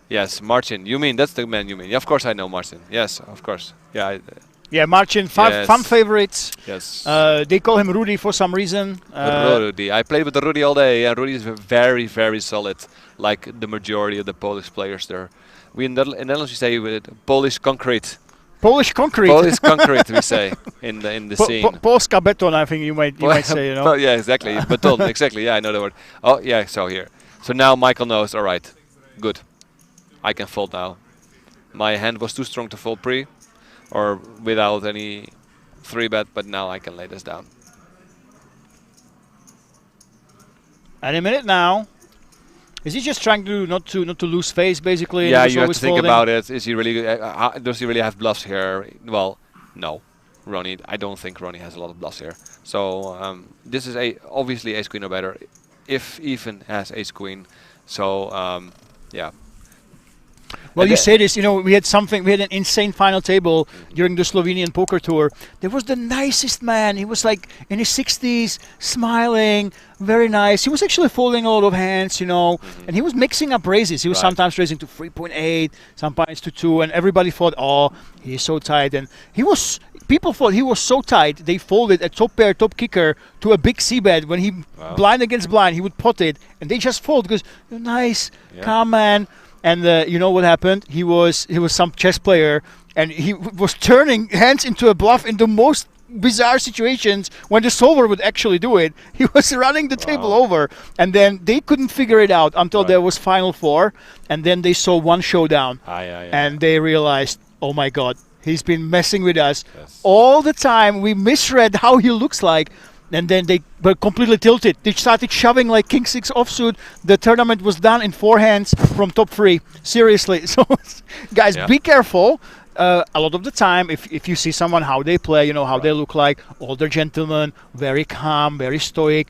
Yes, Marcin. You mean that's the man you mean? Yeah, of course I know Marcin. Yes, of course. Yeah. Yeah, Marcin, fan favorites. Yes. They call him Rudy for some reason. Rudy. I played with Rudy all day, and Rudy is very, very solid, like the majority of the Polish players there. We in Netherlands we say with Polish concrete. Polish concrete. Polish concrete, we say in the scene. Polska beton, I think you might say, you know. Oh, yeah, exactly. Beton, exactly. Yeah, I know the word. Oh, yeah. So here. So now Michael knows. All right, good. I can fold now. My hand was too strong to fold pre, or without any 3-bet, but now I can lay this down. Any minute now. Is he just trying to not to lose face, basically? Yeah, and he was you have to always think folding? about it. Is he really? Does he really have bluffs here? Well, no, Ronnie. I don't think Ronnie has a lot of bluffs here. So this is obviously ace queen or better. If even has ace queen, so yeah. Well, And you the- say this, we had an insane final table during the Slovenian poker tour. There was the nicest man. He was like in his 60s, smiling, very nice. He was actually folding a lot of hands, and he was mixing up raises. He was Right. sometimes raising to 3.8, sometimes to 2, and everybody thought, oh, he's so tight. And people thought he was so tight, they folded a top pair, top kicker to a big c-bet. When he blind against blind, he would pot it, and they just fold because, nice, calm man. And you know what happened? He was some chess player, and he was turning hands into a bluff in the most bizarre situations when the solver would actually do it. He was running the table over, and then they couldn't figure it out until there was final four, and then they saw one showdown, and they realized, oh my God, he's been messing with us all the time. We misread how he looks like. And then they were completely tilted. They started shoving like king 6 offsuit. The tournament was done in 4 hands from top 3. Seriously. So, guys, be careful. A lot of the time, if you see someone, how they play, how they look like, older gentleman, very calm, very stoic,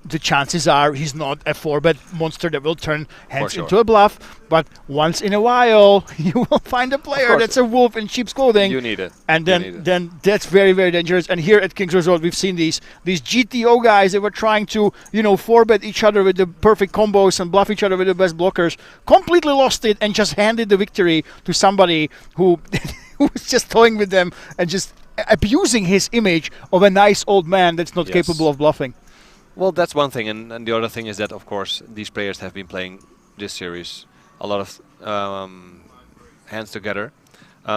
the chances are he's not a 4-bet monster that will turn hands into a bluff. But once in a while, you will find a player that's a wolf in sheep's clothing. You need it. And then that's very, very dangerous. And here at King's Resort, we've seen these GTO guys that were trying to, 4-bet each other with the perfect combos and bluff each other with the best blockers. Completely lost it and just handed the victory to somebody who was just toying with them and just abusing his image of a nice old man that's not capable of bluffing. Well, that's one thing, and the other thing is that, of course, these players have been playing this series a lot of hands together,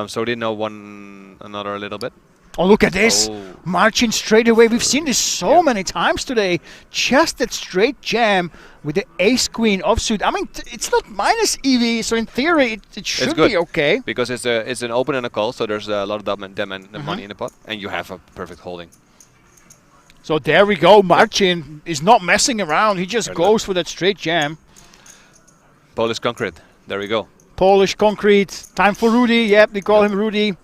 so they know one another a little bit. Oh, look at this! Marching straight away. We've seen this so many times today. Just that straight jam with the ace-queen offsuit. I mean, it's not minus EV, so in theory it should be okay. Because it's an open and a call, so there's a lot of money in the pot, and you have a perfect holding. So there we go. Marcin is not messing around. He just goes for that straight jam. Polish concrete. There we go. Polish concrete. Time for Rudy. Yep, they call him Rudy.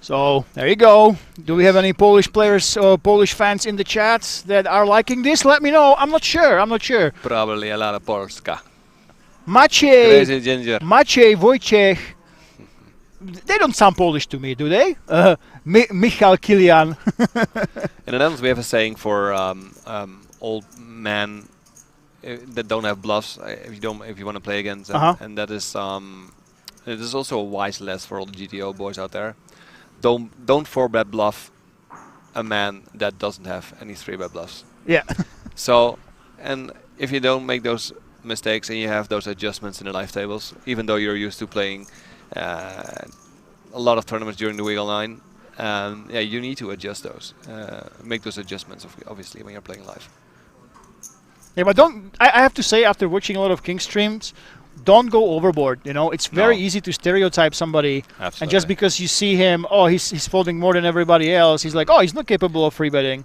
So there you go. Do we have any Polish players or Polish fans in the chat that are liking this? Let me know. I'm not sure. Probably a lot of Polska. Maciej. Crazy ginger. Maciej, Wojciech. They don't sound Polish to me, do they? Michal Kilian. In the Netherlands, we have a saying for old men that don't have bluffs. If you want to play against, and that is it is also a wise lesson for all the GTO boys out there. Don't 4-bet bluff a man that doesn't have any 3-bet bluffs. Yeah. So, and if you don't make those mistakes and you have those adjustments in the live tables, even though you're used to playing a lot of tournaments during the week online, yeah, you need to adjust those, make those adjustments, obviously, when you're playing live. Yeah, but I have to say, after watching a lot of King streams, don't go overboard. It's very easy to stereotype somebody. Absolutely. And just because you see him, oh, he's folding more than everybody else, he's like, oh, he's not capable of free betting.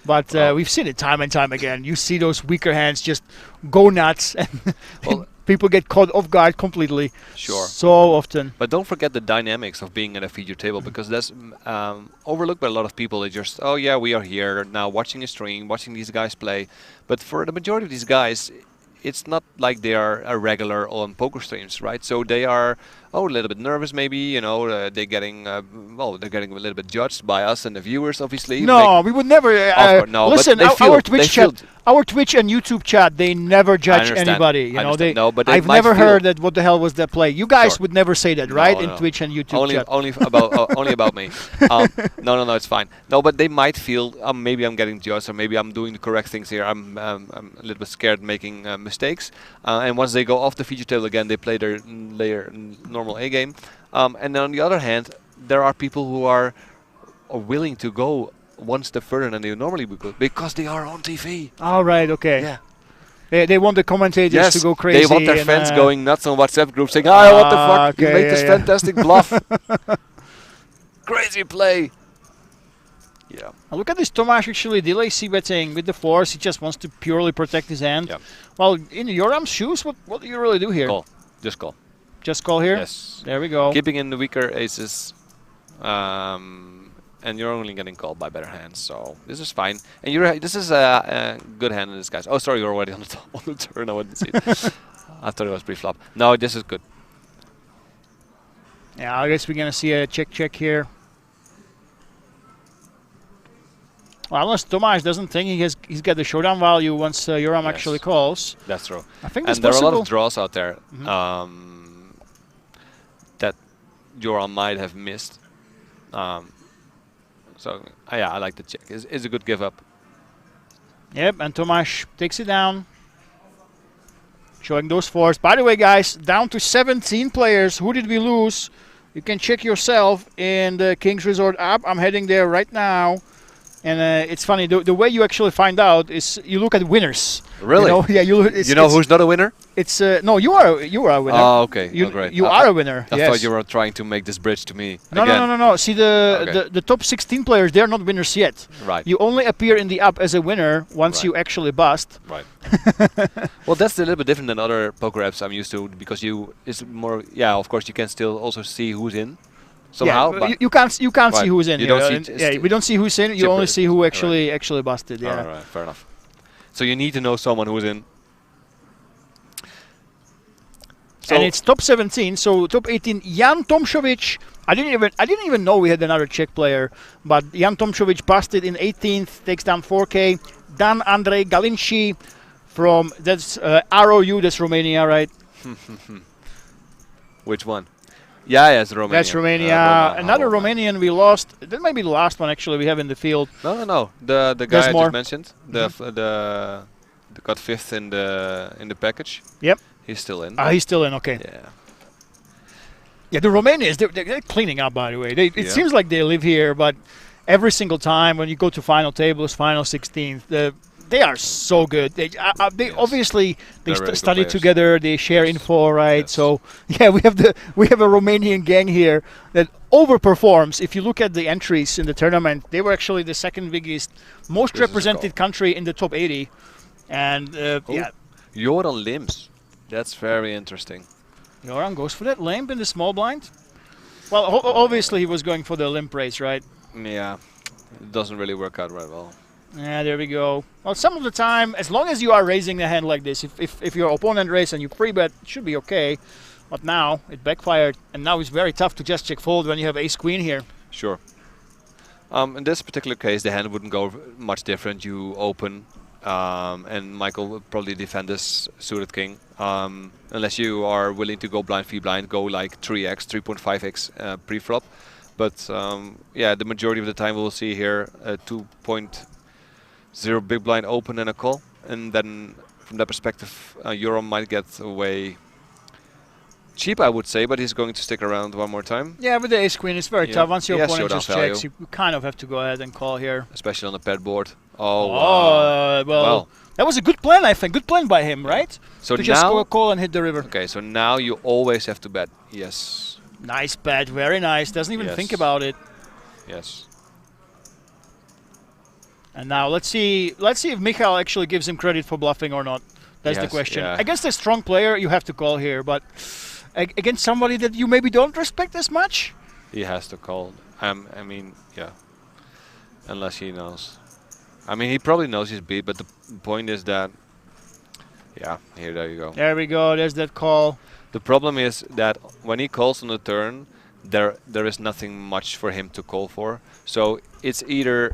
But we've seen it time and time again. You see those weaker hands just go nuts, and people get caught off guard completely. Sure. So often. But don't forget the dynamics of being at a feature table, because that's overlooked by a lot of people. They just, oh yeah, we are here now watching a stream, watching these guys play. But for the majority of these guys, it's not like they are a regular on poker streams, right? So they are a little bit nervous, maybe. They're getting they're getting a little bit judged by us and the viewers, obviously. No, we would never. No, listen, but our Twitch chat, our Twitch and YouTube chat, they never judge anybody. I've never heard that. What the hell was that play? You guys would never say that, right? In Twitch and YouTube chat. Only about me. No, it's fine. No, but they might feel maybe I'm getting judged, or maybe I'm doing the correct things here. I'm a little bit scared making mistakes. And once they go off the feature table again, they play their normal A game. And then on the other hand, there are people who are willing to go one step further than they normally would, because they are on TV. All right, okay. Yeah. They want the commentators to go crazy. They want their fans going nuts on WhatsApp groups saying, "Oh, what the fuck? Okay, you made this fantastic bluff. Crazy play." Yeah. Look at this Tomáš actually delay c-betting with the force. He just wants to purely protect his hand. Yeah. Well, in Yoram's shoes, what do you really do here? Call. Just call. Just call here? Yes. There we go. Keeping in the weaker aces. And you're only getting called by better hands, so this is fine. And this is a good hand in this guy's. Oh, sorry, you're already on the turn. I didn't see it. I thought it was pre-flop. No, this is good. Yeah, I guess we're gonna see a check here. Well, unless Tomáš doesn't think he's got the showdown value once Yoram actually calls. That's true. I think and that's there possible. are a lot of draws out there that Yoram might have missed. So yeah, I like the check. It's a good give up. Yep, and Tomáš takes it down. Showing those fours. By the way, guys, down to 17 players. Who did we lose? You can check yourself in the King's Resort app. I'm heading there right now. And it's funny, the way you actually find out is you look at winners. Really? You know, yeah, you know who's not a winner? It's no, you are a winner. Oh, okay. You, great. you are a winner. I yes. thought you were trying to make this bridge to me. No, again. no. See, the top 16 players, they're not winners yet. Right. You only appear in the app as a winner once you actually bust. Right. Well, that's a little bit different than other poker apps I'm used to, because it's more. Yeah, of course, you can still also see who's in. Somehow, yeah, but you can't see who's in you here. don't see yeah, we don't see who's in. You only see who actually busted. Yeah. All right, fair enough. So you need to know someone who's in. So and it's top 17. So top 18, Jan Tomšović. I didn't even know we had another Czech player, but Jan Tomšović busted in 18th, takes down 4K. Dan Andrej Galinci from that's ROU. That's Romania, right? Which one? Yeah, it's Romania. That's Romania. Another Romanian we lost. That might be the last one actually we have in the field. No. The guy I just mentioned, the got 5th in the package. Yep. He's still in. He's still in. Okay. Yeah. Yeah, the Romanians they're cleaning up. By the way, it seems like they live here, but every single time when you go to final tables, final 16th, they are so good. They obviously study together. They share info, right? Yes. So yeah, we have a Romanian gang here that overperforms. If you look at the entries in the tournament, they were actually the second biggest, most represented country in the top 80. And yeah, Joran limps. That's very interesting. Joran goes for that limp in the small blind. Well, obviously he was going for the limp raise, right? Yeah, it doesn't really work out right well. Yeah, there we go. Well, some of the time, as long as you are raising the hand like this, if your opponent raises and you free bet, it should be okay. But now it backfired, and now it's very tough to just check fold when you have ace queen here. Sure. In this particular case, the hand wouldn't go much different. You open, and Michael will probably defend this suited king. Unless you are willing to go blind v blind, go like 3x, 3.5x pre-flop. But yeah, the majority of the time we'll see here 2.0 big blind open and a call. And then from that perspective, Joran might get away cheap, I would say, but he's going to stick around one more time. Yeah, with the ace queen, it's very tough. Once your opponent just checks, you kind of have to go ahead and call here. Especially on the paired board. Oh, wow. Well, that was a good plan, I think. Good plan by him, right? So to now just go call and hit the river. Okay, so now you always have to bet. Yes. Nice bet, very nice. Doesn't even think about it. Yes. And now let's see if Michal actually gives him credit for bluffing or not. That's the question. Yeah. Against a strong player, you have to call here, but against somebody that you maybe don't respect as much, he has to call. I mean, yeah. Unless he knows. I mean, he probably knows he's beat, but the point is that, yeah, there you go. There we go. There's that call. The problem is that when he calls on the turn, there is nothing much for him to call for. So it's either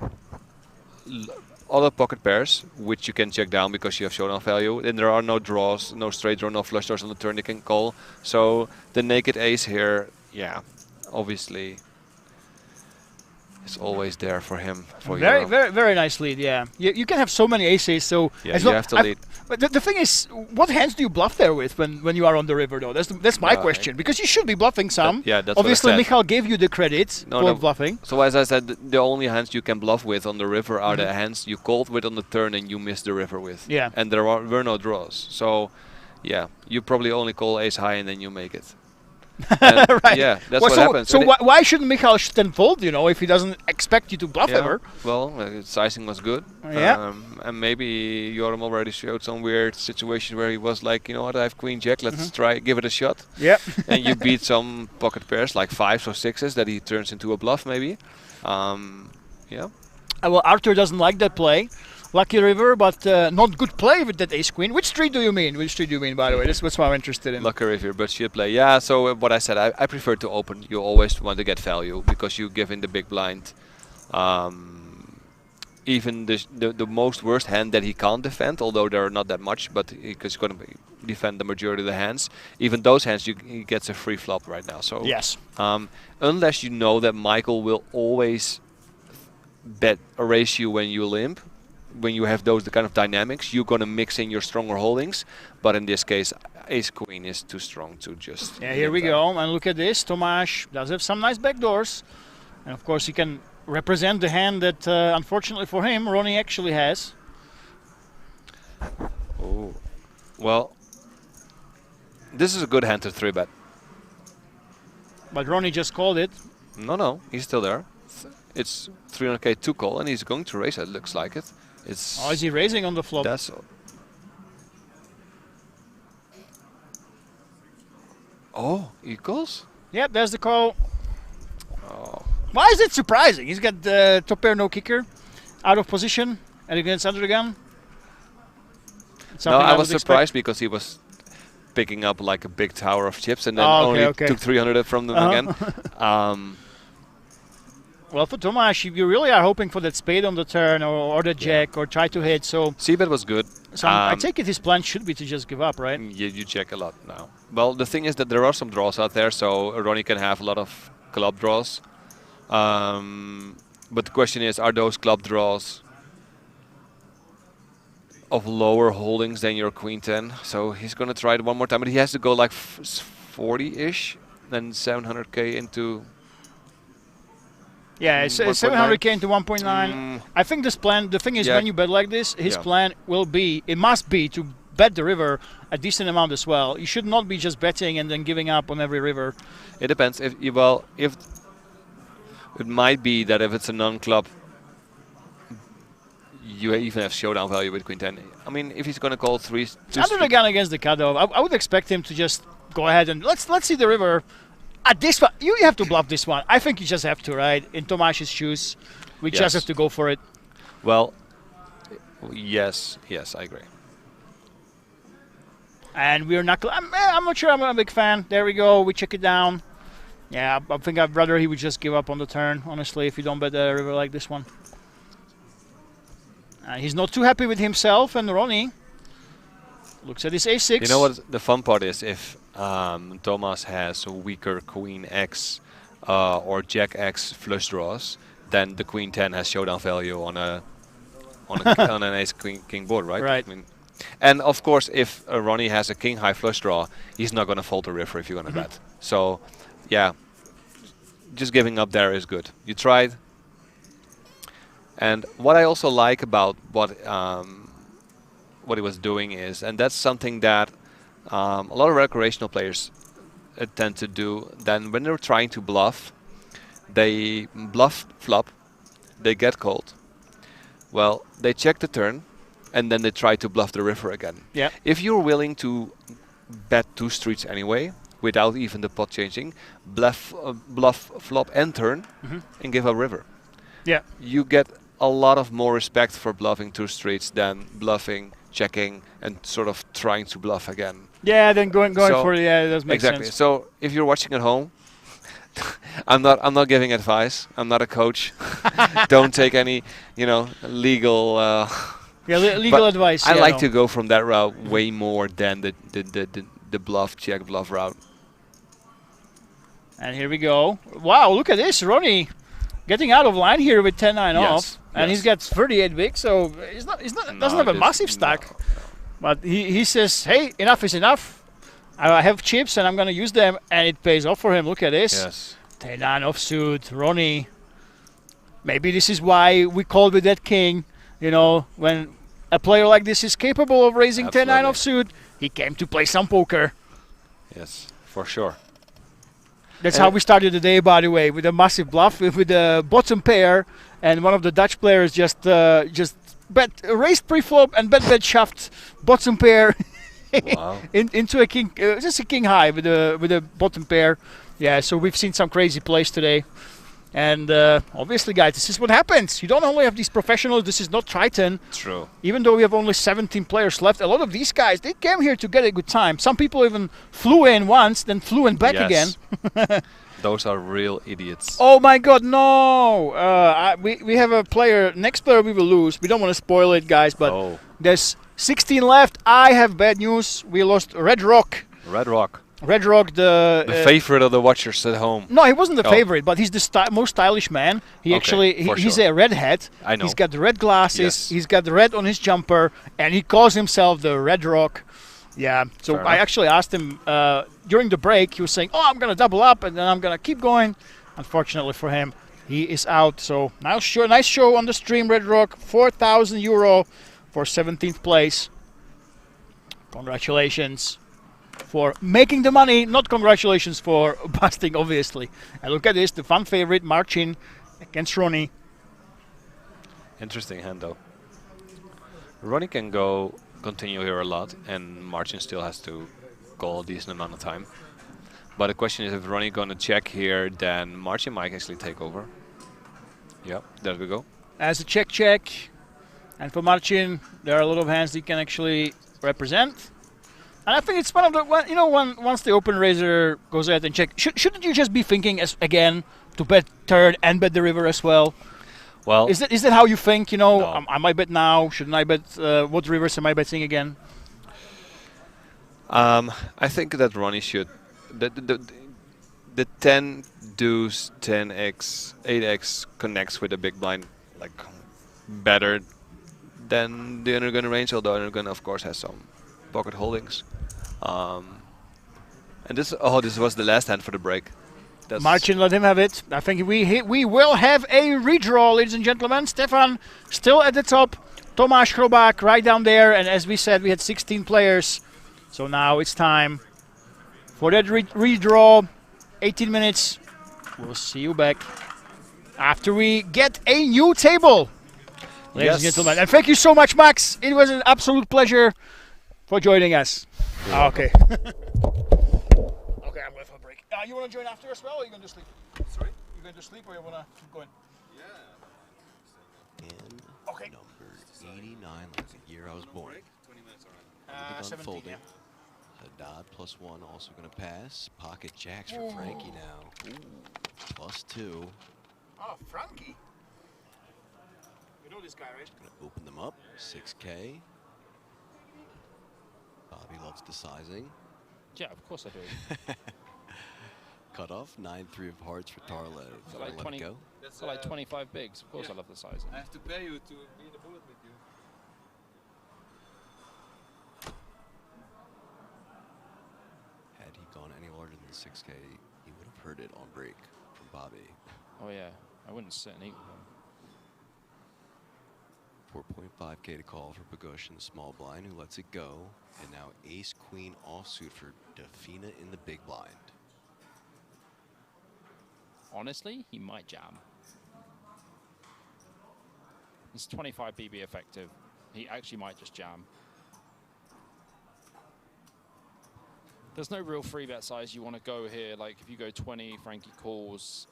other pocket pairs, which you can check down because you have showdown value. Then there are no draws, no straight draw, no flush draws on the turn they can call. So the naked ace here, yeah, obviously is always there for him. For very nice lead. Yeah, you can have so many aces. So yeah, you have to lead. But the thing is, what hands do you bluff there with when you are on the river, though? That's my question, because you should be bluffing some. Yeah, that's obviously what I said. Michal gave you the credit for bluffing. So as I said, the only hands you can bluff with on the river are the hands you called with on the turn and you missed the river with. Yeah. And there were no draws. So yeah, you probably only call ace high and then you make it. And right. Yeah, that's Well, what so happens. so And why shouldn't Michal then fold? You know, if he doesn't expect you to bluff yeah, ever. well, sizing was good. Yeah. And maybe Joram already showed some weird situation where he was like, you know what, I have Queen Jack, let's try, give it a shot. Yep. And you beat some pocket pairs like 5s or 6s that he turns into a bluff maybe. Yeah. Well, Arthur doesn't like that play. Lucky river, but not good play with that ace queen. Which street do you mean? Which street do you mean, by the way? That's what I'm interested in. Lucky river, but shit play. Yeah, so what I said, I prefer to open. You always want to get value because you give in the big blind. Even the most worst hand that he can't defend, although there are not that much, but he's going to defend the majority of the hands. Even those hands, he gets a free flop right now. So yes. Unless you know that Michael will always bet a raise you when you limp, when you have the kind of dynamics, you're going to mix in your stronger holdings. But in this case, ace queen is too strong to just. Yeah, here we go. And look at this. Tomáš does have some nice backdoors. And of course, he can represent the hand that, unfortunately for him, Ronnie actually has. Oh, well, this is a good hand to 3-bet. But Ronnie just called it. No, he's still there. It's 300k to call, and he's going to raise it, looks like it. It's is he raising on the flop? That's all. Oh, he calls? Yep, there's the call. Oh. Why is it surprising? He's got top pair, no kicker, out of position, and against under the gun. No, I was surprised because he was picking up like a big tower of chips and then took 300 from them again. Well, for Tomáš, you really are hoping for that spade on the turn or the jack or try to hit. So C-bet was good. So I take it his plan should be to just give up, right? Yeah, you check a lot now. Well, the thing is that there are some draws out there, so Ronnie can have a lot of club draws. But the question is, are those club draws of lower holdings than your queen 10? So he's going to try it one more time, but he has to go like 40-ish, then 700k into. Yeah, it's 700k into 1.9. I think this plan, the thing is, when you bet like this, his plan will be, it must be to bet the river a decent amount as well. You should not be just betting and then giving up on every river. It depends. If it might be that if it's a non-club, you even have showdown value with queen 10. I mean, if he's going to call under the gun against the cutoff, I would expect him to just go ahead and let's see the river. At this one, you have to bluff this one. I think you just have to, right? In Tomáš's shoes, we just have to go for it. Well, yes, I agree. And we're not. I'm not sure. I'm a big fan. There we go. We check it down. Yeah, I think I'd rather he would just give up on the turn. Honestly, if you don't bet a river like this one, he's not too happy with himself. And Ronnie looks at his ace-6. You know what the fun part is? If Thomas has a weaker queen X or jack X flush draws, then the queen 10 has showdown value on on an ace king board, right? Right. I mean, and of course, if Ronnie has a king high flush draw, he's not going to fold the river if you're going to bet. So, yeah, just giving up there is good. You tried. And what I also like about what he was doing is, and that's something that a lot of recreational players tend to do, then when they're trying to bluff, they bluff flop, they get called. Well, they check the turn, and then they try to bluff the river again. Yeah. If you're willing to bet 2 streets anyway, without even the pot changing, bluff flop and turn, and give up river. Yeah. You get a lot of more respect for bluffing 2 streets than bluffing, checking, and sort of trying to bluff again. Yeah, then going for it. Yeah, it does make exactly. sense. So if you're watching at home, I'm not giving advice. I'm not a coach. Don't take any, legal. Legal advice. I like to go from that route way more than the bluff check bluff route. And here we go. Wow, look at this, Ronnie, getting out of line here with 10-9 off, and he's got 38 big, so doesn't have a massive stack. No. But he says, hey, enough is enough. I have chips and I'm going to use them, and it pays off for him. Look at this. Yes. 10-9 offsuit, Ronnie. Maybe this is why we called with that king. When a player like this is capable of raising 10-9 offsuit, he came to play some poker. Yes, for sure. That's how we started the day, by the way, with a massive bluff with the bottom pair, and one of the Dutch players just raised pre-flop and bet shoved bottom pair Wow. into a king, just a king high with a bottom pair. Yeah, so we've seen some crazy plays today. And obviously, guys, this is what happens. You don't only have these professionals. This is not Triton. True. Even though we have only 17 players left, a lot of these guys, they came here to get a good time. Some people even flew in once, then flew in back again. Those are real idiots. Oh my God, no! We have a player. Next player we will lose. We don't want to spoil it, guys, but there's 16 left. I have bad news. We lost Red Rock. Red Rock. Red Rock, the favorite of the watchers at home. No, he wasn't the favorite, but he's the most stylish man. He he's a redhead. I know. He's got the red glasses. Yes. He's got the red on his jumper, and he calls himself the Red Rock. Yeah. So I actually asked him during the break. He was saying, "Oh, I'm gonna double up, and then I'm gonna keep going." Unfortunately for him, he is out. So nice show on the stream, Red Rock. €4,000 for 17th place. Congratulations for making the money, not congratulations for busting, obviously. And look at this, the fun favorite, Marcin against Ronnie. Interesting hand, though. Ronnie can continue here a lot, and Marcin still has to go a decent amount of time. But the question is, if Ronnie gonna check here, then Marcin might actually take over. Yep, there we go. As a check. And for Marcin, there are a lot of hands he can actually represent. And I think it's one of the, once the open raiser goes ahead and check, shouldn't you just be thinking again to bet turn and bet the river as well? Well, is that how you think? No. I might bet now. Shouldn't I bet? What rivers am I betting again? I think that Ronnie should. The 10 deuce, 10x, 8x connects with the big blind like better than the undergun range. Although undergun, of course, has some pocket holdings. And this was the last hand for the break. Marcin, let him have it. I think we will have a redraw, ladies and gentlemen. Stefan still at the top. Tomáš Chrobák right down there. And as we said, we had 16 players. So now it's time for that redraw. 18 minutes. We'll see you back after we get a new table. Ladies and gentlemen. And thank you so much, Max. It was an absolute pleasure for joining us. Okay. Okay, I'm going for a break. You want to join after as well, or are you going to sleep? Sorry? You going to sleep, or you want to keep going? Okay. Number 89, like the year I was born. 20 minutes, all right. Unfolding. Yeah. Haddad +1 also going to pass. Pocket jacks for Frankie now. +2. Oh, Frankie. You know this guy, right? Going to open them up. 6K. Bobby loves the sizing. Yeah, of course I do. Cut off 9-3 of hearts for Tarlev. So like 20. Go. So like 25 bigs. Of course, I love the sizing. I have to pay you to be in the booth with you. Had he gone any larger than 6K, he would have heard it on break from Bobby. Oh yeah, I wouldn't sit and eat with him. 4.5K to call for Pagush in the small blind, who lets it go. And now ace queen offsuit for Defina in the big blind. Honestly, he might jam. It's 25 BB effective. He actually might just jam. There's no real free bet size you want to go here. Like if you go 20, Frankie calls.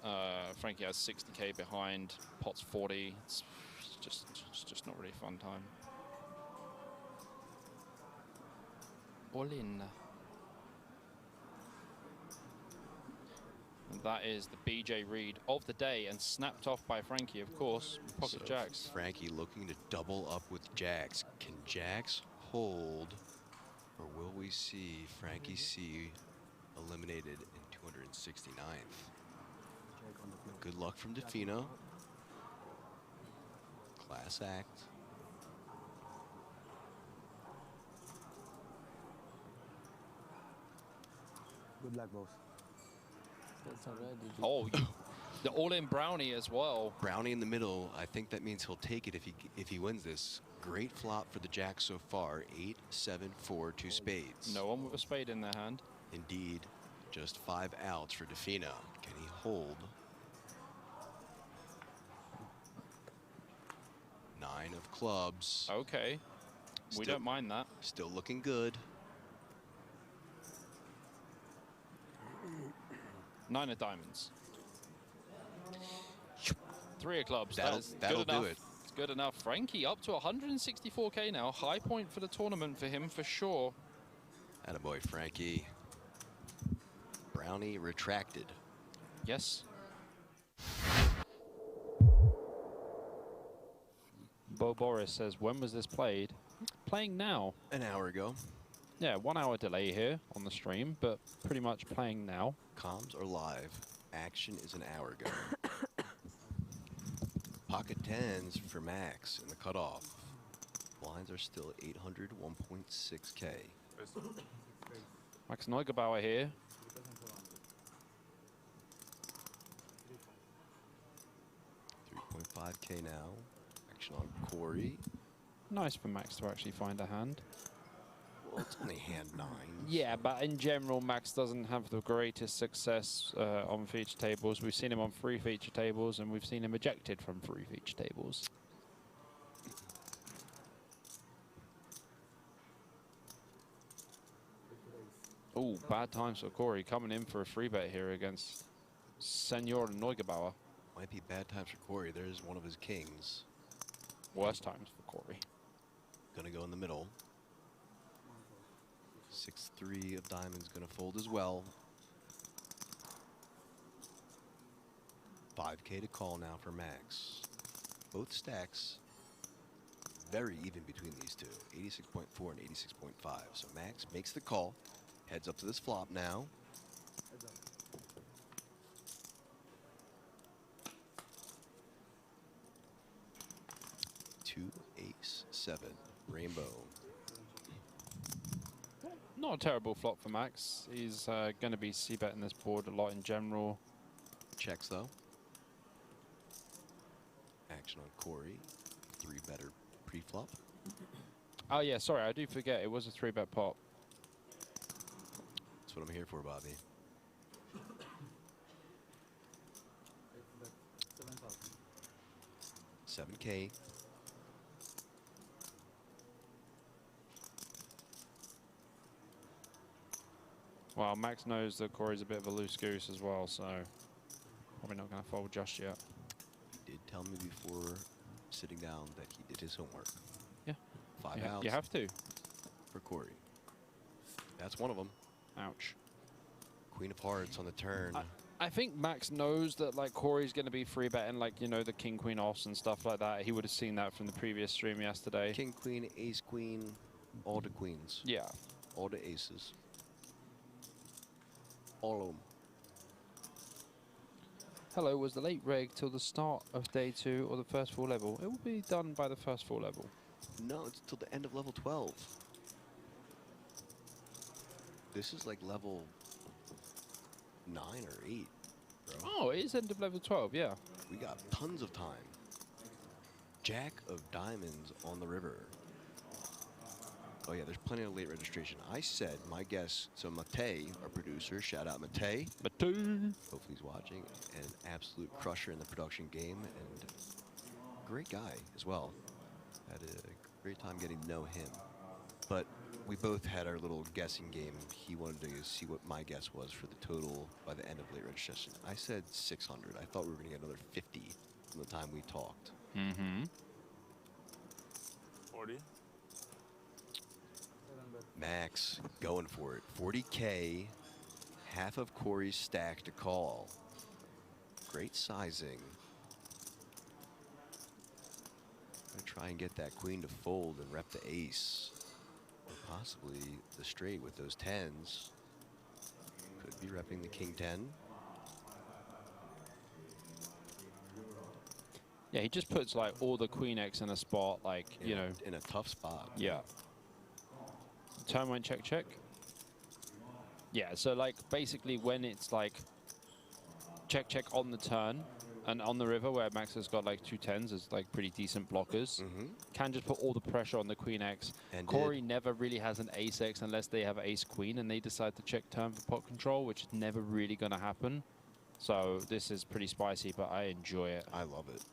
Frankie has 60K behind. Pot's 40. It's just not really a fun time. All in. And that is the BJ read of the day and snapped off by Frankie, of course. Pocket jacks. Frankie looking to double up with jacks. Can jacks hold, or will we see Frankie C eliminated in 269th? Good luck from Defino. Class act. Good luck, boss. Oh, the all-in brownie as well. Brownie in the middle. I think that means he'll take it if he wins this. Great flop for the jack so far. 8, 7, 4, 2 spades. No one with a spade in their hand. Indeed. Just 5 outs for Defina. Can he hold? 9 of clubs. Okay. We don't mind that. Still looking good. 9 of diamonds. 3 of clubs. That'll do it. It's good enough. Frankie up to 164k now. High point for the tournament for him for sure. Attaboy, Frankie. Brownie retracted. Yes. Bo Boris says, when was this played? Playing now. An hour ago. Yeah, 1 hour delay here on the stream, but pretty much playing now. Comms are live. Action is an hour ago. Pocket 10s for Max in the cutoff. Blinds are still 800, 1.6k. Max Neugebauer here. $3.5k now. Action on Corey. Nice for Max to actually find a hand. Well, it's only hand 9. Yeah, but in general, Max doesn't have the greatest success on feature tables. We've seen him on 3 feature tables, and we've seen him ejected from 3 feature tables. Oh, bad times for Corey. Coming in for a free bet here against Senor Neugebauer. Might be bad times for Corey. There's one of his kings. Worst times for Corey. Gonna go in the middle. 6-3 of diamonds gonna fold as well. 5k to call now for Max. Both stacks very even between these two. 86.4 and 86.5. So Max makes the call. Heads up to this flop now. Two, ace, 7, rainbow. Not a terrible flop for Max. He's going to be c-betting this board a lot in general. Checks though. Action on Corey. 3 better pre-flop. Oh yeah, sorry, I do forget. It was a 3-bet pop. That's what I'm here for, Bobby. $7k. Well, Max knows that Corey's a bit of a loose goose as well, so probably not going to fold just yet. He did tell me before sitting down that he did his homework. Yeah. 5 outs. You have to. For Corey. That's one of them. Ouch. Queen of Hearts on the turn. I think Max knows that like Corey's going to be free betting like, you know, the king, queen, offs and stuff like that. He would have seen that from the previous stream yesterday. King, queen, ace, queen, all the queens. Yeah. All the aces. All of them. Hello, was the late reg till the start of day 2 or the first full level? It will be done by the first full level. No, it's till the end of level 12. This is like level 9 or 8, bro. Oh, it is end of level 12, yeah. We got tons of time. Jack of diamonds on the river. Oh yeah, there's plenty of late registration. I said my guess, so Matej, our producer, shout out Matej. Matej. Hopefully he's watching. And an absolute crusher in the production game and great guy as well. Had a great time getting to know him. But we both had our little guessing game. He wanted to see what my guess was for the total by the end of late registration. I said 600. I thought we were going to get another 50 from the time we talked. Mm-hmm. 40. Max going for it. 40k, half of Corey's stack to call. Great sizing. Gonna try and get that queen to fold and rep the ace. Or possibly the straight with those 10s. Could be repping the king 10. Yeah, he just puts like all the queen X in a spot, like, you know. In a tough spot. Yeah. Turn went check, check. Yeah, so like basically when it's like check, check on the turn, And on the river where Max has got like 2 10s as like pretty decent blockers, can just put all the pressure on the Queen X. And Corey never really has an Ace X unless they have Ace Queen and they decide to check turn for pot control, which is never really going to happen. So this is pretty spicy, but I enjoy it. I love it.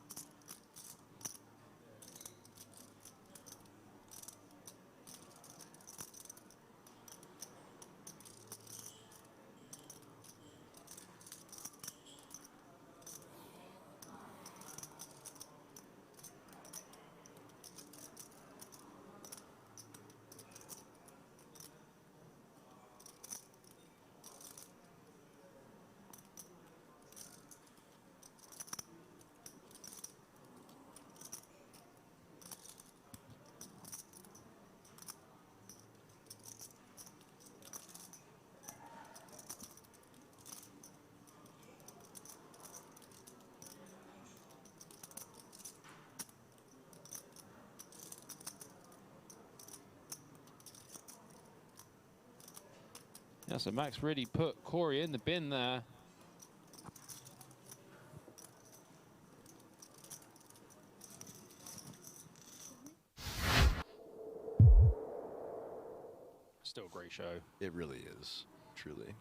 Yeah, so Max really put Corey in the bin there. Still a great show. It really is, truly.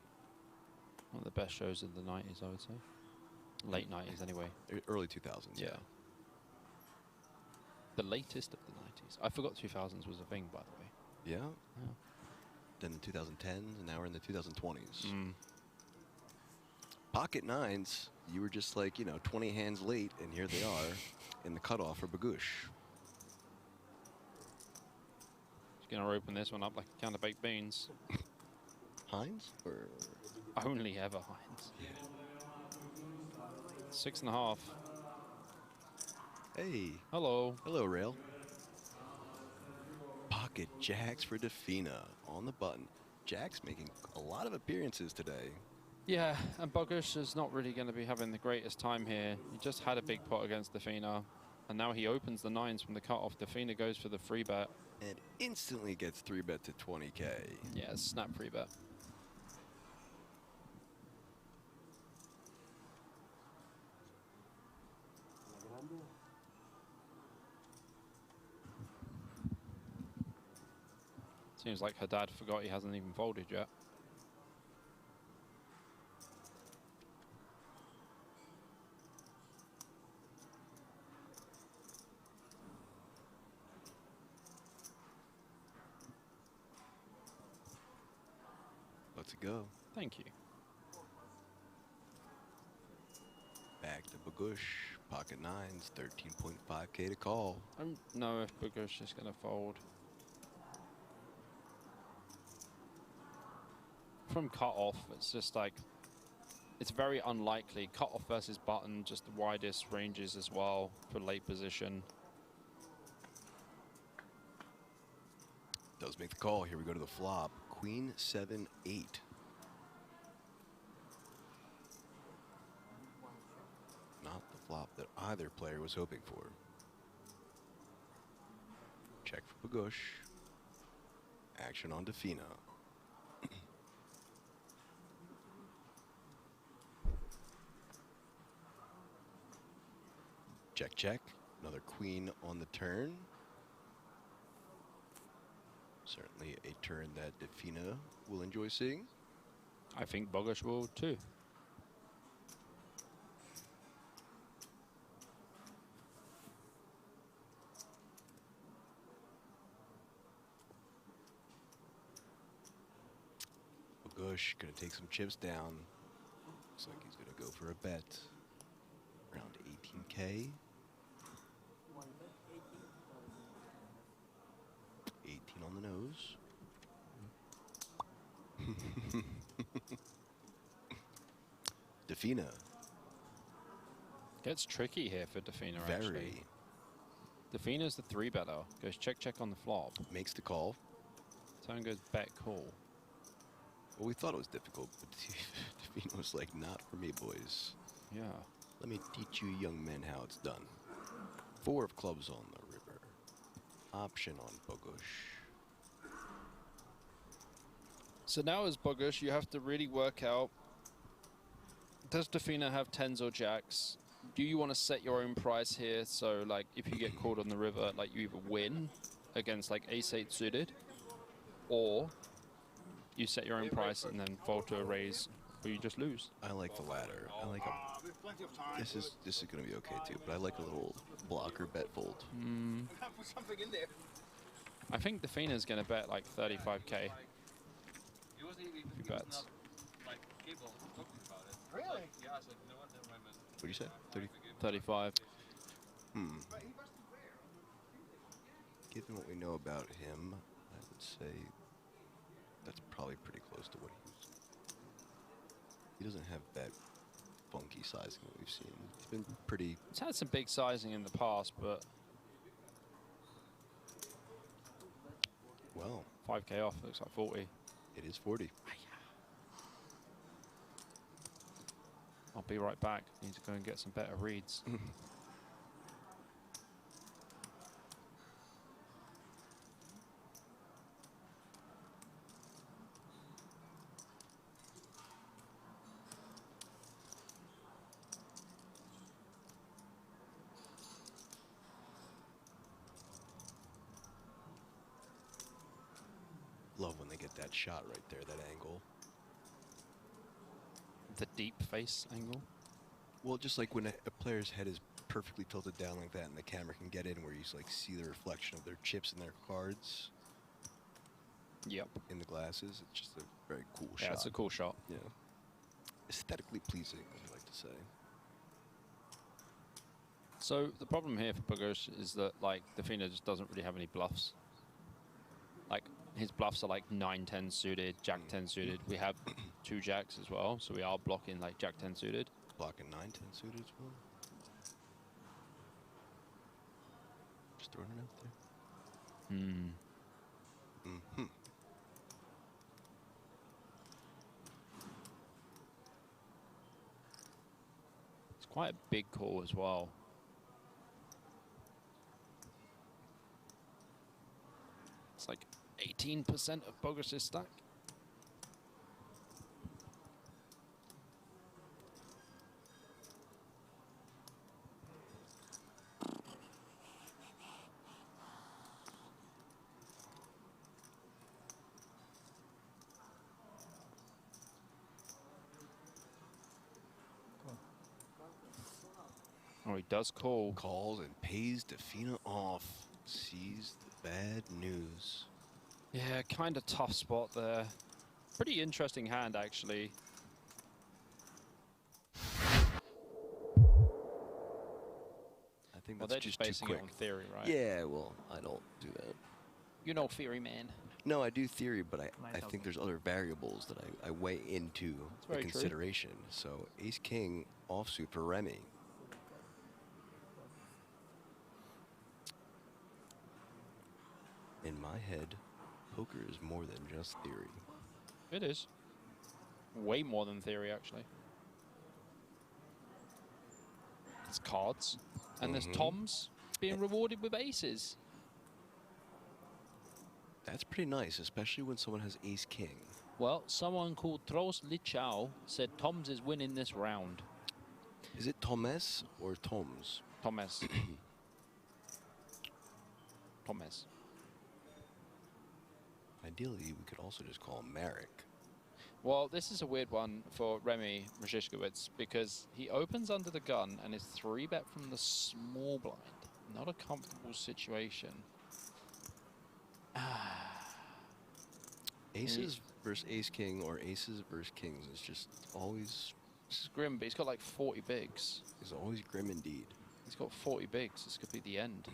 One of the best shows of the 90s, I would say. Late 90s, anyway. Early 2000s. Yeah. The latest of the 90s. I forgot 2000s was a thing, by the way. Yeah? Yeah. Then the 2010s, and now we're in the 2020s. Pocket nines, you were just like, 20 hands late, and here they are in the cutoff for Bagush. Just gonna open this one up like a can of baked beans. Heinz? Or only ever Heinz. Yeah. 6.5. Hey. Hello. Hello, Rail. Pocket jacks for Defina on the button. Jack's making a lot of appearances today. Yeah, and Bogush is not really going to be having the greatest time here. He just had a big pot against Defina, and now he opens the 9s from the cutoff. Defina goes for the free bet. And instantly gets 3-bet to 20K. Yeah, snap free bet. Seems like her dad forgot he hasn't even folded yet. Let's go. Thank you. Back to Bagush. Pocket nines, 13.5K to call. I don't know if Bagush is going to fold. From cutoff, it's just like, it's very unlikely. Cutoff versus button, just the widest ranges as well for late position. Does make the call. Here we go to the flop. Queen 7-8. Not the flop that either player was hoping for. Check for Bagush. Action on Defina. Check, check. Another queen on the turn. Certainly a turn that Defina will enjoy seeing. I think Bogush will too. Bagush gonna take some chips down. Looks like he's gonna go for a bet. Around 18K. 18 on the nose. Defina. Gets tricky here for Defina, Very. actually. Defina's the 3-better. Goes check, check on the flop. Makes the call. Turn goes bet, call. Well, we thought it was difficult, but Defina was like, not for me, boys. Yeah. Let me teach you young men how it's done. 4 of clubs on the river. Option on Bagush. So now as Bogush, you have to really work out, does Defina have 10s or jacks? do you want to set your own price here? So like if you get called on the river, like you either win against like ace-8 suited, or you set your own price and then fold to a raise, or you just lose. I like the latter. I like this is going to be okay too, but I like a little blocker bet fold. Put something in there. I think the Fina's going to bet like 35k. He bets. Really? What do you say? 30? 35. Given what we know about him, I would say that's probably pretty close to what he doesn't have that funky sizing that we've seen. It's been pretty... It's had some big sizing in the past, but... Well... 5k off, looks like 40. It is 40. I'll be right back. Need to go and get some better reads. Love when they get that shot right there, that angle. The deep face angle? Well, just like when a player's head is perfectly tilted down like that and the camera can get in where you like see the reflection of their chips and their cards. Yep. In the glasses. It's just a very cool shot. Yeah, it's a cool shot. Yeah. Aesthetically pleasing, I like to say. So the problem here for Bogosh is that like the Fina just doesn't really have any bluffs. Like his bluffs are like 9-10 suited, Jack-10 suited. We have 2 jacks as well, so we are blocking like Jack-10 suited. Blocking 9-10 suited as well. Just throwing it out there. It's quite a big call as well. It's like 18% of Bogosh's stack. Oh, he does call. Calls and pays Defina off. Sees the bad news. Yeah, kind of tough spot there. Pretty interesting hand, actually. I think Well, that's they're just basing too it quick. on theory, right? Yeah, well, I don't do that. You know theory, man. No, I do theory, but I think there's other variables that I weigh into the very true. consideration. So Ace-King offsuit for Remy. In my head, poker is more than just theory. It is. Way more than theory, actually. It's cards. And there's Toms being rewarded with aces. That's pretty nice, especially when someone has Ace-King. Well, someone called Tros Lichao said Toms is winning this round. Is it Tomes or Toms? Tomes. Tomes. Ideally, we could also just call him Marek. Well, this is a weird one for Remy Mrzhiszkiewicz because he opens under the gun and is 3-bet from the small blind. Not a comfortable situation. Aces versus Ace-King or aces versus kings is just always... This is grim, but he's got like 40 bigs. It's always grim indeed. He's got 40 bigs. This could be the end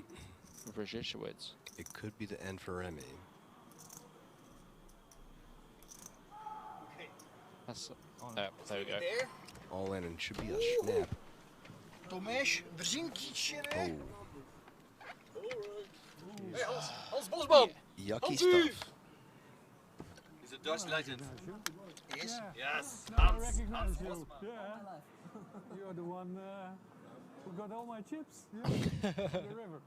for Mrzhiszkiewicz. It could be the end for Remy. That's there we go. All in and should be a snap. Tomáš, Drzínky, Oh. Hey, Hans Bosboom. Yucky stuff. He's a Dutch legend. Yes? Yes. Now I Hans recognize you. Bosman. Yeah. You're the one who got all my chips. Yeah. The river.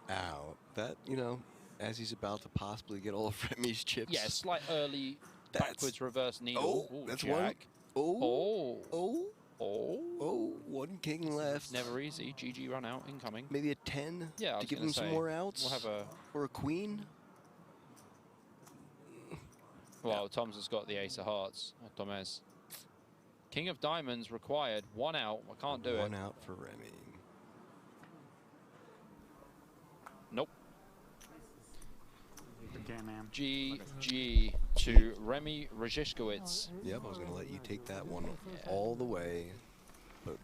Ow. That, you know, as he's about to possibly get all of Remy's chips. Yeah, slight early backwards reverse needle. Oh, that's jack. one. Oh. Oh. Oh. 1K. king left. Never easy. GG run out incoming. Maybe a 10 Yeah, I to was give gonna him some say, more outs. We'll have a or a queen. Well, Tom's has got the ace of hearts. Or Tomez. King of diamonds required. 1 out. I can't do it. 1 out for Remy. Nope. Again, man. GG to Remy Rajishkowitz. Yep, I was going to let you take that one all the way. But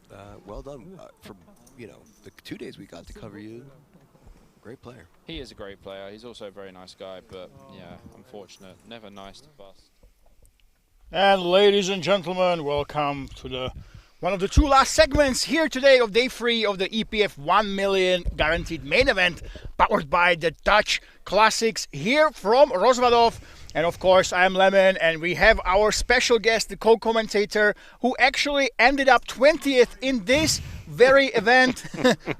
well done for, you know, the 2 days we got to cover you. Great player. He is a great player. He's also a very nice guy, but yeah, unfortunate. Never nice to bust. And ladies and gentlemen, welcome to the one of the 2 last segments here today of day 3 of the EPF 1 million guaranteed main event, powered by the Dutch Classics here from Rozvadov. And of course, I'm Lemon, and we have our special guest, the co-commentator, who actually ended up 20th in this very event,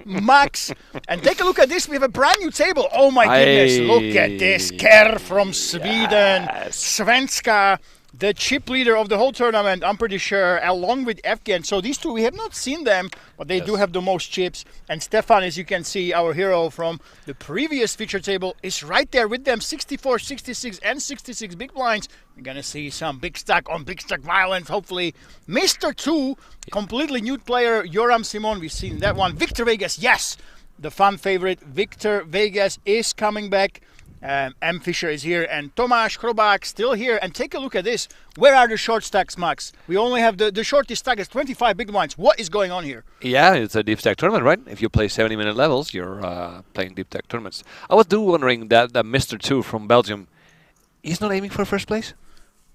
Max. And take a look at this. We have a brand new table. Oh my goodness, look at this. Kerr from Sweden, Svenska, the chip leader of the whole tournament, I'm pretty sure, along with Evgen. So these two, we have not seen them, but they do have the most chips. And Stefan, as you can see, our hero from the previous feature table, is right there with them. 64, 66, and 66 big blinds. We're going to see some big stack on big stack violence, hopefully. Mr. 2, completely new player, Joram Simon. We've seen that one. Victor Vegas, yes, the fan favorite. Victor Vegas is coming back. M. Fisher is here, and Tomáš Chrobák still here. And take a look at this. Where are the short stacks, Max? We only have the shortest stack is 25 big blinds. What is going on here? Yeah, it's a deep stack tournament, right? If you play 70-minute levels, you're playing deep stack tournaments. I was wondering that Mr. 2 from Belgium, he's not aiming for first place?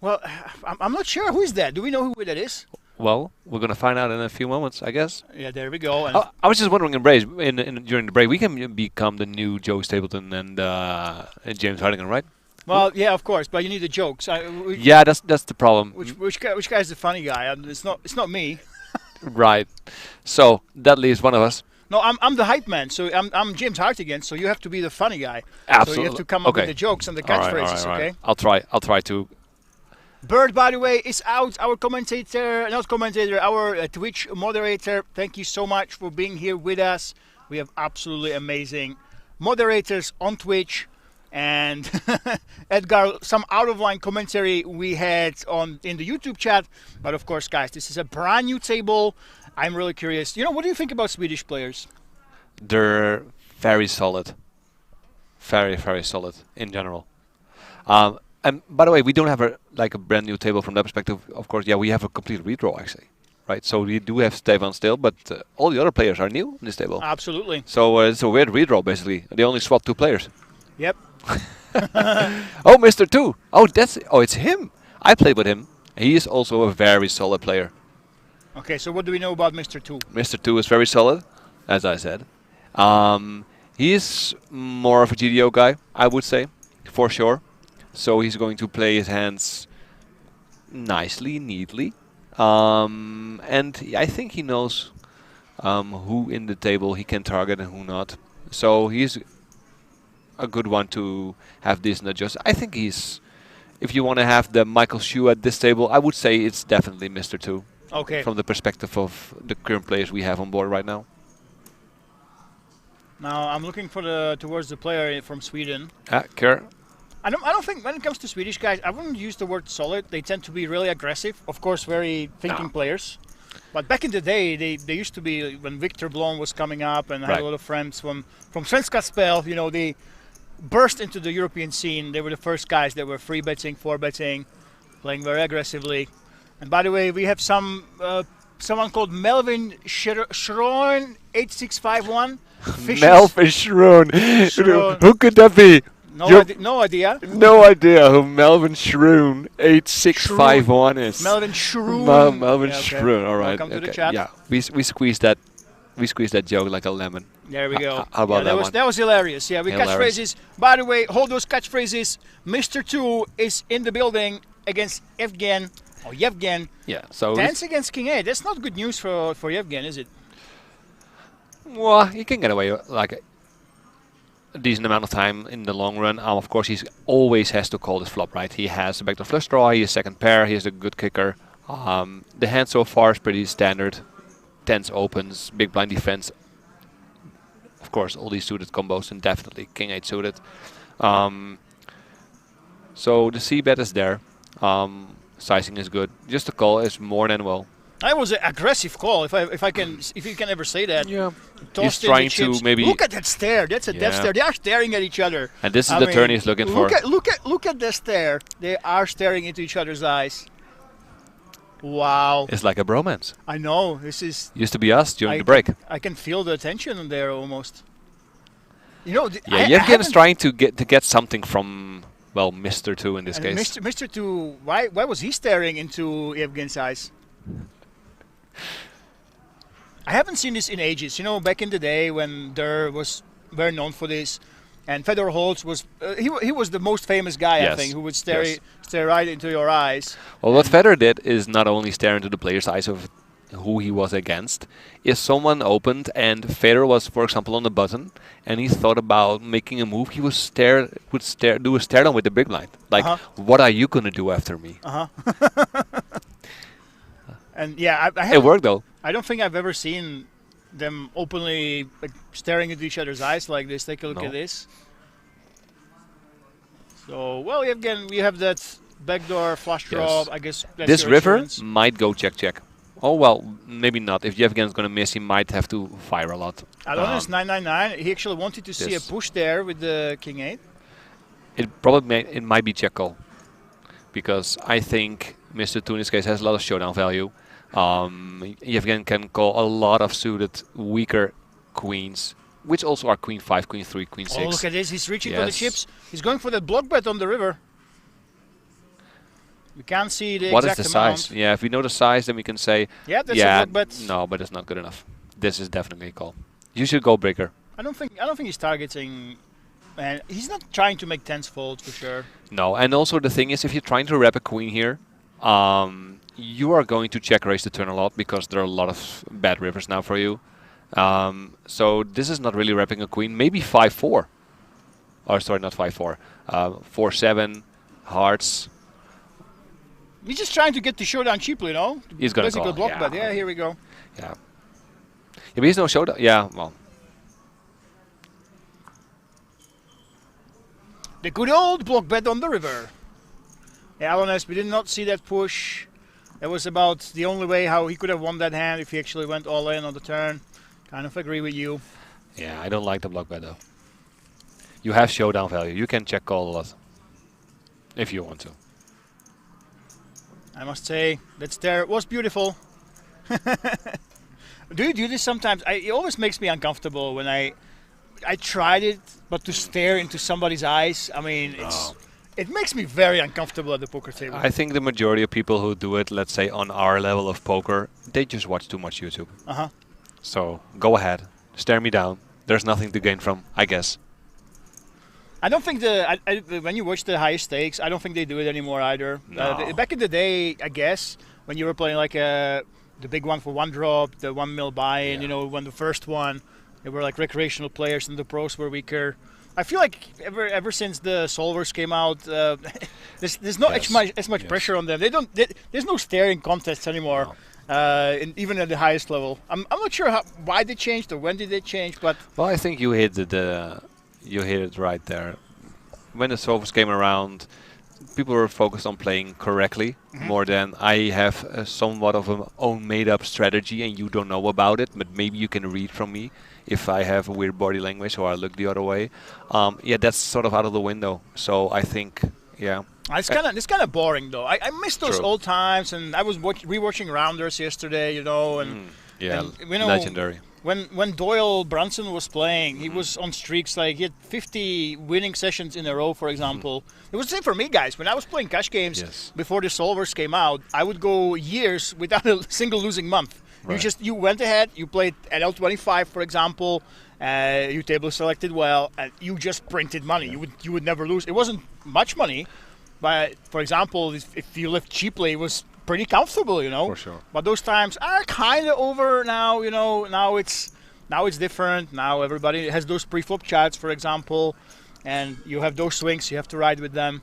Well, I'm not sure. Who is that? Do we know who that is? Well, we're going to find out in a few moments, I guess. Yeah, there we go. And I was just wondering, during the break, we can become the new Joe Stapleton and James Hardigan, right? Well, yeah, of course, but you need the jokes. Yeah, that's the problem. Which guy is the funny guy? It's not me. Right. So that leaves one of us. No, I'm the hype man. So I'm James Hartigan. So you have to be the funny guy. Absolutely. So you have to come up with the jokes and the catchphrases. All right. Okay. I'll try to. Bird, by the way, is out. Our our Twitch moderator. Thank you so much for being here with us. We have absolutely amazing moderators on Twitch. And Edgar, some out-of-line commentary we had in the YouTube chat. But of course, guys, this is a brand new table. I'm really curious. What do you think about Swedish players? They're very solid. Very, very solid in general. And by the way, we don't have a brand new table from that perspective. Of course, yeah, we have a complete redraw actually, right? So we do have Stefan still, but all the other players are new in this table. Absolutely. So it's a weird redraw basically. They only swapped 2 players. Yep. Oh, Mr. 2. Oh, it's him. I played with him. He is also a very solid player. Okay, so what do we know about Mr. 2? Mr. 2 is very solid, as I said. He is more of a GDO guy, I would say, for sure. So he's going to play his hands nicely, neatly. And I think he knows who in the table he can target and who not. So he's a good one to have decent adjust. I think he's, if you want to have the Michael Shu at this table, I would say it's definitely Mr. 2. Okay. From the perspective of the current players we have on board right now. Now I'm looking for towards the player from Sweden. Kerr. I don't think when it comes to Swedish guys, I wouldn't use the word solid. They tend to be really aggressive. Of course, very thinking players. But back in the day, they used to be, when Victor Blom was coming up, and I had a lot of friends from Svenska Spel, they burst into the European scene. They were the first guys that were free betting, 4-betting, playing very aggressively. And by the way, we have someone called Melvin Schroen 8651. Melvin Schroen. Who could that be? No idea. No idea who Melvin Schroen 8651 is. Melvin Schroen. Melvin Schroen. All right. Welcome to the chat. Yeah, we squeezed that. We squeezed that joke like a lemon. There we go. How about that one? That was hilarious. Yeah, we catchphrases. By the way, hold those catchphrases. Mr. 2 is in the building against Evgen. Or Yevgen. Yeah. So dance against King A. That's not good news for Yevgen, is it? Well, he can get away like a decent amount of time in the long run. Of course, he always has to call this flop, right? He has a backdoor flush draw. He has second pair. He is a good kicker. The hand so far is pretty standard. tens opens, big blind defense. Of course, all these suited combos, and definitely king 8 suited. So the c-bet is there. Sizing is good. Just the call is more than well. That was an aggressive call, if you can ever say that. Yeah. Tossed He's in trying the to chips. maybe. Look at that stare. That's a death stare. They are staring at each other. And this is the turn he's looking for. Look at the stare. They are staring into each other's eyes. Wow. It's like a bromance. I know. This is. Used to be us during the break. I can feel the tension there almost. You know. Yeah, Yevgen is trying to get something from, well, Mr. 2 in this case. Mr. 2, why was he staring into Yevgen's eyes? I haven't seen this in ages. You know, back in the day when there was very known for this, and Fedor Holz was he was the most famous guy, I think, who would stare right into your eyes. Well, what Fedor did is not only stare into the player's eyes of who he was against. If someone opened and Fedor was, for example, on the button, and he thought about making a move, he would do a stare down with the big blind. Like, what are you gonna do after me? And yeah, it worked though. I don't think I've ever seen them openly staring into each other's eyes like this. Take a look at this. So, well, again, we have that backdoor flush draw. I guess that's this your river insurance. might go check. Oh well, maybe not. If Yevgen's gonna miss, he might have to fire a lot. Adonis 999. He actually wanted to see a push there with the king 8. It might be check call, because I think Mr. 2 in this case has a lot of showdown value. Yevgen can call a lot of suited weaker queens, which also are queen 5, queen 3, queen 6. Oh, look at this. He's reaching for the chips. He's going for the block bet on the river. We can't see the what exact is the amount. size? Yeah, if we know the size, then we can say, yeah, that's a block bet. No, but it's not good enough. This is definitely a call. You should go bigger. I don't think he's targeting, and he's not trying to make tens fold for sure. No, and also the thing is, if you're trying to wrap a queen here, you are going to check raise the turn a lot, because there are a lot of bad rivers now for you. So this is not really wrapping a queen. Maybe 5-4. Or sorry, not 5-4. 4-7 hearts. He's just trying to get the showdown cheaply, no? He's gonna basically call, block bet. Yeah, here we go. Yeah. But he's no showdown. Yeah, well. The good old block bet on the river. Yeah, Alones, we did not see that push. That was about the only way how he could have won that hand if he actually went all in on the turn. Kind of agree with you. Yeah, I don't like the block bet though. You have showdown value. You can check call a lot. If you want to. I must say, that stare was beautiful. Do you do this sometimes? It always makes me uncomfortable when I tried it, but to stare into somebody's eyes, I mean, it makes me very uncomfortable at the poker table. I think the majority of people who do it, let's say on our level of poker, they just watch too much YouTube. So go ahead, stare me down. There's nothing to gain from, I guess. I don't think when you watch the higher stakes, I don't think they do it anymore either. No. Back in the day, I guess, when you were playing like the big one for one drop, the 1 mil buy-in, you know, when the first one, they were like recreational players and the pros were weaker. I feel like ever since the solvers came out, there's not as much pressure on them. There's no staring contests anymore, even at the highest level. I'm not sure why they changed or when did they change, but well, I think you hit it right there. When the solvers came around, people were focused on playing correctly more than I have somewhat of an own made-up strategy and you don't know about it, but maybe you can read from me if I have a weird body language or I look the other way. Yeah, that's sort of out of the window. So I think, yeah. It's kind of boring though. I miss those old times, and I was rewatching Rounders yesterday, you know, and yeah, and, you know, legendary. When Doyle Brunson was playing, he was on streaks like he had 50 winning sessions in a row, for example. It was the same for me, guys. When I was playing cash games before the solvers came out, I would go years without a single losing month. Right. You went ahead, you played at L25, for example, you table selected well, and you just printed money. You would never lose. It wasn't much money, but for example, if you lived cheaply, it was pretty comfortable, you know. For sure. But those times are kind of over now, you know. Now it's different. Now everybody has those pre-flop charts, for example, and you have those swings. You have to ride with them.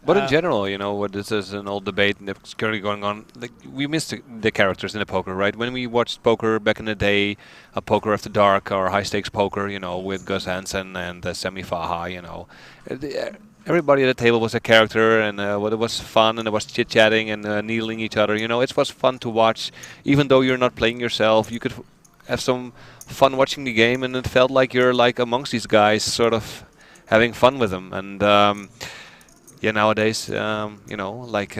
But in general, you know, what this is an old debate that's currently going on. Like, we miss the characters in the poker, right? When we watched poker back in the day, a poker after dark or high stakes poker, you know, with Gus Hansen and Semi Faha, you know, everybody at the table was a character, and it was fun, and it was chit chatting and needling each other. You know, it was fun to watch, even though you're not playing yourself. You could have some fun watching the game, and it felt like you're like amongst these guys, sort of having fun with them. And yeah, nowadays, you know, like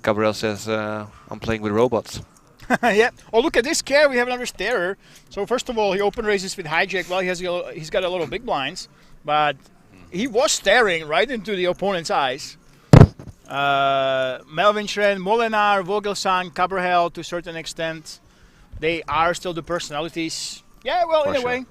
Gabriel says, I'm playing with robots. Yeah. Oh, look at this care. We have another starer. So first of all, he open raises with hijack. Well, he's got a lot of big blinds, but he was staring right into the opponent's eyes. Melvin Schren, Molinar, Vogelsang, Cabral, to a certain extent, they are still the personalities. Yeah, well, in a way.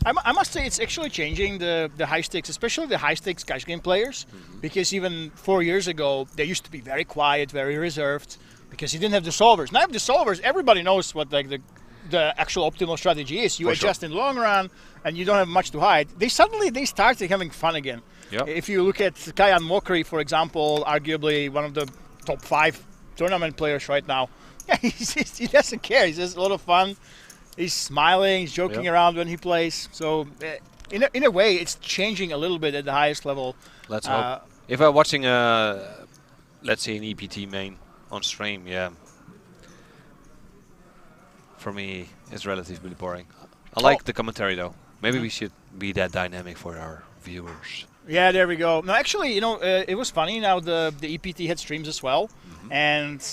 I must say it's actually changing the high stakes, especially the high stakes cash game players, because even 4 years ago they used to be very quiet, very reserved, because you didn't have the solvers. Now with the solvers, everybody knows what like the actual optimal strategy is. You adjust in the long run, and you don't have much to hide. They started having fun again. Yep. If you look at Kajan Mokri, for example, arguably one of the top 5 tournament players right now, yeah, he doesn't care. He's just a lot of fun. He's smiling, he's joking around when he plays. So, in a way, it's changing a little bit at the highest level. Let's hope. If I'm watching, let's say, an EPT main on stream, yeah, for me, it's relatively boring. I like the commentary, though. Maybe we should be that dynamic for our viewers. Yeah, there we go. No, actually, you know, it was funny. Now the EPT had streams as well, and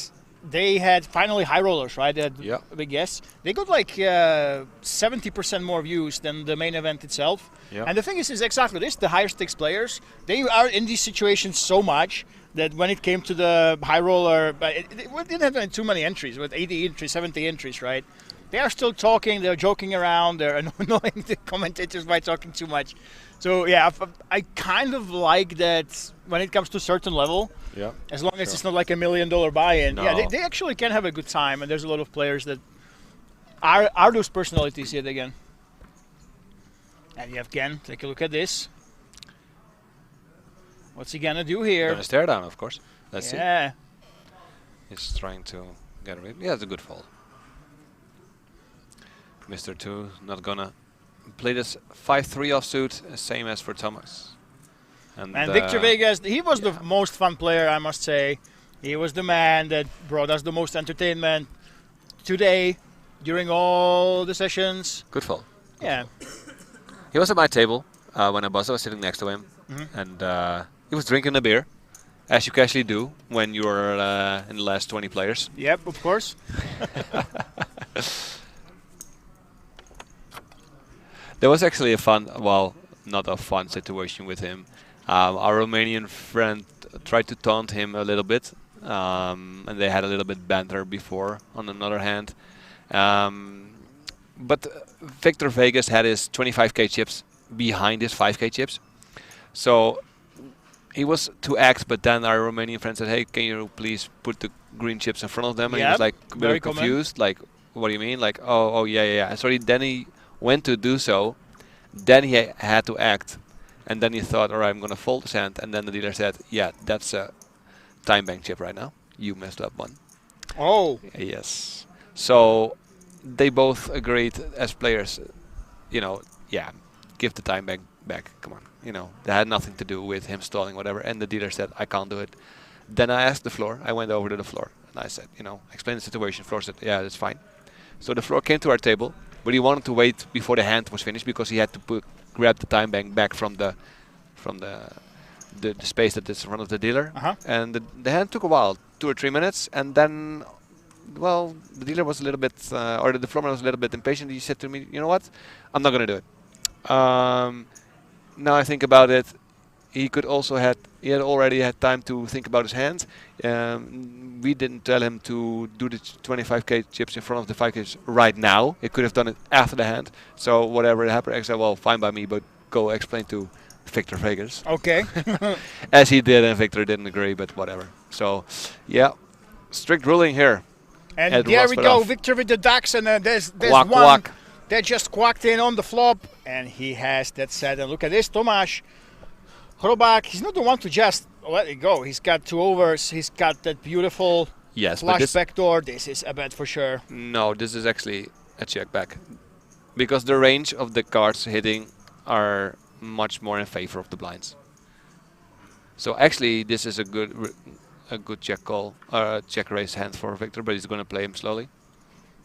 they had finally high rollers, right? They had big guests. They got like 70% more views than the main event itself. Yeah. And the thing is exactly this: the higher stakes players, they are in these situations so much that when it came to the high roller, it didn't have too many entries, with 80 entries, 70 entries, right? They are still talking, they're joking around, they're annoying the commentators by talking too much. So yeah, I kind of like that when it comes to a certain level. Yeah. As long as it's not like $1 million buy-in. No. Yeah, they actually can have a good time, and there's a lot of players that are those personalities yet again. And you have Ken. Take a look at this. What's he gonna do here? Gonna stare down, of course. Let's see. Yeah. He's trying to get away. Yeah, it's a good fold. Mr. 2 not gonna play this 5-3 offsuit, same as for Thomas. And Victor Vegas, he was the most fun player, I must say. He was the man that brought us the most entertainment today during all the sessions. Good fold. Yeah. He was at my table when I was sitting next to him, and he was drinking a beer, as you casually do when you're in the last 20 players. Yep, of course. There was actually a fun, well, not a fun situation with him. Our Romanian friend tried to taunt him a little bit, and they had a little bit banter before on another hand. But Victor Vegas had his 25k chips behind his 5k chips. So he was to act, but then our Romanian friend said, hey, can you please put the green chips in front of them? And he was like very confused, like, what do you mean? Like, oh, yeah. So then he went to do so, then he had to act. And then he thought, all right, I'm going to fold his hand. And then the dealer said, yeah, that's a time bank chip right now. You messed up one. Oh. Yes. So they both agreed as players, you know, yeah, give the time bank back. Come on. You know, that had nothing to do with him stalling, whatever. And the dealer said, I can't do it. Then I asked the floor. I went over to the floor. And I said, you know, explain the situation. Floor said, yeah, that's fine. So the floor came to our table. But he wanted to wait before the hand was finished because he had to grab the time bank back from the space that is in front of the dealer. And the hand took a while, 2 or 3 minutes, and then, well, the dealer was a little bit, or the floorman was a little bit impatient. He said to me, you know what, I'm not going to do it. Now I think about it, he had already had time to think about his hand. We didn't tell him to do the 25k chips in front of the 5k right now. He could have done it after the hand. So whatever happened, I said, well, fine by me, but go explain to Victor Vegas. Okay. As he did, and Victor didn't agree, but whatever. So, yeah, strict ruling here. And there we go, Victor with the ducks, and there's quack, one quack. that just quacked in on the flop, and he has that set. And look at this, Tomáš Hrobák, he's not the one to just let it go. He's got 2 overs. He's got that beautiful Yes, but flush this backdoor. This is a bet for sure. no, this is actually a check back because the range of the cards hitting are much more in favor of the blinds. So actually, this is a good check call, check raise hand for Victor, but he's going to play him slowly.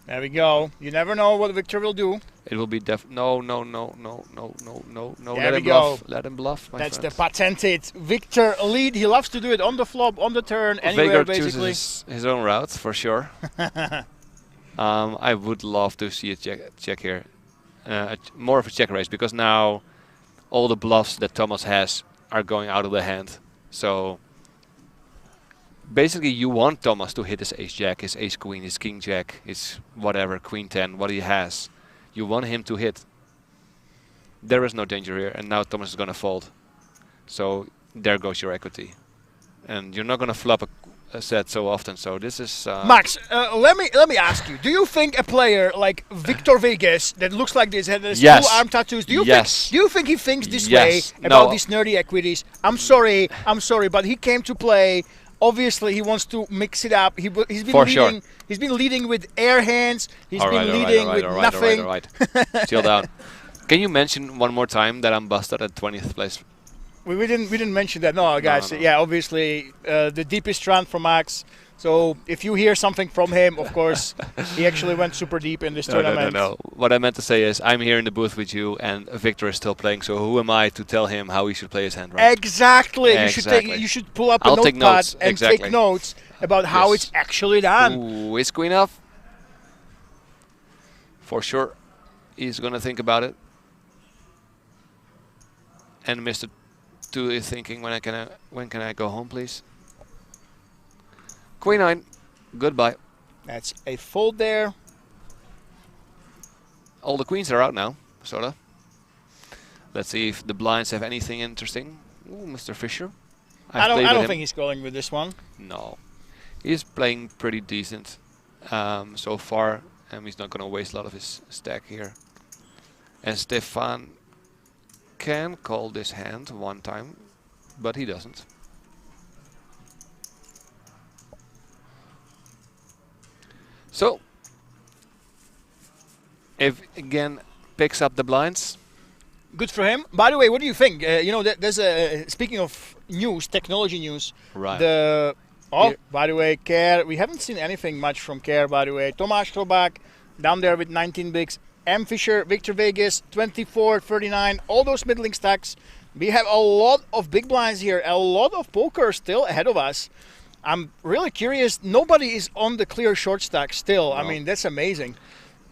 There we go. You never know what Victor will do. It will be no. There Let we him go. bluff. Let him bluff, my That's friend. the patented Victor lead. He loves to do it on the flop, on the turn, anywhere Vegard basically. chooses his own route for sure. I would love to see a check here, more of a check raise, because now all the bluffs that Thomas has are going out of the hand. So basically, you want Thomas to hit his ace jack, his ace queen, his king jack, his whatever, queen 10, what he has. You want him to hit. There is no danger here, and now Thomas is going to fold. So there goes your equity. And you're not going to flop a set so often, so this is... Max, let me ask you, do you think a player like Victor Vegas, that looks like this, has Yes. 2 arm tattoos, do you Yes. think he thinks this Yes. way about No. these nerdy equities? I'm sorry, but he came to play. Obviously, he wants to mix it up. He's been For leading. sure. He's been leading with air hands. He's All been right, all right, leading all right, with all right, nothing. all right, all right. Chill down. Can you mention one more time that I'm busted at 20th place? We didn't mention that. No, guys. no. Yeah, obviously the deepest run from Max. So if you hear something from him, of course, he actually went super deep in this tournament. No. What I meant to say is I'm here in the booth with you, and Victor is still playing. So who am I to tell him how he should play his hand? Right? Exactly. Exactly. You should pull up a I'll take notepad notes. and Exactly. take notes about how Yes. it's actually done. Ooh, is queen off? For sure, he's gonna think about it. And Mr. 2 is thinking, when can I go home, please? Queen 9, goodbye. That's a fold there. All the queens are out now, sorta. Let's see if the blinds have anything interesting. Ooh, Mr. Fisher. I don't him. think he's going with this one. No, he's playing pretty decent so far, and he's not gonna waste a lot of his stack here. And Stefan can call this hand one time, but he doesn't. So, if again picks up the blinds. Good for him. By the way, what do you think? You know, there's a speaking of news, technology news. Right. By the way, Care. We haven't seen anything much from Care. By the way, Tomáš Chrobák down there with 19 bigs. M. Fisher, Victor Vegas, 24, 39. All those middling stacks. We have a lot of big blinds here. A lot of poker still ahead of us. I'm really curious. Nobody is on the clear short stack still. I No. mean, that's amazing.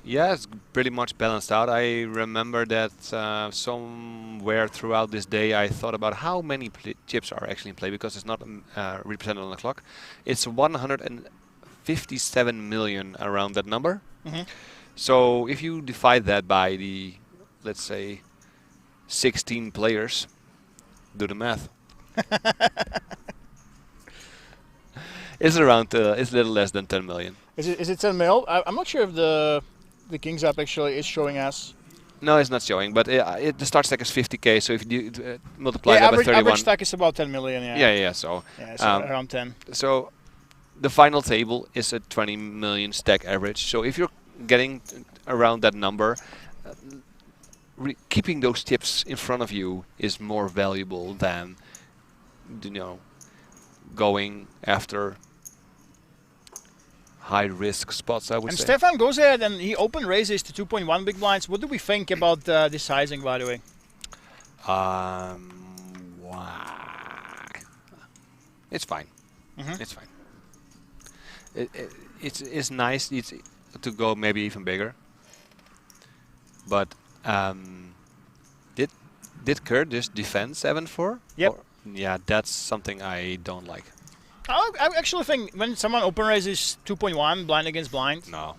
Yeah, it's pretty much balanced out. I remember that somewhere throughout this day I thought about how many chips are actually in play, because it's not represented on the clock. It's 157 million, around that number. Mhm. So if you divide that by the, let's say, 16 players, do the math. It's around, it's a little less than 10 million. Is it 10 mil? I'm not sure if the Kings app actually is showing us. No, it's not showing, but the start stack is 50k, so if you multiply Yeah, that by average 31... stack is about 10 million, yeah. Yeah, so... Yeah, so around 10. So the final table is a 20 million stack average. So if you're getting around that number, keeping those chips in front of you is more valuable than, you know, going after high-risk spots, I would And say. Stefan goes ahead and he open raises to 2.1 big blinds. What do we think about this sizing, by the way? It's fine. Mhm. It's fine. It's nice to go maybe even bigger. But did Kerr just defend 7-4? Yep. Yeah, that's something I don't like. I actually think when someone open raises 2.1 blind against blind. No.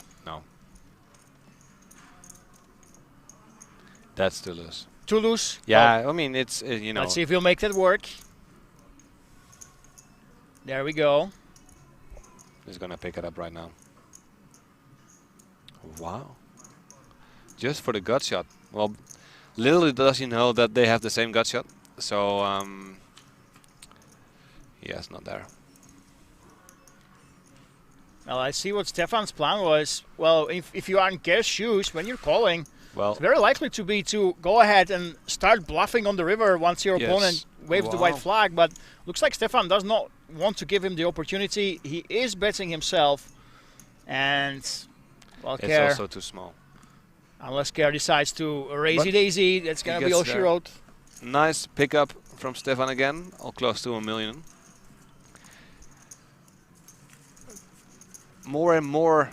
That's too loose. Too loose? Yeah, Oh. I mean, it's, you know. Let's see if we'll make that work. There we go. He's gonna pick it up right now. Wow. Just for the gut shot. Well, little does he know that they have the same gut shot. So, Yes, not there. Well, I see what Stefan's plan was. Well, if you are in Ker's shoes, when you're calling, well, it's very likely to be to go ahead and start bluffing on the river once your opponent waves the white flag. But looks like Stefan does not want to give him the opportunity. He is betting himself. And, well, it's Ker, also too small. Unless Ker decides to raise daisy, that's going to be all she wrote. Nice pickup from Stefan again, all close to 1 million. More and more,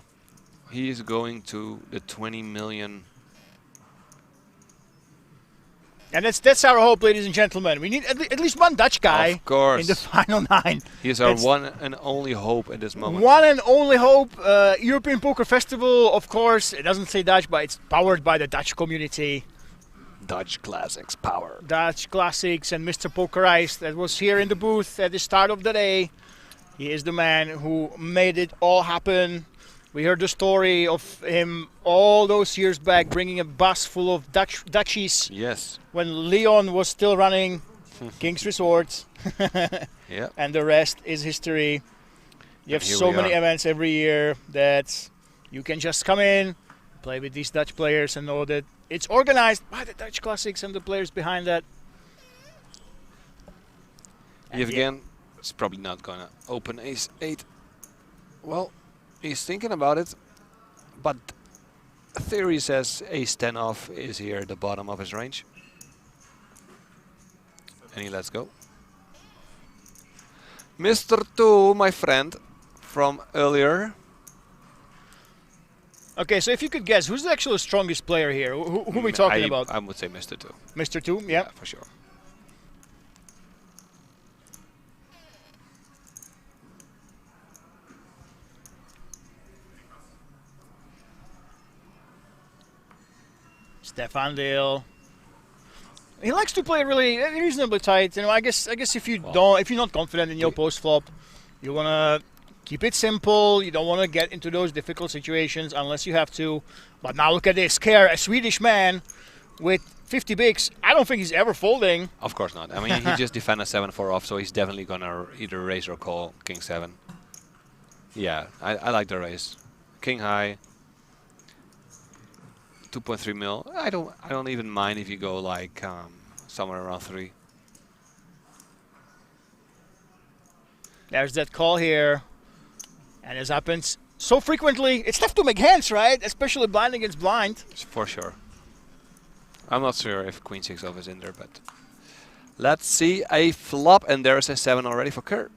he is going to the 20 million. And that's our hope, ladies and gentlemen. We need at least one Dutch guy in the final 9. He is our one and only hope at this moment. One and only hope. European Poker Festival, of course. It doesn't say Dutch, but it's powered by the Dutch community. Dutch Classics power. Dutch Classics and Mr. Pokerized that was here in the booth at the start of the day. He is the man who made it all happen. We heard the story of him all those years back, bringing a bus full of Dutchies. Yes. When Leon was still running King's Resort. Yeah. And the rest is history. You have so many events every year that you can just come in, play with these Dutch players and know that it's organized by the Dutch Classics and the players behind that. Yevgen is probably not going to open ace-8. Well, he's thinking about it, but theory says ace-10 off is here at the bottom of his range. And he lets go. Mr. 2, my friend, from earlier. Okay, so if you could guess, who's the actual strongest player here? Who are we talking about? I would say Mr. 2. Mr. 2, yeah. For sure. Stefan Dale. He likes to play really reasonably tight. You know, I guess if you if you're not confident in your post flop, you wanna keep it simple. You don't want to get into those difficult situations unless you have to. But now look at this. Ker, a Swedish man with 50 bigs. I don't think he's ever folding. Of course not. I mean, he just defended 7-4 off, so he's definitely gonna either raise or call King 7. Yeah, I like the raise. King high. 2.3 mil. I don't even mind if you go like somewhere around 3. There's that call here, and as happens so frequently, it's tough to make hands, right? Especially blind against blind. For sure. I'm not sure if Queen 6 off is in there, but let's see a flop, and there's a 7 already for Ker,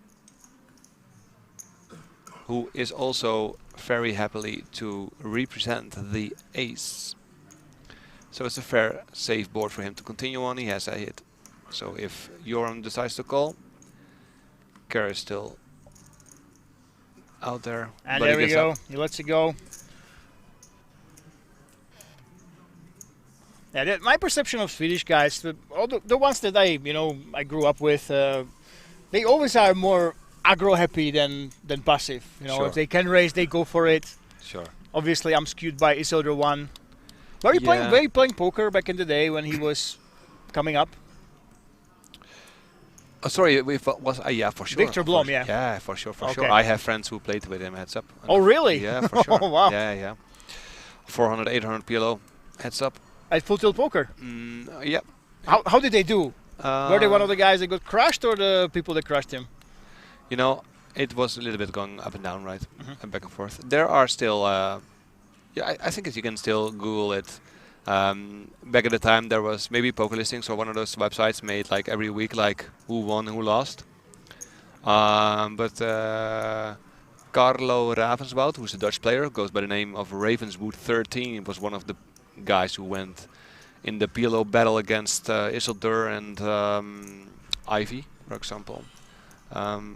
who is also very happily to represent the ace. So it's a fair, safe board for him to continue on. He has a hit. So if Joram decides to call, Ker is still out there. And there we go. He lets it go. Yeah, my perception of Swedish guys, all the ones that I grew up with, they always are more aggro happy than passive. You know, sure. If they can raise, they go for it. Sure. Obviously, I'm skewed by Isildur 1. Were you playing poker back in the day when he was coming up? Oh, sorry, yeah, for sure. Victor Blom, yeah. Yeah, for sure. I have friends who played with him, heads up. Oh, really? Yeah, for sure. Oh, wow. Yeah. 400, 800 PLO, heads up. At Full Tilt Poker? Yeah. How did they do? Were they one of the guys that got crushed or the people that crushed him? You know, it was a little bit going up and down, right? And back and forth. There are still... I think you can still Google it. Back at the time, there was maybe Poker Listings or one of those websites made like every week, like who won, who lost. But Carlo Ravenswoud, who's a Dutch player, goes by the name of Ravenswood 13, was one of the guys who went in the PLO battle against Isildur and Ivy, for example.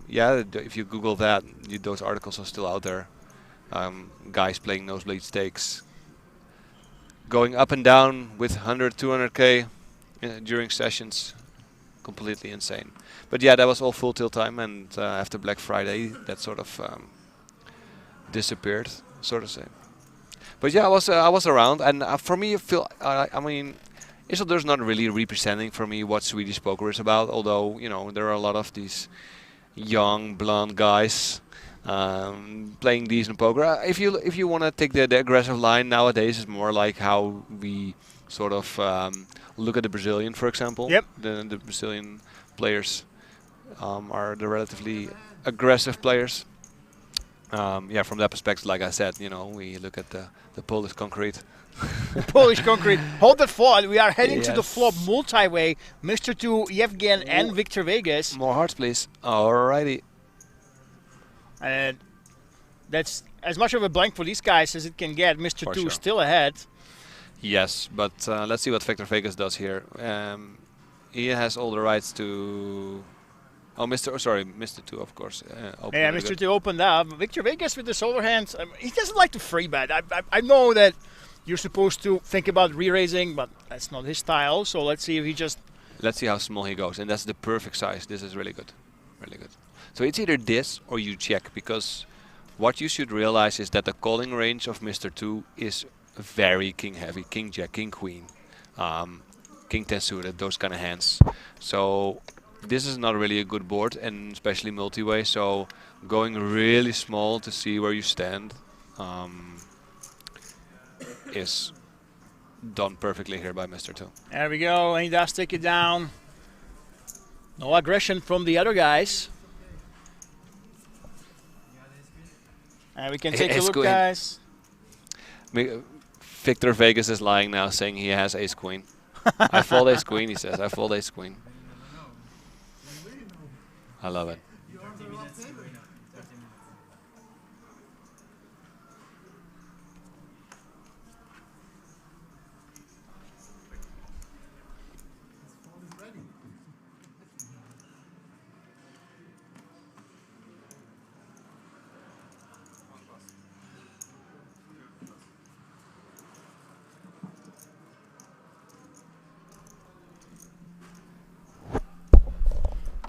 Yeah, if you Google that, those articles are still out there. Guys playing nosebleed stakes, going up and down with 100, 200k during sessions, completely insane. But yeah, that was all full tilt time, and after Black Friday, that sort of disappeared, so to say. But yeah, I was around, and for me, I mean, Isildur's not really representing for me what Swedish poker is about. Although there are a lot of these young blonde guys playing decent poker. If you want to take the aggressive line nowadays, it's more like how we sort of look at the Brazilian, for example. Yep. The Brazilian players are the relatively aggressive players. Yeah, from that perspective, like I said, we look at the Polish concrete. Polish concrete. Hold that thought. We are heading to the Yes. flop multi-way. Mr. 2, Yevgen and Victor Vegas. More hearts, please. Alrighty. And that's as much of a blank for these guys as it can get. Mr. For 2 sure. still ahead. Yes, but let's see what Victor Vegas does here. He has all the rights to... Oh, Mr. 2, of course. opened Yeah, really Mr. good. 2 opened up. Victor Vegas with the solar hands. He doesn't like to free bet. I know that you're supposed to think about re-raising, but that's not his style. So let's see if he just... Let's see how small he goes. And that's the perfect size. This is really good. Really good. So it's either this or you check, because what you should realize is that the calling range of Mr. 2 is very king heavy. King Jack, King Queen, King 10 suited, those kind of hands. So this is not really a good board, and especially multi-way. So going really small to see where you stand is done perfectly here by Mr. 2. There we go. And he does take it down. No aggression from the other guys. And we can take a Ace look, queen. guys. Victor Vegas is lying now, saying he has ace queen. I fold ace queen, he says. I fold ace queen. I love it.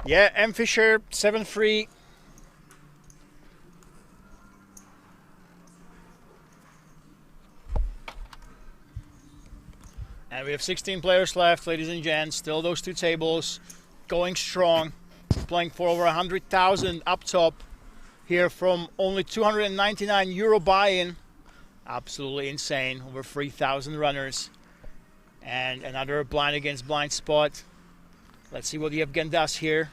Yeah, M. Fisher, 7-3. And we have 16 players left, ladies and gents. Still those two tables going strong. Playing for over 100,000 up top here from only 299 euro buy-in. Absolutely insane. Over 3,000 runners. And another blind against blind spot. Let's see what Yevgen does here.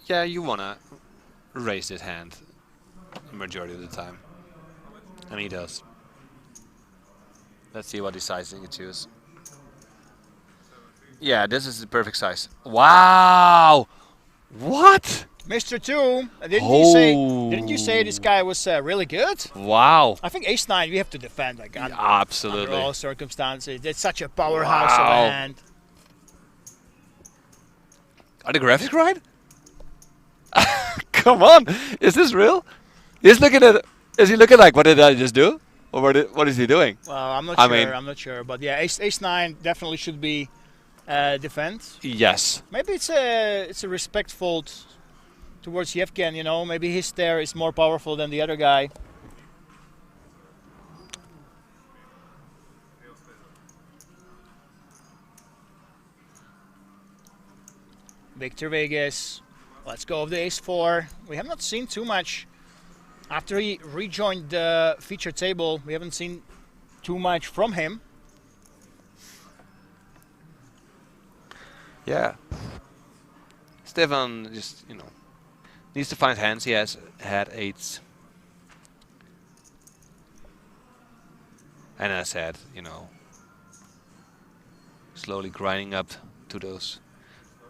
Yeah, you want to raise this hand the majority of the time. And he does. Let's see what sizing he chooses. Yeah, this is the perfect size. Wow! What? Mr. 2, didn't you say this guy was really good? Wow. I think ace-9 we have to defend like Absolutely. under all circumstances. It's such a powerhouse of a Wow. hand. Are the graphics right? Come on, is this real? Is he looking like, what did I just do? Or what is he doing? Well, I'm not I sure. mean- I'm not sure, but yeah, ace-9 definitely should be defend. Yes. Maybe it's a respectful towards Yevgen. You know, maybe his stare is more powerful than the other guy. Victor Vegas. Let's go of the ace-4. We have not seen too much. After he rejoined the feature table, we haven't seen too much from him. Yeah. Stefan just, needs to find hands. He has had 8s. And as I said, slowly grinding up to those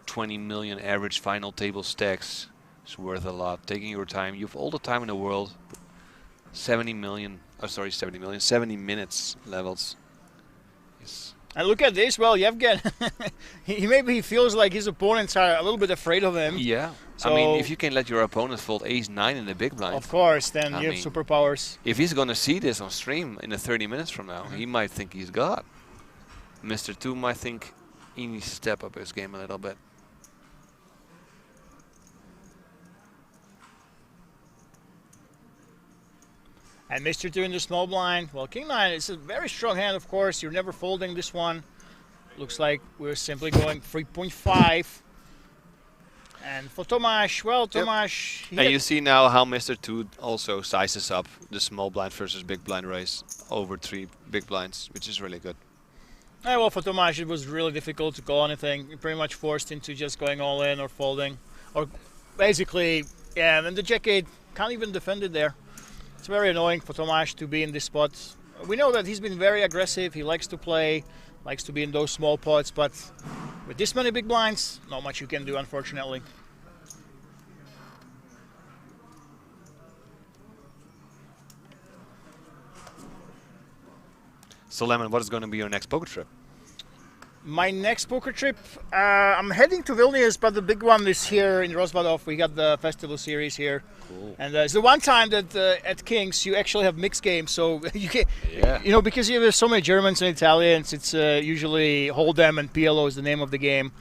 20 million average final table stacks is worth a lot. Taking your time. You have all the time in the world. 70 minutes levels. Yes. And look at this. Well, Yevgen, he feels like his opponents are a little bit afraid of him. Yeah. So I mean, if you can let your opponent fold ace-9 in the big blind. of course, then I you have mean, superpowers. If he's going to see this on stream in the 30 minutes from now, he might think he's God. Mr. 2 might think he needs to step up his game a little bit. And Mr. 2 in the small blind. Well, King 9 is a very strong hand, of course. You're never folding this one. Looks like we're simply going 3.5. And for Tomáš, well, Tomáš... And you see now how Mr. Two also sizes up the small blind versus big blind race over 3 big blinds, which is really good. Well, for Tomáš, it was really difficult to call anything. He pretty much forced into just going all in or folding. Or basically, yeah, and the Jack-8 can't even defend it there. It's very annoying for Tomáš to be in this spot. We know that he's been very aggressive. He likes to play, likes to be in those small pots, but with this many big blinds, not much you can do, unfortunately. So, Lemon, what is going to be your next poker trip? My next poker trip, I'm heading to Vilnius, but the big one is here in Rozvadov. We got the festival series here. Cool. And it's the one time that at Kings you actually have mixed games, so you can, you know, because you have so many Germans and Italians, it's usually Hold'em and PLO is the name of the game.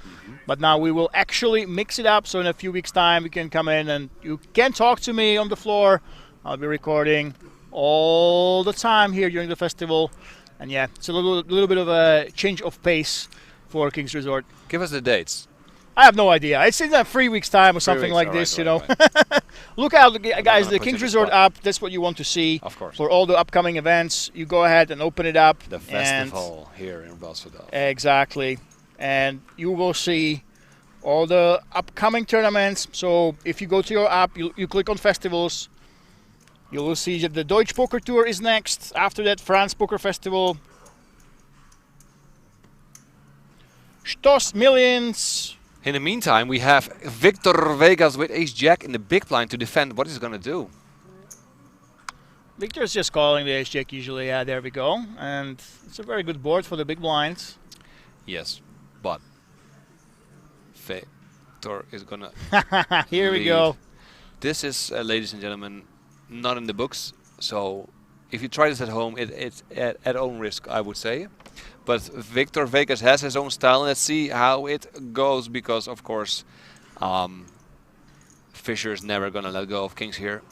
But now we will actually mix it up, so in a few weeks' time you can come in and you can talk to me on the floor. I'll be recording all the time here during the festival. And yeah, it's a little bit of a change of pace for Kings Resort. Give us the dates. I have no idea. It's in 3 weeks' time or something like this, you know. Look out, guys, the Kings Resort app, that's what you want to see. Of course. For all the upcoming events, you go ahead and open it up. The festival here in Václav. Exactly. And you will see all the upcoming tournaments. So if you go to your app, you click on festivals. You will see that the Deutsche Poker Tour is next. After that, France Poker Festival. Stoss Millions. In the meantime, we have Victor Vegas with Ace-Jack in the big blind to defend. What is he going to do? Victor's just calling the Ace-Jack usually. Yeah, there we go. And it's a very good board for the big blinds. Yes, but Victor is going to Here we go. This is, ladies and gentlemen, not in the books, so if you try this at home, it's at own risk, I would say. But Victor Vegas has his own style. Let's see how it goes, because of course Fischer is never gonna let go of kings here.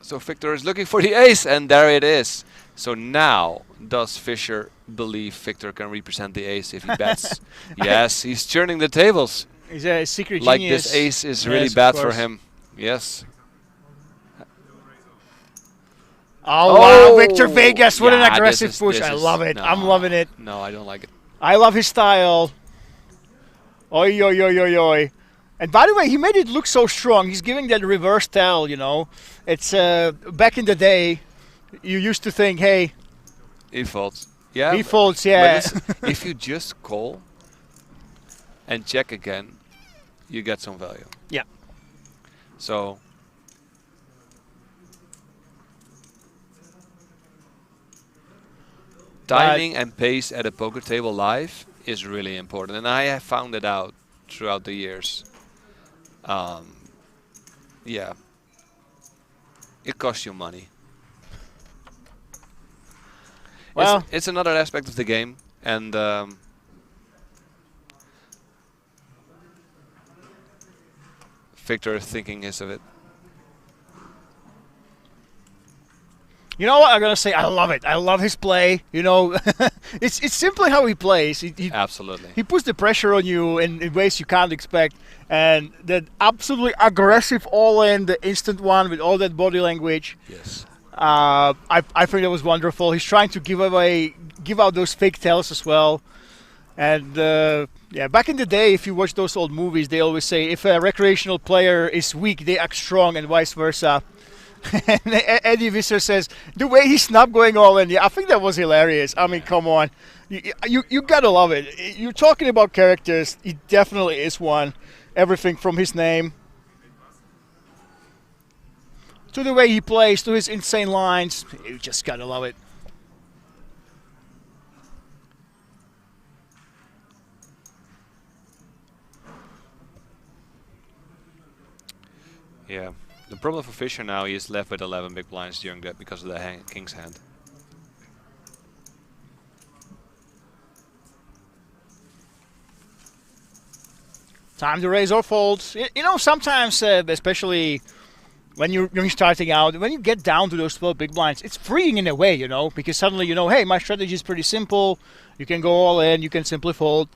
So Victor is looking for the ace, and there it is. So now, does Fischer believe Victor can represent the ace if he bets? Yes, he's turning the tables. He's a secret like genius. This ace is really bad for him. Yes. Oh, wow, Victor Vegas, what an aggressive push. I love it. No, I'm loving it. No, I don't like it. I love his style. Oi, oi, oi, oi, oi. And by the way, he made it look so strong. He's giving that reverse tell, you know. It's back in the day, you used to think, hey. He folds. Yeah. He folds, yeah. Listen, if you just call and check again, you get some value. Yeah. So timing and pace at a poker table live is really important, and I have found it out throughout the years. Yeah, it costs you money. Well, it's another aspect of the game, and Victor is thinking his of it. You know what I'm gonna say? I love it. I love his play. You know, it's simply how he plays. He absolutely. He puts the pressure on you in ways you can't expect, and that absolutely aggressive all-in, the instant one with all that body language. Yes. I think that was wonderful. He's trying to give out those fake tells as well. And yeah, back in the day, if you watch those old movies, they always say if a recreational player is weak, they act strong, and vice versa. And Eddie Visser says the way he snapped going all in. Yeah, I think that was hilarious. I mean, come on, you gotta love it. You're talking about characters. He definitely is one. Everything from his name to the way he plays, to his insane lines. You just gotta love it. Yeah. The problem for Fischer now, he is left with 11 big blinds during that because of the king's hand. Time to raise or fold. You know, sometimes, especially when you're starting out, when you get down to those 12 big blinds, it's freeing in a way, you know, because suddenly you know, hey, my strategy is pretty simple. You can go all in, you can simply fold.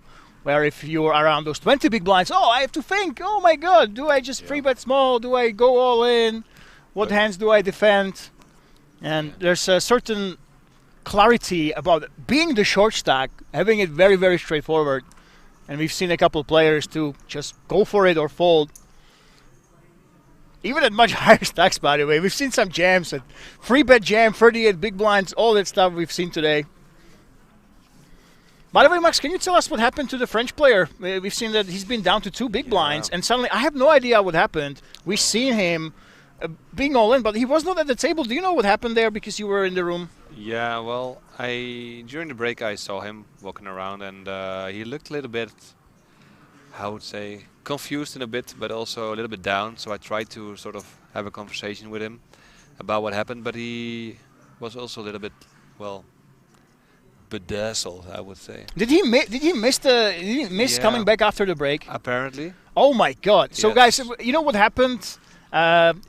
where if you're around those 20 big blinds, oh, I have to think, oh my God, do I just free bet small? Do I go all in? What hands do I defend? And there's a certain clarity about being the short stack, having it very, very straightforward. And we've seen a couple of players to just go for it or fold. Even at much higher stacks, by the way. We've seen some jams, at free bet jam, 38 big blinds, all that stuff we've seen today. By the way, Max, can you tell us what happened to the French player? We've seen that he's been down to 2 big blinds, and suddenly, I have no idea what happened. We've seen him being all in, but he was not at the table. Do you know what happened there because you were in the room? Yeah, well, during the break I saw him walking around, and he looked a little bit, I would say, confused in a bit, but also a little bit down. So I tried to sort of have a conversation with him about what happened, but he was also a little bit, well, bedazzled, I would say. Did he miss coming back after the break? Apparently. Oh my God! So Yes. guys, you know what happened?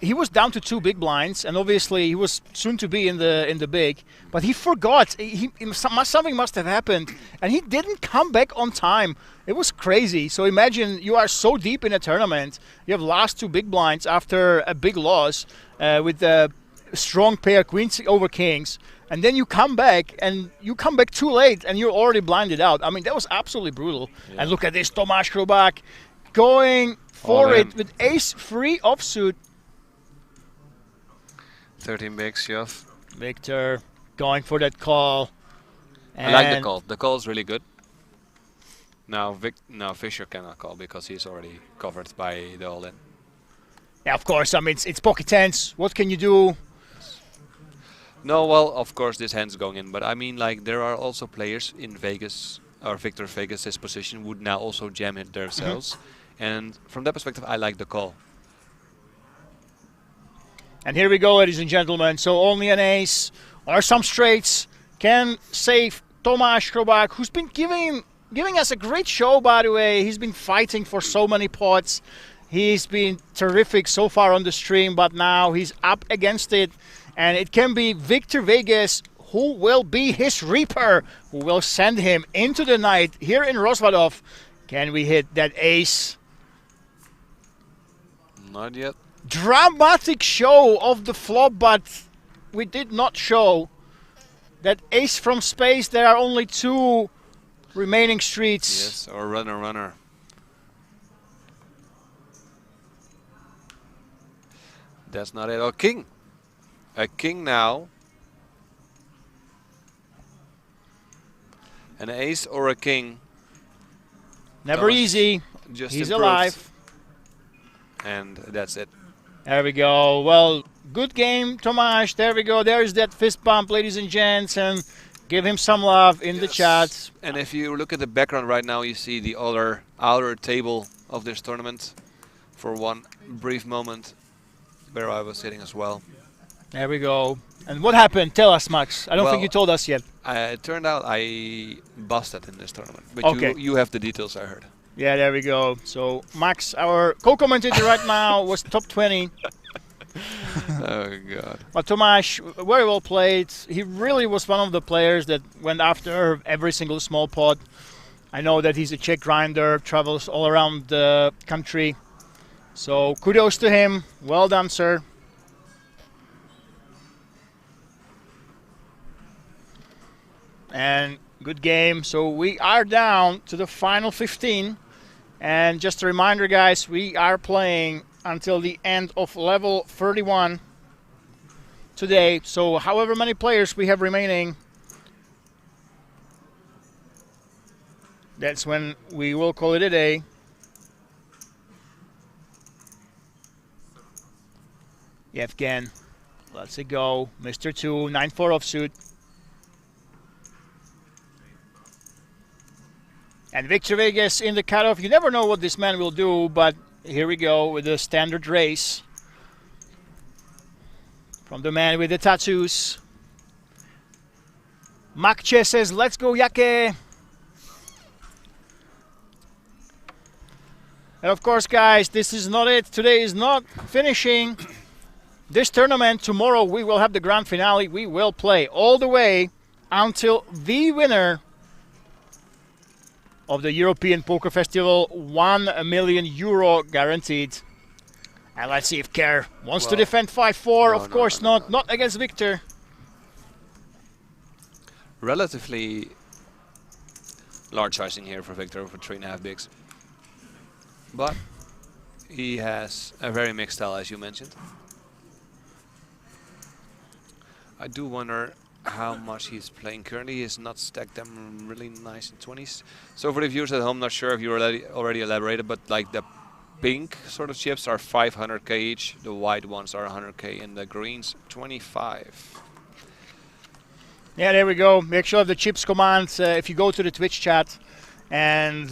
He was down to 2 big blinds, and obviously he was soon to be in the big, but he forgot. Something must have happened, and he didn't come back on time. It was crazy. So imagine you are so deep in a tournament, you have lost 2 big blinds after a big loss with a strong pair, queens over kings, and then you come back, and you come back too late, and you're already blinded out. I mean, that was absolutely brutal. Yeah. And look at this, Tomáš Krobák going for it with ace-free offsuit. 13 big shove. Victor going for that call. I like the call. The call is really good. Now Fischer cannot call because he's already covered by the all-in. Yeah, of course. I mean, it's pocket tens. What can you do? No, well, of course this hand's going in, but I mean, like, there are also players in Vegas, or Victor Vegas' position, would now also jam it themselves. And from that perspective, I like the call. And here we go, ladies and gentlemen. So only an ace or some straights can save Tomáš Krobák, who's been giving us a great show, by the way. He's been fighting for so many pots. He's been terrific so far on the stream, but now he's up against it. And it can be Victor Vegas who will be his reaper, who will send him into the night here in Rozvadov. Can we hit that ace? Not yet. Dramatic show of the flop, but we did not show that ace from space. There are only 2 remaining streets. Yes, or runner. That's not it. Oh, king. A king now. An ace or a king. Never easy. Just He's improved. alive. And that's it. There we go. Well, good game, Tomáš. There we go. There's that fist bump, ladies and gents, and give him some love in the chat. And if you look at the background right now, you see the other outer table of this tournament for one brief moment where I was sitting as well. There we go. And what happened? Tell us, Max. I don't think you told us yet. It turned out I busted in this tournament. But Okay. you have the details, I heard. Yeah, there we go. So Max, our co-commentator right now, was top 20. Oh, God. But Tomáš, very well played. He really was one of the players that went after every single small pot. I know that he's a Czech grinder, travels all around the country. So kudos to him. Well done, sir. And good game. So we are down to the final 15. And just a reminder, guys, we are playing until the end of level 31 today. So however many players we have remaining, that's when we will call it a day. Yevgen, let's it go. Mr. 2, 9-4 offsuit. And Victor Vegas in the cutoff. You never know what this man will do, but here we go with the standard race. From the man with the tattoos. Makche says, let's go, Jake. And of course, guys, this is not it. Today is not finishing this tournament. Tomorrow we will have the grand finale. We will play all the way until the winner of the European Poker Festival. €1 million guaranteed. And let's see if Kerr wants to defend 5-4. Of course not. Not against Victor. Relatively large sizing here for Victor for 3.5 bigs. But he has a very mixed style, as you mentioned. I do wonder how much he's playing currently. He has not stacked them really nice in 20s. So for the viewers at home, not sure if you already elaborated, but like the pink sort of chips are 500k each, the white ones are 100k, and the greens 25. Yeah, there we go. Make sure of the chips command if you go to the Twitch chat. And,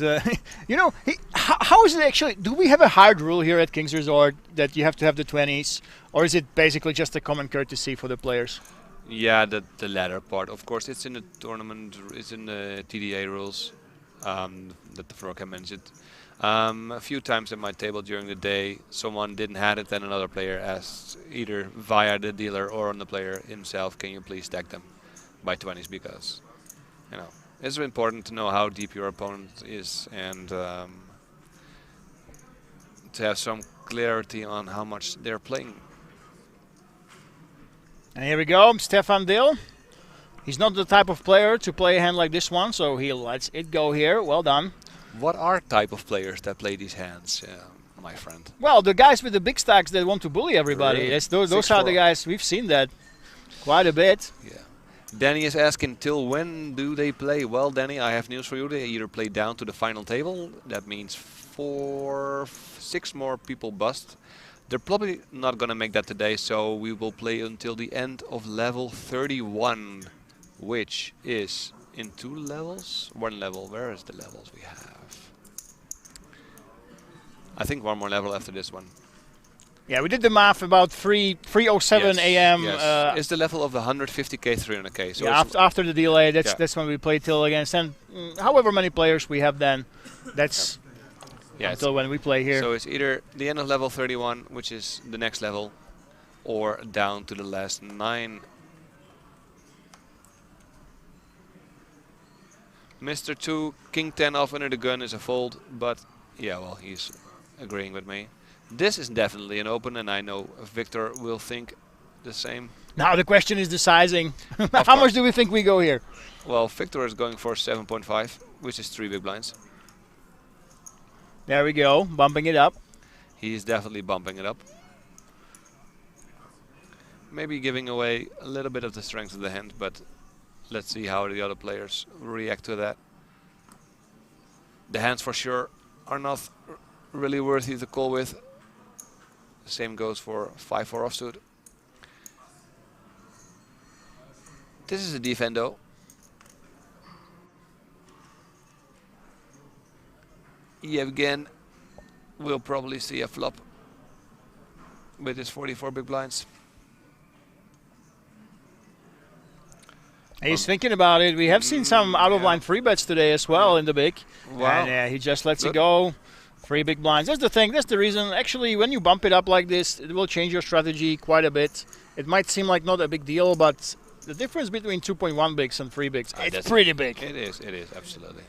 you know, how is it actually? Do we have a hard rule here at King's Resort that you have to have the 20s? Or is it basically just a common courtesy for the players? Yeah, the latter part. Of course, it's in the tournament, it's in the TDA rules that the Veronica mentioned. A few times at my table during the day, someone didn't have it, then another player asked either via the dealer or on the player himself, can you please stack them by 20s, because, you know, it's important to know how deep your opponent is and to have some clarity on how much they're playing. And here we go, Stefan Dill. He's not the type of player to play a hand like this one, so he lets it go here. Well done. What are type of players that play these hands, my friend? Well, the guys with the big stacks that want to bully everybody. Really? Those are the guys, we've seen that quite a bit. Yeah. Danny is asking, till when do they play? Well, Danny, I have news for you. They either play down to the final table. That means 6 more people bust. They're probably not going to make that today, so we will play until the end of level 31, which is in 2 levels? 1 level. Where is the levels we have? I think 1 more level after this one. Yeah, we did the math about 3:07 a.m. Yes. It's the level of the 150k, 300k. So yeah, after the delay, that's when we play till against. And however many players we have then, that's until when we play here. So it's either the end of level 31, which is the next level, or down to the last 9. Mr. 2, King 10 off under the gun is a fold, but yeah, well, he's agreeing with me. This is definitely an open, and I know Victor will think the same. Now the question is the sizing. How much do we think we go here? Well, Victor is going for 7.5, which is 3 big blinds. There we go, bumping it up. He's definitely bumping it up. Maybe giving away a little bit of the strength of the hand, but let's see how the other players react to that. The hands for sure are not really worthy to call with. Same goes for 5-4 offsuit. This is a defendo. Yevgen will probably see a flop with his 44 big blinds. He's thinking about it. We have seen some out-of-line free bets today as well in the big. Wow. And he just lets it go. 3 big blinds. That's the thing. That's the reason. Actually, when you bump it up like this, it will change your strategy quite a bit. It might seem like not a big deal, but the difference between 2.1 bigs and 3 bigs, it's pretty big. It is, absolutely.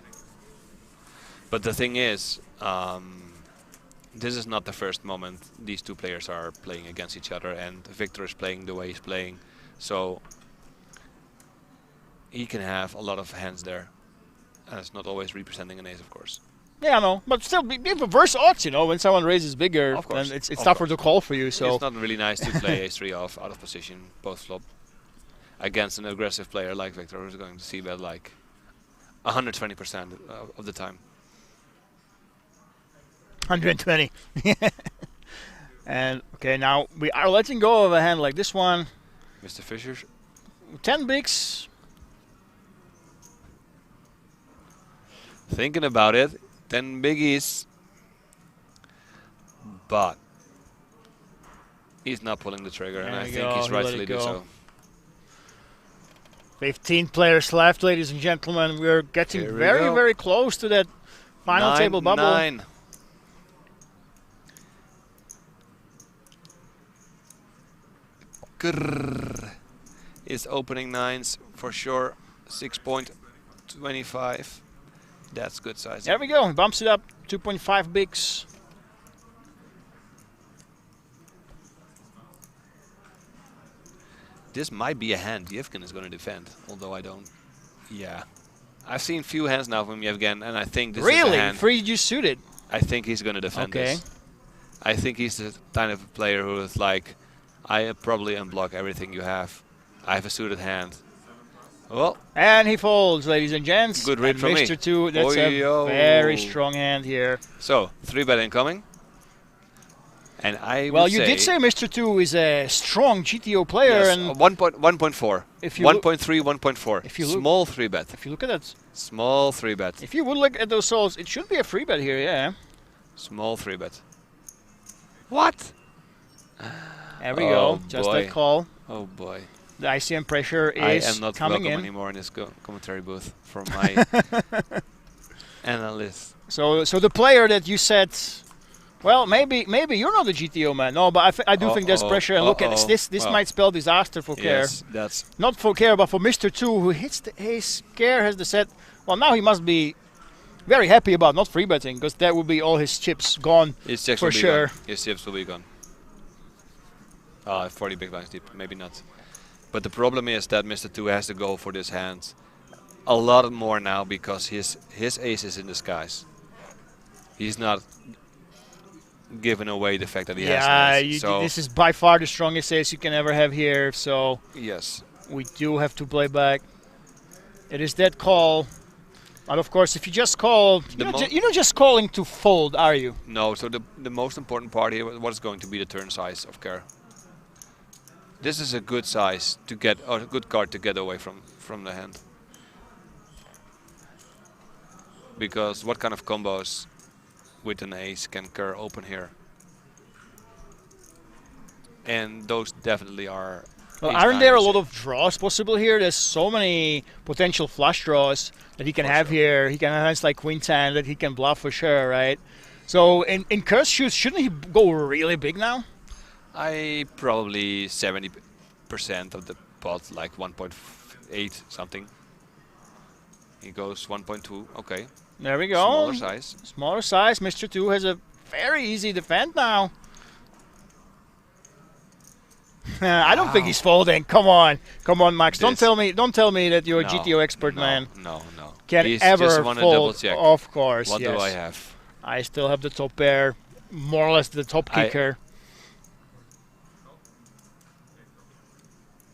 But the thing is, this is not the first moment these two players are playing against each other, and Victor is playing the way he's playing. So he can have a lot of hands there, and it's not always representing an ace, of course. Yeah, I know, but still, we have reverse odds, you know, when someone raises bigger, then it's tougher to call for you. So it's not really nice to play ace-3 off, out of position, post flop, against an aggressive player like Victor, who's going to see bet like 120% of the time. 120. And, okay, now we are letting go of a hand like this one. Mr. Fisher. 10 bigs. Thinking about it. 10 biggies, but he's not pulling the trigger, and I think he's rightfully do so. 15 players left, ladies and gentlemen. We're getting very close to that final table bubble. 9. Grrr is opening 9s for sure. 6.25. That's good size. There we go. He bumps it up 2.5 bigs. This might be a hand Yevgen is going to defend, although I don't. Yeah. I've seen few hands now from Yevgen, and I think this is a hand. Free juice suited? I think he's going to defend this. I think he's the kind of player who is like, I probably unblock everything you have. I have a suited hand. Well, and he folds, ladies and gents. Good read from me. Mr. 2, that's a very strong hand here. So, 3-bet incoming. And I well, would you did say Mr. 2 is a strong GTO player. Yes, and 1.4. 1.3, 1.4. If you look, small 3-bet. If you look at that. Small 3-bet. If you would look at those souls, it should be a free bet here, yeah. Small 3-bet. What? There we go. Just that call. Oh boy. The ICM pressure is I am not coming welcome in anymore in this commentary booth from my analyst. So the player that you said, well, maybe you're not a GTO man. No, but I do think there's pressure. And look at this. This might spell disaster for Care. Yes, that's not for Care, but for Mr. 2, who hits the ace. Care has the set. Well, now he must be very happy about not free betting, because that would be all his chips gone for sure. His chips will be gone. 40 big blinds deep, maybe not. But the problem is that Mr. 2 has to go for this hand a lot more now, because his ace is in disguise. He's not giving away the fact that he has an ace. So this is by far the strongest ace you can ever have here. So yes, we do have to play back. It is that call. But of course, if you just call, you're not just calling to fold, are you? No. So the most important part here, what is going to be the turn size of Care. This is a good size to get, or a good card to get away from the hand. Because what kind of combos with an ace can Kerr open here? And those definitely are. Well, aren't there a lot of draws possible here? There's so many potential flush draws that he can have here. He can have hands like Queen 10 that he can bluff for sure, right? So in Kerr's shoes, shouldn't he go really big now? I probably 70% of the pot, like 1.8 something. He goes 1.2. Okay. There we go. Smaller size. Smaller size. Mr. 2 has a very easy defend now. I don't think he's folding. Come on, Max. Don't tell me that you're a GTO expert, man. No. Can He's ever just want to fold? double check. Of course. What yes. do I have? I still have the top pair, more or less the top kicker.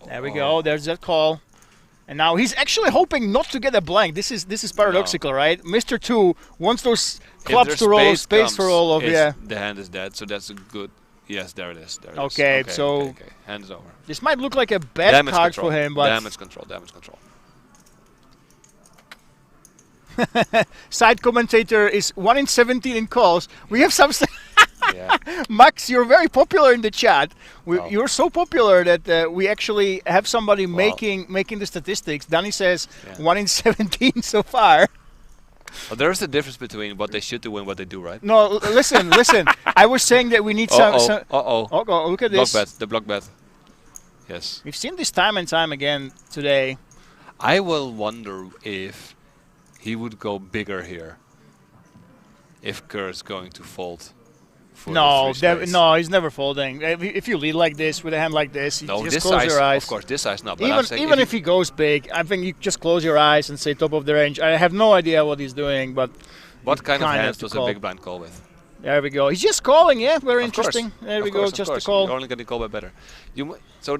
There we go. There's that call. And now he's actually hoping not to get a blank. This is paradoxical, right? Mr. 2 wants those clubs to roll, space for all of, The hand is dead, so that's a good. Yes, there it is. There it is. Okay, so okay. Hand's over. This might look like a bad damage card control. for him, but damage control. Side commentator is 1 in 17 in calls. We have some. Max, you're very popular in the chat. You're so popular that we actually have somebody making the statistics. Danny says 1 in 17 so far. Well, there's a difference between what they should do and what they do, right? No, listen. I was saying that we need some. Look at this. The block bet. Yes. We've seen this time and time again today. I will wonder if he would go bigger here. If Kerr is going to fold. No, he's never folding. If you lead like this with a hand like this, you just close your eyes. Of course, this size not. But even if he goes big, I think you just close your eyes and say top of the range. I have no idea what he's doing, but what kind of hands does a big blind call with? There we go. He's just calling, very interesting. There we go, just a call. You're only going to call by better. So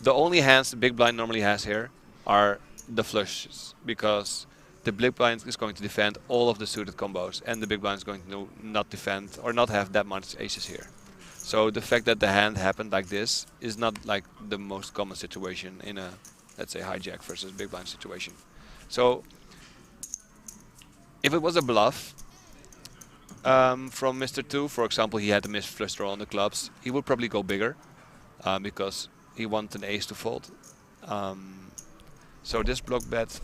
the only hands the big blind normally has here are the flushes, because the big blind is going to defend all of the suited combos, and the big blind is going to not defend or not have that much aces here. So the fact that the hand happened like this is not like the most common situation in a, let's say, hijack versus big blind situation. So if it was a bluff from Mr. 2, for example, he had a missed flush draw on the clubs, he would probably go bigger because he wanted an ace to fold. So this block bet,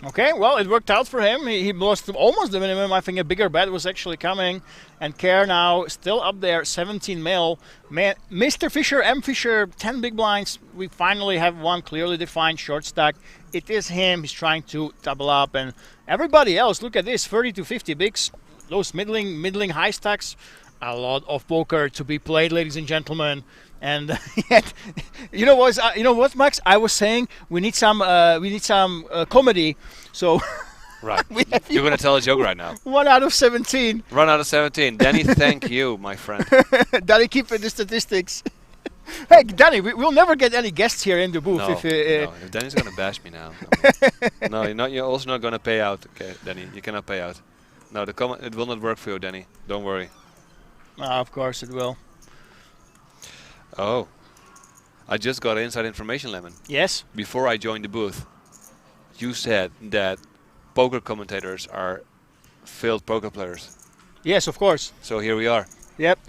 Okay, well, it worked out for him. He lost almost the minimum. I think a bigger bet was actually coming. And Kerr now still up there, 17 mil. Man, Mr. Fischer, M. Fischer, 10 big blinds. We finally have one clearly defined short stack. It is him. He's trying to double up. And everybody else, look at this, 30 to 50 bigs. Those middling high stacks. A lot of poker to be played, ladies and gentlemen. And you know what, Max? I was saying we need some comedy. So right, you're gonna tell a joke right now. 1 out of 17. 1 out of 17. Danny, thank you, my friend. Danny, keep the statistics. Hey, Danny, we'll never get any guests here in the booth. No, if Danny's gonna bash me now. No, you're also not gonna pay out. Okay, Danny, you cannot pay out. No, it will not work for you, Danny. Don't worry. Of course it will. Oh, I just got inside information, Lemon. Yes? Before I joined the booth, you said that poker commentators are failed poker players. Yes, of course. So here we are. Yep.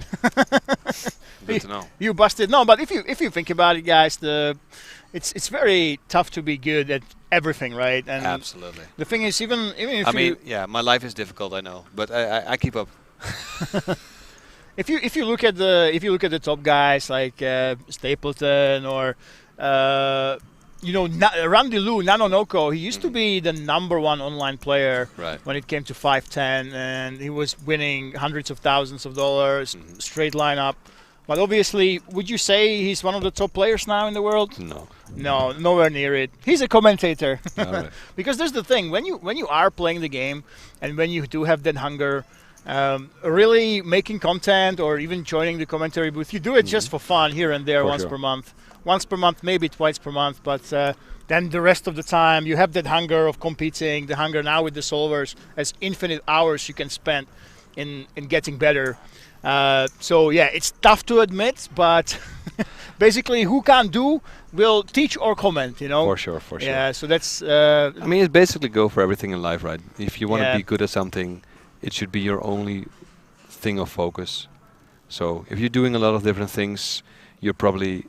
Good to know. You busted. No, but if you think about it, guys, it's very tough to be good at everything, right? And absolutely. The thing is, even if I mean, yeah, my life is difficult, I know, but I keep up. If you look at the top guys like Stapleton or Randy Lou, Nanonoko, he used to be the #1 online player when it came to 510, and he was winning hundreds of thousands of dollars straight lineup. But obviously, would you say he's one of the top players now in the world? No. No, nowhere near it. He's a commentator. Right. Because there's the thing, when you are playing the game and when you do have that hunger, really making content or even joining the commentary booth, you do it just for fun here and there, once per month, maybe twice per month, but then the rest of the time you have that hunger of competing, the hunger now with the solvers as infinite hours you can spend in getting better. So yeah, it's tough to admit, but basically who can't do will teach or comment, you know. For sure. Yeah, so that's I mean, it's basically go for everything in life, right? If you want to be good at something, it should be your only thing of focus. So if you're doing a lot of different things, you're probably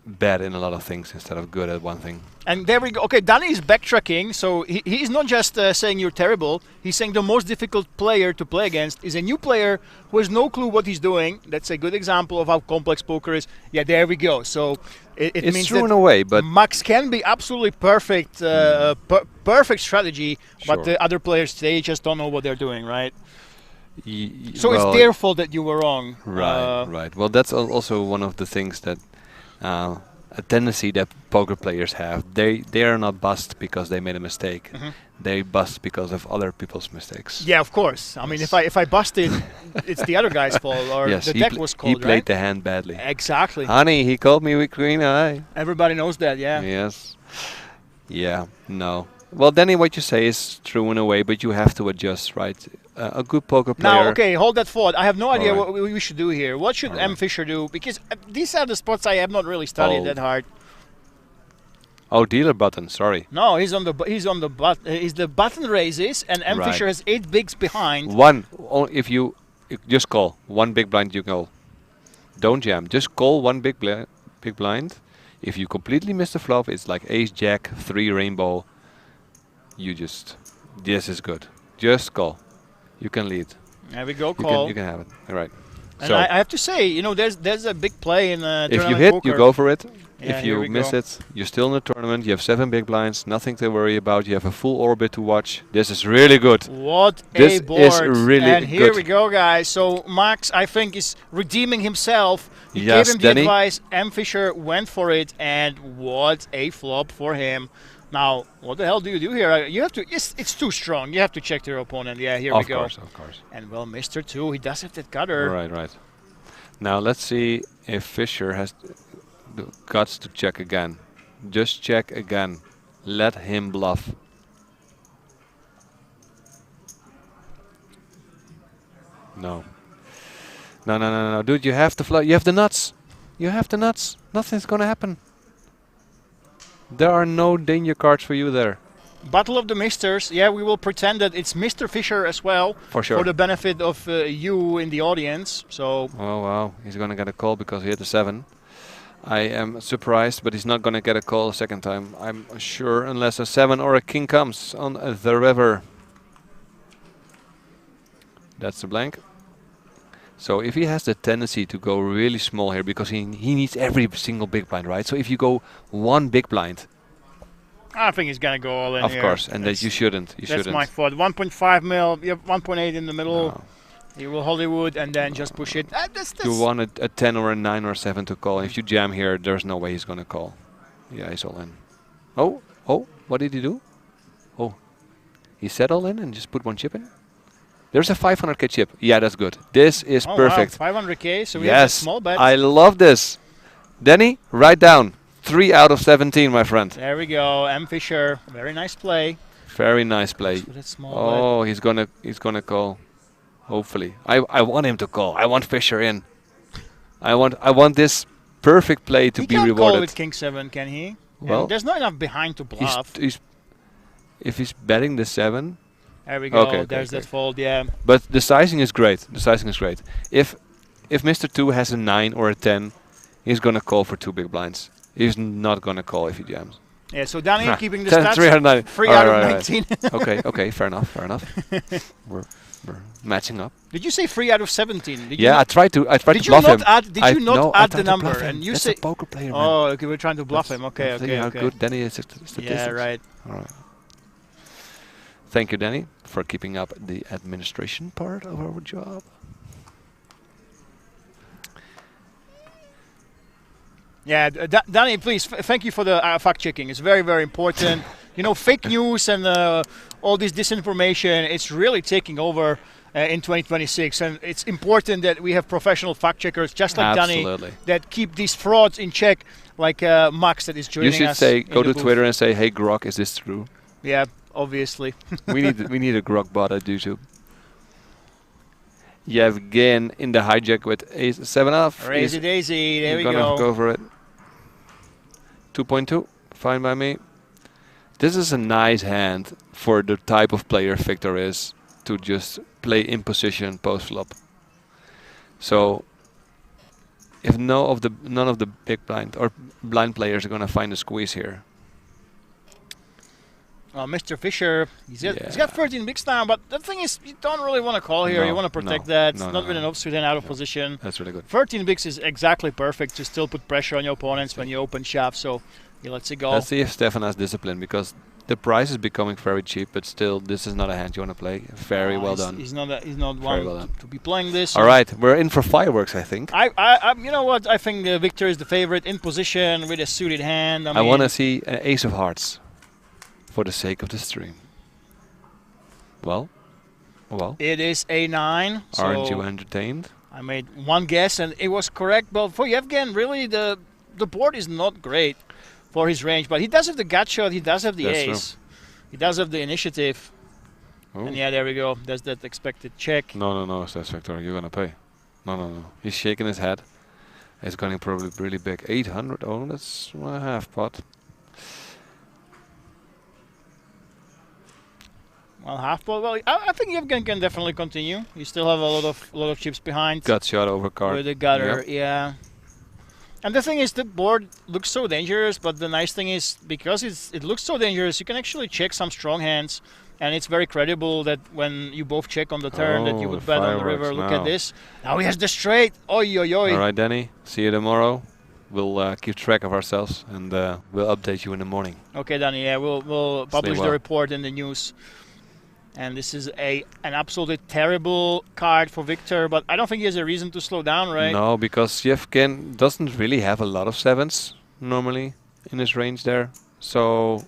bad in a lot of things instead of good at one thing. And there we go. Okay, Danny is backtracking, so he's not just saying you're terrible. He's saying the most difficult player to play against is a new player who has no clue what he's doing. That's a good example of how complex poker is. Yeah, there we go. So it means true that in a way, but Max can be absolutely perfect, perfect strategy, but the other players today just don't know what they're doing, right? So well, it's their fault that you were wrong. Right. Well, that's also one of the things that a tendency that poker players have. They are not bust because they made a mistake. They bust because of other people's mistakes. Yeah, of course. I mean, if I busted, it's the other guy's fault, or the deck was called. He played the hand badly. Exactly. Honey, he called me with green eye. Everybody knows that, yeah. Yes. Yeah. No. Well, Danny, what you say is true in a way, but you have to adjust, right? A good poker player. Now, okay, hold that thought. I have no idea what we should do here. What should M. Fischer do? Because these are the spots I have not really studied that hard. Oh, dealer button. Sorry. No, he's the button raises, and M. Fischer has 8 bigs behind. If you just call one big blind, you go. Don't jam. Just call one big blind. If you completely miss the flop, it's like ace jack 3 rainbow. This is good. Just call. You can lead. There we go, call. You can have it. All right. And so I have to say, you know, there's a big play in if you hit, poker. you go for it. Yeah, if you miss it, you're still in the tournament. You have 7 big blinds, nothing to worry about. You have a full orbit to watch. This is really good. What this a board. Is really and here good. we go, guys. So Max, I think, is redeeming himself. He yes, gave him Danny. the advice. M. Fischer went for it, and what a flop for him. Now, what the hell do you do here? You have to. It's too strong. You have to check your opponent. Yeah, here we go. Of course. And well, Mr. 2, he does have that gutter. Right. Now let's see if Fischer has the guts to check again. Just check again. Let him bluff. No, dude! You have the you have the nuts. You have the nuts. Nothing's gonna happen. There are no danger cards for you there. Battle of the Misters. Yeah, we will pretend that it's Mr. Fischer as well. For sure. For the benefit of you in the audience. So. Oh wow, he's gonna get a call because he hit the 7. I am surprised, but he's not going to get a call a second time, I'm sure, unless a 7 or a king comes on the river. That's the blank. So if he has the tendency to go really small here, because he needs every single big blind, right? So if you go one big blind, I think he's going to go all in of here. course, and that you shouldn't. That's my fault. 1.5 mil, you have 1.8 in the middle. No. You will Hollywood and then just push it. You want a 10 or a 9 or a 7 to call. If you jam here, there's no way he's going to call. Yeah, he's all in. Oh, what did he do? Oh, he set all in and just put one chip in? There's a 500k chip. Yeah, that's good. This is perfect. Wow, 500k, so we have a small bet. I love this. Danny, write down 3 out of 17, my friend. There we go, M. Fisher. Very nice play. Very nice play. Oh, he's gonna call. Hopefully, I want him to call. I want Fisher in. I want this perfect play to be rewarded. He can't call with King 7, can he? Well, and there's not enough behind to bluff. If he's betting the 7. There we go. Okay, there's that fold. Yeah. But the sizing is great. The sizing is great. If Mr. 2 has a 9 or a 10, he's gonna call for 2 big blinds. He's not gonna call if he jams. Yeah. So Danny keeping the stats. 3 out of 19. Okay. Fair enough. We're matching up. Did you say 3 out of 17? Did I tried to bluff him. Did you not add the number? And you That's say a poker player. Oh, okay. We're trying to bluff him. Okay. How good Danny is at statistics. Yeah. Right. All right. Thank you, Danny, for keeping up the administration part of our job. Yeah, Danny, please, thank you for the fact checking. It's very, very important. You know, fake news and all this disinformation, it's really taking over in 2026. And it's important that we have professional fact checkers, just like Danny, that keep these frauds in check, like Max that is joining us. You should say, go to Twitter and say, hey, Grok, is this true? Yeah, obviously. we need a Grok bot at YouTube. Yevgen in the hijack with ace 7 off. Crazy daisy, there we go. Gonna go for it. 2.2, fine by me. This is a nice hand for the type of player Victor is, to just play in position post flop. So if none of the big blind or blind players are gonna find a squeeze here. Well, Mr. Fisher, he's got 13 bigs now, but the thing is, you don't really want to call here. You want to protect that. It's not with an offsuit and out of position. That's really good. 13 bigs is exactly perfect to still put pressure on your opponents when you open shove. So he lets it go. Let's see if Stefan has discipline, because the price is becoming very cheap, but still, this is not a hand you want to play. Very well done. He's not one to be playing this. All right, we're in for fireworks, I think. You know what? I think Victor is the favorite in position with a suited hand. I want to see an ace of hearts. For the sake of the stream. Well. It is A9. Aren't you entertained? I made one guess and it was correct. But for Yevgen, really, the board is not great for his range. But he does have the gut shot. He does have the ace. True. He does have the initiative. Oh. And yeah, there we go. There's that expected check. No, says Victor. You're going to pay. No. He's shaking his head. It's going probably really big. 800. Oh, that's a half pot. Well, half pot. Well, I think Yevgen can definitely continue. You still have a lot of chips behind. Gut shot over card. With the gutter, yeah. And the thing is, the board looks so dangerous. But the nice thing is, because it looks so dangerous, you can actually check some strong hands, and it's very credible that when you both check on the turn, that you would bet on the river. Look at this. Now he has the straight. Oi, oi, oi. All right, Danny. See you tomorrow. We'll keep track of ourselves, and we'll update you in the morning. Okay, Danny. Yeah, we'll publish the report in the news. And this is an absolutely terrible card for Victor, but I don't think he has a reason to slow down, right? No, because Yevgen doesn't really have a lot of 7s normally in his range there. So,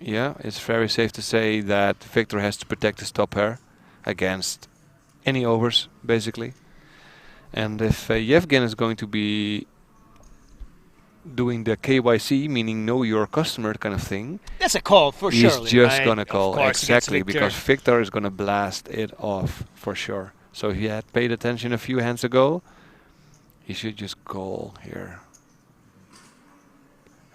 yeah, it's very safe to say that Victor has to protect his top pair against any overs, basically. And if Yevgen is going to be doing the KYC, meaning know your customer kind of thing. That's a call for sure. He's just going to call, exactly, because Victor is going to blast it off for sure. So if he had paid attention a few hands ago, he should just call here.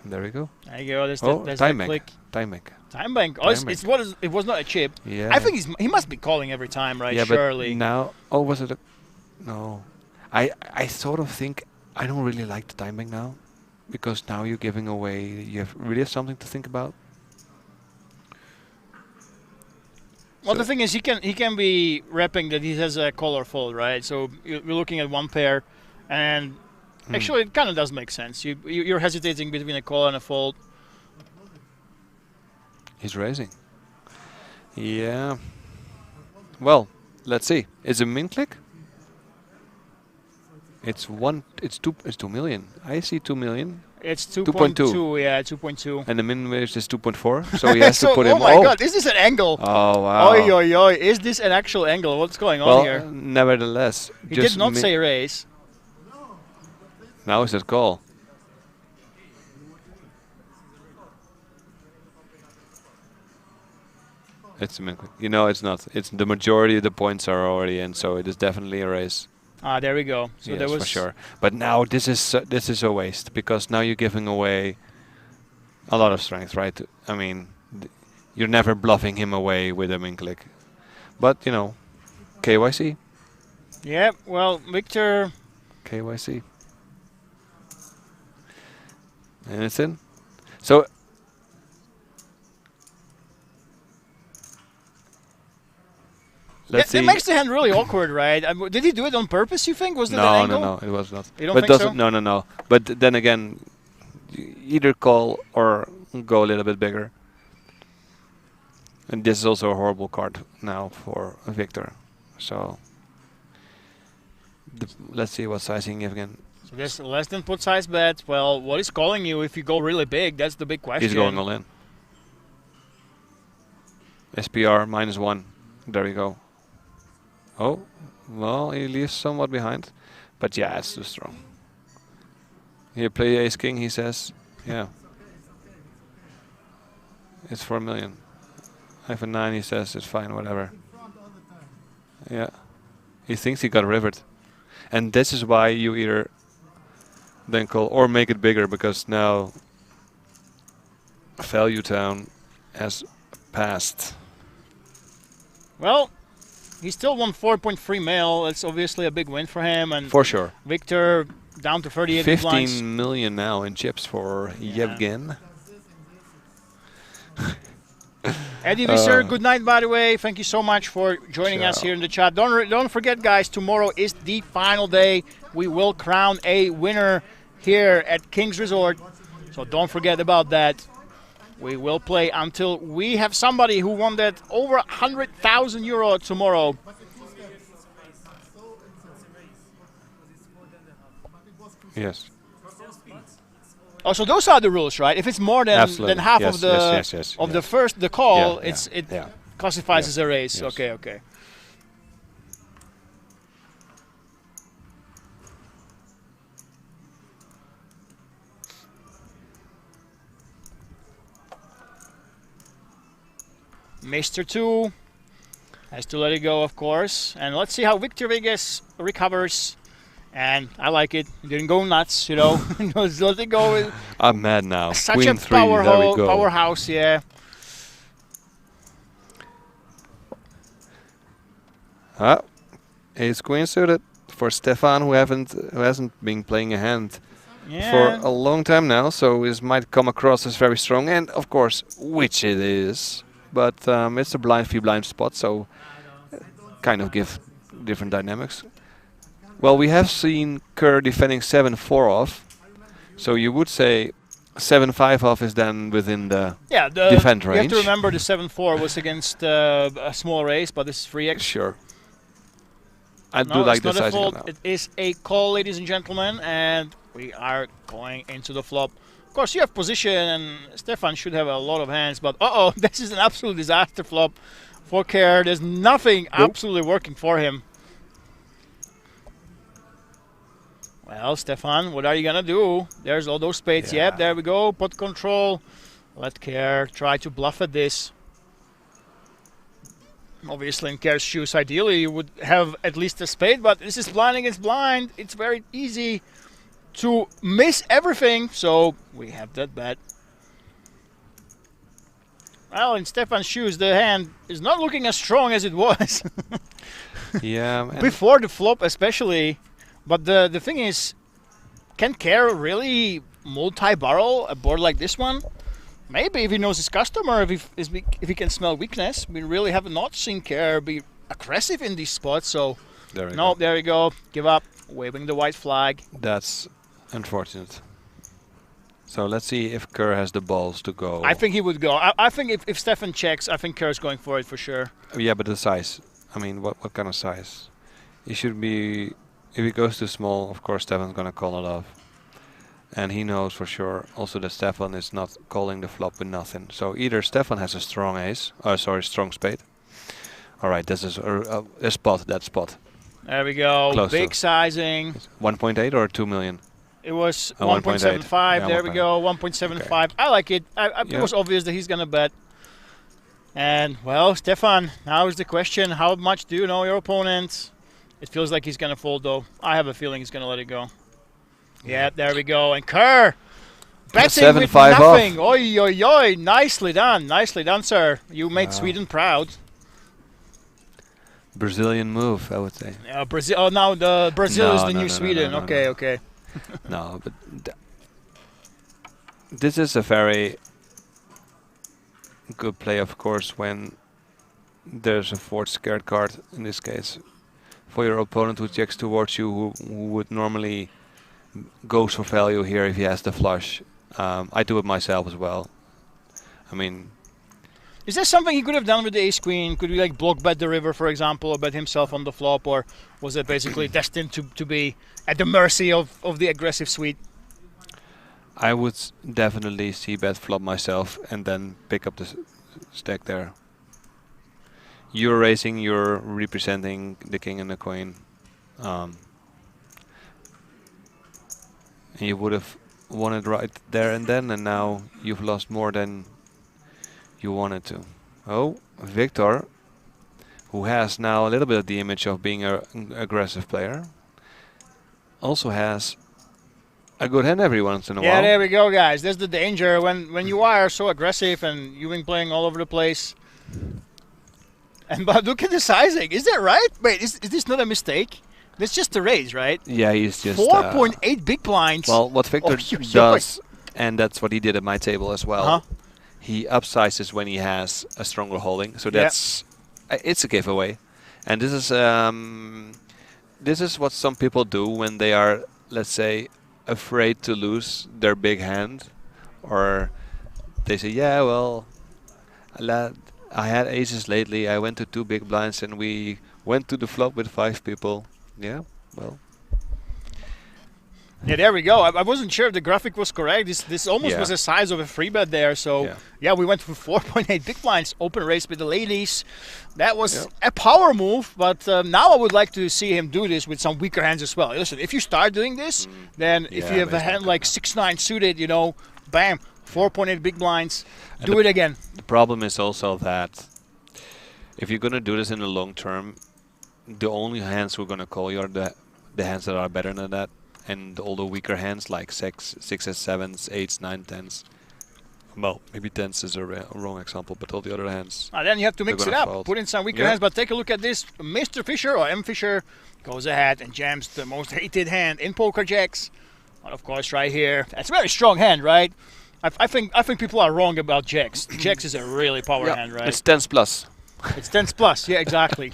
And there we go. There you go. There's time that click. Time bank. Time bank. Oh, it was not a chip. Yeah. I think he must be calling every time, right? Yeah, surely. But now, was it a... No. I sort of think I don't really like the time bank now. because now you're giving away. You really have something to think about. Well, the thing is, he can be repping that he has a call or fold, right? So you're looking at one pair, and actually it kind of does make sense. You're hesitating between a call and a fold. He's raising. Yeah. Well, let's see. Is it min click? It's 2 million. I see 2 million. It's 2.2. Yeah, 2.2. And the min wage is 2.4, so he has to put him. Oh my God! Is this an angle? Oh wow! Oi oi oi! Is this an actual angle? What's going on here? Nevertheless, He did not say raise. Now is that call? It's a min click. You know, it's not. It's the majority of the points are already in, so it is definitely a raise. Ah, there we go. So yes, there was for sure. But now this is a waste, because now you're giving away a lot of strength, right? I mean, you're never bluffing him away with a min click. But you know, KYC. Yeah. Well, Victor. KYC. And it's in. So. It makes the hand really awkward, right? Did he do it on purpose, you think? Was that an angle? No, it was not. You don't but think so? No. But then again, either call or go a little bit bigger. And this is also a horrible card now for Victor. So let's see what sizing again. So this less than put size bet. Well, what is calling you if you go really big? That's the big question. He's going all in. SPR -1. There we go. Oh, well, he leaves somewhat behind. But yeah, it's too strong. Here, play ace king, he says. Yeah. It's 4 million. I have a 9, he says. It's fine, whatever. Yeah. He thinks he got rivered. And this is why you either then call or make it bigger, because now Value Town has passed. Well, he still won 4.3 mil. It's obviously a big win for him. And for sure. Victor down to 38 15 million now in chips for Yevgen. Eddie Visser, good night, by the way. Thank you so much for joining us here in the chat. Don't forget, guys, tomorrow is the final day. We will crown a winner here at King's Resort. So don't forget about that. We will play until we have somebody who won that over 100,000 euro tomorrow. Yes. Oh, so those are the rules, right? If it's more than half of the call, it classifies as a raise. Yes. Okay. Mr. 2 has to let it go, of course. And let's see how Victor Vegas recovers. And I like it. He didn't go nuts, you know. Just let it go. I'm mad now. Such Queen a 3, there we go. powerhouse, yeah. Ace Queen suited for Stefan, who hasn't been playing a hand for a long time now. So this might come across as very strong, and of course, which it is. But it's a blind v blind spot, so kind of give different dynamics. Well, we have seen Kerr defending 7-4 off, so you would say 7-5 off is then within the defend range. You have to remember the 7-4 was against a small raise, but this is 3x. Sure. I do like the sizing now. It is a call, ladies and gentlemen, and we are going into the flop. Of course, you have position, and Stefan should have a lot of hands, but this is an absolute disaster flop for Kerr. There's nothing absolutely working for him. Well, Stefan, what are you going to do? There's all those spades. Yep, there we go. Pot control. Let Kerr try to bluff at this. Obviously, in Kerr's shoes, ideally, you would have at least a spade, but this is blind against blind. It's very easy to miss everything, so we have that bet. Well, in Stefan's shoes, the hand is not looking as strong as it was. Before the flop, especially. But the thing is, can Kerr really multi-barrel, a board like this one. Maybe if he knows his customer, if he can smell weakness. We really have not seen Kerr be aggressive in these spots. So there we no, go. there we go. Give up, waving the white flag. That's unfortunate. So let's see if Kerr has the balls to go. I think he would go. I think if Stefan checks, I think Kerr's going for it for sure. Yeah, but the size. I mean, what kind of size? He should be. If he goes too small, of course Stefan's gonna call it off. And he knows for sure also that Stefan is not calling the flop with nothing. So either Stefan has a strong ace, strong spade. All right, this is a spot. That spot. There we go. Close Big to. sizing. 1.8 or 2 million. It was 1.8. 1.75. Yeah, There we go. 1.75. Okay. I like it. It was obvious that he's gonna bet. And well, Stefan, now is the question: how much do you know your opponent? It feels like he's gonna fold, though. I have a feeling he's gonna let it go. Yeah, there we go. And Kerr betting with nothing. Oi, oi, oi. Nicely done. Nicely done, sir. You made Sweden proud. Brazilian move, I would say. Brazil. Oh, now the Brazil is the new Sweden. Okay, okay. No, but this is a very good play, of course, when there's a fourth scared card, in this case, for your opponent who checks towards you, who would normally goes for value here if he has the flush. I do it myself as well. I mean, is there something he could have done with the ace queen? Could he like block bet the river, for example, or bet himself on the flop, or was it basically destined to be at the mercy of the aggressive suite? I would definitely see bet flop myself and then pick up the stack there. You're raising, you're representing the king and the queen. And you would have won it right there and then, and now you've lost more than you wanted to. Oh, Victor, who has now a little bit of the image of being an aggressive player, also has a good hand every once in a while. Yeah, there we go, guys. There's the danger when you are so aggressive and you've been playing all over the place. And but look at the sizing. Is that right? Wait, is this not a mistake? That's just a raise, right? Yeah, he's just 4.8 big blinds. Well, what Victor does, and that's what he did at my table as well. He upsizes when he has a stronger holding, so that's it's a giveaway. And this is what some people do when they are, let's say, afraid to lose their big hand, or they say, yeah, well, I had aces lately. I went to 2 big blinds and we went to the flop with 5 people. Yeah, well. Yeah, there we go. I wasn't sure if the graphic was correct. This almost was the size of a free bet there. So, yeah, we went for 4.8 big blinds, open race with the ladies. That was a power move, but now I would like to see him do this with some weaker hands as well. Listen, if you start doing this, then if you have a hand like 6-9 suited, you know, bam, 4.8 big blinds, do it again. The problem is also that if you're going to do this in the long term, the only hands we're going to call you are the hands that are better than that. And all the weaker hands like 6s, 7s, 8s, 9s, 10s. Well, maybe 10s is a wrong example, but all the other hands. Then you have to mix it up, put in some weaker hands. But take a look at this. Mr. Fisher or M. Fisher goes ahead and jams the most hated hand in poker jacks. Well, of course, right here. That's a very strong hand, right? I think people are wrong about jacks. Jacks is a really power hand, right? It's 10s plus. It's 10s plus. Yeah, exactly.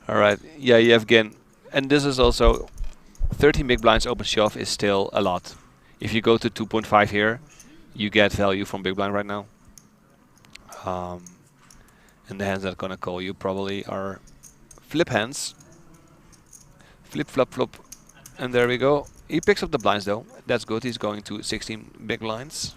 All right. Yeah, you have again, and this is also 13 big blinds open shove is still a lot. If you go to 2.5 here, you get value from big blind right now. And the hands that are gonna call you probably are flip hands. Flip, flop, flop, and there we go. He picks up the blinds though. That's good. He's going to 16 big blinds.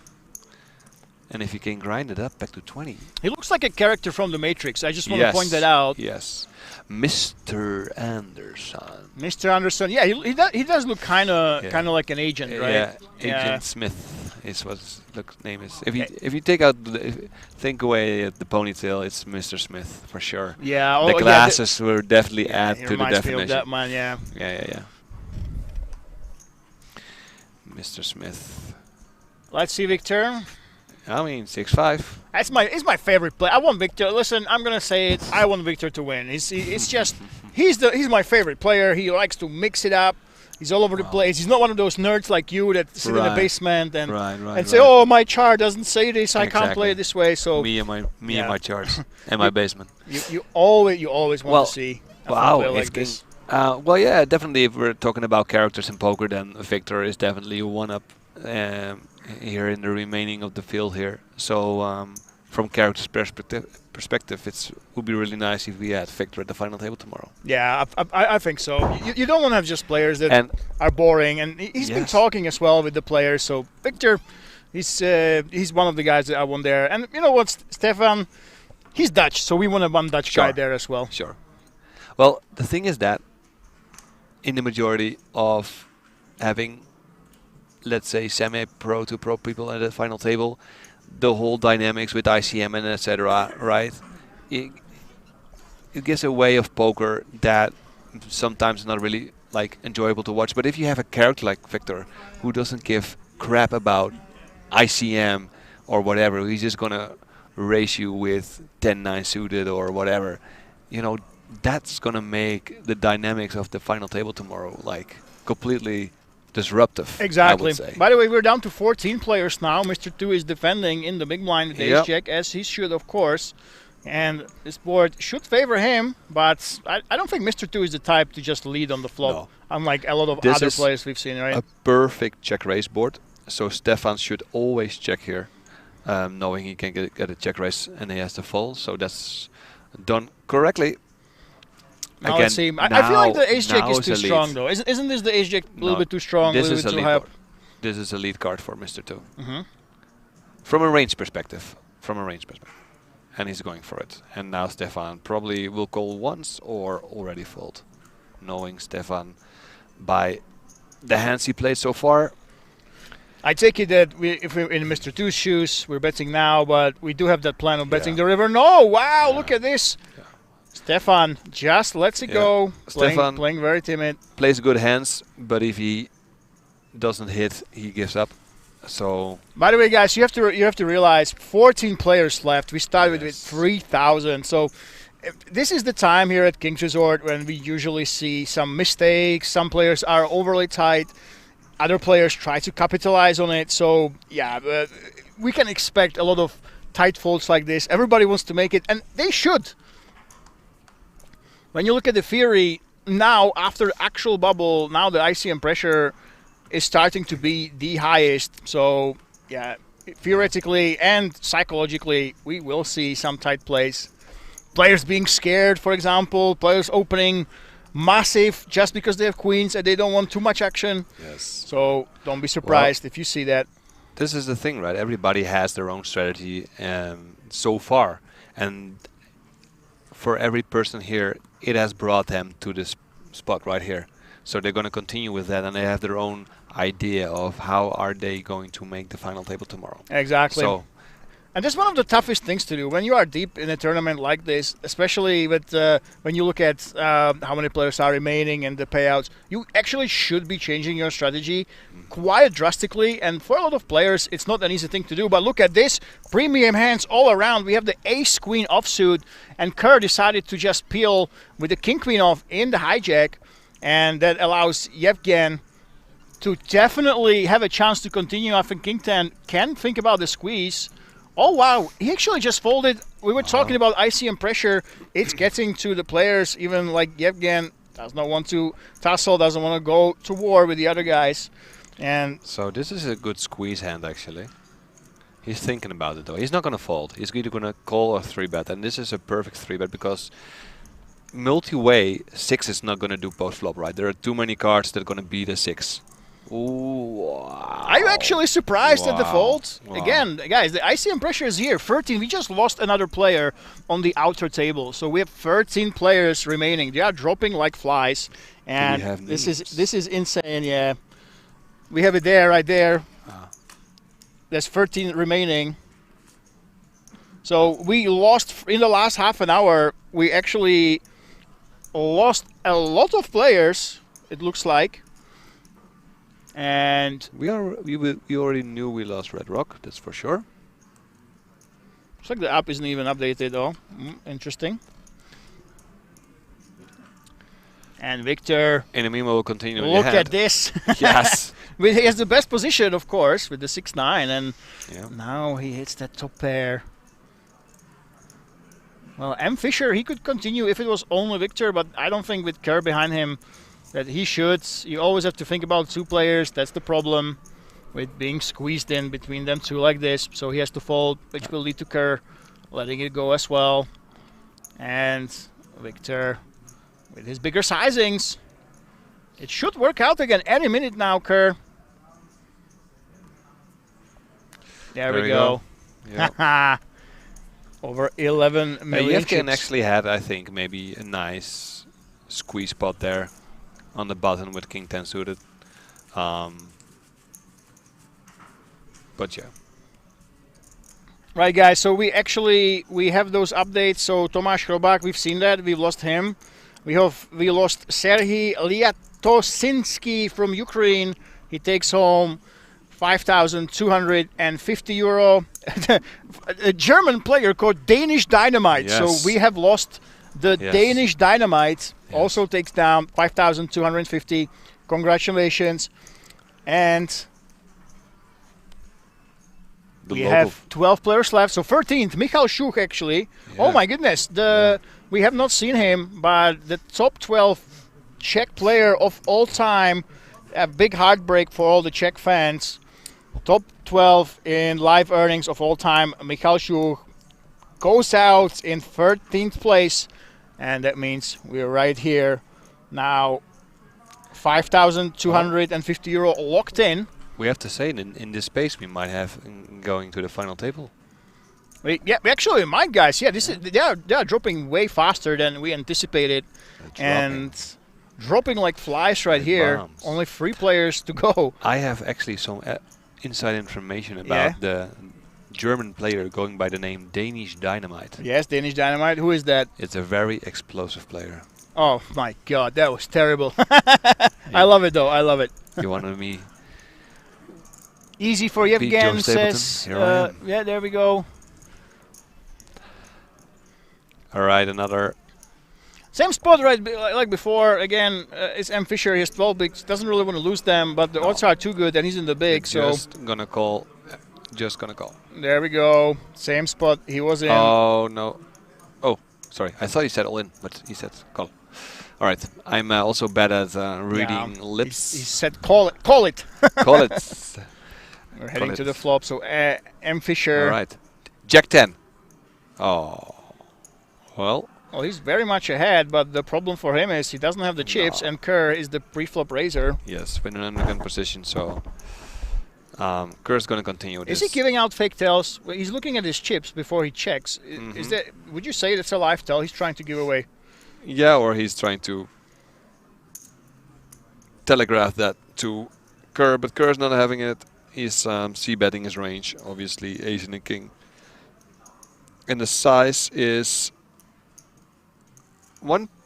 And if you can grind it up back to 20. He looks like a character from The Matrix. I just want to point that out. Yes. Mr. Anderson. Mr. Anderson. Yeah, he does look kind of like an agent, right? Yeah, Agent Smith is what his name is. If you take out think away the ponytail, it's Mr. Smith for sure. Yeah. The glasses will definitely add to the definition. Me of that man, yeah. Yeah. Mr. Smith. Let's see, Victor. I mean, 6-5. It's my favorite play. I want Victor. Listen, I'm gonna say it. I want Victor to win. He's my favorite player. He likes to mix it up. He's all over the place. He's not one of those nerds like you that sit in the basement and say, right. "Oh, my chart doesn't say this. I can't play it this way." So me and my charts and my basement. You always want to see a player like this. Well, yeah, definitely. If we're talking about characters in poker, then Victor is definitely one up here in the remaining of the field here. So from characters perspective, it would be really nice if we had Victor at the final table tomorrow. Yeah, I think so. You don't want to have just players that are boring, and he's been talking as well with the players. So Victor, he's one of the guys that I want there. And you know what, Stefan, he's Dutch, so we want one Dutch guy there as well. Sure. Well, the thing is that in the majority of having, let's say, semi-pro to pro people at the final table, the whole dynamics with ICM and etc., right? It gives a way of poker that sometimes is not really like enjoyable to watch. But if you have a character like Victor who doesn't give crap about ICM or whatever, he's just gonna race you with 10-9 suited or whatever, you know, that's gonna make the dynamics of the final table tomorrow like completely disruptive. Exactly. I would say. By the way, we're down to 14 players now. Mr. 2 is defending in the big blind with ace jack, as he should, of course. And this board should favor him, but I don't think Mr. 2 is the type to just lead on the flop, unlike a lot of other players we've seen, right? A perfect check raise board. So Stefan should always check here, knowing he can get a check raise and he has to fold. So that's done correctly. Now Again, let's see. I feel like the ace jack is too strong, though. Isn't this the ace jack a little bit too strong? This a is little a bit too lead high card. This is a lead card for Mr. 2. Mhm. From a range perspective. And he's going for it. And now Stefan probably will call once or already fold. Knowing Stefan by the hands he played so far. I take it that if we're in Mr. 2's shoes, we're betting now, but we do have that plan of betting the river. No, wow, look at this. Stefan just lets it go. Stefan playing very timid. Plays good hands, but if he doesn't hit, he gives up. So. By the way, guys, you have to realize 14 players left. We started with 3,000. So this is the time here at King's Resort when we usually see some mistakes. Some players are overly tight. Other players try to capitalize on it. So yeah, we can expect a lot of tight folds like this. Everybody wants to make it, and they should. When you look at the theory now, after the actual bubble, now the ICM pressure is starting to be the highest. So yeah, theoretically and psychologically, we will see some tight plays. Players being scared, for example, players opening massive just because they have queens and they don't want too much action. Yes. So don't be surprised if you see that. This is the thing, right? Everybody has their own strategy so far. And for every person here, it has brought them to this spot right here. So they're going to continue with that, and they have their own idea of how are they going to make the final table tomorrow. Exactly. So, and that's one of the toughest things to do when you are deep in a tournament like this, especially with when you look at how many players are remaining and the payouts. You actually should be changing your strategy quite drastically, and for a lot of players, it's not an easy thing to do. But look at this, premium hands all around. We have the ace-queen offsuit, and Kerr decided to just peel with the king-queen off in the hijack, and that allows Yevgen to definitely have a chance to continue. I think King 10 can think about the squeeze. Oh, wow. He actually just folded. We were talking about ICM pressure. It's getting to the players, even like Yevgen does not want to tussle, doesn't want to go to war with the other guys. And so this is a good squeeze hand, actually. He's thinking about it, though. He's not going to fold. He's either going to call or 3-bet. And this is a perfect 3-bet because multi-way, 6 is not going to do post-flop, right? There are too many cards that are going to beat a 6. Ooh, wow. Are you actually surprised at the fold? Wow. Again, guys, the ICM pressure is here. 13. We just lost another player on the outer table. So we have 13 players remaining. They are dropping like flies. And this is insane, yeah. We have it there, right there. There's 13 remaining. So we lost in the last half an hour. We actually lost a lot of players, it looks like. And we already knew we lost Red Rock, that's for sure. Looks like the app isn't even updated though. Interesting. And Victor. In a will continue. Look at this. Yes. He has the best position, of course, with the 6-9, and now he hits that top pair. Well, M. Fisher, he could continue if it was only Victor, but I don't think with Kerr behind him that he should. You always have to think about 2 players. That's the problem with being squeezed in between them 2 like this. So he has to fold, which will lead to Kerr letting it go as well. And Victor with his bigger sizings. It should work out again any minute now, Kerr. There we go. Yeah. Over 11 million Yevgen chips. actually had, I think, maybe a nice squeeze spot there on the button with King 10 suited. But yeah. Right, guys, so we have those updates. So Tomáš Chrobák, we've seen that. We've lost him. We lost Serhii Liatosinski from Ukraine. He takes home 5,250 euro. A German player called Danish Dynamite. Yes. So we have lost the Danish Dynamite. Also takes down 5,250. Congratulations. And we have 12 players left. So 13th, Michal Schuch actually. Yeah. Oh my goodness. We have not seen him, but the top 12 Czech player of all time. A big heartbreak for all the Czech fans. Top 12 in live earnings of all time. Michal Schuch goes out in 13th place. And that means we're right here now. 5,250 euro locked in. We have to say, in this space, we might have going to the final table. We actually might, guys. Yeah, they are dropping way faster than we anticipated, and dropping like flies right here. Bombs. Only 3 players to go. I have actually some inside information about the German player going by the name Danish Dynamite. Yes, Danish Dynamite. Who is that? It's a very explosive player. Oh my God, that was terrible. I love it though. I love it. You wanted me. Easy for Yevgen says. Yeah, there we go. All right, another. Same spot, right? Like before. Again, it's M. Fisher. He has 12 bigs. Doesn't really want to lose them, but the odds are too good, and he's in the big. Just gonna call. Just gonna call. There we go. Same spot he was in. Oh no. Oh, sorry. I thought he said all in, but he said call. All right. I'm also bad at reading lips. He said call it. Call it. Call it. We're heading to the flop. So M. Fisher. All right. Jack 10. Oh. Well. Well, he's very much ahead, but the problem for him is he doesn't have the chips, and Kerr is the pre-flop raiser. Yes, with an undergun position, so Kerr's going to continue this. Is he giving out fake tells? Well, he's looking at his chips before he checks. Is that? Would you say that's a live tell he's trying to give away? Yeah, or he's trying to telegraph that to Kerr, but Kerr's not having it. He's c-betting his range, obviously, ace and a king. And the size is...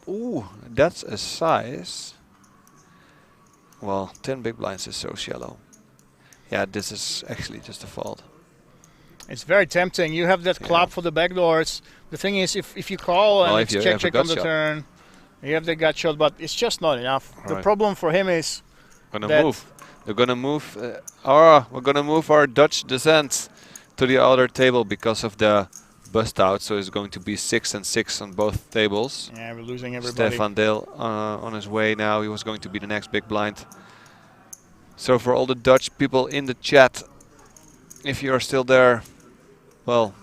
Ooh, that's a size. Well, 10 big blinds is so shallow. Yeah, this is actually just a fault. It's very tempting. You have that club for the backdoors. The thing is, if you call and it's check on the turn, you have the gut shot, but it's just not enough. The problem for him is They're gonna move. We're gonna move our Dutch descent to the other table because of the bust out. So it's going to be 6 and 6 on both tables. Yeah, we're losing everybody. Stefan Dale on his way now. He was going to be the next big blind. So for all the Dutch people in the chat, if you are still there, well,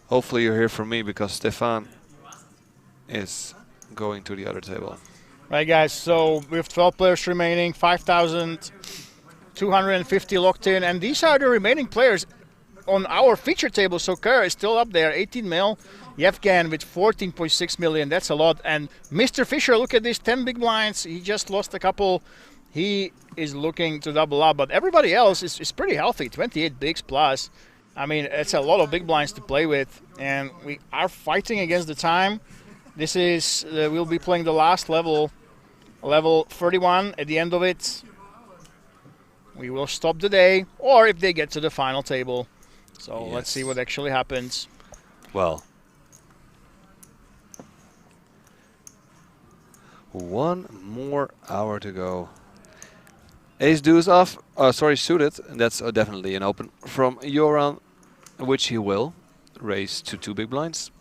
hopefully you're here for me because Stefan is going to the other table. Right, guys, so we have 12 players remaining, 5,250 locked in, and these are the remaining players on our feature table. So Kerr is still up there, 18 mil. Yevgen with 14.6 million, that's a lot. And Mr. Fisher, look at this, 10 big blinds. He just lost a couple. He is looking to double up, but everybody else is pretty healthy, 28 bigs plus. I mean, it's a lot of big blinds to play with, and we are fighting against the time. This is, we'll be playing the last level, level 31. At the end of it, we will stop the day, or if they get to the final table. So let's see what actually happens. Well, 1 more hour to go. Ace deuce off. Sorry, suited. And that's definitely an open from Joran, which he will raise to 2 big blinds.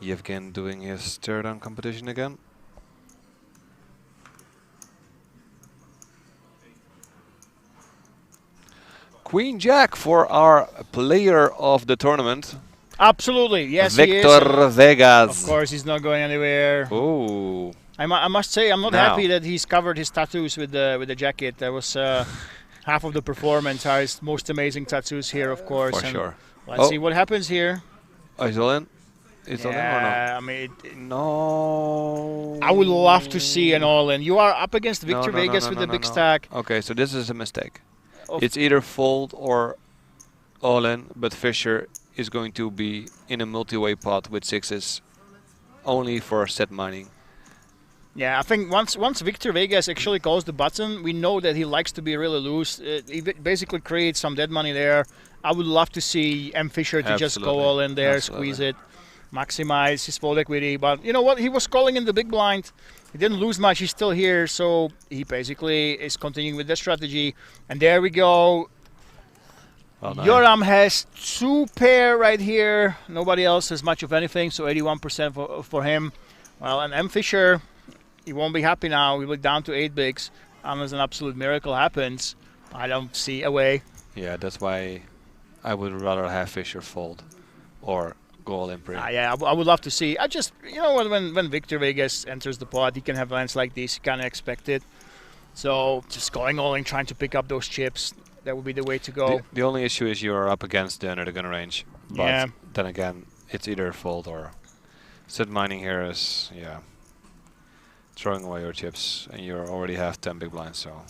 Yevgen doing his stare down competition again. Queen Jack for our player of the tournament. Absolutely, yes, Victor he is. Vegas. Of course, he's not going anywhere. Oh. I must say, I'm not happy that he's covered his tattoos with the jacket. That was half of the performance. His most amazing tattoos here, of course. For sure. Let's see what happens here. Oh, he's all in? Is all in or not? I mean, no. I would love to see an all-in. You are up against Victor Vegas with the big stack. Okay, so this is a mistake. It's either fold or all-in, but Fischer is going to be in a multi-way pot with 6s only for set mining. Yeah, I think once Victor Vegas actually calls the button, we know that he likes to be really loose. He basically creates some dead money there. I would love to see M. Fischer to just go all in there, squeeze it, maximize his fold equity. But you know what? He was calling in the big blind. He didn't lose much. He's still here, so he basically is continuing with that strategy. And there we go. Well, Joram has 2 pair right here. Nobody else has much of anything, so 81% for him. Well, and M. Fischer, he won't be happy now. We'll be down to 8 bigs. Unless an absolute miracle happens, I don't see a way. Yeah, that's why I would rather have Fischer fold or go all in pre. Yeah, I would love to see. I just, you know, when Victor Vegas enters the pot, he can have lands like this. You kind of expect it. So just going all in, trying to pick up those chips, that would be the way to go. The only issue is you're up against the under the gun range. But Yeah. then again, it's either fold or set mining here is, yeah, throwing away your chips, and you already have 10 big blinds, so.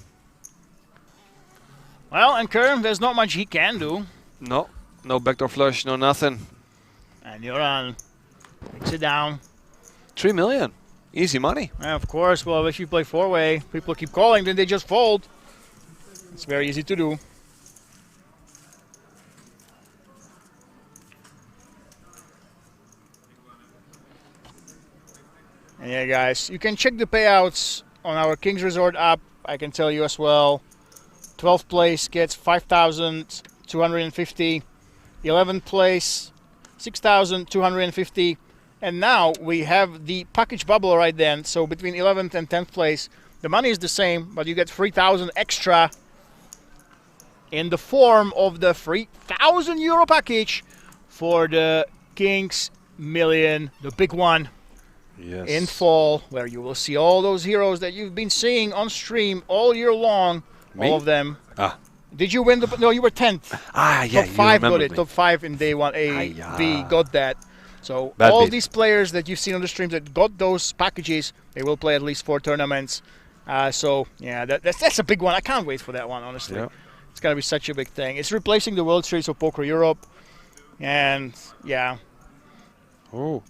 Well, and Kern, there's not much he can do. No backdoor flush, no nothing. And Joran takes it down. 3 million. Easy money. Yeah, of course. Well, if you play 4-way, people keep calling, then they just fold. It's very easy to do. And yeah, guys, you can check the payouts on our Kings Resort app. I can tell you as well. 12th place gets 5,250. 11th place, 6,250. And now we have the package bubble right then. So between 11th and 10th place, the money is the same, but you get 3,000 extra in the form of the 3,000 euro package for the Kings Million, the big one. Yes. In fall, where you will see all those heroes that you've been seeing on stream all year long. Me? All of them. Ah. Did you win the... No, you were 10th. Ah, yeah, Top 5 got it. me. Top 5 in day 1. A, B got that. So Bad all beat. these players that you've seen on the streams that got those packages, they will play at least 4 tournaments. So, yeah, that's a big one. I can't wait for that one, honestly. Yeah. It's going to be such a big thing. It's replacing the World Series of Poker Europe. And, yeah. Oh.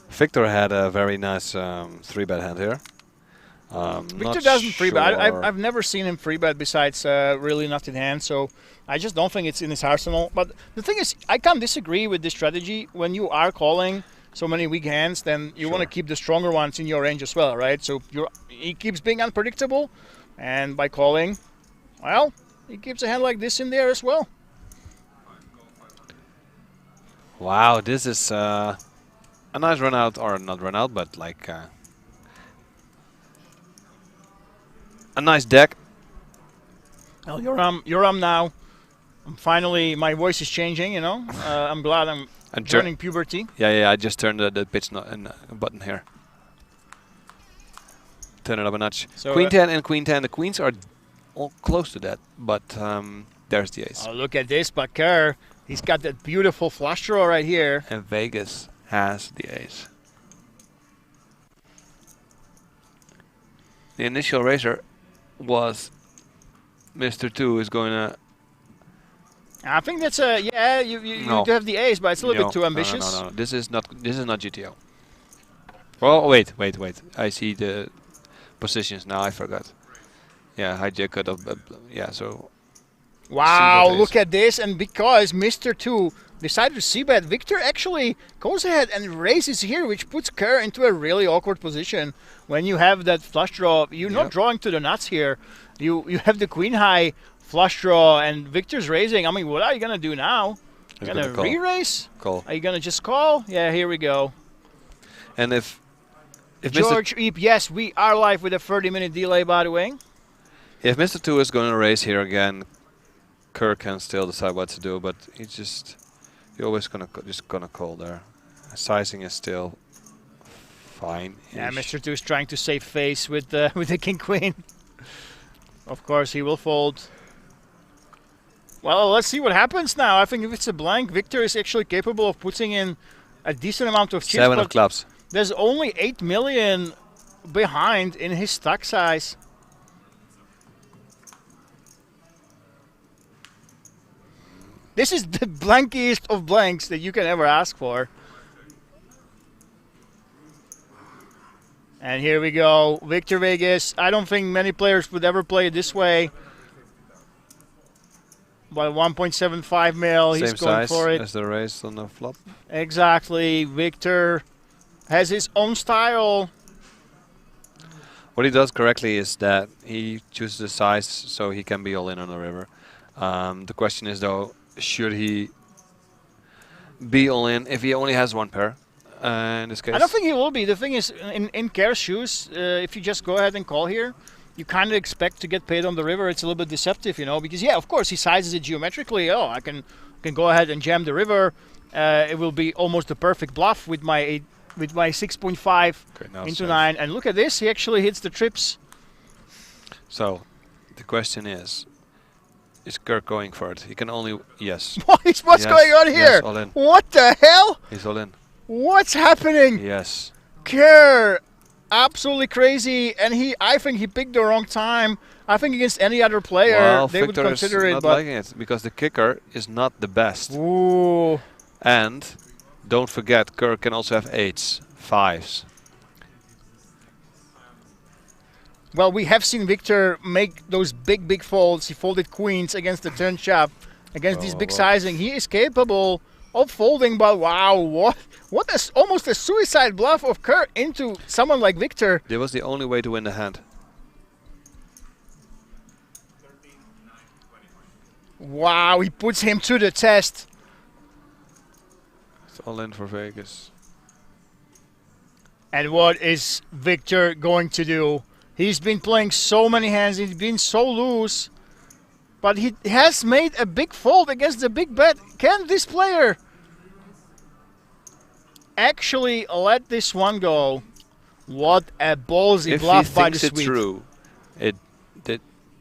Victor had a very nice 3-bet hand here. Victor doesn't free bet. I've never seen him free bet besides really not in hand, so I just don't think it's in his arsenal. But the thing is, I can't disagree with this strategy. When you are calling so many weak hands, then you want to keep the stronger ones in your range as well, right? So he keeps being unpredictable, and by calling, well, he keeps a hand like this in there as well. Wow, this is a nice run out, or not run out, but like a nice deck. Well, Joram now. Finally, my voice is changing, you know. I'm glad I'm joining puberty. Yeah, I just turned the pitch button here. Turn it up a notch. So, Queen 10 and Queen 10. The queens are all close to that, but there's the ace. Oh, look at this, Bakar. He's got that beautiful flush draw right here. And Vegas has the ace. The initial raiser was Mr. 2 is going to... I think that's a... Yeah, you do have the ace, but it's a little bit too ambitious. No. This is not GTO. Well, wait. I see the positions now. I forgot. Yeah, hijack cutoff. Yeah, so... Wow, look at this. And because Mr. 2 decided to c-bet. Victor actually goes ahead and raises here, which puts Kerr into a really awkward position. When you have that flush draw, you're not drawing to the nuts here. You have the queen high flush draw, and Victor's raising. I mean, what are you going to do now? You're going to re-raise? Call. Are you going to just call? Yeah, here we go. And if George Eep, yes, we are live with a 30-minute delay, by the way. If Mr. 2 is going to raise here again, Kerr can still decide what to do, but he's always gonna call there. Sizing is still fine. Yeah, Mr. 2 is trying to save face with the king queen. Of course, he will fold. Well, let's see what happens now. I think if it's a blank, Victor is actually capable of putting in a decent amount of chips. 7 of clubs. There's only 8 million behind in his stack size. This is the blankiest of blanks that you can ever ask for. And here we go. Victor Vegas. I don't think many players would ever play it this way. But 1.75 mil, he's going for it. Same size as the raise on the flop. Exactly. Victor has his own style. What he does correctly is that he chooses the size so he can be all in on the river. The question is, though, should he be all in if he only has one pair? In this case, I don't think he will be. The thing is, in Kerr's shoes, if you just go ahead and call here, you kind of expect to get paid on the river. It's a little bit deceptive, you know, because yeah, of course he sizes it geometrically. Oh, I can go ahead and jam the river. It will be almost the perfect bluff with my 6.5 into 9. And look at this, he actually hits the trips. So the question is Kerr going for it? He can only yes. What's going on here? Yes, all in. What the hell? He's all in. What's happening? Yes. Kerr, absolutely crazy, and I think he picked the wrong time. I think against any other player, they would consider it. Not liking it because the kicker is not the best. Ooh. And don't forget, Kerr can also have 8s, 5s. Well, we have seen Victor make those big folds. He folded queens against the turn shove, against this big sizing. He is capable of folding, but wow, what is almost a suicide bluff of Kerr into someone like Victor. That was the only way to win the hand. Wow, he puts him to the test. It's all in for Vegas. And what is Victor going to do? He's been playing so many hands, he's been so loose, but he has made a big fold against the big bet. Can this player actually let this one go? What a ballsy bluff by the Swede. If he thinks it's true,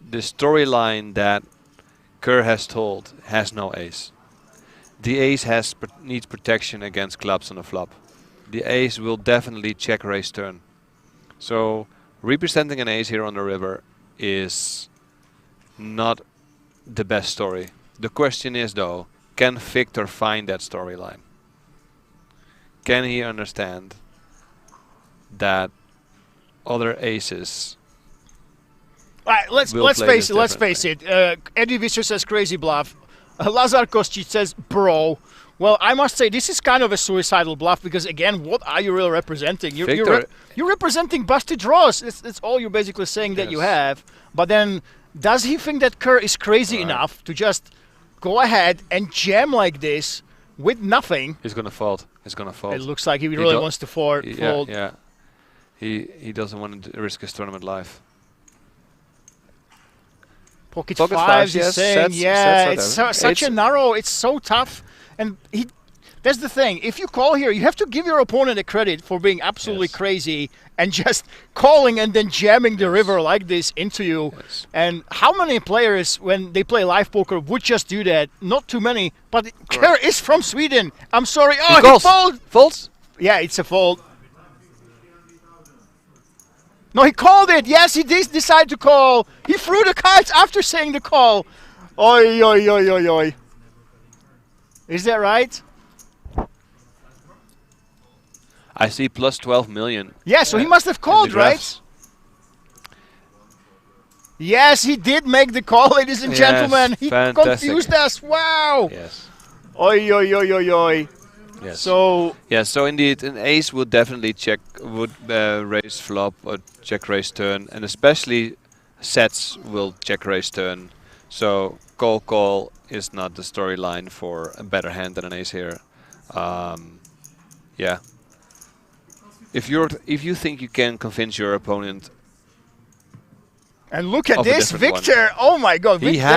the storyline that Kerr has told has no ace. The ace needs protection against clubs on the flop. The ace will definitely check raise turn. So representing an ace here on the river is not the best story. The question is, though, can Victor find that storyline? Can he understand that other aces? All right, let's face it. Eddie Visser says crazy bluff. Lazar Kostić says bro. Well, I must say this is kind of a suicidal bluff because again, what are you really representing? You're representing busted draws. That's all you're basically saying that you have. But then, does he think that Kerr is crazy enough to just go ahead and jam like this with nothing? He's gonna fold. He's gonna fold. It looks like he really wants to fold. Yeah. He doesn't want to risk his tournament life. Pocket fives, he's saying, it's such a narrow, it's so tough. And that's the thing, if you call here, you have to give your opponent a credit for being absolutely crazy and just calling and then jamming the river like this into you. And how many players, when they play live poker, would just do that? Not too many, but Kerr is from Sweden. I'm sorry. Oh, he folds? Yeah, it's a fold. No, he called it. Yes, he did decide to call. He threw the cards after saying the call. Oi, oi, oi, oi, oi. Is that right? I see plus 12 million. Yeah, so he must have called, right? Yes, he did make the call, ladies and gentlemen. He confused us. Wow. Yes. Oi, oi, oi, oi, oi. Yes. So yeah, so indeed, an ace would definitely raise flop or check raise turn, and especially sets will check raise turn. So call is not the storyline for a better hand than an ace here. Yeah. If you think you can convince your opponent, and look at of a this, different one. Victor! Oh my God! He Victor